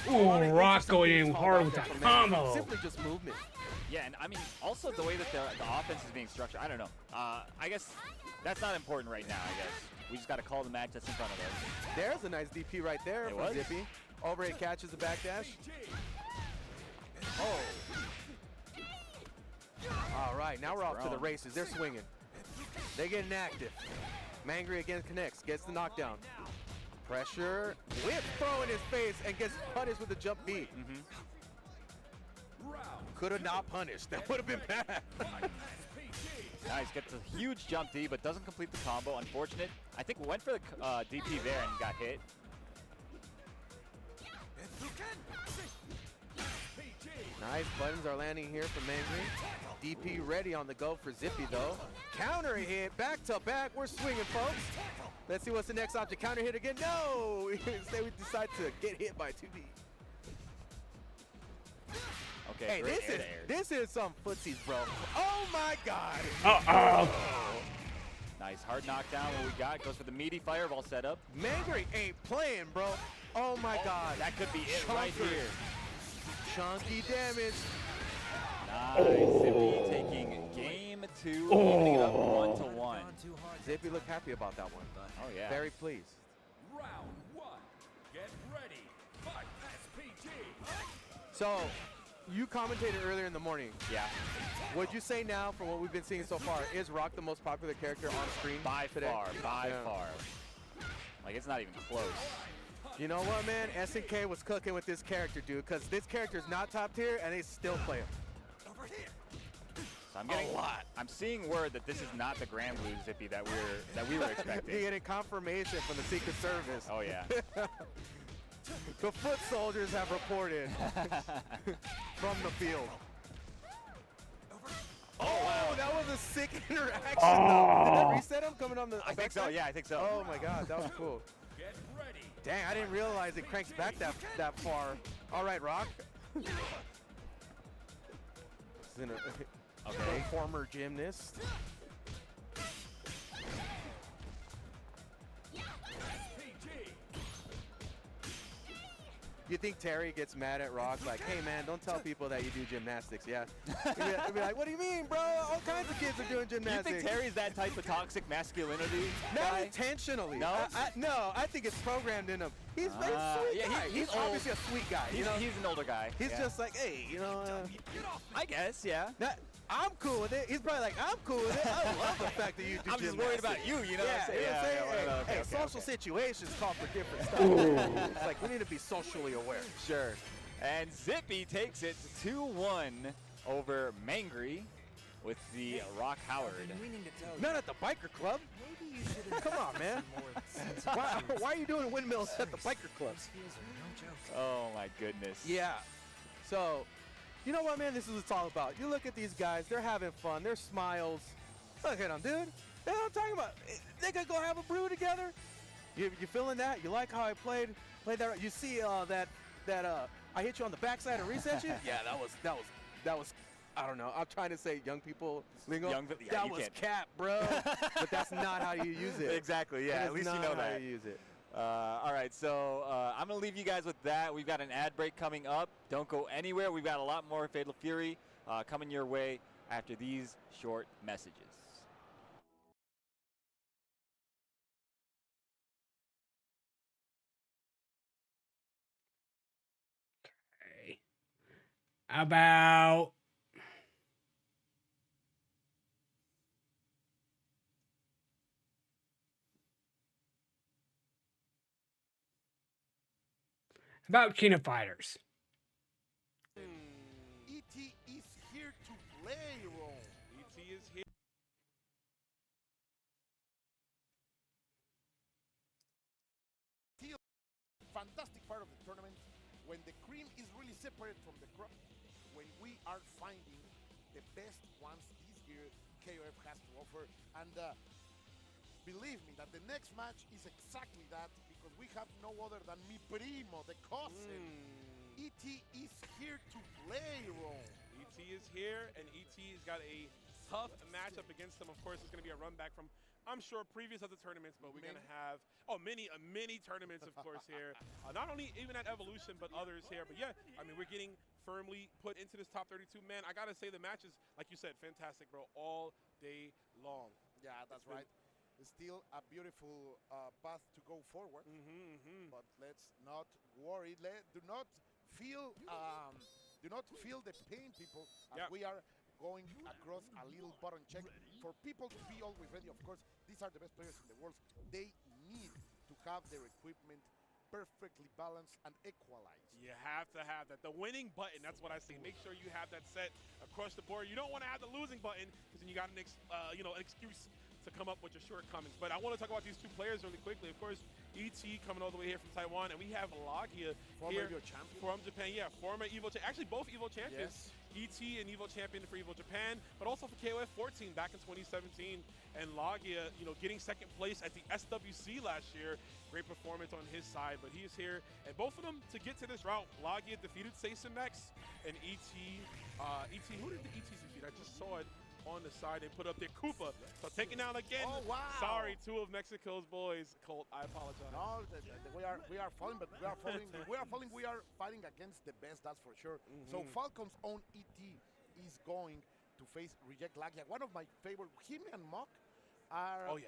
Ooh, Rock going in hard with that combo. Simply just movement. Yeah, and I mean, also the way that the offense is being structured, I don't know. I guess that's not important right now, I guess. We just got to call the match that's in front of us. There's a nice DP right there from Zippy. Overhead catches the backdash. Oh. All right, now we're off to the races. They're swinging. They're getting active. Mangry again connects, gets the knockdown. Pressure, whip throw in his face, and gets punished with a jump B. Could have not punished. That would have been bad. Nice, gets a huge jump D, but doesn't complete the combo. Unfortunate. I think went for the DP there and got hit. Nice buttons are landing here from Mangry. DP ready on the go for Zippy though. Counter hit, back to back. We're swinging, folks. Let's see what's the next object. Counter hit again. No! Instead we decide to get hit by 2D. Okay, hey, this is some footsies, bro. Oh my God! Uh-oh. Nice, hard knockdown. What we got goes for the meaty fireball setup. Mangry ain't playing, bro. Oh my God. That could be it right here. Chunky damage. Nice, Zippy taking game 2, evening it up 1-1. Zippy looked happy about that one. Oh yeah. Very pleased. Round 1. Get ready. Fight SPG. So, you commentated earlier in the morning. Yeah. Would you say now, from what we've been seeing so far, is Rock the most popular character on screen By today? far. Like, it's not even close. You know what, man? SNK was cooking with this character, dude, because this character is not top tier, and they still play him. So I'm getting I'm seeing word that this is not the Grand Blue Zippy that we were expecting. You're getting confirmation from the Secret Service. Oh yeah. The foot soldiers have reported from the field. Oh, wow, that was a sick interaction. Did that reset him coming on the I think so, yeah, I think so. Oh my God, that was cool. Dang, I didn't realize it cranks back that far. All right, Rock. Okay. Former gymnast. You think Terry gets mad at Rock like, hey man, don't tell people that you do gymnastics, yeah? He'd be like, what do you mean, bro? All kinds of kids are doing gymnastics. You think Terry's that type of toxic masculinity Not guy? intentionally. No? No, I think it's programmed in him. He's very sweet yeah, guy. He's obviously a sweet guy. He's, he's an older guy. He's yeah. just like, hey, you know. I guess, yeah. I'm cool with it. He's probably like, I'm cool with it. I love the fact that you do I'm just worried about you, you know what I'm saying? Hey, social situations call for different stuff. It's like, we need to be socially aware. Sure. And Zippy takes it 2-1 over Mangry with the Rock Howard. Not at the biker club. Maybe you should Come on, man. Why are you doing windmills at the biker club? Oh my goodness. Yeah. So, you know what, man? This is what it's all about. You look at these guys. They're having fun. They're smiles. Look at them, dude. You know what I'm talking about? They could go have a brew together. You feeling that? You like how I played that? You see that I hit you on the backside and reset you? Yeah, that was. I don't know. I'm trying to say young people lingo. That was cap, bro. But that's not how you use it. Exactly. Yeah. At least you know that. How you use it. All right, so I'm going to leave you guys with that. We've got an ad break coming up. Don't go anywhere. We've got a lot more Fatal Fury coming your way after these short messages. Okay. About King of Fighters. E.T. is here to play, Rome. E.T. is here. Fantastic part of the tournament when the cream is really separated from the crop, when we are finding the best ones this year KOF has to offer. And believe me that the next match is exactly that, because we have no other than mi primo, the cousin. E.T. is here to play, Rome. E.T. is here, and E.T. has got a tough matchup against him. Of course, it's going to be a run back from, I'm sure, previous other tournaments, but we're going to have, many tournaments, of course, here. Not only even at Evolution, but others here. But yeah, I mean, we're getting firmly put into this top 32. Man, I got to say the matches, like you said, fantastic, bro, all day long. Yeah, that's right. It's still a beautiful path to go forward. But let's not worry. Do not feel the pain, people, as we are going across a little button check for people to be always ready. Of course, these are the best players in the world. They need to have their equipment perfectly balanced and equalized. You have to have that. The winning button, that's what I say. Make sure you have that set across the board. You don't want to have the losing button, because then you got an excuse to come up with your shortcomings. But I want to talk about these two players really quickly. Of course, E.T. coming all the way here from Taiwan, and we have Logia here EVO champion from Japan. Yeah, former EVO champion. Actually, both EVO champions. Yes. E.T. and EVO champion for EVO Japan, but also for KOF 14 back in 2017. And Logia, getting second place at the SWC last year. Great performance on his side, but he is here. And both of them, to get to this route, Logia defeated Seisemex, and E.T. Who did the E.T. defeat? I just saw it on the side. They put up their Koopa. So taking down again. Oh, wow. Sorry, two of Mexico's boys. Colt, I apologize. No, we are falling, but we are falling. We are fighting against the best, that's for sure. So Falcon's own E.T. is going to face Reject Lagia. One of my favorite, him and Mock are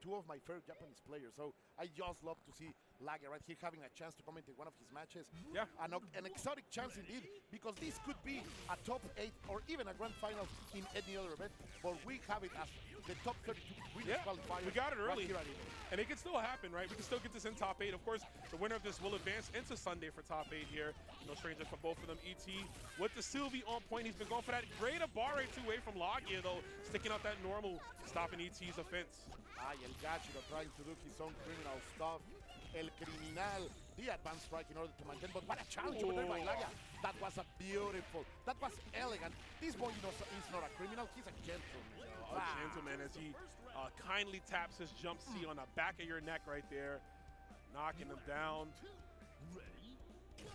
two of my favorite Japanese players. So I just love to see Lagia right here having a chance to commentate one of his matches. Yeah. An exotic chance indeed, because this could be a top 8 or even a grand final in any other event. But we have it as the top 32 winners qualifier. We got it early. Right here. And it can still happen, right? We can still get this in top 8. Of course, the winner of this will advance into Sunday for top 8 here. No stranger for both of them. E.T. with the Sylvie on point. He's been going for that great barre two-way from Logia, though, sticking out that normal, stopping E.T.'s offense. El Gachiro trying to do his own criminal stuff. El Criminal, the advanced strike in order to maintain, but what a challenge over there by Lagia. That was a beautiful, that was elegant. This boy, is not a criminal, he's a gentleman. A gentleman, as he kindly taps his jump C on the back of your neck right there, knocking him down.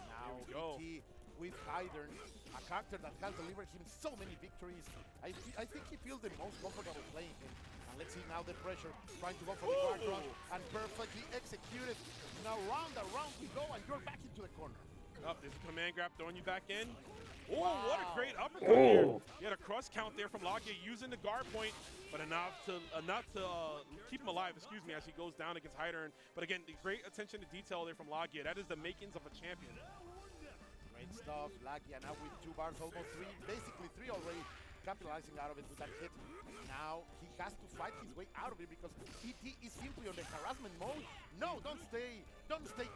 Now E.T. with Hydern, a character that has delivered him so many victories. I think he feels the most comfortable playing him. And let's see now the pressure, trying to go for the guard run, and perfectly executed. Now round and round we go, and you're back into the corner. Oh, there's a command grab throwing you back in. Oh, Wow. what a great uppercut there. He had a cross count there from Lagia using the guard point, but enough to keep him alive, excuse me, as he goes down against Hydern. But again, the great attention to detail there from Lagia. That is the makings of a champion. Great stuff. Lagia now with 2 bars, almost 3, basically 3 already, capitalizing out of it with that hit. Now he has to fight his way out of it because ET is simply on the harassment mode. No, don't stay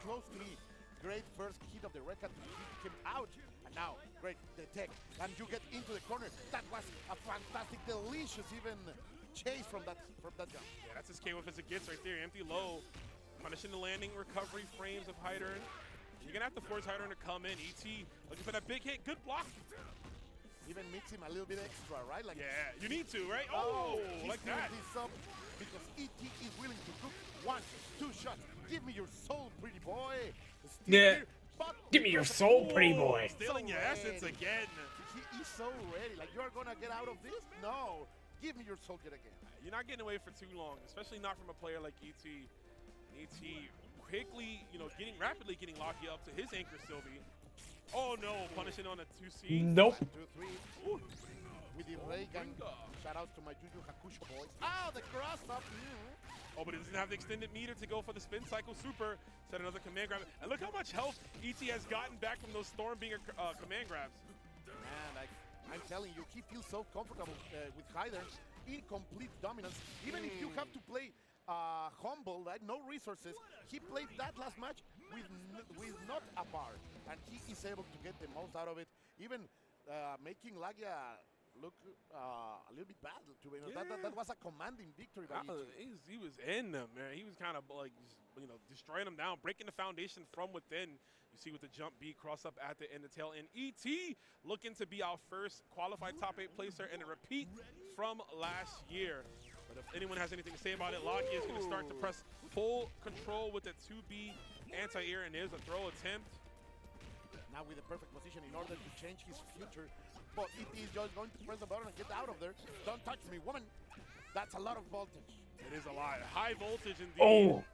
close to me. Great first hit of the red hat to kick him out. And now, great, the tech. And you get into the corner. That was a fantastic, delicious even chase from that jump. Yeah, that's as KOF as it gets right there. Empty low. Punishing the landing recovery frames of Hydern. You're going to have to force Hydern to come in. ET looking for that big hit. Good block. Even mix him a little bit extra, right? Like, yeah, you need to, right? Oh, like that. This up because ET is willing to cook 1, 2 shots. Give me your soul, pretty boy. Yeah. Give me your soul, pretty boy. Stealing your essence again. He is so ready. Like, you're going to get out of this? No. Give me your soul yet again. You're not getting away for too long, especially not from a player like ET. ET quickly, rapidly getting Lagia up to his anchor, Sylvie. Oh no, punishing on a 2C. Nope. 1, 2, 3. Ooh. With the ray gun. Shout outs to my Juju Hakusho boys. Oh, the cross up. Oh, but it doesn't have the extended meter to go for the spin cycle super. Set another command grab. And look how much health ET has gotten back from those Stormbringer command grabs. Man, I'm telling you, he feels so comfortable with Hydern in complete dominance. Even if you have to play humble, like no resources, he played that last match with not a bar, and he is able to get the most out of it, even making Lagia look a little bit bad, to be honest. That was a commanding victory by ET. He was in them, man. He was kind of like, destroying them down, breaking the foundation from within. You see with the jump B cross up at the end, the tail end. ET looking to be our first qualified top 8 placer and a repeat from last year. But if anyone has anything to say about it, Lagia is going to start to press full control with the 2B anti-air, and there's a throw attempt. Now with the perfect position in order to change his future. But ET is just going to press the button and get out of there. Don't touch me, woman. That's a lot of voltage. It is a lot. High voltage indeed. Oh.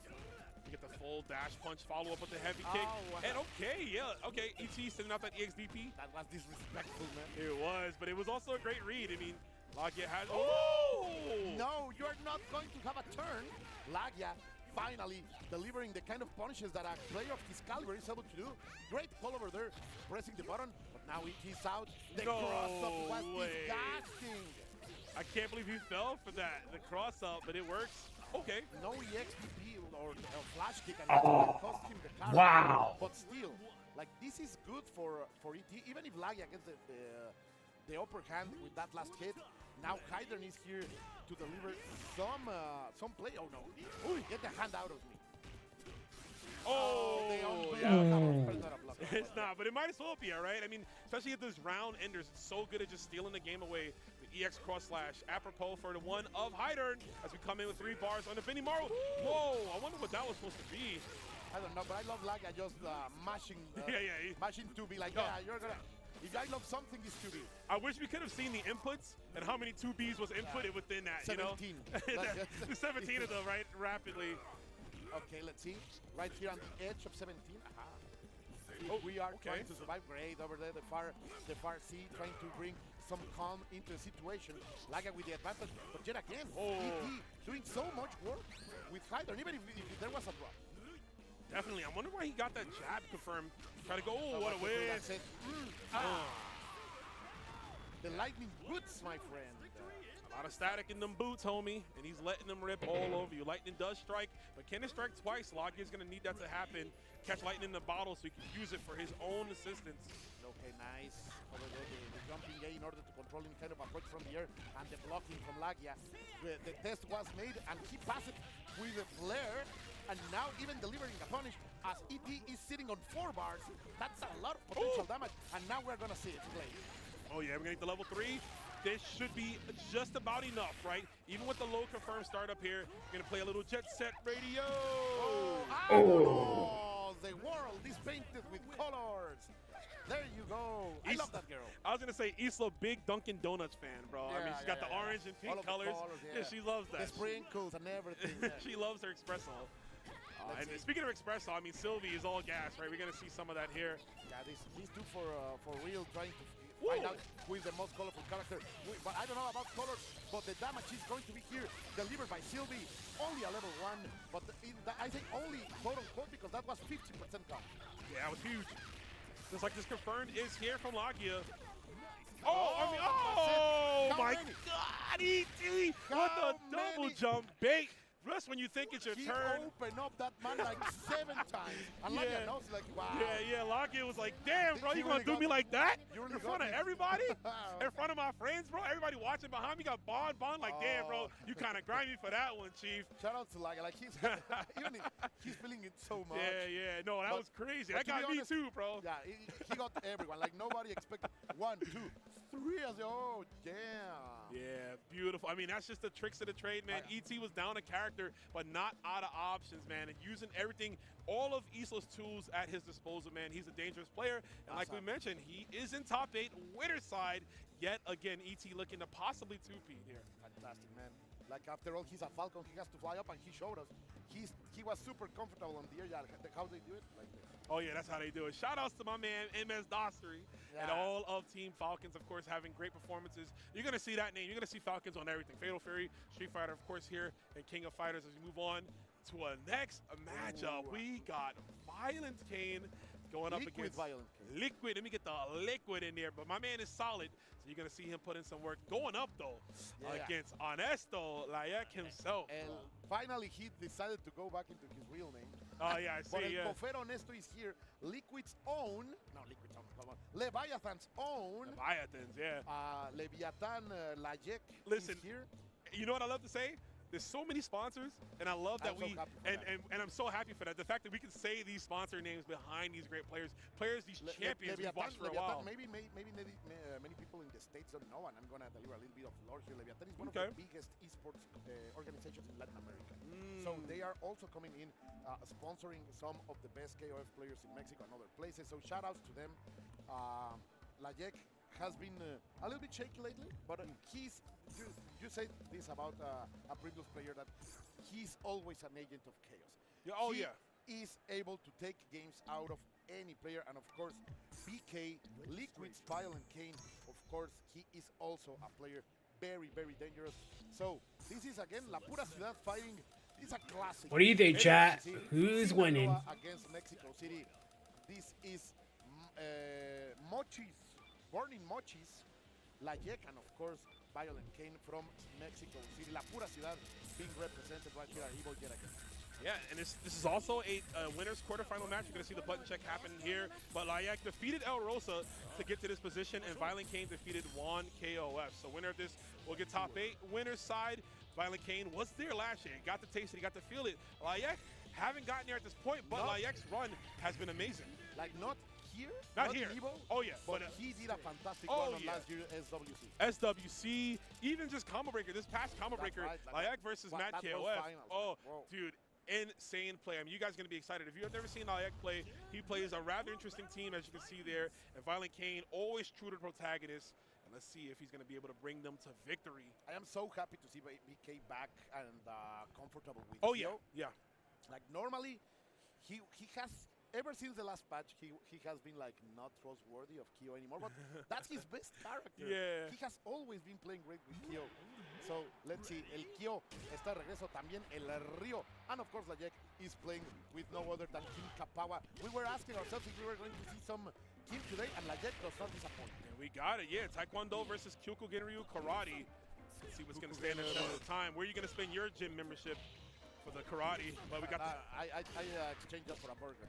You get the full dash punch, follow up with the heavy kick. And okay, ET sending out that EXDP. That was disrespectful, man. It was, but it was also a great read. I mean, Lagia has... Oh! No, you're not going to have a turn. Lagia finally delivering the kind of punishes that a player of his caliber is able to do. Great pull over there, pressing the button, but now ET's out. The cross-up was disgusting. I can't believe he fell for that. The cross-up, but it works. Okay. No EXDP or flash kick, and that cost him the counter. Wow. But still, like, this is good for ET. Even if Lagia gets the upper hand with that last hit, now Hydern is here to deliver some play. Oh no! Ooh, get the hand out of me! Oh, yeah. It's not, but it might as well be, all right? I mean, especially at those round enders, it's so good at just stealing the game away. The EX cross slash, apropos for the one of Hydern as we come in with 3 bars on the Benny Maru. Whoa, I wonder what that was supposed to be. I don't know, but I love Lagia just mashing, mashing 2B like, you're gonna. If I love something, it's 2B. I wish we could have seen the inputs and how many 2Bs was inputted within that, 17. The 17 of them, right, rapidly. Okay, let's see. Right here on the edge of 17. We are trying to survive. Great over there, the far C, trying to bring some calm into the situation. Lagia with the advantage, but yet again, ET doing so much work with Hydern, even if there was a drop. Definitely. I wonder why he got that jab confirmed. Try to go, what a win. The lightning boots, my friend. A lot of static in them boots, homie, and he's letting them rip all over you. Lightning does strike, but can it strike twice? Lagia's going to need that to happen. Catch lightning in the bottle so he can use it for his own assistance. Okay, nice. Over there, the jumping A in order to control any kind of approach from the air, and the blocking from Lagia. The test was made, and he passed it with a flare, and now even delivering a punish as ET is sitting on 4 bars. That's a lot of potential damage, and now we're going to see it play. Oh, yeah, we're going to get the level 3. This should be just about enough, right? Even with the low confirmed startup here, we're going to play a little Jet Set Radio. Oh, the world is painted with colors. There you go. I love that girl. I was going to say Isla, big Dunkin' Donuts fan, bro. I mean, she's got the orange and pink colors. Yeah, she loves that. The sprinkles and everything. She loves her espresso. And speaking of espresso, I mean, Sylvie is all gas, right? We're going to see some of that here. Yeah, he's due for real, trying to find out who is the most colorful character. But I don't know about colors, but the damage is going to be here, delivered by Sylvie. Only a level 1, but I think only quote-unquote because that was 50% cost. Yeah, that was huge. Just like this confirmed is here from Lagia. Oh my God, ET! What the double jump bait! Just when you think it's your turn. Open up that man like 7 times. And Lagia knows, like, wow. Yeah, Lagia was like, damn, bro, you gonna do me like that? In front of everybody? In front of my friends, bro? Everybody watching behind me got Bond, like, damn, bro, you kind of grimy for that one, Chief. Shout out to Lagia, like, he's feeling it so much. Yeah, no, that was crazy. That got me too, bro. Yeah, he got everyone. Like, nobody expected 1, 2, 3. I said, oh, damn. Yeah, beautiful. I mean, that's just the tricks of the trade, man. ET was down a character, but not out of options, man. And using everything, all of Isla's tools at his disposal, man. He's a dangerous player. And like we mentioned, he is in top 8, winner side. Yet again, ET looking to possibly 2-peat here. Fantastic, man. Like, after all, he's a Falcon. He has to fly up, and he showed us. He was super comfortable on the air. Yeah, how they do it? Like this. Oh, yeah, that's how they do it. Shout outs to my man, MS Dostry, and all of Team Falcons, of course, having great performances. You're going to see that name. You're going to see Falcons on everything. Fatal Fury, Street Fighter, of course, here, and King of Fighters. As we move on to a next matchup, we got Violent Kane going up against Liquid. Let me get the Liquid in there, but my man is solid. So you're going to see him put in some work. Going up, though, against Honesto Layek himself. And finally, he decided to go back into his real name. Oh, yeah, I see. But El Cofero Honesto is here. Liquid's own. No, Liquid's own. Come on. Leviathan's own. Leviathans, yeah. Leviathan Layek Listen, is here. You know what I love to say? There's so many sponsors, and I love that and I'm so happy for that. The fact that we can say these sponsor names behind these great players, these champions we've watched for a while. Maybe many people in the States don't know, and I'm going to deliver a little bit of lore here. Leviathan is one of the biggest esports organizations in Latin America. So they are also coming in, sponsoring some of the best KOF players in Mexico and other places. So shout outs to them. Layek has been a little bit shaky lately, but you said this about a previous player, that he's always an agent of chaos. He is able to take games out of any player, and of course, BK, Liquid's Violent Kane, of course, he is also a player very, very dangerous. So this is again La Pura Ciudad fighting. It's a classic. What do you think, chat? Who's winning? Against Mexico City. This is Mochis. Born in Mochis, Layek, and of course, Violent Kane from Mexico City. La Pura Ciudad being represented right here at EVO yet again. Yeah, and this is also a winner's quarterfinal match. You're going to see the button check happen here. But Layek defeated El Rosa to get to this position, and Violent Kane defeated Juan KOF. So winner of this will get top 8. Winner's side, Violent Kane was there last year. He got to taste it. He got to feel it. Layek haven't gotten there at this point, but Layek's run has been amazing. Like, not here? Not here. EVO, oh, yeah. But he did a fantastic run on last year SWC, even just Combo Breaker. This past Combo Breaker, Layek versus Matt KOF. Oh, dude, insane play. I mean, you guys are going to be excited. If you have never seen Layek play, he plays a rather interesting team, as you can see there. And Violent Kane, always true to the protagonist. And let's see if he's going to be able to bring them to victory. I am so happy to see BK back and comfortable with Kyo. Yeah. Like, normally, he has... Ever since the last patch, he has been like not trustworthy of Kyo anymore, but that's his best character. Yeah. He has always been playing great with Kyo. So let's see, el Kyo está de regreso, también el Río, and of course Layek is playing with no other than Kim Kapawa. We were asking ourselves if we were going to see some Kim today, and Layek does not disappoint. And we got it, yeah. Taekwondo versus Kyoku Genryu Karate. Let's see what's going to stand the test of time. Where are you going to spend your gym membership? For the karate, but we got I exchanged that for a burger.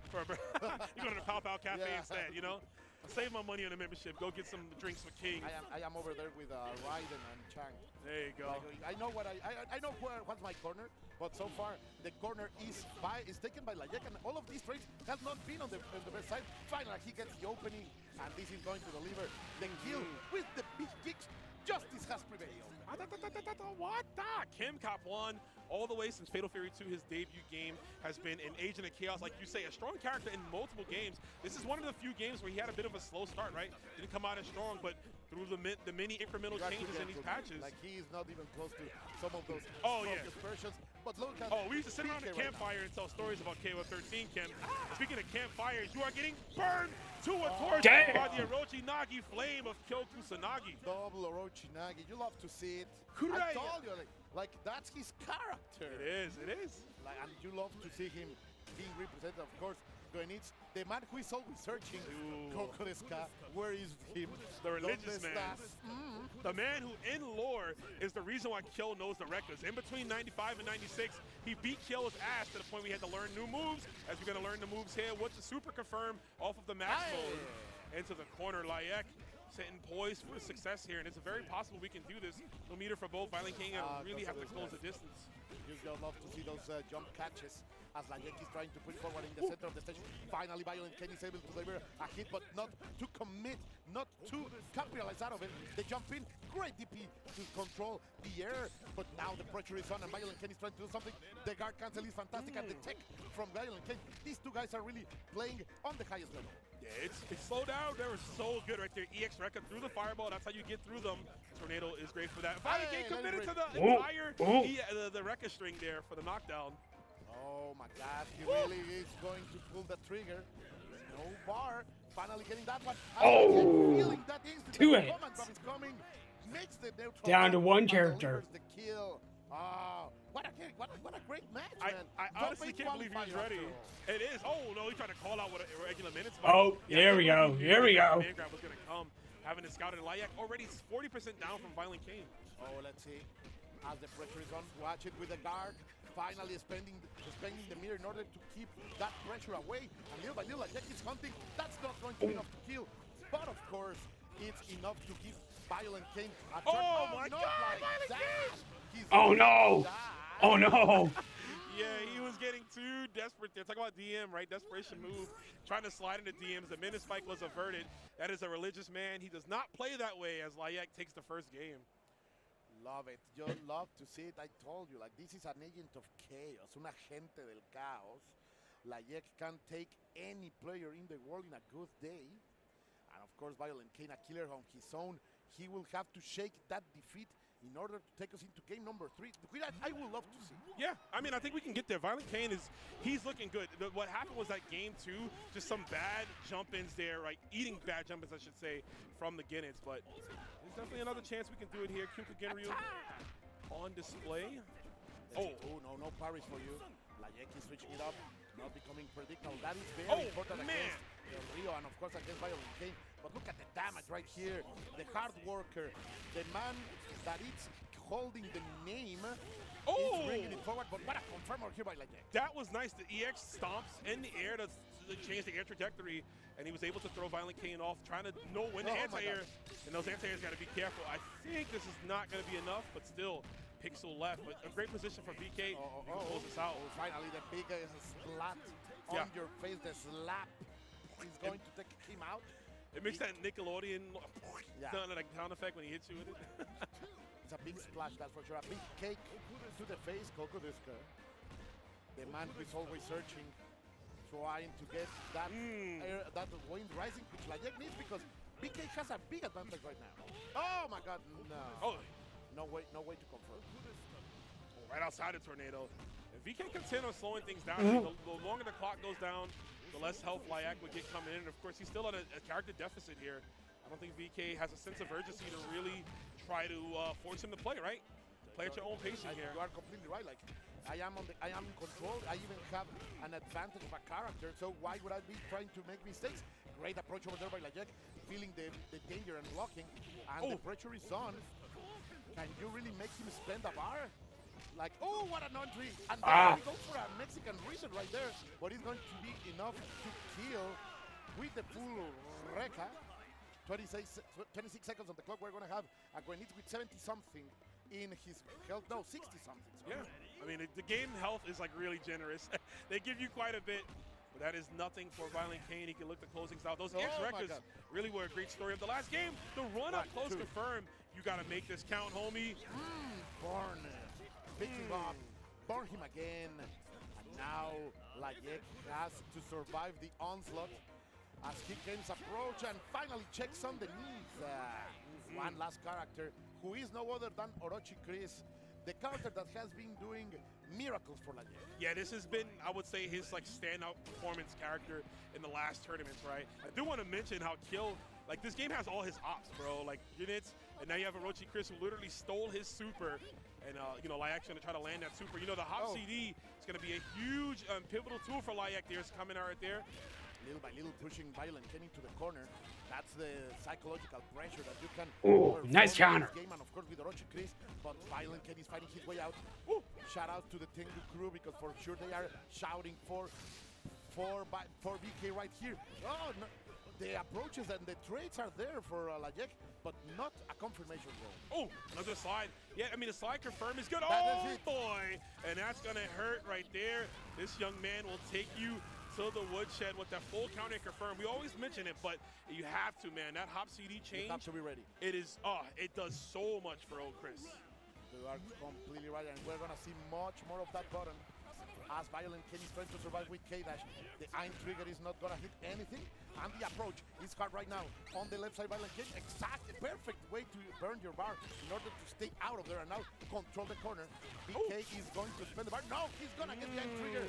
You go to the Pow Pow Cafe instead, you know? I'll save my money on the membership. Go get some drinks for King. I am over there with Raiden and Chang. There you go. Like, I know what I know what's my corner, but so far the corner is taken by Layek, and all of these trades has not been on the best side. Finally, he gets the opening, and this is going to deliver the kill with the big kicks. Justice has prevailed. What the? Kim Cop won all the way since Fatal Fury 2, his debut game, has been an agent of chaos. Like you say, a strong character in multiple games. This is one of the few games where he had a bit of a slow start, right? Didn't come out as strong, but through the mini incremental changes in these patches. Like he is not even close to some of those dispersions. But look at we used to sit around a campfire and tell stories about KOF 13, Ken. Speaking of campfires, you are getting burned to a torch by the Orochi-Nagi flame of Kyo Kusanagi. Double Orochi-Nagi, you love to see it. Kurai. I told you, like that's his character. It is. Like, and you love to see him being represented, of course. When it's the man who is always searching, Kokoreska, where is him? The religious man. The man who, in lore, is the reason why Kyo knows the records. In between 95 and 96, he beat Kyo's ass to the point we had to learn new moves, as we're going to learn the moves here with the super confirm off of the max mode. Into the corner, Layek sitting poised for success here, and it's very possible we can do this. No meter for both. Violent King and really have to close the distance. You just love to see those jump catches as Layek is trying to push forward in the center of the stage. Finally, Violent Ken is able to deliver a hit, but not to commit, not to capitalize out of it. They jump in, great DP to control the air, but now the pressure is on and Violent Ken is trying to do something. The guard cancel is fantastic, and the tech from Violent Ken. These two guys are really playing on the highest level. Yeah, it's slow down. They were so good right there. EX Rekka through the fireball. That's how you get through them. Tornado is great for that. Violent King committed to the entire the Rekka string there for the knockdown. Oh my God, he really is going to pull the trigger. No bar, finally getting that one. Feeling that instant. 2 hits. Is coming, makes the neutral Down to one character. The kill. What a great match, man. I honestly can't believe he's ready. It is. Oh no, he tried to call out with irregular minutes. Here we go. Here we go. Man grab was gonna come, having it scouted. Layek already 40% down from Violent King. Oh, let's see. As the pressure is on, watch it with the guard. Finally spending the meter in order to keep that pressure away. And little by little, Layek is hunting. That's not going to be enough to kill. But of course, it's enough to give Violent King a turn. Oh my God! Like that. Oh no! Oh no! Yeah, he was getting too desperate there. Talk about DM, right? Desperation move. Trying to slide into DMs. The minute spike was averted. That is a religious man. He does not play that way as Layek takes the first game. Love it. You love to see it. I told you, like, this is an agent of chaos, un agente del caos. Layek can take any player in the world in a good day. And of course, Violent King, a killer on his own. He will have to shake that defeat in order to take us into game number 3. I would love to see. Yeah, I mean, I think we can get there. Violent King he's looking good. What happened was that game 2, just some bad jump-ins there, right? Eating bad jump-ins, I should say, from the Ginnets. But there's definitely another chance we can do it here. Kyuka Genryu on display. No parries for you. Layek is switching it up, not becoming predictable. That is very important against Rio and of course against Violent King. But look at the damage right here. The hard worker, the man that is holding the name, is bringing it forward. But what a confirmer here by Layek. That was nice. The EX stomps in the air to change the air trajectory, and he was able to throw Violent King off, trying to know when the anti-air, and those anti-airs got to be careful. I think this is not going to be enough, but still, Pixel left. But a great position for VK. Close this out. Finally, the biggest splat on your face, the slap is going to take him out. It makes that Nickelodeon sound effect when he hits you with it. It's a big splash, that's for sure. A big cake to the face, Kokoreska. The man who is always searching, trying to get that that wind rising, which Layek needs because BK has a big advantage right now. Oh my God, no. No way to confirm. Right outside the tornado. If VK continue on slowing things down, the longer the clock goes down, the less health Layek would get coming in. And of course, he's still at a character deficit here. I don't think VK has a sense of urgency to really try to force him to play, right? Play at your own pace here. You are completely right. Like, I am in control. I even have an advantage of a character, so why would I be trying to make mistakes? Great approach over there by Layek, feeling the danger and blocking, and the pressure is on. Can you really make him spend a bar? Like, what an entry! And then we go for a Mexican reset right there, but it's going to be enough to kill with the full Rekka. 26 seconds on the clock. We're going to have a Grenade with 70-something in his health. No, 60-something. Yeah, I mean, the game health is like really generous. They give you quite a bit, but that is nothing for Violent King. He can look the closings out. Those X records really were a great story of the last game. The run-up close confirmed. You got to make this count, homie. Burn. Pick him up. Burn him again. And now Layek has to survive the onslaught as he gains approach and finally checks on the knees. one last character, who is no other than Orochi Chris, the character that has been doing miracles for Layek. Yeah, this has been, I would say, his like standout performance character in the last tournaments, right? I do want to mention how Kill, like this game has all his ops, bro, like units, and now you have Orochi Chris who literally stole his super, and you know, Layek's gonna try to land that super. You know, the Hop CD is gonna be a huge pivotal tool for Layek. There's coming out right there. Little by little pushing Violent Kenny to the corner. That's the psychological pressure that you can nice counter. Game, and of course with Orochi Chris, but Violent Kenny is fighting his way out. Woo. Shout out to the Tengu crew, because for sure they are shouting for BK right here. Oh, no. The approaches and the trades are there for Layek, but not a confirmation zone. Oh, another slide. Yeah, I mean, the slide confirm is good. That is Oh, boy. And that's going to hurt right there. This young man will take you to the woodshed with that full counter confirm. We always mention it, but you have to, man. That Hop CD change. You have to be ready. It is, it does so much for old Chris. You are completely right, and we're going to see much more of that button. As Violent Kenny is trying to survive with K-Dash, the Ein trigger is not going to hit anything, and the approach is hard right now. On the left side, Violent Kenny, exactly perfect way to burn your bar in order to stay out of there and now control the corner. BK is going to spend the bar. No, he's going to get the Ein trigger.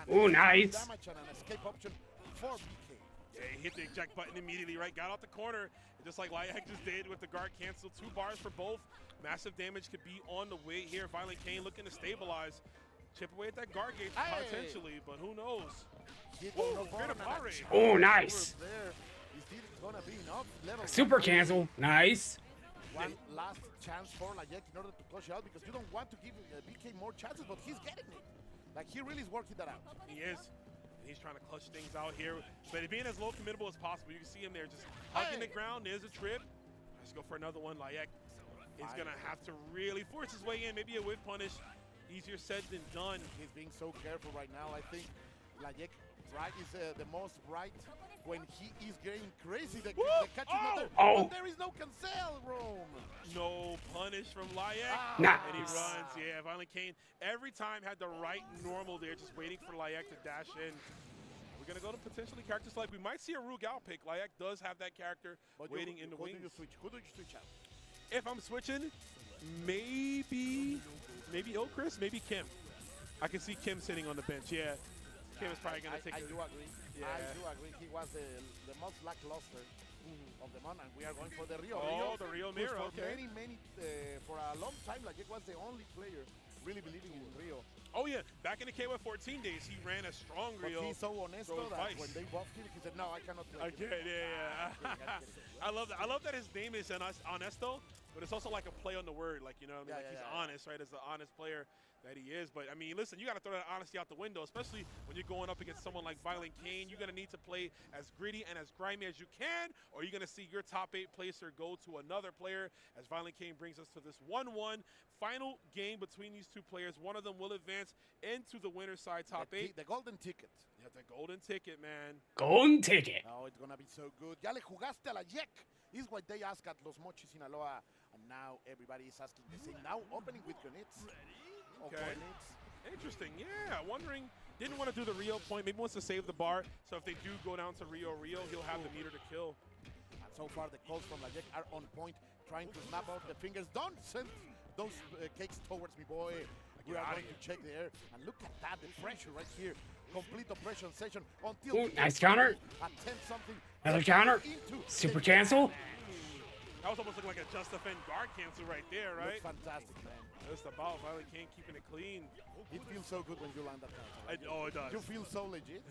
Oh, nice. Damage and an escape option for BK. Yeah, he hit the eject button immediately, right? Got out the corner, just like Layek just did with the guard cancel. 2 bars for both. Massive damage could be on the way here. Violent Kane looking to stabilize. Chip away at that guard gate potentially, but who knows? Oh, nice. Super cancel. Nice. One last chance for Layek in order to close it out, because you don't want to give BK more chances, but he's getting it. Like, he really is working that out. He is. And he's trying to clutch things out here, but being as low committable as possible. You can see him there just hugging the ground. There's a trip. Let's go for another one. Layek is going to have to really force his way in. Maybe a whip punish. Easier said than done. He's being so careful right now. I think Layek is the most bright when he is getting crazy. The catch is not there. But there is no cancel room. No punish from Layek. Nice. And he runs. Yeah, Violent Kane every time had the right normal there, just waiting for Layek to dash in. We're going to go to potentially characters like we might see a Rugal pick. Layek does have that character waiting in the wings. Who do you switch out? If I'm switching, maybe Chris, maybe Kim. I can see Kim sitting on the bench. Yeah, Kim is probably going to take I do agree. Yeah. I do agree. He was the most lackluster of the month, and we are going for the Rio. The Rio Mirror, okay. For a long time, Layek was the only player really believing in Rio. Oh, yeah. Back in the KOF 14 days, he ran a strong Rio. But he's so honest that when they buffed him, he said, no, I cannot play. Okay, yeah. I love that. I love that his name is Honesto, but it's also like a play on the word. Like, you know what I mean? He's honest, right? As the honest player that he is. But, I mean, listen, you got to throw that honesty out the window, especially when you're going up against someone like Violent Kane. You're going to need to play as gritty and as grimy as you can, or you're going to see your top 8 placer go to another player, as Violent Kane brings us to this 1-1 final game between these 2 players. One of them will advance into the winner's side top 8. The golden ticket. Yeah, the golden ticket, man. Golden ticket. Oh, it's going to be so good. Ya le jugaste a Layek, is what they ask at Los Mochis, Sinaloa. And now everybody is asking the same. Now opening with Gonitz. Okay. Interesting. Yeah, wondering. Didn't want to do the Rio point. Maybe wants to save the bar. So if they do go down to Rio, he'll have the meter to kill. And so far, the calls from Layek are on point, trying to snap out the fingers. Don't send those cakes towards me, boy. We are going to check the air. And look at that, the pressure right here. Complete oppression session until... Nice counter. Attempt something. Another counter. Super cancel. That was almost like a just defend guard cancel right there, right? Looks fantastic, man. Just about Violent Kane keeping it clean. It feels so good when you land that cancel. Oh, it does. You feel so legit.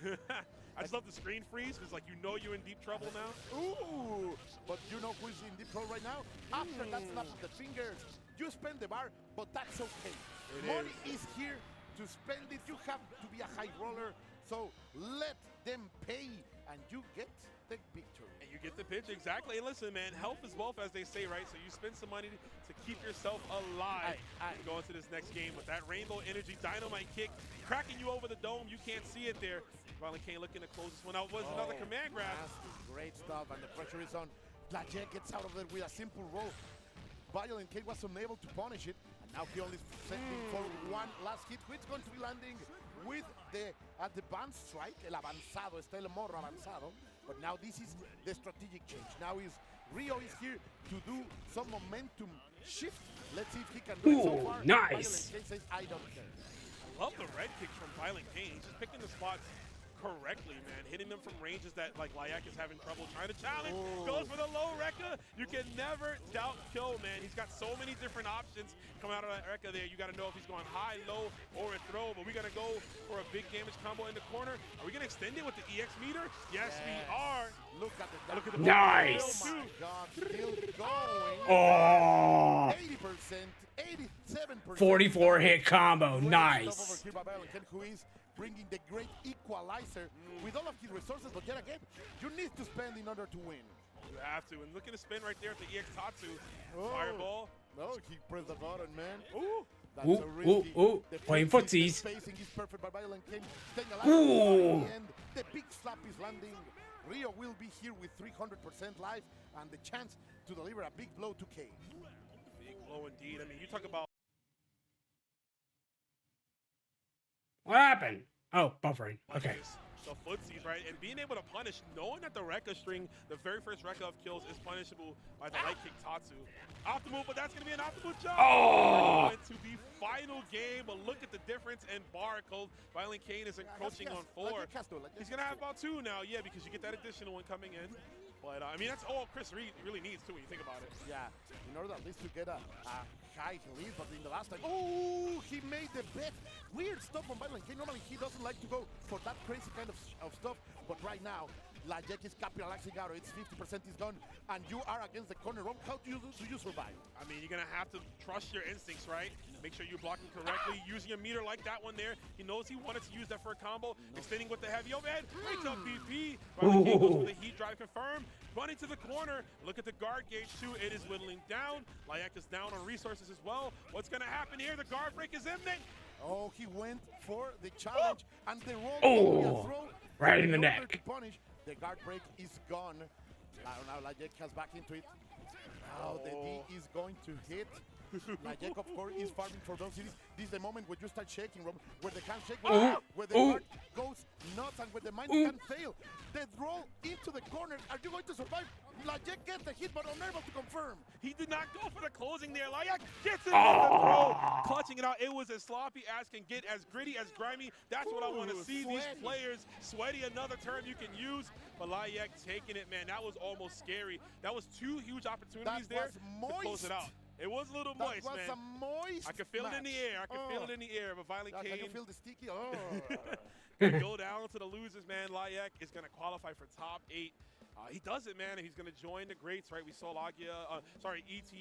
I just love the screen freeze because, like, you know you're in deep trouble now. Ooh! But you know who's in deep trouble right now? After that snap of the fingers, you spend the bar, but that's okay. Money is here to spend it. You have to be a high roller, so let them pay, and you get the victory. And you get the pitch, exactly. And listen, man, health is wealth, as they say, right? So you spend some money to keep yourself alive and go into this next game with that Rainbow Energy Dynamite kick, cracking you over the dome. You can't see it there. Violent Kane looking to close this one out. Was another command grab. Great stuff, and the pressure is on. Layek gets out of there with a simple roll. Violent Kane was unable to punish it, and now he only setting for one last hit, which is going to be landing with the advanced strike. El avanzado, está el morro avanzado. But now this is the strategic change. Now is Rio is here to do some momentum shift. Let's see if he can do it so far. Nice. Violent King says, I don't care. I love the red kicks from Violent King. He's just picking the spots correctly, man. Hitting them from ranges that like Layak is having trouble trying to challenge. Goes for the low Rekka. You can never doubt kill, man. He's got so many different options coming out of that Rekka there. You got to know if he's going high, low, or a throw. But we got to go for a big damage combo in the corner. Are we going to extend it with the EX meter? Yes, we are. Look at the Nice. Oh my God, still going. Oh. 80%, 87%. 44 hit combo. Great Nice. stuff over here by Violent Ken, who is bringing the great equalizer with all of his resources. But yet again, you need to spend in order to win. You have to. And look at the spin right there at the EX Tatsu. Fireball. No, he pressed the button, man. Ooh. That's Ooh, a risky. ooh. The Playing spacing- footsies. The spacing is perfect by Violent Ken. Staying alive. Ooh. And the big slap is landing. Rio will be here with 300% life and the chance to deliver a big blow to K. Big blow indeed. I mean, you talk about What happened? Oh, buffering. Okay. the footsies, right? And being able to punish, knowing that the Rekka string, the very first Rekka of kills, is punishable by the light kick Tatsu. Optimal, but that's going to be an optimal jump. Oh! To the final game, but look at the difference in bar code. Violent Kane is encroaching on 4. He's going to have about 2 now, yeah, because you get that additional one coming in. But, I mean, that's all Chris really needs, too, when you think about it. Yeah, in order at least to get a high lead, but in the last time, oh, he made the bet. Weird stuff on Violent King. Normally, he doesn't like to go for that crazy kind of stuff, but right now, Lajek is capitalizing out. It's 50% is gone, and you are against the corner room. How do you survive? I mean, you're going to have to trust your instincts, right? Make sure you're blocking correctly, using a meter like that one there. He knows he wanted to use that for a combo, extending with the heavy overhead. Great up PP. Violent King goes for the heat drive confirm. Running to the corner. Look at the guard gauge, too. It is whittling down. Layak is down on resources as well. What's going to happen here? The guard break is imminent. Oh, he went for the challenge, and the roll throw. Right in the order neck. to punish. The guard break is gone. Now Lajek has back into it. Now the D is going to hit. Lajek, of course, is farming for those cities. This is the moment where you start shaking, Rob, where the hand shake, where the heart goes nuts, and where the mind can fail. The roll into the corner. Are you going to survive? Lajek gets the hit, but unable to confirm. He did not go for the closing there. Layak gets it with the throw, clutching it out. It was as sloppy as can get, as gritty, as grimy. That's what I want to see. Sweaty. These players. Sweaty, another term you can use. But Layak taking it, man. That was almost scary. That was 2 huge opportunities there to close it out. It was a little moist, man. That was a moist I could feel it in the air. I could feel it in the air. But Violent Kane. Can you feel the sticky? Oh. Gonna go down to the losers, man. Layak is going to qualify for top 8. He does it, man, and he's going to join the greats, right? We saw ET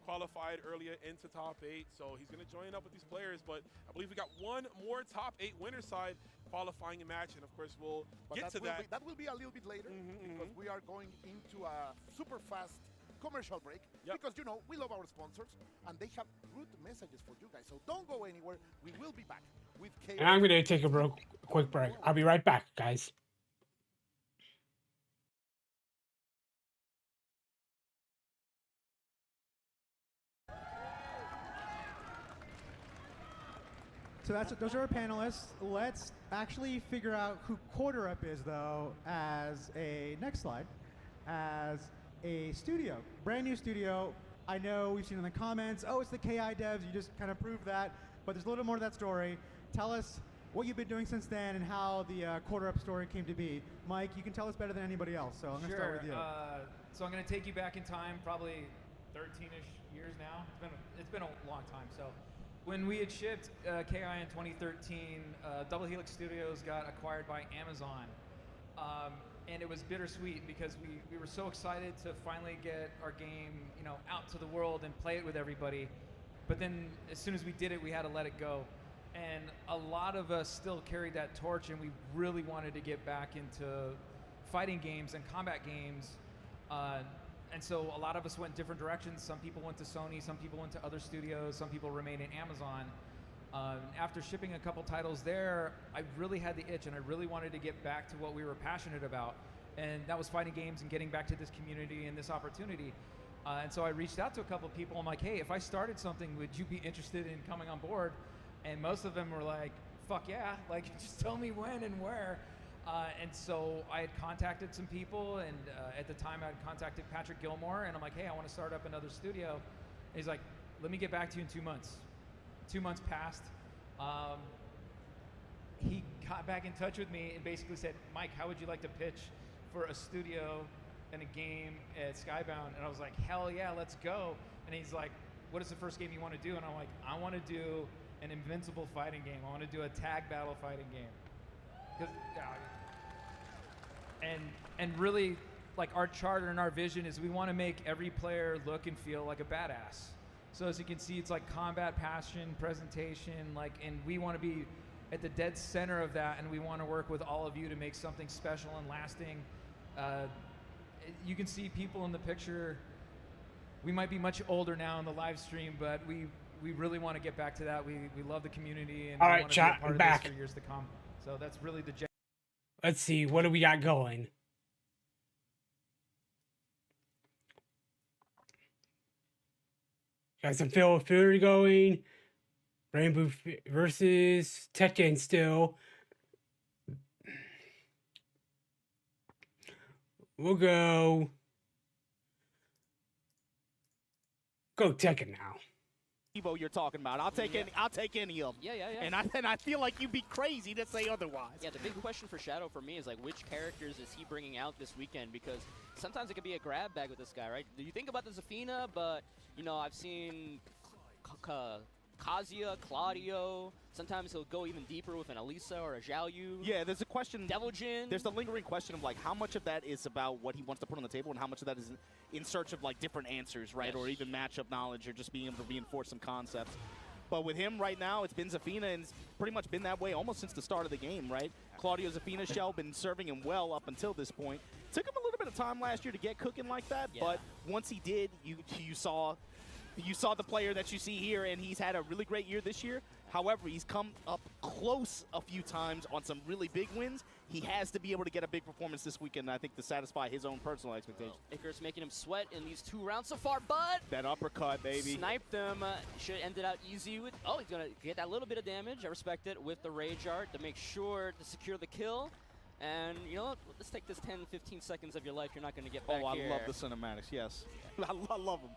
qualified earlier into top 8, so he's going to join up with these players. But I believe we got one more top 8 winner side qualifying a match, and of course we'll get to that. That will be a little bit later because we are going into a super fast commercial break because, you know, we love our sponsors and they have good messages for you guys. So don't go anywhere. We will be back with K. And I'm going to take a quick break. I'll be right back, guys. So those are our panelists. Let's actually figure out who Quarter Up is, though, as a next slide, as a studio, brand new studio. I know we've seen in the comments, oh, it's the KI devs. You just kind of proved that, but there's a little more to that story. Tell us what you've been doing since then and how the Quarter Up story came to be. Mike, you can tell us better than anybody else, so I'm going to start with you. So I'm going to take you back in time, probably 13-ish years now. It's been a long time. So when we had shipped KI in 2013, Double Helix Studios got acquired by Amazon. And it was bittersweet because we were so excited to finally get our game, you know, out to the world and play it with everybody. But then as soon as we did it, we had to let it go. And a lot of us still carried that torch, and we really wanted to get back into fighting games and combat games. And so a lot of us went different directions. Some people went to Sony, some people went to other studios, some people remained in Amazon. After shipping a couple titles there, I really had the itch, and I really wanted to get back to what we were passionate about. And that was fighting games and getting back to this community and this opportunity. And so I reached out to a couple of people. I'm like, hey, if I started something, would you be interested in coming on board? And most of them were like, fuck yeah, like just tell me when and where. And so I had contacted some people, and at the time I had contacted Patrick Gilmore, and I'm like, hey, I want to start up another studio. And he's like, let me get back to you in 2 months. 2 months passed. He got back in touch with me and basically said, Mike, how would you like to pitch for a studio and a game at Skybound? And I was like, hell yeah, let's go. And he's like, what is the first game you want to do? And I'm like, I want to do an invincible fighting game. I want to do a tag battle fighting game. And really, like, our charter and our vision is we want to make every player look and feel like a badass. So as you can see, it's like combat, passion, presentation, like, and we want to be at the dead center of that, and we want to work with all of you to make something special and lasting. You can see people in the picture. We might be much older now in the live stream, but we really want to get back to that. We love the community, and All we right, want to be a chat, part I'm of back. this for years to come. So that's really the Let's see, what do we got going? Got some Fatal Fury going. Rainbow versus Tekken still. We'll go Tekken now. EVO you're talking about. I'll take any of them. Yeah. And I feel like you'd be crazy to say otherwise. Yeah, the big question for Shadow for me is like, which characters is he bringing out this weekend? Because sometimes it could be a grab bag with this guy, right? You think about the Zafina, but you know, I've seen Kazuya, Claudio. Sometimes he'll go even deeper with an Elisa or a Zhao Yu. Yeah, there's a question. Devil Jin. There's the lingering question of like how much of that is about what he wants to put on the table and how much of that is in search of like different answers, right? Yes. Or even matchup knowledge or just being able to reinforce some concepts. But with him right now, it's been Zafina, and it's pretty much been that way almost since the start of the game, right? Claudio Zafina shell been serving him well up until this point. Took him a little bit of time last year to get cooking like that, but once he did, you saw the player that you see here, and he's had a really great year this year. However, he's come up close a few times on some really big wins. He has to be able to get a big performance this weekend, I think, to satisfy his own personal expectations. Icarus making him sweat in these 2 rounds so far, but that uppercut, baby. Sniped them. Should have ended out easy with. Oh, he's gonna get that little bit of damage. I respect it with the Rage Art to make sure to secure the kill. And you know, let's take this 10-15 seconds of your life. You're not gonna get back here. I love the cinematics. Yes, I love them.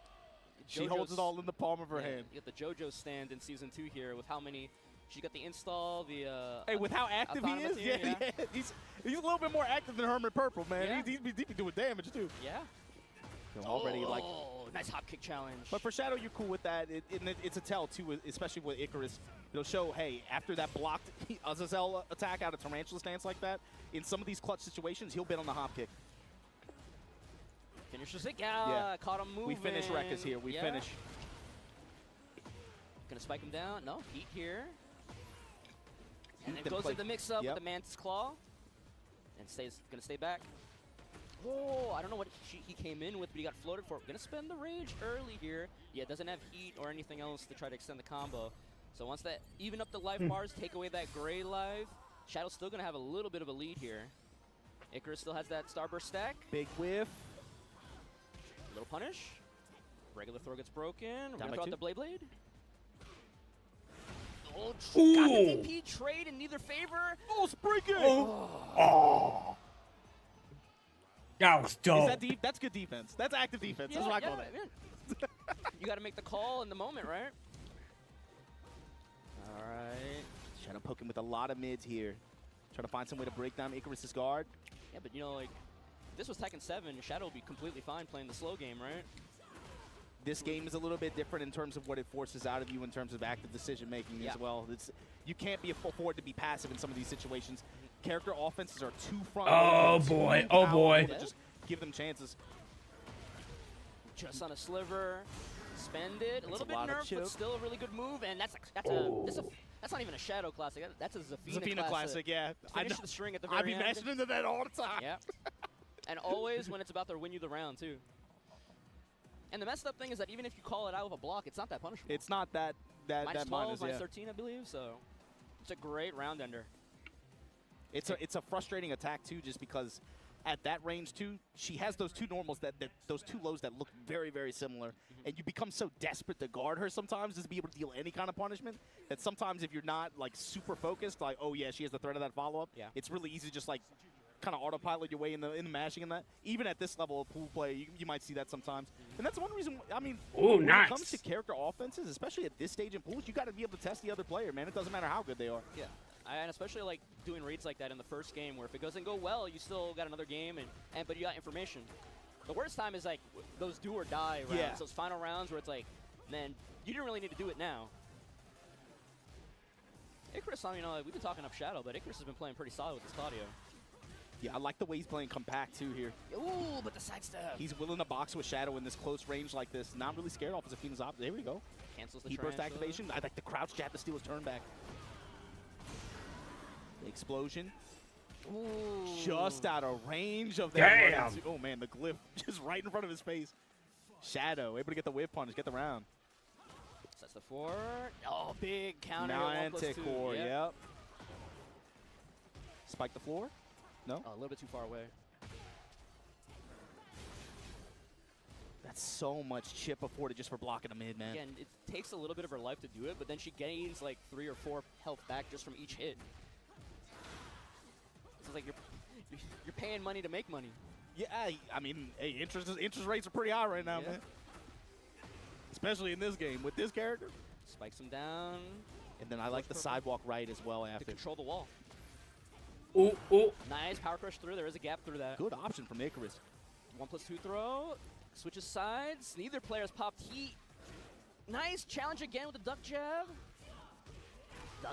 She JoJo's, holds it all in the palm of her hand. You got the JoJo stand in Season 2 here with how many... She got the install, the... hey, with how active he is, yeah. He's a little bit more active than Hermit Purple, man. Yeah. He's been doing damage, too. Yeah. So already, like... nice hop kick challenge. But for Shadow, you're cool with that. It's a tell, too, especially with Icarus. It'll show, hey, after that blocked Azazel attack out of Tarantula stance like that, in some of these clutch situations, he'll bet on the hop kick. Finishes it. Yeah. Caught him moving. We finish Rekkas here. We finish. Gonna spike him down. No, heat here. And then goes to the mix-up with the Mantis Claw. And gonna stay back. Oh, I don't know what he came in with, but he got floated for. Gonna spend the Rage early here. Yeah, doesn't have heat or anything else to try to extend the combo. So once that even up the life bars, take away that gray life, Shadow's still gonna have a little bit of a lead here. Icarus still has that Starburst stack. Big whiff. Little punish. Regular throw gets broken. We're gonna throw out the Blade Blade. Oh, got the DP trade in neither favor. Oh, Sprinkle! Oh. That was dope. That's good defense. That's active defense. That's what I call that. Yeah. You got to make the call in the moment, right? All right. Shadow poking with a lot of mids here. Trying to find some way to break down Icarus's guard. Yeah, but you know, like, if this was Tekken 7, Shadow would be completely fine playing the slow game, right? This game is a little bit different in terms of what it forces out of you in terms of active decision making as well. You can't afford to be passive in some of these situations. Character offenses are too front. Oh boy! Oh boy! Just give them chances. Just on a sliver, spend it. A little bit nerfed, but still a really good move. And that's not even a Shadow classic. That's a Zafina classic. Yeah. Finish the string at the very end. I be mashing into that all the time. Yeah. And always when it's about to win you the round too. And the messed up thing is that even if you call it out with a block, it's not that punishable. It's not that -12, -13, I believe. So it's a great round ender. It's a frustrating attack too, just because at that range too, she has those two normals those two lows that look very, very similar, and you become so desperate to guard her sometimes just to be able to deal any kind of punishment that sometimes if you're not like super focused, like oh yeah, she has the threat of that follow up. Yeah. It's really easy to just like kind of autopilot your way in the mashing and that. Even at this level of pool play, you might see that sometimes. And that's one reason, I mean, Ooh, when nice. it comes to character offenses, especially at this stage in pools, you got to be able to test the other player, man. It doesn't matter how good they are. Yeah. And especially like doing reads like that in the first game, where if it doesn't go well, you still got another game, but you got information. The worst time is like those do or die rounds, those final rounds where it's like, man, you didn't really need to do it now. Icarus, I mean, we've been talking up Shadow, but Icarus has been playing pretty solid with this Claudio. Yeah, I like the way he's playing compact too here. Ooh, but the sidestep. He's willing to box with Shadow in this close range like this. Not really scared off his Afina's op. There we go. Cancels the Heat burst tarantula. activation. I like the crouch jab to steal his turn back. The explosion. Ooh. Just out of range of that. Damn. Oh man, the glyph just right in front of his face. Shadow able to get the whip punish, get the round. That's the 4. Oh, big counter. Manticore, yep. Spike the floor. No? Oh, a little bit too far away. That's so much chip afforded just for blocking a mid, man. Again, it takes a little bit of her life to do it, but then she gains like 3 or 4 health back just from each hit. So it's like you're paying money to make money. Yeah, I mean, hey, interest rates are pretty high right now, man. Especially in this game with this character. Spikes him down. And then I like the sidewalk right as well after. To control the wall. Ooh, ooh. Nice power crush through. There is a gap through that. Good option from Icarus. 1+2 throw. Switches sides. Neither player has popped heat. Nice challenge again with the duck jab.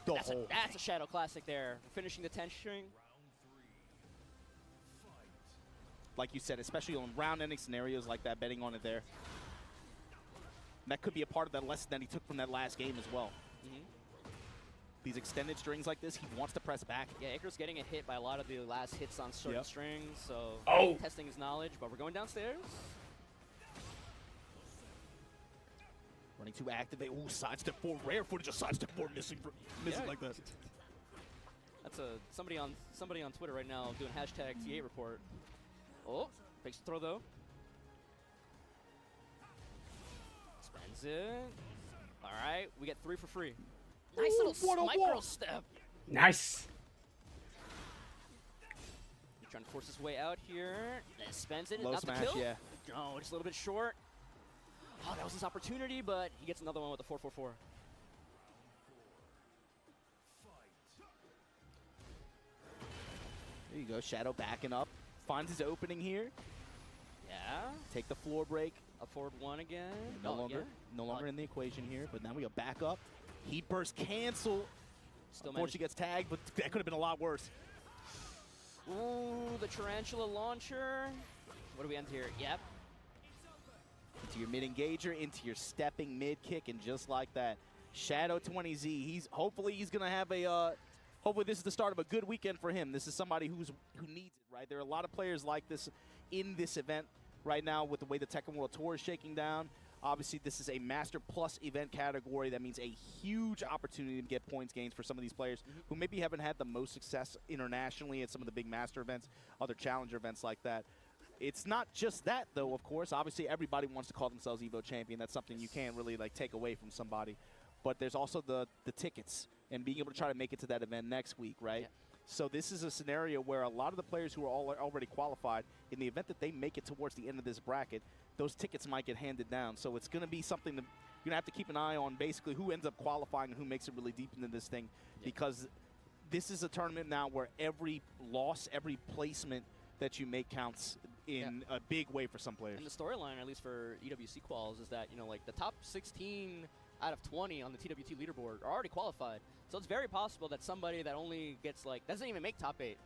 That's a Shadow classic there. Finishing the 10 string. Like you said, especially on round-ending scenarios like that, betting on it there. And that could be a part of that lesson that he took from that last game as well. These extended strings like this, he wants to press back. Yeah, Icarus getting a hit by a lot of the last hits on certain strings, so testing his knowledge, but we're going downstairs. Running to activate. Ooh, sidestep 4. Rare footage of sidestep 4 missing like that. That's somebody on Twitter right now doing hashtag T8 report. Oh, fakes the throw though. Spends it. All right, we get 3 for free. Nice little micro step. Nice. He's trying to force his way out here. Spends it. Low Not smash, the kill. yeah. No, just a little bit short. Oh, that was his opportunity, but he gets another one with the 4-4-4. There you go. Shadow backing up. Finds his opening here. Yeah. Take the floor break. Up forward 1 again. No longer in the equation here, but now we go back up. Heat burst cancel. Still Unfortunately gets tagged, but that could have been a lot worse. Ooh, the tarantula launcher. What do we end here? Yep. Into your mid engager, into your stepping mid kick, and just like that, Shadow 20Z. Hopefully he's gonna have a. Hopefully this is the start of a good weekend for him. This is somebody who needs it, right? There are a lot of players like this in this event right now with the way the Tekken World Tour is shaking down. Obviously, this is a Master Plus event category. That means a huge opportunity to get points gains for some of these players who maybe haven't had the most success internationally at some of the big Master events, other Challenger events like that. It's not just that, though, of course. Obviously, everybody wants to call themselves EVO champion. That's something you can't really take away from somebody. But there's also the tickets and being able to try to make it to that event next week, right? Yeah. So this is a scenario where a lot of the players who are already qualified, in the event that they make it towards the end of this bracket, those tickets might get handed down. So it's going to be something that you're going to have to keep an eye on, basically who ends up qualifying and who makes it really deep into this thing, because this is a tournament now where every loss, every placement that you make counts in a big way for some players. And the storyline, at least for EWC quals, is that, the top 16 out of 20 on the TWT leaderboard are already qualified. So it's very possible that somebody that only gets doesn't even make top 8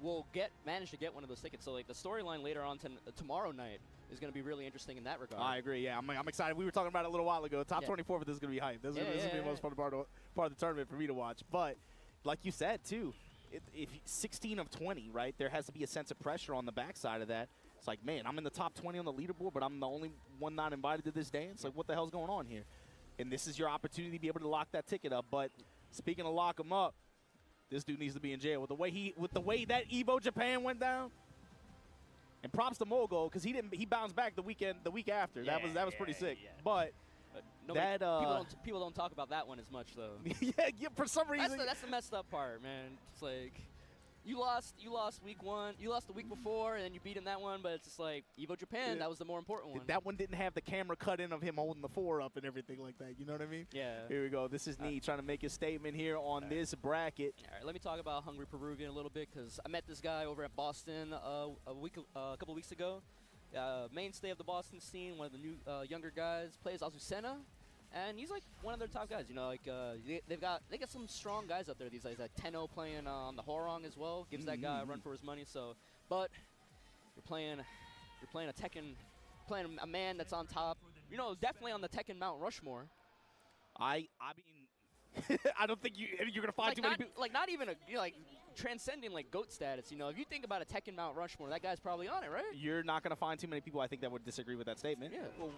will manage to get one of those tickets. So the storyline later on tomorrow night is going to be really interesting in that regard. I agree. Yeah, I'm excited. We were talking about it a little while ago. Top 24 for this is going to be hype. This is going to be the most fun part of the tournament for me to watch. But like you said too, if 16 of 20, right, there has to be a sense of pressure on the backside of that. It's like, man, I'm in the top 20 on the leaderboard, but I'm the only one not invited to this dance. Like, what the hell's going on here? And this is your opportunity to be able to lock that ticket up. But speaking of lock him up, this dude needs to be in jail with the way that EVO Japan went down. And props to Mogul, because he bounced back the week after. Yeah, that was pretty sick. Yeah. But people don't talk about that one as much though. yeah, for some reason that's the messed up part, man. It's like you lost week 1. You lost the week before, and then you beat him that one. But it's just like EVO Japan. That was the more important one. That one didn't have the camera cut in of him holding the 4 up and everything like that. You know what I mean? Yeah. Here we go. This is Nee trying to make a statement here on this bracket. All right, let me talk about Hungry Peruvian a little bit because I met this guy over at Boston a couple weeks ago. Mainstay of the Boston scene, one of the new younger guys, plays Azucena, and he's like one of their top guys. You know, like they got some strong guys up there these days. Like Tenno playing on the Horong as well, gives that guy a run for his money. So, but you're playing a Tekken, playing a man that's on top. You know, definitely on the Tekken Mount Rushmore. I mean, I don't think you're gonna find like too many people. Like not even like transcending like GOAT status. You know, if you think about a Tekken Mount Rushmore, that guy's probably on it, right? You're not gonna find too many people, I think, that would disagree with that statement. Yeah. Well,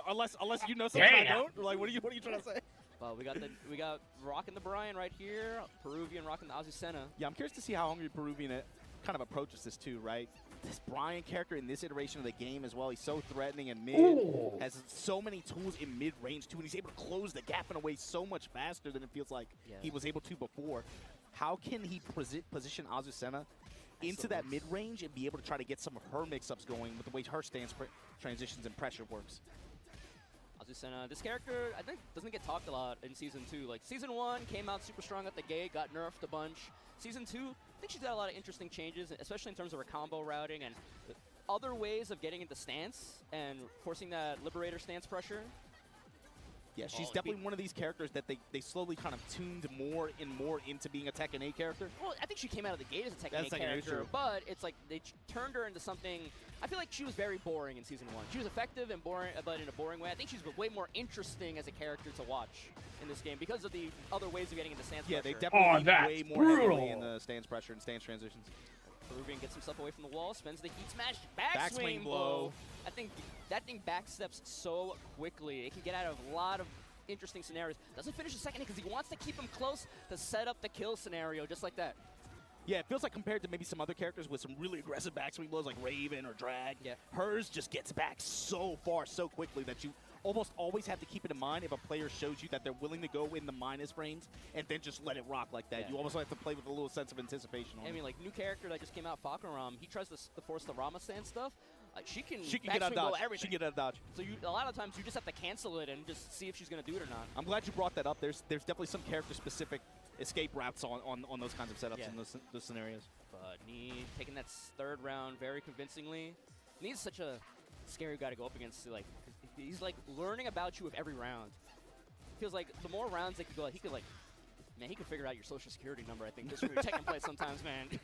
unless you know something I don't. Like, what are you trying to say? Well, we got rocking the Brian right here, Peruvian rocking the Azucena. Yeah, I'm curious to see how Hungry Peruvian kind of approaches this too, right? This Brian character in this iteration of the game as well, he's so threatening in mid, has so many tools in mid-range too, and he's able to close the gap in a way so much faster than it feels like he was able to before. How can he position Azucena into that mid-range and be able to try to get some of her mix-ups going with the way her stance transitions and pressure works? Azucena, this character, I think, doesn't get talked a lot in Season 2. Like, Season 1 came out super strong at the gate, got nerfed a bunch. Season 2, I think she's got a lot of interesting changes, especially in terms of her combo routing and other ways of getting into stance and forcing that Liberator stance pressure. Yeah, she's definitely one of these characters that they slowly kind of tuned more and more into being a Tekken 8 character. Well, I think she came out of the gate as a Tekken 8 character, but it's like they turned her into something. I feel like she was very boring in Season 1. She was effective and boring, but in a boring way. I think she's way more interesting as a character to watch in this game because of the other ways of getting into stance pressure. Yeah, they definitely way more heavily in the stance pressure and stance transitions. Peruvian gets himself away from the wall, spends the heat smash, backswing blow. I think that thing backsteps so quickly. It can get out of a lot of interesting scenarios. Doesn't finish the second hit because he wants to keep him close to set up the kill scenario just like that. Yeah, it feels like compared to maybe some other characters with some really aggressive backswing blows like Raven or Drag, hers just gets back so far so quickly that you almost always have to keep it in mind if a player shows you that they're willing to go in the minus range and then just let it rock like that. You almost have to play with a little sense of anticipation on I mean, like, new character that just came out, Fakaram, he tries to force the Rama stance stuff. She can get out of dodge. Everything. She can get out of dodge. So a lot of times you just have to cancel it and just see if she's going to do it or not. I'm glad you brought that up. There's definitely some character-specific escape routes on those kinds of setups and those scenarios. But Nee taking that third round very convincingly. Nee's such a scary guy to go up against. Like, he's like learning about you with every round. Feels like the more rounds they could go, he could like, man, he could figure out your social security number. I think just for your Tekken play sometimes, man.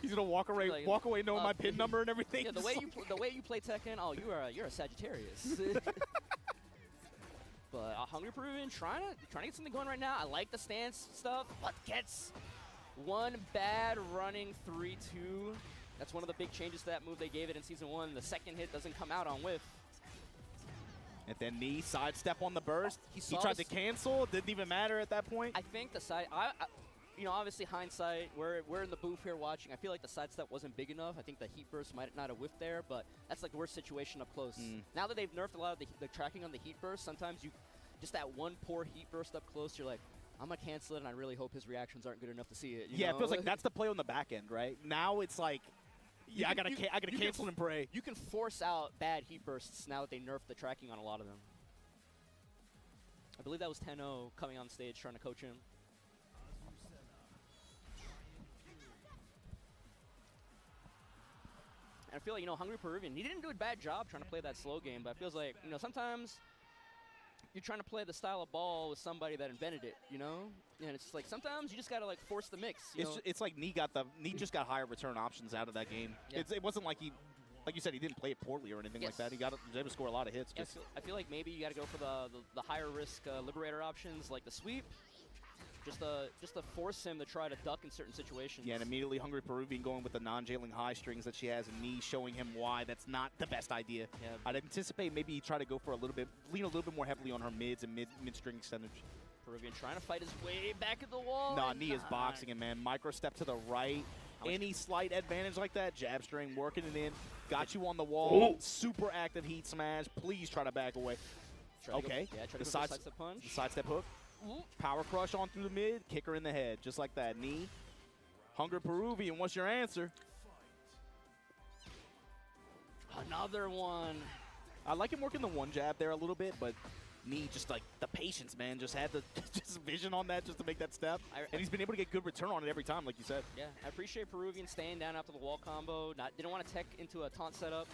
He's gonna walk away knowing my pin number and everything. Yeah, the way you play Tekken, oh, you're a Sagittarius. But Hungry Peruvian trying to get something going right now. I like the stance stuff, but gets one bad running 3-2. That's one of the big changes to that move they gave it in Season 1. The second hit doesn't come out on whiff. And then Nee sidestep on the burst. He tried to cancel. It didn't even matter at that point. I think the side, you know, obviously hindsight, we're in the booth here watching. I feel like the sidestep wasn't big enough. I think the heat burst might not have whiffed there, but that's like the worst situation up close. Now that they've nerfed a lot of the tracking on the heat burst, sometimes you just that one poor heat burst up close, you're like, I'm gonna cancel it, and I really hope his reactions aren't good enough to see it. You know? It feels like that's the play on the back end, right? Now it's like, I gotta cancel and pray. You can force out bad heat bursts now that they nerfed the tracking on a lot of them. I believe that was Tenno coming on stage trying to coach him. And I feel like, you know, Hungry Peruvian, he didn't do a bad job trying to play that slow game, but it feels like, you know, sometimes you're trying to play the style of ball with somebody that invented it, you know? And it's like sometimes you just gotta like force the mix. It's like Nee just got higher return options out of that game. Yeah. It wasn't like like you said, he didn't play it poorly or anything like that. He was able to score a lot of hits. Yeah, I feel like maybe you gotta go for the higher risk Liberator options like the sweep. Just to force him to try to duck in certain situations. Yeah, and immediately Hungry Peruvian going with the non-jailing high strings that she has, and Nee showing him why that's not the best idea. Yeah. I'd anticipate maybe he try to go for lean a little bit more heavily on her mids and mid-string extendage. Peruvian trying to fight his way back at the wall. Nah, Nee is boxing him, man. Micro step to the right. Any slight advantage like that, jab string, working it in. Got you on the wall. Super active heat smash. Please try to back away. Okay. Try to the sidestep punch. The sidestep hook. Power crush on through the mid, kicker in the head, just like that. Knee. Hungry Peruvian, what's your answer? Another one. I like him working the one jab there a little bit, but Knee just like the patience, man. Just had the just vision on that just to make that step. And he's been able to get good return on it every time, like you said. Yeah, I appreciate Peruvian staying down after the wall combo. Didn't want to tech into a taunt setup.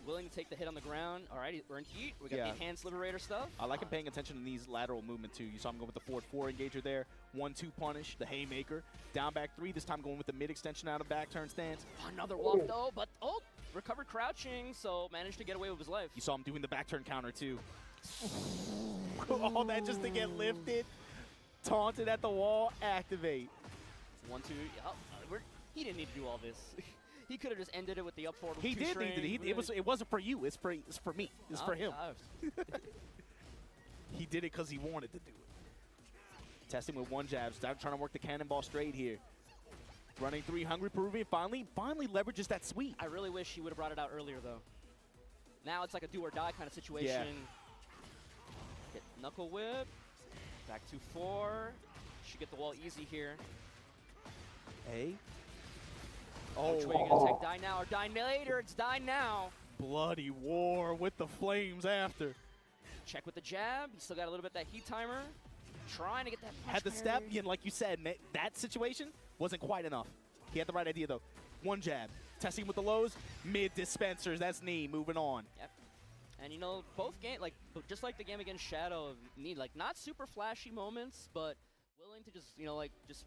Willing to take the hit on the ground. All right, we're in heat. We got the enhanced liberator stuff. I like him paying attention to these lateral movement too. You saw him go with the forward 4 engager there. 1-2 punish, the haymaker. Down back 3, this time going with the mid extension out of back turn stance. Another walk though, but recovered crouching, so managed to get away with his life. You saw him doing the back turn counter too. All that just to get lifted. Taunted at the wall, activate. 1-2, he didn't need to do all this. He could have just ended it with the up forward. He did need it. It wasn't for you. It's for me. It's for him. He did it because he wanted to do it. Testing with one jab, trying to work the cannonball straight here. Running 3, Hungry Peruvian finally leverages that sweep. I really wish he would have brought it out earlier though. Now it's like a do or die kind of situation. Yeah. Get knuckle whip. Back to 4. Should get the wall easy here. Hey. Which way are you gonna take? Die now or die later? It's die now. Bloody war with the flames after. Check with the jab. He still got a little bit of that heat timer. Trying to get that punch Had the step, parry. and like you said, that situation wasn't quite enough. He had the right idea though. One jab. Testing with the lows. Mid dispensers. That's Knee. Moving on. Yep. And you know, both game just like the game against Shadow of Knee, like not super flashy moments, but willing to just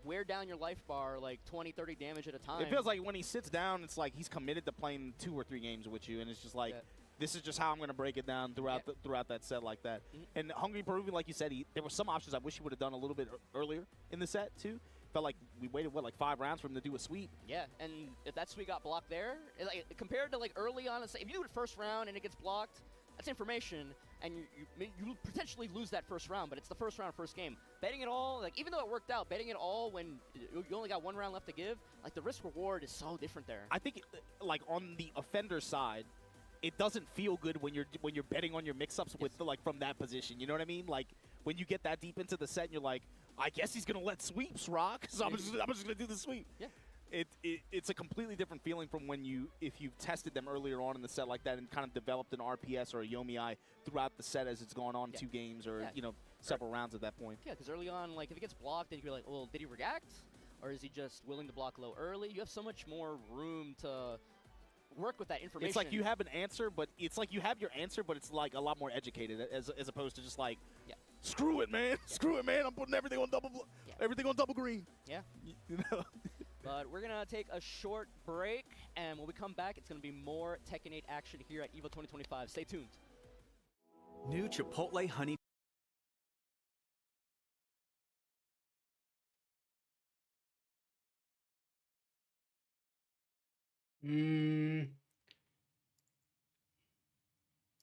wear down your life bar like 20, 30 damage at a time. It feels like when he sits down, it's like he's committed to playing 2 or 3 games with you, and it's just like, this is just how I'm going to break it down throughout that set like that. And Hungry Peruvian, like you said, there were some options I wish he would have done a little bit earlier in the set too. Felt like we waited, like 5 rounds for him to do a sweep. Yeah, and if that sweep got blocked there, compared to like early on, if you do it first round and it gets blocked, that's information, and you potentially lose that first round, but it's the first round, first game. Betting it all, like even though it worked out, betting it all when you only got 1 round left to give, like the risk reward is so different there. I think, like on the offender side, it doesn't feel good when you're betting on your mix-ups with from that position. You know what I mean? Like when you get that deep into the set, and you're like, I guess he's gonna let sweeps rock, so I'm just gonna do the sweep. Yeah. It's a completely different feeling from if you've tested them earlier on in the set like that and kind of developed an RPS or a Yomi-I throughout the set as it's gone on 2 games or several rounds at that point. Yeah, because early on, like if it gets blocked, then you're like, well, did he react, or is he just willing to block low early? You have so much more room to work with that information. It's like you have an answer, but it's like you have your answer, but it's like a lot more educated as opposed to just like, screw it, man, screw it, man. I'm putting everything on double green. Yeah. You know. But we're going to take a short break, and when we come back, it's going to be more Tekken 8 action here at EVO 2025. Stay tuned. New Chipotle Honey.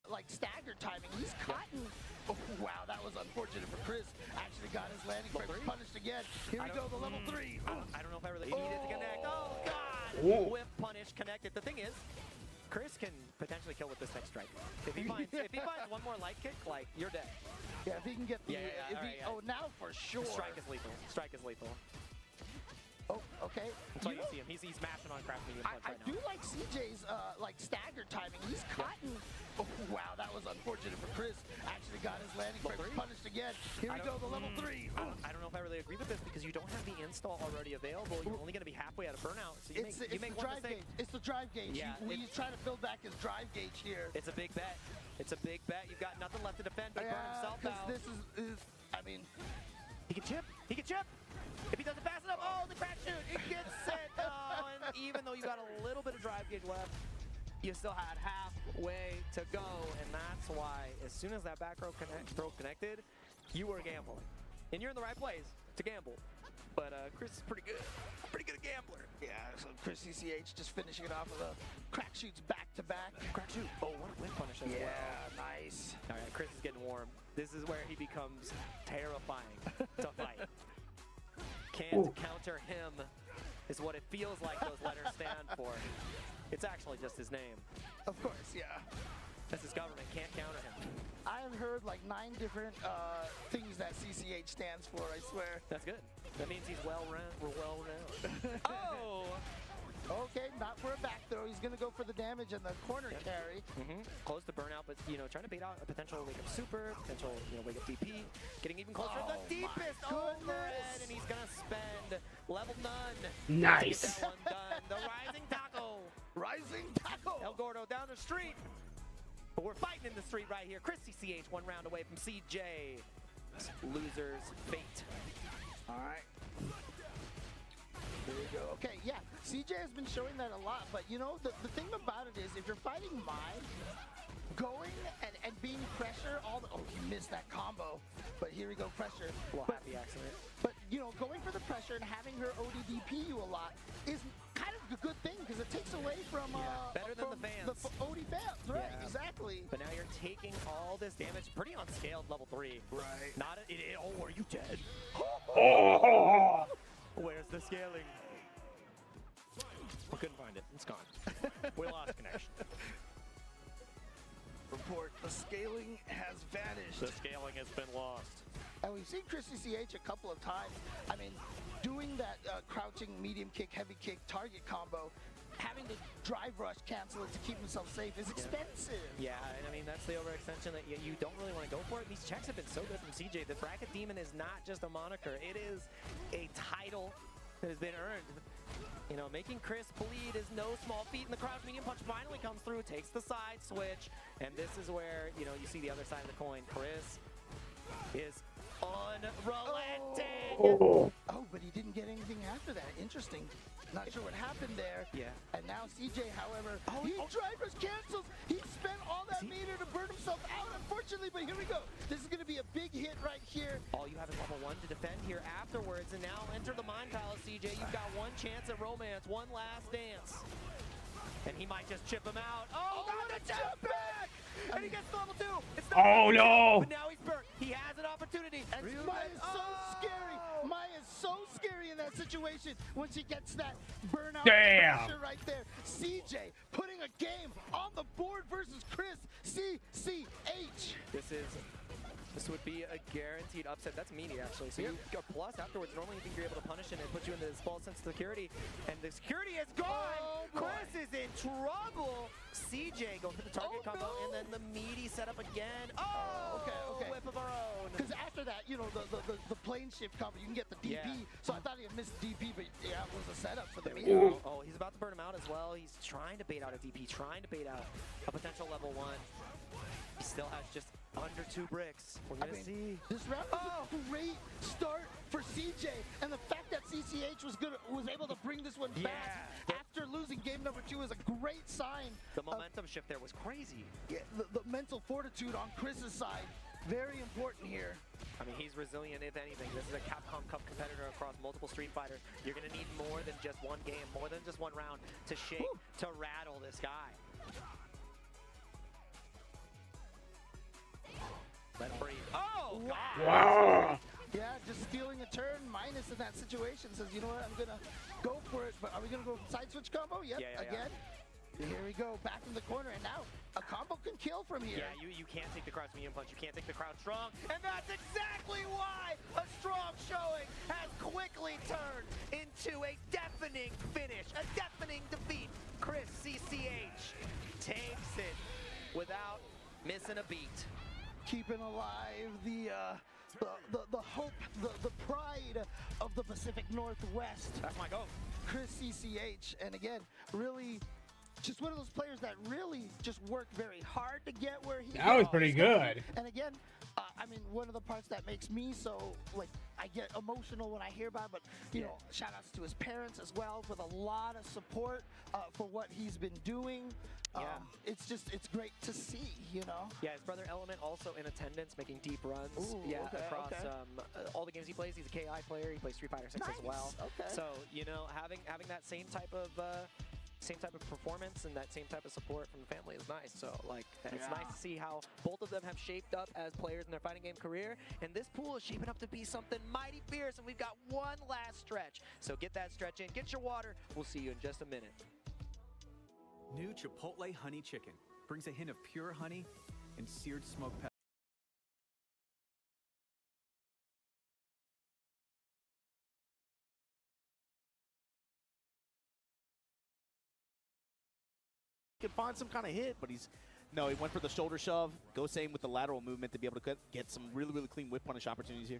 Like staggered timing, he's cutting. Oh, wow, that was unfortunate for Chris. Actually got his landing frame punished again. Here we go, the level 3. I don't know if I really needed to connect. Oh, God! Whip punish connected. The thing is, Chris can potentially kill with this next strike. If he finds one more light kick, like, you're dead. Yeah, if he can get the... Oh, now for sure. Strike is lethal. Strike is lethal. Oh, okay. Until you see him. He's mashing on craft medium punch right now. I do like CJ's like staggered timing. He's cutting. Oh, wow, that was unfortunate for Chris. Actually got his landing frame punished again. Here we go, the level 3. I don't know if I really agree with this because you don't have the install already available. You're only going to be halfway out of burnout. So you make one drive mistake. gauge. It's the drive gauge. Yeah, he's trying to build back his drive gauge here. It's a big bet. It's a big bet. You've got nothing left to defend but burn himself out. This is, I mean... He can chip. He can chip. If he does it fast enough, oh, the crack shoot, it gets set. Oh, and even though you got a little bit of drive gauge left, you still had halfway to go, and that's why as soon as that back throw connected, you were gambling. And you're in the right place to gamble. But Chris is pretty good at gambler. Yeah, so Chris CCH just finishing it off with a crack shoots back to back. Crack shoot. Oh, what a whip punish as well. Yeah, nice. All right, Chris is getting warm. This is where he becomes terrifying to fight. Can't counter him is what it feels like those letters stand for. It's actually just his name. Of course, yeah. That's his government. Can't counter him. I have heard with like 9 different things that CCH stands for, I swear. That's good. That means he's well-rounded. Oh! Okay, not for a back throw. He's going to go for the damage and the corner carry. Close the burnout, but, you know, trying to bait out a potential wake up super, potential, you know, wake up DP. Getting even closer. The deepest overhead, and he's going to spend level none. Nice. To get that one done. The Rising Taco. Rising Taco. El Gordo down the street. But we're fighting in the street right here. Chris CCH 1 round away from CJ. Loser's fate. All right. There you go. Okay, yeah, CJ has been showing that a lot, but you know, the thing about it is, if you're fighting Mai, going and being pressure, oh, he missed that combo, but here we go, pressure. Happy accident. But, you know, going for the pressure and having her ODDP you a lot is kind of a good thing, because it takes away from, better than the fans. The OD fans, right, Yeah. exactly. But now you're taking all this damage, pretty unscaled level 3. Right. Not oh, are you dead? Where's the scaling? We couldn't find it. It's gone. We lost connection. Report, the scaling has vanished. The scaling has been lost. And we've seen Chris CCH a couple of times. I mean, doing that crouching medium kick, heavy kick target combo, having to drive rush cancel it to keep himself safe is expensive. Yeah, and I mean, that's the overextension that you don't really want to go for it. These checks have been so good from CJ. The Bracket Demon is not just a moniker. It is a title that has been earned. You know, making Chris bleed is no small feat, and the crouch medium punch finally comes through, takes the side switch, and this is where, you know, you see the other side of the coin. Chris is unrelenting. Oh, but he didn't get anything after that. Interesting. Not sure what happened there. Yeah. And now CJ, however, he drivers cancels. He spent all that meter to burn himself out, unfortunately, but here we go. This is going to be a big hit right here. All you have is level 1 to defend here afterwards, and now enter the Mind Palace, CJ. You've got one chance at romance, one last dance. And he might just chip him out. Oh, got the jump back! And he gets level 2. It's not Oh, no! But now he's burnt. He has an opportunity. And Maya is so scary. Maya is so scary in that situation when she gets that burnout pressure right there. CJ putting a game on the board versus Chris CCH. This would be a guaranteed upset. That's meaty, actually. So you go plus afterwards. Normally you think you're able to punish it and put you in this false sense of security. And the security is gone! Chris is in trouble! CJ going for the target combo, and then the meaty setup again. Oh! Okay. Whip of our own. Because after that, you know, the plane shift combo, you can get the DP. So I thought he had missed DP, but yeah, it was a setup for the meaty. Oh, he's about to burn him out as well. He's trying to bait out a DP, trying to bait out a potential level 1. He still has just under 2 bricks. We're gonna see. This round was a great start for CJ, and the fact that CCH was able to bring this one back after losing game number 2 is a great sign. The momentum shift there was crazy. Yeah, the mental fortitude on Chris's side, very important here. I mean, he's resilient, if anything. This is a Capcom Cup competitor across multiple Street Fighters. You're gonna need more than just one game, more than just one round to shake, to rattle this guy. Let him breathe. Oh, God! Wow! Yeah, just stealing a turn, minus in that situation. Says, you know what, I'm going to go for it. But are we going to go side switch combo? Yep, again. Here we go, back in the corner. And now a combo can kill from here. Yeah, you can't take the crouch medium punch. You can't take the crouch strong. And that's exactly why a strong showing has quickly turned into a deafening finish, a deafening defeat. Chris CCH takes it without missing a beat. Keeping alive the hope, the pride of the Pacific Northwest. That's my goal. Chris CCH, and again, really just one of those players that really just worked very hard to get where he That was pretty good. And again, I mean, one of the parts that makes me so, like, I get emotional when I hear about it, but, you know, shout outs to his parents as well with a lot of support for what he's been doing. It's great to see, you know? Yeah, his brother Element also in attendance, making deep runs. Ooh, across all the games he plays. He's a KI player. He plays Street Fighter 6 as well. So, you know, having that same type of performance and that same type of support from the family is nice. So, like, it's nice to see how both of them have shaped up as players in their fighting game career. And this pool is shaping up to be something mighty fierce. And we've got one last stretch. So get that stretch in. Get your water. We'll see you in just a minute. New Chipotle Honey Chicken brings a hint of pure honey and seared smoked pepper. find some kind of hit, but no, he went for the shoulder shove. Gosane with the lateral movement to be able to get some really, really clean whip punish opportunities here.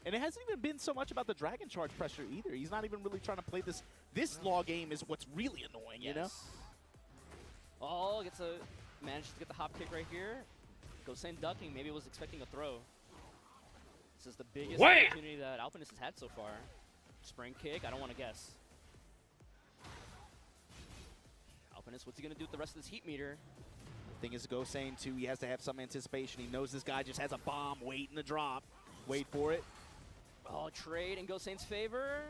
And it hasn't even been so much about the Dragon Charge pressure either. He's not even really trying to play this. This law game is what's really annoying, you know? Oh, manages to get the hop kick right here. Gosane ducking, maybe was expecting a throw. This is the biggest opportunity that Alpinist has had so far. Spring kick, I don't want to guess. Alpinist, what's he going to do with the rest of this heat meter? The thing is, Gosane too, he has to have some anticipation. He knows this guy just has a bomb waiting to drop. Wait for it. Oh, trade in Gosane's favor.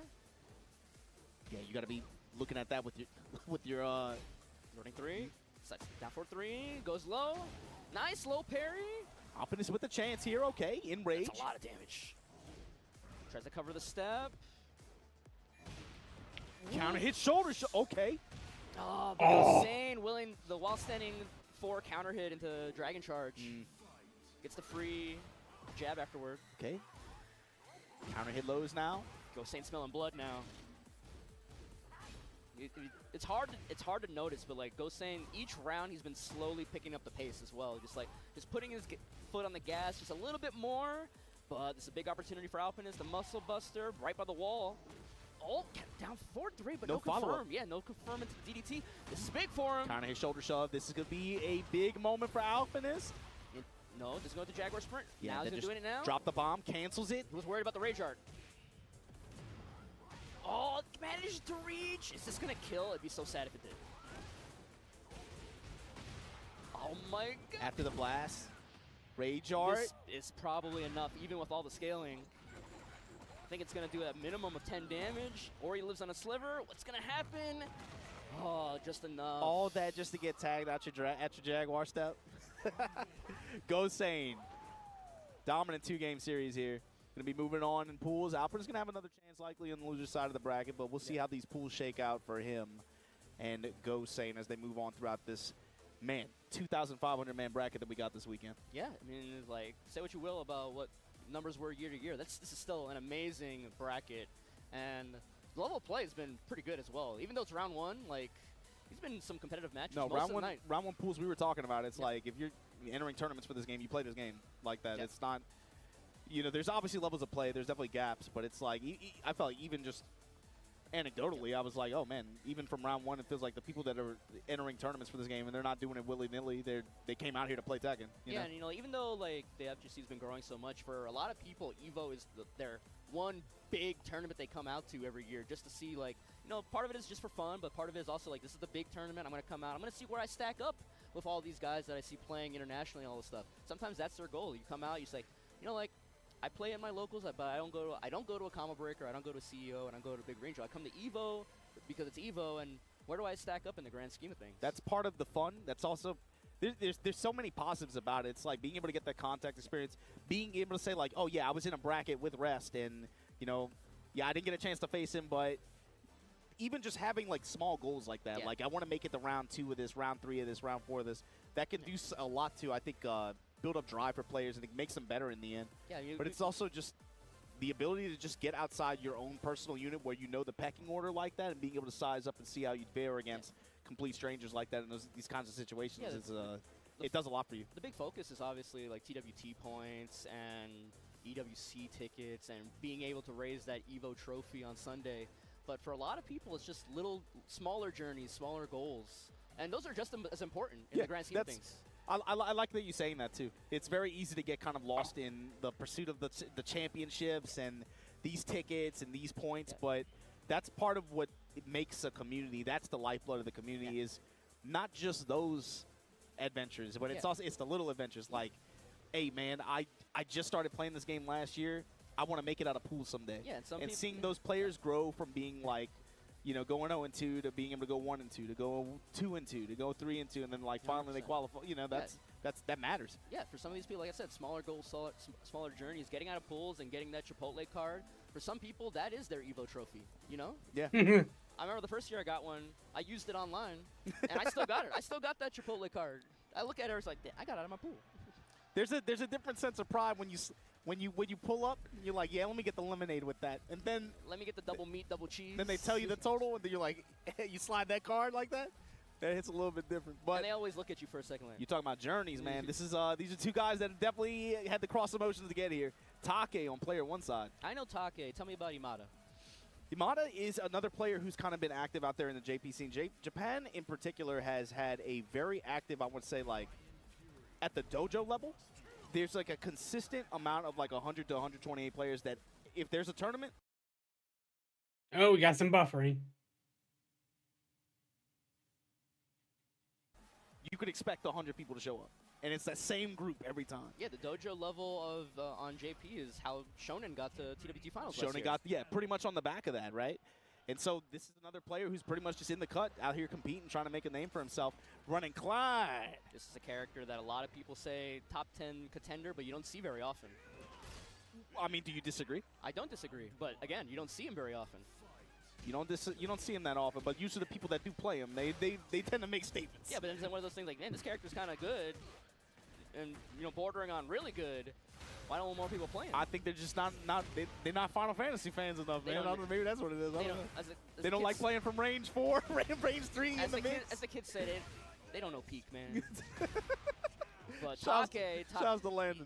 Yeah, you got to be looking at that with your Running 3. Sets down for 3. Goes low. Nice low parry. Alpinist with a chance here. Okay, in rage. That's a lot of damage. Tries to cover the step. Counter hit shoulder. Okay. Oh, but Gosane willing the while standing 4 counter hit into Dragon Charge. Gets the free jab afterward. Okay. Counter hit lows now. Gosane smelling blood now. It's hard to notice, but like Gosane, each round he's been slowly picking up the pace as well. Just putting his foot on the gas just a little bit more. But this is a big opportunity for Alpinist. The muscle buster right by the wall. Oh, down 4-3, but no confirm. Yeah, no confirm into DDT. This is big for him. Counter hit shoulder shove. This is gonna be a big moment for Alpinist. No, just go with the Jaguar Sprint. Yeah, now he's doing it now. Drop the bomb, cancels it. He was worried about the Rage Art. Oh, managed to reach. Is this gonna kill? It'd be so sad if it did. Oh my god. After the blast, Rage Art. This is probably enough, even with all the scaling. I think it's gonna do a minimum of 10 damage. Or he lives on a sliver. What's gonna happen? Oh, just enough. All that just to get tagged at your Jaguar step. Gosane. Dominant 2-game series here. Going to be moving on in pools. Alpin's going to have another chance likely on the loser side of the bracket, but we'll see how these pools shake out for him and Gosane as they move on throughout this, 2,500-man bracket that we got this weekend. Yeah, I mean, like, say what you will about what numbers were year to year. This is still an amazing bracket, and the level of play has been pretty good as well. Even though it's round 1, like, he's been in some competitive matches most of the night. Round 1 pools we were talking about, it's like if you're entering tournaments for this game, you play this game like that. It's not, there's obviously levels of play. There's definitely gaps, but it's like, I felt like even just anecdotally, I was like, oh man, even from round 1, it feels like the people that are entering tournaments for this game and they're not doing it willy-nilly, they came out here to play Tekken. You know? And even though like the FGC's been growing so much, for a lot of people, EVO is their one big tournament they come out to every year just to see, like, part of it is just for fun, but part of it is also like, this is the big tournament. I'm going to come out. I'm going to see where I stack up with all these guys that I see playing internationally and all this stuff. Sometimes that's their goal. You come out, you say, like, I play in my locals, but I don't go to a combo breaker. I don't go to a CEO, and I don't go to a big range. I come to EVO because it's EVO, and where do I stack up in the grand scheme of things? That's part of the fun. That's also there's so many positives about it. It's like being able to get that contact experience, being able to say like, oh yeah, I was in a bracket with Rest, and yeah, I didn't get a chance to face him, but even just having like small goals like that, like I want to make it to round 2 of this, round 3 of this, round 4 of this, that can do a lot to, I think, build up drive for players, and it makes them better in the end. Yeah, but it's also just the ability to just get outside your own personal unit where you know the pecking order like that, and being able to size up and see how you'd fare against complete strangers like that in these kinds of situations. It does a lot for you. The big focus is obviously like TWT points and EWC tickets and being able to raise that EVO trophy on Sunday. But for a lot of people, it's just smaller journeys, smaller goals. And those are just as important in the grand scheme of things. I like that you're saying that, too. It's very easy to get kind of lost in the pursuit of the championships and these tickets and these points, but that's part of what makes a community. That's the lifeblood of the community, is not just those adventures, but it's the little adventures like, hey, man, I just started playing this game last year. I want to make it out of pool someday. Yeah, and seeing those players grow from being like, going 0-2 to being able to go 1-2, to go 2-2, to go 3-2, and then like finally 100%. They qualify. That matters. Yeah, for some of these people, like I said, smaller goals, smaller journeys, getting out of pools and getting that Chipotle card. For some people, that is their EVO trophy. Yeah. I remember the first year I got one. I used it online, and I still got it. I still got that Chipotle card. I look at it, it's like, I got it out of my pool. There's a different sense of pride when you pull up, you're like, yeah, let me get the lemonade with that, and then let me get the double meat, double cheese. Then they tell you the total, and then you're like, you slide that card like that. That hits a little bit different. But and they always look at you for a second. you talking about journeys, man. This is these are two guys that definitely had to cross emotions to get here. Take on player one side. I know Take. Tell me about Imada. Imada is another player who's kind of been active out there in the JP scene. Japan, in particular, has had a very active, I would say, like, at the dojo level. There's, like, a consistent amount of, like, 100 to 128 players that if there's a tournament. Oh, we got some buffering. You could expect 100 people to show up. And it's that same group every time. Yeah, the dojo level of on JP is how Shonen got to TWT Finals last Shonen year. got, yeah, pretty much on the back of that, right? And so this is another player who's pretty much just in the cut, out here competing, trying to make a name for himself. Running Clyde. This is a character that a lot of people say top 10 contender, but you don't see very often. I mean, do you disagree? I don't disagree, but again, you don't see him very often. You don't see him that often, but usually the people that do play him, they tend to make statements. Yeah, but then it's one of those things like, man, this character's kind of good, and bordering on really good. Why don't more people play him? I think they're just they're not Final Fantasy fans enough, man. I don't know, maybe that's what it is. I don't know. They don't like playing from range 4, range 3 in the mix. As the kids said it, they don't know peak, man. But Shouts Take, to Landon.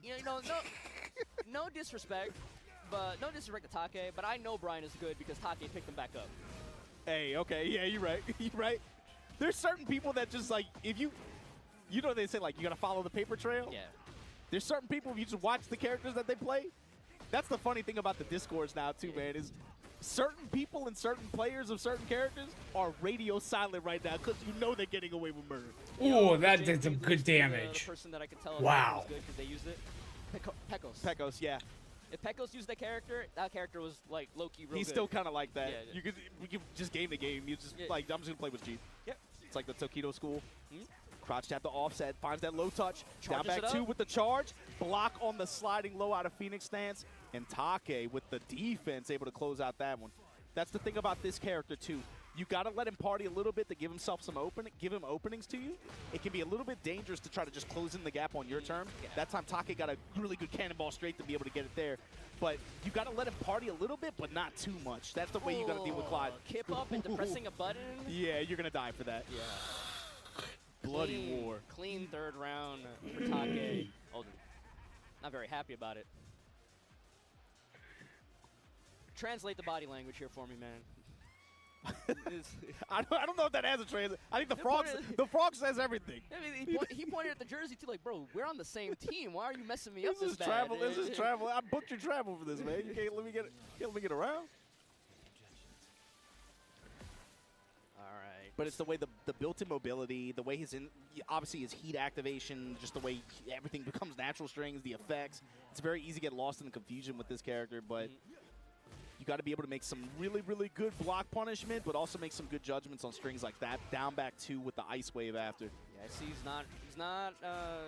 No disrespect, but no disrespect to Take, but I know Brian is good because Take picked him back up. Hey, okay, yeah, you're right. You're right. There's certain people that just like if you know they say like you gotta follow the paper trail. Yeah. There's certain people, if you just watch the characters that they play, that's the funny thing about the Discords now, too, man, is certain people and certain players of certain characters are radio silent right now because you know they're getting away with murder. Oh, that did some good damage. The person that I could tell Wow. was good because they used it. Pekos. Pekos, yeah. If Pekos used that character was like low-key real He's good. still kind of like that. Yeah. We could just game the game. You just like, I'm just going to play with G. Yep. It's like the Tokido school. Crouched at the offset, finds that low touch. Charges down it back 2 up. with the charge. Block on the sliding low out of Phoenix stance. And Take with the defense able to close out that one. That's the thing about this character, too. You got to let him party a little bit to give himself some give him openings to you. It can be a little bit dangerous to try to just close in the gap on your term. That time, Take got a really good cannonball straight to be able to get it there. But you got to let him party a little bit, but not too much. That's the way you got to deal with Clyde. Kip up and depressing a button. Yeah, you're going to die for that. Yeah. Bloody war. Clean third round for Take. Oh, not very happy about it. Translate the body language here for me, man. I don't know if that has a translation. I think the frog says everything. I mean, he pointed at the jersey too, like, bro, we're on the same team. Why are you messing me up This this is bad? travel. This is travel. I booked your travel for this, man. You can't let me get around. All right. But it's the way the built-in mobility, the way obviously his heat activation, just the way everything becomes natural strings, the effects. It's very easy to get lost in the confusion with this character, but you got to be able to make some really, really good block punishment, but also make some good judgments on strings like that. Down back 2 with the ice wave after. Yeah, I see he's not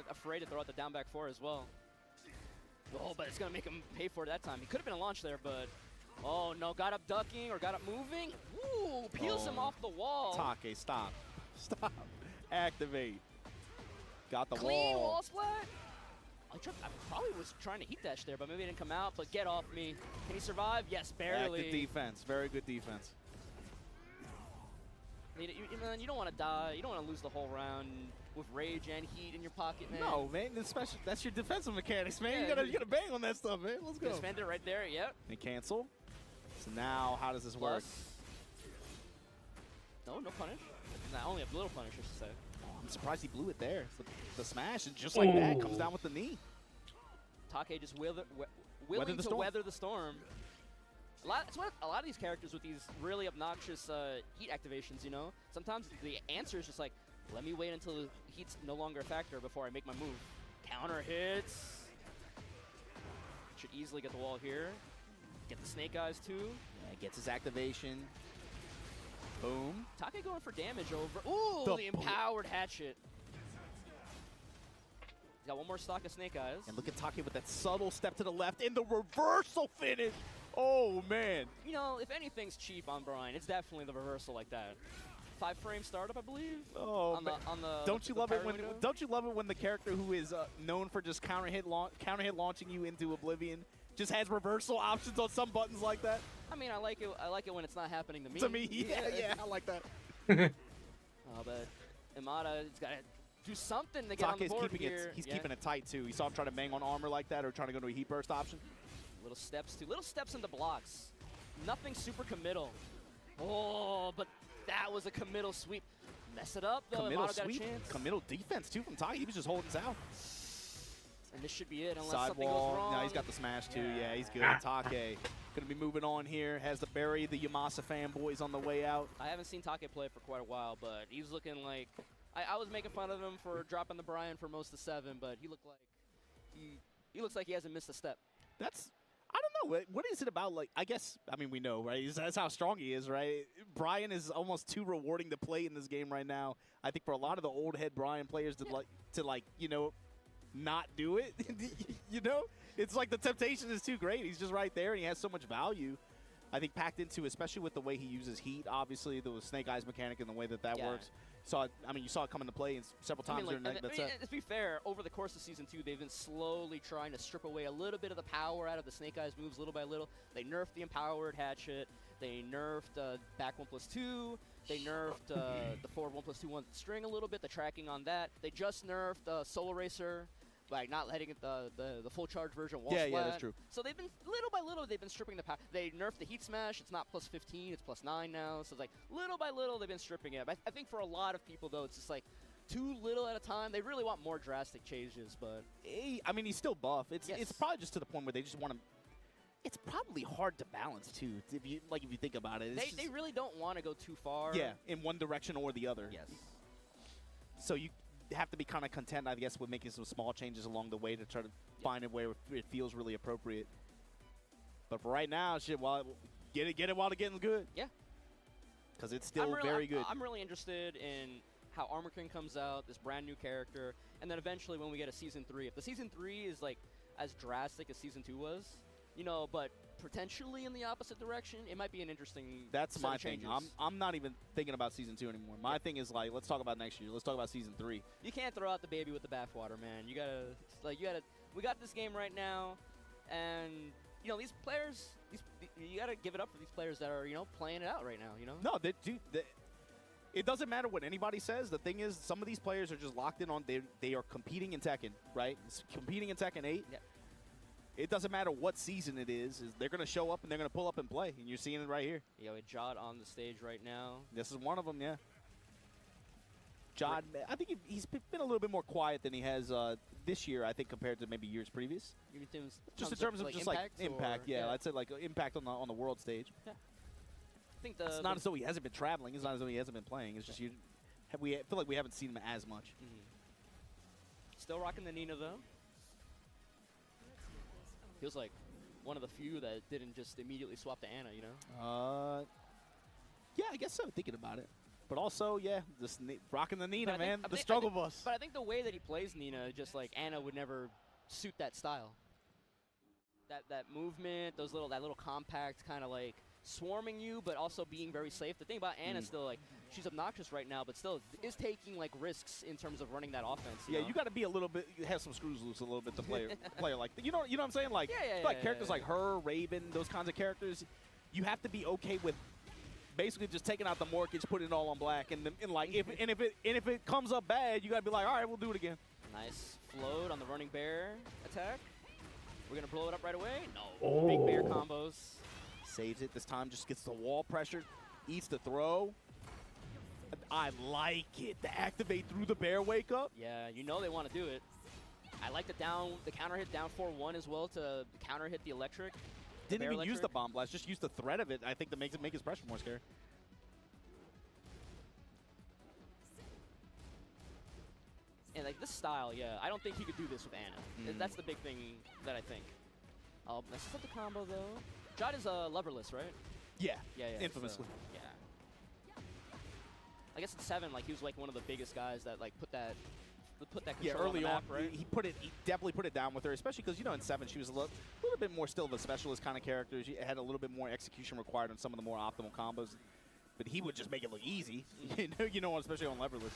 afraid to throw out the down back 4 as well. Oh, but it's gonna make him pay for it that time. He could have been a launch there, but oh no, got up ducking or got up moving. Ooh, peels him off the wall. Take, stop. Stop. Activate. Got the Clean wall splat. I probably was trying to heat dash there, but maybe it didn't come out. But get off me. Can he survive? Yes, barely. Active defense. Very good defense. You don't want to die. You don't want to lose the whole round with rage and heat in your pocket, man. No, man. That's your defensive mechanics, man. Yeah, you gotta bang on that stuff, man. Let's go. Defend it right there. Yep. And cancel. So now, how does this work? No punish. Not only a little punish, I should say. I'm surprised he blew it there. The smash, and just like that, comes down with the knee. Take just willing to weather the storm. It's what a lot of these characters with these really obnoxious heat activations, you know? Sometimes the answer is just like, let me wait until the heat's no longer a factor before I make my move. Counter hits. Should easily get the wall here. Get the snake eyes too. Yeah, gets his activation. Boom. Take going for damage over. Ooh, the empowered hatchet. He's got one more stock of snake eyes. And look at Take with that subtle step to the left in the reversal finish. Oh, man. You know, if anything's cheap on Brian, it's definitely the reversal like that. 5-frame startup, I believe. Oh, on man. Don't you love it when the character who is known for just counter hit launching you into oblivion just has reversal options on some buttons like that? I mean, I like it when it's not happening to me. To me, yeah, I like that. But Imada's got to do something to get on the Take's board keeping here. it. He's keeping it tight too. You saw him try to bang on armor like that, or trying to go to a heat burst option. Little steps too. Little steps into blocks. Nothing super committal. Oh, but that was a committal sweep. Mess it up though. Committal Imada got a sweep, chance. committal defense too from Take. He was just holding south. And this should be it unless something goes Sidewall. wrong. No, he's got the smash too. Yeah, he's good. Take gonna be moving on here. Has to bury the Yamasa fanboys on the way out. I haven't seen Take play for quite a while, but he's looking like I was making fun of him for dropping the Brian for most of 7, but he looked like he looks like he hasn't missed a step. That's, I don't know. What is it about, like, I guess, I mean, we know, right? That's how strong he is, right? Brian is almost too rewarding to play in this game right now. I think for a lot of the old head Brian players to you know, not do it, you know? It's like the temptation is too great. He's just right there, and he has so much value. I think packed into, especially with the way he uses heat, obviously, the Snake Eyes mechanic and the way that works. You saw it come into play several times during that set. To be fair, over the course of Season 2, they've been slowly trying to strip away a little bit of the power out of the Snake Eyes moves little by little. They nerfed the Empowered Hatchet. They nerfed back 1+2. They nerfed the forward 1+2 string a little bit, the tracking on that. They just nerfed Soul Racer, like not letting it the full charge version wall splat. Yeah, that's true. So they've been, little by little, they've been stripping the power. They nerfed the Heat Smash. It's not +15, it's +9 now. So it's like, little by little, they've been stripping it. But I think for a lot of people, though, it's just like too little at a time. They really want more drastic changes, but... I mean, he's still buff. It's probably just to the point where they just want to... It's probably hard to balance, too, if you think about it. They really don't want to go too far. Yeah, in one direction or the other. Yes. So you have to be kind of content, I guess, with making some small changes along the way to try to find it where it feels really appropriate. But for right now, shit, get it while the getting's good. Yeah. Because it's still very good. I'm really interested in how Armor King comes out, this brand new character, and then eventually when we get a Season 3. If the Season 3 is like as drastic as Season 2 was, you know, but potentially in the opposite direction, it might be an interesting That's set my of thing. changes. I'm not even thinking about Season 2 anymore. My thing is, like, let's talk about next year. Let's talk about Season 3. You can't throw out the baby with the bathwater, man. You gotta, we got this game right now, and, you know, these players, you gotta give it up for these players that are, you know, playing it out right now, you know? No, it doesn't matter what anybody says. The thing is, some of these players are just locked in on, they are competing in Tekken, right? It's competing in Tekken 8. Yeah. It doesn't matter what season it is they're going to show up and they're going to pull up and play, and you're seeing it right here. You know, Jod on the stage right now. This is one of them, yeah. Jod, I think he's been a little bit more quiet than he has this year, I think, compared to maybe years previous. Just in terms of just impact, yeah. I'd say like impact on the world stage. Yeah. I think it's not as though he hasn't been traveling. It's not as though he hasn't been playing. It's just we feel like we haven't seen him as much. Still rocking the Nina though. Feels like one of the few that didn't just immediately swap to Ana, you know? Yeah, I guess so, thinking about it. But also, yeah, just rocking the Nina, man. The struggle bus. But I think the way that he plays Nina, just like Ana would never suit that style. That movement, that little compact kind of like swarming you, but also being very safe. The thing about Ana still, like, she's obnoxious right now, but still is taking like risks in terms of running that offense. You know? You got to be a little bit, have some screws loose a little bit to play player like that. You know what I'm saying? Like, characters like her, Raven, those kinds of characters, you have to be okay with basically just taking out the mortgage, putting it all on black, and if it comes up bad, you got to be like, all right, we'll do it again. Nice float on the running bear attack. We're gonna blow it up right away. No, big bear combos. Saves it this time, just gets the wall pressure, eats the throw. I like it. To activate through the bear wake up. Yeah, you know they want to do it. I like the counter hit down 4-1 as well to counter hit the electric. Didn't even use the bomb blast, just use the threat of it. I think that makes it make his pressure more scary. And like this style, yeah, I don't think he could do this with Ana. That's the big thing that I think. Messes up the combo though. Jod is loverless, right? Yeah. Yeah. Infamously. So, yeah. I guess at 7, like he was like one of the biggest guys that like put that control early on the map, on, right? he definitely put it down with her, especially because, you know, in 7 she was a little bit more still of a specialist kind of character. She had a little bit more execution required on some of the more optimal combos, but he would just make it look easy. you know, especially on leverless.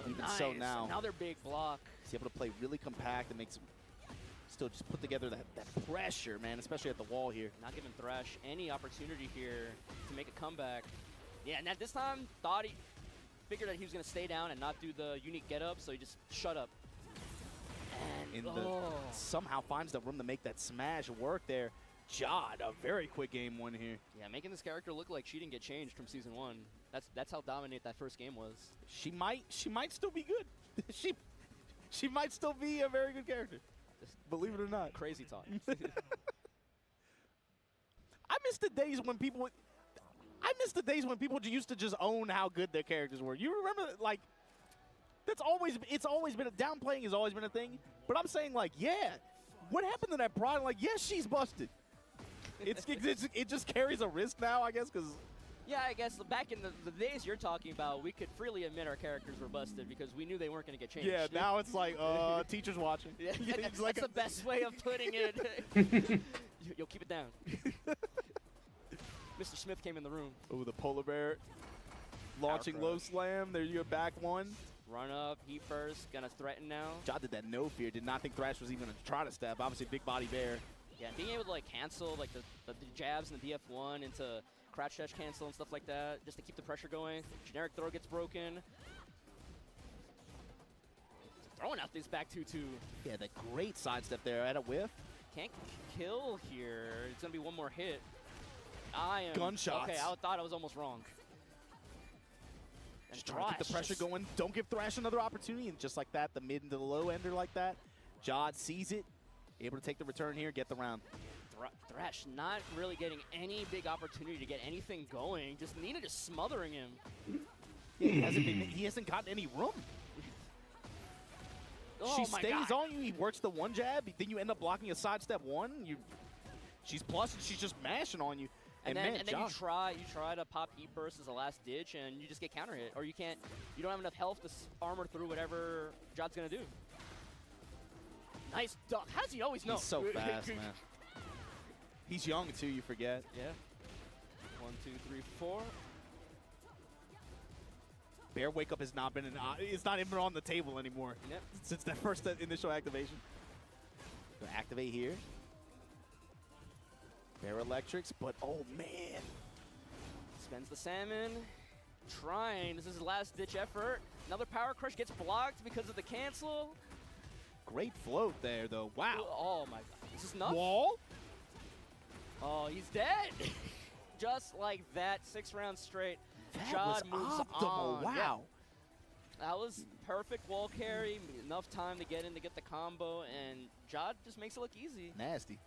Even so now. Another big block. He's able to play really compact and makes still just put together that pressure, man, especially at the wall here. Not giving Thresh any opportunity here to make a comeback. Yeah, and at this time, thought figured that he was going to stay down and not do the unique get up, so he just shut up. And somehow finds the room to make that smash work there. Jod, a very quick game one here. Yeah, making this character look like she didn't get changed from season 1. That's how dominant that first game was. She might still be good. she might still be a very good character. Believe it or not. Crazy talk. I miss the days when people used to just own how good their characters were. You remember, like, it's always been downplaying has always been a thing. But I'm saying, like, yeah, what happened to that pride? Like, yes, she's busted. It just carries a risk now, I guess, because. Yeah, I guess back in the days you're talking about, we could freely admit our characters were busted because we knew they weren't going to get changed. Yeah, now it's like, teacher's watching. Yeah, it's that's the best way of putting it. Yo, keep it down. Mr. Smith came in the room. Oh, the polar bear launching low slam. There you go, back one. Run up, heat first, gonna threaten now. Jod did that no fear. Did not think Thrash was even gonna try to step. Obviously, big body bear. Yeah, being able to like cancel like the jabs and the DF1 into crouch dash cancel and stuff like that, just to keep the pressure going. Generic throw gets broken. Throwing out this back 2-2. Yeah, that great sidestep there at a whiff. Can't kill here. It's gonna be one more hit. Gunshots. Okay, I thought I was almost wrong. Just trying to keep the pressure going. Don't give Thrash another opportunity. And just like that, the mid and the low ender like that. Jod sees it. Able to take the return here, get the round. Thrash not really getting any big opportunity to get anything going. Just Nina just smothering him. Yeah, he hasn't gotten any room. She stays on you. He works the one jab. Then you end up blocking a sidestep one. She's plus and she's just mashing on you. And then you try to pop heat burst as a last ditch, and you just get counter hit, or you don't have enough health to armor through whatever Jod's gonna do. Nice duck. How does he always know? He's so fast, man. He's young too. You forget. Yeah. 1, 2, 3, 4. Bear wake up has not been it's not even on the table anymore. Yep. Since that first initial activation. Gonna activate here. Bear electrics, but oh man. Spends the salmon. Trying. This is his last ditch effort. Another power crush gets blocked because of the cancel. Great float there though. Wow. Oh my god. Is this enough? Wall? Oh, he's dead. Just like that, 6 rounds straight. That Jod was moves optimal. on. Wow. Yeah. That was perfect wall carry. Enough time to get in to get the combo, and Jod just makes it look easy. Nasty.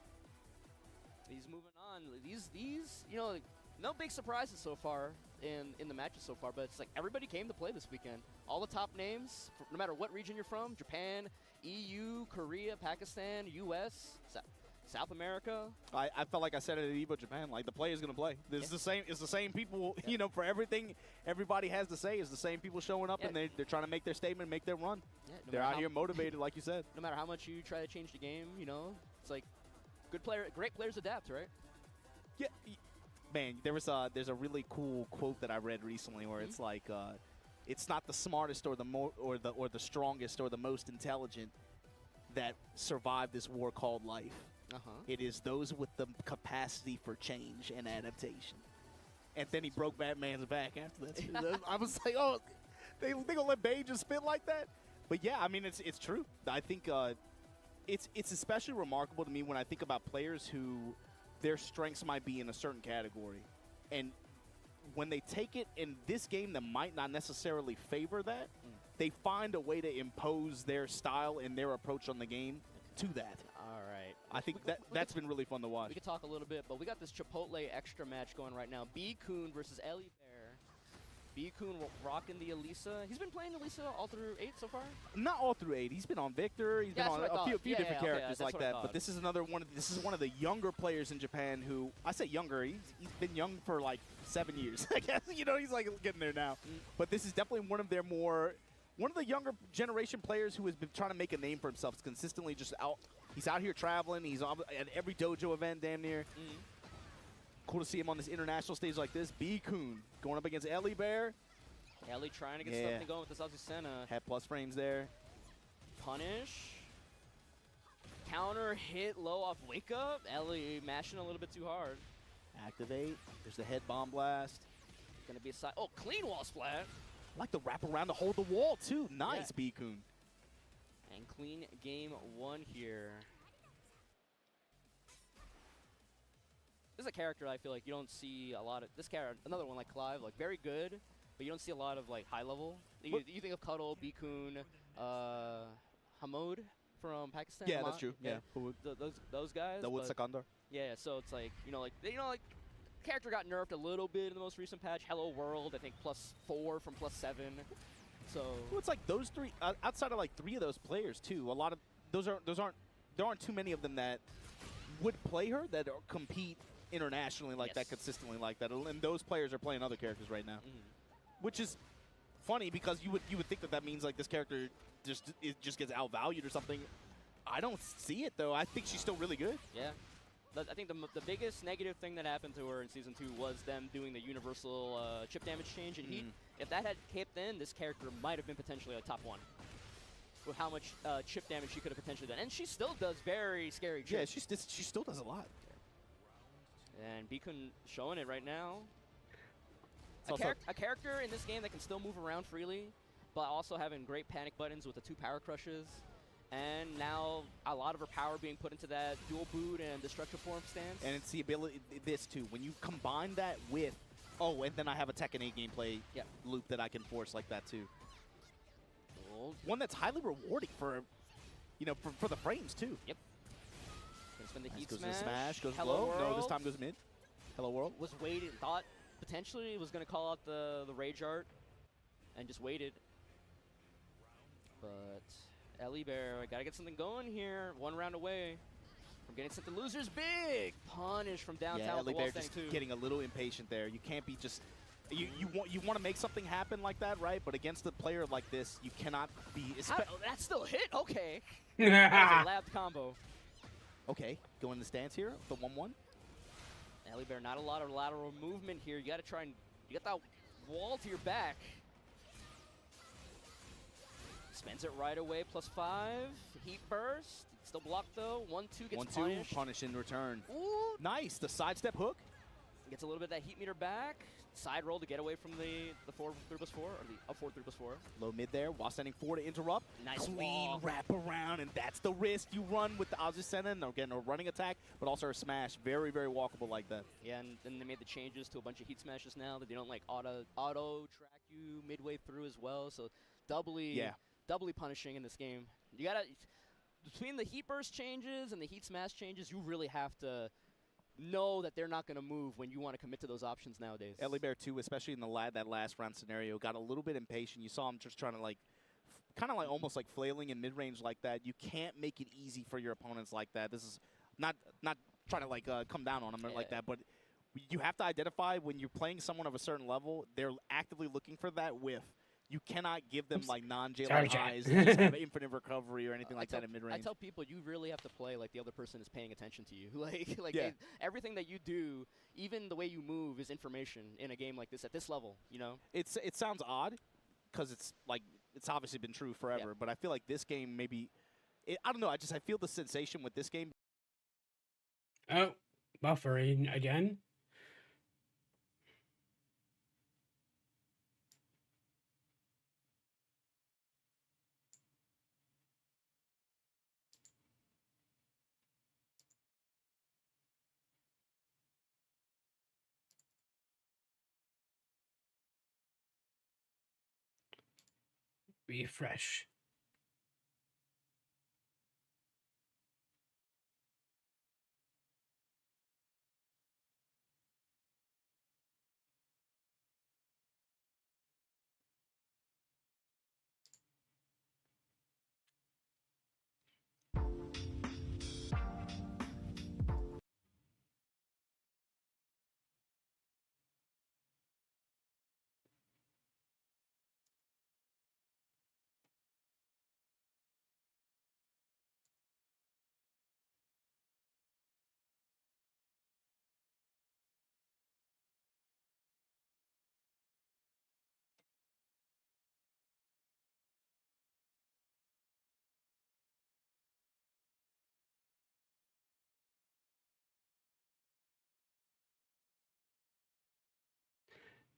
He's moving on. These, you know, no big surprises so far in the matches so far, but it's like everybody came to play this weekend. All the top names, no matter what region you're from, Japan, EU, Korea, Pakistan, US, South America. I felt like I said it at EVO Japan, like the play is going to play. It's the same people, you know, for everything everybody has to say is the same people showing up, and they're trying to make their statement, make their run. Yeah, they're out here motivated, like you said. No matter how much you try to change the game, you know, it's like great players adapt, right? Yeah, man. There's a really cool quote that I read recently where it's like, it's not the smartest or the strongest or the most intelligent that survive this war called life. It is those with the capacity for change and adaptation. And then he broke Batman's back after that. I was like, oh, they gonna let Bane just spit like that? But yeah, I mean, it's true. I think it's especially remarkable to me when I think about players who their strengths might be in a certain category, and when they take it in this game that might not necessarily favor that, they find a way to impose their style and their approach on the game to that. All right. I think that's been really fun to watch. We could talk a little bit, but we got this Chipotle extra match going right now. B-Kun versus Ellie Bear. B-Kun rocking the Elisa. He's been playing Elisa all through 8 so far? Not all through 8. He's been on Victor. He's been on a few different characters like that. But this is this is one of the younger players in Japan who, I say younger, he's been young for like 7 years, I guess. You know, he's like getting there now. But this is definitely one of the younger generation players who has been trying to make a name for himself. It's consistently just out. He's out here traveling. He's at every dojo event damn near. Cool to see him on this international stage like this. B-Kun going up against Ellie Bear. Ellie trying to get something going with this Azucena. Had plus frames there. Punish. Counter hit low off wake up. Ellie mashing a little bit too hard. Activate. There's the head bomb blast. Gonna be a side. Oh, clean wall splat. I like the wrap around to hold the wall, too. Nice, Bikun. And clean game 1 here. This is a character I feel like you don't see a lot of. This character, another one like Clive, like very good, but you don't see a lot of like high level. You think of Cuddle, Bikun, Hamoud from Pakistan. Yeah, Hamad, that's true. Yeah, those guys. Dawood but- Sekandar. Yeah, so it's like like character got nerfed a little bit in the most recent patch. Hello World, I think +4 from +7. So Well, it's like those three, outside of like 3 of those players too. A lot of there aren't too many of them that would play her that compete internationally like that, consistently like that. And those players are playing other characters right now, which is funny because you would think that means like this character just gets outvalued or something. I don't see it though. I think she's still really good. yeah. I think the biggest negative thing that happened to her in Season 2 was them doing the universal chip damage change in Heat. If that had kept in, this character might have been potentially a top 1. With how much chip damage she could have potentially done. And she still does very scary chips. Yeah, she still does a lot. And Bikun showing it right now. It's A character in this game that can still move around freely, but also having great panic buttons with the 2 power crushes. And now a lot of her power being put into that dual boot and destructive form stance. And it's the ability, this too, when you combine that with, and then I have a Tekken 8 gameplay loop that I can force like that too. One that's highly rewarding for, for the frames too. Yep. Gonna spin the heat goes smash. to smash, goes Hello low. World. No, this time goes mid. Hello World. Was waiting, thought potentially it was gonna call out the rage art, and just waited. But Ellie Bear, gotta get something going here. 1 round away from getting something. Losers big punish from downtown. Yeah, with the Ellie wall Bear standing just too. getting a little impatient there. You can't be just. You want to make something happen like that, right? But against a player like this, you cannot be. That still hit. Okay. That was a labbed combo. Okay, go in the stance here. The 1-1. Ellie Bear, not a lot of lateral movement here. You got to try and you got that wall to your back. Spends it right away. +5. Heat burst. Still blocked though. 1-2 gets 1-2 punished. punish in return. Ooh. Nice. The sidestep hook. Gets a little bit of that heat meter back. Side roll to get away from the 4 3+4 or the up 4 3+4. Low mid there while standing 4 to interrupt. Nice Clean wall. wrap around, and that's the risk you run with the Azucena. Again, a running attack, but also a smash. Very, very walkable like that. Yeah, and then they made the changes to a bunch of heat smashes now that they don't like auto track you midway through as well. So doubly punishing in this game. You gotta, between the heat burst changes and the heat smash changes, you really have to know that they're not going to move when you want to commit to those options nowadays. Ellie Bear too, especially in that last round scenario, got a little bit impatient. You saw him just trying to kind of almost like flailing in mid-range like that. You can't make it easy for your opponents like that. This is not trying to come down on them like that, but you have to identify when you're playing someone of a certain level, they're actively looking for that whiff. You cannot give them non-Jalen highs and just have infinite recovery or anything like that in mid-range. I tell people you really have to play like the other person is paying attention to you. Everything that you do, even the way you move, is information in a game like this at this level. It sounds odd because it's obviously been true forever, but I feel like this game maybe I don't know. I feel the sensation with this game. Oh, buffering again. Refresh.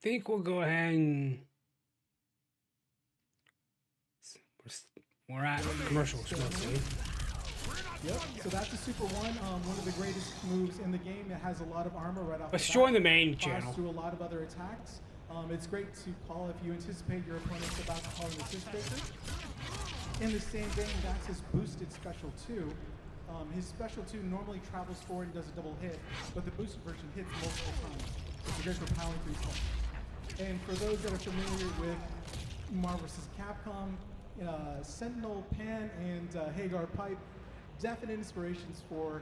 Think we'll go ahead and We're at commercial smoking. Yep. So that's a Super 1. One of the greatest moves in the game. It has a lot of armor right off Let's the bat. join the main Fires channel. through a lot of other attacks. It's great to call if you anticipate your opponent's about to call an assist breaker. In the same vein, that's his boosted special 2. His special 2 normally travels forward and does a double hit, but the boosted version hits multiple times. It's great for powering through stuff. And for those that are familiar with Marvel vs. Capcom, Sentinel, Pan, and Hagar Pipe, definite inspirations for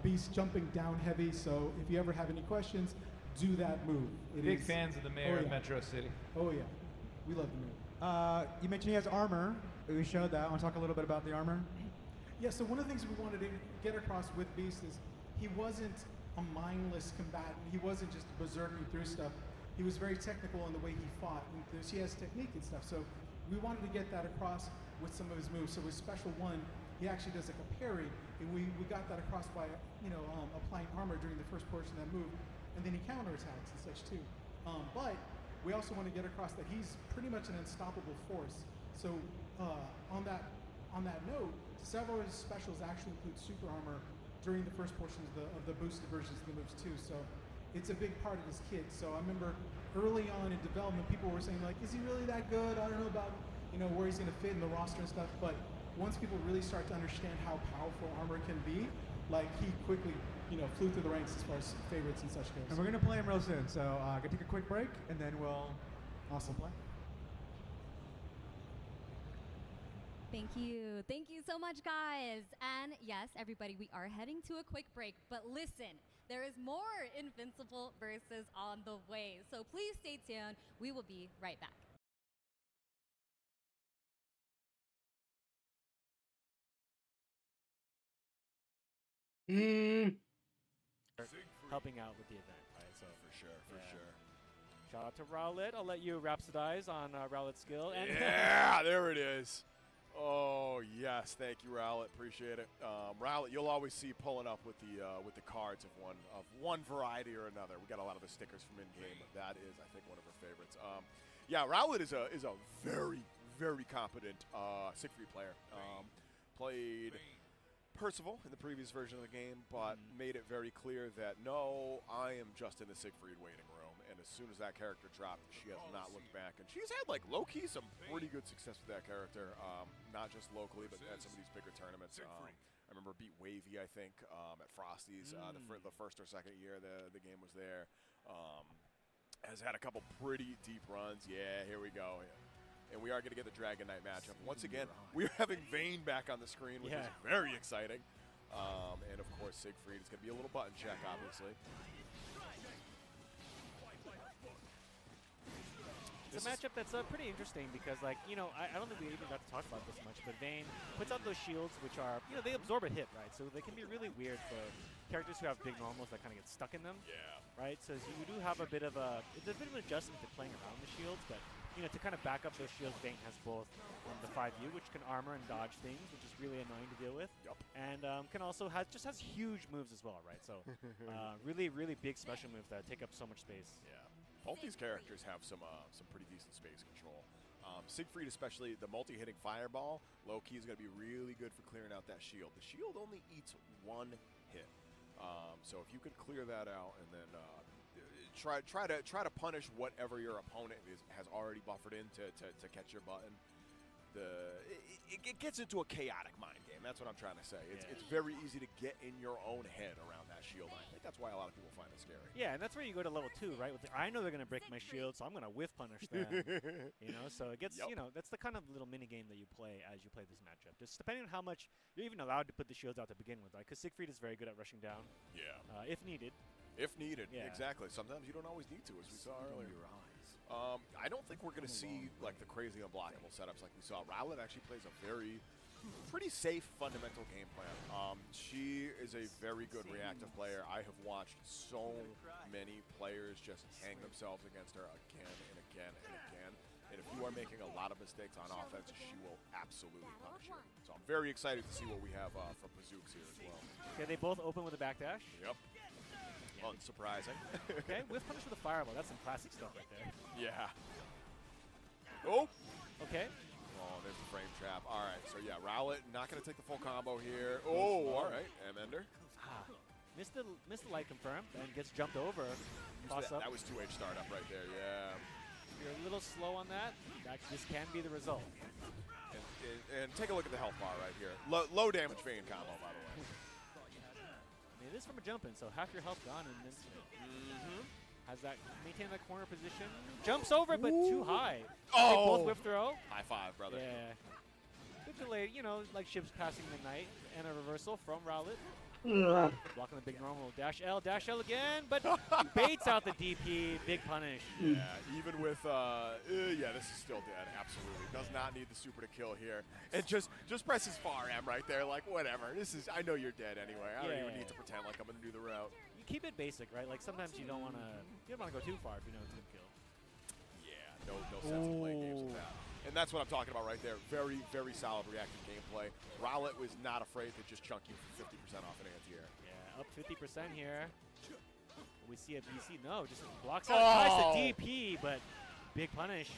Beast jumping down heavy. So if you ever have any questions, do that move. Big fans of the mayor of Metro City. Oh yeah, we love the move. You mentioned he has armor. We showed that. I want to talk a little bit about the armor. Yeah, so one of the things we wanted to get across with Beast is he wasn't a mindless combatant. He wasn't just berserking through stuff. He was very technical in the way he fought. And he has technique and stuff. So we wanted to get that across with some of his moves. So with Special 1, he actually does like a parry, and we got that across by applying armor during the first portion of that move, and then he counterattacks and such too. But we also want to get across that he's pretty much an unstoppable force. So on that note, several of his specials actually include super armor during the first portions of the boosted versions of the moves too. So it's a big part of his kit. So I remember early on in development, people were saying like, is he really that good? I don't know about where he's going to fit in the roster and stuff. But once people really start to understand how powerful armor can be, like he quickly flew through the ranks as far as favorites and such goes. And we're going to play him real soon. So I'm going to take a quick break, and then we'll also play. Thank you. Thank you so much, guys. And yes, everybody, we are heading to a quick break. But listen, there is more Invincible versus on the way. So please stay tuned. We will be right back. Helping out with the event, right? So for sure. Shout out to Rowlet. I'll let you rhapsodize on Rowlet's skill. And Yeah, there it is. Oh yes, thank you, Rowlet. Appreciate it. Rowlet, you'll always see pulling up with the cards of one variety or another. We got a lot of the stickers from in-game. That is, I think, one of her favorites. Yeah, Rowlet is a very competent Siegfried player. Played Percival in the previous version of the game, but made it very clear that no, I am just in the Siegfried waiting room. And as soon as that character dropped, she has not looked back. And she's had, like, low-key some pretty good success with that character, not just locally, but at some of these bigger tournaments. I remember beat Wavy, I think, at Frosty's the first or second year the game was there. Has had a couple pretty deep runs. Yeah, here we go. And we are going to get the Dragon Knight matchup. Once again, we're having Vayne back on the screen, which is very exciting. And, of course, Siegfried is going to be a little button check, obviously. it's a matchup that's pretty interesting because, like, I don't think we even got to talk about this much, but Vayne puts out those shields, which are, they absorb a hit, right? So they can be really weird for characters who have big normals that kind of get stuck in them. Yeah. Right? So you do have a bit of an adjustment to playing around the shields, but to kind of back up those shields, Vayne has both the 5U, which can armor and dodge things, which is really annoying to deal with. Yep. And can also has huge moves as well, right? So really big special moves that take up so much space. Yeah. Both these characters have some pretty decent space control. Siegfried, especially the multi-hitting fireball, low-key is going to be really good for clearing out that shield. The shield only eats one hit. So if you could clear that out and then try to punish whatever your opponent has already buffered in to catch your button, it gets into a chaotic mind game. That's what I'm trying to say. It's very easy to get in your own head around that shield. I think that's why a lot of people find it scary. Yeah, and that's where you go to level 2, right? I know they're going to break my shield, so I'm going to whiff punish them. So it gets, that's the kind of little mini game that you play as you play this matchup. Just depending on how much you're even allowed to put the shields out to begin with, right? Because Siegfried is very good at rushing down. Yeah. If needed. If needed, exactly. Sometimes you don't always need to, as we saw earlier. I don't think we're going to see like the crazy unblockable setups like we saw. Rowlet actually plays a pretty safe fundamental game plan. She is a very good reactive player. I have watched so many players just hang themselves against her again and again and again. And if you are making a lot of mistakes on offense, she will absolutely punish you. So I'm very excited to see what we have from Bazooks here as well. Okay, they both open with a backdash. Yep. Unsurprising. Okay, whiff punish with a fireball. That's some classic stuff right there. Yeah. Oh. Okay. Oh, there's the frame trap. All right, so yeah, Rowlet not going to take the full combo here. Oh, all right, M-Ender. Missed the light confirm and gets jumped over. That was 2H startup right there, yeah. If you're a little slow on that, this can be the result. And take a look at the health bar right here. Low damage Vayne combo, by the way. I mean, it is from a jump in, so half your health gone in an instant. Has that maintain that corner position. Jumps over it, but too high. Oh! They both whip throw. High five, brother. Yeah. Good delay, you know, like ships passing midnight. And a reversal from Rowlet. Blocking the big normal. Dash L again, but baits out the DP. Big punish. Yeah, even with, yeah, this is still dead. Absolutely. Does not need the super to kill here. And just presses far M right there, like, whatever. I know you're dead anyway. I don't even need to pretend like I'm going to do the route. You keep it basic, right? Like, sometimes you don't want to go too far if you know it's going to kill. Yeah, no sense in playing games with that. And that's what I'm talking about right there. Very, very solid reactive gameplay. Rowlet was not afraid to just chunk you for 50% off an anti-air. Yeah, up 50% here. We see a BC. No, just blocks out. Tries the DP, but big punish.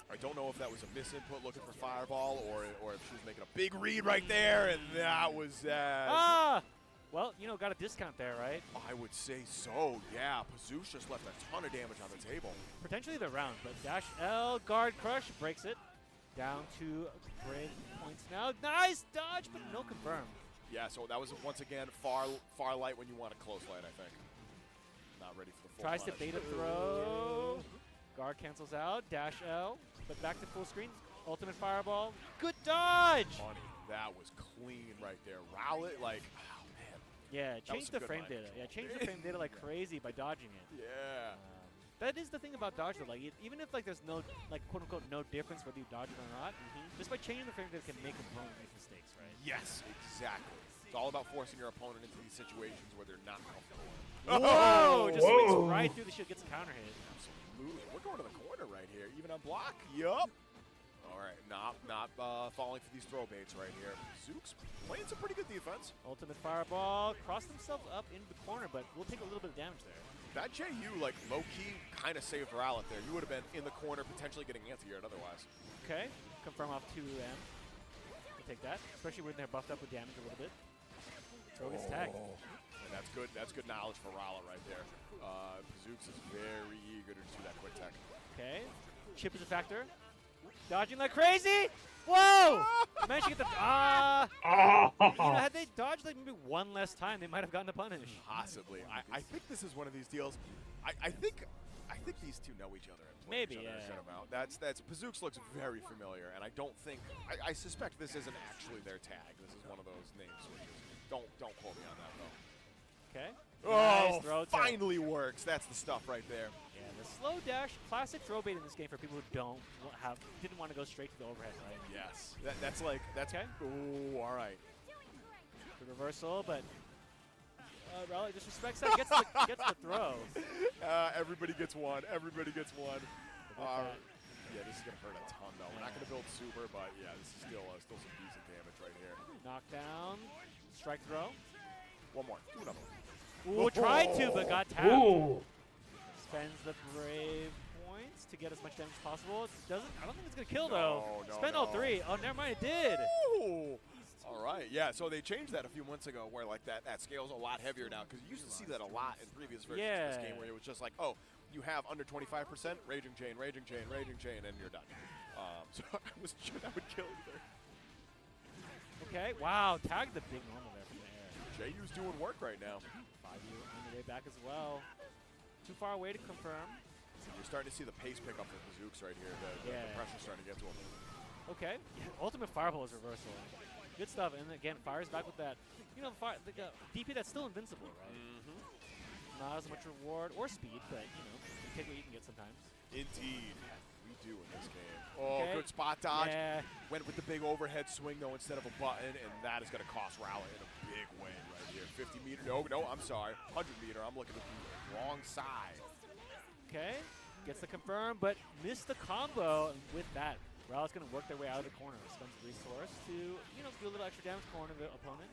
I don't know if that was a misinput looking for Fireball or if she was making a big read right there, and that was well, you know, got a discount there, right? I would say so, yeah. Pazuch just left a ton of damage on the table. Potentially the round, but Dash L, guard crush, breaks it. Down to grid points now. Nice dodge, but no confirm. Yeah, so that was, once again, far light when you want a close light, I think. Not ready for the full Tries punish. to bait a throw. Guard cancels out. Dash L, but back to full screen. Ultimate Fireball. Good dodge! Money. That was clean right there. Rowlet, like, oh, man. Yeah, change the frame data. Yeah, change the frame data like crazy by dodging it. Yeah. That is the thing about dodge, though. Like, even if like there's no, like, quote unquote, no difference whether you dodge it or not, just by changing the frame data can make an opponent make mistakes, right? Yes, exactly. It's all about forcing your opponent into these situations where they're not comfortable. Whoa! Just swings right through the shield, gets a counter hit. Absolutely. We're going to the corner right here. Even on block. Yup. All right, not falling for these throw baits right here. Zook's playing some pretty good defense. Ultimate Fireball. Cross themselves up into the corner, but we'll take a little bit of damage there. That JU, like, low-key kind of saved Rowlet there. You would have been in the corner, potentially getting anti-aired otherwise. Okay. Confirm off 2M. We'll take that, especially when they're buffed up with damage a little bit. Throw gets tagged. And that's good. That's good knowledge for Rowlet right there. Pazooks is very eager to do that quick tech. Okay. Chip is a factor. Dodging like crazy. Whoa! Managed to get the you know, had they dodged like maybe one less time, they might have gotten a punish. Possibly. I think this is one of these deals. I think these two know each other and play Maybe, each other yeah. a good amount. That's Pazooks looks very familiar, and I don't think I suspect this isn't actually their tag. This is one of those name switches. Don't quote me on that though. Okay. Oh, nice throw finally works. That's the stuff right there. Yeah, the slow dash, classic throw bait in this game for people who didn't want to go straight to the overhead, right? Yes. That's okay. Ooh, all right. The reversal, but Rowlet disrespects that. Gets the throw. Everybody gets one. Everybody gets one. Yeah, this is gonna hurt a ton though. We're not gonna build super, but yeah, this is still some decent damage right here. Knockdown, strike throw. One more. Do another one. Ooh, tried to, but got tapped. Ooh. Spends the brave points to get as much damage as possible. Doesn't. I don't think it's gonna kill though. Spend all 3. Oh, never mind. It did. Ooh. All right. Yeah. So they changed that a few months ago, where like that scale's a lot heavier now, because you used to see that a lot in previous versions of this game, where it was just like, oh, you have under 25%, raging chain, and you're done. So I was sure that would kill either. Okay. Wow. Tagged the big normal there from the air. JU's doing work right now. 5U on the way back as well. Too far away to confirm. You're starting to see the pace pick up for Pazooks right here. The pressure's starting to get to him. Okay. Yeah, Ultimate Fireball is reversal. Good stuff. And again, Fire's back with that. You know, the DP that's still invincible, right? Not as much reward or speed, but, you know, you take what you can get sometimes. Indeed. We do in this game. Oh, good spot dodge. Yeah. Went with the big overhead swing, though, instead of a button, and that is going to cost Rowlet in a big way right here. 50 meter. No, I'm sorry. 100 meter. I'm looking at the wrong side. Okay. Gets the confirm, but missed the combo. And with that, Rowlet's going to work their way out of the corner. Spends resource to, you know, do a little extra damage corner the opponent.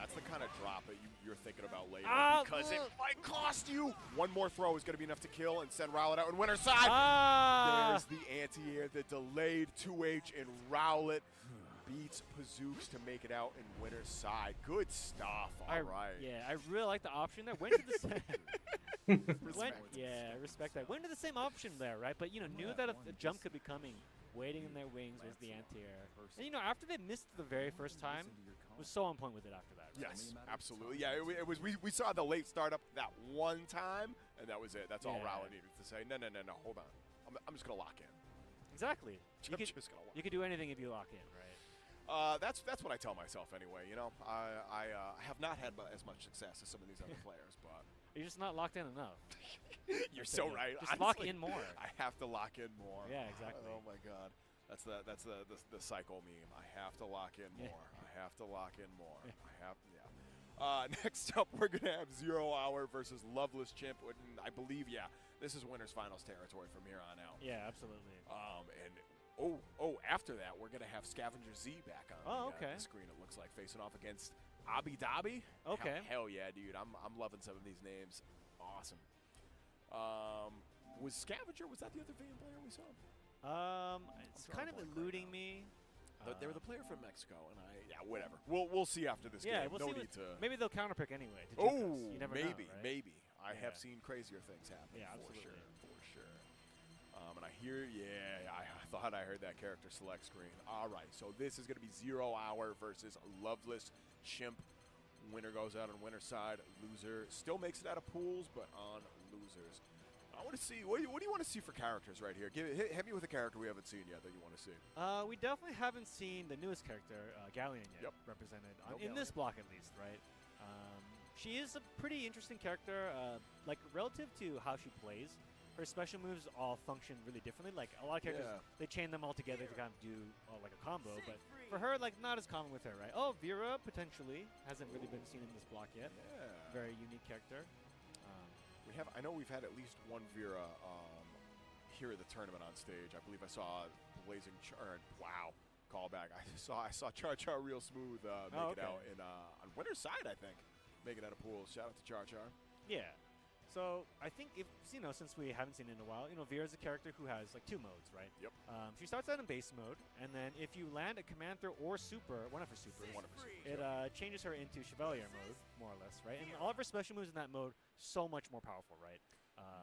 That's the kind of drop that you're thinking about later Ah, because it look. might cost you. One more throw is going to be enough to kill and send Rowlet out in winner's side. Ah. There's the anti-air, the delayed 2H, and Rowlet beats Pazooks to make it out in winner's side. Good stuff. All right. Yeah, I really like the option there. Went to the respect that. Went to the same option there, right? But knew that if the jump could be coming, waiting in their wings was the anti-air. And after they missed the very first time, was so on point with it after that. Right? Yes, absolutely. Yeah, it was. We saw the late startup that one time, and that was it. That's all Rowlet needed to say. No, hold on. I'm just gonna lock in. Exactly. I'm just gonna lock. You could do anything if you lock in, right? That's what I tell myself anyway. I have not had as much success as some of these other players, but you're just not locked in enough. You're so right. Just Honestly, lock in more. I have to lock in more. Yeah, exactly. Oh my God, that's the cycle meme. I have to lock in more. I have to lock in more. I have. Yeah. Next up, we're gonna have 0 Hour versus Loveless Chimp. And I believe, this is winners finals territory from here on out. Yeah, absolutely. And after that, we're gonna have Scavenger Z back on the screen. It looks like facing off against Abi Dhabi. Okay. Hell yeah, dude. I'm loving some of these names. Awesome. Was Scavenger? Was that the other Vayne player we saw? It's kind of eluding me. They were the player from Mexico, and whatever. We'll see after this game. We'll no see need to. Maybe they'll counterpick anyway. You never maybe, know, right? maybe. I have seen crazier things happen. Yeah, for absolutely. sure. And I hear, I thought I heard that character select screen. All right, so this is going to be 0 Hour versus Loveless Chimp. Winner goes out on winner's side. Loser still makes it out of pools, but on losers. I want to see, what do you want to see for characters right here? Hit me with a character we haven't seen yet that you want to see. We definitely haven't seen the newest character, Galleon, yet represented, in this block at least, right? She is a pretty interesting character, like relative to how she plays. Her special moves all function really differently. Like a lot of characters, they chain them all together to kind of do like a combo. But for her, like not as common with her, right? Oh, Vera potentially hasn't really been seen in this block yet. Yeah. Very unique character. I know we've had at least one Vera here at the tournament on stage. I believe I saw Blazing wow, callback. I saw Char Char real smooth make it out in on winner's side. I think make it out of pools. Shout out to Char Char. Yeah. So I think if since we haven't seen it in a while, Vera's a character who has like 2 modes, right? Yep. She starts out in base mode, and then if you land a command throw or super, one of her supers, it changes her into Chevalier mode, more or less, right? And all of her special moves in that mode so much more powerful, right?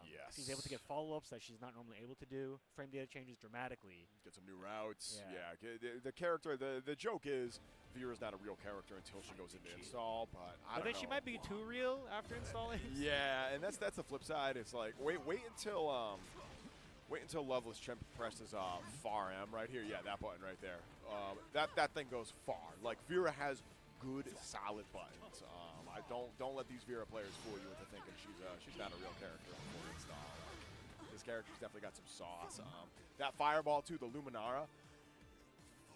Yes. She's able to get follow-ups that she's not normally able to do. Frame data changes dramatically. Get some new routes. Yeah. The character, the joke is Vera's not a real character until she goes into install, but I don't know. She might be too real after installing. Yeah, and that's the flip side. It's like wait until Loveless Chimp presses far M right here. Yeah, that button right there. That thing goes far. Like Vera has good solid buttons. Don't let these Vera players fool you into thinking she's not a real character on full install. This character's definitely got some sauce. That fireball too, the Luminara.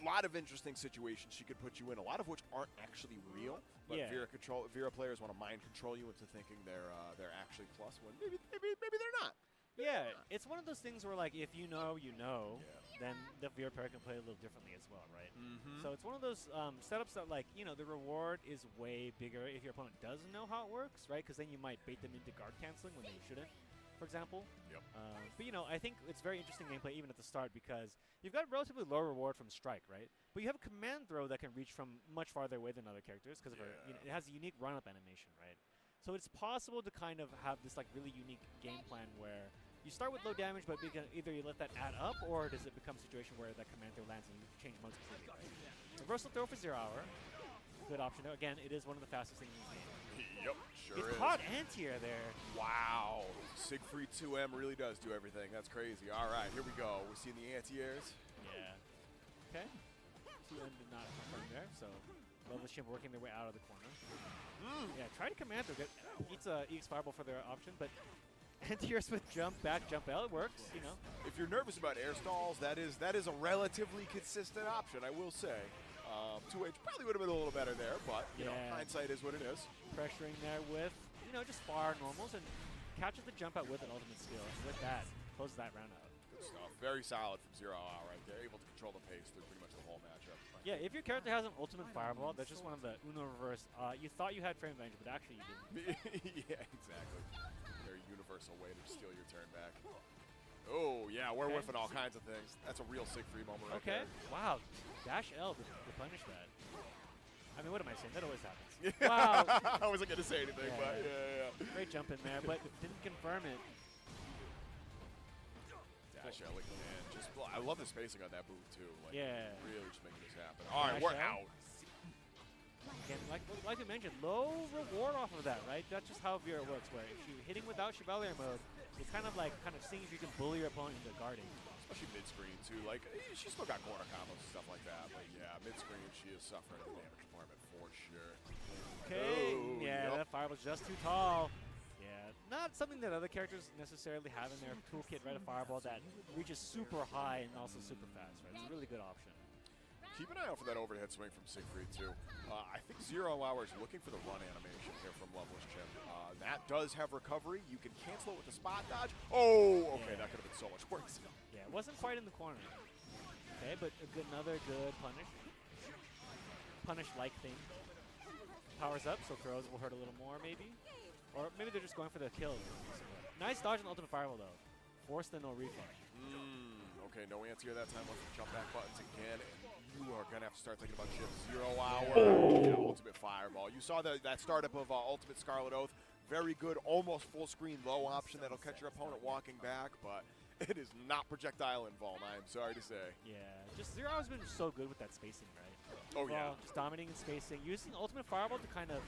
A lot of interesting situations she could put you in, a lot of which aren't actually real. But Vera players want to mind control you into thinking they're actually plus when maybe they're not. Yeah, it's one of those things where like if you know, then the Vera player can play a little differently as well, right? So it's one of those setups that like the reward is way bigger if your opponent doesn't know how it works, right? Because then you might bait them into guard canceling when they shouldn't, for example. Yep. But I think it's very interesting gameplay even at the start because you've got relatively low reward from strike, right? But you have a command throw that can reach from much farther away than other characters because of her, it has a unique run-up animation, right? So it's possible to kind of have this like really unique game plan where you start with low damage, but either you let that add up, or does it become a situation where that command throw lands and you change modes completely, right? Reversal throw for 0 Hour. Good option. Again, it is one of the fastest things in the game. Yep, sure It is. caught anti-air there. Wow. Siegfried 2M really does do everything. That's crazy. All right, here we go. We're seeing the anti-airs. Yeah. Okay. 2M did not confirm there, so Loveless Chimp working their way out of the corner. Yeah, try to command throw. Eats a EX Fireball for their option, but anti-airs with jump, back, jump L, it works, If you're nervous about air stalls, that is a relatively consistent option, I will say. 2H probably would have been a little better there, but hindsight is what it is. Pressuring there with, just far normals and catches the jump out with an ultimate skill. And with that, closes that round out. Good stuff. Very solid from 0 Hour right there. Able to control the pace through pretty much the whole matchup. Yeah, if your character has an ultimate fireball, that's just one of the Uno reverse. You thought you had frame range, but actually you didn't. Yeah, exactly. Very universal way to steal your turn back. Oh, yeah, we're whiffing all kinds of things. That's a real Siegfried moment right there. Wow. Dash L to punish that. I mean, what am I saying? That always happens. Wow. I wasn't going to say anything, but yeah. Great jump in there, but didn't confirm it. Dash L again. I love the spacing on that boot, too. Like, yeah. Really just making this happen. All right, we're out. Again, like we mentioned, low reward off of that, right? That's just how Vera works, where if you're hitting without Chevalier mode, it's kind of seeing if you can bully your opponent into guarding. Especially mid-screen, too. Like, she's still got corner combos and stuff like that. But, yeah, mid-screen, she is suffering the damage department for sure. Okay. Oh, yeah, that fireball's just too tall. Yeah, not something that other characters necessarily have in their toolkit, right? A fireball that reaches super high and also super fast, right? It's a really good option. Keep an eye out for that overhead swing from Siegfried, too. I think 0 Hour is looking for the run animation here from Loveless Chimp. That does have recovery. You can cancel it with the spot dodge. Oh, okay, that could have been so much worse. Yeah, it wasn't quite in the corner. Okay, but another good punish. Punish-like thing. Powers up, so throws will hurt a little more, maybe. Or maybe they're just going for the kill. Nice dodge on the ultimate fireball, though. Force the no refund. Okay, no anti that time. Let's jump back buttons again. And you are going to have to start thinking about chips. 0 Hour. Yeah, ultimate fireball. You saw that startup of Ultimate Scarlet Oath. Very good, almost full screen low option that'll catch your opponent walking back, but it is not projectile involved, I am sorry to say. Yeah, just 0 Hour's been so good with that spacing, right? Oh, yeah. Just dominating in spacing, using ultimate fireball to kind of,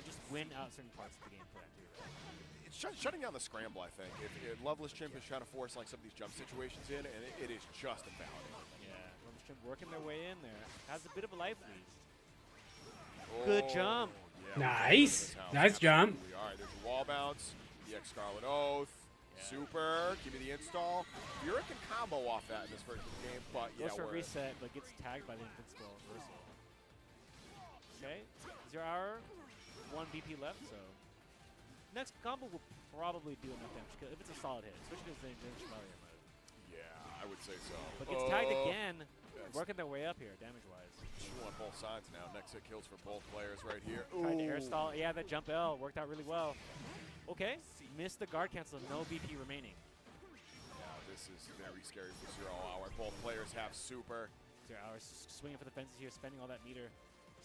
just win out certain parts of the game for that too, right? It's shutting down the scramble, I think. If Loveless Chimp is trying to force some of these jump situations in, and it is just invalidating. Yeah, Loveless Chimp working their way in there. Has a bit of a life lead. Good jump. Yeah, nice. Nice jump. All right, there's a wall bounce. EX Scarlet Oath. Super. Give me the install. Vera can combo off that in this version of the game, but yeah, goes for a reset, but gets tagged by the invincible reversal. Okay, 0 Hour, 1 BP left, so next combo will probably do enough damage if it's a solid hit, especially because they're in Chevalier mode. Yeah, I would say so. But gets tagged again, working their way up here, damage-wise. Chew on both sides now. Next hit kills for both players right here. Tried to air stall. Yeah, that jump L worked out really well. Okay, missed the guard cancel, no BP remaining. Yeah, this is very scary for 0 Hour. Both players have super. 0 Hour swinging for the fences here, spending all that meter.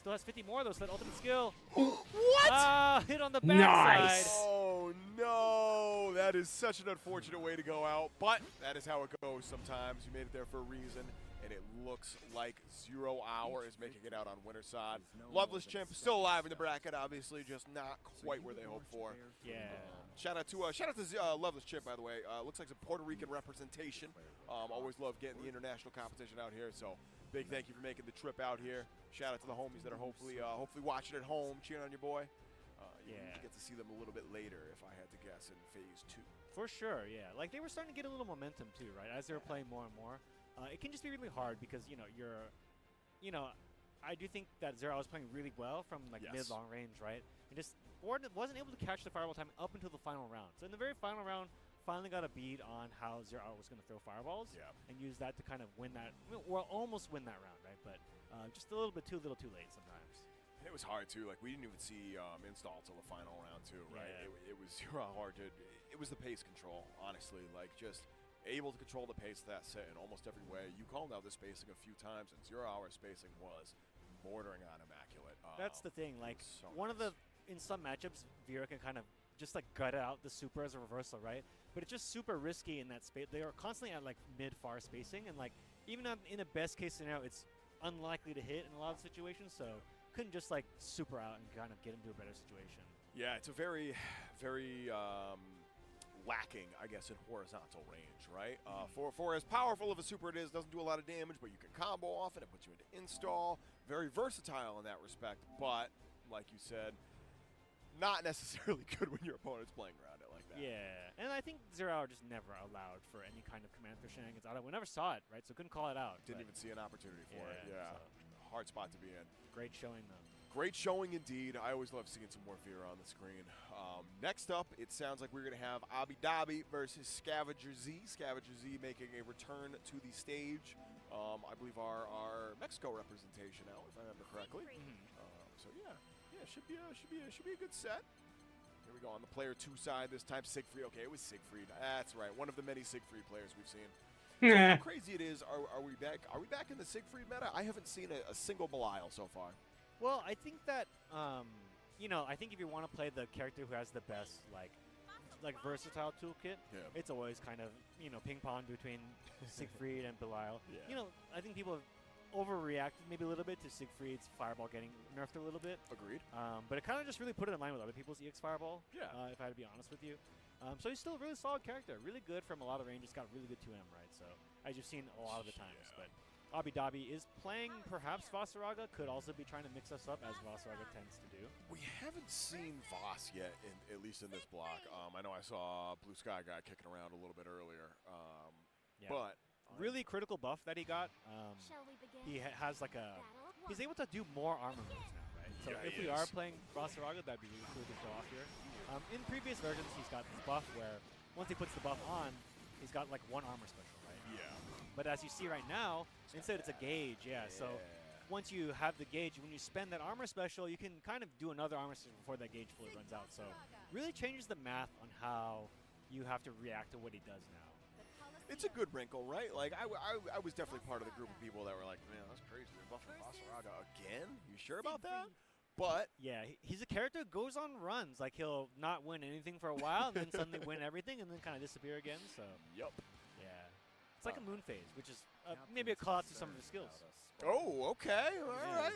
Still has 50 more though, so that ultimate skill. What? Hit on the backside. Nice. Oh no, that is such an unfortunate way to go out, but that is how it goes sometimes. You made it there for a reason, and it looks like 0 Hour is making it out on winner's side. Loveless Chimp still alive in the bracket, obviously, just not quite where they hoped for. Yeah. Shout out to Loveless Chimp, by the way. Looks like some Puerto Rican representation. Always love getting the international competition out here, so big thank you for making the trip out here. Shout out to the homies that are hopefully watching at home, cheering on your boy. You get to see them a little bit later, if I had to guess, in Phase 2. For sure, yeah. Like they were starting to get a little momentum too, right? As they were playing more and more. It can just be really hard because, I do think that 0 Hour was playing really well from mid-long range, right? And just wasn't able to catch the fireball time up until the final round. So in the very final round, finally got a bead on how 0 Hour was going to throw fireballs and use that to kind of win that, well, almost win that round, right? But just a little bit too little too late sometimes. And it was hard too. Like we didn't even see install till the final round too, right? Yeah. It was hard to. It was the pace control, honestly. Like just able to control the pace of that set in almost every way. You called out the spacing a few times, and 0 Hour spacing was bordering on immaculate. That's the thing. Like so in some matchups, Vera can kind of just like gut out the super as a reversal, right? But it's just super risky in that space. They are constantly at like mid-far spacing, and like even in a best case scenario, it's unlikely to hit in a lot of situations. So couldn't just like super out and kind of get into a better situation. Yeah, it's a very, very lacking, I guess, in horizontal range, right? For as powerful of a super it is, doesn't do a lot of damage, but you can combo off it. It puts you into install. Very versatile in that respect, but like you said, not necessarily good when your opponent's playing around it like that. Yeah, and I think 0 Hour just never allowed for any kind of command for shenanigans. We never saw it, right? So couldn't call it out. Didn't even see an opportunity for it. Yeah, so hard spot to be in. Great showing though. Great showing indeed. I always love seeing some more Vera on the screen. Next up, it sounds like we're going to have Abi Dhabi versus Scavenger Z. Scavenger Z making a return to the stage. I believe our Mexico representation now, if I remember correctly. So yeah, should be a good set. Here we go on the player 2 side this time. Siegfried. Okay, it was Siegfried. That's right. One of the many Siegfried players we've seen. So how crazy it is. Are we back? Are we back in the Siegfried meta? I haven't seen a single Belial so far. Well, I think that you know, I think if you want to play the character who has the best like versatile toolkit, it's always kind of, you know, ping pong between Siegfried and Belial. Yeah. You know, I think people have overreacted maybe a little bit to Siegfried's Fireball getting nerfed a little bit. Agreed. But it kind of just really put it in line with other people's EX Fireball. Yeah. If I had to be honest with you. So he's still a really solid character. Really good from a lot of ranges. Got really good 2M, right? So as you've seen a lot of the times. But Abi Dhabi is playing perhaps Vasaraga. Could also be trying to mix us up as Vasaraga tends to do. We haven't seen Voss yet, at least in this block. I know I saw Blue Sky guy kicking around a little bit earlier. But really critical buff that he got. He has like a. He's able to do more armor moves now, right? So Yeah, if we are playing Vasaraga, that'd be really cool to show off here. In previous versions, he's got this buff where once he puts the buff on, he's got like 1 armor special, right? Yeah. But as you see right now, instead it's a gauge, So once you have the gauge, when you spend that armor special, you can kind of do another armor special before that gauge fully runs out. So really changes the math on how you have to react to what he does now. It's a good wrinkle, right? Like, I was definitely part of the group of people that were like, man, that's crazy. They're buffing Vasaraga again? You sure about that? But yeah, he's a character who goes on runs. Like, he'll not win anything for a while, and then suddenly win everything, and then kind of disappear again. So yep. Yeah. It's like a moon phase, which is maybe a call out to some of his skills. Oh, okay. All right.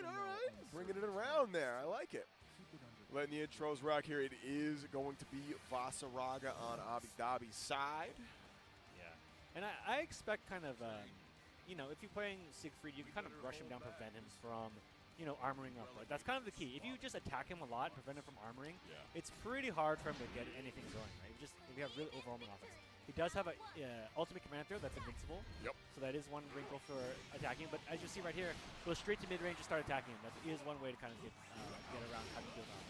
Bringing it around there. I like it. Letting the intros rock here. It is going to be Vasaraga on Abi Dhabi's side. Yeah. And I expect kind of, you know, if you're playing Siegfried, you can kind of rush him down, prevent him from, you know, armoring up. Like, that's kind of the key. If you just attack him a lot, prevent him from armoring, it's pretty hard for him to get anything going, right? If you have really overwhelming offense. He does have a ultimate command throw that's invincible. Yep. So that is one wrinkle for attacking. But as you see right here, go straight to mid-range and start attacking him. That is one way to kind of get around how to deal with him.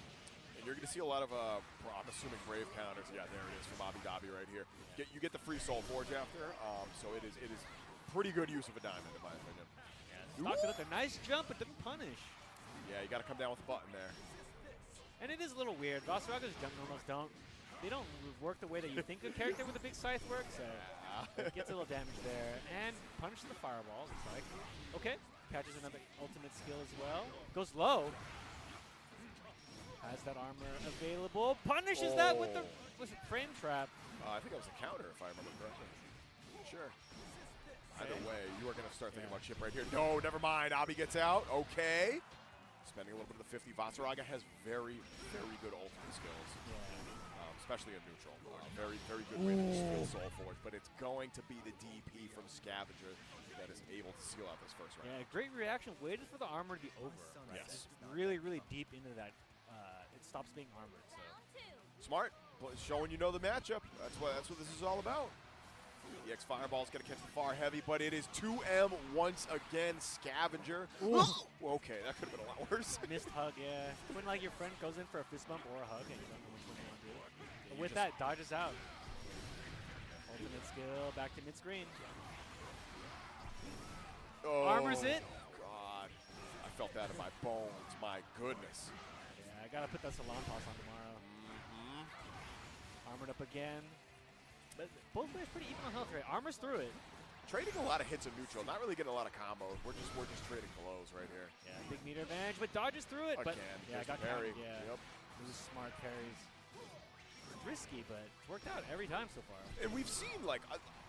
And you're going to see a lot of, I'm assuming, Brave counters. Yeah, there it is from Abi Dhabi right here. You get the free Soul Forge after, so it is pretty good use of a diamond, in my opinion. Stocked it up there. Nice jump, but didn't punish. Yeah, you got to come down with the button there. And it is a little weird. Vasaraga's jump normals they don't work the way that you think a character with a big scythe works. So it gets a little damage there. And punishes the fireball, looks like. Okay, catches another ultimate skill as well. Goes low. Has that armor available. Punishes that with the frame trap. I think that was a counter, if I remember correctly. Sure. Either way, you are going to start thinking about chip right here. No, never mind. Abi gets out. Okay. Spending a little bit of the 50. Vasaraga has very, very good ultimate skills. Especially in neutral. Very, very good way to steal Soul Forge. But it's going to be the DP from Scavenger that is able to seal out this first round. Yeah, great reaction. Waited for the armor to be over. Right? Yes. Just really, really deep into that. It stops being armored. So. Smart. Showing you know the matchup. That's what this is all about. EX Fireball's going to catch the far heavy, but it is 2M once again. Scavenger. Okay, that could have been a lot worse. Missed hug, yeah. When like your friend goes in for a fist bump or a hug and you don't know which one you want to do. But with that, dodges out. Ultimate skill, back to mid-screen. Armors it. God. I felt that in my bones. My goodness. Yeah, I got to put that Salon Toss on tomorrow. Armored up again. But both players pretty even on health rate. Armors through it. Trading a lot of hits in neutral, not really getting a lot of combos. We're just trading blows right here. Yeah, big meter advantage, but dodges through it. But yeah, I got parry. Yeah, Yep. Those are smart parries. It's risky, but it's worked out every time so far. And we've seen like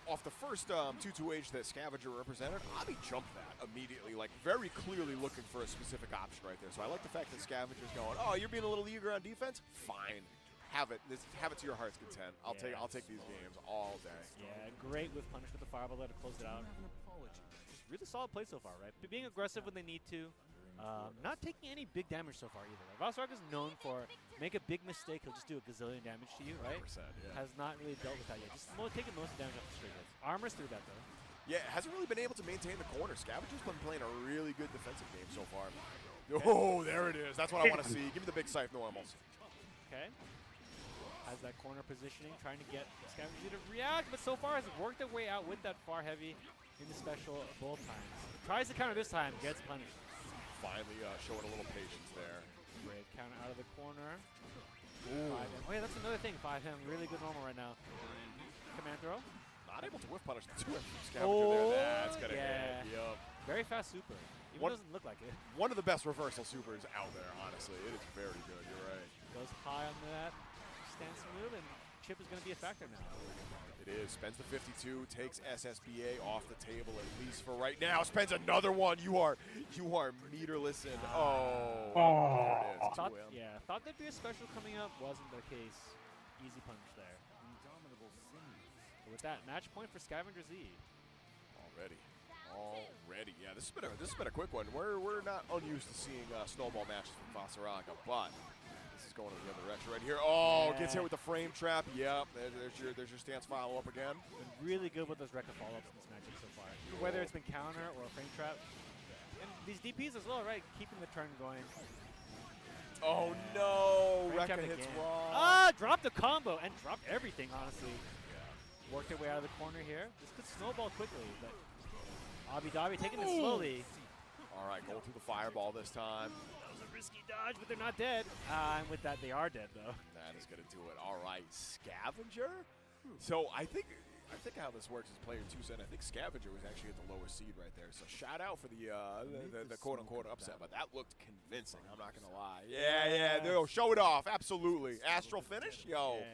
off the first 2-2H that Scavenger represented, Abi jumped that immediately, like very clearly looking for a specific option right there. So I like the fact that Scavenger's going, oh, you're being a little eager on defense? Fine. Have it to your heart's content. I'll take these games all day. Yeah, great with punish with the fireball there to close it out. Just really solid play so far, right? Being aggressive when they need to. Not taking any big damage so far either. Right? Vasaraga's known for make a big mistake, he'll just do a gazillion damage to you, right? 100%, yeah. Has not really dealt with that yet. Just taking most of the damage off the straight hits. Armor's through that though. Yeah, hasn't really been able to maintain the corner. Scavenger's been playing a really good defensive game so far. Oh, there it is. That's what I want to see. Give me the big scythe normals. Okay. Has that corner positioning, trying to get Scavenger to react, but so far has worked their way out with that far heavy. in the special both times. Tries to counter this time, gets punished. Finally showing a little patience there. Great counter out of the corner. Ooh. 5M. Oh yeah, that's another thing. 5M, really good normal right now. Command throw. Not able to whiff punish the 2M Scavenger there. That's gonna hit. Yup. Very fast super. Even doesn't look like it. One of the best reversal supers out there, honestly. It is very good. You're right. Goes high on that stance move, and chip is going to be a factor now. It is. Spends the 52, takes SSBA off the table at least for right now. Spends another one. You are meterless and there it is. Thought there'd be a special coming up. Wasn't the case. Easy punch there. But with that, match point for Scavenger Z. Already. Yeah, this has been a quick one. We're not unused to seeing snowball matches from Fasaraka, but this is going in the other direction right here. Oh, gets hit with the frame trap. Yep, there's your stance follow up again. Been really good with those Rekka follow-ups in this matchup so far. Whether it's been counter or frame trap. And these DPs as well, right? Keeping the turn going. Oh no, Rekka hits wrong. Ah, dropped the combo and dropped everything, honestly. Worked their way out of the corner here. This could snowball quickly, but Abu Dhabi taking it slowly. All right, going through the fireball this time. That was a risky dodge, but they're not dead. And with that, they are dead, though. That is going to do it. All right, Scavenger. So I think how this works is player 2 said I think Scavenger was actually at the lower seed right there. So shout out for the quote-unquote upset, but that looked convincing. I'm not going to lie. Yeah, show it off. Absolutely. Astral finish? Yo. Yeah.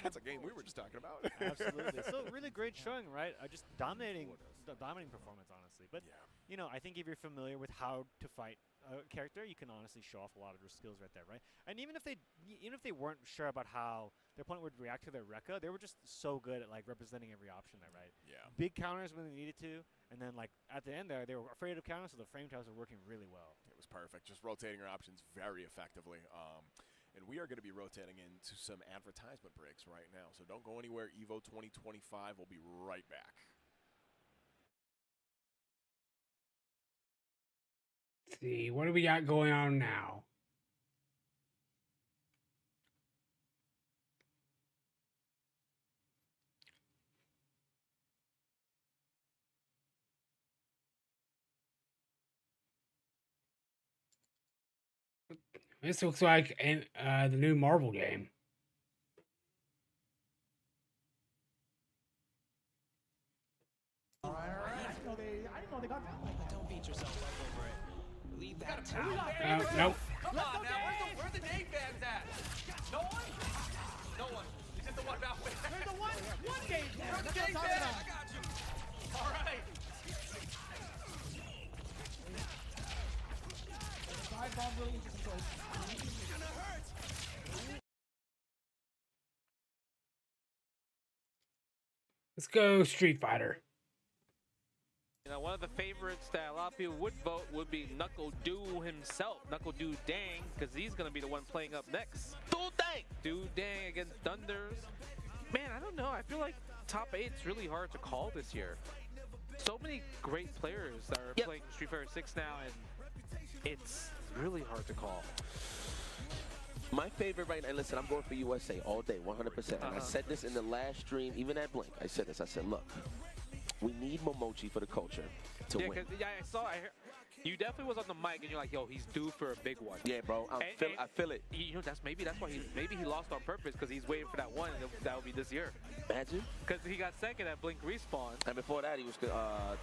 That's a game we were just talking about. Absolutely. So really great showing, right? Just dominating performance, honestly. But you know, I think if you're familiar with how to fight a character, you can honestly show off a lot of your skills right there, right? And even if they weren't sure about how their opponent would react to their Rekka, they were just so good at like representing every option there, right? Yeah. Big counters when they needed to, and then like at the end there, they were afraid of counters, so the frame traps were working really well. It was perfect. Just rotating your options very effectively. And we are going to be rotating into some advertisement breaks right now. So don't go anywhere. EVO 2025. We'll be right back. Let's see, what do we got going on now? This looks like the new Marvel game. All right. I didn't know they got that. Don't beat yourself up over it. Leave that to Nope. Come on now, where's the name fans at? No one? No one. It's just the one about me. There's the one game fan. Where's the game fan? I got you. All right. Really interesting choice. Let's go Street Fighter. You know, one of the favorites that a lot of people would vote would be Knuckle Doo himself, Knuckle Doo Dang, because he's going to be the one playing up next. Doo Dang against Thunders. Man, I don't know. I feel like top 8's really hard to call this year. So many great players that are playing Street Fighter 6 now, and it's really hard to call. My favorite right now, and listen, I'm going for USA all day, 100%. And I said this in the last stream, even at Blink. I said this. I said, look, we need Momochi for the culture to win. I heard, you definitely was on the mic, and you're like, yo, he's due for a big one. Yeah, bro. I feel it. You know, that's why he lost on purpose, because he's waiting for that one, and that will be this year. Imagine. Because he got second at Blink Respawn. And before that, he was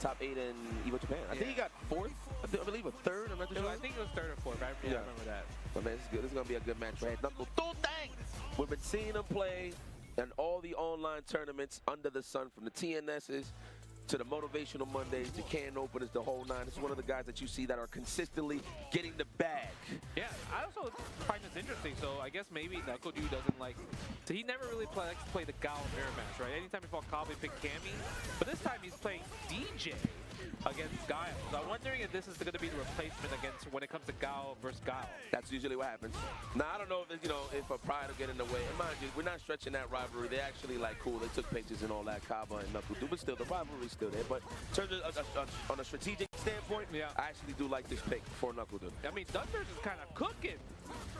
top 8 in EVO Japan. I think he got 4th. I believe a 3rd. I'm not too sure. I think it was 3rd or 4th. I remember that. But man, this is good. This is gonna be a good match, right? Knuckle Doo Dang. We've been seeing him play in all the online tournaments under the sun, from the TNSs to the Motivational Mondays, the can openers, the whole 9. This is one of the guys that you see that are consistently getting the bag. Yeah, I also find this interesting. So I guess maybe Knuckle Doo doesn't like. So he never really likes to play the Gao mirror match, right? Anytime he fought Cobb, he picked Cammy. But this time he's playing DJ. against Guile. So I'm wondering if this is going to be the replacement against when it comes to Guile versus Guile. That's usually what happens. Now, I don't know if, if a pride will get in the way. And mind you, we're not stretching that rivalry. They're actually, like, cool. They took pictures and all that, Kaba and Knuckle Doo, but still, the rivalry's still there. But in terms of, on a strategic standpoint, I actually do like this pick for Knuckle Doo. I mean, Thunder's is kind of cooking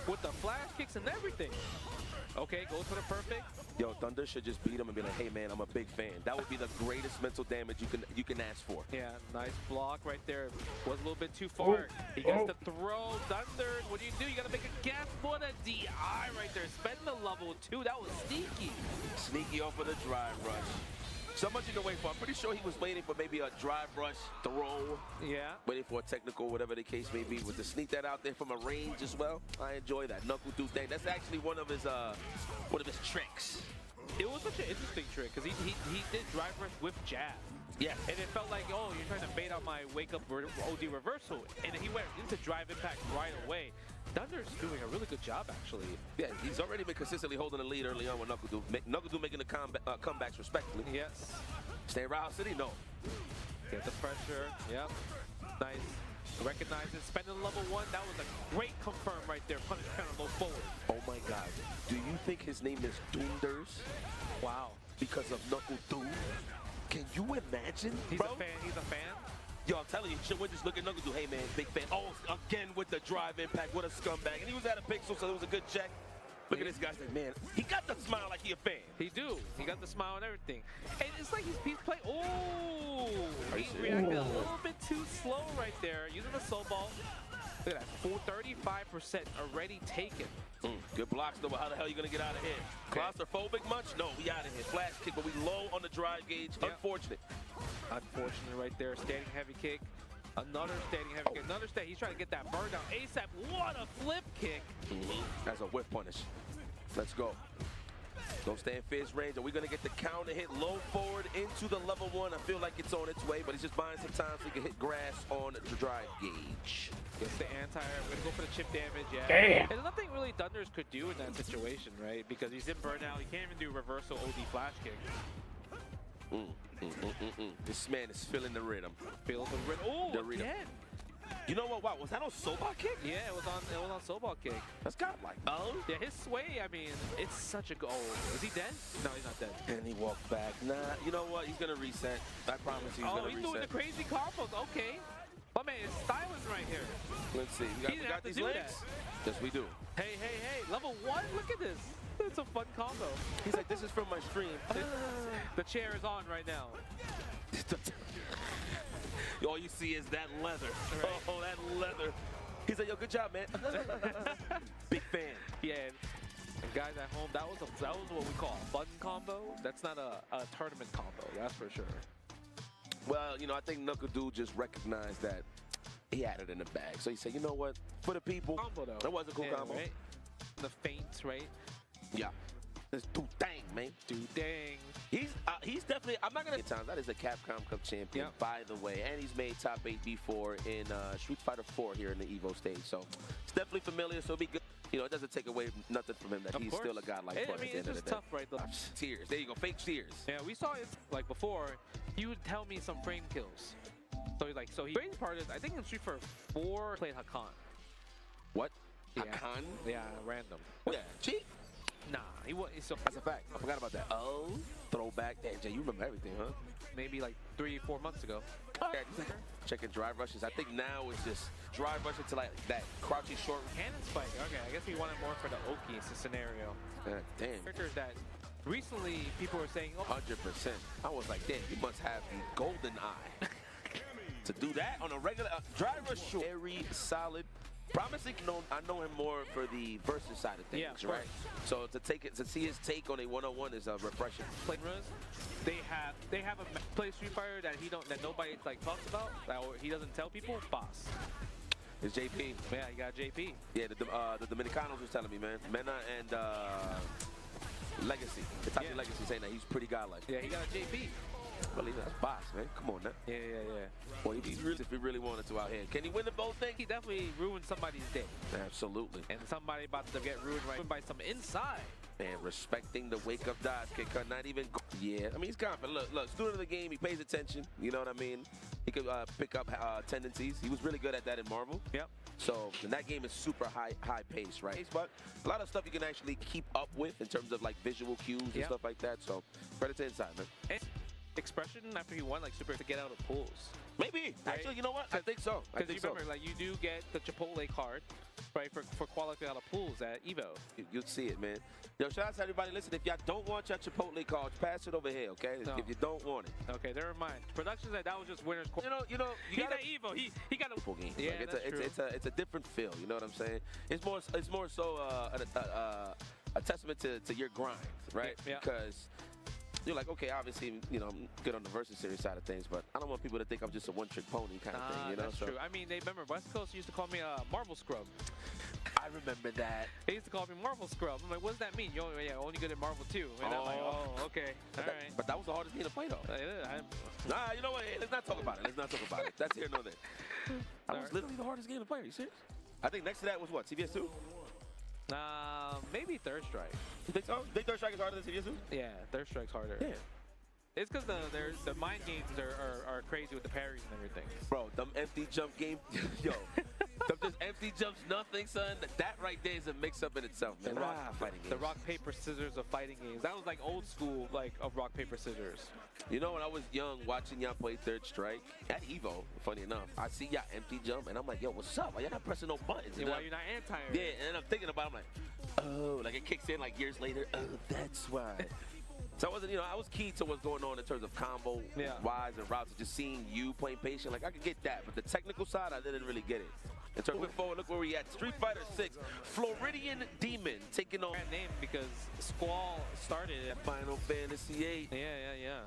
with the flash kicks and everything. Okay, goes for the perfect. Yo, Thunder should just beat him and be like, hey, man, I'm a big fan. That would be the greatest mental damage you can ask for. Yeah, nice block right there. Was a little bit too far. He gets the throw. Thunder, what do? You got to make a guess. What a DI right there. Spend the level 2. That was sneaky. Sneaky off of the drive rush. So much in the way for. I'm pretty sure he was waiting for maybe a drive rush throw. Yeah. Waiting for a technical, whatever the case may be. With to sneak that out there from a range as well. I enjoy that. Knuckle Doo thing. That's actually one of his tricks. It was such an interesting trick because he did drive rush with jab. Yeah. And it felt like, oh, you're trying to bait out my wake up OD reversal. And he went into drive impact right away. Thunder's doing a really good job, actually. Yeah, he's already been consistently holding the lead early on with Knuckle Doo. Knuckle Doo making the comebacks respectfully. Yes. Stay Round City? No. Get the pressure. Yep. Nice. Recognize it. Spending level 1. That was a great confirm right there. Punish counter low forward. Oh my God. Do you think his name is Doonders? Wow. Because of Knuckle Doo? Can you imagine, He's bro? a fan. He's a fan. Yo, I'm telling you, should we just look at Knuckle Doo? Hey, man, big fan. Oh, again with the drive impact. What a scumbag. And he was at a pixel, so it was a good check. Look at this guy's like, man, he got the smile like he a fan. He do. He got the smile and everything. And it's like he's playing. Oh! He reacted a little bit too slow right there. Using the soul ball. Look at that. 35% already taken. Good blocks, though, but how the hell are you going to get out of here? Claustrophobic much? No, we out of here. Flash kick, but we low on the drive gauge. Yep. Unfortunate. Unfortunate right there. Standing heavy kick. Another standing heavy kick. Another stand. He's trying to get that burn down. ASAP. What a flip kick. That's a whip punish. Let's go. Don't stay in fierce range. Are we going to get the counter hit low forward into the level 1? I feel like it's on its way, but he's just buying some time so he can hit grass on the drive gauge. Gets the anti-air. We're going to go for the chip damage. Yeah. Damn. There's nothing really Thunders could do in that situation, right? Because he's in burnout. He can't even do reversal OD flash kick. This man is feeling the rhythm. Feel the rhythm. Oh, the rhythm. Again. You know what? Wow, was that on Sobal kick? Yeah, it was on Sobal kick. That's godlike. Oh. Yeah, his sway, I mean, it's such a goal. Is he dead? No, he's not dead. And he walked back. Nah, you know what? He's gonna reset. I promise you he's gonna reset. Oh, he's doing the crazy combos. Okay. My man is styling right here. Let's see. We got these legs? Yes, we do. Hey, hey, hey. Level 1? Look at this. It's a fun combo. He's like, this is from my stream. The chair is on right now. All you see is that leather. Right. Oh, that leather. He's like, yo, good job, man. Big fan. Yeah. And guys at home, that was what we call a fun combo. That's not a tournament combo, that's for sure. Well, you know, I think Knuckle Doo just recognized that he had it in the bag. So he said, you know what? For the people. Combo, though. That was a cool combo. Right? The feints, right? Yeah. It's do dang, man. Do dang. He's definitely, I'm not going to times. That is a Capcom Cup champion, by the way. And he's made top 8 before in Street Fighter 4 here in the EVO stage. So it's definitely familiar. So it'll be good. You know, it doesn't take away nothing from him that he's still a godlike player. I mean, it's just tough, right? Tears. There you go. Fake tears. Yeah, we saw it like before. He would tell me some frame kills. So he's like, the crazy part is, I think in Street Fighter 4 played Hakan. What? Yeah. Hakan? Yeah, random. Yeah. Cheat? Nah, he was. So that's a fact. I forgot about that. Oh, throwback. Damn, Jay, you remember everything, huh? Maybe like 3-4 months ago. Checking drive rushes. I think now it's just drive rush into like that crouchy short. Cannon spike. Okay, I guess he wanted more for the Oki scenario. Damn. Characters that recently people were saying, oh, 100%. I was like, damn, you must have the golden eye to do that on a regular drive rush. Very solid. Promising, I know him more for the versus side of things, right? So to see his take on a one-on-one is refreshing. Playing runs, they have a play Street Fighter that nobody like talks about, or he doesn't tell people. Boss. It's JP. Yeah, you got JP. Yeah, the Dominicanos was telling me, man. Mena and Legacy, Itachi Legacy, saying that he's pretty godlike. Yeah, he got a JP. Well, that's boss, man. Come on now. Yeah. Well, if he really wanted to out here. Can he win the both thing? He definitely ruined somebody's day. Absolutely. And somebody about to get ruined by some inside. And respecting the wake-up dive kicker, not even... Yeah, I mean, he's confident. Look, student of the game, he pays attention. You know what I mean? He could pick up tendencies. He was really good at that in Marvel. Yep. So, and that game is super high pace, right? But a lot of stuff you can actually keep up with in terms of, like, visual cues and stuff like that. So, credit to Inside, man. And expression after he won, like, super to get out of pools. Maybe. Right? Actually, you know what? I think so. Because you remember, like, you do get the Chipotle card, right, for qualifying out of pools at EVO. You'll see it, man. Yo, shout out to everybody. Listen, if y'all don't want your Chipotle cards, pass it over here, okay? No. If you don't want it. Okay, never mind. Production said that was just winner's You know, you gotta, got EVO. He got a game. Yeah, like, that's true. It's a different feel. You know what I'm saying? It's more so a testament to your grind, right? Yeah. Because you're like, okay, obviously, you know, I'm good on the Versus Series side of things, but I don't want people to think I'm just a one-trick pony kind of thing, you know? That's true. I mean, they remember West Coast used to call me a Marvel Scrub. I remember that. They used to call me Marvel Scrub. I'm like, what does that mean? You're only good at Marvel 2. And I'm like, oh, okay. All right. But that was the hardest game to play, though. Nah, you know what? Hey, let's not talk about it. That's here nor there. That was literally the hardest game to play. Are you serious? I think next to that was what? CVS 2? Maybe Third Strike. You think so? Think Third Strike is harder than CVS 2? Yeah, Third Strike's harder. Yeah. It's because the mind games are crazy with the parries and everything. Bro, them empty jump game, yo. Them just empty jumps, nothing, son. That right there is a mix-up in itself, man. The rock, paper, scissors of fighting games. That was like old school, like, of rock, paper, scissors. You know, when I was young, watching y'all play Third Strike at EVO, funny enough, I see y'all empty jump, and I'm like, yo, what's up? Why y'all not pressing no buttons? Yeah, why you're not anti? Yeah, and then I'm thinking about it, I'm like, oh, like it kicks in like years later. Oh, that's why. So I wasn't, you know, I was key to what's going on in terms of combo wise and routes, and just seeing you playing patient. Like I could get that, but the technical side, I didn't really get it. In terms of moving forward, look where we at. Street Fighter 6, Floridian Demon taking on. Brand name because Squall started at Final Fantasy 8. Yeah.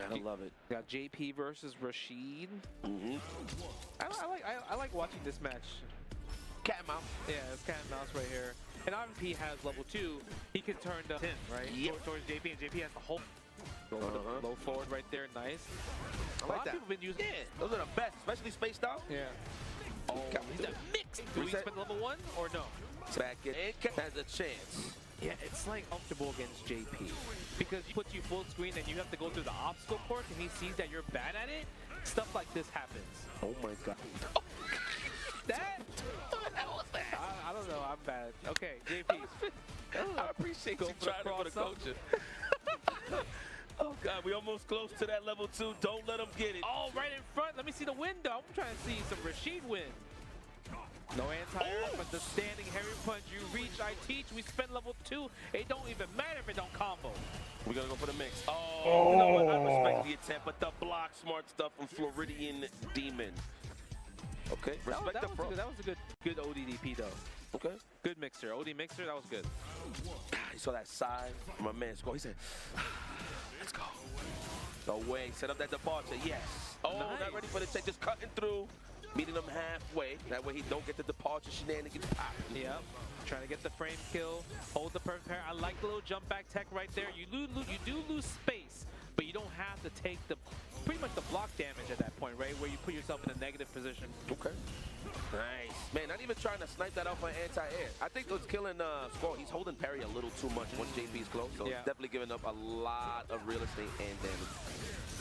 I love it. Got JP versus Rashid. Mm-hmm. I like watching this match. Cat and mouse. Yeah, it's cat and mouse right here. And RMP has level 2. He can turn to him, right? Yep. Towards JP, and JP has the whole. Go for the low forward right there, nice. I A like lot that. of people have been using. Yeah, those are the best, especially spaced out. Yeah. Oh, he's a mix. Do we spend level 1 or no? Back in. Has a chance. Yeah, it's like comfortable against JP because he puts you full screen and you have to go through the obstacle course, and he sees that you're bad at it. Stuff like this happens. Oh my god. That? What the hell was that? I don't know. I'm bad. Okay, JP. I appreciate you trying to put a coach in. Oh god, we almost close to that level 2. Don't let him get it. Oh, right in front. Let me see the window. I'm trying to see some Rashid win. No anti-air, but the standing heavy punch. You reach, I teach. We spend level 2. It don't even matter if it don't combo. We're gonna go for the mix. Oh, you know what? I respect the attempt, but the block smart stuff from Floridian Demon. Okay, respect the pro. That was a good ODDP though. Okay. Good mixer. OD mixer, that was good. He saw that side. My man scored. He said, let's go. Away. Set up that departure. Yes. Oh, nice. Not ready for the check. Just cutting through. Meeting him halfway. That way he don't get the departure shenanigans pop. Yep. Trying to get the frame kill. Hold the perfect pair. I like the little jump back tech right there. You do lose space, but you don't have to take the pretty much the block damage at that point, right? Where you put yourself in a negative position. Okay. Nice. Man, not even trying to snipe that off my anti-air. I think it's killing Squall. He's holding parry a little too much once JP's close, so he's definitely giving up a lot of real estate and damage.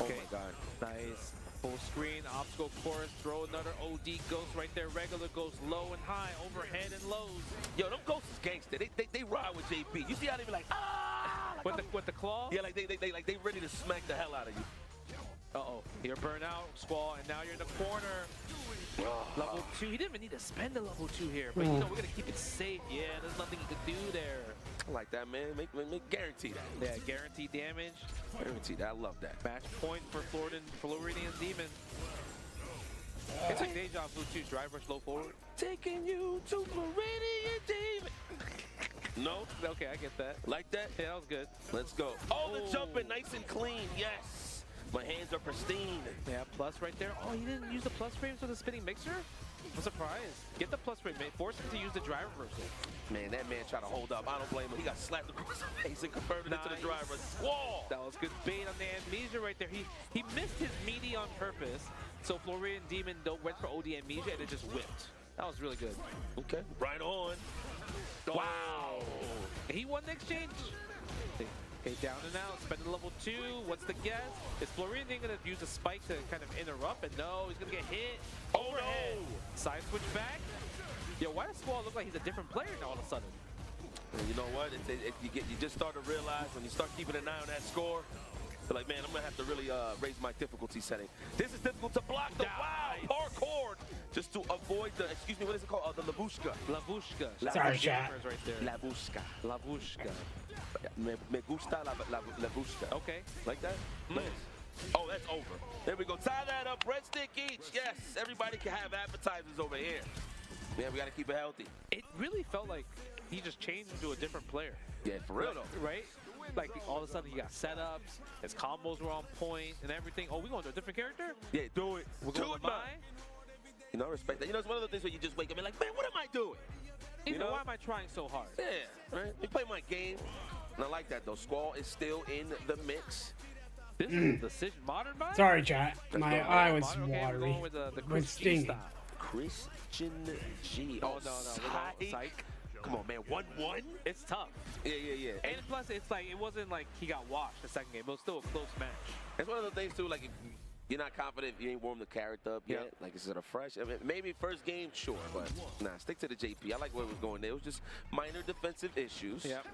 Okay. Oh my god. Nice. Full screen, obstacle course, throw another OD ghost right there. Regular ghost, low and high, overhead and lows. Yo, them ghosts is gangster. They ride with JP. You see how they be like, ah! Like with the claw? Yeah, like they ready to smack the hell out of you. Uh-oh. You're burnt out, Squall, and now you're in the corner. Level 2. He didn't even need to spend a level 2 here, but you know, we're going to keep it safe. Yeah, there's nothing you can do there. I like that, man. Make guarantee that. Yeah, guaranteed damage. Guarantee that. I love that. Match point for Floridian Demon. It's like Deja Vu 2, drive rush low forward. Taking you to Floridian Demon. No? Okay, I get that. Like that? Yeah, that was good. Let's go. Oh, the jumping nice and clean. Yes. My hands are pristine. Yeah, plus right there. Oh, he didn't use the plus frames for the spinning mixer? I'm surprised. Get the plus frame, mate. Force him to use the drive reversal. Man, that man tried to hold up. I don't blame him. He got slapped across the face and converted into the driver. Whoa! That was good bait on the amnesia right there. He missed his meaty on purpose. So Floridian Demon went for OD amnesia and it just whipped. That was really good. Okay. Right on. Wow. He won the exchange. Okay, down and out, spend the level 2. What's the guess? Is Florian going to use a spike to kind of interrupt? And no, he's going to get hit. Overhead. No. Side switch back. Yo, why does Squall look like he's a different player now all of a sudden? And you know what? You just start to realize when you start keeping an eye on that score, you're like, man, I'm going to have to really raise my difficulty setting. This is difficult to block the parkour just to avoid the, excuse me, what is it called? The lavushka. Lavushka. Sorry, chat. Right there. Lavushka. Lavushka. Me gusta lavushka. Okay. Like that? Nice. Oh, that's over. There we go. Tie that up. Breadstick each. Yes, everybody can have appetizers over here. Man, we got to keep it healthy. It really felt like he just changed into a different player. Yeah, for real though. Right? Like all of a sudden he got setups, his combos were on point and everything. Oh, we going to a different character? Yeah, do it. We're going with mine. You know, I respect that. You know, it's one of those things where you just wake up and like, man, what am I doing? You know, why am I trying so hard? Yeah, right? We play my game. And I like that though. Squall is still in the mix. This is a decision. Modern buy? Sorry, chat. My eye was Modern, okay, watery. We're going with the Chris G style. Christian G. Oh, no. Psych. Come on, man. 1-1? It's tough. Yeah. And plus, it's like, it wasn't like he got washed the second game. It was still a close match. It's one of the things, too, like, if you're not confident, you ain't warmed the character up yet. Like, is it a fresh? I mean, maybe first game, sure, but nah, stick to the JP. I like where it was going there. It was just minor defensive issues. Yep.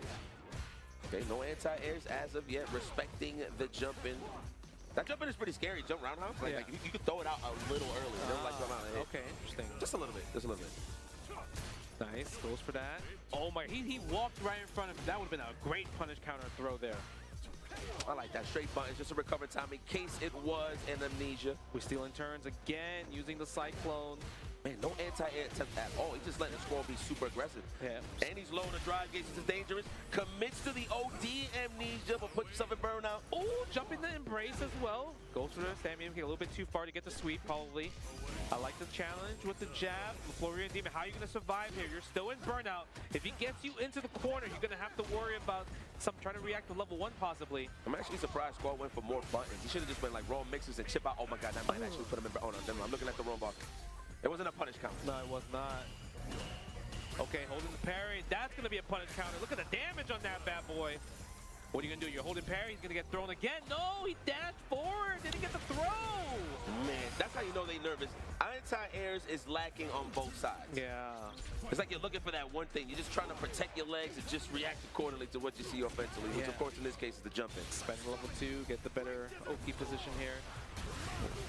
Okay, no anti-airs as of yet. Respecting the jumping. That jumping is pretty scary. Jump roundhouse. Like you could throw it out a little early. Don't like jump out and hit. Okay, interesting. Just a little bit. Just a little bit. Nice. Goes for that. Oh my, he walked right in front of him. That would have been a great punish counter throw there. I like that. Straight button. Just a recover time in case it was an amnesia. We're stealing turns again using the Cyclone. Man, no anti-air attempt at all. He's just letting the Squall be super aggressive. Yeah. And he's low on the drive gauge. This is dangerous. Commits to the OD amnesia, but puts himself in burnout. Oh, jumping the embrace as well. Goes for the stamina. A little bit too far to get the sweep, probably. I like the challenge with the jab. Florian Demon, how are you going to survive here? You're still in burnout. If he gets you into the corner, you're going to have to worry about trying to react to level 1 possibly. I'm actually surprised Squall went for more buttons. He should have just been like raw mixes and chip out. Oh my God, that might actually put him in. Oh no, never mind. I'm looking at the wrong box. It wasn't a punish counter. No, it was not. Okay, holding the parry. That's going to be a punish counter. Look at the damage on that bad boy. What are you going to do? You're holding parry. He's going to get thrown again. No, he dashed forward. Didn't get the throw. Man, that's how you know they nervous. Anti-airs is lacking on both sides. Yeah. It's like you're looking for that one thing. You're just trying to protect your legs and just react accordingly to what you see offensively, which of course in this case is the jump in. Spend level 2, get the better OP position here.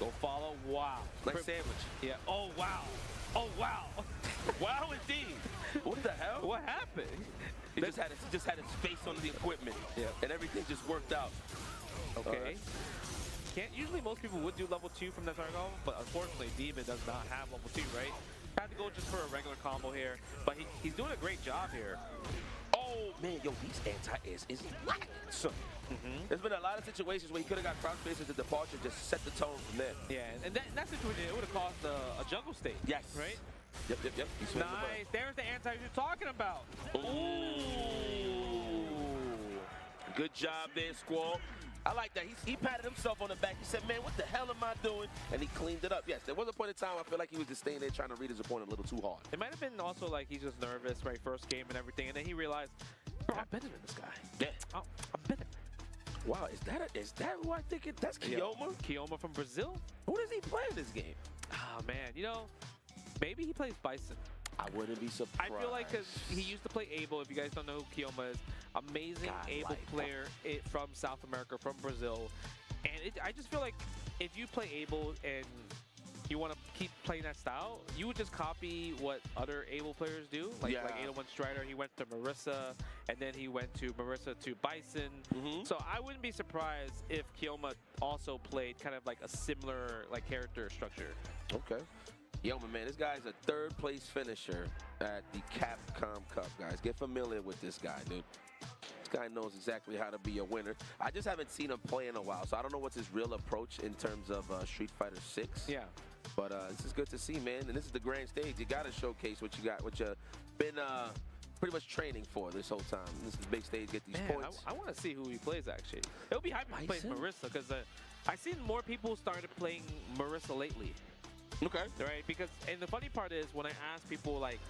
Go follow. Wow. Like sandwich. Yeah. Oh, wow. Oh, wow. Wow, indeed. What the hell? What happened? He just had his face on the equipment. Yeah. And everything just worked out. Okay. Usually most people would do level 2 from that target, but unfortunately Demon does not have level 2, right? Had to go just for a regular combo here, but he's doing a great job here. Oh man, yo, these anti-airs is lacking. So, there's been a lot of situations where he could have got cross faces at departure, just set the tone from there. Yeah, and in that situation, it would have caused a jungle state. Yes. Right? Yep. Nice. There's the anti you're talking about. Ooh. Good job there, Squall. I like that. He patted himself on the back. He said, man, what the hell am I doing? And he cleaned it up. Yes, there was a point in time I feel like he was just staying there trying to read his opponent a little too hard. It might have been also like he's just nervous, right? First game and everything. And then he realized, bro, I'm better than this guy. Yeah. I'm better. Wow, is that who I think that's Kioma? Kioma from Brazil? Who does he play in this game? Oh, man. You know, maybe he plays Bison. I wouldn't be surprised. I feel like because he used to play Abel. If you guys don't know who Kioma is, amazing Abel player from South America, from Brazil. And I just feel like if you play Abel and you want to keep playing that style, you would just copy what other Abel players do. Like 801 Strider, he went to Marissa, and then he went to Marissa to Bison. So I wouldn't be surprised if Kioma also played kind of like a similar character structure. Okay. Yo, man, this guy's a third place finisher at the Capcom Cup, guys. Get familiar with this guy, dude. This guy knows exactly how to be a winner. I just haven't seen him play in a while, so I don't know what's his real approach in terms of Street Fighter 6. Yeah. But this is good to see, man. And this is the grand stage. You got to showcase what you got, what you've been pretty much training for this whole time. This is the big stage, get these points. I want to see who he plays, actually. It'll be hype if he plays Marissa, because I've seen more people started playing Marissa lately. Okay. Right? Because, and the funny part is, when I ask people, like,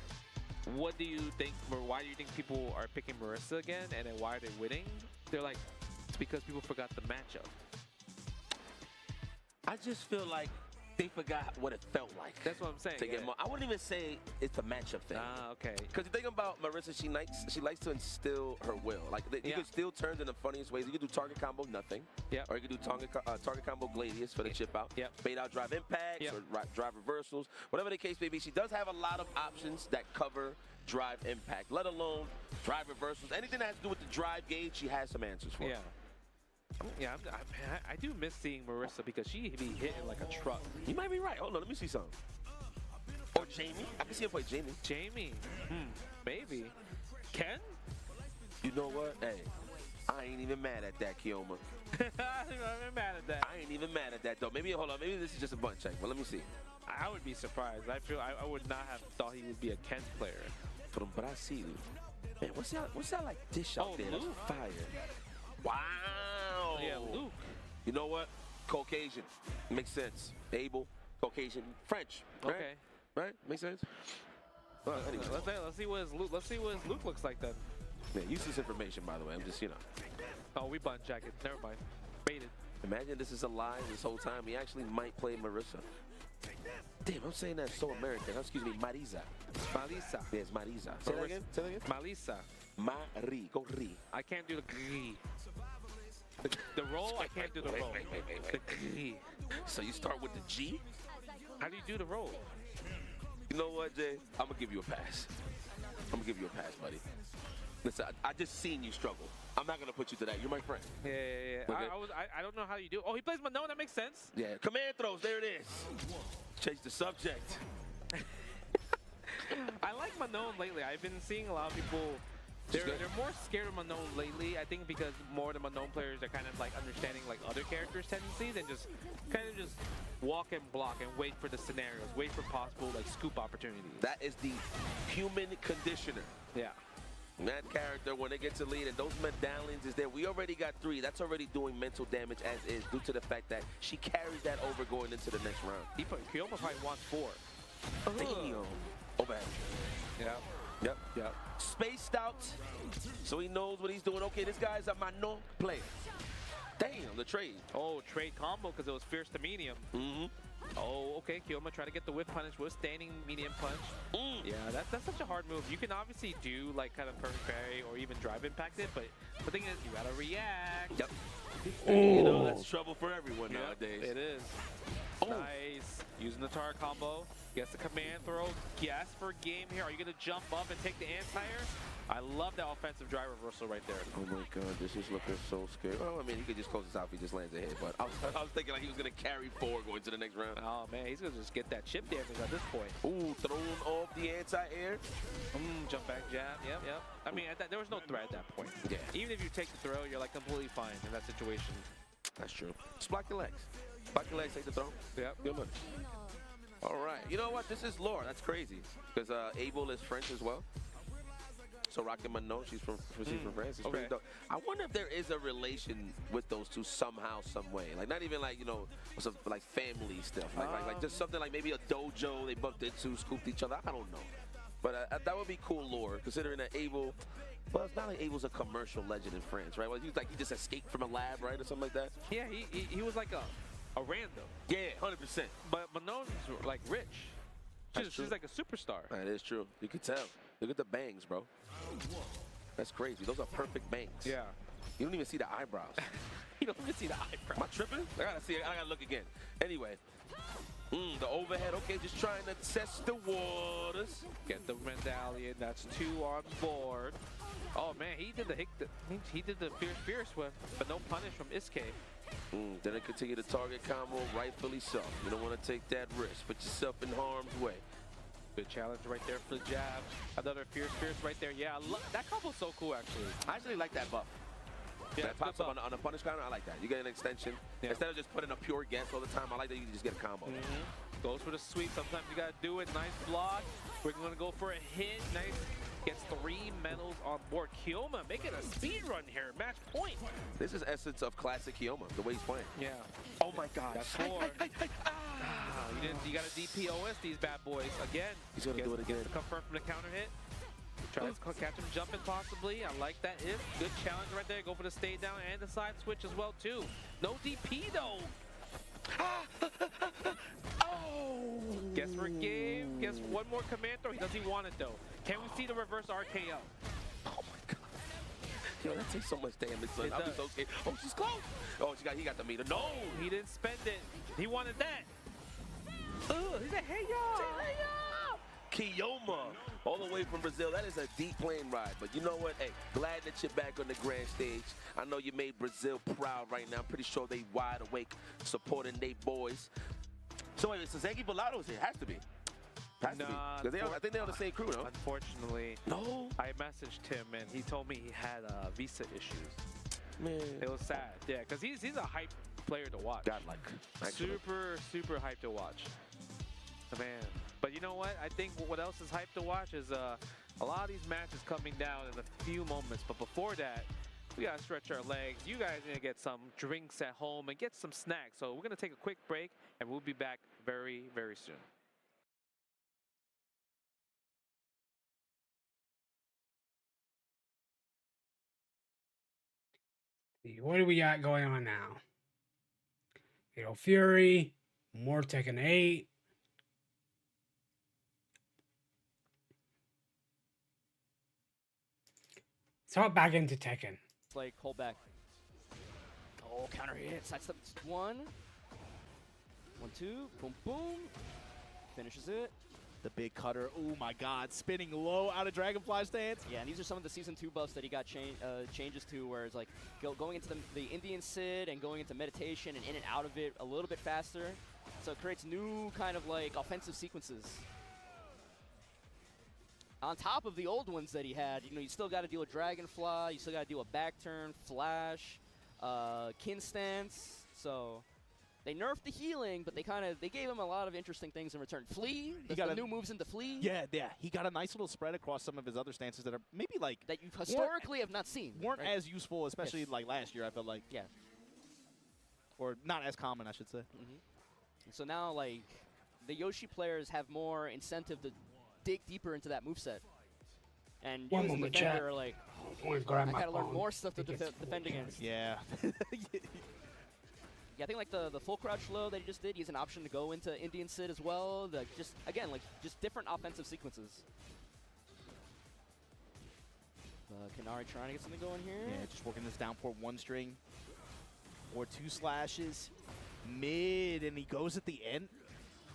what do you think, or why do you think people are picking Marissa again, and then why are they winning? They're like, it's because people forgot the matchup. I just feel like they forgot what it felt like. That's what I'm saying. To get more. I wouldn't even say it's a matchup thing. Ah, okay. Because the thing about Marissa, she likes to instill her will. Like you can still turn in the funniest ways. You can do target combo, nothing. Yeah. Or you can do target combo Gladius for the chip out. Yep. Bait out drive impacts or drive reversals. Whatever the case may be, she does have a lot of options that cover drive impact, let alone drive reversals. Anything that has to do with the drive gauge, she has some answers for. Yeah. Yeah, I do miss seeing Marissa because she be hitting like a truck. You might be right. Hold on, let me see something. Or Jamie. I can see her play Jamie. Jamie. Maybe. Ken? You know what? Hey, I ain't even mad at that, Kioma. I'm not mad at that. I ain't even mad at that, though. Maybe, hold on. Maybe this is just a button check, but let me see. I would be surprised. I feel I would not have thought he would be a Ken player. From Brazil. Man, what's that like dish out there? That's Luke. fire. Wow. Yeah, Luke. You know what? Caucasian. Makes sense. Able, Caucasian, French. Right? Okay. Right? Makes sense? Well, anyway. Let's see what his Luke looks like then. Yeah, useless information, by the way. I'm just, Oh, we button jacket. Never mind. Baited. Imagine this is a lie this whole time. He actually might play Marissa. Damn, I'm saying that so American. Excuse me, Marisa. Marisa. Yeah, it's Marisa. Say that again? Say that again? Marisa. Mari. Go Ri. I can't do the gri. The roll, I can't do the roll. The gri. So you start with the G? How do you do the roll? You know what, Jay? I'm going to give you a pass. I'm going to give you a pass, buddy. Listen, I just seen you struggle. I'm not going to put you to that. You're my friend. Yeah. Okay. I don't know how you do. Oh, he plays Manon. That makes sense. Yeah. Command throws. There it is. Change the subject. I like Manon lately. I've been seeing a lot of people. They're more scared of Manon lately, I think, because more of the Manon players are kind of like understanding like other characters' tendencies and just kind of just walk and block and wait for the scenarios, wait for possible like scoop opportunities. That is the human conditioner. Yeah. That character, when they get to lead and those medallions is there, we already got 3. That's already doing mental damage as is due to the fact that she carries that over going into the next round. Kioma probably wants 4. Damn. Overhead. Yeah. Yep. Spaced out, so he knows what he's doing. Okay, this guy's a Manon player. Damn, the trade. Oh, trade combo because it was fierce to medium. Mm-hmm. Oh, okay. Kioma trying to get the whip punish with standing medium punch. Yeah, that's such a hard move. You can obviously do like kind of perfect parry or even drive impact it, but the thing is you gotta react. Yep. You know, that's trouble for everyone nowadays. It is. Nice. Using the target combo. Gets the command throw. Guess for game here. Are you going to jump up and take the anti-air? I love that offensive drive reversal right there. Oh my god, this is looking so scary. Well, I mean, he could just close this out if he just lands a hit, but I was thinking like he was going to carry 4 going to the next round. Oh man, he's going to just get that chip damage at this point. Ooh, thrown off the anti-air. Jump back jab. Yep. I mean, there was no threat at that point. Yeah. Even if you take the throw, you're like completely fine in that situation. That's true. Just block your legs. Block your legs, take the throw. Yep. Good luck. All right. You know what? This is lore. That's crazy. Because Abel is French as well. So Rocket Manon, she's from France. It's pretty dope. I wonder if there is a relation with those two somehow, some way. Like not even like, some like family stuff. Like just something like maybe a dojo they bumped into, scooped each other. I don't know. But that would be cool lore, considering that Abel. Well, it's not like Abel's a commercial legend in France, right? Well, he just escaped from a lab, right, or something like that. Yeah, he was like a random. Yeah, 100%. But Manon's like rich. She's like a superstar. That is true. You can tell. Look at the bangs, bro. That's crazy. Those are perfect bangs. Yeah. You don't even see the eyebrows. You don't even see the eyebrows. Am I tripping? I gotta see it. I gotta look again. Anyway. The overhead. Okay, just trying to test the waters. Get the medallion. That's 2 on board. Oh man, he did the fierce one, but no punish from Iske. Then it continue to target combo, rightfully so. You don't want to take that risk. Put yourself in harm's way. Good challenge right there for the jab. Another fierce right there. Yeah, that combo's so cool actually. I actually like that buff. Yeah, that pops up on a punish counter. I like that. You get an extension. Yeah. Instead of just putting a pure guess all the time, I like that you can just get a combo. Goes for the sweep. Sometimes you got to do it. Nice block. We're going to go for a hit. Nice. Gets 3 medals on board. Kioma making a speed run here. Match point. This is essence of classic Kioma, the way he's playing. Yeah. Oh my god. That's 4. You got to DPOS these bad boys again. He's going to do it again. Confirm from the counter hit. Tries to catch him jumping possibly. I like that if. Good challenge right there. Go for the stay down and the side switch as well too. No DP though. Oh! Guess we're game. Guess one more command throw. He doesn't want it though. Can we see the reverse RKO? Oh my god. Yo, that takes so much damage, son. I'll be so scared. Oh, she's close. Oh, he got the meter. No! He didn't spend it. He wanted that. He said, hey y'all! Kiyoma, all the way from Brazil. That is a deep plane ride. But you know what? Hey, glad that you're back on the grand stage. I know you made Brazil proud right now. I'm pretty sure they wide awake supporting they boys. So wait, so Zengi Volado's here. Has to be. Has to be. 'Cause I think they're on the same crew, no? Unfortunately. No. I messaged him and he told me he had visa issues. Man. It was sad. Yeah, because he's a hype player to watch. Godlike. Super hype to watch. Man. But you know what? I think what else is hype to watch is a lot of these matches coming down in a few moments. But before that, we gotta stretch our legs. You guys need to get some drinks at home and get some snacks. So we're gonna take a quick break and we'll be back very, very soon. What do we got going on now? Fatal Fury, more Tekken 8. Let's hop back into Tekken. Like, hold back. Oh, counter hit. Sidestep 1. 1, 2. Boom, boom. Finishes it. The big cutter. Oh my god. Spinning low out of Dragonfly stance. Yeah, and these are some of the Season 2 buffs that he got changes to, where it's like going into the Indian Sid and going into meditation and in and out of it a little bit faster. So it creates new kind of like offensive sequences. On top of the old ones that he had, you know, you still got to deal with Dragonfly, you still got to deal with back turn, flash, kin stance. So they nerfed the healing, but they gave him a lot of interesting things in return. Flee, the new moves into Flee. Yeah. He got a nice little spread across some of his other stances that are maybe like that you historically have not seen. Weren't as useful, especially like last year. I felt like or not as common, I should say. So now, like, the Yoshi players have more incentive to dig deeper into that moveset. And you as a defender are like, I gotta learn more stuff to defend against. Yeah. Yeah, I think like the full crouch low that he just did, he has an option to go into Indian Sid as well. Just different offensive sequences. Kanari trying to get something going here. Yeah, just working this down for one string or two slashes. Mid, and he goes at the end.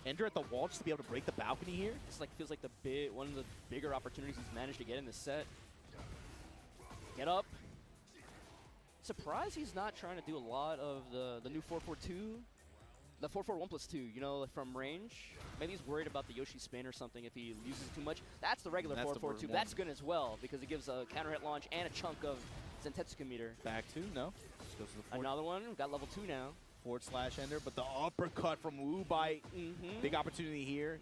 Ender at the wall just to be able to break the balcony here. This feels like one of the bigger opportunities he's managed to get in this set. Get up. Surprised he's not trying to do a lot of the new 442, the 441+2, you know, from range. Maybe he's worried about the Yoshi spin or something if he uses too much. That's the regular 442. That's good as well because it gives a counter hit launch and a chunk of Zentetsuka meter. Back two, no. Just goes to the forward. Another one, got level 2 now. Forward slash Ender, but the uppercut from Wu Bite. Big opportunity here.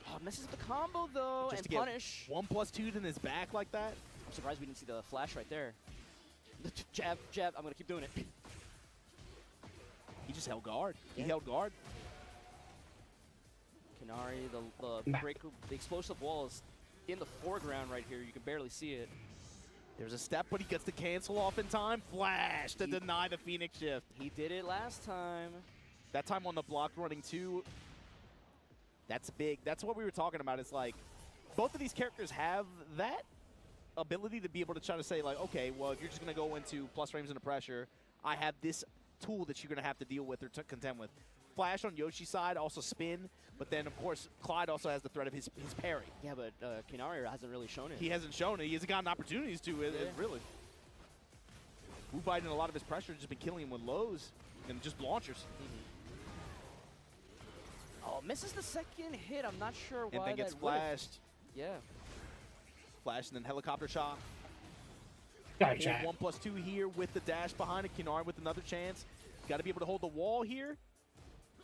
Oh, messes up the combo though, just and to punish. Get 1+2 in his back like that. I'm surprised we didn't see the flash right there. The jab, jab, I'm gonna keep doing it. He just held guard. He held guard. Kanari, the explosive wall is in the foreground right here. You can barely see it. There's a step, but he gets the cancel off in time. Flash to deny the Phoenix shift. He did it last time. That time on the block running 2. That's big. That's what we were talking about. It's like both of these characters have that ability to be able to try to say like, okay, well, if you're just going to go into plus frames under pressure, I have this tool that you're going to have to deal with or to contend with. Flash on Yoshi's side, also spin, but then, of course, Clyde also has the threat of his parry. Yeah, but Kinari hasn't really shown it. He hasn't shown it. He hasn't gotten opportunities to, really. Wu Bite in a lot of his pressure has just been killing him with lows and just launchers. Oh, misses the second hit. I'm not sure why. And then gets flashed. Yeah. Flash and then helicopter shot. 1+2 here with the dash behind it. Kinari with another chance. Got to be able to hold the wall here.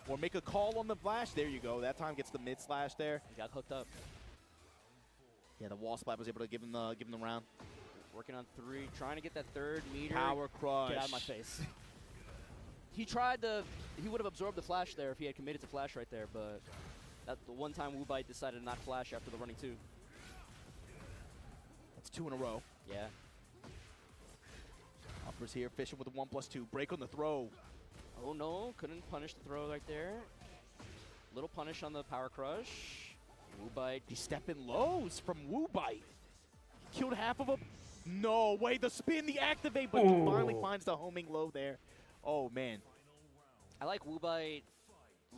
Or make a call on the flash. There you go. That time gets the mid slash there. He got hooked up. Yeah, the wall splat was able to give him the round. Working on 3, trying to get that third meter. Power crush. Get out of my face. He would have absorbed the flash there if he had committed to flash right there, but that's the one time Wu Bite decided to not flash after the running 2. 2 in a row. Yeah. Uppers here, fishing with a 1+2. Break on the throw. Oh no, couldn't punish the throw right there. Little punish on the power crush. Woo bite. He's stepping lows from Woo Bite. Killed half of them. No way, the spin, the activate, but finally finds the homing low there. Oh man. I like Woo Bite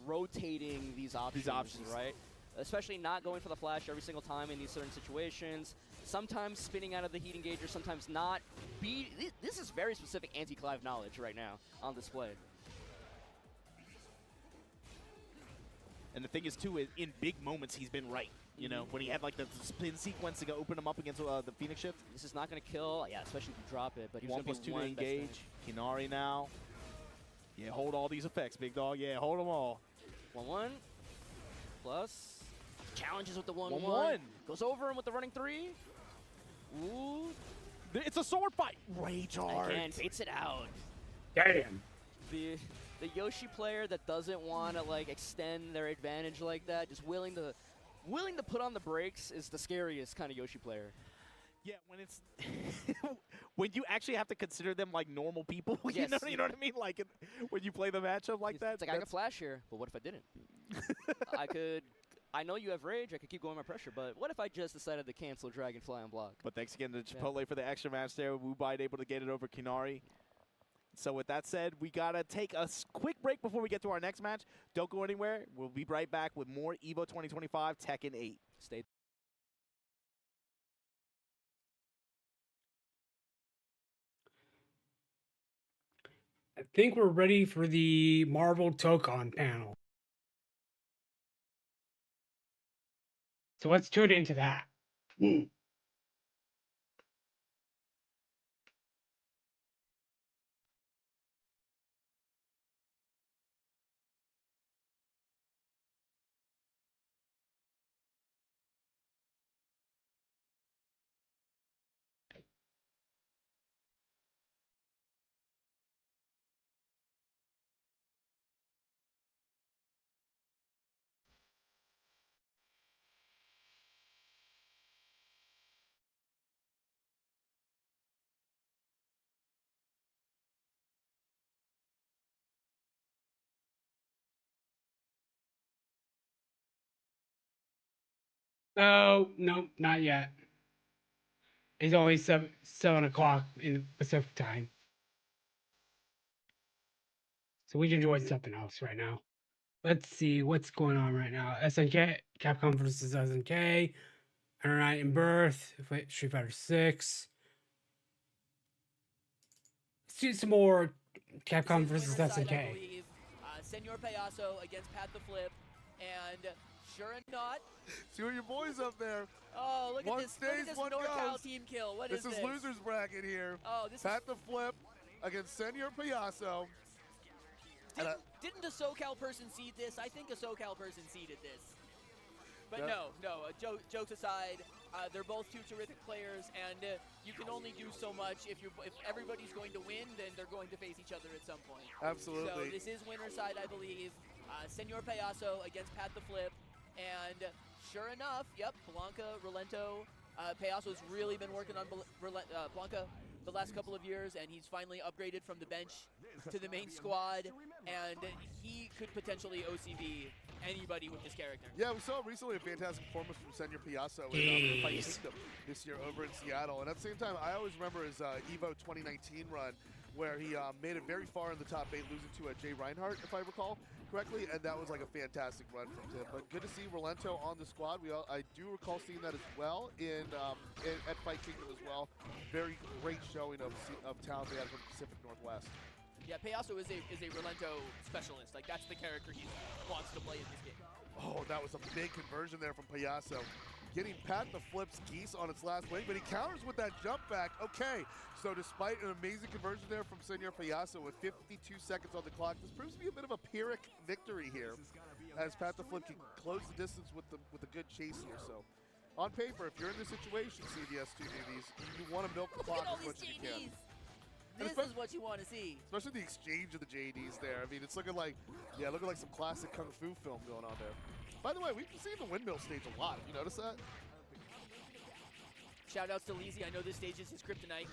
rotating these options, right? Especially not going for the flash every single time in these certain situations. Sometimes spinning out of the heat engager, sometimes not. This is very specific anti-Clive knowledge right now on display. And the thing is, too, is in big moments, he's been right. You know, when he had like the spin sequence to go open him up against the Phoenix Shift. This is not going to kill, yeah, especially if you drop it. But he's 1+2 to engage. Kinari now. Yeah, hold all these effects, big dog. Yeah, hold them all. 1-1 plus challenges with the 1-1. 1-1. Goes over him with the running 3. Ooh. It's a sword fight. Rage Art. Again, baits it out. Damn. The Yoshi player that doesn't want to like extend their advantage like that, just willing to put on the brakes, is the scariest kind of Yoshi player. Yeah, when it's when you actually have to consider them like normal people, Yes. you know what I mean? Like when you play the matchup like that. It's like I could flash here, but what if I didn't? I know you have rage, I could keep going my pressure, but what if I just decided to cancel Dragonfly on block? But thanks again to Chipotle for the extra match there. Woo Bite able to get it over Kinari. So with that said, we got to take a quick break before we get to our next match. Don't go anywhere. We'll be right back with more EVO 2025 Tekken 8. Stay. I think we're ready for the Marvel Tokon panel. So let's tune into that. Oh, no, not yet. It's only 7 o'clock in Pacific time. So we can join something else right now. Let's see what's going on right now. SNK, Capcom versus SNK, Iron Knight and Birth, Street Fighter 6. Let's do some more Capcom versus SNK. Senor Payaso against Pat the Flip, and sure enough, see what your boys up there. Oh, look One at this! stays, Look at this one NorCal goes. team kill. What is this? This is losers bracket here. Oh, this Pat the Flip against Senor Payaso. Didn't a SoCal person seed this? I think a SoCal person seeded this. But no. Jokes aside, they're both two terrific players, and you can only do so much. If everybody's going to win, then they're going to face each other at some point. Absolutely. So this is winner side, I believe. Senor Payaso against Pat the Flip, and sure enough, yep, Blanca, Relento. Payaso's really been working on Blanca the last couple of years, and he's finally upgraded from the bench to the main squad, and he could potentially OCV anybody with this character. Yeah, we saw recently a fantastic performance from Senor Payaso in Fight Kingdom this year over in Seattle. And at the same time, I always remember his EVO 2019 run where he made it very far in the top 8, losing to Jay Reinhardt, if I recall correctly, and that was like a fantastic run from him. But good to see Relento on the squad. I do recall seeing that as well at Fight Kingdom as well. Very great showing of talent they had from the Pacific Northwest. Yeah, Payaso is a Relento specialist. Like, that's the character he wants to play in this game. Oh, that was a big conversion there from Payaso. Getting Pat the Flip's geese on its last wing, but he counters with that jump back. Okay, so despite an amazing conversion there from Senor Payaso with 52 seconds on the clock, this proves to be a bit of a Pyrrhic victory here, as Pat the Flip can close the distance with a good chase here. So, on paper, if you're in this situation, CDS2 newbies, you want to milk the clock as much as you can. This is what you want to see. Especially the exchange of the JDs there. I mean, it's looking like some classic Kung Fu film going on there. By the way, we've seen the windmill stage a lot. Have you noticed that? Shoutouts to Leezy. I know this stage is his kryptonite.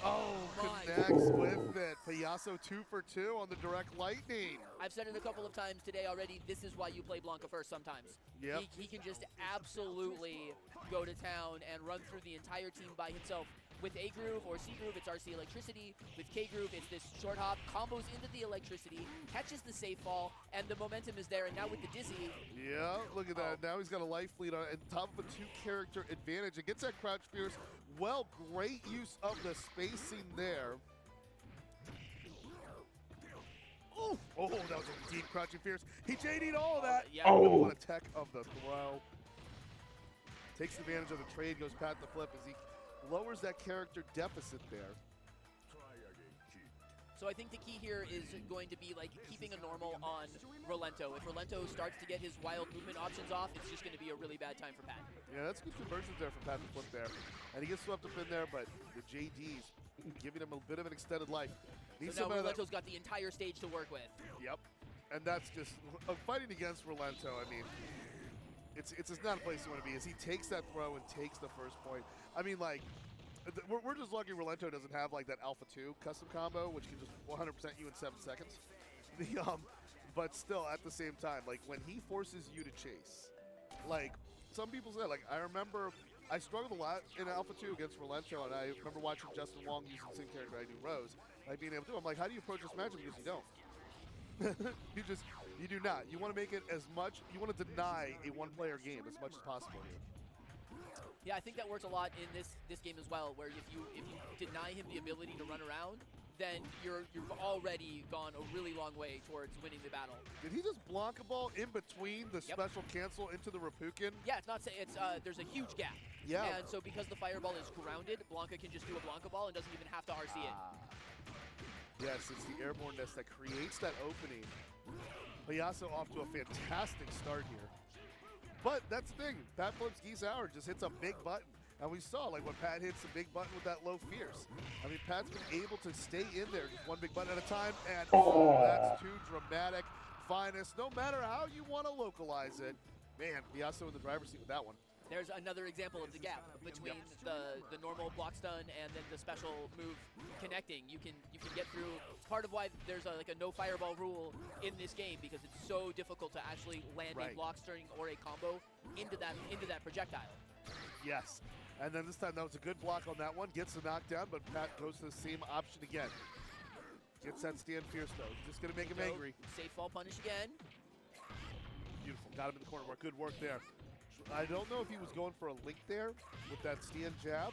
Oh, my. connects with it. Payaso 2 for 2 on the direct lightning. I've said it a couple of times today already. This is why you play Blanca first sometimes. Yep. He can just absolutely go to town and run through the entire team by himself. With A groove or C groove, it's RC electricity. With K groove, it's this short hop, combos into the electricity, catches the safe fall, and the momentum is there. And now with the dizzy. Yeah, look at that. Now he's got a life lead on top of a 2-character advantage. It gets that crouch fierce. Well, great use of the spacing there. Oh, that was a deep crouching fierce. He JD'd all of that. Yeah. Oh, what a tech of the throw. Takes advantage of the trade, goes pat the flip as he lowers that character deficit there. So I think the key here is going to be like keeping a normal on Rolento. If Rolento starts to get his wild movement options off, it's just going to be a really bad time for Pat. Yeah, that's good conversions there from Pat the flip there. And he gets swept up in there, but the JD's giving him a bit of an extended life. So now Rolento's got the entire stage to work with. Yep. And that's just fighting against Rolento. I mean, it's not a place you want to be. As he takes that throw and takes the first point. I mean, like, we're just lucky Rolento doesn't have like that Alpha 2 custom combo, which can just 100% you in 7 seconds. But still, at the same time, like when he forces you to chase, like some people say, like I remember I struggled a lot in Alpha 2 against Rolento, and I remember watching Justin Wong use the same character I do, Rose, like being able to. I'm like, how do you approach this matchup? Because you don't. you do not. You want to make it as much. You want to deny a one-player game as much as possible here. Yeah, I think that works a lot in this game as well, where if you deny him the ability to run around, then you've already gone a really long way towards winning the battle. Did he just Blanca ball in between the special cancel into the Rapukin? Yeah, there's a huge gap. Yeah. And so because the fireball is grounded, Blanca can just do a Blanca ball and doesn't even have to RC it. Yes, it's the airborneness that creates that opening. Payaso off to a fantastic start here. But that's the thing, Pat flips Geese Hour, just hits a big button. And we saw, like, when Pat hits a big button with that low fierce. I mean, Pat's been able to stay in there just one big button at a time, and that's too dramatic. Finest, no matter how you want to localize it. Man, Payaso in the driver's seat with that one. There's another example of the gap between the normal block stun and then the special move connecting. You can get through. It's part of why there's like a no fireball rule in this game, because it's so difficult to actually land a block stun or a combo into that projectile. Yes, and then this time that was a good block on that one. Gets the knockdown, but Pat goes to the same option again. Gets that stand fierce though. Just gonna make him angry. Safe fall punish again. Beautiful. Got him in the corner. Good work there. I don't know if he was going for a link there with that stand jab.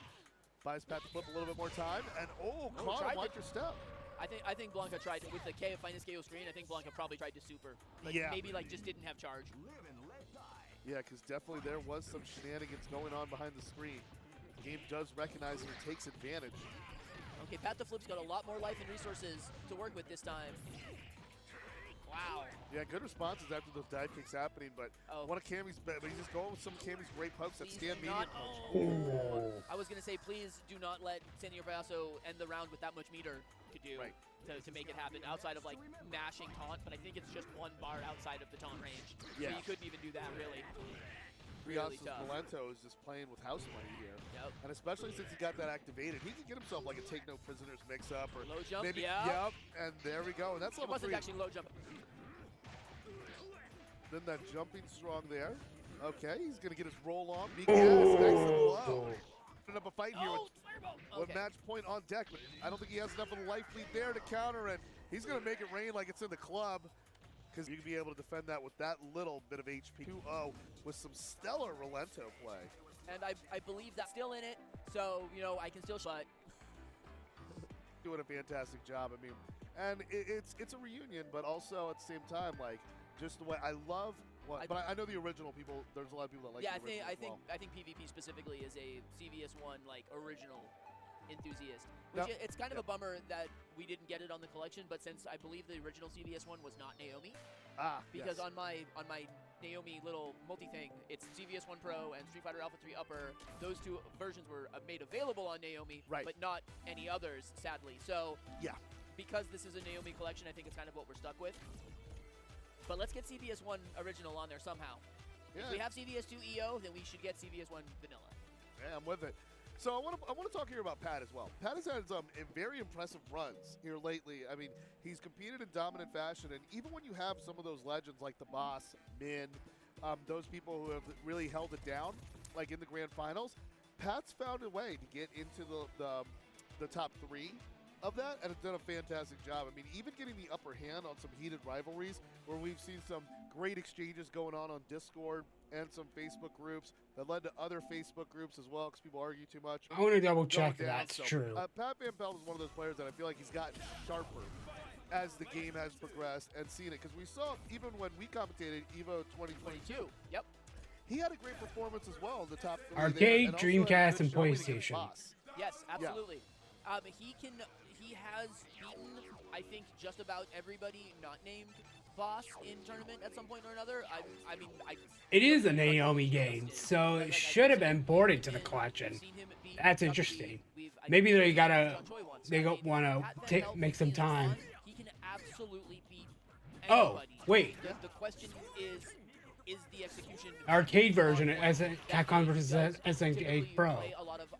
Buys Pat to flip a little bit more time, and caught him. Watch your step. I think Blanca tried to, with the finest KO screen. I think Blanca probably tried to super, but maybe like just didn't have charge. Yeah, because definitely there was some shenanigans going on behind the screen. The game does recognize it and takes advantage. Okay, Pat the Flip's got a lot more life and resources to work with this time. Wow. Yeah, good responses after those dive kicks happening, but one of Cammy's, but he's just going with some of Cammy's great pokes that stand medium. I was going to say, please do not let Senor Payaso end the round with that much meter to do to make it happen outside of like mashing taunt, but I think it's just one bar outside of the taunt range. Yeah. So you couldn't even do that really. Really tough. Rolento is just playing with house money here. Yep. And especially since he got that activated, he can get himself like a take no prisoners mix up or low jump. Maybe, and there we go. And that's level 3. It wasn't actually low jump. Then that jumping strong there. Okay, he's gonna get his roll on. Nice and low. Putting up a fight here with match point on deck, but I don't think he has enough of a life lead there to counter, and he's gonna make it rain like it's in the club, because you can be able to defend that with that little bit of HP. 2-0 with some stellar Rolento play. And I believe that's still in it, so you know I can still shut. Doing a fantastic job. I mean, and it's a reunion, but also at the same time, like, just the way I love. Well, but I know the original people. There's a lot of people that like. Yeah, the original I think PvP specifically is a CVS1 like original enthusiast. Which it's kind of a bummer that we didn't get it on the collection. But since I believe the original CVS1 was not Naomi, because on my Naomi little multi thing, it's CVS1 Pro and Street Fighter Alpha 3 Upper. Those two versions were made available on Naomi, but not any others, sadly. So because this is a Naomi collection, I think it's kind of what we're stuck with. But let's get CVS1 original on there somehow. If we have CVS2 EO, then we should get CVS1 vanilla. Yeah, I'm with it. So I want to talk here about Pat as well. Pat has had some very impressive runs here lately. I mean, he's competed in dominant fashion, and even when you have some of those legends like the Boss, Min, those people who have really held it down, like in the grand finals, Pat's found a way to get into the top 3 of that, and has done a fantastic job. I mean, even getting the upper hand on some heated rivalries where we've seen some great exchanges going on Discord and some Facebook groups that led to other Facebook groups as well because people argue too much. I want to double check Going down. that's So, true. Pat Van Pelt is one of those players that I feel like he's gotten sharper as the game has progressed and seen it, because we saw even when we commentated EVO 2022. Yep. He had a great performance as well in the top 3 Arcade, there, and also had a Dreamcast, good and showing against PlayStation. Yes, Boss. Yeah. absolutely. He has beaten, I think, just about everybody not named Boss in tournament at some point or another. I mean, It is a Naomi game, so it should have been ported to the collection. That's interesting. Maybe they want to make some time. He can absolutely beat Oh, wait. The question is the execution Arcade version as a Capcom versus SNK Pro.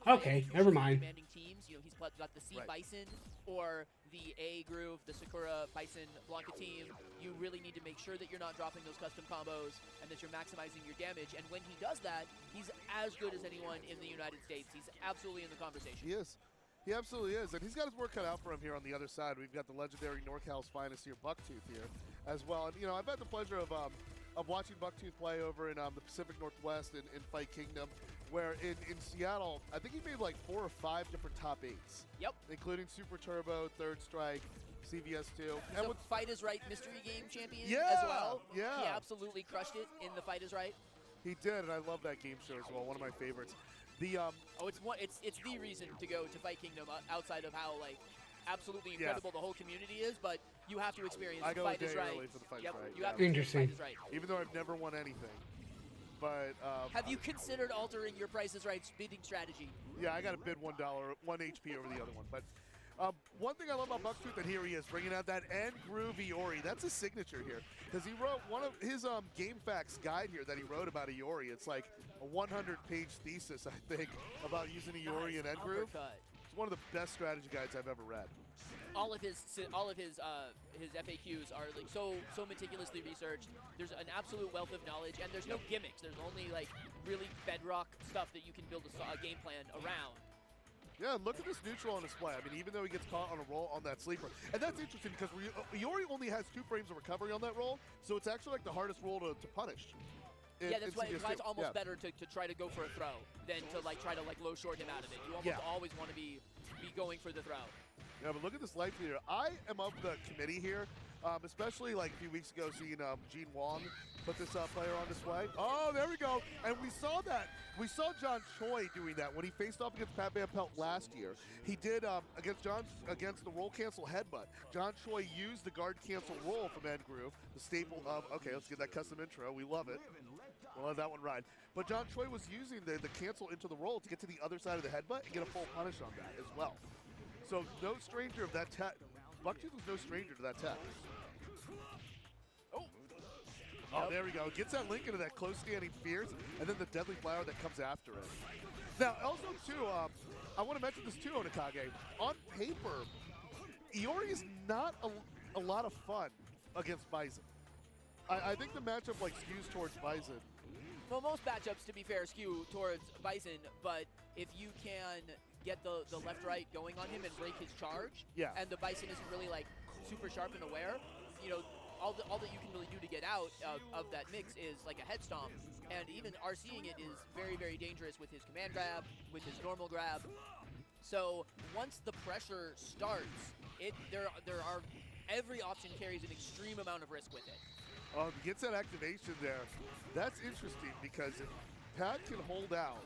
Okay, never mind. teams. You know, he's got the C Bison or the A Groove, the Sakura Bison Blanca team. You really need to make sure that you're not dropping those custom combos and that you're maximizing your damage. And when he does that, he's as good as anyone in the United States. He's absolutely in the conversation. He is. He absolutely is. And he's got his work cut out for him here on the other side. We've got the legendary NorCal's finest here, Bucktooth, here as well. And, you know, I've had the pleasure of watching Bucktooth play over in the Pacific Northwest in Fight Kingdom, where in Seattle, I think he made like 4 or 5 different top 8s. Yep. Including Super Turbo, Third Strike, CVS2. He's a Fight is Right mystery game champion Yeah, as well. yeah. He absolutely crushed it in the Fight is Right. He did, and I love that game show as well. One of my favorites. The it's the reason to go to Fight Kingdom outside of how like absolutely incredible the whole community is, but you have to experience I go Fight a is day Right. early for the Fight Yep, is Right. you have to Interesting. Fight is Right. Even though I've never won anything. But have you considered altering your Price is Right bidding strategy? Yeah, I got to bid $1, 1 HP over the other one. But one thing I love about Bucktooth, and here he is, bringing out that N Groove Iori. That's his signature here. Because he wrote one of his game facts guide here that he wrote about Iori. It's like a 100-page thesis, I think, about using Iori and N Groove. It's one of the best strategy guides I've ever read. All of his FAQs are like so meticulously researched. There's an absolute wealth of knowledge, and there's no gimmicks. There's only like really bedrock stuff that you can build a game plan around. Yeah, look at this neutral on display. I mean, even though he gets caught on a roll on that sleeper. And that's interesting because Iori only has 2 frames of recovery on that roll, so it's actually like the hardest roll to punish. That's why it's almost better to try to go for a throw than to like try to like low short him out of it. You almost always want to be going for the throw. Yeah, but look at this life leader. I am of the committee here, especially like a few weeks ago seeing Gene Wong put this player on display. Oh, there we go. And we saw that. We saw John Choi doing that when he faced off against Pat Van Pelt last year. He did against the roll cancel headbutt. John Choi used the guard cancel roll from N Groove, the staple of, okay, let's get that custom intro. We love it. We'll let that one ride. But John Choi was using the cancel into the roll to get to the other side of the headbutt and get a full punish on that as well. So no stranger of that tech. Bucktooth was no stranger to that tech. Oh, there we go. Gets that link into that close standing Fierce, and then the deadly flower that comes after it. Now, also too, I want to mention this too, Onakage. On paper, Iori is not a lot of fun against Bison. I think the matchup like skews towards Bison. Well, most matchups, to be fair, skew towards Bison, but if you can get the left-right going on him and break his charge, and the Bison isn't really like super sharp and aware, you know, all that you can really do to get out of that mix is like a head stomp, and even RCing it is very, very dangerous with his command grab, with his normal grab. So once the pressure starts, there are every option carries an extreme amount of risk with it. Gets that activation there. That's interesting because if Pat can hold out,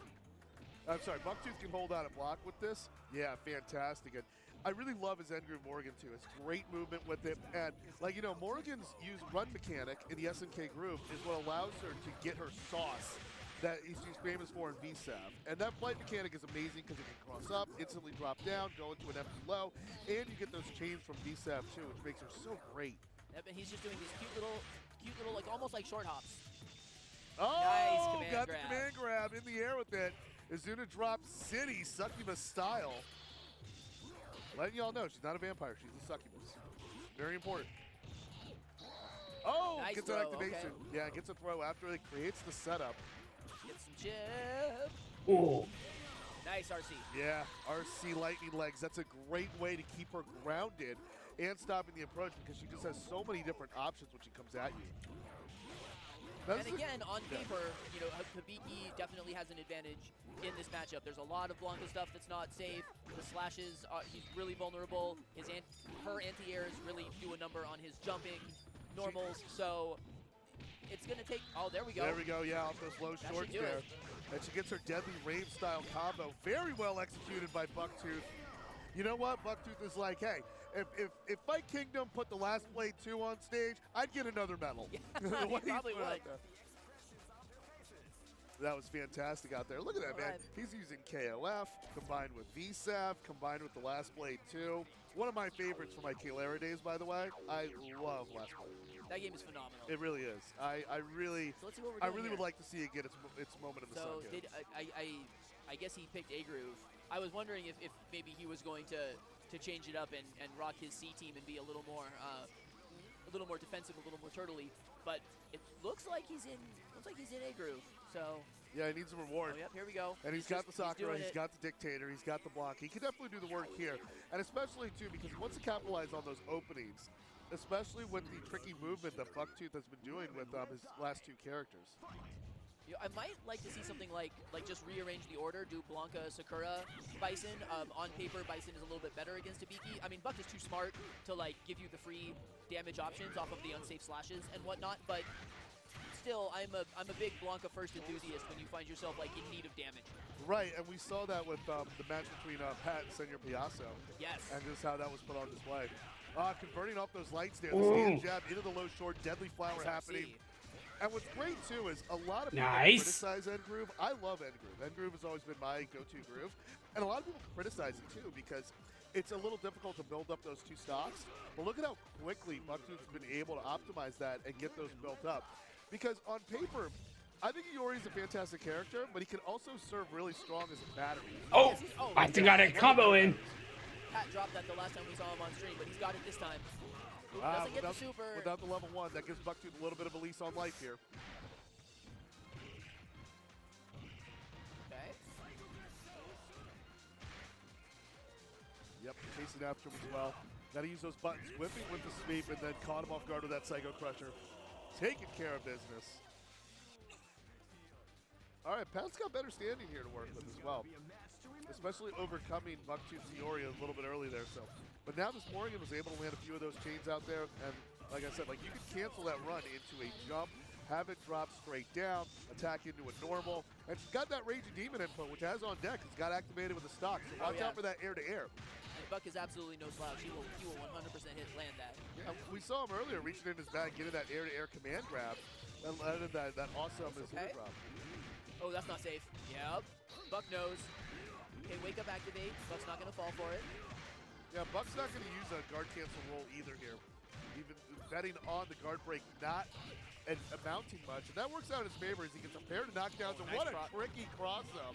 I'm sorry, Bucktooth can hold out and block with this. Yeah, fantastic. And I really love his N Groove Morgan too. It's great movement with it. And like, you know, Morgan's run mechanic in the SNK groove is what allows her to get her sauce that she's famous for in VSAV. And that flight mechanic is amazing because it can cross up, instantly drop down, go into an empty low, and you get those chains from VSAV too, which makes her so great. Yep, and he's just doing these cute little, like almost like short hops. Oh, nice command got grab. the command grab in the air with it. Izuna drops City, Succubus style. Letting y'all know, she's not a vampire, she's a Succubus. Very important. Oh, Nice gets an throw, activation. okay. Yeah, gets a throw after it creates the setup. Get some chip. Ooh. Nice RC. Yeah, RC lightning legs. That's a great way to keep her grounded and stopping the approach because she just has so many different options when she comes at you. And again, on paper, you know, Hibiki definitely has an advantage in this matchup. There's a lot of Blanca stuff that's not safe. The slashes, he's really vulnerable. Her anti-airs really do a number on his jumping normals. So it's going to take, oh, there we go. There we go, yeah, off those low shorts there. And she gets her deadly rave style combo. Very well executed by Bucktooth. You know what? Bucktooth is like, hey, if Fight Kingdom put the Last Blade 2 on stage, I'd get another medal. Yeah, he probably would. That was fantastic out there. Look at that, man. He's using KOF combined with VSAF, combined with the Last Blade 2. One of my favorites from my Kalera days, by the way. I love Last Blade. That game is phenomenal. It really is. I really would like to see it get its moment in the sun. So I guess he picked A Groove. I was wondering if maybe he was going to change it up and rock his C team and be a little more defensive, a little more turtley. But it looks like he's in A Groove. So yeah, he needs a reward. Oh, yep, here we go. And he's got the Sakura, he's got the Dictator, he's got the block. He can definitely do the work here. And especially, too, because he wants to capitalize on those openings, especially with the tricky movement that Bucktooth has been doing with his last two characters. You know, I might like to see something like just rearrange the order, do Blanca, Sakura, Bison. On paper, Bison is a little bit better against Hibiki. I mean, Buck is too smart to give you the free damage options off of the unsafe slashes and whatnot, but still, I'm a big Blanca first enthusiast when you find yourself in need of damage. Right, and we saw that with the match between Pat and Senor Piasso. Yes. And just how that was put on display. Converting off those lights there, the stand jab into the low short, deadly flower happening. And what's great too is a lot of people criticize End Groove. I love End Groove. End Groove has always been my go-to groove. And a lot of people criticize it too because it's a little difficult to build up those two stocks. But look at how quickly Bucktooth's been able to optimize that and get those built up. Because on paper, I think Iori's a fantastic character, but he can also serve really strong as a battery. Oh, I think I got a combo in. Pat dropped that the last time we saw him on stream, but he's got it this time. Doesn't get the super. Without the level 1, that gives Bucktooth a little bit of a lease on life here. Okay. Yep, chasing after him as well. Got to use those buttons, whipping with the sweep, and then caught him off guard with that Psycho Crusher. Taking care of business. All right, Pat's got better standing here to work with as well. Especially overcoming Bucktooth's Iori a little bit early there. But now this Morrigan was able to land a few of those chains out there. And like I said, you can cancel that run into a jump, have it drop straight down, attack into a normal. And she's got that Raging Demon input, which has on deck. It's got activated with the stock. So watch out for that air-to-air. And Buck is absolutely no slouch. He will 100% land that. Yeah, we saw him earlier reaching in his bag, getting that air-to-air command grab, and landed that awesome Izuna drop. Oh, that's not safe. Yep. Buck knows. Okay, wake up, activate. Buck's not going to fall for it. Yeah, Buck's not going to use a guard cancel roll either here. Even betting on the guard break not amounting much. And that works out in his favor as he gets a pair of knockdowns. And what a tricky cross-up.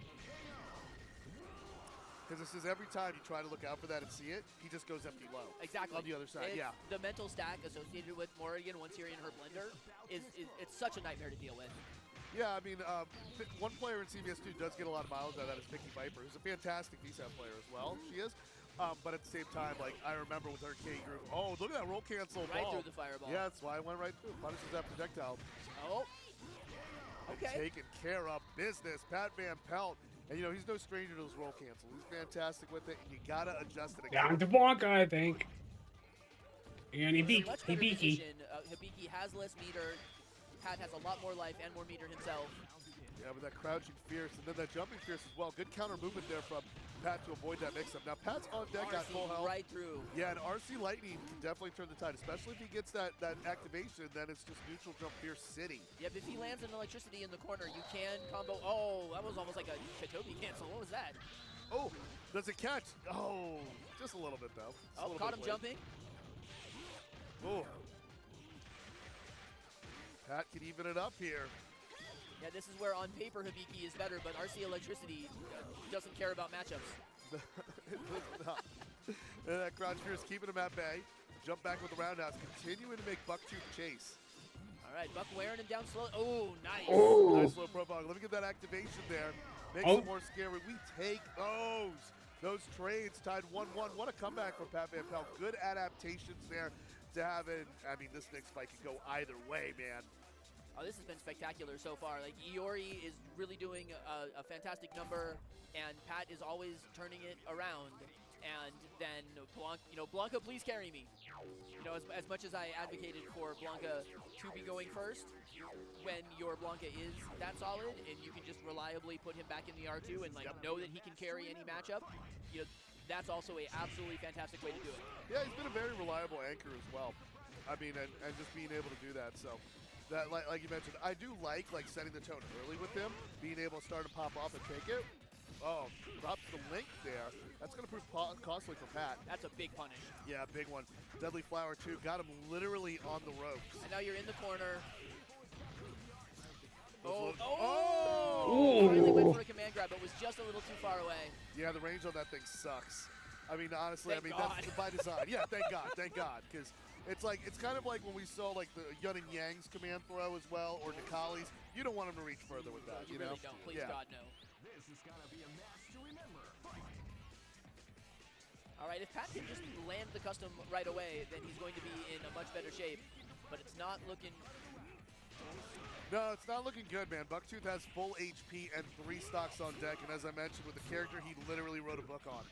Because this is every time you try to look out for that and see it, he just goes empty low. Exactly. On the other side, yeah. The mental stack associated with Morrigan once you're in her blender it's such a nightmare to deal with. Yeah, I mean, one player in CVS2 does get a lot of miles out of that is Vicky Viper, who's a fantastic VSAT player as well. She is. But at the same time, I remember with her K Groove. Oh, look at that roll cancel right ball. Through the fireball. Yeah, that's why I went right through. Punishes that projectile. Oh. Okay. Taking care of business. Pat Van Pelt. And, he's no stranger to this roll cancel. He's fantastic with it, and you got to adjust it again. Down to Blanca, I think. And Hibiki. Hibiki has less meter. Pat has a lot more life and more meter himself. Yeah, with that crouching fierce, and then that jumping fierce as well. Good counter movement there from Pat to avoid that mix-up. Now, Pat's on deck at full health. Right through. Yeah, and RC Lightning can definitely turn the tide, especially if he gets that activation, then it's just neutral jump fierce city. Yep, if he lands an electricity in the corner, you can combo. Oh, that was almost like a Katobi cancel. What was that? Oh, does it catch? Oh, just a little bit, though. Caught him jumping. Oh. Pat can even it up here. Yeah, this is where on paper Hibiki is better, but RC Electricity doesn't care about matchups. It does not. And that Crouch Fierce keeping him at bay. Jump back with the roundhouse, continuing to make Bucktooth chase. All right, Buck wearing him down slow. Oh, nice. Oh. Nice low profile. Let me get that activation there. Makes Oh. it more scary. We take those. Those trades tied 1-1. What a comeback from Pat Van Pelt. Good adaptations there to have it. I mean, this next fight could go either way, man. Oh, this has been spectacular so far. Like, Iori is really doing a fantastic number, and Pat is always turning it around. And then Blanca, please carry me. You know, as much as I advocated for Blanca to be going first, when your Blanca is that solid and you can just reliably put him back in the R2 and like know that he can carry any matchup, you know, that's also a absolutely fantastic way to do it. Yeah, he's been a very reliable anchor as well. I mean, and just being able to do that. So, that like you mentioned, I do like setting the tone early with him, being able to start to pop off and take it. Oh, drops the link there. That's going to prove costly for Pat. That's a big punish. Yeah, big one. Deadly Flower, too. Got him literally on the ropes. And now you're in the corner. Oh! Finally went for a command grab, but was just a little too far away. Yeah, the range on that thing sucks. I mean, honestly, Thank that's by design. Yeah, thank God, because it's kind of like when we saw like the Yun and Yang's command throw as well, or Nikali's. You don't want him to reach further with that. You know? really don't. Please, yeah. God, no. All right, if Pat can just land the custom right away, then he's going to be in a much better shape. But it's not looking... No, it's not looking good, man. Bucktooth has full HP and 3 stocks on deck, and as I mentioned, with the character he literally wrote a book on.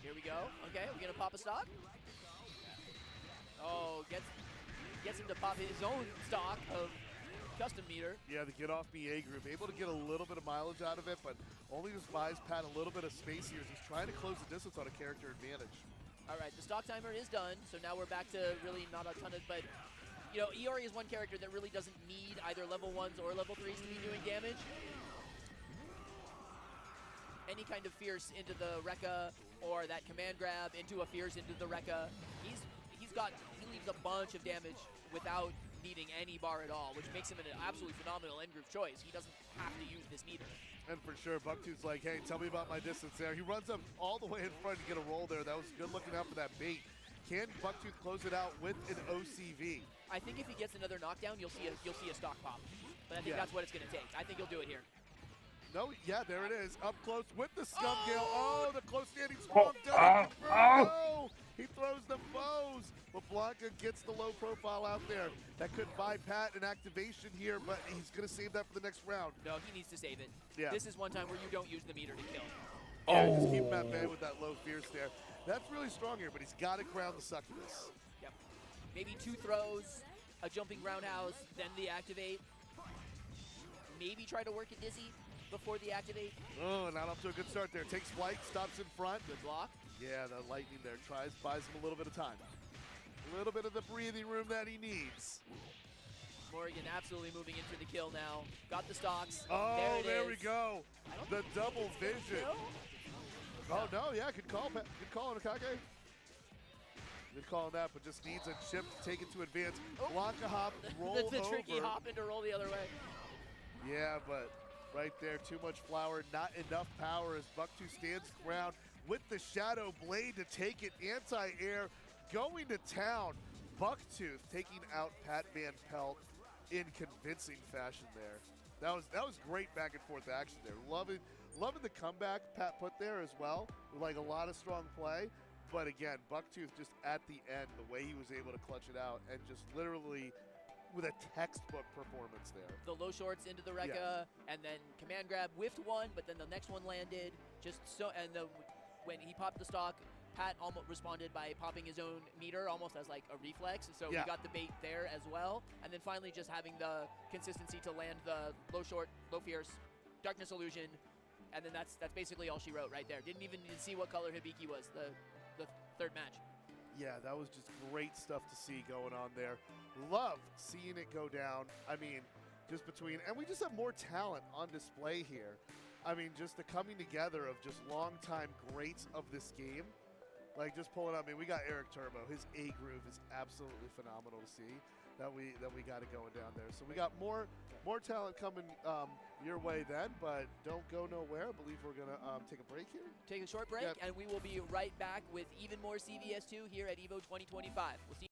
Here we go. Okay, we're gonna pop a stock. Oh, gets him to pop his own stock of custom meter. Yeah, the get off me A group, able to get a little bit of mileage out of it, but only just buys Pat a little bit of space here as he's trying to close the distance on a character advantage. All right, the stock timer is done, so now we're back to really not a ton of, but you know, Iori is one character that really doesn't need either level 1s or level 3s to be doing damage. Any kind of fierce into the Rekka, or that command grab into a fierce into the Rekka. He leaves a bunch of damage without needing any bar at all, which makes him an absolutely phenomenal end group choice. He doesn't have to use this meter. And for sure, Bucktooth's like, hey, tell me about my distance there. He runs up all the way in front to get a roll there. That was good looking out for that bait. Can Bucktooth close it out with an OCV? I think if he gets another knockdown, you'll see a stock pop. But I think that's what it's going to take. I think he'll do it here. No, yeah, there it is. Up close with the Scum Gale. Oh, the close standing strong down. Oh, he throws the foes. But Blanca gets the low profile out there. That could buy Pat an activation here, but he's going to save that for the next round. No, he needs to save it. Yeah. This is one time where you don't use the meter to kill. Yeah, just keep him at bay with that low fierce there. That's really strong here, but he's got to ground the succubus. Yep. Maybe 2 throws, a jumping roundhouse, then the activate. Maybe try to work a dizzy before the activate. Oh, not off to a good start there. Takes flight, stops in front. Good block. Yeah, the lightning there buys him a little bit of time. A little bit of the breathing room that he needs. Morgan absolutely moving in for the kill now. Got the stocks. Oh, there is. we go. The double vision. Oh, no, yeah, good call on Akage. Good call on that, but just needs a chip to take it to advance. Blanca hop, roll the over. tricky hop into roll the other way. Yeah, but right there, too much flour, not enough power as Bucktooth stands ground with the Shadow Blade to take it anti-air, going to town. Bucktooth taking out Pat Van Pelt in convincing fashion there. That was great back and forth action there. Loving the comeback Pat put there as well, with like a lot of strong play. But again, Bucktooth just at the end, the way he was able to clutch it out and just literally with a textbook performance there. The low shorts into the Rekka, and then command grab, whiffed one, but then the next one landed. When he popped the stock, Pat almost responded by popping his own meter almost as like a reflex, and so he got the bait there as well. And then finally just having the consistency to land the low short, low fierce, darkness illusion, and then that's basically all she wrote right there. Didn't even need to see what color Hibiki was, the third match. Yeah, that was just great stuff to see going on there. Love seeing it go down. I mean, just between, and we just have more talent on display here. I mean, just the coming together of just longtime greats of this game. Like, just pulling up, I mean, we got Eric Turbo. His A groove is absolutely phenomenal to see. that we got it going down there. So we got more talent coming your way then, but don't go nowhere. I believe we're gonna take a break here. Take a short break, Yep. and we will be right back with even more CVS2 here at EVO 2025. We'll see.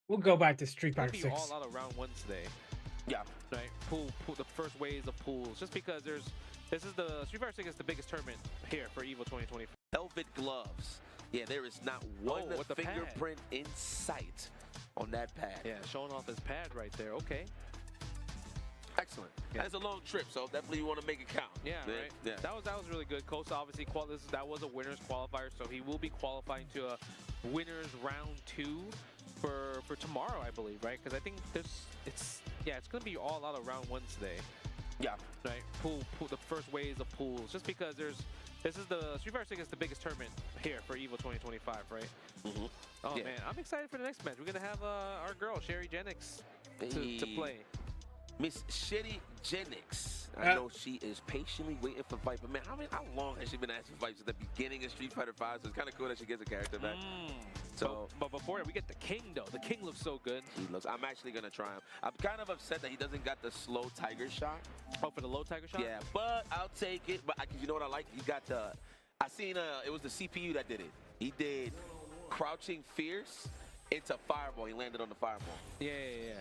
We'll go back to Street It'll Fighter be 6. all out of round one today. Yeah. Right. Pool the first waves of pools, just because this is the Street Fighter 6 is the biggest tournament here for EVO 2025. Velvet gloves. Yeah, there is not one with the pad. fingerprint in sight on that pad. Yeah, showing off his pad right there. Okay. Excellent. Yeah. That's a long trip, so definitely you want to make it count. Yeah, right. Yeah. That was really good. Kosa obviously that was a winners qualifier, so he will be qualifying to a winners round 2 for tomorrow, I believe, right? Because I think it's gonna be all out of round 1 today. Yeah. Right. Pool the first waves of pools, just because this is the Street Fighter 6 is the biggest tournament here for EVO 2025, right? Mm-hmm. Oh Yeah. man, I'm excited for the next match. We're gonna have our girl Sherry Jennings to play. Miss Sherry Jennings. I know she is patiently waiting for Viper. Man, how long has she been asking for Viper since the beginning of Street Fighter 5? So it's kind of cool that she gets a character back. So, but before that, we get the King though. The King looks so good. I'm actually gonna try him. I'm kind of upset that he doesn't got the slow tiger shot. Oh, for the low tiger shot? Yeah, but I'll take it. But you know what I like? He got the. I seen it was the CPU that did it. He did crouching fierce into fireball. He landed on the fireball. Yeah.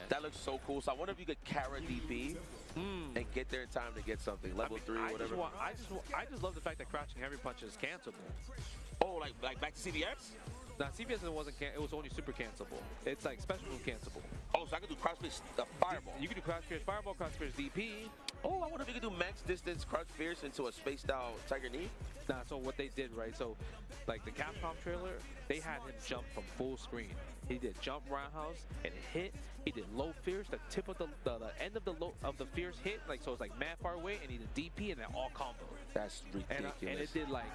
That looks so cool. So I wonder if you could Kara DP and get there in time to get something. Level 3 or whatever. I just love the fact that crouching heavy punch is cancelable. Oh, like back to CBS? Nah, CBS it was only super cancelable. It's like special move cancelable. Oh, so I could do crouch fierce fireball. You can do crouch fierce fireball, crouch fierce DP. Oh, I wonder if you could do max distance crouch fierce into a spaced out tiger knee. Nah, so what they did, right? So, like the Capcom trailer, they had him jump from full screen. He did jump roundhouse and hit. He did low fierce, the tip of the end of the fierce hit, like so it's like mad far away, and he did DP and then all combo. That's ridiculous. And it did like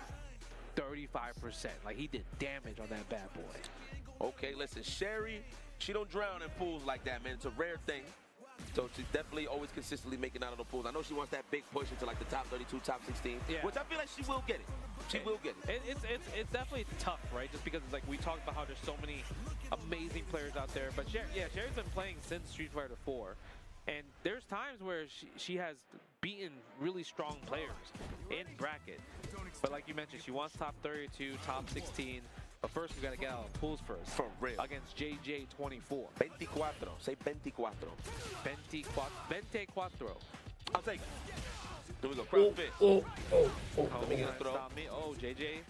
35%. Like he did damage on that bad boy. Okay, listen, Sherry, she don't drown in pools like that, man. It's a rare thing. So she's definitely always consistently making out of the pools. I know she wants that big push into like the top 32, top 16, which I feel like she will get it. She will get it. It's definitely tough, right? Just because it's like we talked about how there's so many amazing players out there. But Sherry's been playing since Street Fighter 4. And there's times where she has beaten really strong players in bracket. But like you mentioned, she wants top 32, top 16. But first, we got to get out of the pools first. For real. Against JJ24. 24. Say 24. 24. I'll take it. Here we go. CrossFit. Let me get a throw. Stop me. Oh, JJ.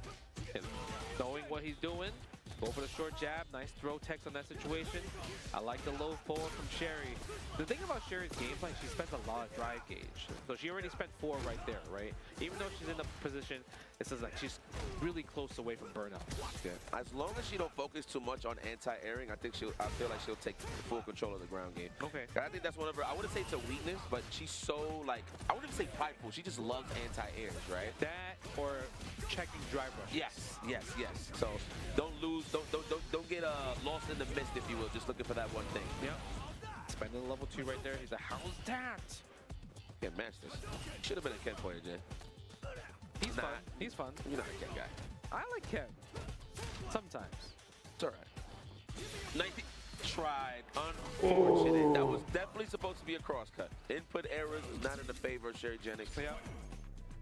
Knowing what he's doing. Go for the short jab. Nice throw text on that situation. I like the low forward from Sherry. The thing about Sherry's gameplay, she spends a lot of drive gauge. So she already spent 4 right there, right? Even though she's in the position, it says like she's really close away from burnout. Yeah. As long as she don't focus too much on anti-airing, I feel like she'll take full control of the ground game. Okay. I think that's one of her, I wouldn't say it's a weakness, but she's so like, I wouldn't say prideful. She just loves anti-airs, right? That or checking drive rush. Yes. So don't lose, don't get lost in the mist, if you will. Just looking for that one thing. Yep. Spending the level 2 right there. He's like, how's that? Can't match this. Should have been a Ken player, Jay. He's fun. He's fun. You're not a Ken guy. I like Ken. Sometimes. It's all right. 19 tried. Unfortunate. That was definitely supposed to be a crosscut. Input errors is not in the favor of Sherry Jennings. Yeah.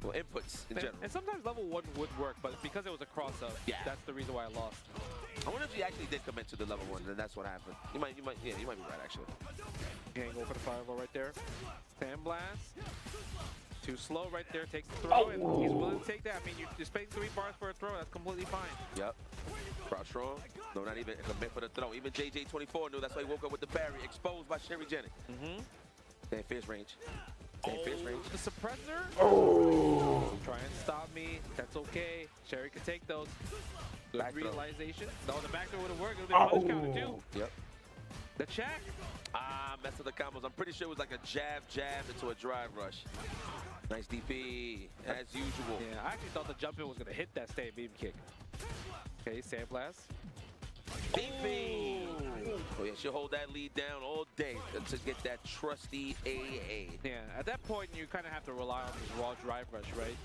Well, inputs in general. And sometimes level 1 would work, but because it was a cross-up, that's the reason why I lost. I wonder if he actually did commit to the level 1, and that's what happened. You might be right, actually. Okay, go for the fireball right there. Sandblast. Too slow right there. Takes the throw, and he's willing to take that. I mean, you're spending 3 bars for a throw. That's completely fine. Yep. Crouch strong. No, not even commit for the throw. Even JJ24 knew. That's why he woke up with the barrier. Exposed by Sherry Jennings. Stay fierce range. The suppressor. Try and stop me. That's okay. Sherry can take those. Good Back realization. No, the back throw would have worked. It would have been punish counter too. Yep. The check. Mess with the combos. I'm pretty sure it was like a jab into a drive rush. Nice DP, as usual. Yeah, I actually thought the jump in was going to hit that stay beam kick. Okay, Sandblast. DP! Oh yeah, she'll hold that lead down all day to get that trusty AA. Yeah, at that point, you kind of have to rely on this raw drive rush, right?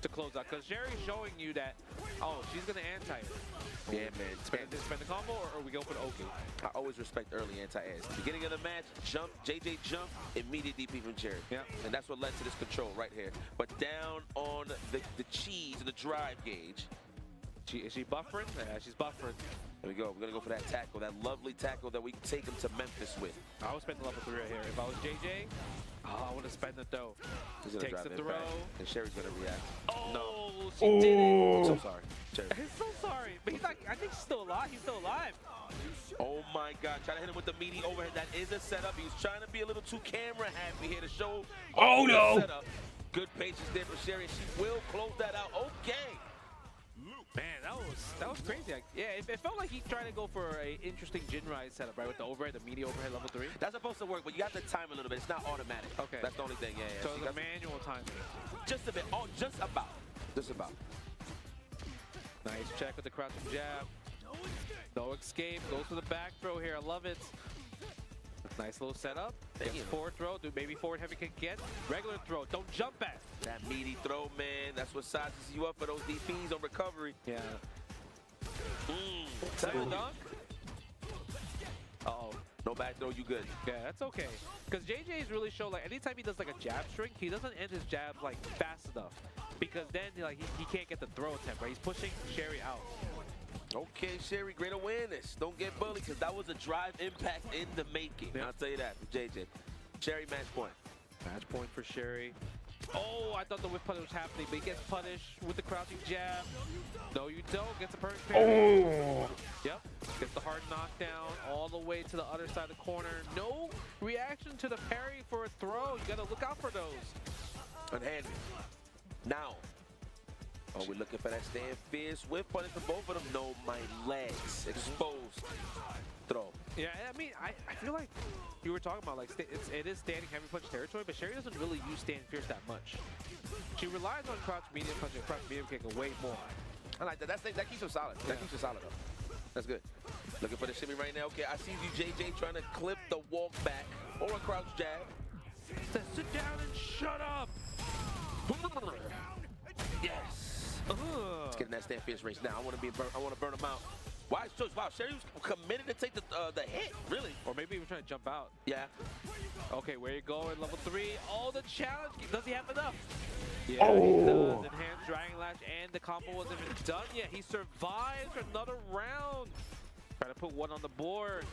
to close out, because Sherry's showing you that, oh, she's going to anti it. Yeah, man. Spend the combo, or we go for the OK? I always respect early anti-airs. Beginning of the match, jump, JJ jump, immediate DP from Jerry. Yeah. And that's what led to this control right here. But down on the cheese and the drive gauge. Is she buffering? Yeah, she's buffering. There we go. We're going to go for that tackle, that lovely tackle that we can take him to Memphis with. I would spend the level 3 right here. If I was JJ, I would have spent it though. He's gonna Takes drive the throw. And Sherry's going to react. Oh, no. she did it. I'm so sorry. Sherry. He's so sorry. But he's not, I think he's still alive. He's still alive. Oh my God, trying to hit him with the meaty overhead. That is a setup. He was trying to be a little too camera happy here to show. Oh no. Setup. Good patience there for Sherry. She will close that out. Okay. Man, that was crazy. Yeah, it felt like he tried to go for an interesting Jin Rise setup, right? With the overhead, the meaty overhead level 3. That's supposed to work, but you have to time a little bit. It's not automatic. Okay. That's the only thing. Yeah. So it's a manual timing. Just a bit. Oh, just about. Just about. Nice check with the crouching jab. No escape. Goes for the back throw here. I love it. Nice little setup. Forward throw. Do maybe forward heavy kick again. Regular throw. Don't jump at. That meaty throw, man. That's what sizes you up for those DPs on recovery. Yeah. Double dunk. Uh-oh. No back throw. You good. Yeah, that's okay. Because JJ's really shown, like, anytime he does, like, a jab string, he doesn't end his jab, like, fast enough. Because then, like, he can't get the throw attempt, right? He's pushing Sherry out. Okay, Sherry, great awareness. Don't get bullied, because that was a drive impact in the making. I'll tell you that from JJ. Sherry, match point. Match point for Sherry. Oh, I thought the whip punish was happening, but he gets punished with the crouching jab. No, you don't. Gets a perfect parry. Oh. Yep. Gets the hard knockdown all the way to the other side of the corner. No reaction to the parry for a throw. You got to look out for those. Unhanded. Now. Oh, we're looking for that stand fierce whip punish for both of them. No, my legs exposed. Throw. Yeah, I mean, I feel like you were talking about, like, it is standing heavy punch territory, but Sherry doesn't really use stand fierce that much. She relies on crouch medium punch and crouch medium kick way more. I like that. That keeps her solid. That keeps her solid, though. That's good. Looking for the shimmy right now. Okay, I see you, JJ, trying to clip the walk back or a crouch jab. Sit down and shut up. Yes. Let's get in that stand fierce race now. I want to burn him out. Wise choice. Wow, Sherry was committed to take the hit, really. Or maybe even trying to jump out. Yeah. Okay, where you going? Level 3. Oh, the challenge. Does he have enough? Yeah, oh. He does. Enhanced Dragon Lash, and the combo wasn't even done yet. He survives another round. Trying to put one on the board.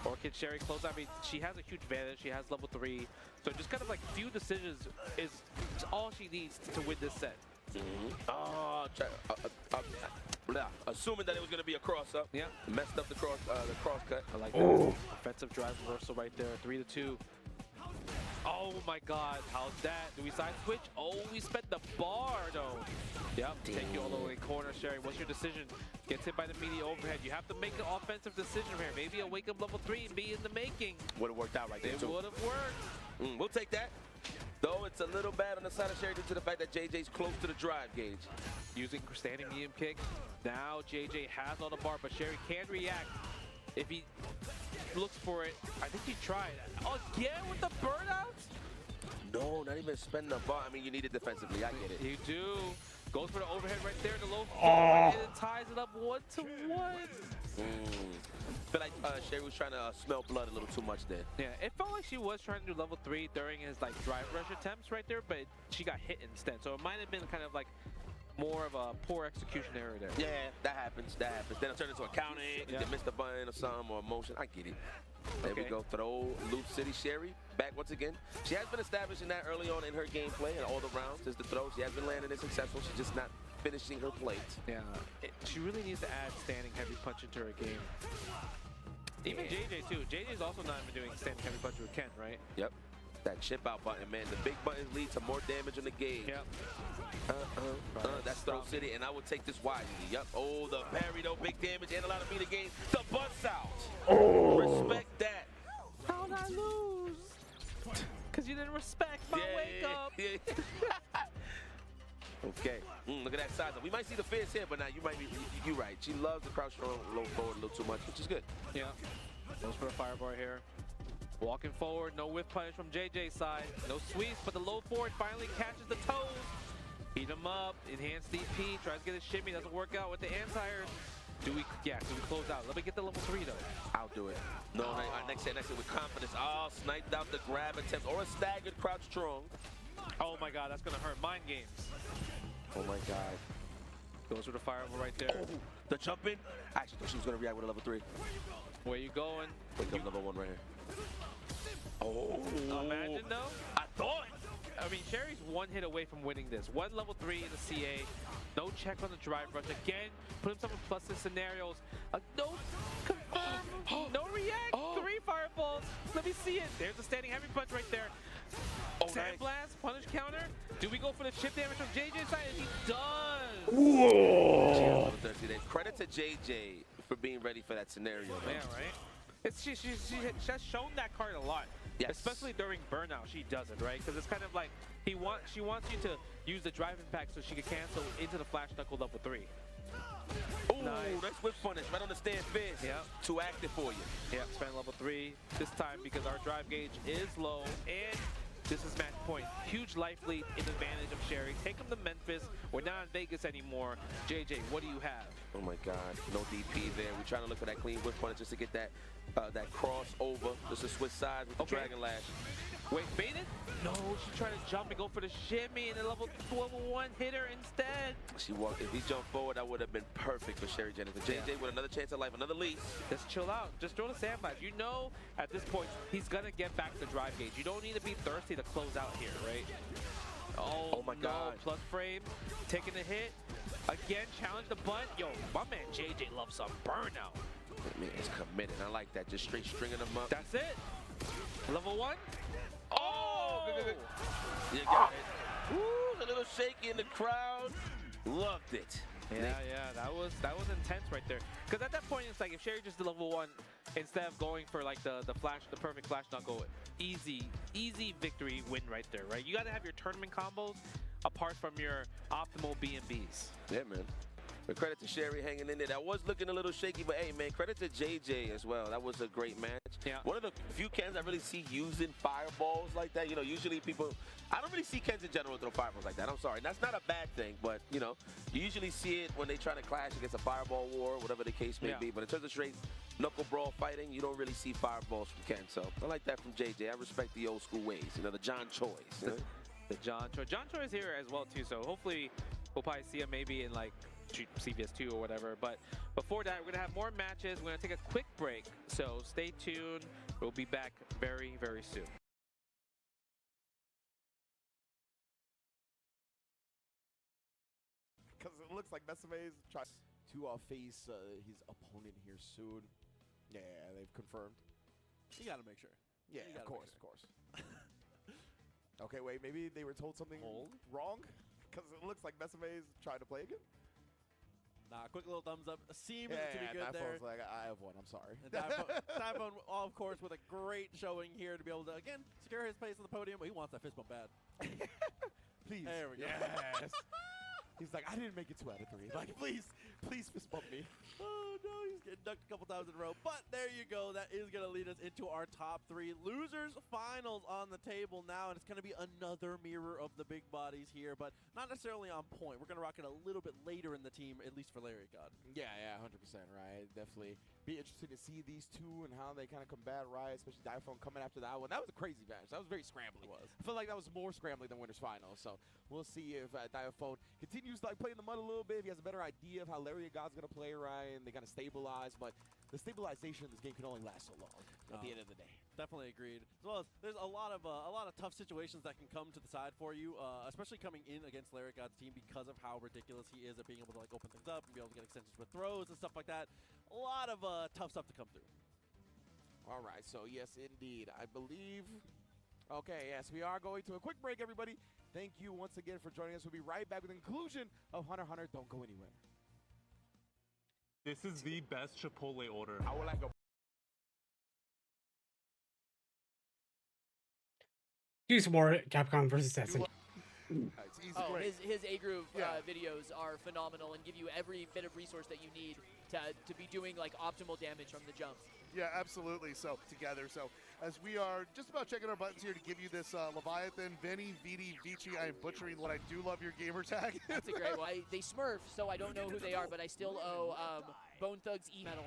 Or can Sherry close out? I mean, she has a huge advantage. She has level 3. So just kind of like few decisions is all she needs to win this set. Oh, assuming that it was going to be a cross up. Yeah. Messed up the cross cut. I like that. Offensive drive reversal right there. 3-2. Oh my God, how's that? Do we side switch? Oh, we spent the bar though. Yep, take you all the way corner, Sherry. What's your decision? Gets hit by the meaty overhead. You have to make an offensive decision here. Maybe a wake up level 3 and be in the making. Would have worked out right there It too. would have worked. We'll take that. Though it's a little bad on the side of Sherry due to the fact that JJ's close to the drive gauge. Using standing medium kick. Now JJ has on the bar, but Sherry can react if he looks for it. I think he tried. Again with the burnouts? No, not even spending the bar. I mean, you need it defensively. I get it. You do. Goes for the overhead right there, the low Oh. and it ties it up 1-1. Feel like Sherry was trying to smell blood a little too much there. Yeah, it felt like she was trying to do level 3 during his like drive rush attempts right there, but she got hit instead. So it might have been kind of like more of a poor execution error there. Yeah, that happens. That happens. Then it turned into a counter hit. They missed a button or something or a motion. I get it. There we go. Throw Loop City Sherry back once again. She has been establishing that early on in her gameplay and all the rounds is the throw. She has been landing it successful. She's just not finishing her plate. Yeah, she really needs to add standing heavy punch into her game. Even JJ too. JJ's also not even doing standing heavy punch with Ken, right? Yep. That chip out button, man. The big buttons lead to more damage on the gauge. Yep. That's Throw City, and I would take this wisely. Yep. Oh, the parry though, big damage and a lot of meter gain. The bust out. Oh. Respect that. How'd I lose? Because you didn't respect my wake up. Okay. Look at that size up. We might see the fierce here, but now you might be. You're right. She loves the crouch throw low forward a little too much, which is good. Yeah. Goes for a firebar here. Walking forward, no whiff punish from JJ's side. No sweeps, but the low forward finally catches the toes. Heat him up, enhance DP, tries to get a shimmy, doesn't work out with the anti-airs. Do we close out? Let me get the level 3 though. I'll do it. No, next hit with confidence. Oh, sniped out the grab attempt or a staggered crouch strong. Oh my god, that's gonna hurt mind games. Oh my god. Goes for the fireball right there. Oh, the jump in. I actually thought she was gonna react with a level 3. Where you going? Wake up level 1 right here. Oh. Imagine though. I thought. I mean, Sherry's one hit away from winning this. One level 3 in the CA. No check on the drive rush. Again, put himself in pluses scenarios. No confirm. No react. 3 fireballs. Let me see it. There's a standing heavy punch right there. Sandblast, punish counter. Do we go for the chip damage from JJ's side? And he does. Whoa. Credit to JJ for being ready for that scenario. Yeah, right? She has shown that card a lot. Yes. Especially during burnout, she does it, right? Because it's kind of like she wants you to use the drive impact so she can cancel into the flash knuckle level 3. Ooh, nice whip punish right on the stand fist. Yeah. Too active for you. Yeah, spend level 3 this time because our drive gauge is low and this is match point. Huge life lead in advantage of Sherry. Take him to Memphis. We're not in Vegas anymore. JJ, what do you have? Oh my god, no DP there. We're trying to look for that clean whip punish just to get that crossover, just to switch sides with the Dragon Lash. Wait, baited? No, she tried to jump and go for the shimmy and the level 1 hitter instead. She walked. If he jumped forward, that would have been perfect for Sherry Jennifer. JJ with another chance at life, another lead. Just chill out. Just throw the sandblast. You know at this point he's gonna get back the drive gauge. You don't need to be thirsty to close out here, right? Oh my god. Plus frame, taking the hit. Again, challenge the butt. Yo, my man JJ loves some burnout. Man, it's committed. I like that. Just straight stringing them up. That's it. Level 1. Oh! You got it. Ooh, a little shaky in the crowd. Loved it. Yeah, that was intense right there. Because at that point, it's like if Sherry just did level 1 instead of going for like the perfect flash knuckle, easy victory win right there, right? You got to have your tournament combos apart from your optimal B&Bs. Yeah, man. But credit to Sherry hanging in there. That was looking a little shaky, but hey, man, credit to JJ as well. That was a great match. Yeah. One of the few Kens I really see using fireballs like that. You know, usually people, I don't really see Kens in general throw fireballs like that. I'm sorry. That's not a bad thing, but, you know, you usually see it when they try to clash against a fireball war, whatever the case may be. But in terms of straight knuckle brawl fighting, you don't really see fireballs from Ken. So I like that from JJ. I respect the old school ways. You know, the John Choi's. You know? The John Choi. John Choi is here as well, too. So hopefully we'll probably see him maybe in like CVS2 or whatever. But before that, we're going to have more matches. We're going to take a quick break. So stay tuned. We'll be back very, very soon. Because it looks like Mesame is trying to face his opponent here soon. Yeah, they've confirmed. You got to make sure. Yeah, of course. Okay, wait, maybe they were told something wrong? Because it looks like Mesame is trying to play again? Nah, quick little thumbs up. Seems to be good there. Like, I have one, I'm sorry. Typhone, of course, with a great showing here to be able to, again, secure his place on the podium, but he wants that fist bump bad. Please. There we go. Yes. He's like, I didn't make it 2 out of 3. Like, please fist bump me. Oh, no, he's getting ducked a couple times in a row. But there you go. That is going to lead us into our top 3 losers finals on the table now. And it's going to be another mirror of the big bodies here, but not necessarily on point. We're going to rock it a little bit later in the team, at least for Larry God. Yeah, 100%, right? Definitely be interested to see these two and how they kind of combat Riot, especially Diphone coming after that one. That was a crazy match. That was very scrambling. I feel like that was more scrambling than Winners Finals. So we'll see if Diphone continues to play in the mud a little bit. If he has a better idea of how Larry God's going to play Ryan, they kind of stabilize. But the stabilization of this game can only last so long at the end of the day. Definitely agreed. As well as there's a lot of tough situations that can come to the side for you, especially coming in against Larry God's team because of how ridiculous he is at being able to like open things up and be able to get extensions with throws and stuff like that. A lot of tough stuff to come through. All right, so yes, indeed. I believe... Okay, yes, we are going to a quick break, everybody. Thank you once again for joining us. We'll be right back with the conclusion of Hunter x Hunter. Don't go anywhere. This is the best Chipotle order. I would like a... Do some more Capcom versus Tekken. He's Oh, great. his A Groove Yeah. videos are phenomenal and give you every bit of resource that you need to be doing like optimal damage from the jumps. Yeah, absolutely. So together. So as we are just about checking our buttons here to give you this Leviathan, Vinny, Vidi, Vici. I am butchering what I do love your gamer tag. That's a great one. They smurf, so I don't know who they are, but I still owe Bone Thugs E medal.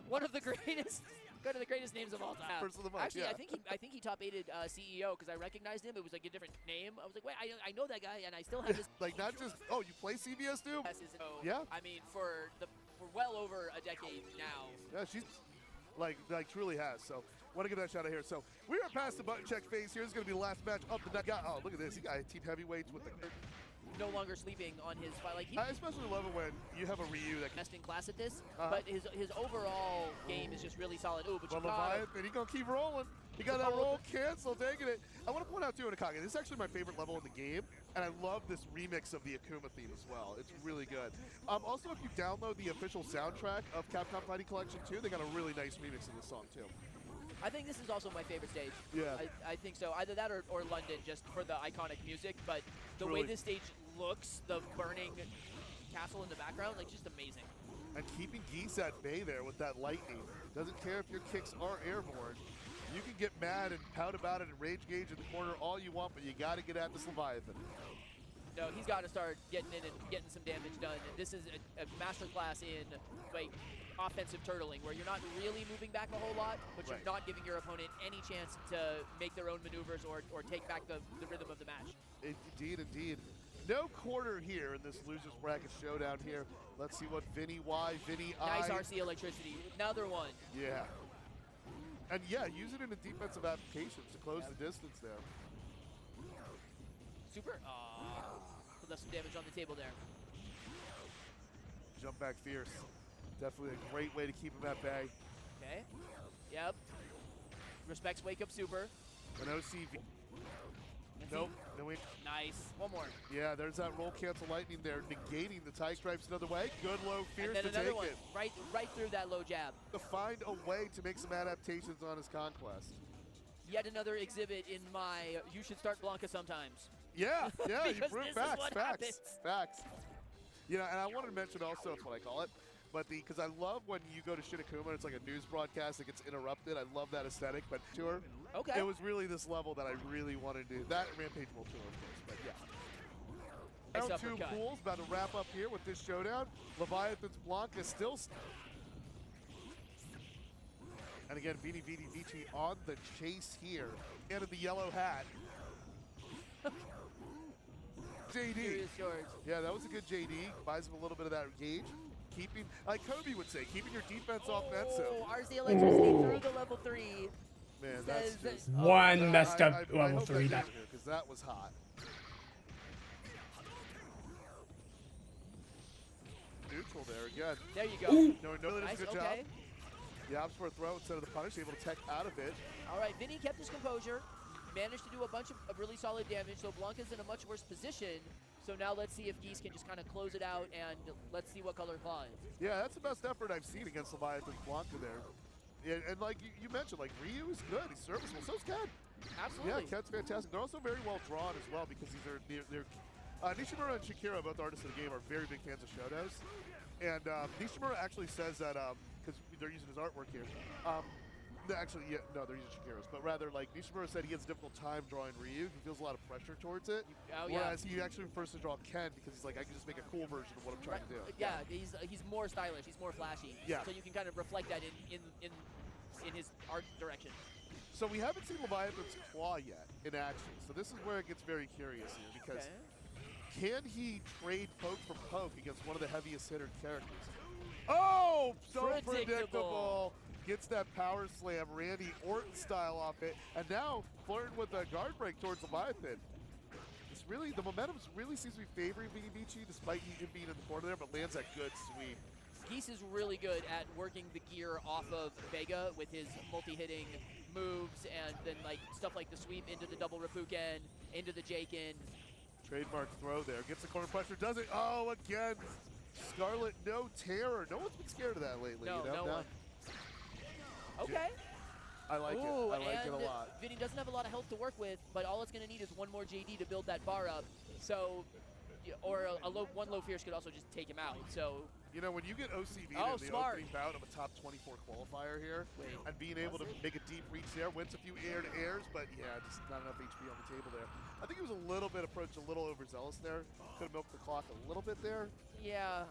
One of the greatest names of all time. First of the month, Actually, yeah. I think he top 8'd CEO because I recognized him. It was like a different name. I was like, wait, I know that guy, and I still have this. Like not just you play CVS too? Yeah. I mean, for well over a decade now. Yeah, she's like truly has. So want to give that shout out here. So we are past the button check phase. Here's going to be the last match of the night. Oh, look at this. He got team heavyweights with the. No longer sleeping on his fight. Like I especially love it when you have a Ryu that best in class at this, but his overall game is just really solid. Ooh, but Leviathan, he gonna keep rolling. He got that roll canceled, taking it. I want to point out too, Inakage, this is actually my favorite level in the game, and I love this remix of the Akuma theme as well. It's really good. Also, if you download the official soundtrack of Capcom Fighting Collection 2, they got a really nice remix of this song too. I think this is also my favorite stage. Yeah. I think so. Either that or London, just for the iconic music. But the way this stage looks, the burning castle in the background, like just amazing. And keeping Geese at bay there with that lightning. Doesn't care if your kicks are airborne. You can get mad and pout about it and rage gauge in the corner all you want, but you got to get at this Leviathan. No, he's got to start getting in and getting some damage done. And this is a masterclass in like offensive turtling, where you're not really moving back a whole lot, but you're not giving your opponent any chance to make their own maneuvers or take back the rhythm of the match. Indeed, indeed. No quarter here in this losers bracket showdown here. Let's see what Vinny Y, Vinny I. Nice RC electricity. Another one. Yeah. And yeah, use it in a defensive application to close the distance there. Super. Left some damage on the table there. Jump back fierce. Definitely a great way to keep him at bay. Okay. Yep. Respects wake up super. An OCV. Nope. No, nice. One more. Yeah, there's that roll cancel lightning there, negating the tie stripes another way. Good low fierce and then to another take one. it. Right through that low jab. To find a way to make some adaptations on his conquest. Yet another exhibit in my you should start Blanca sometimes. Yeah, yeah, you because prove this facts, is what facts, happens. facts. You know, and I wanted to mention also, it's what I call it, but because I love when you go to Shinakuma and it's like a news broadcast that gets interrupted. I love that aesthetic, but tour, okay, it was really this level that I really wanted to do. That Rampage World Tour, of course, but yeah. Nice Round two uppercut. pools, about to wrap up here with this showdown. Leviathan's Blanca still. And again, Vidi Vici on the chase here. And in the yellow hat. JD. Yeah, that was a good JD. Buys him a little bit of that gauge. Keeping, like Kobe would say, keeping your defense offensive. RC electricity through the level 3. Man, that's just one messed up I level hope 3. That because that was hot. Neutral there again. There you go. No, Nice, good okay. job. The opts for a throw instead of the punish, able to tech out of it. All right, Vinny kept his composure, managed to do a bunch of really solid damage, so Blanca's in a much worse position. So now let's see if Geese can just kind of close it out, and let's see what color flies. Yeah, that's the best effort I've seen against Leviathan's Blanca there. Yeah, and like you mentioned, like Ryu is good, he's serviceable, so's Ken. Absolutely. Yeah, Ken's fantastic. They're also very well drawn as well because they're Nishimura and Shakira, both artists of the game, are very big fans of Shotos. And Nishimura actually says that, because they're using his artwork here, actually, yeah, no, they're using Shakira's, but rather, like, Nishimura said he has a difficult time drawing Ryu. He feels a lot of pressure towards it. Whereas he actually prefers to draw Ken because he's like, I can just make a cool version of what I'm trying to do. Yeah, he's more stylish, he's more flashy. Yeah. So you can kind of reflect that in his art direction. So we haven't seen Leviathan's claw yet in action. So this is where it gets very curious here because can he trade poke for poke against one of the heaviest hitter characters? Oh, so predictable. Gets that power slam, Randy Orton style off it, and now flirting with a guard break towards Leviathan. It's really, the momentum really seems to be favoring Vidi Vici despite him being in the corner there, but lands that good sweep. Geese is really good at working the gear off of Vega with his multi-hitting moves and then like stuff like the sweep into the double Rapuken, into the Jaken. Trademark throw there, gets the corner pressure, does it? Oh, again, Scarlet, no terror. No one's been scared of that lately. No, you know? no one. Okay. I like it. Ooh, I like it a and lot. Vinny doesn't have a lot of health to work with, but all it's going to need is one more JD to build that bar up. So, or one low fierce could also just take him out. So, you know, when you get OCV in the smart. opening bout of a top 24 qualifier here, and being able to make a deep reach there, wins a few air-to-airs, but yeah, just not enough HP on the table there. I think he was a little bit approached a little overzealous there. Could have milked the clock a little bit there. Yeah,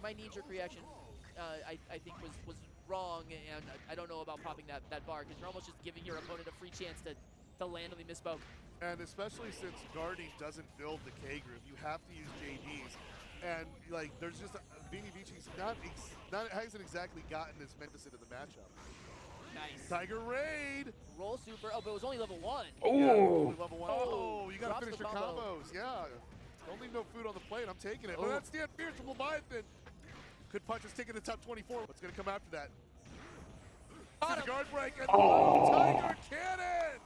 my knee-jerk reaction, I think was wrong, and I don't know about popping that bar, because you're almost just giving your opponent a free chance to land on the misspoke. And especially since guarding doesn't build the K group, you have to use JDs. And like, there's just Vini Vici's hasn't exactly gotten as meant into the matchup. Nice. Tiger Raid. Roll super. Oh, but it was only level 1. Oh. Yeah, only level 1. Oh, Oh, you gotta finish your combo. combos. Yeah. Don't leave no food on the plate. I'm taking it. Oh, that's Stand Fierce from Leviathan. Could punch us taking the top 24. What's gonna come after that? Guard break and Tiger Cannon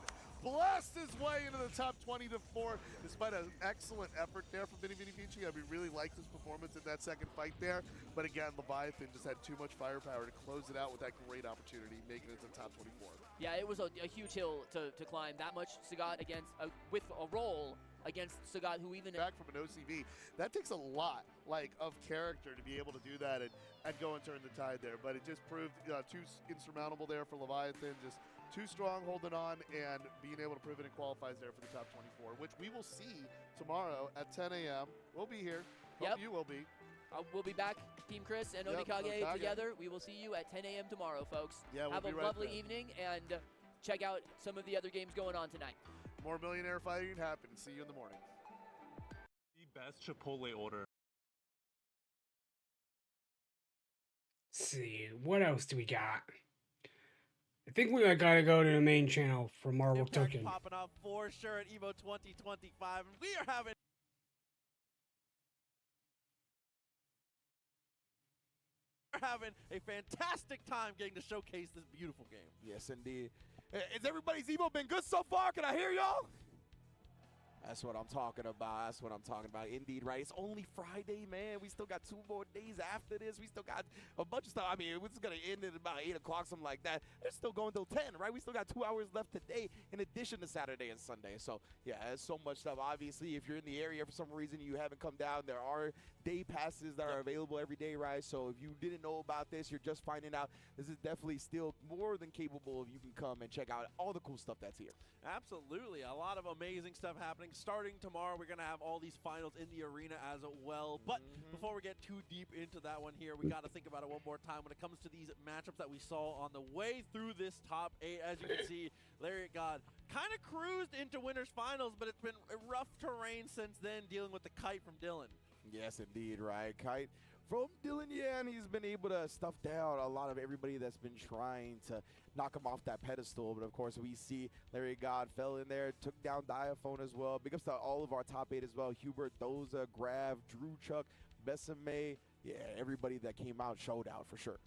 blast his way into the top 20 to 4, despite an excellent effort there from Vini Vici. I really liked his performance in that second fight there, but again, Leviathan just had too much firepower to close it out with that great opportunity, making it to the top 24. Yeah, it was a huge hill to climb. That much Sagat against with a roll against Sagat, who even back from an OCV. That takes a lot, like, of character to be able to do that and go and turn the tide there. But it just proved too insurmountable there for Leviathan. Just too strong holding on and being able to prove it in qualifies there for the top 24, which we will see tomorrow at 10 a.m. We'll be here. Hope you will be. We'll be back, Team Chris and Onikage together. We will see you at 10 a.m. tomorrow, folks. Yeah, we'll Have be a right lovely there. evening, and check out some of the other games going on tonight. More millionaire fighting happen. See you in the morning. The best Chipotle order. Let's see, what else do we got? I think we gotta go to the main channel for Marvel Impact Token. popping up for sure at EVO 2025, and we are having a fantastic time getting to showcase this beautiful game. Yes, indeed. Has everybody's EVO been good so far? Can I hear y'all? That's what I'm talking about. That's what I'm talking about. Indeed, right? It's only Friday, man. We still got 2 more days after this. We still got a bunch of stuff. I mean, it's going to end at about 8 o'clock, something like that. It's still going till 10, right? We still got 2 hours left today in addition to Saturday and Sunday. So, yeah, there's so much stuff. Obviously, if you're in the area for some reason you haven't come down, there are day passes that are available every day, right? So if you didn't know about this, you're just finding out, this is definitely still more than capable of you can come and check out all the cool stuff that's here. Absolutely. A lot of amazing stuff happening. Starting tomorrow, we're going to have all these finals in the arena as well. But before we get too deep into that one here, we got to think about it one more time when it comes to these matchups that we saw on the way through this top 8. As you can see, Lariat God kind of cruised into winners finals, but it's been a rough terrain since then, dealing with the kite from Dylan. Yes, indeed, right. Kite from Dylan Yan, he's been able to stuff down a lot of everybody that's been trying to knock him off that pedestal. But of course, we see Larry God fell in there, took down Diaphone as well. Big ups to all of our top 8 as well. Hubert, Doza, Grav, Drew Chuck, Besame. Yeah, everybody that came out showed out for sure.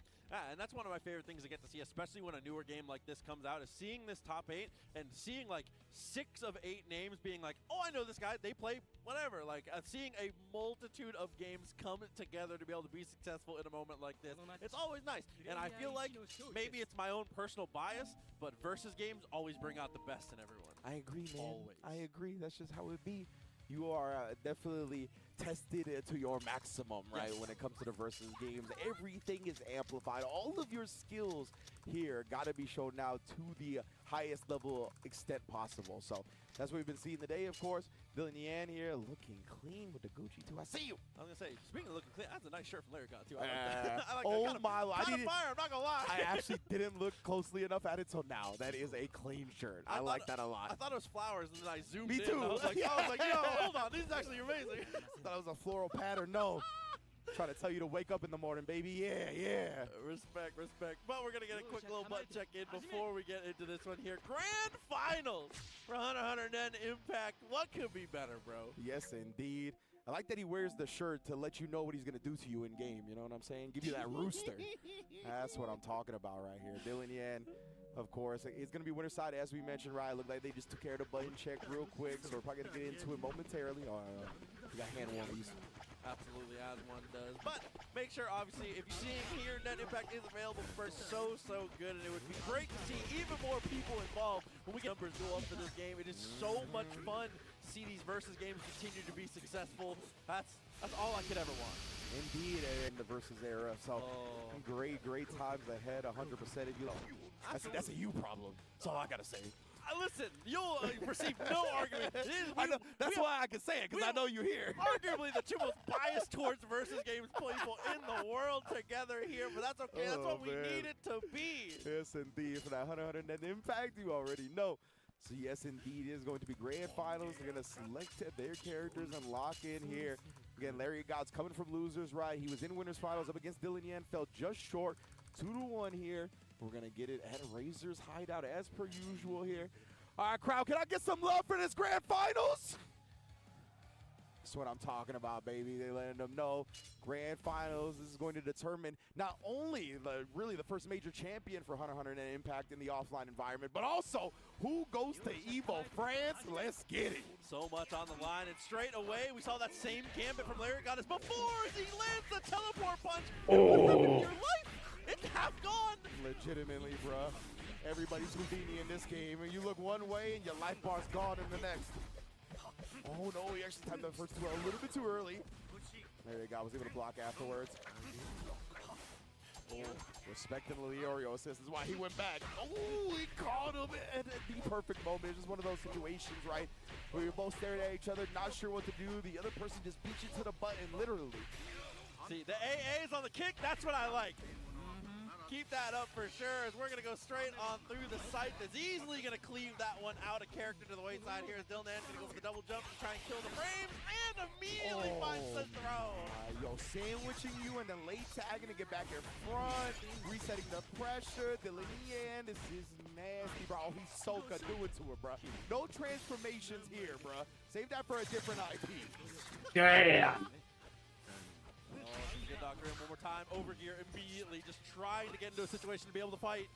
And that's one of my favorite things to get to see, especially when a newer game like this comes out, is seeing this top 8 and seeing like 6 of 8 names being like, oh, I know this guy, they play whatever. Like seeing a multitude of games come together to be able to be successful in a moment like this. It's always nice. And I feel like maybe it's my own personal bias, but versus games always bring out the best in everyone. I agree, man. Always. I agree. That's just how it be. You are definitely tested to your maximum, right? When it comes to the versus games, everything is amplified. All of your skills here got to be shown now to the highest level extent possible. So that's what we've been seeing today, of course. Dylan Yan here looking clean with the Gucci too. I see you. I was gonna say, speaking of looking clean, that's a nice shirt from Larry God too. I like that. I like oh that. my! Kind of fire. I'm not gonna lie. I actually didn't look closely enough at it till now. That is a clean shirt. I like that a lot. I thought it was flowers, and then I zoomed Me in. too. I was like, yo, hold on, this is actually amazing. Thought it was a floral pattern. No. Trying to tell you to wake up in the morning, baby. Yeah. Respect. But we're going to get a quick little butt check in before we get into this one here. Grand Finals for Hunter x Hunter and Impact. What could be better, bro? Yes, indeed. I like that he wears the shirt to let you know what he's going to do to you in game. You know what I'm saying? Give you that rooster. That's what I'm talking about right here. Dylan Yan, of course. It's going to be winner side, as we mentioned, right? Look like they just took care of the button check real quick, so we're probably going to get into it momentarily. We got hand warmers. Absolutely, as one does. But make sure, obviously, if you're seeing here, Net Impact is available for so good, and it would be great to see even more people involved when we get numbers go up for this game. It is so much fun to see these versus games continue to be successful. That's all I could ever want. Indeed, in the versus era. So great times ahead, 100% of you. That's a you problem. That's all I gotta say. Listen, you'll receive no argument. I know, that's why I can say it, because I know you're here. Arguably the two most biased towards versus games people in the world together here, but that's okay. That's what we need it to be. Yes, indeed. For that 100 Net Impact, you already know. So yes, indeed, it is going to be grand finals. They're going to select their characters and lock in here. Again, Larry God's coming from losers, right? He was in winners finals up against Dylan Yan, fell just short. 2-1 here. We're going to get it at Razor's hideout as per usual here. All right, crowd, can I get some love for this grand finals? That's what I'm talking about, baby. They're letting them know grand finals. This is going to determine not only really the first major champion for Hunter Net Impact in the offline environment, but also who goes to EVO France. Let's get it. So much on the line, and straight away we saw that same gambit from Larry Goddess before as he lands the teleport punch. Oh. Your life, it's half gone. Legitimately, bruh. Everybody's Houdini in this game, and you look one way and your life bar's gone in the next. Oh no, he actually timed the first two a little bit too early. There you go, was able to block afterwards. Oh, respecting Leorio assist is why he went back. Oh, he caught him at the perfect moment. It's just one of those situations, right, where you're both staring at each other, not sure what to do. The other person just beats you to the button, literally. See, the AA is on the kick. That's what I like. Keep that up for sure, as we're going to go straight on through the site. That's easily going to cleave that one out of character to the wayside here as Dylan going to go for the double jump to try and kill the frames, and immediately finds the throw. Yo, sandwiching you and then late tagging to get back in front, resetting the pressure. Dylan, this is nasty, bro. Oh, he's so good. Do it to her, bro. No transformations here, bro. Save that for a different IP. Damn. Good Dr. one more time. Overgear immediately, just trying to get into a situation to be able to fight.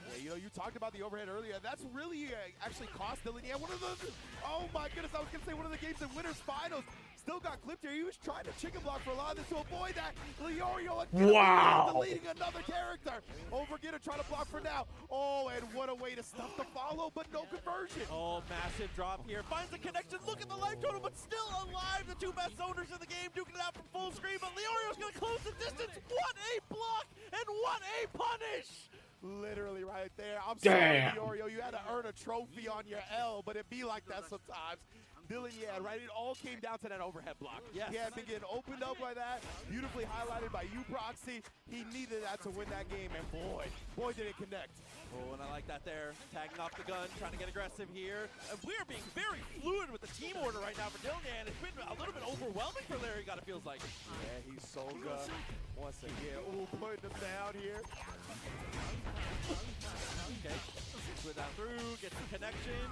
Yeah, you know, you talked about the overhead earlier. That's really actually cost Dylan. Yeah, one of the, oh my goodness, I was gonna say one of the games in winners finals. Still got clipped here. He was trying to chicken block for a lot of this to avoid that. Leorio again, deleting another character. Overgear to try to block for now. Oh, and what a way to stuff the follow, but no conversion. Oh, massive drop here. Finds the connection. Look at the life total, but still alive. The two best owners in the game duking it out from full screen, but Leorio's gonna close the distance. What a block and what a punish. Literally right there. I'm sorry, Leorio. You had to earn a trophy on your L, but it be like that sometimes. Dylan, yeah, right? It all came down to that overhead block. Yes. He had been getting opened up by that, beautifully highlighted by U-Proxy. He needed that to win that game, and boy, did it connect. Oh, and I like that there. Tagging off the gun, trying to get aggressive here. And we're being very fluid with the team order right now for Dylan, and it's been a little bit overwhelming for Larry, it feels like. Yeah, he's so good. Once again, ooh, putting him down here. Okay, split that through, gets the connection.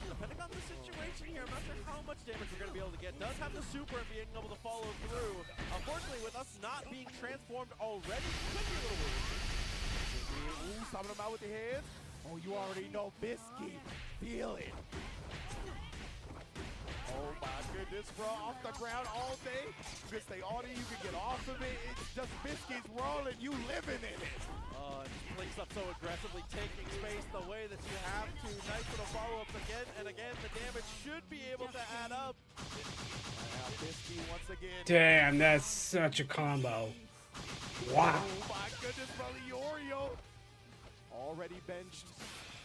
Depending on the situation here, I'm not sure how much damage we're going to be able to get. Does have the super and being able to follow through. Unfortunately, with us not being transformed already, could be a little weird. Ooh, stopping him out with the hands. Oh, you already know Bisky. Feel it. Oh my goodness, bro. Off the ground all day. You can stay on it, you can get off of it. It's just Bisky's rolling, you living in it. It links up so aggressively, taking space the way that you have to. Nice little follow-ups again and again. The damage should be able to add up. Bisky once again. Damn, that's such a combo. Wow. Oh my goodness, bro. Leorio already benched.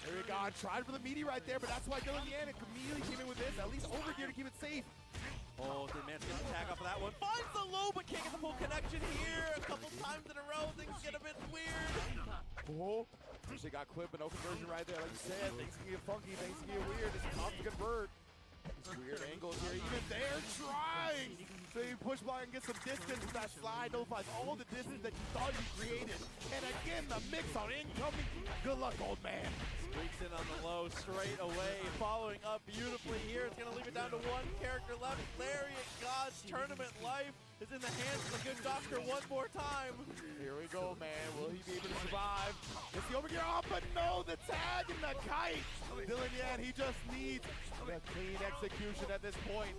There we go. Tried for the meaty right there, but that's why Dylan Yan immediately came in with this. At least Overgear to keep it safe. Oh, did manage to get the tag off of that one. Finds the low, but can't get the full connection here. A couple times in a row, things get a bit weird. Oh, usually got clip, but no conversion right there. Like you said, things can get funky, things can get weird. It's tough to convert. These weird angles here. Even they're trying. So you push block and get some distance. That slide nullifies all the distance that you thought you created. And again, the mix on incoming. Good luck, old man. Squeaks in on the low straight away. Following up beautifully here. It's going to leave it down to one character left. Lariat God's tournament life is in the hands of the good doctor one more time. Here we go, man. Will he be able to survive? It's the overgear off, but no, the tag and the kite. Dylan Yan, he just needs the clean execution at this point.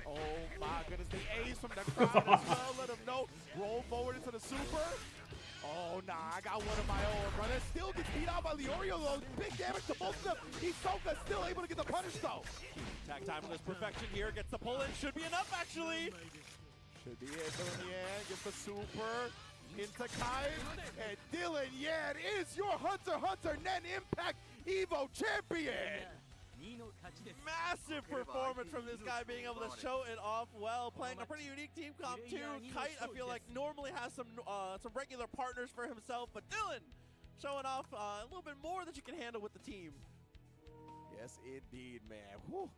Oh my goodness, the ace from the crowd as well. Let him know. Roll forward into the super. Oh, nah, I got one of my own, brother. Still gets beat out by Leorio, though. Big damage to both of them. Hisoka still able to get the punish, though. Tag time with perfection here. Gets the pull in. Should be enough, actually. Should be it. Dylan Yan gets the super into Kai. And Dylan Yan is your Hunter x Hunter Net Impact EVO champion. Massive performance from this guy, being able to show it off well, playing a pretty unique team comp too. Kite, I feel like, normally has some regular partners for himself, but Dylan showing off a little bit more that you can handle with the team. Yes, indeed, man. Whew.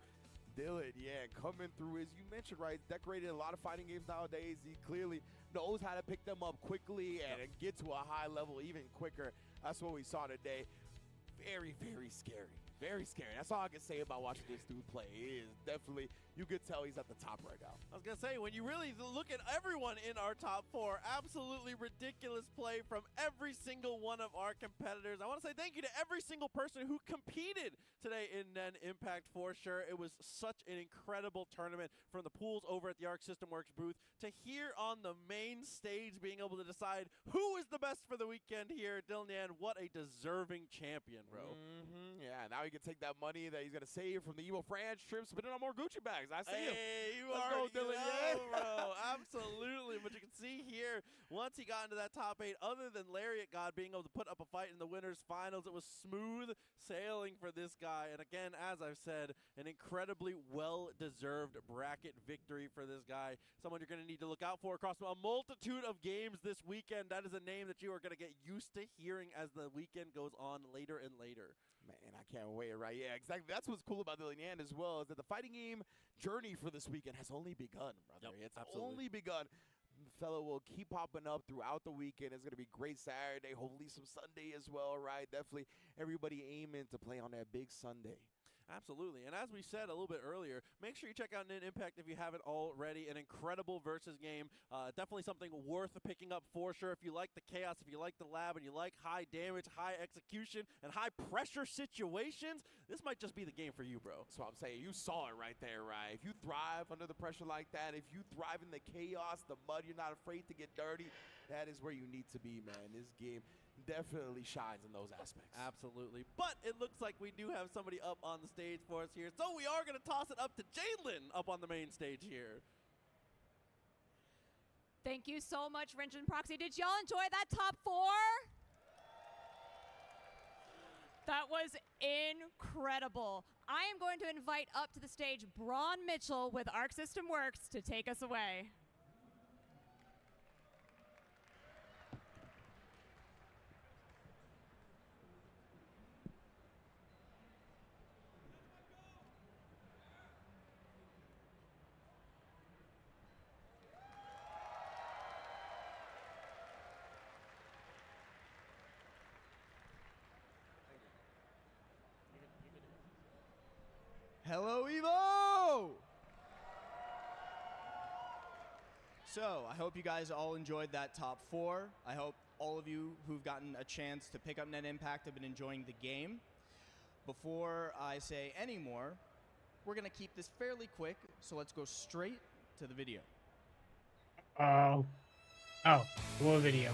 Dylan, yeah, coming through, as you mentioned, right, decorated a lot of fighting games nowadays. He clearly knows how to pick them up quickly and get to a high level even quicker. That's what we saw today. Very, very scary. Very scary. That's all I can say about watching this dude play. It is definitely, you could tell he's at the top right now. I was going to say, when you really look at everyone in our top 4, absolutely ridiculous play from every single one of our competitors. I want to say thank you to every single person who competed today in NEN Impact for sure. It was such an incredible tournament, from the pools over at the Arc System Works booth to here on the main stage, being able to decide who is the best for the weekend here. Dylan Yan, what a deserving champion, bro. Yeah, now he can take that money that he's going to save from the EVO France trip, spend it on more Gucci bags. I see him. Hey, you Let's already go, Dylan, know, bro. Absolutely. But you can see here, once he got into that top 8, other than Lariat God being able to put up a fight in the winners finals, it was smooth sailing for this guy. And again, as I've said, an incredibly well-deserved bracket victory for this guy. Someone you're going to need to look out for across a multitude of games this weekend. That is a name that you are going to get used to hearing as the weekend goes on later and later. Man, I can't wait, right? Yeah, exactly. That's what's cool about Dylan Yan as well, is that the fighting game journey for this weekend has only begun, brother. Yep, it's only begun. The fellow will keep popping up throughout the weekend. It's going to be great Saturday, hopefully some Sunday as well, right? Definitely everybody aiming to play on that big Sunday. Absolutely. And as we said a little bit earlier, make sure you check out NEN Impact if you haven't already. An incredible versus game. Definitely something worth picking up for sure. If you like the chaos, if you like the lab, and you like high damage, high execution, and high pressure situations, this might just be the game for you, bro. That's what I'm saying. You saw it right there, right? If you thrive under the pressure like that, if you thrive in the chaos, the mud, you're not afraid to get dirty, that is where you need to be, man. This game definitely shines in those aspects. Absolutely. But it looks like we do have somebody up on the stage for us here. So we are going to toss it up to Jalen up on the main stage here. Thank you so much, Wrench and Proxy. Did y'all enjoy that top 4? That was incredible. I am going to invite up to the stage Braun Mitchell with Arc System Works to take us away. Hello, EVO! So, I hope you guys all enjoyed that top 4. I hope all of you who've gotten a chance to pick up NEN Impact have been enjoying the game. Before I say any more, we're going to keep this fairly quick, so let's go straight to the video. Oh, what video?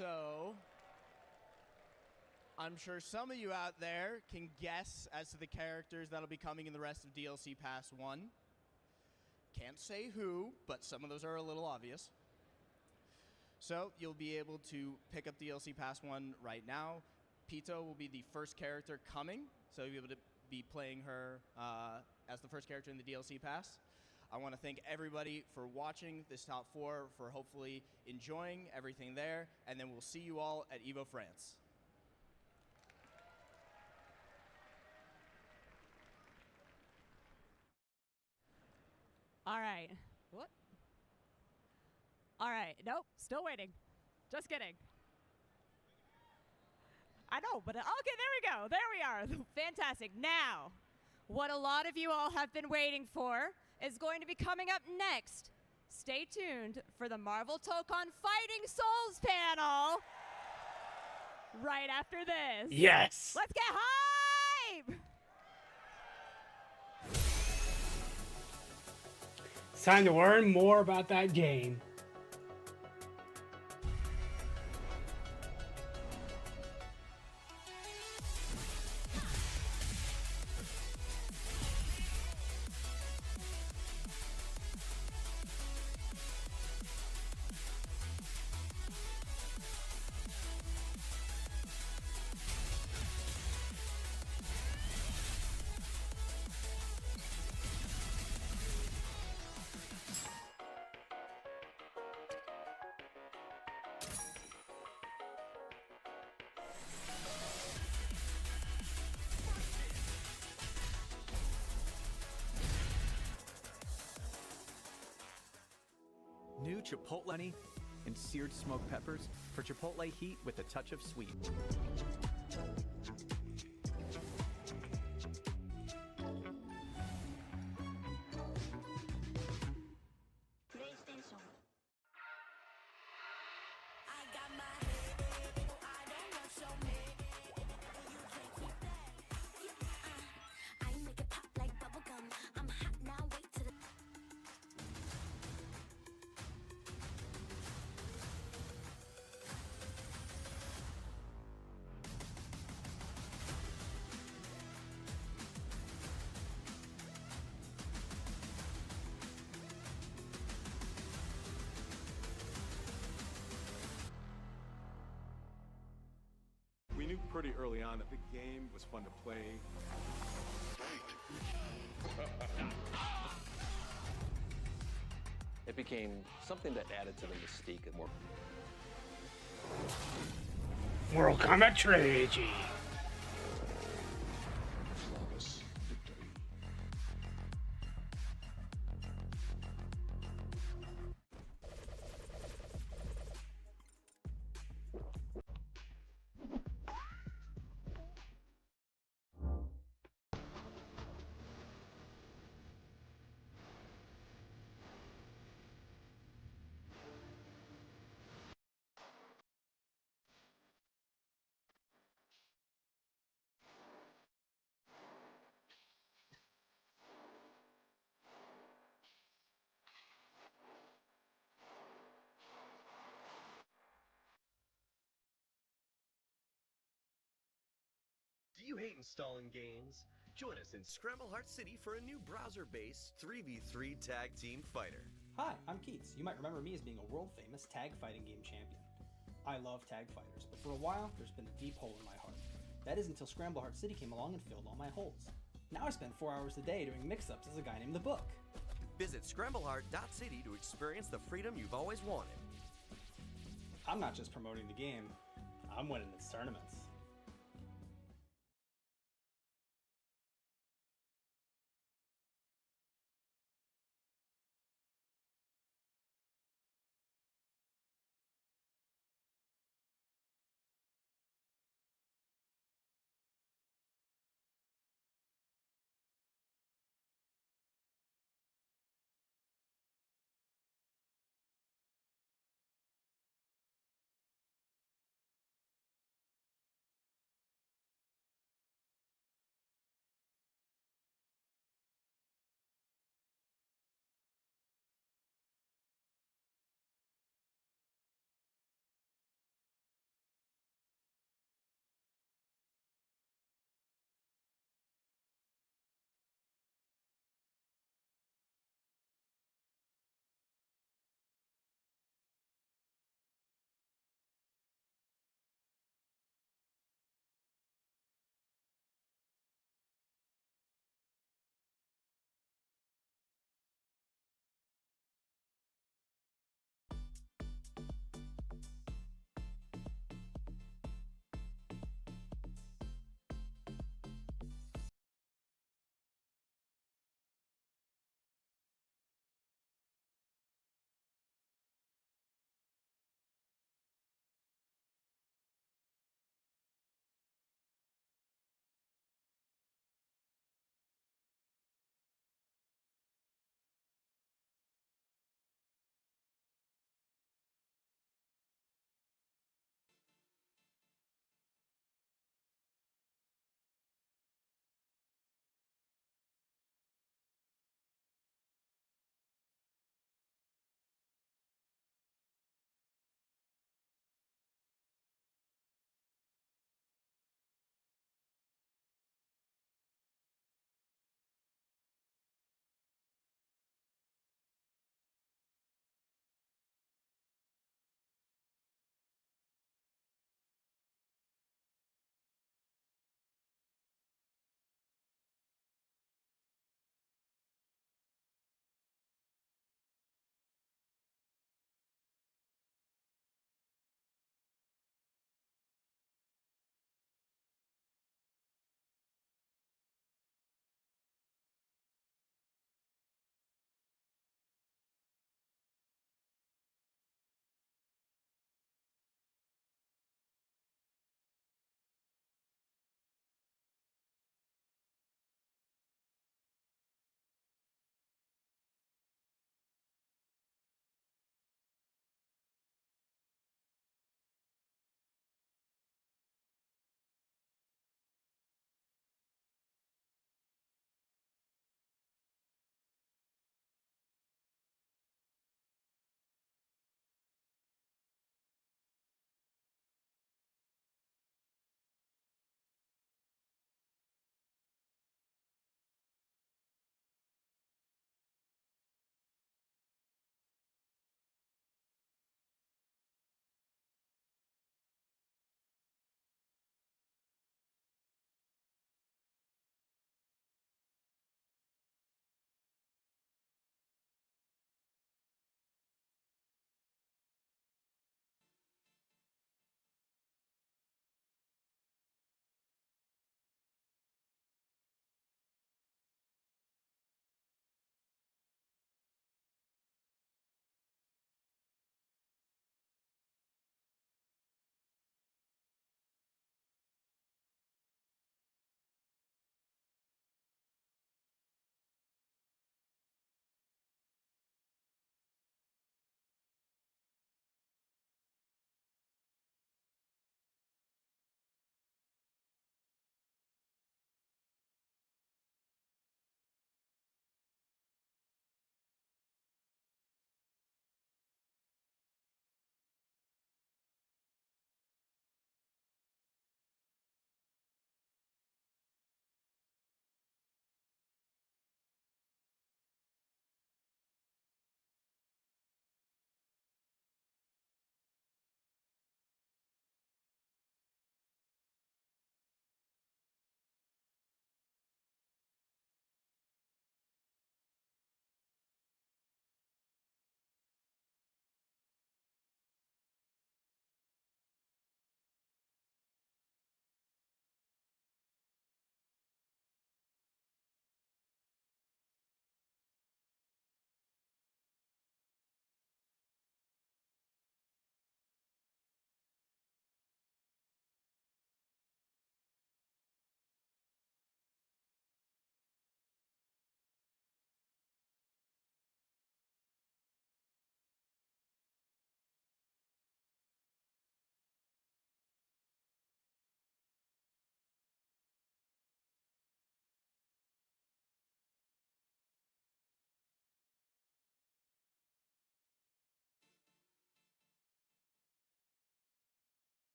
So, I'm sure some of you out there can guess as to the characters that'll be coming in the rest of DLC Pass 1. Can't say who, but some of those are a little obvious. So you'll be able to pick up DLC Pass 1 right now. Pito will be the first character coming, so you'll be able to be playing her as the first character in the DLC Pass. I want to thank everybody for watching this top 4, for hopefully enjoying everything there, and then we'll see you all at EVO France. All right. What? All right. Nope. Still waiting. Just kidding. I know, but okay, there we go. There we are. Fantastic. Now, what a lot of you all have been waiting for is going to be coming up next. Stay tuned for the Marvel Tokon Fighting Souls panel right after this. Yes. Let's get hype! It's time to learn more about that game. New Chipotle honey and seared smoked peppers for Chipotle heat with a touch of sweet. We knew pretty early on that the game was fun to play. It became something that added to the mystique of more. Mortal Kombat Trilogy. Do you hate installing games? Join us in Scramble Heart City for a new browser-based 3v3 tag team fighter. Hi, I'm Keats. You might remember me as being a world-famous tag fighting game champion. I love tag fighters, but for a while, there's been a deep hole in my heart. That is until Scramble Heart City came along and filled all my holes. Now I spend 4 hours a day doing mix-ups as a guy named The Book. Visit scrambleheart.city to experience the freedom you've always wanted. I'm not just promoting the game, I'm winning its tournaments.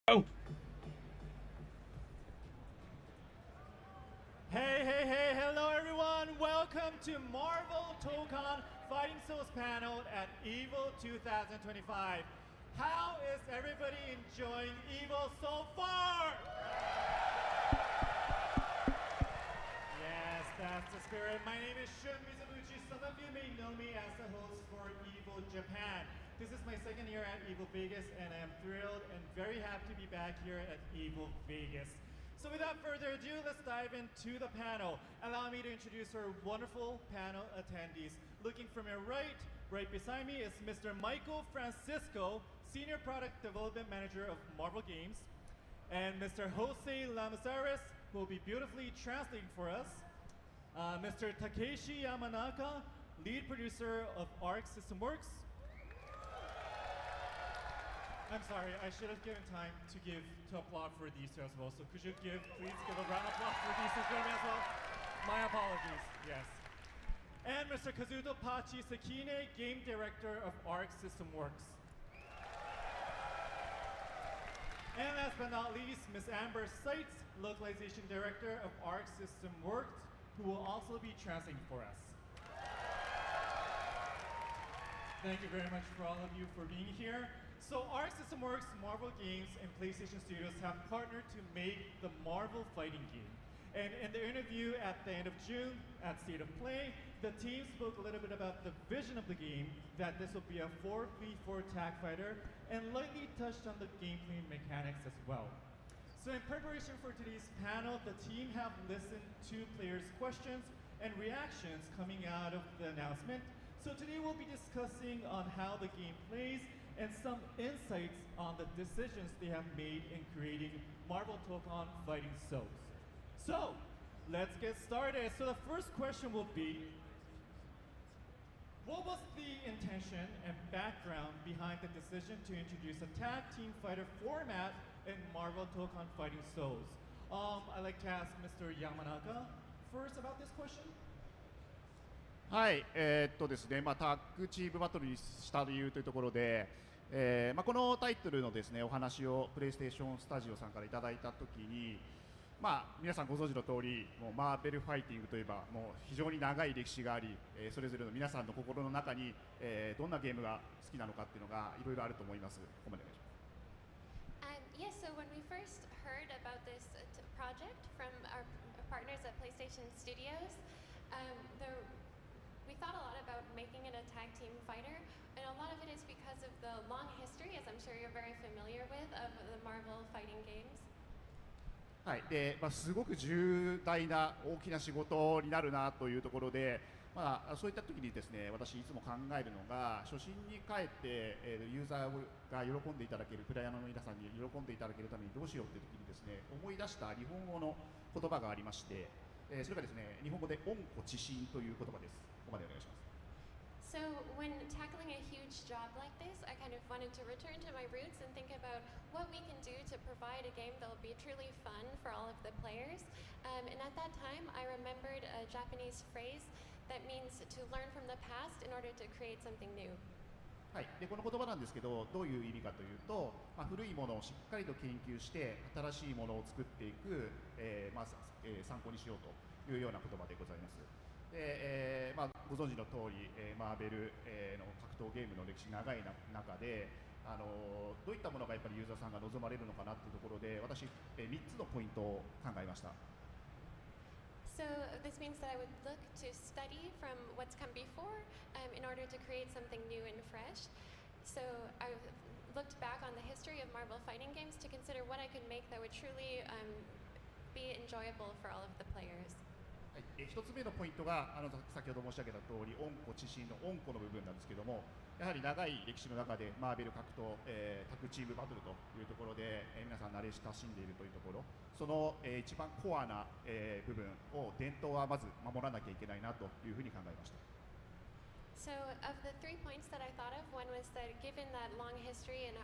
Oh. Hey, hello everyone. Welcome to Marvel Tokon Fighting Souls panel at EVO 2025. How is everybody enjoying EVO so far? Yes, that's the spirit. My name is Shun Mizuguchi. Some of you may know me as the host for EVO Japan. This is my second year at EVO Vegas, and I am thrilled and very happy to be back here at EVO Vegas. So without further ado, let's dive into the panel. Allow me to introduce our wonderful panel attendees. Looking from your right beside me is Mr. Michael Francisco, Senior Product Development Manager of Marvel Games, and Mr. Jose Lamazares, who will be beautifully translating for us. Mr. Takeshi Yamanaka, Lead Producer of ARC System Works. I'm sorry, I should have given time to applaud for these two as well. So could you please give a round of applause for these two gentlemen as well? My apologies, yes. And Mr. Kazuto Pachi Sekine, Game Director of ARC System Works. And last but not least, Ms. Amber Seitz, Localization Director of ARC System Works, who will also be translating for us. Thank you very much for all of you for being here. So ARC System Works, Marvel Games, and PlayStation Studios have partnered to make the Marvel fighting game. And in the interview at the end of June at State of Play, the team spoke a little bit about the vision of the game, that this will be a 4v4 tag fighter, and lightly touched on the gameplay mechanics as well. So in preparation for today's panel, the team have listened to players' questions and reactions coming out of the announcement. So today we'll be discussing on how the game plays and some insights on the decisions they have made in creating Marvel Tokon Fighting Souls. So, let's get started. So the first question will be, what was the intention and background behind the decision to introduce a tag team fighter format in Marvel Tokon Fighting Souls? I'd like to ask Mr. Yamanaka first about this question. はい、ですね、タッグチームバトルにした理由というところで、このタイトルのですねお話をプレイステーションスタジオさんからいただいたときに、皆さんご存知の通り、もうマーベルファイティングといえばもう非常に長い歴史があり、それぞれの皆さんの心の中に、どんなゲームが好きなのかっていうのがいろいろあると思います。ここまでお願いします。Yes, so when we first heard about this project from our partners at PlayStation Studios, we thought a lot about making it a tag team fighter, and a lot of it is because of the long history, as I'm sure you're very familiar with, of the Marvel fighting games. はい、すごく重大な大きな仕事になるなというところで、そういった時にですね、私いつも考えるのが、初心に帰って、ユーザーが喜んでいただける、プレイヤーの皆さんに喜んでいただけるためにどうしようという時にですね、思い出した日本語の言葉がありまして、それがですね、日本語で温故知新という言葉です。ここまでお願いします。So when tackling a huge job like this, I kind of wanted to return to my roots and think about what we can do to provide a game that will be truly fun for all of the players. And at that time, I remembered a Japanese phrase that means to learn from the past in order to create something new. はい、でこの言葉なんですけど、どういう意味かというと、古いものをしっかりと研究して新しいものを作っていく、参考にしようというような言葉でございます。でご存知の通り、マーベル、の格闘ゲームの歴史長い中で、どういったものがやっぱりユーザーさんが望まれるのかなというところで、私、3つのポイントを考えました。So this means that I would look to study from what's come before in order to create something new and fresh. So I looked back on the history of Marvel fighting games to consider what I could make that would truly be enjoyable for all of the players. 1つ目のポイントが先ほど申し上げた通り、温故知新の温故の部分なんですけども、やはり長い歴史の中でマーベル格闘、タッグチームバトルというところで、皆さん慣れ親しんでいるというところ、その、一番コアな、部分を伝統はまず守らなきゃいけないなというふうに考えました。So of the 3 points that I thought of, one was that given that long history and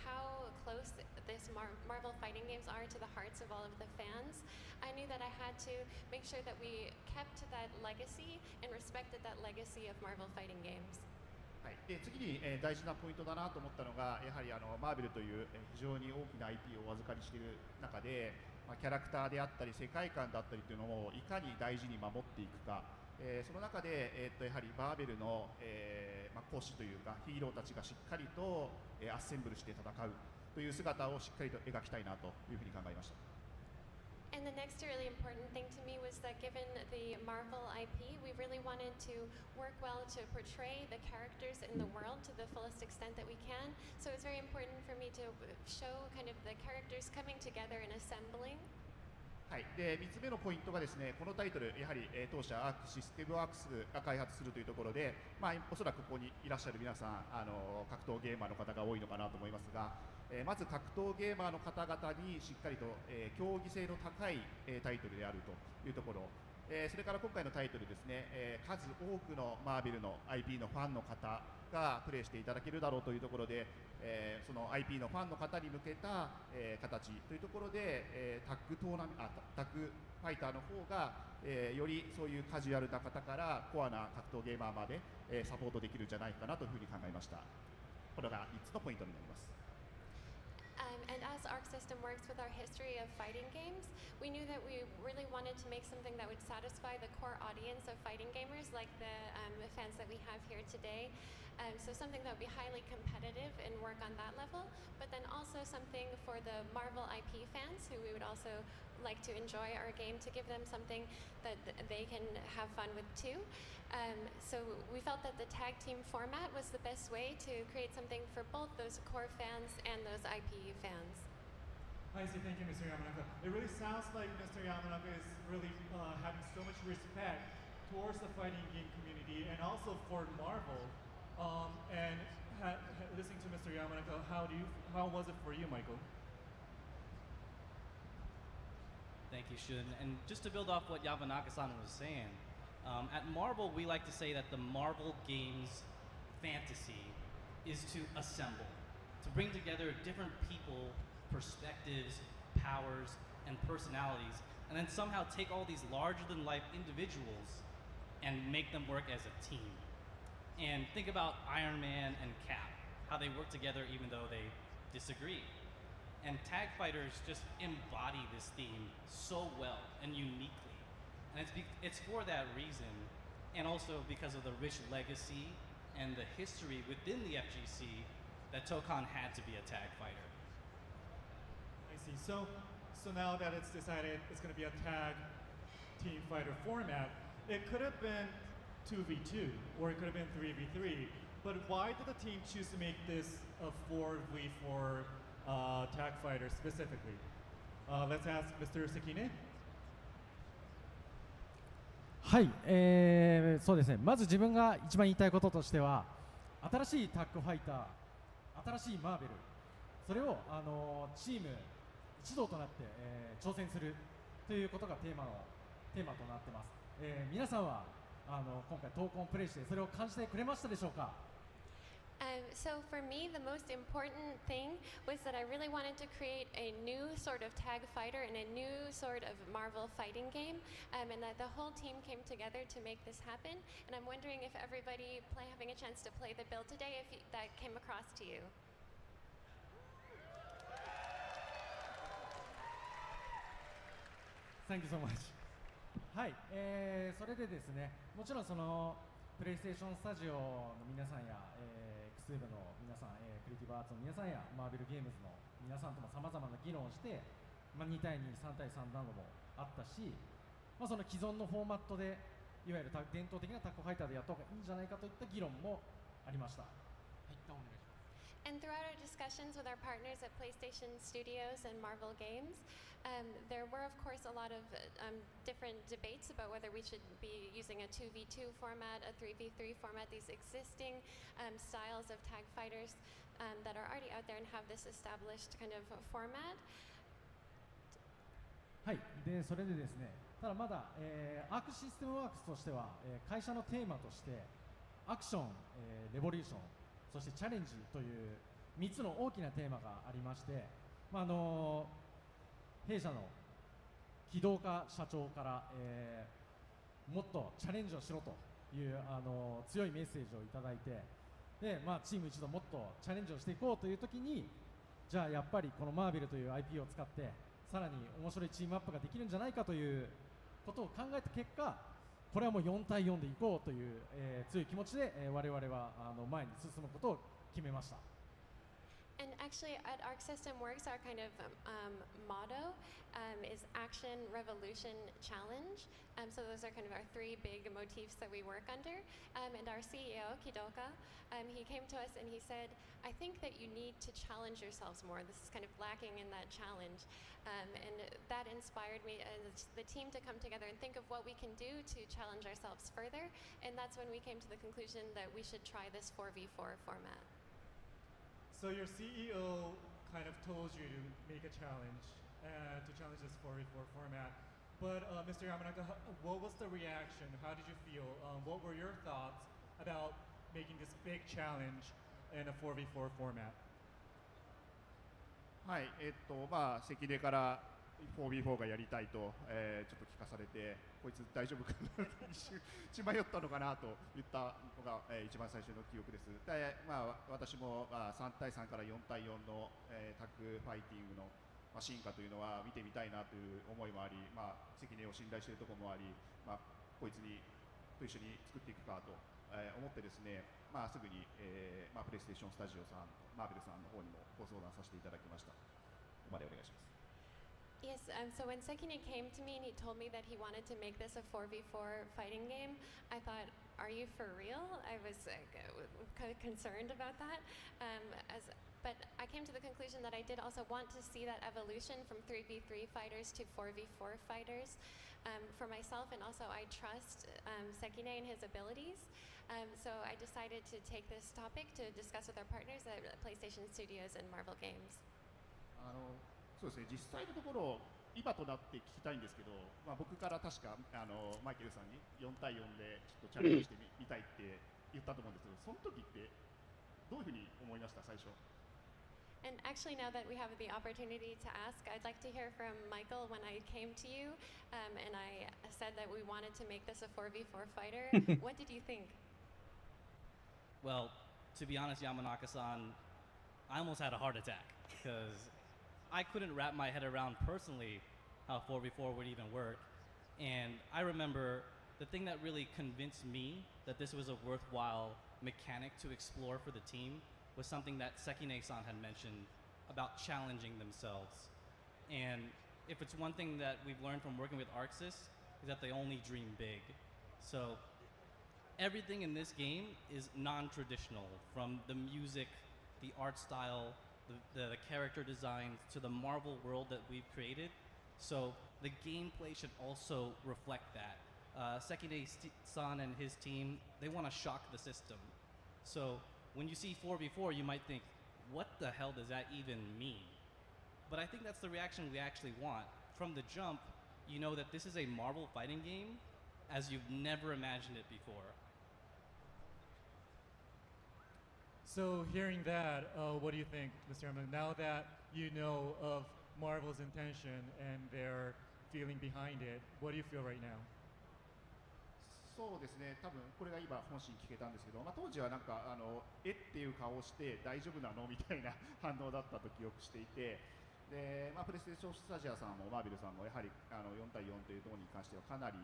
how close this Marvel fighting games are to the hearts of all of the fans, I knew that I had to make sure that we kept that legacy and respected that legacy of Marvel fighting games. はい、で次に、大事なポイントだなと思ったのがやはりマーベルという、非常に大きな IP をお預かりしている中で、キャラクターであったり世界観だったりというのをいかに大事に守っていくか、その中で、やはりマーベルの、講師というかヒーローたちがしっかりと、アッセンブルして戦うという姿をしっかりと描きたいなというふうに考えました。And the next really important thing to me was that given the Marvel IP, we really wanted to work well to portray the characters in the world to the fullest extent that we can. So it's very important for me to show kind of the characters coming together and assembling. はい、で3つ目のポイントがですね、このタイトルやはり、当社アークシステムワークスが開発するというところで、おそらくここにいらっしゃる皆さん格闘ゲーマーの方が多いのかなと思いますが、まず格闘ゲーマーの方々にしっかりと、競技性の高い、タイトルであるというところ、それから今回のタイトルですね、数多くのマーベルの IP のファンの方がプレイしていただけるだろうというところで、その IP のファンの方に向けた、形というところで、タッグファイターの方が、よりそういうカジュアルな方からコアな格闘ゲーマーまで、サポートできるんじゃないかなというふうに考えました。これが3つのポイントになります。And as Arc System works with our history of fighting games, we knew that we really wanted to make something that would satisfy the core audience of fighting gamers, like the fans that we have here today. So something that would be highly competitive and work on that level, but then also something for the Marvel IP fans who we would also like to enjoy our game, to give them something that they can have fun with too. So we felt that the tag team format was the best way to create something for both those core fans and those IP fans. I see. Thank you, Mr. Yamanaka. It really sounds like Mr. Yamanaka is really having so much respect towards the fighting game community and also for Marvel. And listening to Mr. Yamanaka, how was it for you, Michael? Thank you, Shun. And just to build off what Yamanaka-san was saying, at Marvel, we like to say that the Marvel games fantasy is to assemble, to bring together different people, perspectives, powers, and personalities, and then somehow take all these larger-than-life individuals and make them work as a team. And think about Iron Man and Cap, how they work together even though they disagree. And tag fighters just embody this theme so well and uniquely. And it's for that reason, and also because of the rich legacy and the history within the FGC, that Tokon had to be a tag fighter. I see. So now that it's decided it's going to be a tag team fighter format, it could have been 2v2 or it could have been 3v3. But why did the team choose to make this a 4v4 tag fighter specifically? Let's ask Mr. Sekine. はい、そうですね。まず自分が一番言いたいこととしては、新しいタッグファイター、新しいマーベル、それをチーム一同となって、挑戦するということがテーマとなってます。皆さんは今回闘魂をプレイしてそれを感じてくれましたでしょうか。So for me, the most important thing was that I really wanted to create a new sort of tag fighter and a new sort of Marvel fighting game, and that the whole team came together to make this happen. And I'm wondering if everybody having a chance to play the build today, if that came across to you. Thank you so much. はい、それでですね、もちろんそのプレイステーションスタジオの皆さんや、X 部の皆さん、クリエイティブアーツの皆さんやマーベルゲームズの皆さんともさまざまな議論をして、2対2、3対3などもあったし、その既存のフォーマットでいわゆる伝統的なタッグファイターでやった方がいいんじゃないかといった議論もありました。はい、お願いします。And throughout our discussions with our partners at PlayStation Studios and Marvel Games, there were, of course, a lot of different debates about whether we should be using a 2v2 format, a 3v3 format, these existing styles of tag fighters that are already out there and have this established kind of format. はい、でそれでですね、ただまだ、アークシステムワークスとしては、会社のテーマとしてアクション、レボリューション、そしてチャレンジという3つの大きなテーマがありまして、弊社の機動家社長から、もっとチャレンジをしろという強いメッセージをいただいて、で、チーム一同もっとチャレンジをしていこうという時に、じゃあやっぱりこのマーベルという IP を使ってさらに面白いチームアップができるんじゃないかということを考えた結果、これはもう4対4でいこうという、強い気持ちで、我々は前に進むことを決めました。And actually, at Arc System Works, our kind of motto is Action, Revolution, Challenge. So those are kind of our three big motifs that we work under. And our CEO, Kidoka, he came to us and he said, I think that you need to challenge yourselves more. This is kind of lacking in that challenge. And that inspired me as the team to come together and think of what we can do to challenge ourselves further. And that's when we came to the conclusion that we should try this 4v4 format. So your CEO kind of told you to make a challenge, to challenge this 4v4 format. But Mr. Yamanaka, what was the reaction? How did you feel? What were your thoughts about making this big challenge in a 4v4 format? はい、関根から 4v4 がやりたいと、ちょっと聞かされて、こいつ大丈夫かなと一瞬血迷ったのかなと言ったのが、一番最初の記憶です。で、私も、3対3から4対4の、タッグファイティングの、進化というのは見てみたいなという思いもあり、関根を信頼しているところもあり、こいつにと一緒に作っていくかと、思ってですね、すぐに、プレイステーションスタジオさん、マーベルさんの方にもご相談させていただきました。ここまでお願いします。Yes, so when Sekine came to me and he told me that he wanted to make this a 4v4 fighting game, I thought, are you for real? I was kind of concerned about that. But I came to the conclusion that I did also want to see that evolution from 3v3 fighters to 4v4 fighters for myself, and also I trust Sekine and his abilities. So I decided to take this topic to discuss with our partners at PlayStation Studios and Marvel Games. そうですね、実際のところ今となって聞きたいんですけど、僕から確かマイケルさんに4対4でちょっとチャレンジしてみたいって言ったと思うんですけど、その時ってどういうふうに思いました最初。And actually, now that we have the opportunity to ask, I'd like to hear from Michael. When I came to you and I said that we wanted to make this a 4v4 fighter, what did you think? Well, to be honest, Yamanaka-san, I almost had a heart attack because I couldn't wrap my head around personally how 4v4 would even work. And I remember the thing that really convinced me that this was a worthwhile mechanic to explore for the team was something that Sekine-san had mentioned about challenging themselves. And if it's one thing that we've learned from working with ArcSys is that they only dream big. So everything in this game is non-traditional, from the music, the art style, the character designs, to the Marvel world that we've created. So the gameplay should also reflect that. Sekine-san and his team, they want to shock the system. So when you see 4v4, you might think, what the hell does that even mean? But I think that's the reaction we actually want. From the jump, you know that this is a Marvel fighting game as you've never imagined it before. So hearing that, what do you think, Mr. Herman? Now that you know of Marvel's intention and their feeling behind it, what do you feel right now? そうですね、多分これが今本心聞けたんですけど、当時はなんかっていう顔をして大丈夫なのみたいな反応だったと記憶していて、で、プレイステーションスタジアさんもマーベルさんもやはり4対4というところに関してはかなり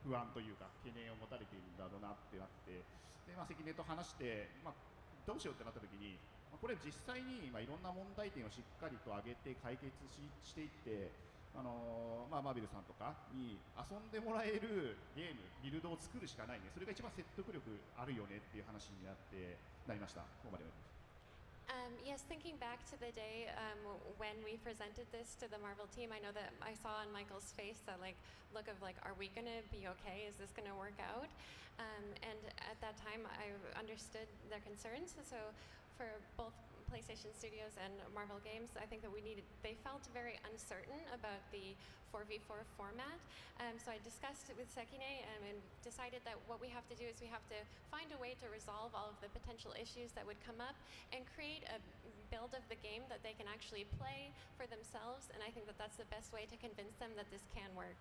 不安というか懸念を持たれているんだろうなってなって、で、関根と話して、どうしようってなった時に、これ実際にいろんな問題点をしっかりと上げて解決していって、マーベルさんとかに遊んでもらえるゲーム、ビルドを作るしかないね。それが一番説得力あるよねっていう話になりました。ここまで。Yes, thinking back to the day when we presented this to the Marvel team, I know that I saw on Michael's face that look of are we gonna be okay? Is this gonna work out? And at that time, I understood their concerns. So for both PlayStation Studios and Marvel Games, I think that they felt very uncertain about the 4v4 format. So I discussed it with Sekine and decided that what we have to do is we have to find a way to resolve all of the potential issues that would come up and create a build of the game that they can actually play for themselves. And I think that that's the best way to convince them that this can work.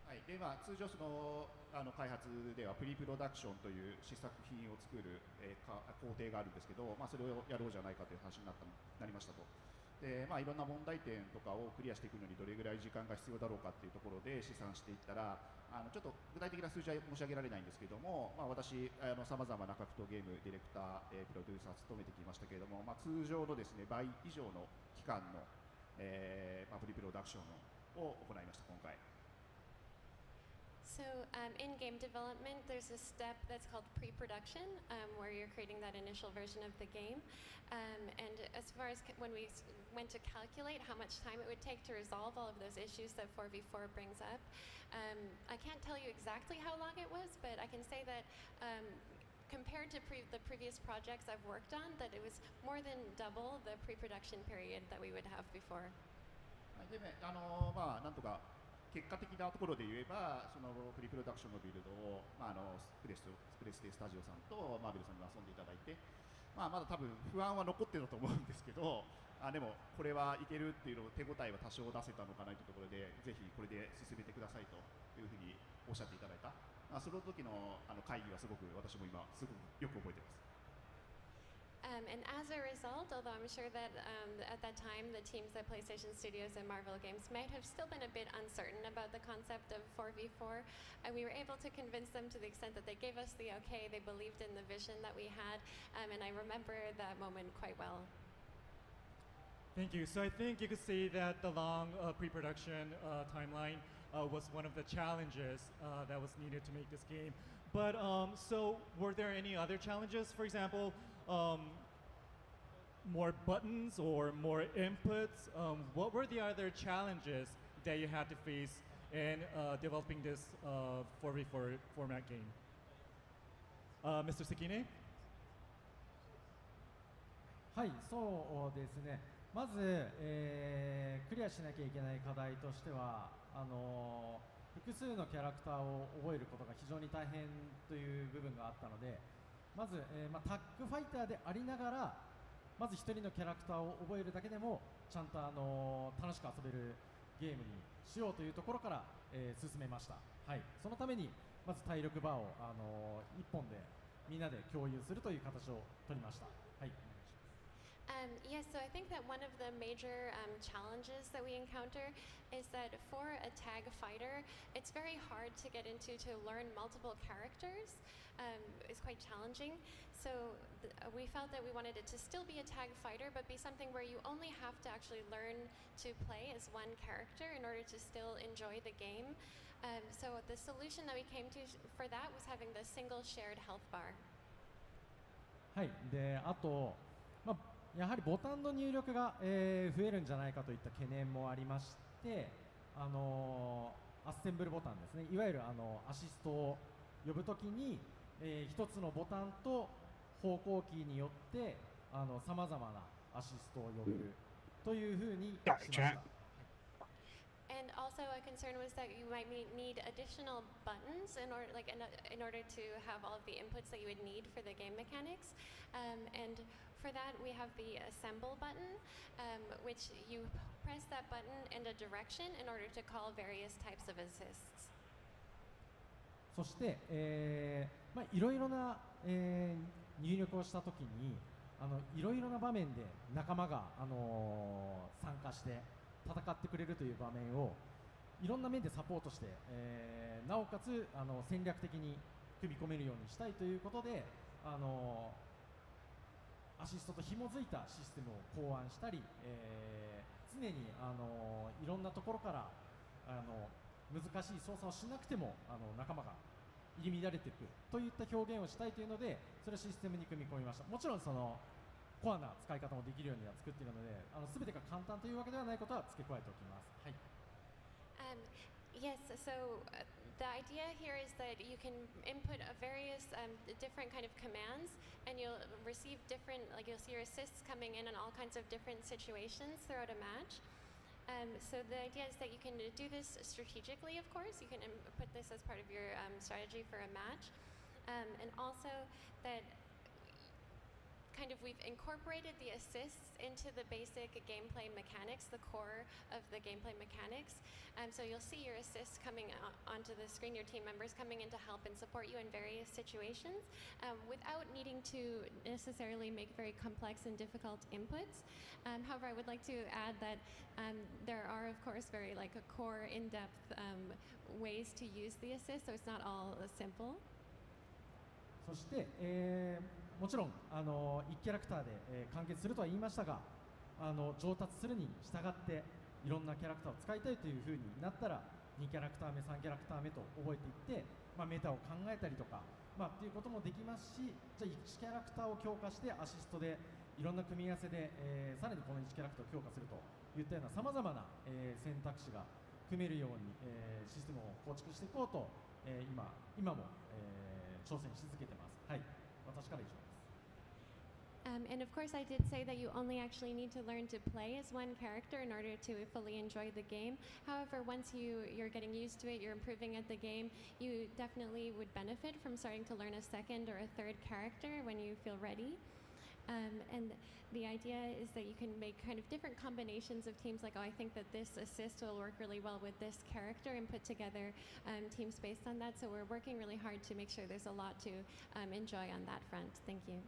はい、で通常開発ではプリプロダクションという試作品を作る、工程があるんですけど、それをやろうじゃないかという話になりましたと。でいろんな問題点とかをクリアしていくのにどれぐらい時間が必要だろうかっていうところで試算していったらちょっと具体的な数字は申し上げられないんですけども、私さまざまな格闘ゲームディレクター、プロデューサー務めてきましたけれども、通常のですね倍以上の期間の、プリプロダクションを行いました今回。So in game development, there's a step that's called pre-production, where you're creating that initial version of the game. And as far as when we went to calculate how much time it would take to resolve all of those issues that 4v4 brings up, I can't tell you exactly how long it was, but I can say that compared to the previous projects I've worked on, that it was more than double the pre-production period that we would have before. でね、なんとか結果的なところで言えば、そのプリプロダクションのビルドを、スプレステスタジオさんとマーベルさんに遊んでいただいて、まだ多分不安は残ってたと思うんですけど、でもこれはいけるっていうのを手応えは多少出せたのかなというところで、ぜひこれで進めてくださいというふうにおっしゃっていただいた。その時の会議はすごく私も今すごくよく覚えています。And as a result, although I'm sure that at that time the teams at PlayStation Studios and Marvel Games might have still been a bit uncertain about the concept of 4v4, we were able to convince them to the extent that they gave us the okay, they believed in the vision that we had, and I remember that moment quite well. Thank you. So I think you could say that the long pre-production timeline was one of the challenges that was needed to make this game. But so were there any other challenges? For example, more buttons or more inputs? What were the other challenges that you had to face in developing this 4v4 format game? Mr. Sekine? はい、そうですね。まず、クリアしなきゃいけない課題としては、複数のキャラクターを覚えることが非常に大変という部分があったので、まず、タッグファイターでありながら、まず1人のキャラクターを覚えるだけでもちゃんと楽しく遊べるゲームにしようというところから、進めました。はい、そのためにまず体力バーを1本でみんなで共有するという形を取りました。はい。Yes, so I think that one of the major challenges that we encounter is that for a tag fighter, it's very hard to get into to learn multiple characters. It's quite challenging. So we felt that we wanted it to still be a tag fighter, but be something where you only have to actually learn to play as one character in order to still enjoy the game. So the solution that we came to for that was having the single shared health bar. はい。で、あと、やはりボタンの入力が、増えるんじゃないかといった懸念もありまして、アッセンブルボタンですね、いわゆるアシストを呼ぶときに、一つのボタンと方向キーによってさまざまなアシストを呼べるというふうにしました。And also a concern was that you might need additional buttons in order to have all of the inputs that you would need for the game mechanics. And for that we have the assemble button, which you press that button in a direction in order to call various types of assists. そして、いろいろな、入力をしたときにいろいろな場面で仲間が、参加して戦ってくれるという場面をいろんな面でサポートして、なおかつ戦略的に組み込めるようにしたいということでアシストと紐づいたシステムを考案したり、常にいろんなところから難しい操作をしなくても仲間が入り乱れていくといった表現をしたいというので、それをシステムに組み込みました。もちろんそのコアな使い方もできるようには作っているので、全てが簡単というわけではないことは付け加えておきます。はい。Yes, so the idea here is that you can input various different kind of commands, and you'll receive different, you'll see your assists coming in all kinds of different situations throughout a match. So the idea is that you can do this strategically, of course. You can put this as part of your strategy for a match. And also that we've incorporated the assists into the basic gameplay mechanics, the core of the gameplay mechanics. So you'll see your assists coming onto the screen, your team members coming in to help and support you in various situations without needing to necessarily make very complex and difficult inputs. However, I would like to add that there are, of course, very like a core, in-depth ways to use the assist, so it's not all simple. そして、もちろん1キャラクターで、完結するとは言いましたが、上達するに従っていろんなキャラクターを使いたいというふうになったら2キャラクター目3キャラクター目と覚えていって、メタを考えたりとか、っていうこともできますし、じゃあ1キャラクターを強化してアシストでいろんな組み合わせで、さらにこの1キャラクターを強化するといったようなさまざまな、選択肢が組めるように、システムを構築していこうと、今も、挑戦し続けてます。はい、私から以上です。And of course, I did say that you only actually need to learn to play as one character in order to fully enjoy the game. However, once you're getting used to it, you're improving at the game, you definitely would benefit from starting to learn a second or a third character when you feel ready. And the idea is that you can make kind of different combinations of teams, like, oh, I think that this assist will work really well with this character, and put together teams based on that. So we're working really hard to make sure there's a lot to enjoy on that front. Thank you.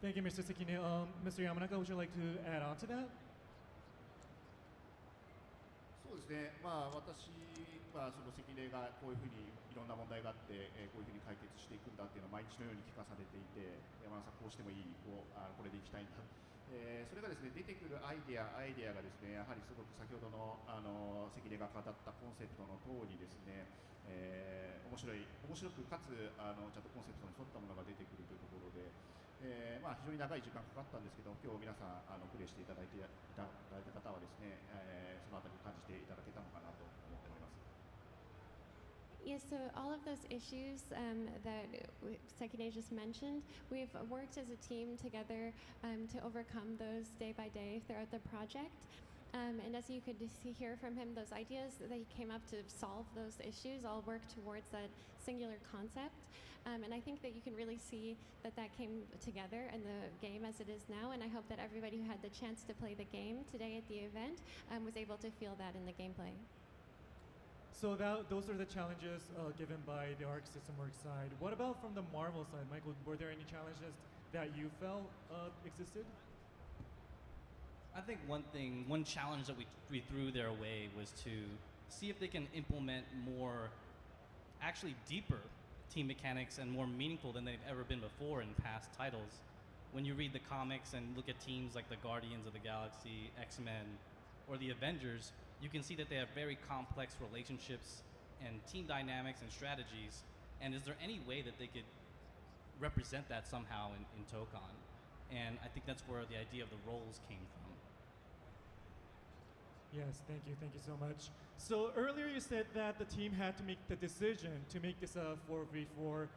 Thank you, Mr. Sekine. Mr. Yamanaka, would you like to add on to that? そうですね、私はその関根がこういうふうにいろんな問題があって、こういうふうに解決していくんだっていうのを毎日のように聞かされていて、山田さんこうしてもいい、これでいきたいんだ、それがですね出てくるアイデアがですね、やはりすごく先ほどの関根が語ったコンセプトの通りですね、面白くかつちゃんとコンセプトに沿ったものが出てくるというところで、非常に長い時間かかったんですけど、今日皆さんプレイしていただいた方はですね、そのあたり感じていただけたのかなと思っております。Yes, so all of those issues that Sekine just mentioned, we've worked as a team together to overcome those day by day throughout the project. And as you could hear from him, those ideas that he came up to solve those issues all work towards that singular concept. And I think that you can really see that came together in the game as it is now. And I hope that everybody who had the chance to play the game today at the event was able to feel that in the gameplay. So those are the challenges given by the Arc System Works side. What about from the Marvel side, Michael? Were there any challenges that you felt existed? I think one challenge that we threw their way was to see if they can implement more, actually deeper team mechanics and more meaningful than they've ever been before in past titles. When you read the comics and look at teams like the Guardians of the Galaxy, X-Men, or the Avengers, you can see that they have very complex relationships and team dynamics and strategies. And is there any way that they could represent that somehow in Tokon? And I think that's where the idea of the roles came from. Yes, thank you so much. So earlier you said that the team had to make the decision to make this a 4v4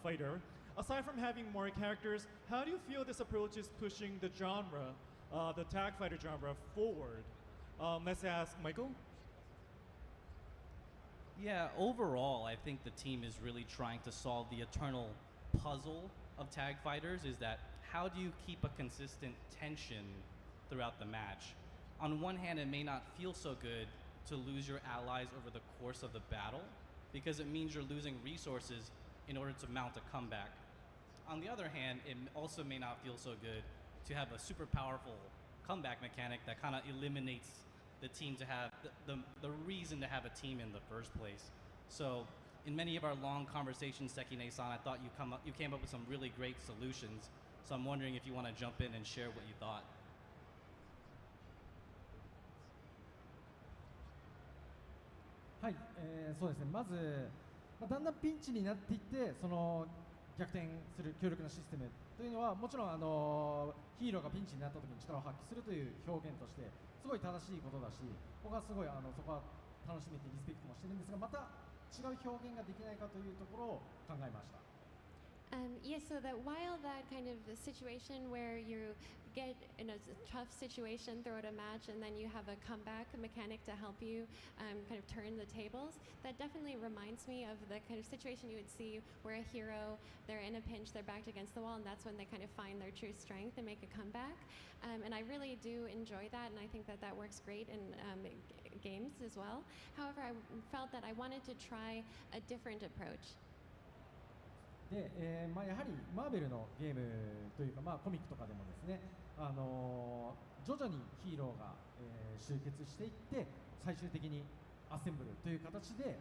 fighter. Aside from having more characters, how do you feel this approach is pushing the genre, the tag fighter genre, forward? Let's ask Michael. Yeah, overall, I think the team is really trying to solve the eternal puzzle of tag fighters, is that how do you keep a consistent tension throughout the match? On one hand, it may not feel so good to lose your allies over the course of the battle, because it means you're losing resources in order to mount a comeback. On the other hand, it also may not feel so good to have a super powerful comeback mechanic that kind of eliminates the team to have the reason to have a team in the first place. So in many of our long conversations, Sekine-san, I thought you came up with some really great solutions. So I'm wondering if you want to jump in and share what you thought. はい、そうですね。まず、だんだんピンチになっていって、その逆転する強力なシステムというのはもちろんヒーローがピンチになった時に力を発揮するという表現としてすごい正しいことだし、僕はすごいそこは楽しめてリスペクトもしてるんですが、また違う表現ができないかというところを考えました。Yeah, so that while that kind of situation where you get in a tough situation throughout a match and then you have a comeback mechanic to help you kind of turn the tables, that definitely reminds me of the kind of situation you would see where a hero, they're in a pinch, they're backed against the wall, and that's when they kind of find their true strength and make a comeback. And I really do enjoy that, and I think that that works great in games as well. However, I felt that I wanted to try a different approach. で、やはりマーベルのゲームというか、コミックとかでもですね、徐々にヒーローが、集結していって最終的にアッセンブルという形で、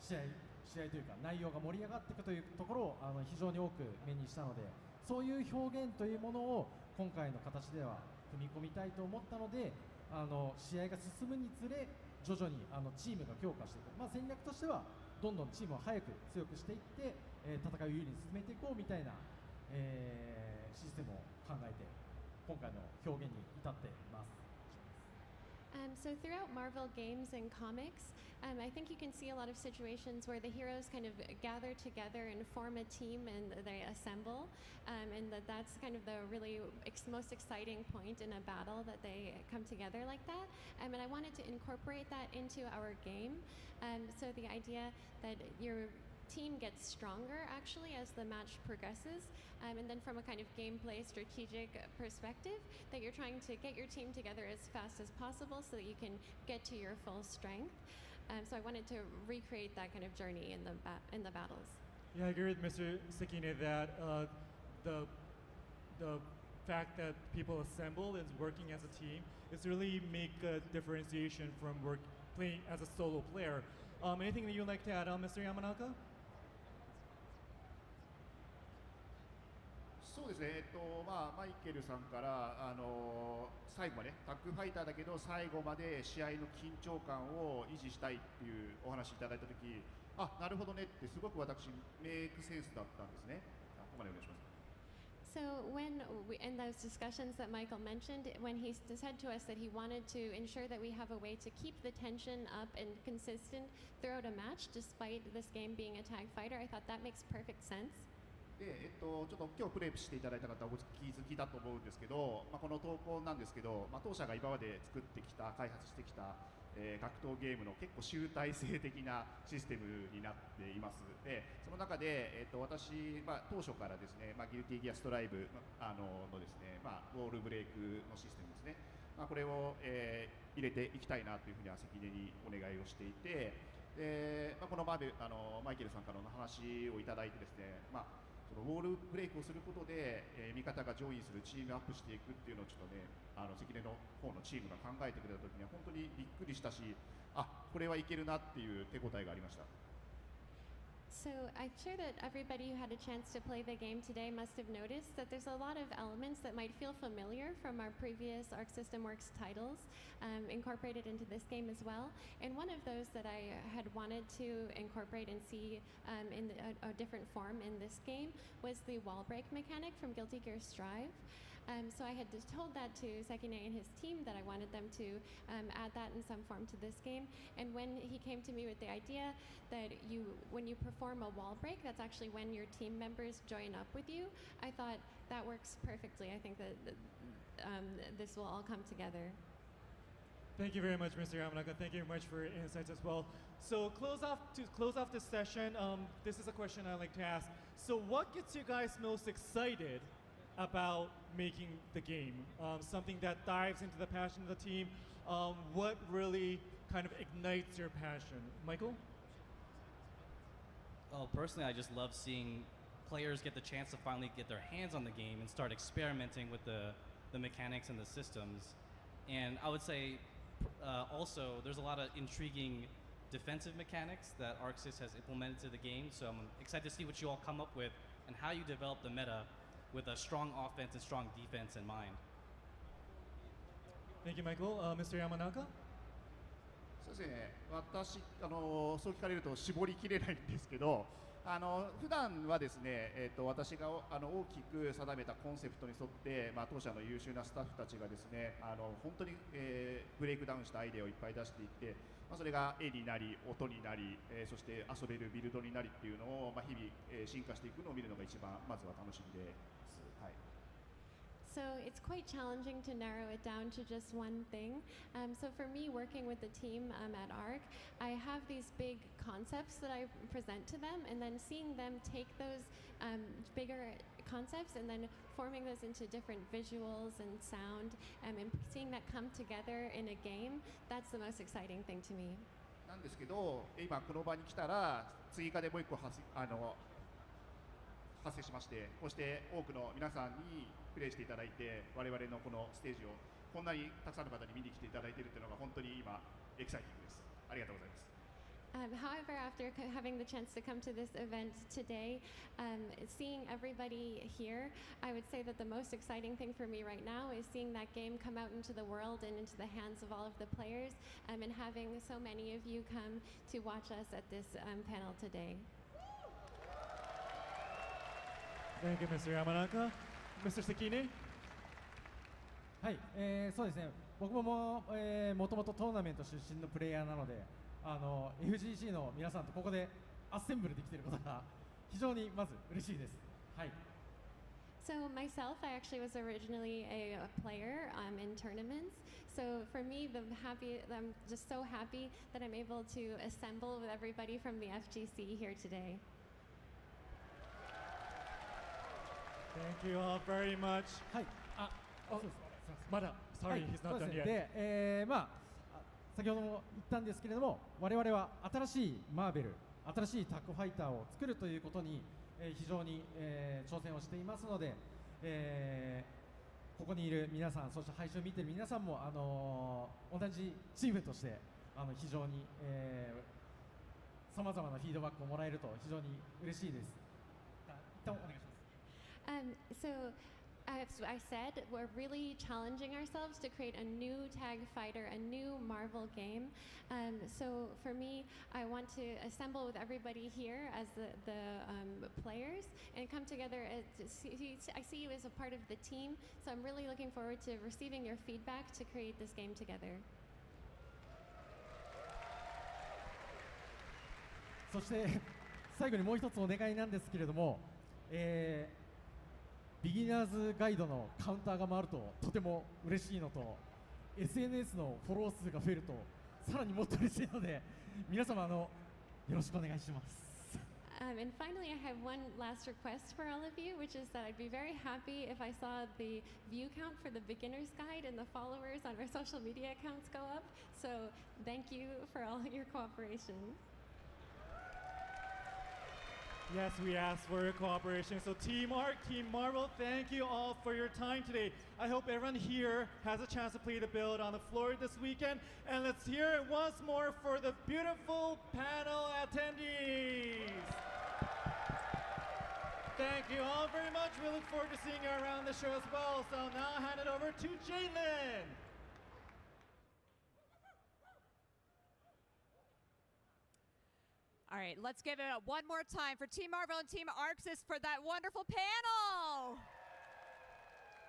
試合というか内容が盛り上がっていくというところを非常に多く目にしたので、そういう表現というものを今回の形では組み込みたいと思ったので、試合が進むにつれ徐々にチームが強化していく、戦略としてはどんどんチームを早く強くしていって、戦いを有利に進めていこうみたいな、システムを考えて今回の表現に至っています。So throughout Marvel games and comics, I think you can see a lot of situations where the heroes kind of gather together and form a team and they assemble, and that's kind of the really most exciting point in a battle, that they come together like that. And I wanted to incorporate that into our game. So the idea that your team gets stronger actually as the match progresses, and then from a kind of gameplay strategic perspective, that you're trying to get your team together as fast as possible so that you can get to your full strength. So I wanted to recreate that kind of journey in the battles. Yeah, I agree with Mr. Sekine that the fact that people assemble and working as a team is really make a differentiation from playing as a solo player. Anything that you'd like to add on, Mr. Yamanaka? そうですね、マイケルさんから最後までタッグファイターだけど最後まで試合の緊張感を維持したいっていうお話いただいたとき、なるほどねってすごく私メイクセンスだったんですね。ここまでお願いします。So in those discussions that Michael mentioned, when he said to us that he wanted to ensure that we have a way to keep the tension up and consistent throughout a match, despite this game being a tag fighter, I thought that makes perfect sense. でちょっと今日プレイしていただいた方はお気づきだと思うんですけど、この投稿なんですけど、当社が今まで作ってきた開発してきた、格闘ゲームの結構集大成的なシステムになっています。でその中で、私、当初からですね、ギルティギアストライブのですね、ウォールブレイクのシステムですね、これを、入れていきたいなというふうには関根にお願いをしていて、でこのマイケルさんからの話をいただいてですね、そのウォールブレイクをすることで、味方がジョインするチームアップしていくっていうのをちょっとね、関根の方のチームが考えてくれた時には本当にびっくりしたし、これはいけるなっていう手応えがありました。So I'm sure that everybody who had a chance to play the game today must have noticed that there's a lot of elements that might feel familiar from our previous Arc System Works titles incorporated into this game as well. And one of those that I had wanted to incorporate and see in a different form in this game was the wall break mechanic from Guilty Gear Strive. So I had just told that to Sekine and his team that I wanted them to add that in some form to this game. And when he came to me with the idea that when you perform a wall break, that's actually when your team members join up with you, I thought that works perfectly. I think that this will all come together. Thank you very much, Mr. Yamanaka. Thank you very much for your insights as well. So to close off this session, this is a question I like to ask. So what gets you guys most excited about making the game? Something that dives into the passion of the team. What really kind of ignites your passion? Michael? Well, personally, I just love seeing players get the chance to finally get their hands on the game and start experimenting with the mechanics and the systems. And I would say also there's a lot of intriguing defensive mechanics that ArcSys has implemented to the game. So I'm excited to see what you all come up with and how you develop the meta with a strong offense and strong defense in mind. Thank you, Michael. Mr. Yamanaka? そうですね、私そう聞かれると絞りきれないんですけど、普段はですね、私が大きく定めたコンセプトに沿って、当社の優秀なスタッフたちがですね、本当に、ブレイクダウンしたアイデアをいっぱい出していって、それが絵になり、音になり、そして遊べるビルドになりっていうのを、日々、進化していくのを見るのが一番まずは楽しみです。はい。So it's quite challenging to narrow it down to just one thing. So for me, working with the team at ARC, I have these big concepts that I present to them, and then seeing them take those bigger concepts and then forming those into different visuals and sound, and seeing that come together in a game, that's the most exciting thing to me. なんですけど、今この場に来たら追加でもう一個発生しまして、こうして多くの皆さんにプレイしていただいて、我々のこのステージをこんなにたくさんの方に見に来ていただいているというのが本当に今エキサイティングです。ありがとうございます。However, after having the chance to come to this event today, seeing everybody here, I would say that the most exciting thing for me right now is seeing that game come out into the world and into the hands of all of the players, and having so many of you come to watch us at this panel today. Thank you, Mr. Yamanaka. Mr. Sekine? はい、そうですね、僕ももともとトーナメント出身のプレイヤーなので、FGC の皆さんとここでアッセンブルできていることが非常にまず嬉しいです。はい。So myself, I actually was originally a player in tournaments. So for me, I'm just so happy that I'm able to assemble with everybody from the FGC here today. Thank you all very much. はい。そうです。まだ、sorry, he's not done yet. で、先ほども言ったんですけれども、我々は新しいマーベル、新しいタッグファイターを作るということに、非常に、挑戦をしていますので、ここにいる皆さん、そして配信を見ている皆さんも、同じチームとして非常にさまざまなフィードバックをもらえると非常に嬉しいです。一旦お願いします。So as I said, we're really challenging ourselves to create a new tag fighter, a new Marvel game. So for me, I want to assemble with everybody here as the players and come together. I see you as a part of the team, so I'm really looking forward to receiving your feedback to create this game together. そして最後にもう一つお願いなんですけれども、ビギナーズガイドのカウンターが回るととても嬉しいのと SNS のフォロー数が増えるとさらにもっと嬉しいので皆様よろしくお願いします。And finally, I have one last request for all of you, which is that I'd be very happy if I saw the view count for the beginner's guide and the followers on our social media accounts go up. So thank you for all your cooperation. Yes, we ask for your cooperation. So Team ARC, Team Marvel, thank you all for your time today. I hope everyone here has a chance to play the build on the floor this weekend. And let's hear it once more for the beautiful panel attendees. Thank you all very much. We look forward to seeing you around the show as well. So now I'll hand it over to Jalen. All right, let's give it up one more time for Team Marvel and Team Arxis for that wonderful panel.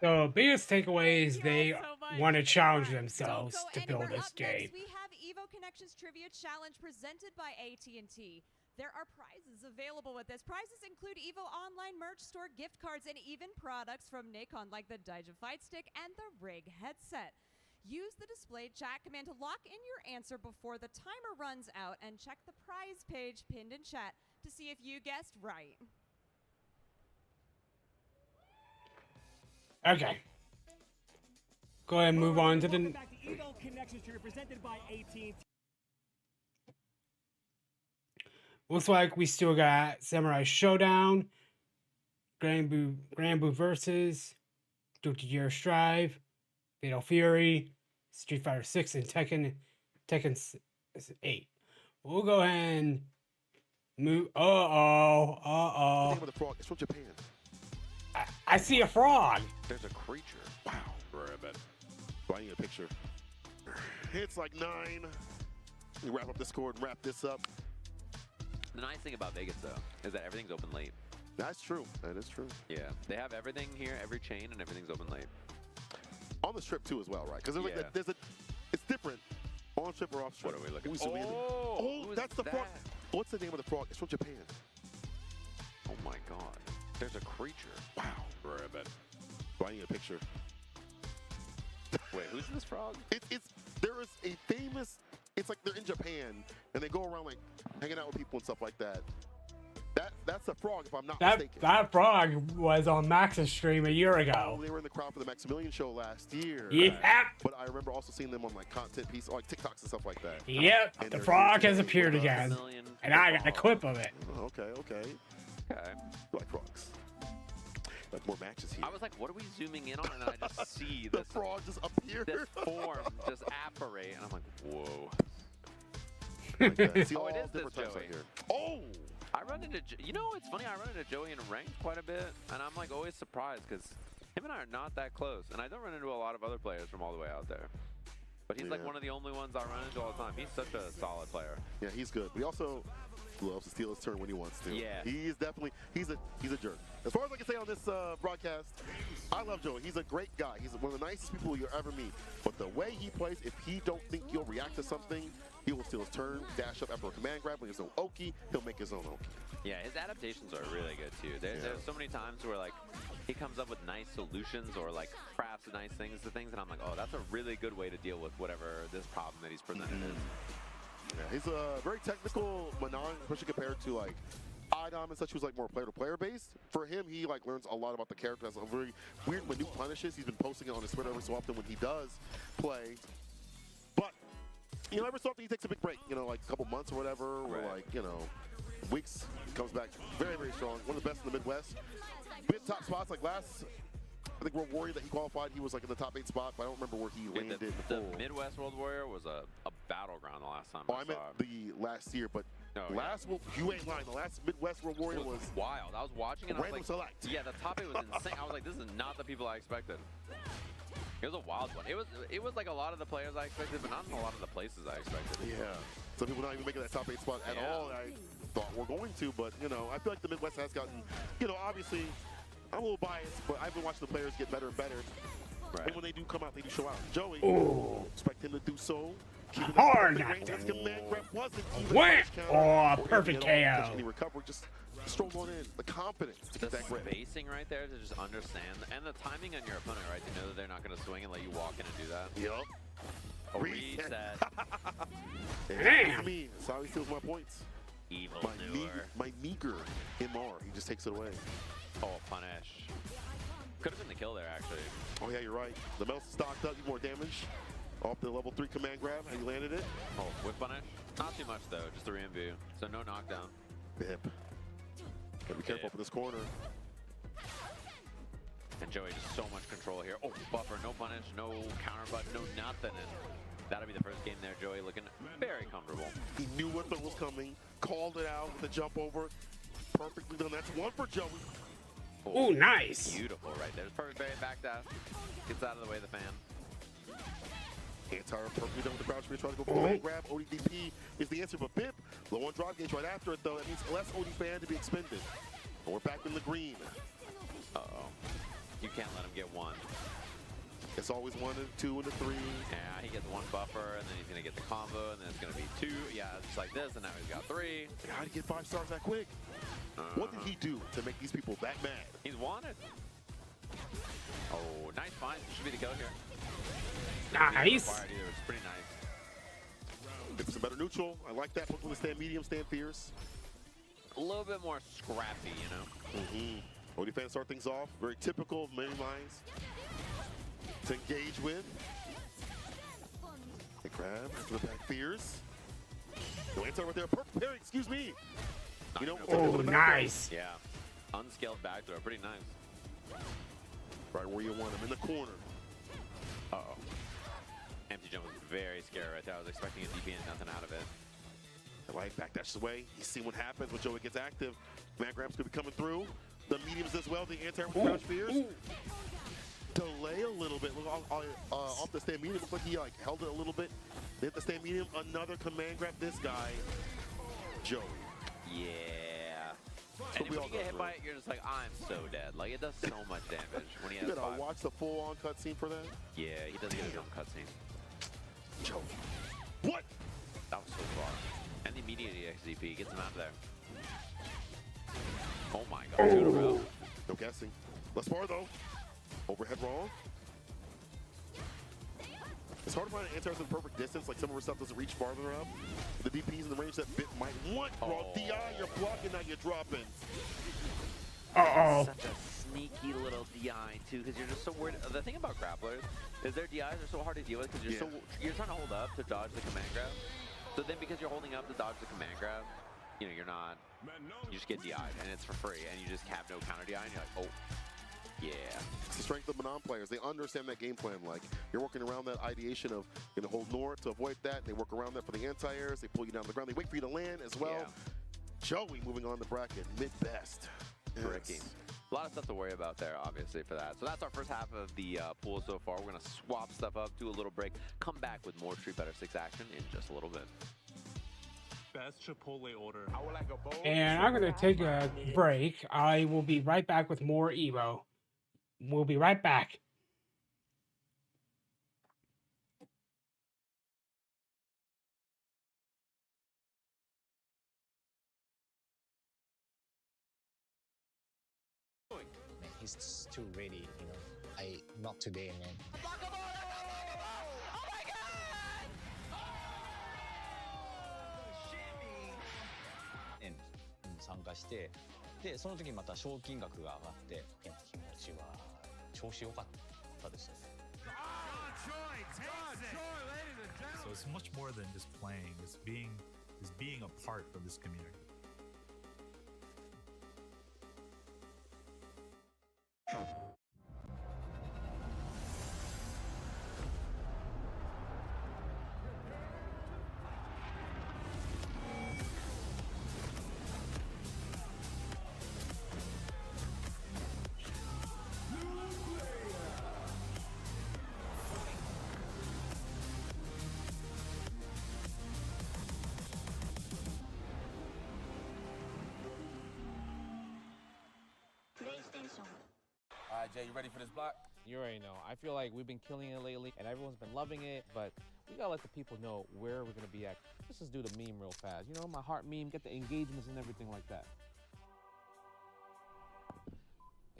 The biggest takeaway is they want to challenge themselves to build this game. Next, we have EVO Connections Trivia Challenge presented by AT&T. There are prizes available with this. Prizes include EVO Online merch store, gift cards, and even products from Nikon like the Daija Fight Stick and the Rig headset. Use the displayed chat command to lock in your answer before the timer runs out and check the prize page pinned in chat to see if you guessed right. Okay. Go ahead and move on to the... Welcome back to EVO Connections Trivia presented by AT&T. Looks like we still got Samurai Showdown, Grand Blue Versus, Duke Gear Strive, Fatal Fury, Street Fighter 6, and Tekken 8. We'll go ahead and move. It's from Japan. I see a frog. There's a creature. Wow. Rabbit. Oh, I need a picture. It's like 9. We wrap up the score and wrap this up. The nice thing about Vegas, though, is that everything's open late. That's true. That is true. Yeah, they have everything here, every chain, and everything's open late. On the strip too, as well, right? Because it's different On strip or off strip? What are we looking for? Oh, that's the frog. What's the name of the frog? It's from Japan. Oh my god. There's a creature. Wow. Ribbit. Well, I need a picture. Wait, who's this frog? There is a famous, it's like they're in Japan, and they go around like hanging out with people and stuff like that. That's a frog, if I'm not mistaken. That frog was on Max's stream a year ago. Oh, they were in the crowd for the Maximilian show last year. Yep. But I remember also seeing them on like content pieces, like TikToks and stuff like that. Yep. And The they're frog here has today appeared with us. again, and I got a clip of it. Okay. Okay. You like frogs. Like more matches here. I was like, what are we zooming in on? And I just see the this frog just appear. This form just apparate, and I'm like, whoa. Like that. See Oh, all it is this different types Joey. out here. Oh! I run into, you know, it's funny, I run into Joey in ranked quite a bit, and I'm like always surprised because him and I are not that close, and I don't run into a lot of other players from all the way out there. But he's like one of the only ones I run into all the time. He's such a solid player. Yeah, he's good. But he also loves to steal his turn when he wants to. Yeah. He is definitely, he's a jerk. As far as I can say on this broadcast, I love Joey. He's a great guy. He's one of the nicest people you'll ever meet. But the way he plays, if he don't think you'll react to something, he will steal his turn, dash up after a command grab. When there's no Oki, he'll make his own Oki. Yeah, his adaptations are really good too. There's so many times where like he comes up with nice solutions or like crafts nice things to things, and I'm like, oh, that's a really good way to deal with whatever this problem that he's presented is. Yeah, he's a very technical Manon, especially compared to like Idom and such, who's like more player-to-player based. For him, he like learns a lot about the character. Has a very weird when Nuke punishes. He's been posting it on his Twitter every so often when he does play. But you know, every so often he takes a big break. You know, like a couple months or whatever, or like weeks. He comes back very, very strong. One of the best in the Midwest. Been top spots like last. I think World Warrior that he qualified, he was like in the top 8 spot, but I don't remember where he landed before. The Midwest World Warrior was a battleground the last time I meant saw him. the last year, but you ain't lying. The last Midwest World Warrior was wild. I was watching it. Random I was like, select. Yeah, the top 8 was insane. I was like, this is not the people I expected. It was a wild one. It was like a lot of the players I expected, but not in a lot of the places I expected. Yeah. Some people not even making that top 8 spot at all. I thought we're going to, but you know, I feel like the Midwest has gotten, you know, obviously I'm a little biased, but I've been watching the players get better and better. Right. And when they do come out, they do show out. Joey, expect him to do so. Hard. That command grab wasn't even Wham! counter, Oh, perfect KO. Any recovery, just strolled on in. The confidence to get that grip. Spacing right there to just understand, and the timing on your opponent, right? To know that they're not going to swing and let you walk in and do that. Yup. A reset. Damn. Me. That's how he steals my points. Evil my meager MR. He just takes it away. Oh, punish. Could have been the kill there, actually. Oh, yeah, you're right. The Mel's stocked up, even more damage. Off the level 3 command grab, and he landed it. Oh, whip punish? Not too much, though. Just a re-MV. So no knockdown. Bip. Gotta be careful for this corner. And Joey just so much control here. Oh, buffer, no punish, no counter button, no nothing. And that'll be the first game there. Joey looking very comfortable. He knew what was coming, called it out with a jump over. Perfectly done. That's one for Joey. Oh, nice. Beautiful right there. It's perfect very back dash. Gets out of the way of the fan. Antar perfectly done with the crouch. We're trying to go for the command grab. ODDP is the answer, but Bip, low on drive gauge right after it, though. That means less OD fan to be expended. And we're back in the green. Uh-oh. You can't let him get one. It's always 1 and 2 and 3. Yeah, he gets one buffer, and then he's going to get the combo, and then it's going to be 2. Yeah, just like this, and now he's got 3. How did he get 5 stars that quick? What did he do to make these people that mad? He's wanted. Oh, nice find. Should be the kill here. Nice. It's pretty nice. It's a better neutral. I like that. Put them to stand medium, stand fierce. A little bit more scrappy, you know? OD fans start things off. Very typical of many lines to engage with. They grab to the back fierce. No answer right there. Perfect parry, excuse me. You know, oh, nice. Yeah. Unscaled back throw. Pretty nice. Right where you want him, in the corner. Uh-oh. Empty jump was very scary right there. I was expecting a DP and nothing out of it. The light back dashes away. You see what happens when Joey gets active. Man grab's gonna be coming through. The mediums as well. The anti-air crouch fears. Delay a little bit. Look, off the stand medium. Looks like he like held it a little bit. They hit the stand medium. Another command grab. This guy, Joey. Yeah. And when you get hit by it, you're just like, I'm so dead. Like, it does so much damage when he has You gotta 5. watch the full-on cutscene for that. Yeah, he does get a jump cutscene. Joey. What? That was so far. And the immediate EXDP gets him out of there. Oh my god, 2 in a row. No guessing. Let's bar though. Overhead roll. It's hard to find an anti-airs in perfect distance, like some of her stuff doesn't reach farther up. The DP's in the range that Bit might want. Raw DI, you're blocking, now you're dropping. Such a sneaky little DI too, because you're just so worried. The thing about grapplers is their DIs are so hard to deal with because you're trying to hold up to dodge the command grab. So then because you're holding up to dodge the command grab, you know, you just get DI'd and it's for free and you just have no counter DI and you're like, oh, yeah. It's the strength of Manon players. They understand that game plan. Like, you're working around that ideation of, you know, hold north to avoid that. They work around that for the anti-airs. They pull you down the ground. They wait for you to land as well. Joey moving on the bracket, mid-best. Tricky. A lot of stuff to worry about there, obviously, for that. So that's our first half of the pool so far. We're going to swap stuff up, do a little break, come back with more Street Fighter 6 action in just a little bit. Best Chipotle order. I would like a bowl. And I'm going to take a break. I will be right back with more EVO. We'll be right back. He's just too ready, you know. Not today, man. And 参加して、でその時にまた賞金額が上がって、気持ちは調子良かったですよね。So it's much more than just playing. It's being a part of this community. All right, Jay, you ready for this block? You already know. I feel like we've been killing it lately, and everyone's been loving it, but we gotta let the people know where we're gonna be at. Let's just do the meme real fast. You know, my heart meme, get the engagements and everything like that.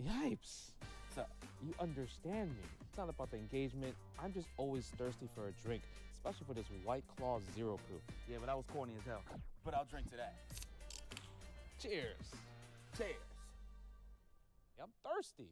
Yipes. So, you understand me. It's not about the engagement. I'm just always thirsty for a drink, especially for this White Claw Zero Proof. Yeah, but that was corny as hell. But I'll drink to that. Cheers. Cheers. Yeah, I'm thirsty.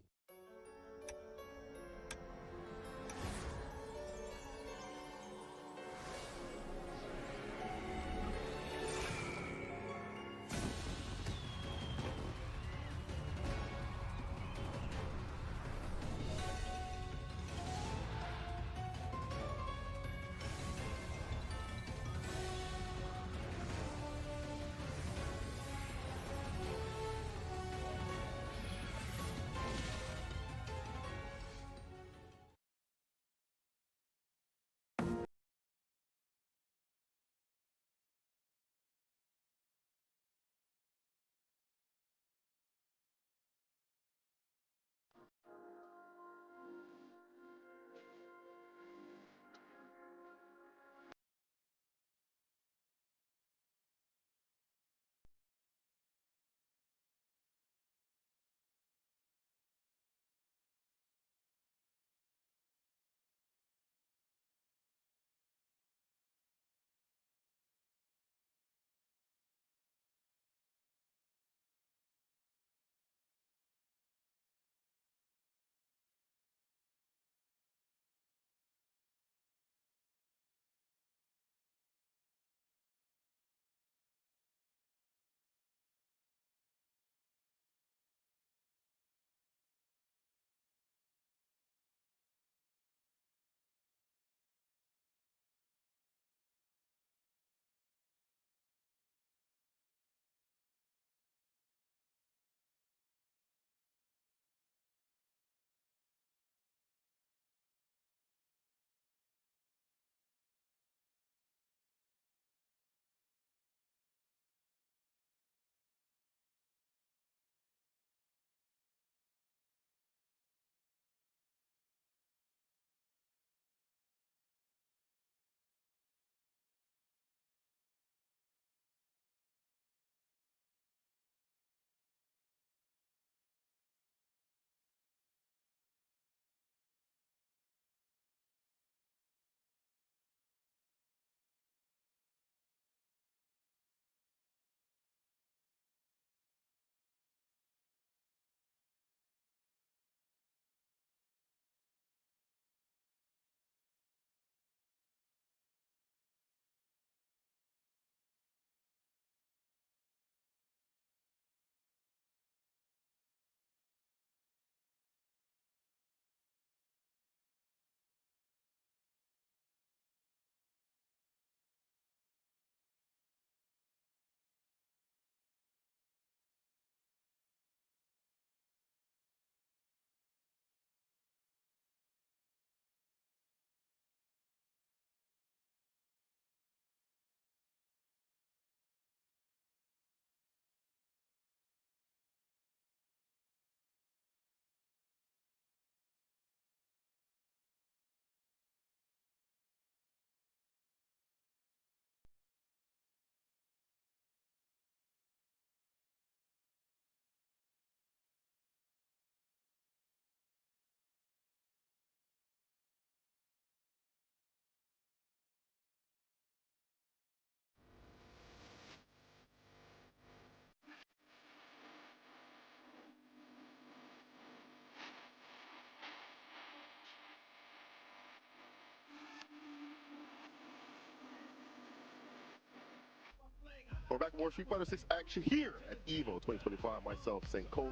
We're back with more Street Fighter 6 action here at EVO 2025. Myself, St. Cola,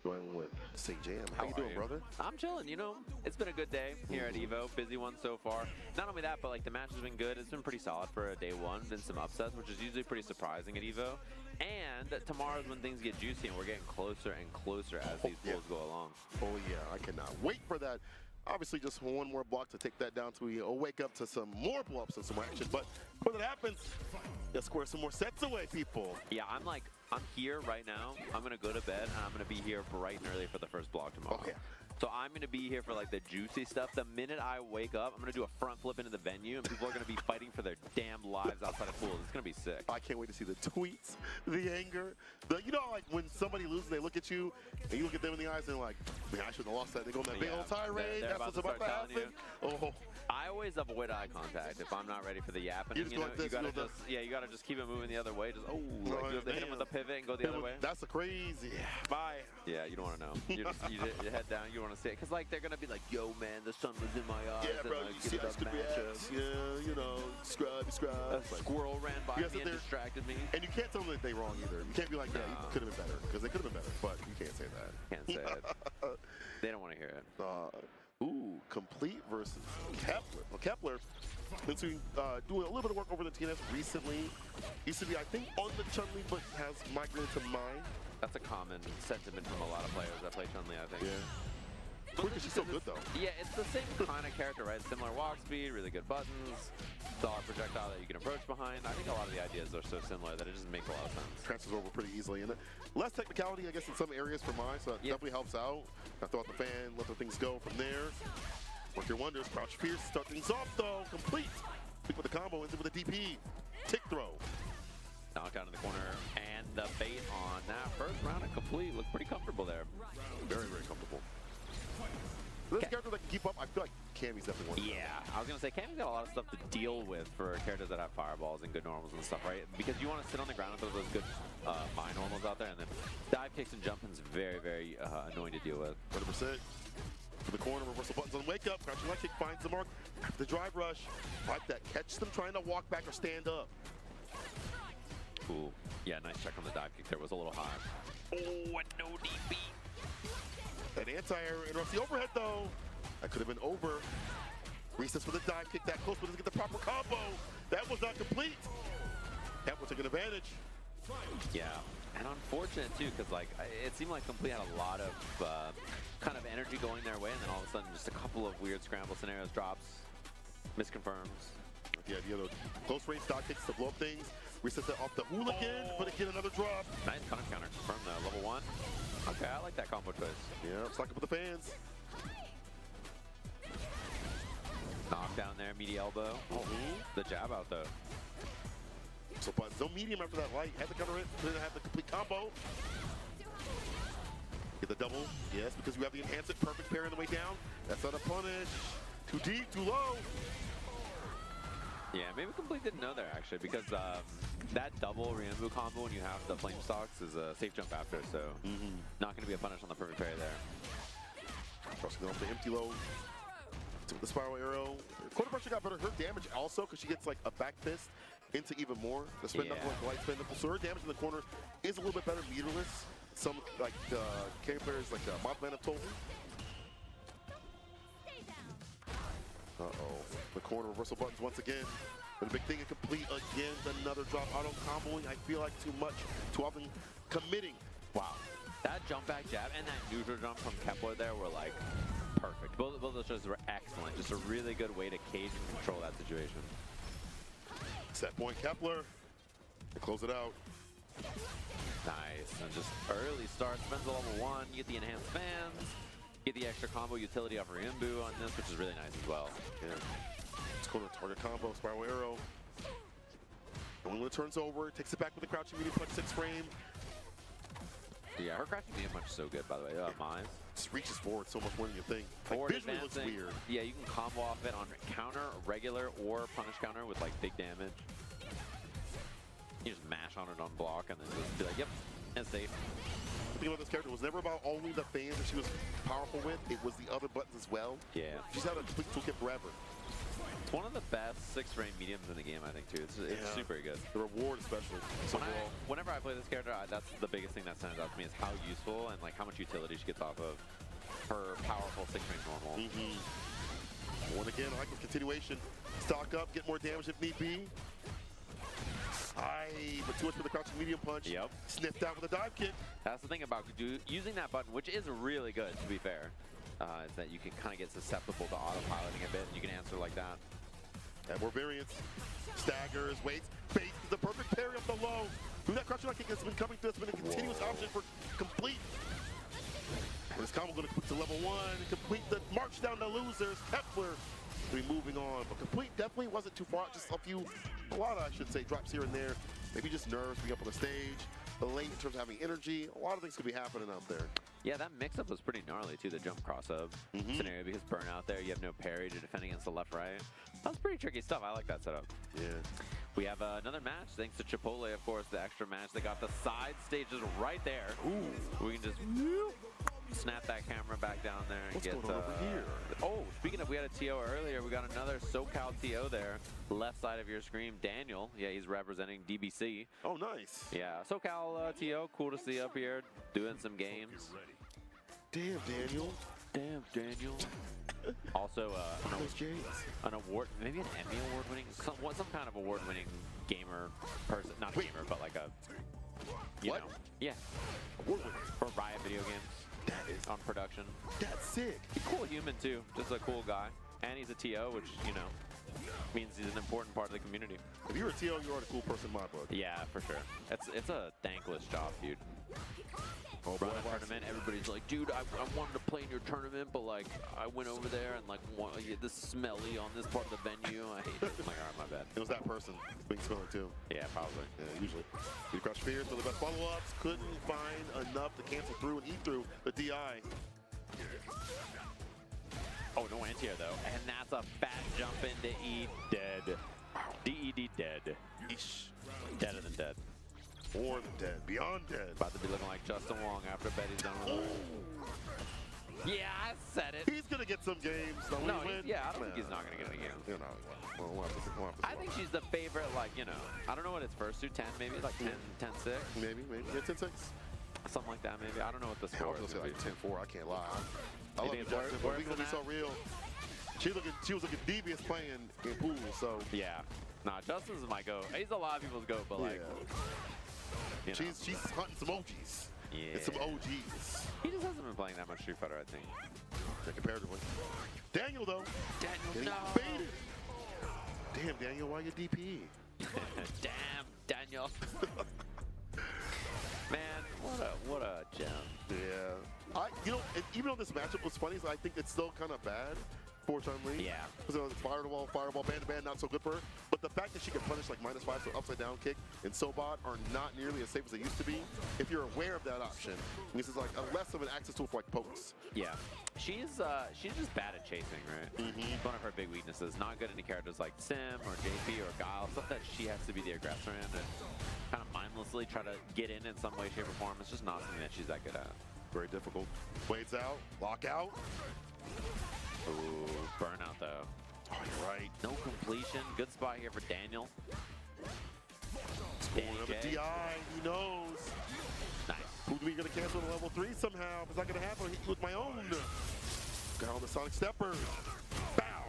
joined with St. Jam. How you doing, brother? I'm chilling, you know. It's been a good day here at EVO. Busy one so far. Not only that, but like the match has been good. It's been pretty solid for a day one. Been some upsets, which is usually pretty surprising at EVO. And tomorrow's when things get juicy and we're getting closer and closer as these pools go along. Oh yeah, I cannot wait for that. Obviously, just one more block to take that down so we wake up to some more blow-ups and some more action. But before that happens, let's square some more sets away, people. Yeah, I'm here right now. I'm going to go to bed, and I'm going to be here bright and early for the first block tomorrow. Okay. So I'm going to be here for like the juicy stuff. The minute I wake up, I'm going to do a front flip into the venue, and people are going to be fighting for their damn lives outside of pools. It's going to be sick. I can't wait to see the tweets, the anger. You know, like when somebody loses, they look at you, and you look at them in the eyes, and they're like, man, I shouldn't have lost that. They go on that big old tirade. That's what's about to happen. Oh. I always avoid eye contact if I'm not ready for the yapping. You know, you gotta just keep it moving the other way. Just you have to hit him with a pivot and go the other way. That's a crazy. Bye. Yeah, you don't want to know. You head down. You want to see it because like they're gonna be like, yo man, the sun was in my eyes. Yeah, bro. And, like, you see that stupid ass. Yeah, you know, scrub. A squirrel ran by me and distracted me. And you can't tell them that they wrong either. You can't be like, yeah, you could have been better because they could have been better, but you can't say that. Can't say it. They don't want to hear it. Ooh, Complete versus Kepler. Well, Kepler been doing a little bit of work over the TNS recently. Used to be, I think, on the Chun-Li, but has migrated to mine. That's a common sentiment from a lot of players that play Chun-Li, I think. Yeah. Quick, she's so good, though. Yeah, it's the same kind of character, right? Similar walk speed, really good buttons, solid projectile that you can approach behind. I think a lot of the ideas are so similar that it just makes a lot of sense. Transfers over pretty easily. And less technicality, I guess, in some areas for mine, so that definitely helps out. I throw out the fan, let the things go from there. Work your wonders. Crouch Fierce, start things off, though. Complete. With the combo, ends it with a DP. Tick throw. Knockout in the corner, and the bait on that first round of Complete looked pretty comfortable there. Very, very comfortable. This character that can keep up, I feel like Cammy's definitely one of them. Yeah, I was going to say, Cammy's got a lot of stuff to deal with for characters that have fireballs and good normals and stuff, right? Because you want to sit on the ground and throw those good mine normals out there, and then dive kicks and jumping's very, very annoying to deal with. 100%. To the corner, reversal buttons on wake up. Crouching leg kick finds the mark. The drive rush. Like that. Catch them trying to walk back or stand up. Ooh. Yeah, nice check on the dive kick there. Was a little high. Oh, and no DP. That anti-air interrupts the overhead, though. That could have been over. Resets for the dive kick that close, but doesn't get the proper combo. That was not complete. That was taking advantage. Yeah, and unfortunate, too, because like it seemed like Complete had a lot of kind of energy going their way, and then all of a sudden just a couple of weird scramble scenarios drops, misconfirms. The idea of close range dot kicks to blow up things. Resets that off the hooligan, but again, another drop. Nice counter from the level 1. Okay, I like that combo choice. Yeah, stock up with the fans. Knock down there, meaty elbow. The jab out though. So buttons, no medium after that light. Had to cover it, didn't have the complete combo. Get the double, yes, because you have the enhance it, perfect parry on the way down. That's not a punish. Too deep, too low. Yeah, maybe Complete didn't know there actually, because that double Ryumbu combo when you have the flame stocks is a safe jump after, so not going to be a punish on the perfect parry there. Crossing off the empty low. With the spiral arrow. Quarter pressure got better. Her damage also, because she gets like a back fist into even more. The spin knuckle, like light spin knuckle. So her damage in the corner is a little bit better meterless. Some like carry players like Mothman have told me. The corner reversal buttons once again. But the big thing is Complete again. Another drop auto comboing. I feel like too much, too often committing. Wow. That jump back jab and that neutral jump from Kepler there were like perfect. Both of those shows were excellent. Just a really good way to cage and control that situation. Set point Kepler. They close it out. Nice. And just early start. Spends the level 1. You get the enhanced fans. Get the extra combo utility off Ryumbu on this, which is really nice as well. Yeah. It's corner target combo, spiral arrow. And when it turns over, takes it back with the crouching medium punch 6 frame. Yeah, her crouching medium punch is so good, by the way. Mize. Just reaches forward so much more than you think. Forward like, visually looks weird. Yeah, you can combo off it on counter, regular, or punish counter with like big damage. You just mash on it on block and then just be like, yep, it's safe. The thing about this character was never about only the fans that she was powerful with. It was the other buttons as well. Yeah. She's had a complete toolkit forever. One of the best 6-frame mediums in the game, I think, too. It's super good. The reward, especially. Whenever I play this character, that's the biggest thing that stands out to me is how useful and like how much utility she gets off of her powerful 6-frame normal. One again, I like the continuation. Stock up, get more damage if need be. But too much for the crouching medium punch. Yep. Sniffed out with a dive kick. That's the thing about using that button, which is really good, to be fair, is that you can kind of get susceptible to autopiloting a bit, and you can answer like that. Add more variance. Staggers, waits, baits, the perfect parry up the low. Through that crouching kick that's been coming through, it's been a continuous option for complete. And this combo going to complete to level 1, complete the march down to losers. Kepler will be moving on, but complete definitely wasn't too far, just a lot of, I should say, drops here and there. Maybe just nerves being up on the stage, the late in terms of having energy. A lot of things could be happening out there. Yeah, that mix-up was pretty gnarly, too, the jump cross-up scenario, because burnout there, you have no parry to defend against the left-right. That was pretty tricky stuff. I like that setup. Yeah. We have another match, thanks to Chipotle, of course, the extra match. They got the side stages right there. Ooh. We can just snap that camera back down there and What's get going on over here? Oh, speaking of, we had a TO earlier. We got another SoCal TO there, left side of your screen. Daniel, yeah, he's representing DBC. Oh, nice. Yeah, SoCal TO, cool to see up here doing some games. Damn, Daniel. Damn, Daniel. Also, an award, maybe an Emmy award-winning, some kind of award-winning gamer person, not a gamer, but like a, you know, yeah, award-winning for Riot video games. That is on production. That's sick. He's a cool human too, just a cool guy, and he's a TO, which you know means he's an important part of the community. If you're a TO, you're a cool person in my book. Yeah, for sure. It's a thankless job, dude. Oh, Run a tournament, everybody's like, dude, I wanted to play in your tournament, but like, I went over there and like, this smelly on this part of the venue. I hate it. I'm like, all right, my bad. It was that person being smelly too. Yeah, probably. Yeah, usually. You crush fears for the best follow-ups. Couldn't find enough to cancel through and eat through the DI. Oh, no anti-air though. And that's a fat jump into E. Dead. DED dead. Eesh. Deader than dead. More than dead. Beyond dead. About to be looking like Justin Wong after Betty's done with it. Yeah, I said it. He's going to get some games. No, yeah, I don't think he's not going to get any games. You know, we'll have to I think she's the favorite, like, you know, I don't know what it's first to, 10 maybe, like 10-6. Maybe. Yeah, 10-6. Something like that, maybe. I don't know what the score I was is. going to say like 10-4. I can't lie. I love you, it's Justin, but worse we're going to be than so real. She was looking devious playing in pool, so. Yeah. Nah, Justin's my goat. He's a lot of people's goat, but like. You know. She's hunting some OGs. Yeah. And some OGs. He just hasn't been playing that much Street Fighter, I think. Yeah, comparatively. Daniel, though. Daniel, no. Baited. Damn, Daniel, why you DP? Damn, Daniel. Man, what a gem. Yeah. You know, and even though this matchup was funny, I think it's still kind of bad for Chun-Li. Yeah. Because it was fireball, band-to-band, not so good for her. But the fact that she can punish like -5, so upside-down kick, and Sobot are not nearly as safe as they used to be. If you're aware of that option, this is like a less of an access tool for like pokes. Yeah. She's just bad at chasing, right? It's one of her big weaknesses. Not good into characters like Sim or JP or Guile, stuff that she has to be the aggressor in and kind of mindlessly try to get in some way, shape, or form. It's just not something that she's that good at. Very difficult. Blades out, lockout. Ooh, burnout though. Oh, you're right. No completion. Good spot here for Daniel. Another DI, he knows. Nice. Who's we gonna cancel to level 3 somehow? If it's not gonna happen, I'll hit you with my own. Got all the Sonic Steppers. Bow.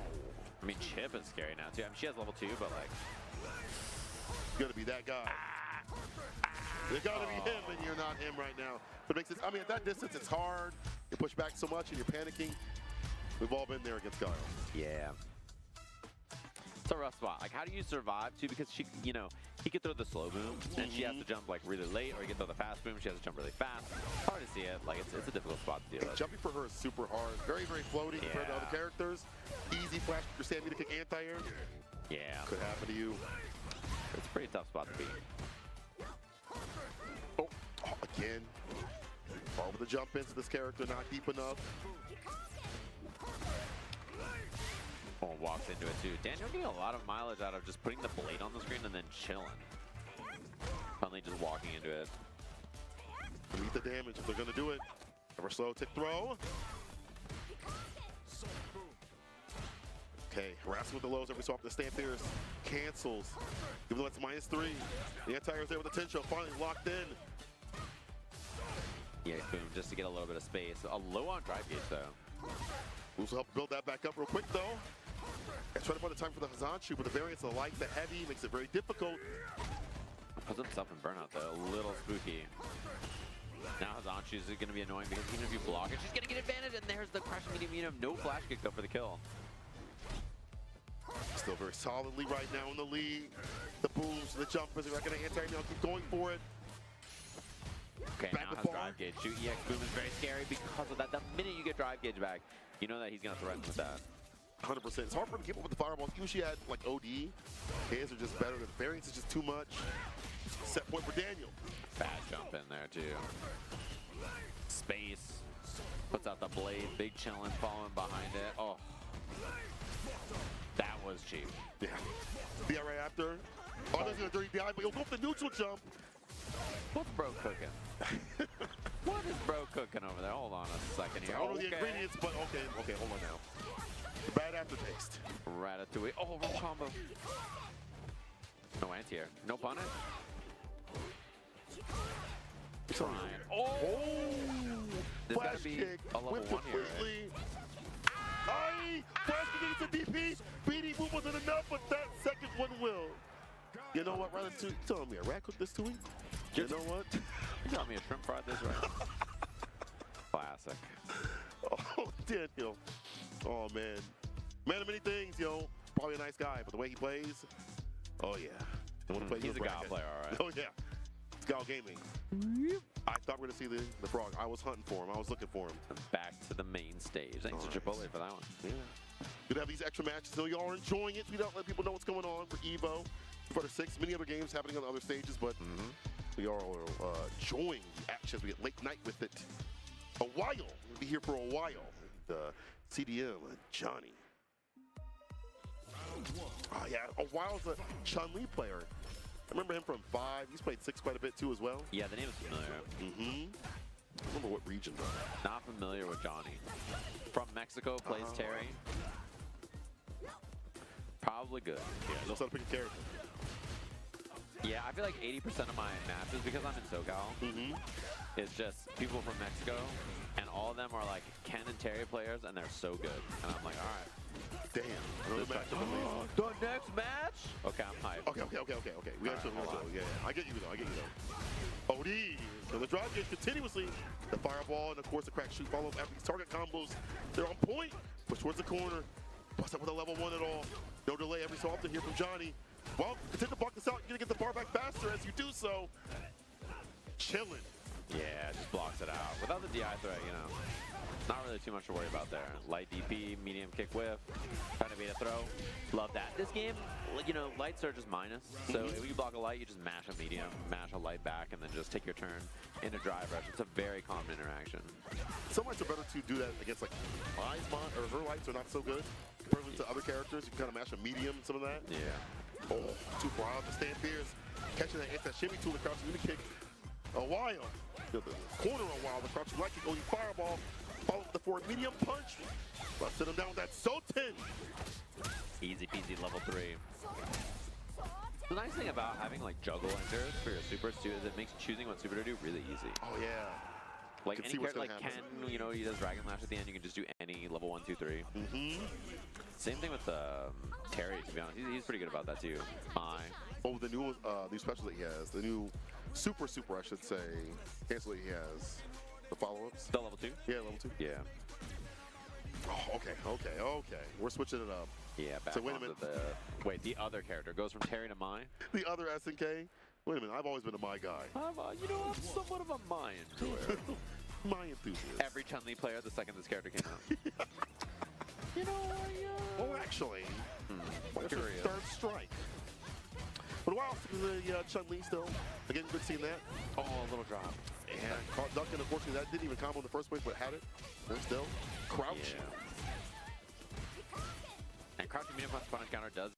I mean, Chip is scary now too. I mean, she has level 2, but like. You gotta be that guy. You gotta be him, and you're not him right now. But it makes it, I mean, at that distance, it's hard. You push back so much, and you're panicking. We've all been there against Guile. Yeah. It's a rough spot. Like, how do you survive, too? Because she, you know, he could throw the slow boom, and she has to jump, like, really late, or he can throw the fast boom, she has to jump really fast. Hard to see it. Like, it's a difficult spot to deal with. Jumping for her is super hard. Very, very floaty compared to other characters. Easy flash, your stamina kick anti-air. Yeah. Could happen to you. It's a pretty tough spot to be. Oh, again. All with the jump ins, this character not deep enough. Oh, walks into it too. Daniel getting a lot of mileage out of just putting the blade on the screen and then chilling. Finally just walking into it. Meet the damage if they're gonna do it. Ever slow tick throw. Okay, harassing with the lows every so often. Stampers cancels. Even though it's -3. The anti-air is there with the 10 show. Finally locked in. Yeah, boom, just to get a little bit of space. A low on drive gauge, though. Moves will help build that back up real quick, though. And trying to find the time for the Hazanchu, but the variance of the light, the heavy, makes it very difficult. Puts himself in burnout, though. A little spooky. Now Hazanchu is going to be annoying because even if you block it, she's going to get advantage. And there's the crushing medium. No flash kick, though, for the kill. Still very solidly right now in the lead. The booms, the jumpers, they're going to anti-air now, keep going for it. Okay, back now has drive gauge. Shoot EX boom is very scary because of that. The minute you get drive gauge back, you know that he's going to threaten with that. 100%. It's hard for him to keep up with the fireballs. Usually at like OD, his are just better. The variance is just too much. Set point for Daniel. Bad jump in there too. Space. Puts out the blade. Big challenge following behind it. Oh. That was cheap. Yeah. DI right after. Oh, there's a dirty DI, but he'll go for the neutral jump. What's bro cooking? What is bro cooking over there? Hold on a second here. I don't know the ingredients, but okay, hold on now. Bad aftertaste. Ratatouille. Oh, wrong combo. No anti-air. No punish. Trying. Oh! There's Flash gotta be kick. a level Whip 1 here. completely. Aye! Flash kick against the DP. BD move wasn't enough, but that second one will. You know what, Ratatouille? You telling me a rat cooked this to me? You know what? You telling me a shrimp fried this right? Classic. Oh, Daniel. Oh, man. Man of many things, yo. Probably a nice guy, but the way he plays, oh, yeah. He's a God player, all right. Oh, yeah. It's Gal Gaming. I thought we were going to see the frog. I was hunting for him. I was looking for him. Back to the main stage. Thanks to Chipotle for that one. Yeah. Good to have these extra matches, so y'all are enjoying it. We don't let people know what's going on for EVO. For the 6, many other games happening on other stages, but we are enjoying the action as we get late night with it. A while. We'll be here for a while. CDM, Johnny. Oh, yeah. A while's a Chun-Li player. I remember him from 5. He's played 6 quite a bit, too, as well. Yeah, the name is familiar. I remember what region, though. Not familiar with Johnny. From Mexico, plays Terry. Probably good. Yeah, knows how to pick a character. Yeah, I feel like 80% of my matches, because I'm in SoCal, is just people from Mexico, and all of them are like Ken and Terry players, and they're so good. And I'm like, all right. Damn. Another match. The next match? Okay, I'm hyped. Okay. We got to yeah. I get you, though. OD. So the drive gauge continuously. The fireball, and of course the crack shoot follow up after these target combos. They're on point. Push towards the corner. Bust up with a level 1 at all. No delay every so often here from Johnny. Well, continue to block this out. You're going to get the bar back faster as you do so. Chilling. Yeah, just blocks it out. Without the DI threat, you know, not really too much to worry about there. Light DP, medium kick whiff, trying to beat a throw. Love that. This game, you know, lights are just minus. So if you block a light, you just mash a medium, mash a light back, and then just take your turn into drive rush. It's a very common interaction. Some lights are better to do that against, like, my or her lights are not so good. Compared to other characters, you can kind of mash a medium, some of that. Yeah. Oh, too far out. The Stampers catching that anti-shimmy tool, the crouching uni kick. A while. The corner a while. The crouching light kick, OD fireball. Follow with the forward medium punch. Busted him down with that Soten. Easy peasy level 3. The nice thing about having like juggle enters for your supers too is it makes choosing what super to do really easy. Oh yeah. Like any character like Ken, you know, he does Dragon Lash at the end, you can just do any level 1, 2, 3. Same thing with Terry, to be honest. He's pretty good about that too. Oh, the new special that he has, the new super, I should say, cancel that he has. The follow-ups. The level 2? Yeah, level 2. Yeah. Oh, okay. We're switching it up. Yeah, back so wait a minute. Wait, the other character goes from Terry to Mai? The other SNK? Wait a minute, I've always been a Mai guy. You know, I'm somewhat of a Mai enjoyer. Mai enthusiast. Every Chun-Li player the second this character came out. You know, oh, actually, that's curious. his third strike. But wow, the Chun-Li still. Again, good seeing that. Oh, a little drop. And caught Duncan, unfortunately, that didn't even combo in the first place, but had it. And still, crouch. Yeah. And crouching medium punch counter does.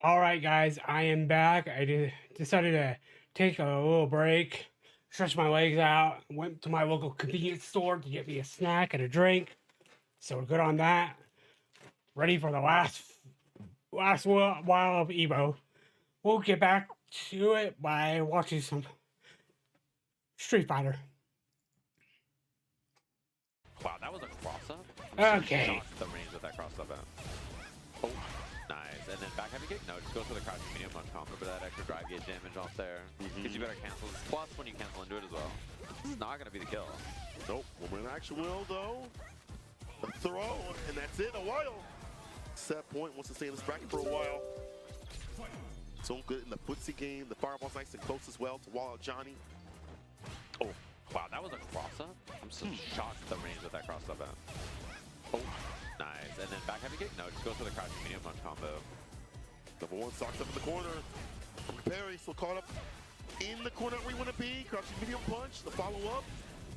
All right, guys, I am back. I decided to take a little break stretched my legs out, went to my local convenience store to get me a snack and a drink. So we're good on that. Ready for the last while of EVO. We'll get back to it by watching some Street Fighter. Wow, that was a cross-up? Okay. Shocked the range with that cross-up at. Oh, nice. And then back heavy kick? No, just goes for the crouching medium punch combo for that extra drive gauge damage off there. Because you better cancel this. Plus when you cancel into it as well. This is not going to be the kill. Nope. Woman in action will, though. A throw, and that's it. A while. Set point wants to stay in this bracket for a while. So good in the footsie game. The fireball's nice and close as well to wall out Johnny. Oh, wow, that was a cross-up? I'm so shocked at the range with that cross-up at. Oh, nice. And then back heavy kick? No, just goes for the crouching medium punch combo. Number one socks up in the corner. Perry still caught up in the corner where you want to be. Crouching medium punch. The follow-up.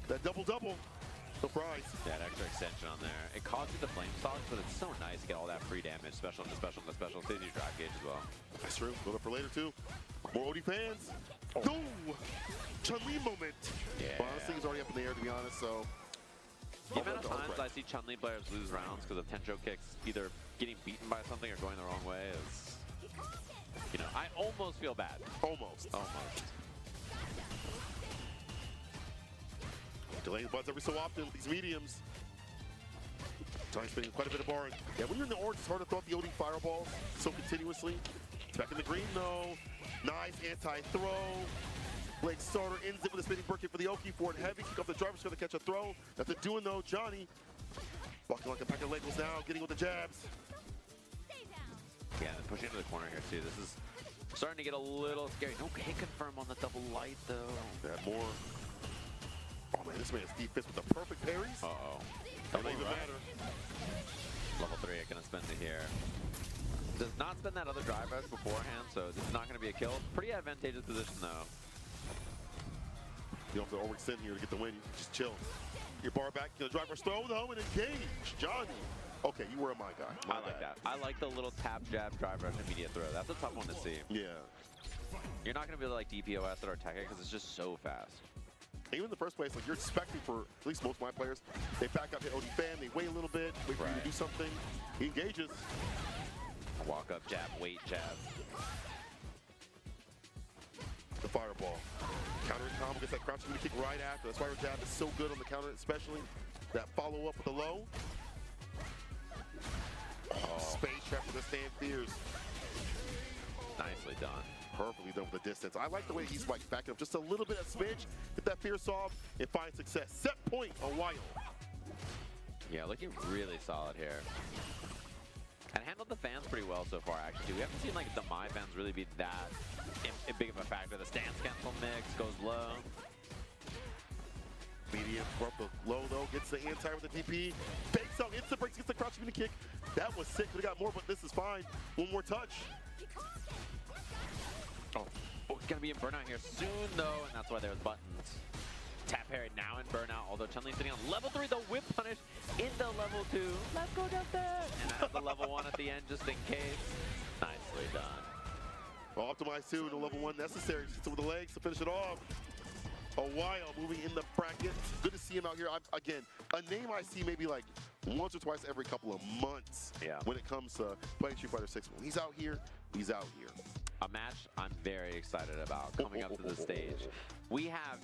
That double-double. Surprise. Yeah, that extra extension on there. It costs you the flame stocks, but it's so nice to get all that free damage, special into special into special. Saves you drive gauge as well. That's true. Build up for later, too. More OD fans. Go! Chun-Li moment. Yeah. Well, honestly, he's already up in the air, to be honest, so. The amount of times I see Chun-Li players lose rounds because of Tencho kicks, either getting beaten by something or going the wrong way is, you know, I almost feel bad. Almost. Delaying the buzz every so often with these mediums. Johnny spending quite a bit of bar. Yeah, when you're in the orange, it's hard to throw out the OD fireballs so continuously. It's back in the green, though. Nice anti-throw. Blade starter ends it with a spinning bird kick for the Oki. Forward heavy, kick off the driver's going to catch a throw. After doing, though, Johnny walking like a pack of Legos now, getting with the jabs. Yeah, and pushing into the corner here, too. This is starting to get a little scary. No hit confirm on the double light, though. Yeah, more. Oh, man, this man's defense with the perfect parries. Uh-oh. Don't even matter. Level 3, it gonna spend it here. Does not spend that other drive rush beforehand, so this is not gonna be a kill. Pretty advantageous position, though. You don't have to overextend here to get the win. You can just chill. Your bar back, you know, drive rush throw, though, and engage. Johnny. Okay, you were my guy. I like that. I like the little tap, jab, drive rush, immediate throw. That's a tough one to see. Yeah. You're not gonna be able to like DPOS it or attack it because it's just so fast. Even in the first place, like you're expecting for at least most of my players, they back up, hit OD fan, they wait a little bit, wait for you to do something. He engages. Walk up, jab, wait, jab. The fireball. Counter combo gets that crouching kick right after. That's why our jab is so good on the counter, especially that follow up with the low. Oh. Space trap for the stand fears. Nicely done. Perfectly done with the distance. I like the way he's like backing up just a little bit of smidge, get that fear solved, and find success. Set point a while. Yeah, looking really solid here. And handled the fans pretty well so far, actually. We haven't seen like the My fans really be that big of a factor. The stance cancel mix goes low. Medium, up the low though, gets the anti with the DP. Fakes out, instant breaks, gets the crouching mini kick. That was sick, could have got more, but this is fine. One more touch. Oh, gonna be in burnout here soon though, and that's why there's buttons. Tap parry now in burnout, although Chun-Li sitting on level 3, the whip punish into level 2. Let's go down there! And that's the level 1 at the end, just in case. Nicely done. Well, optimized too, no level 1 necessary. Just with the legs to finish it off. A while moving in the bracket. Good to see him out here. Again, a name I see maybe like once or twice every couple of months when it comes to playing Street Fighter 6. When he's out here, he's out here. A match I'm very excited about coming up to the stage. We have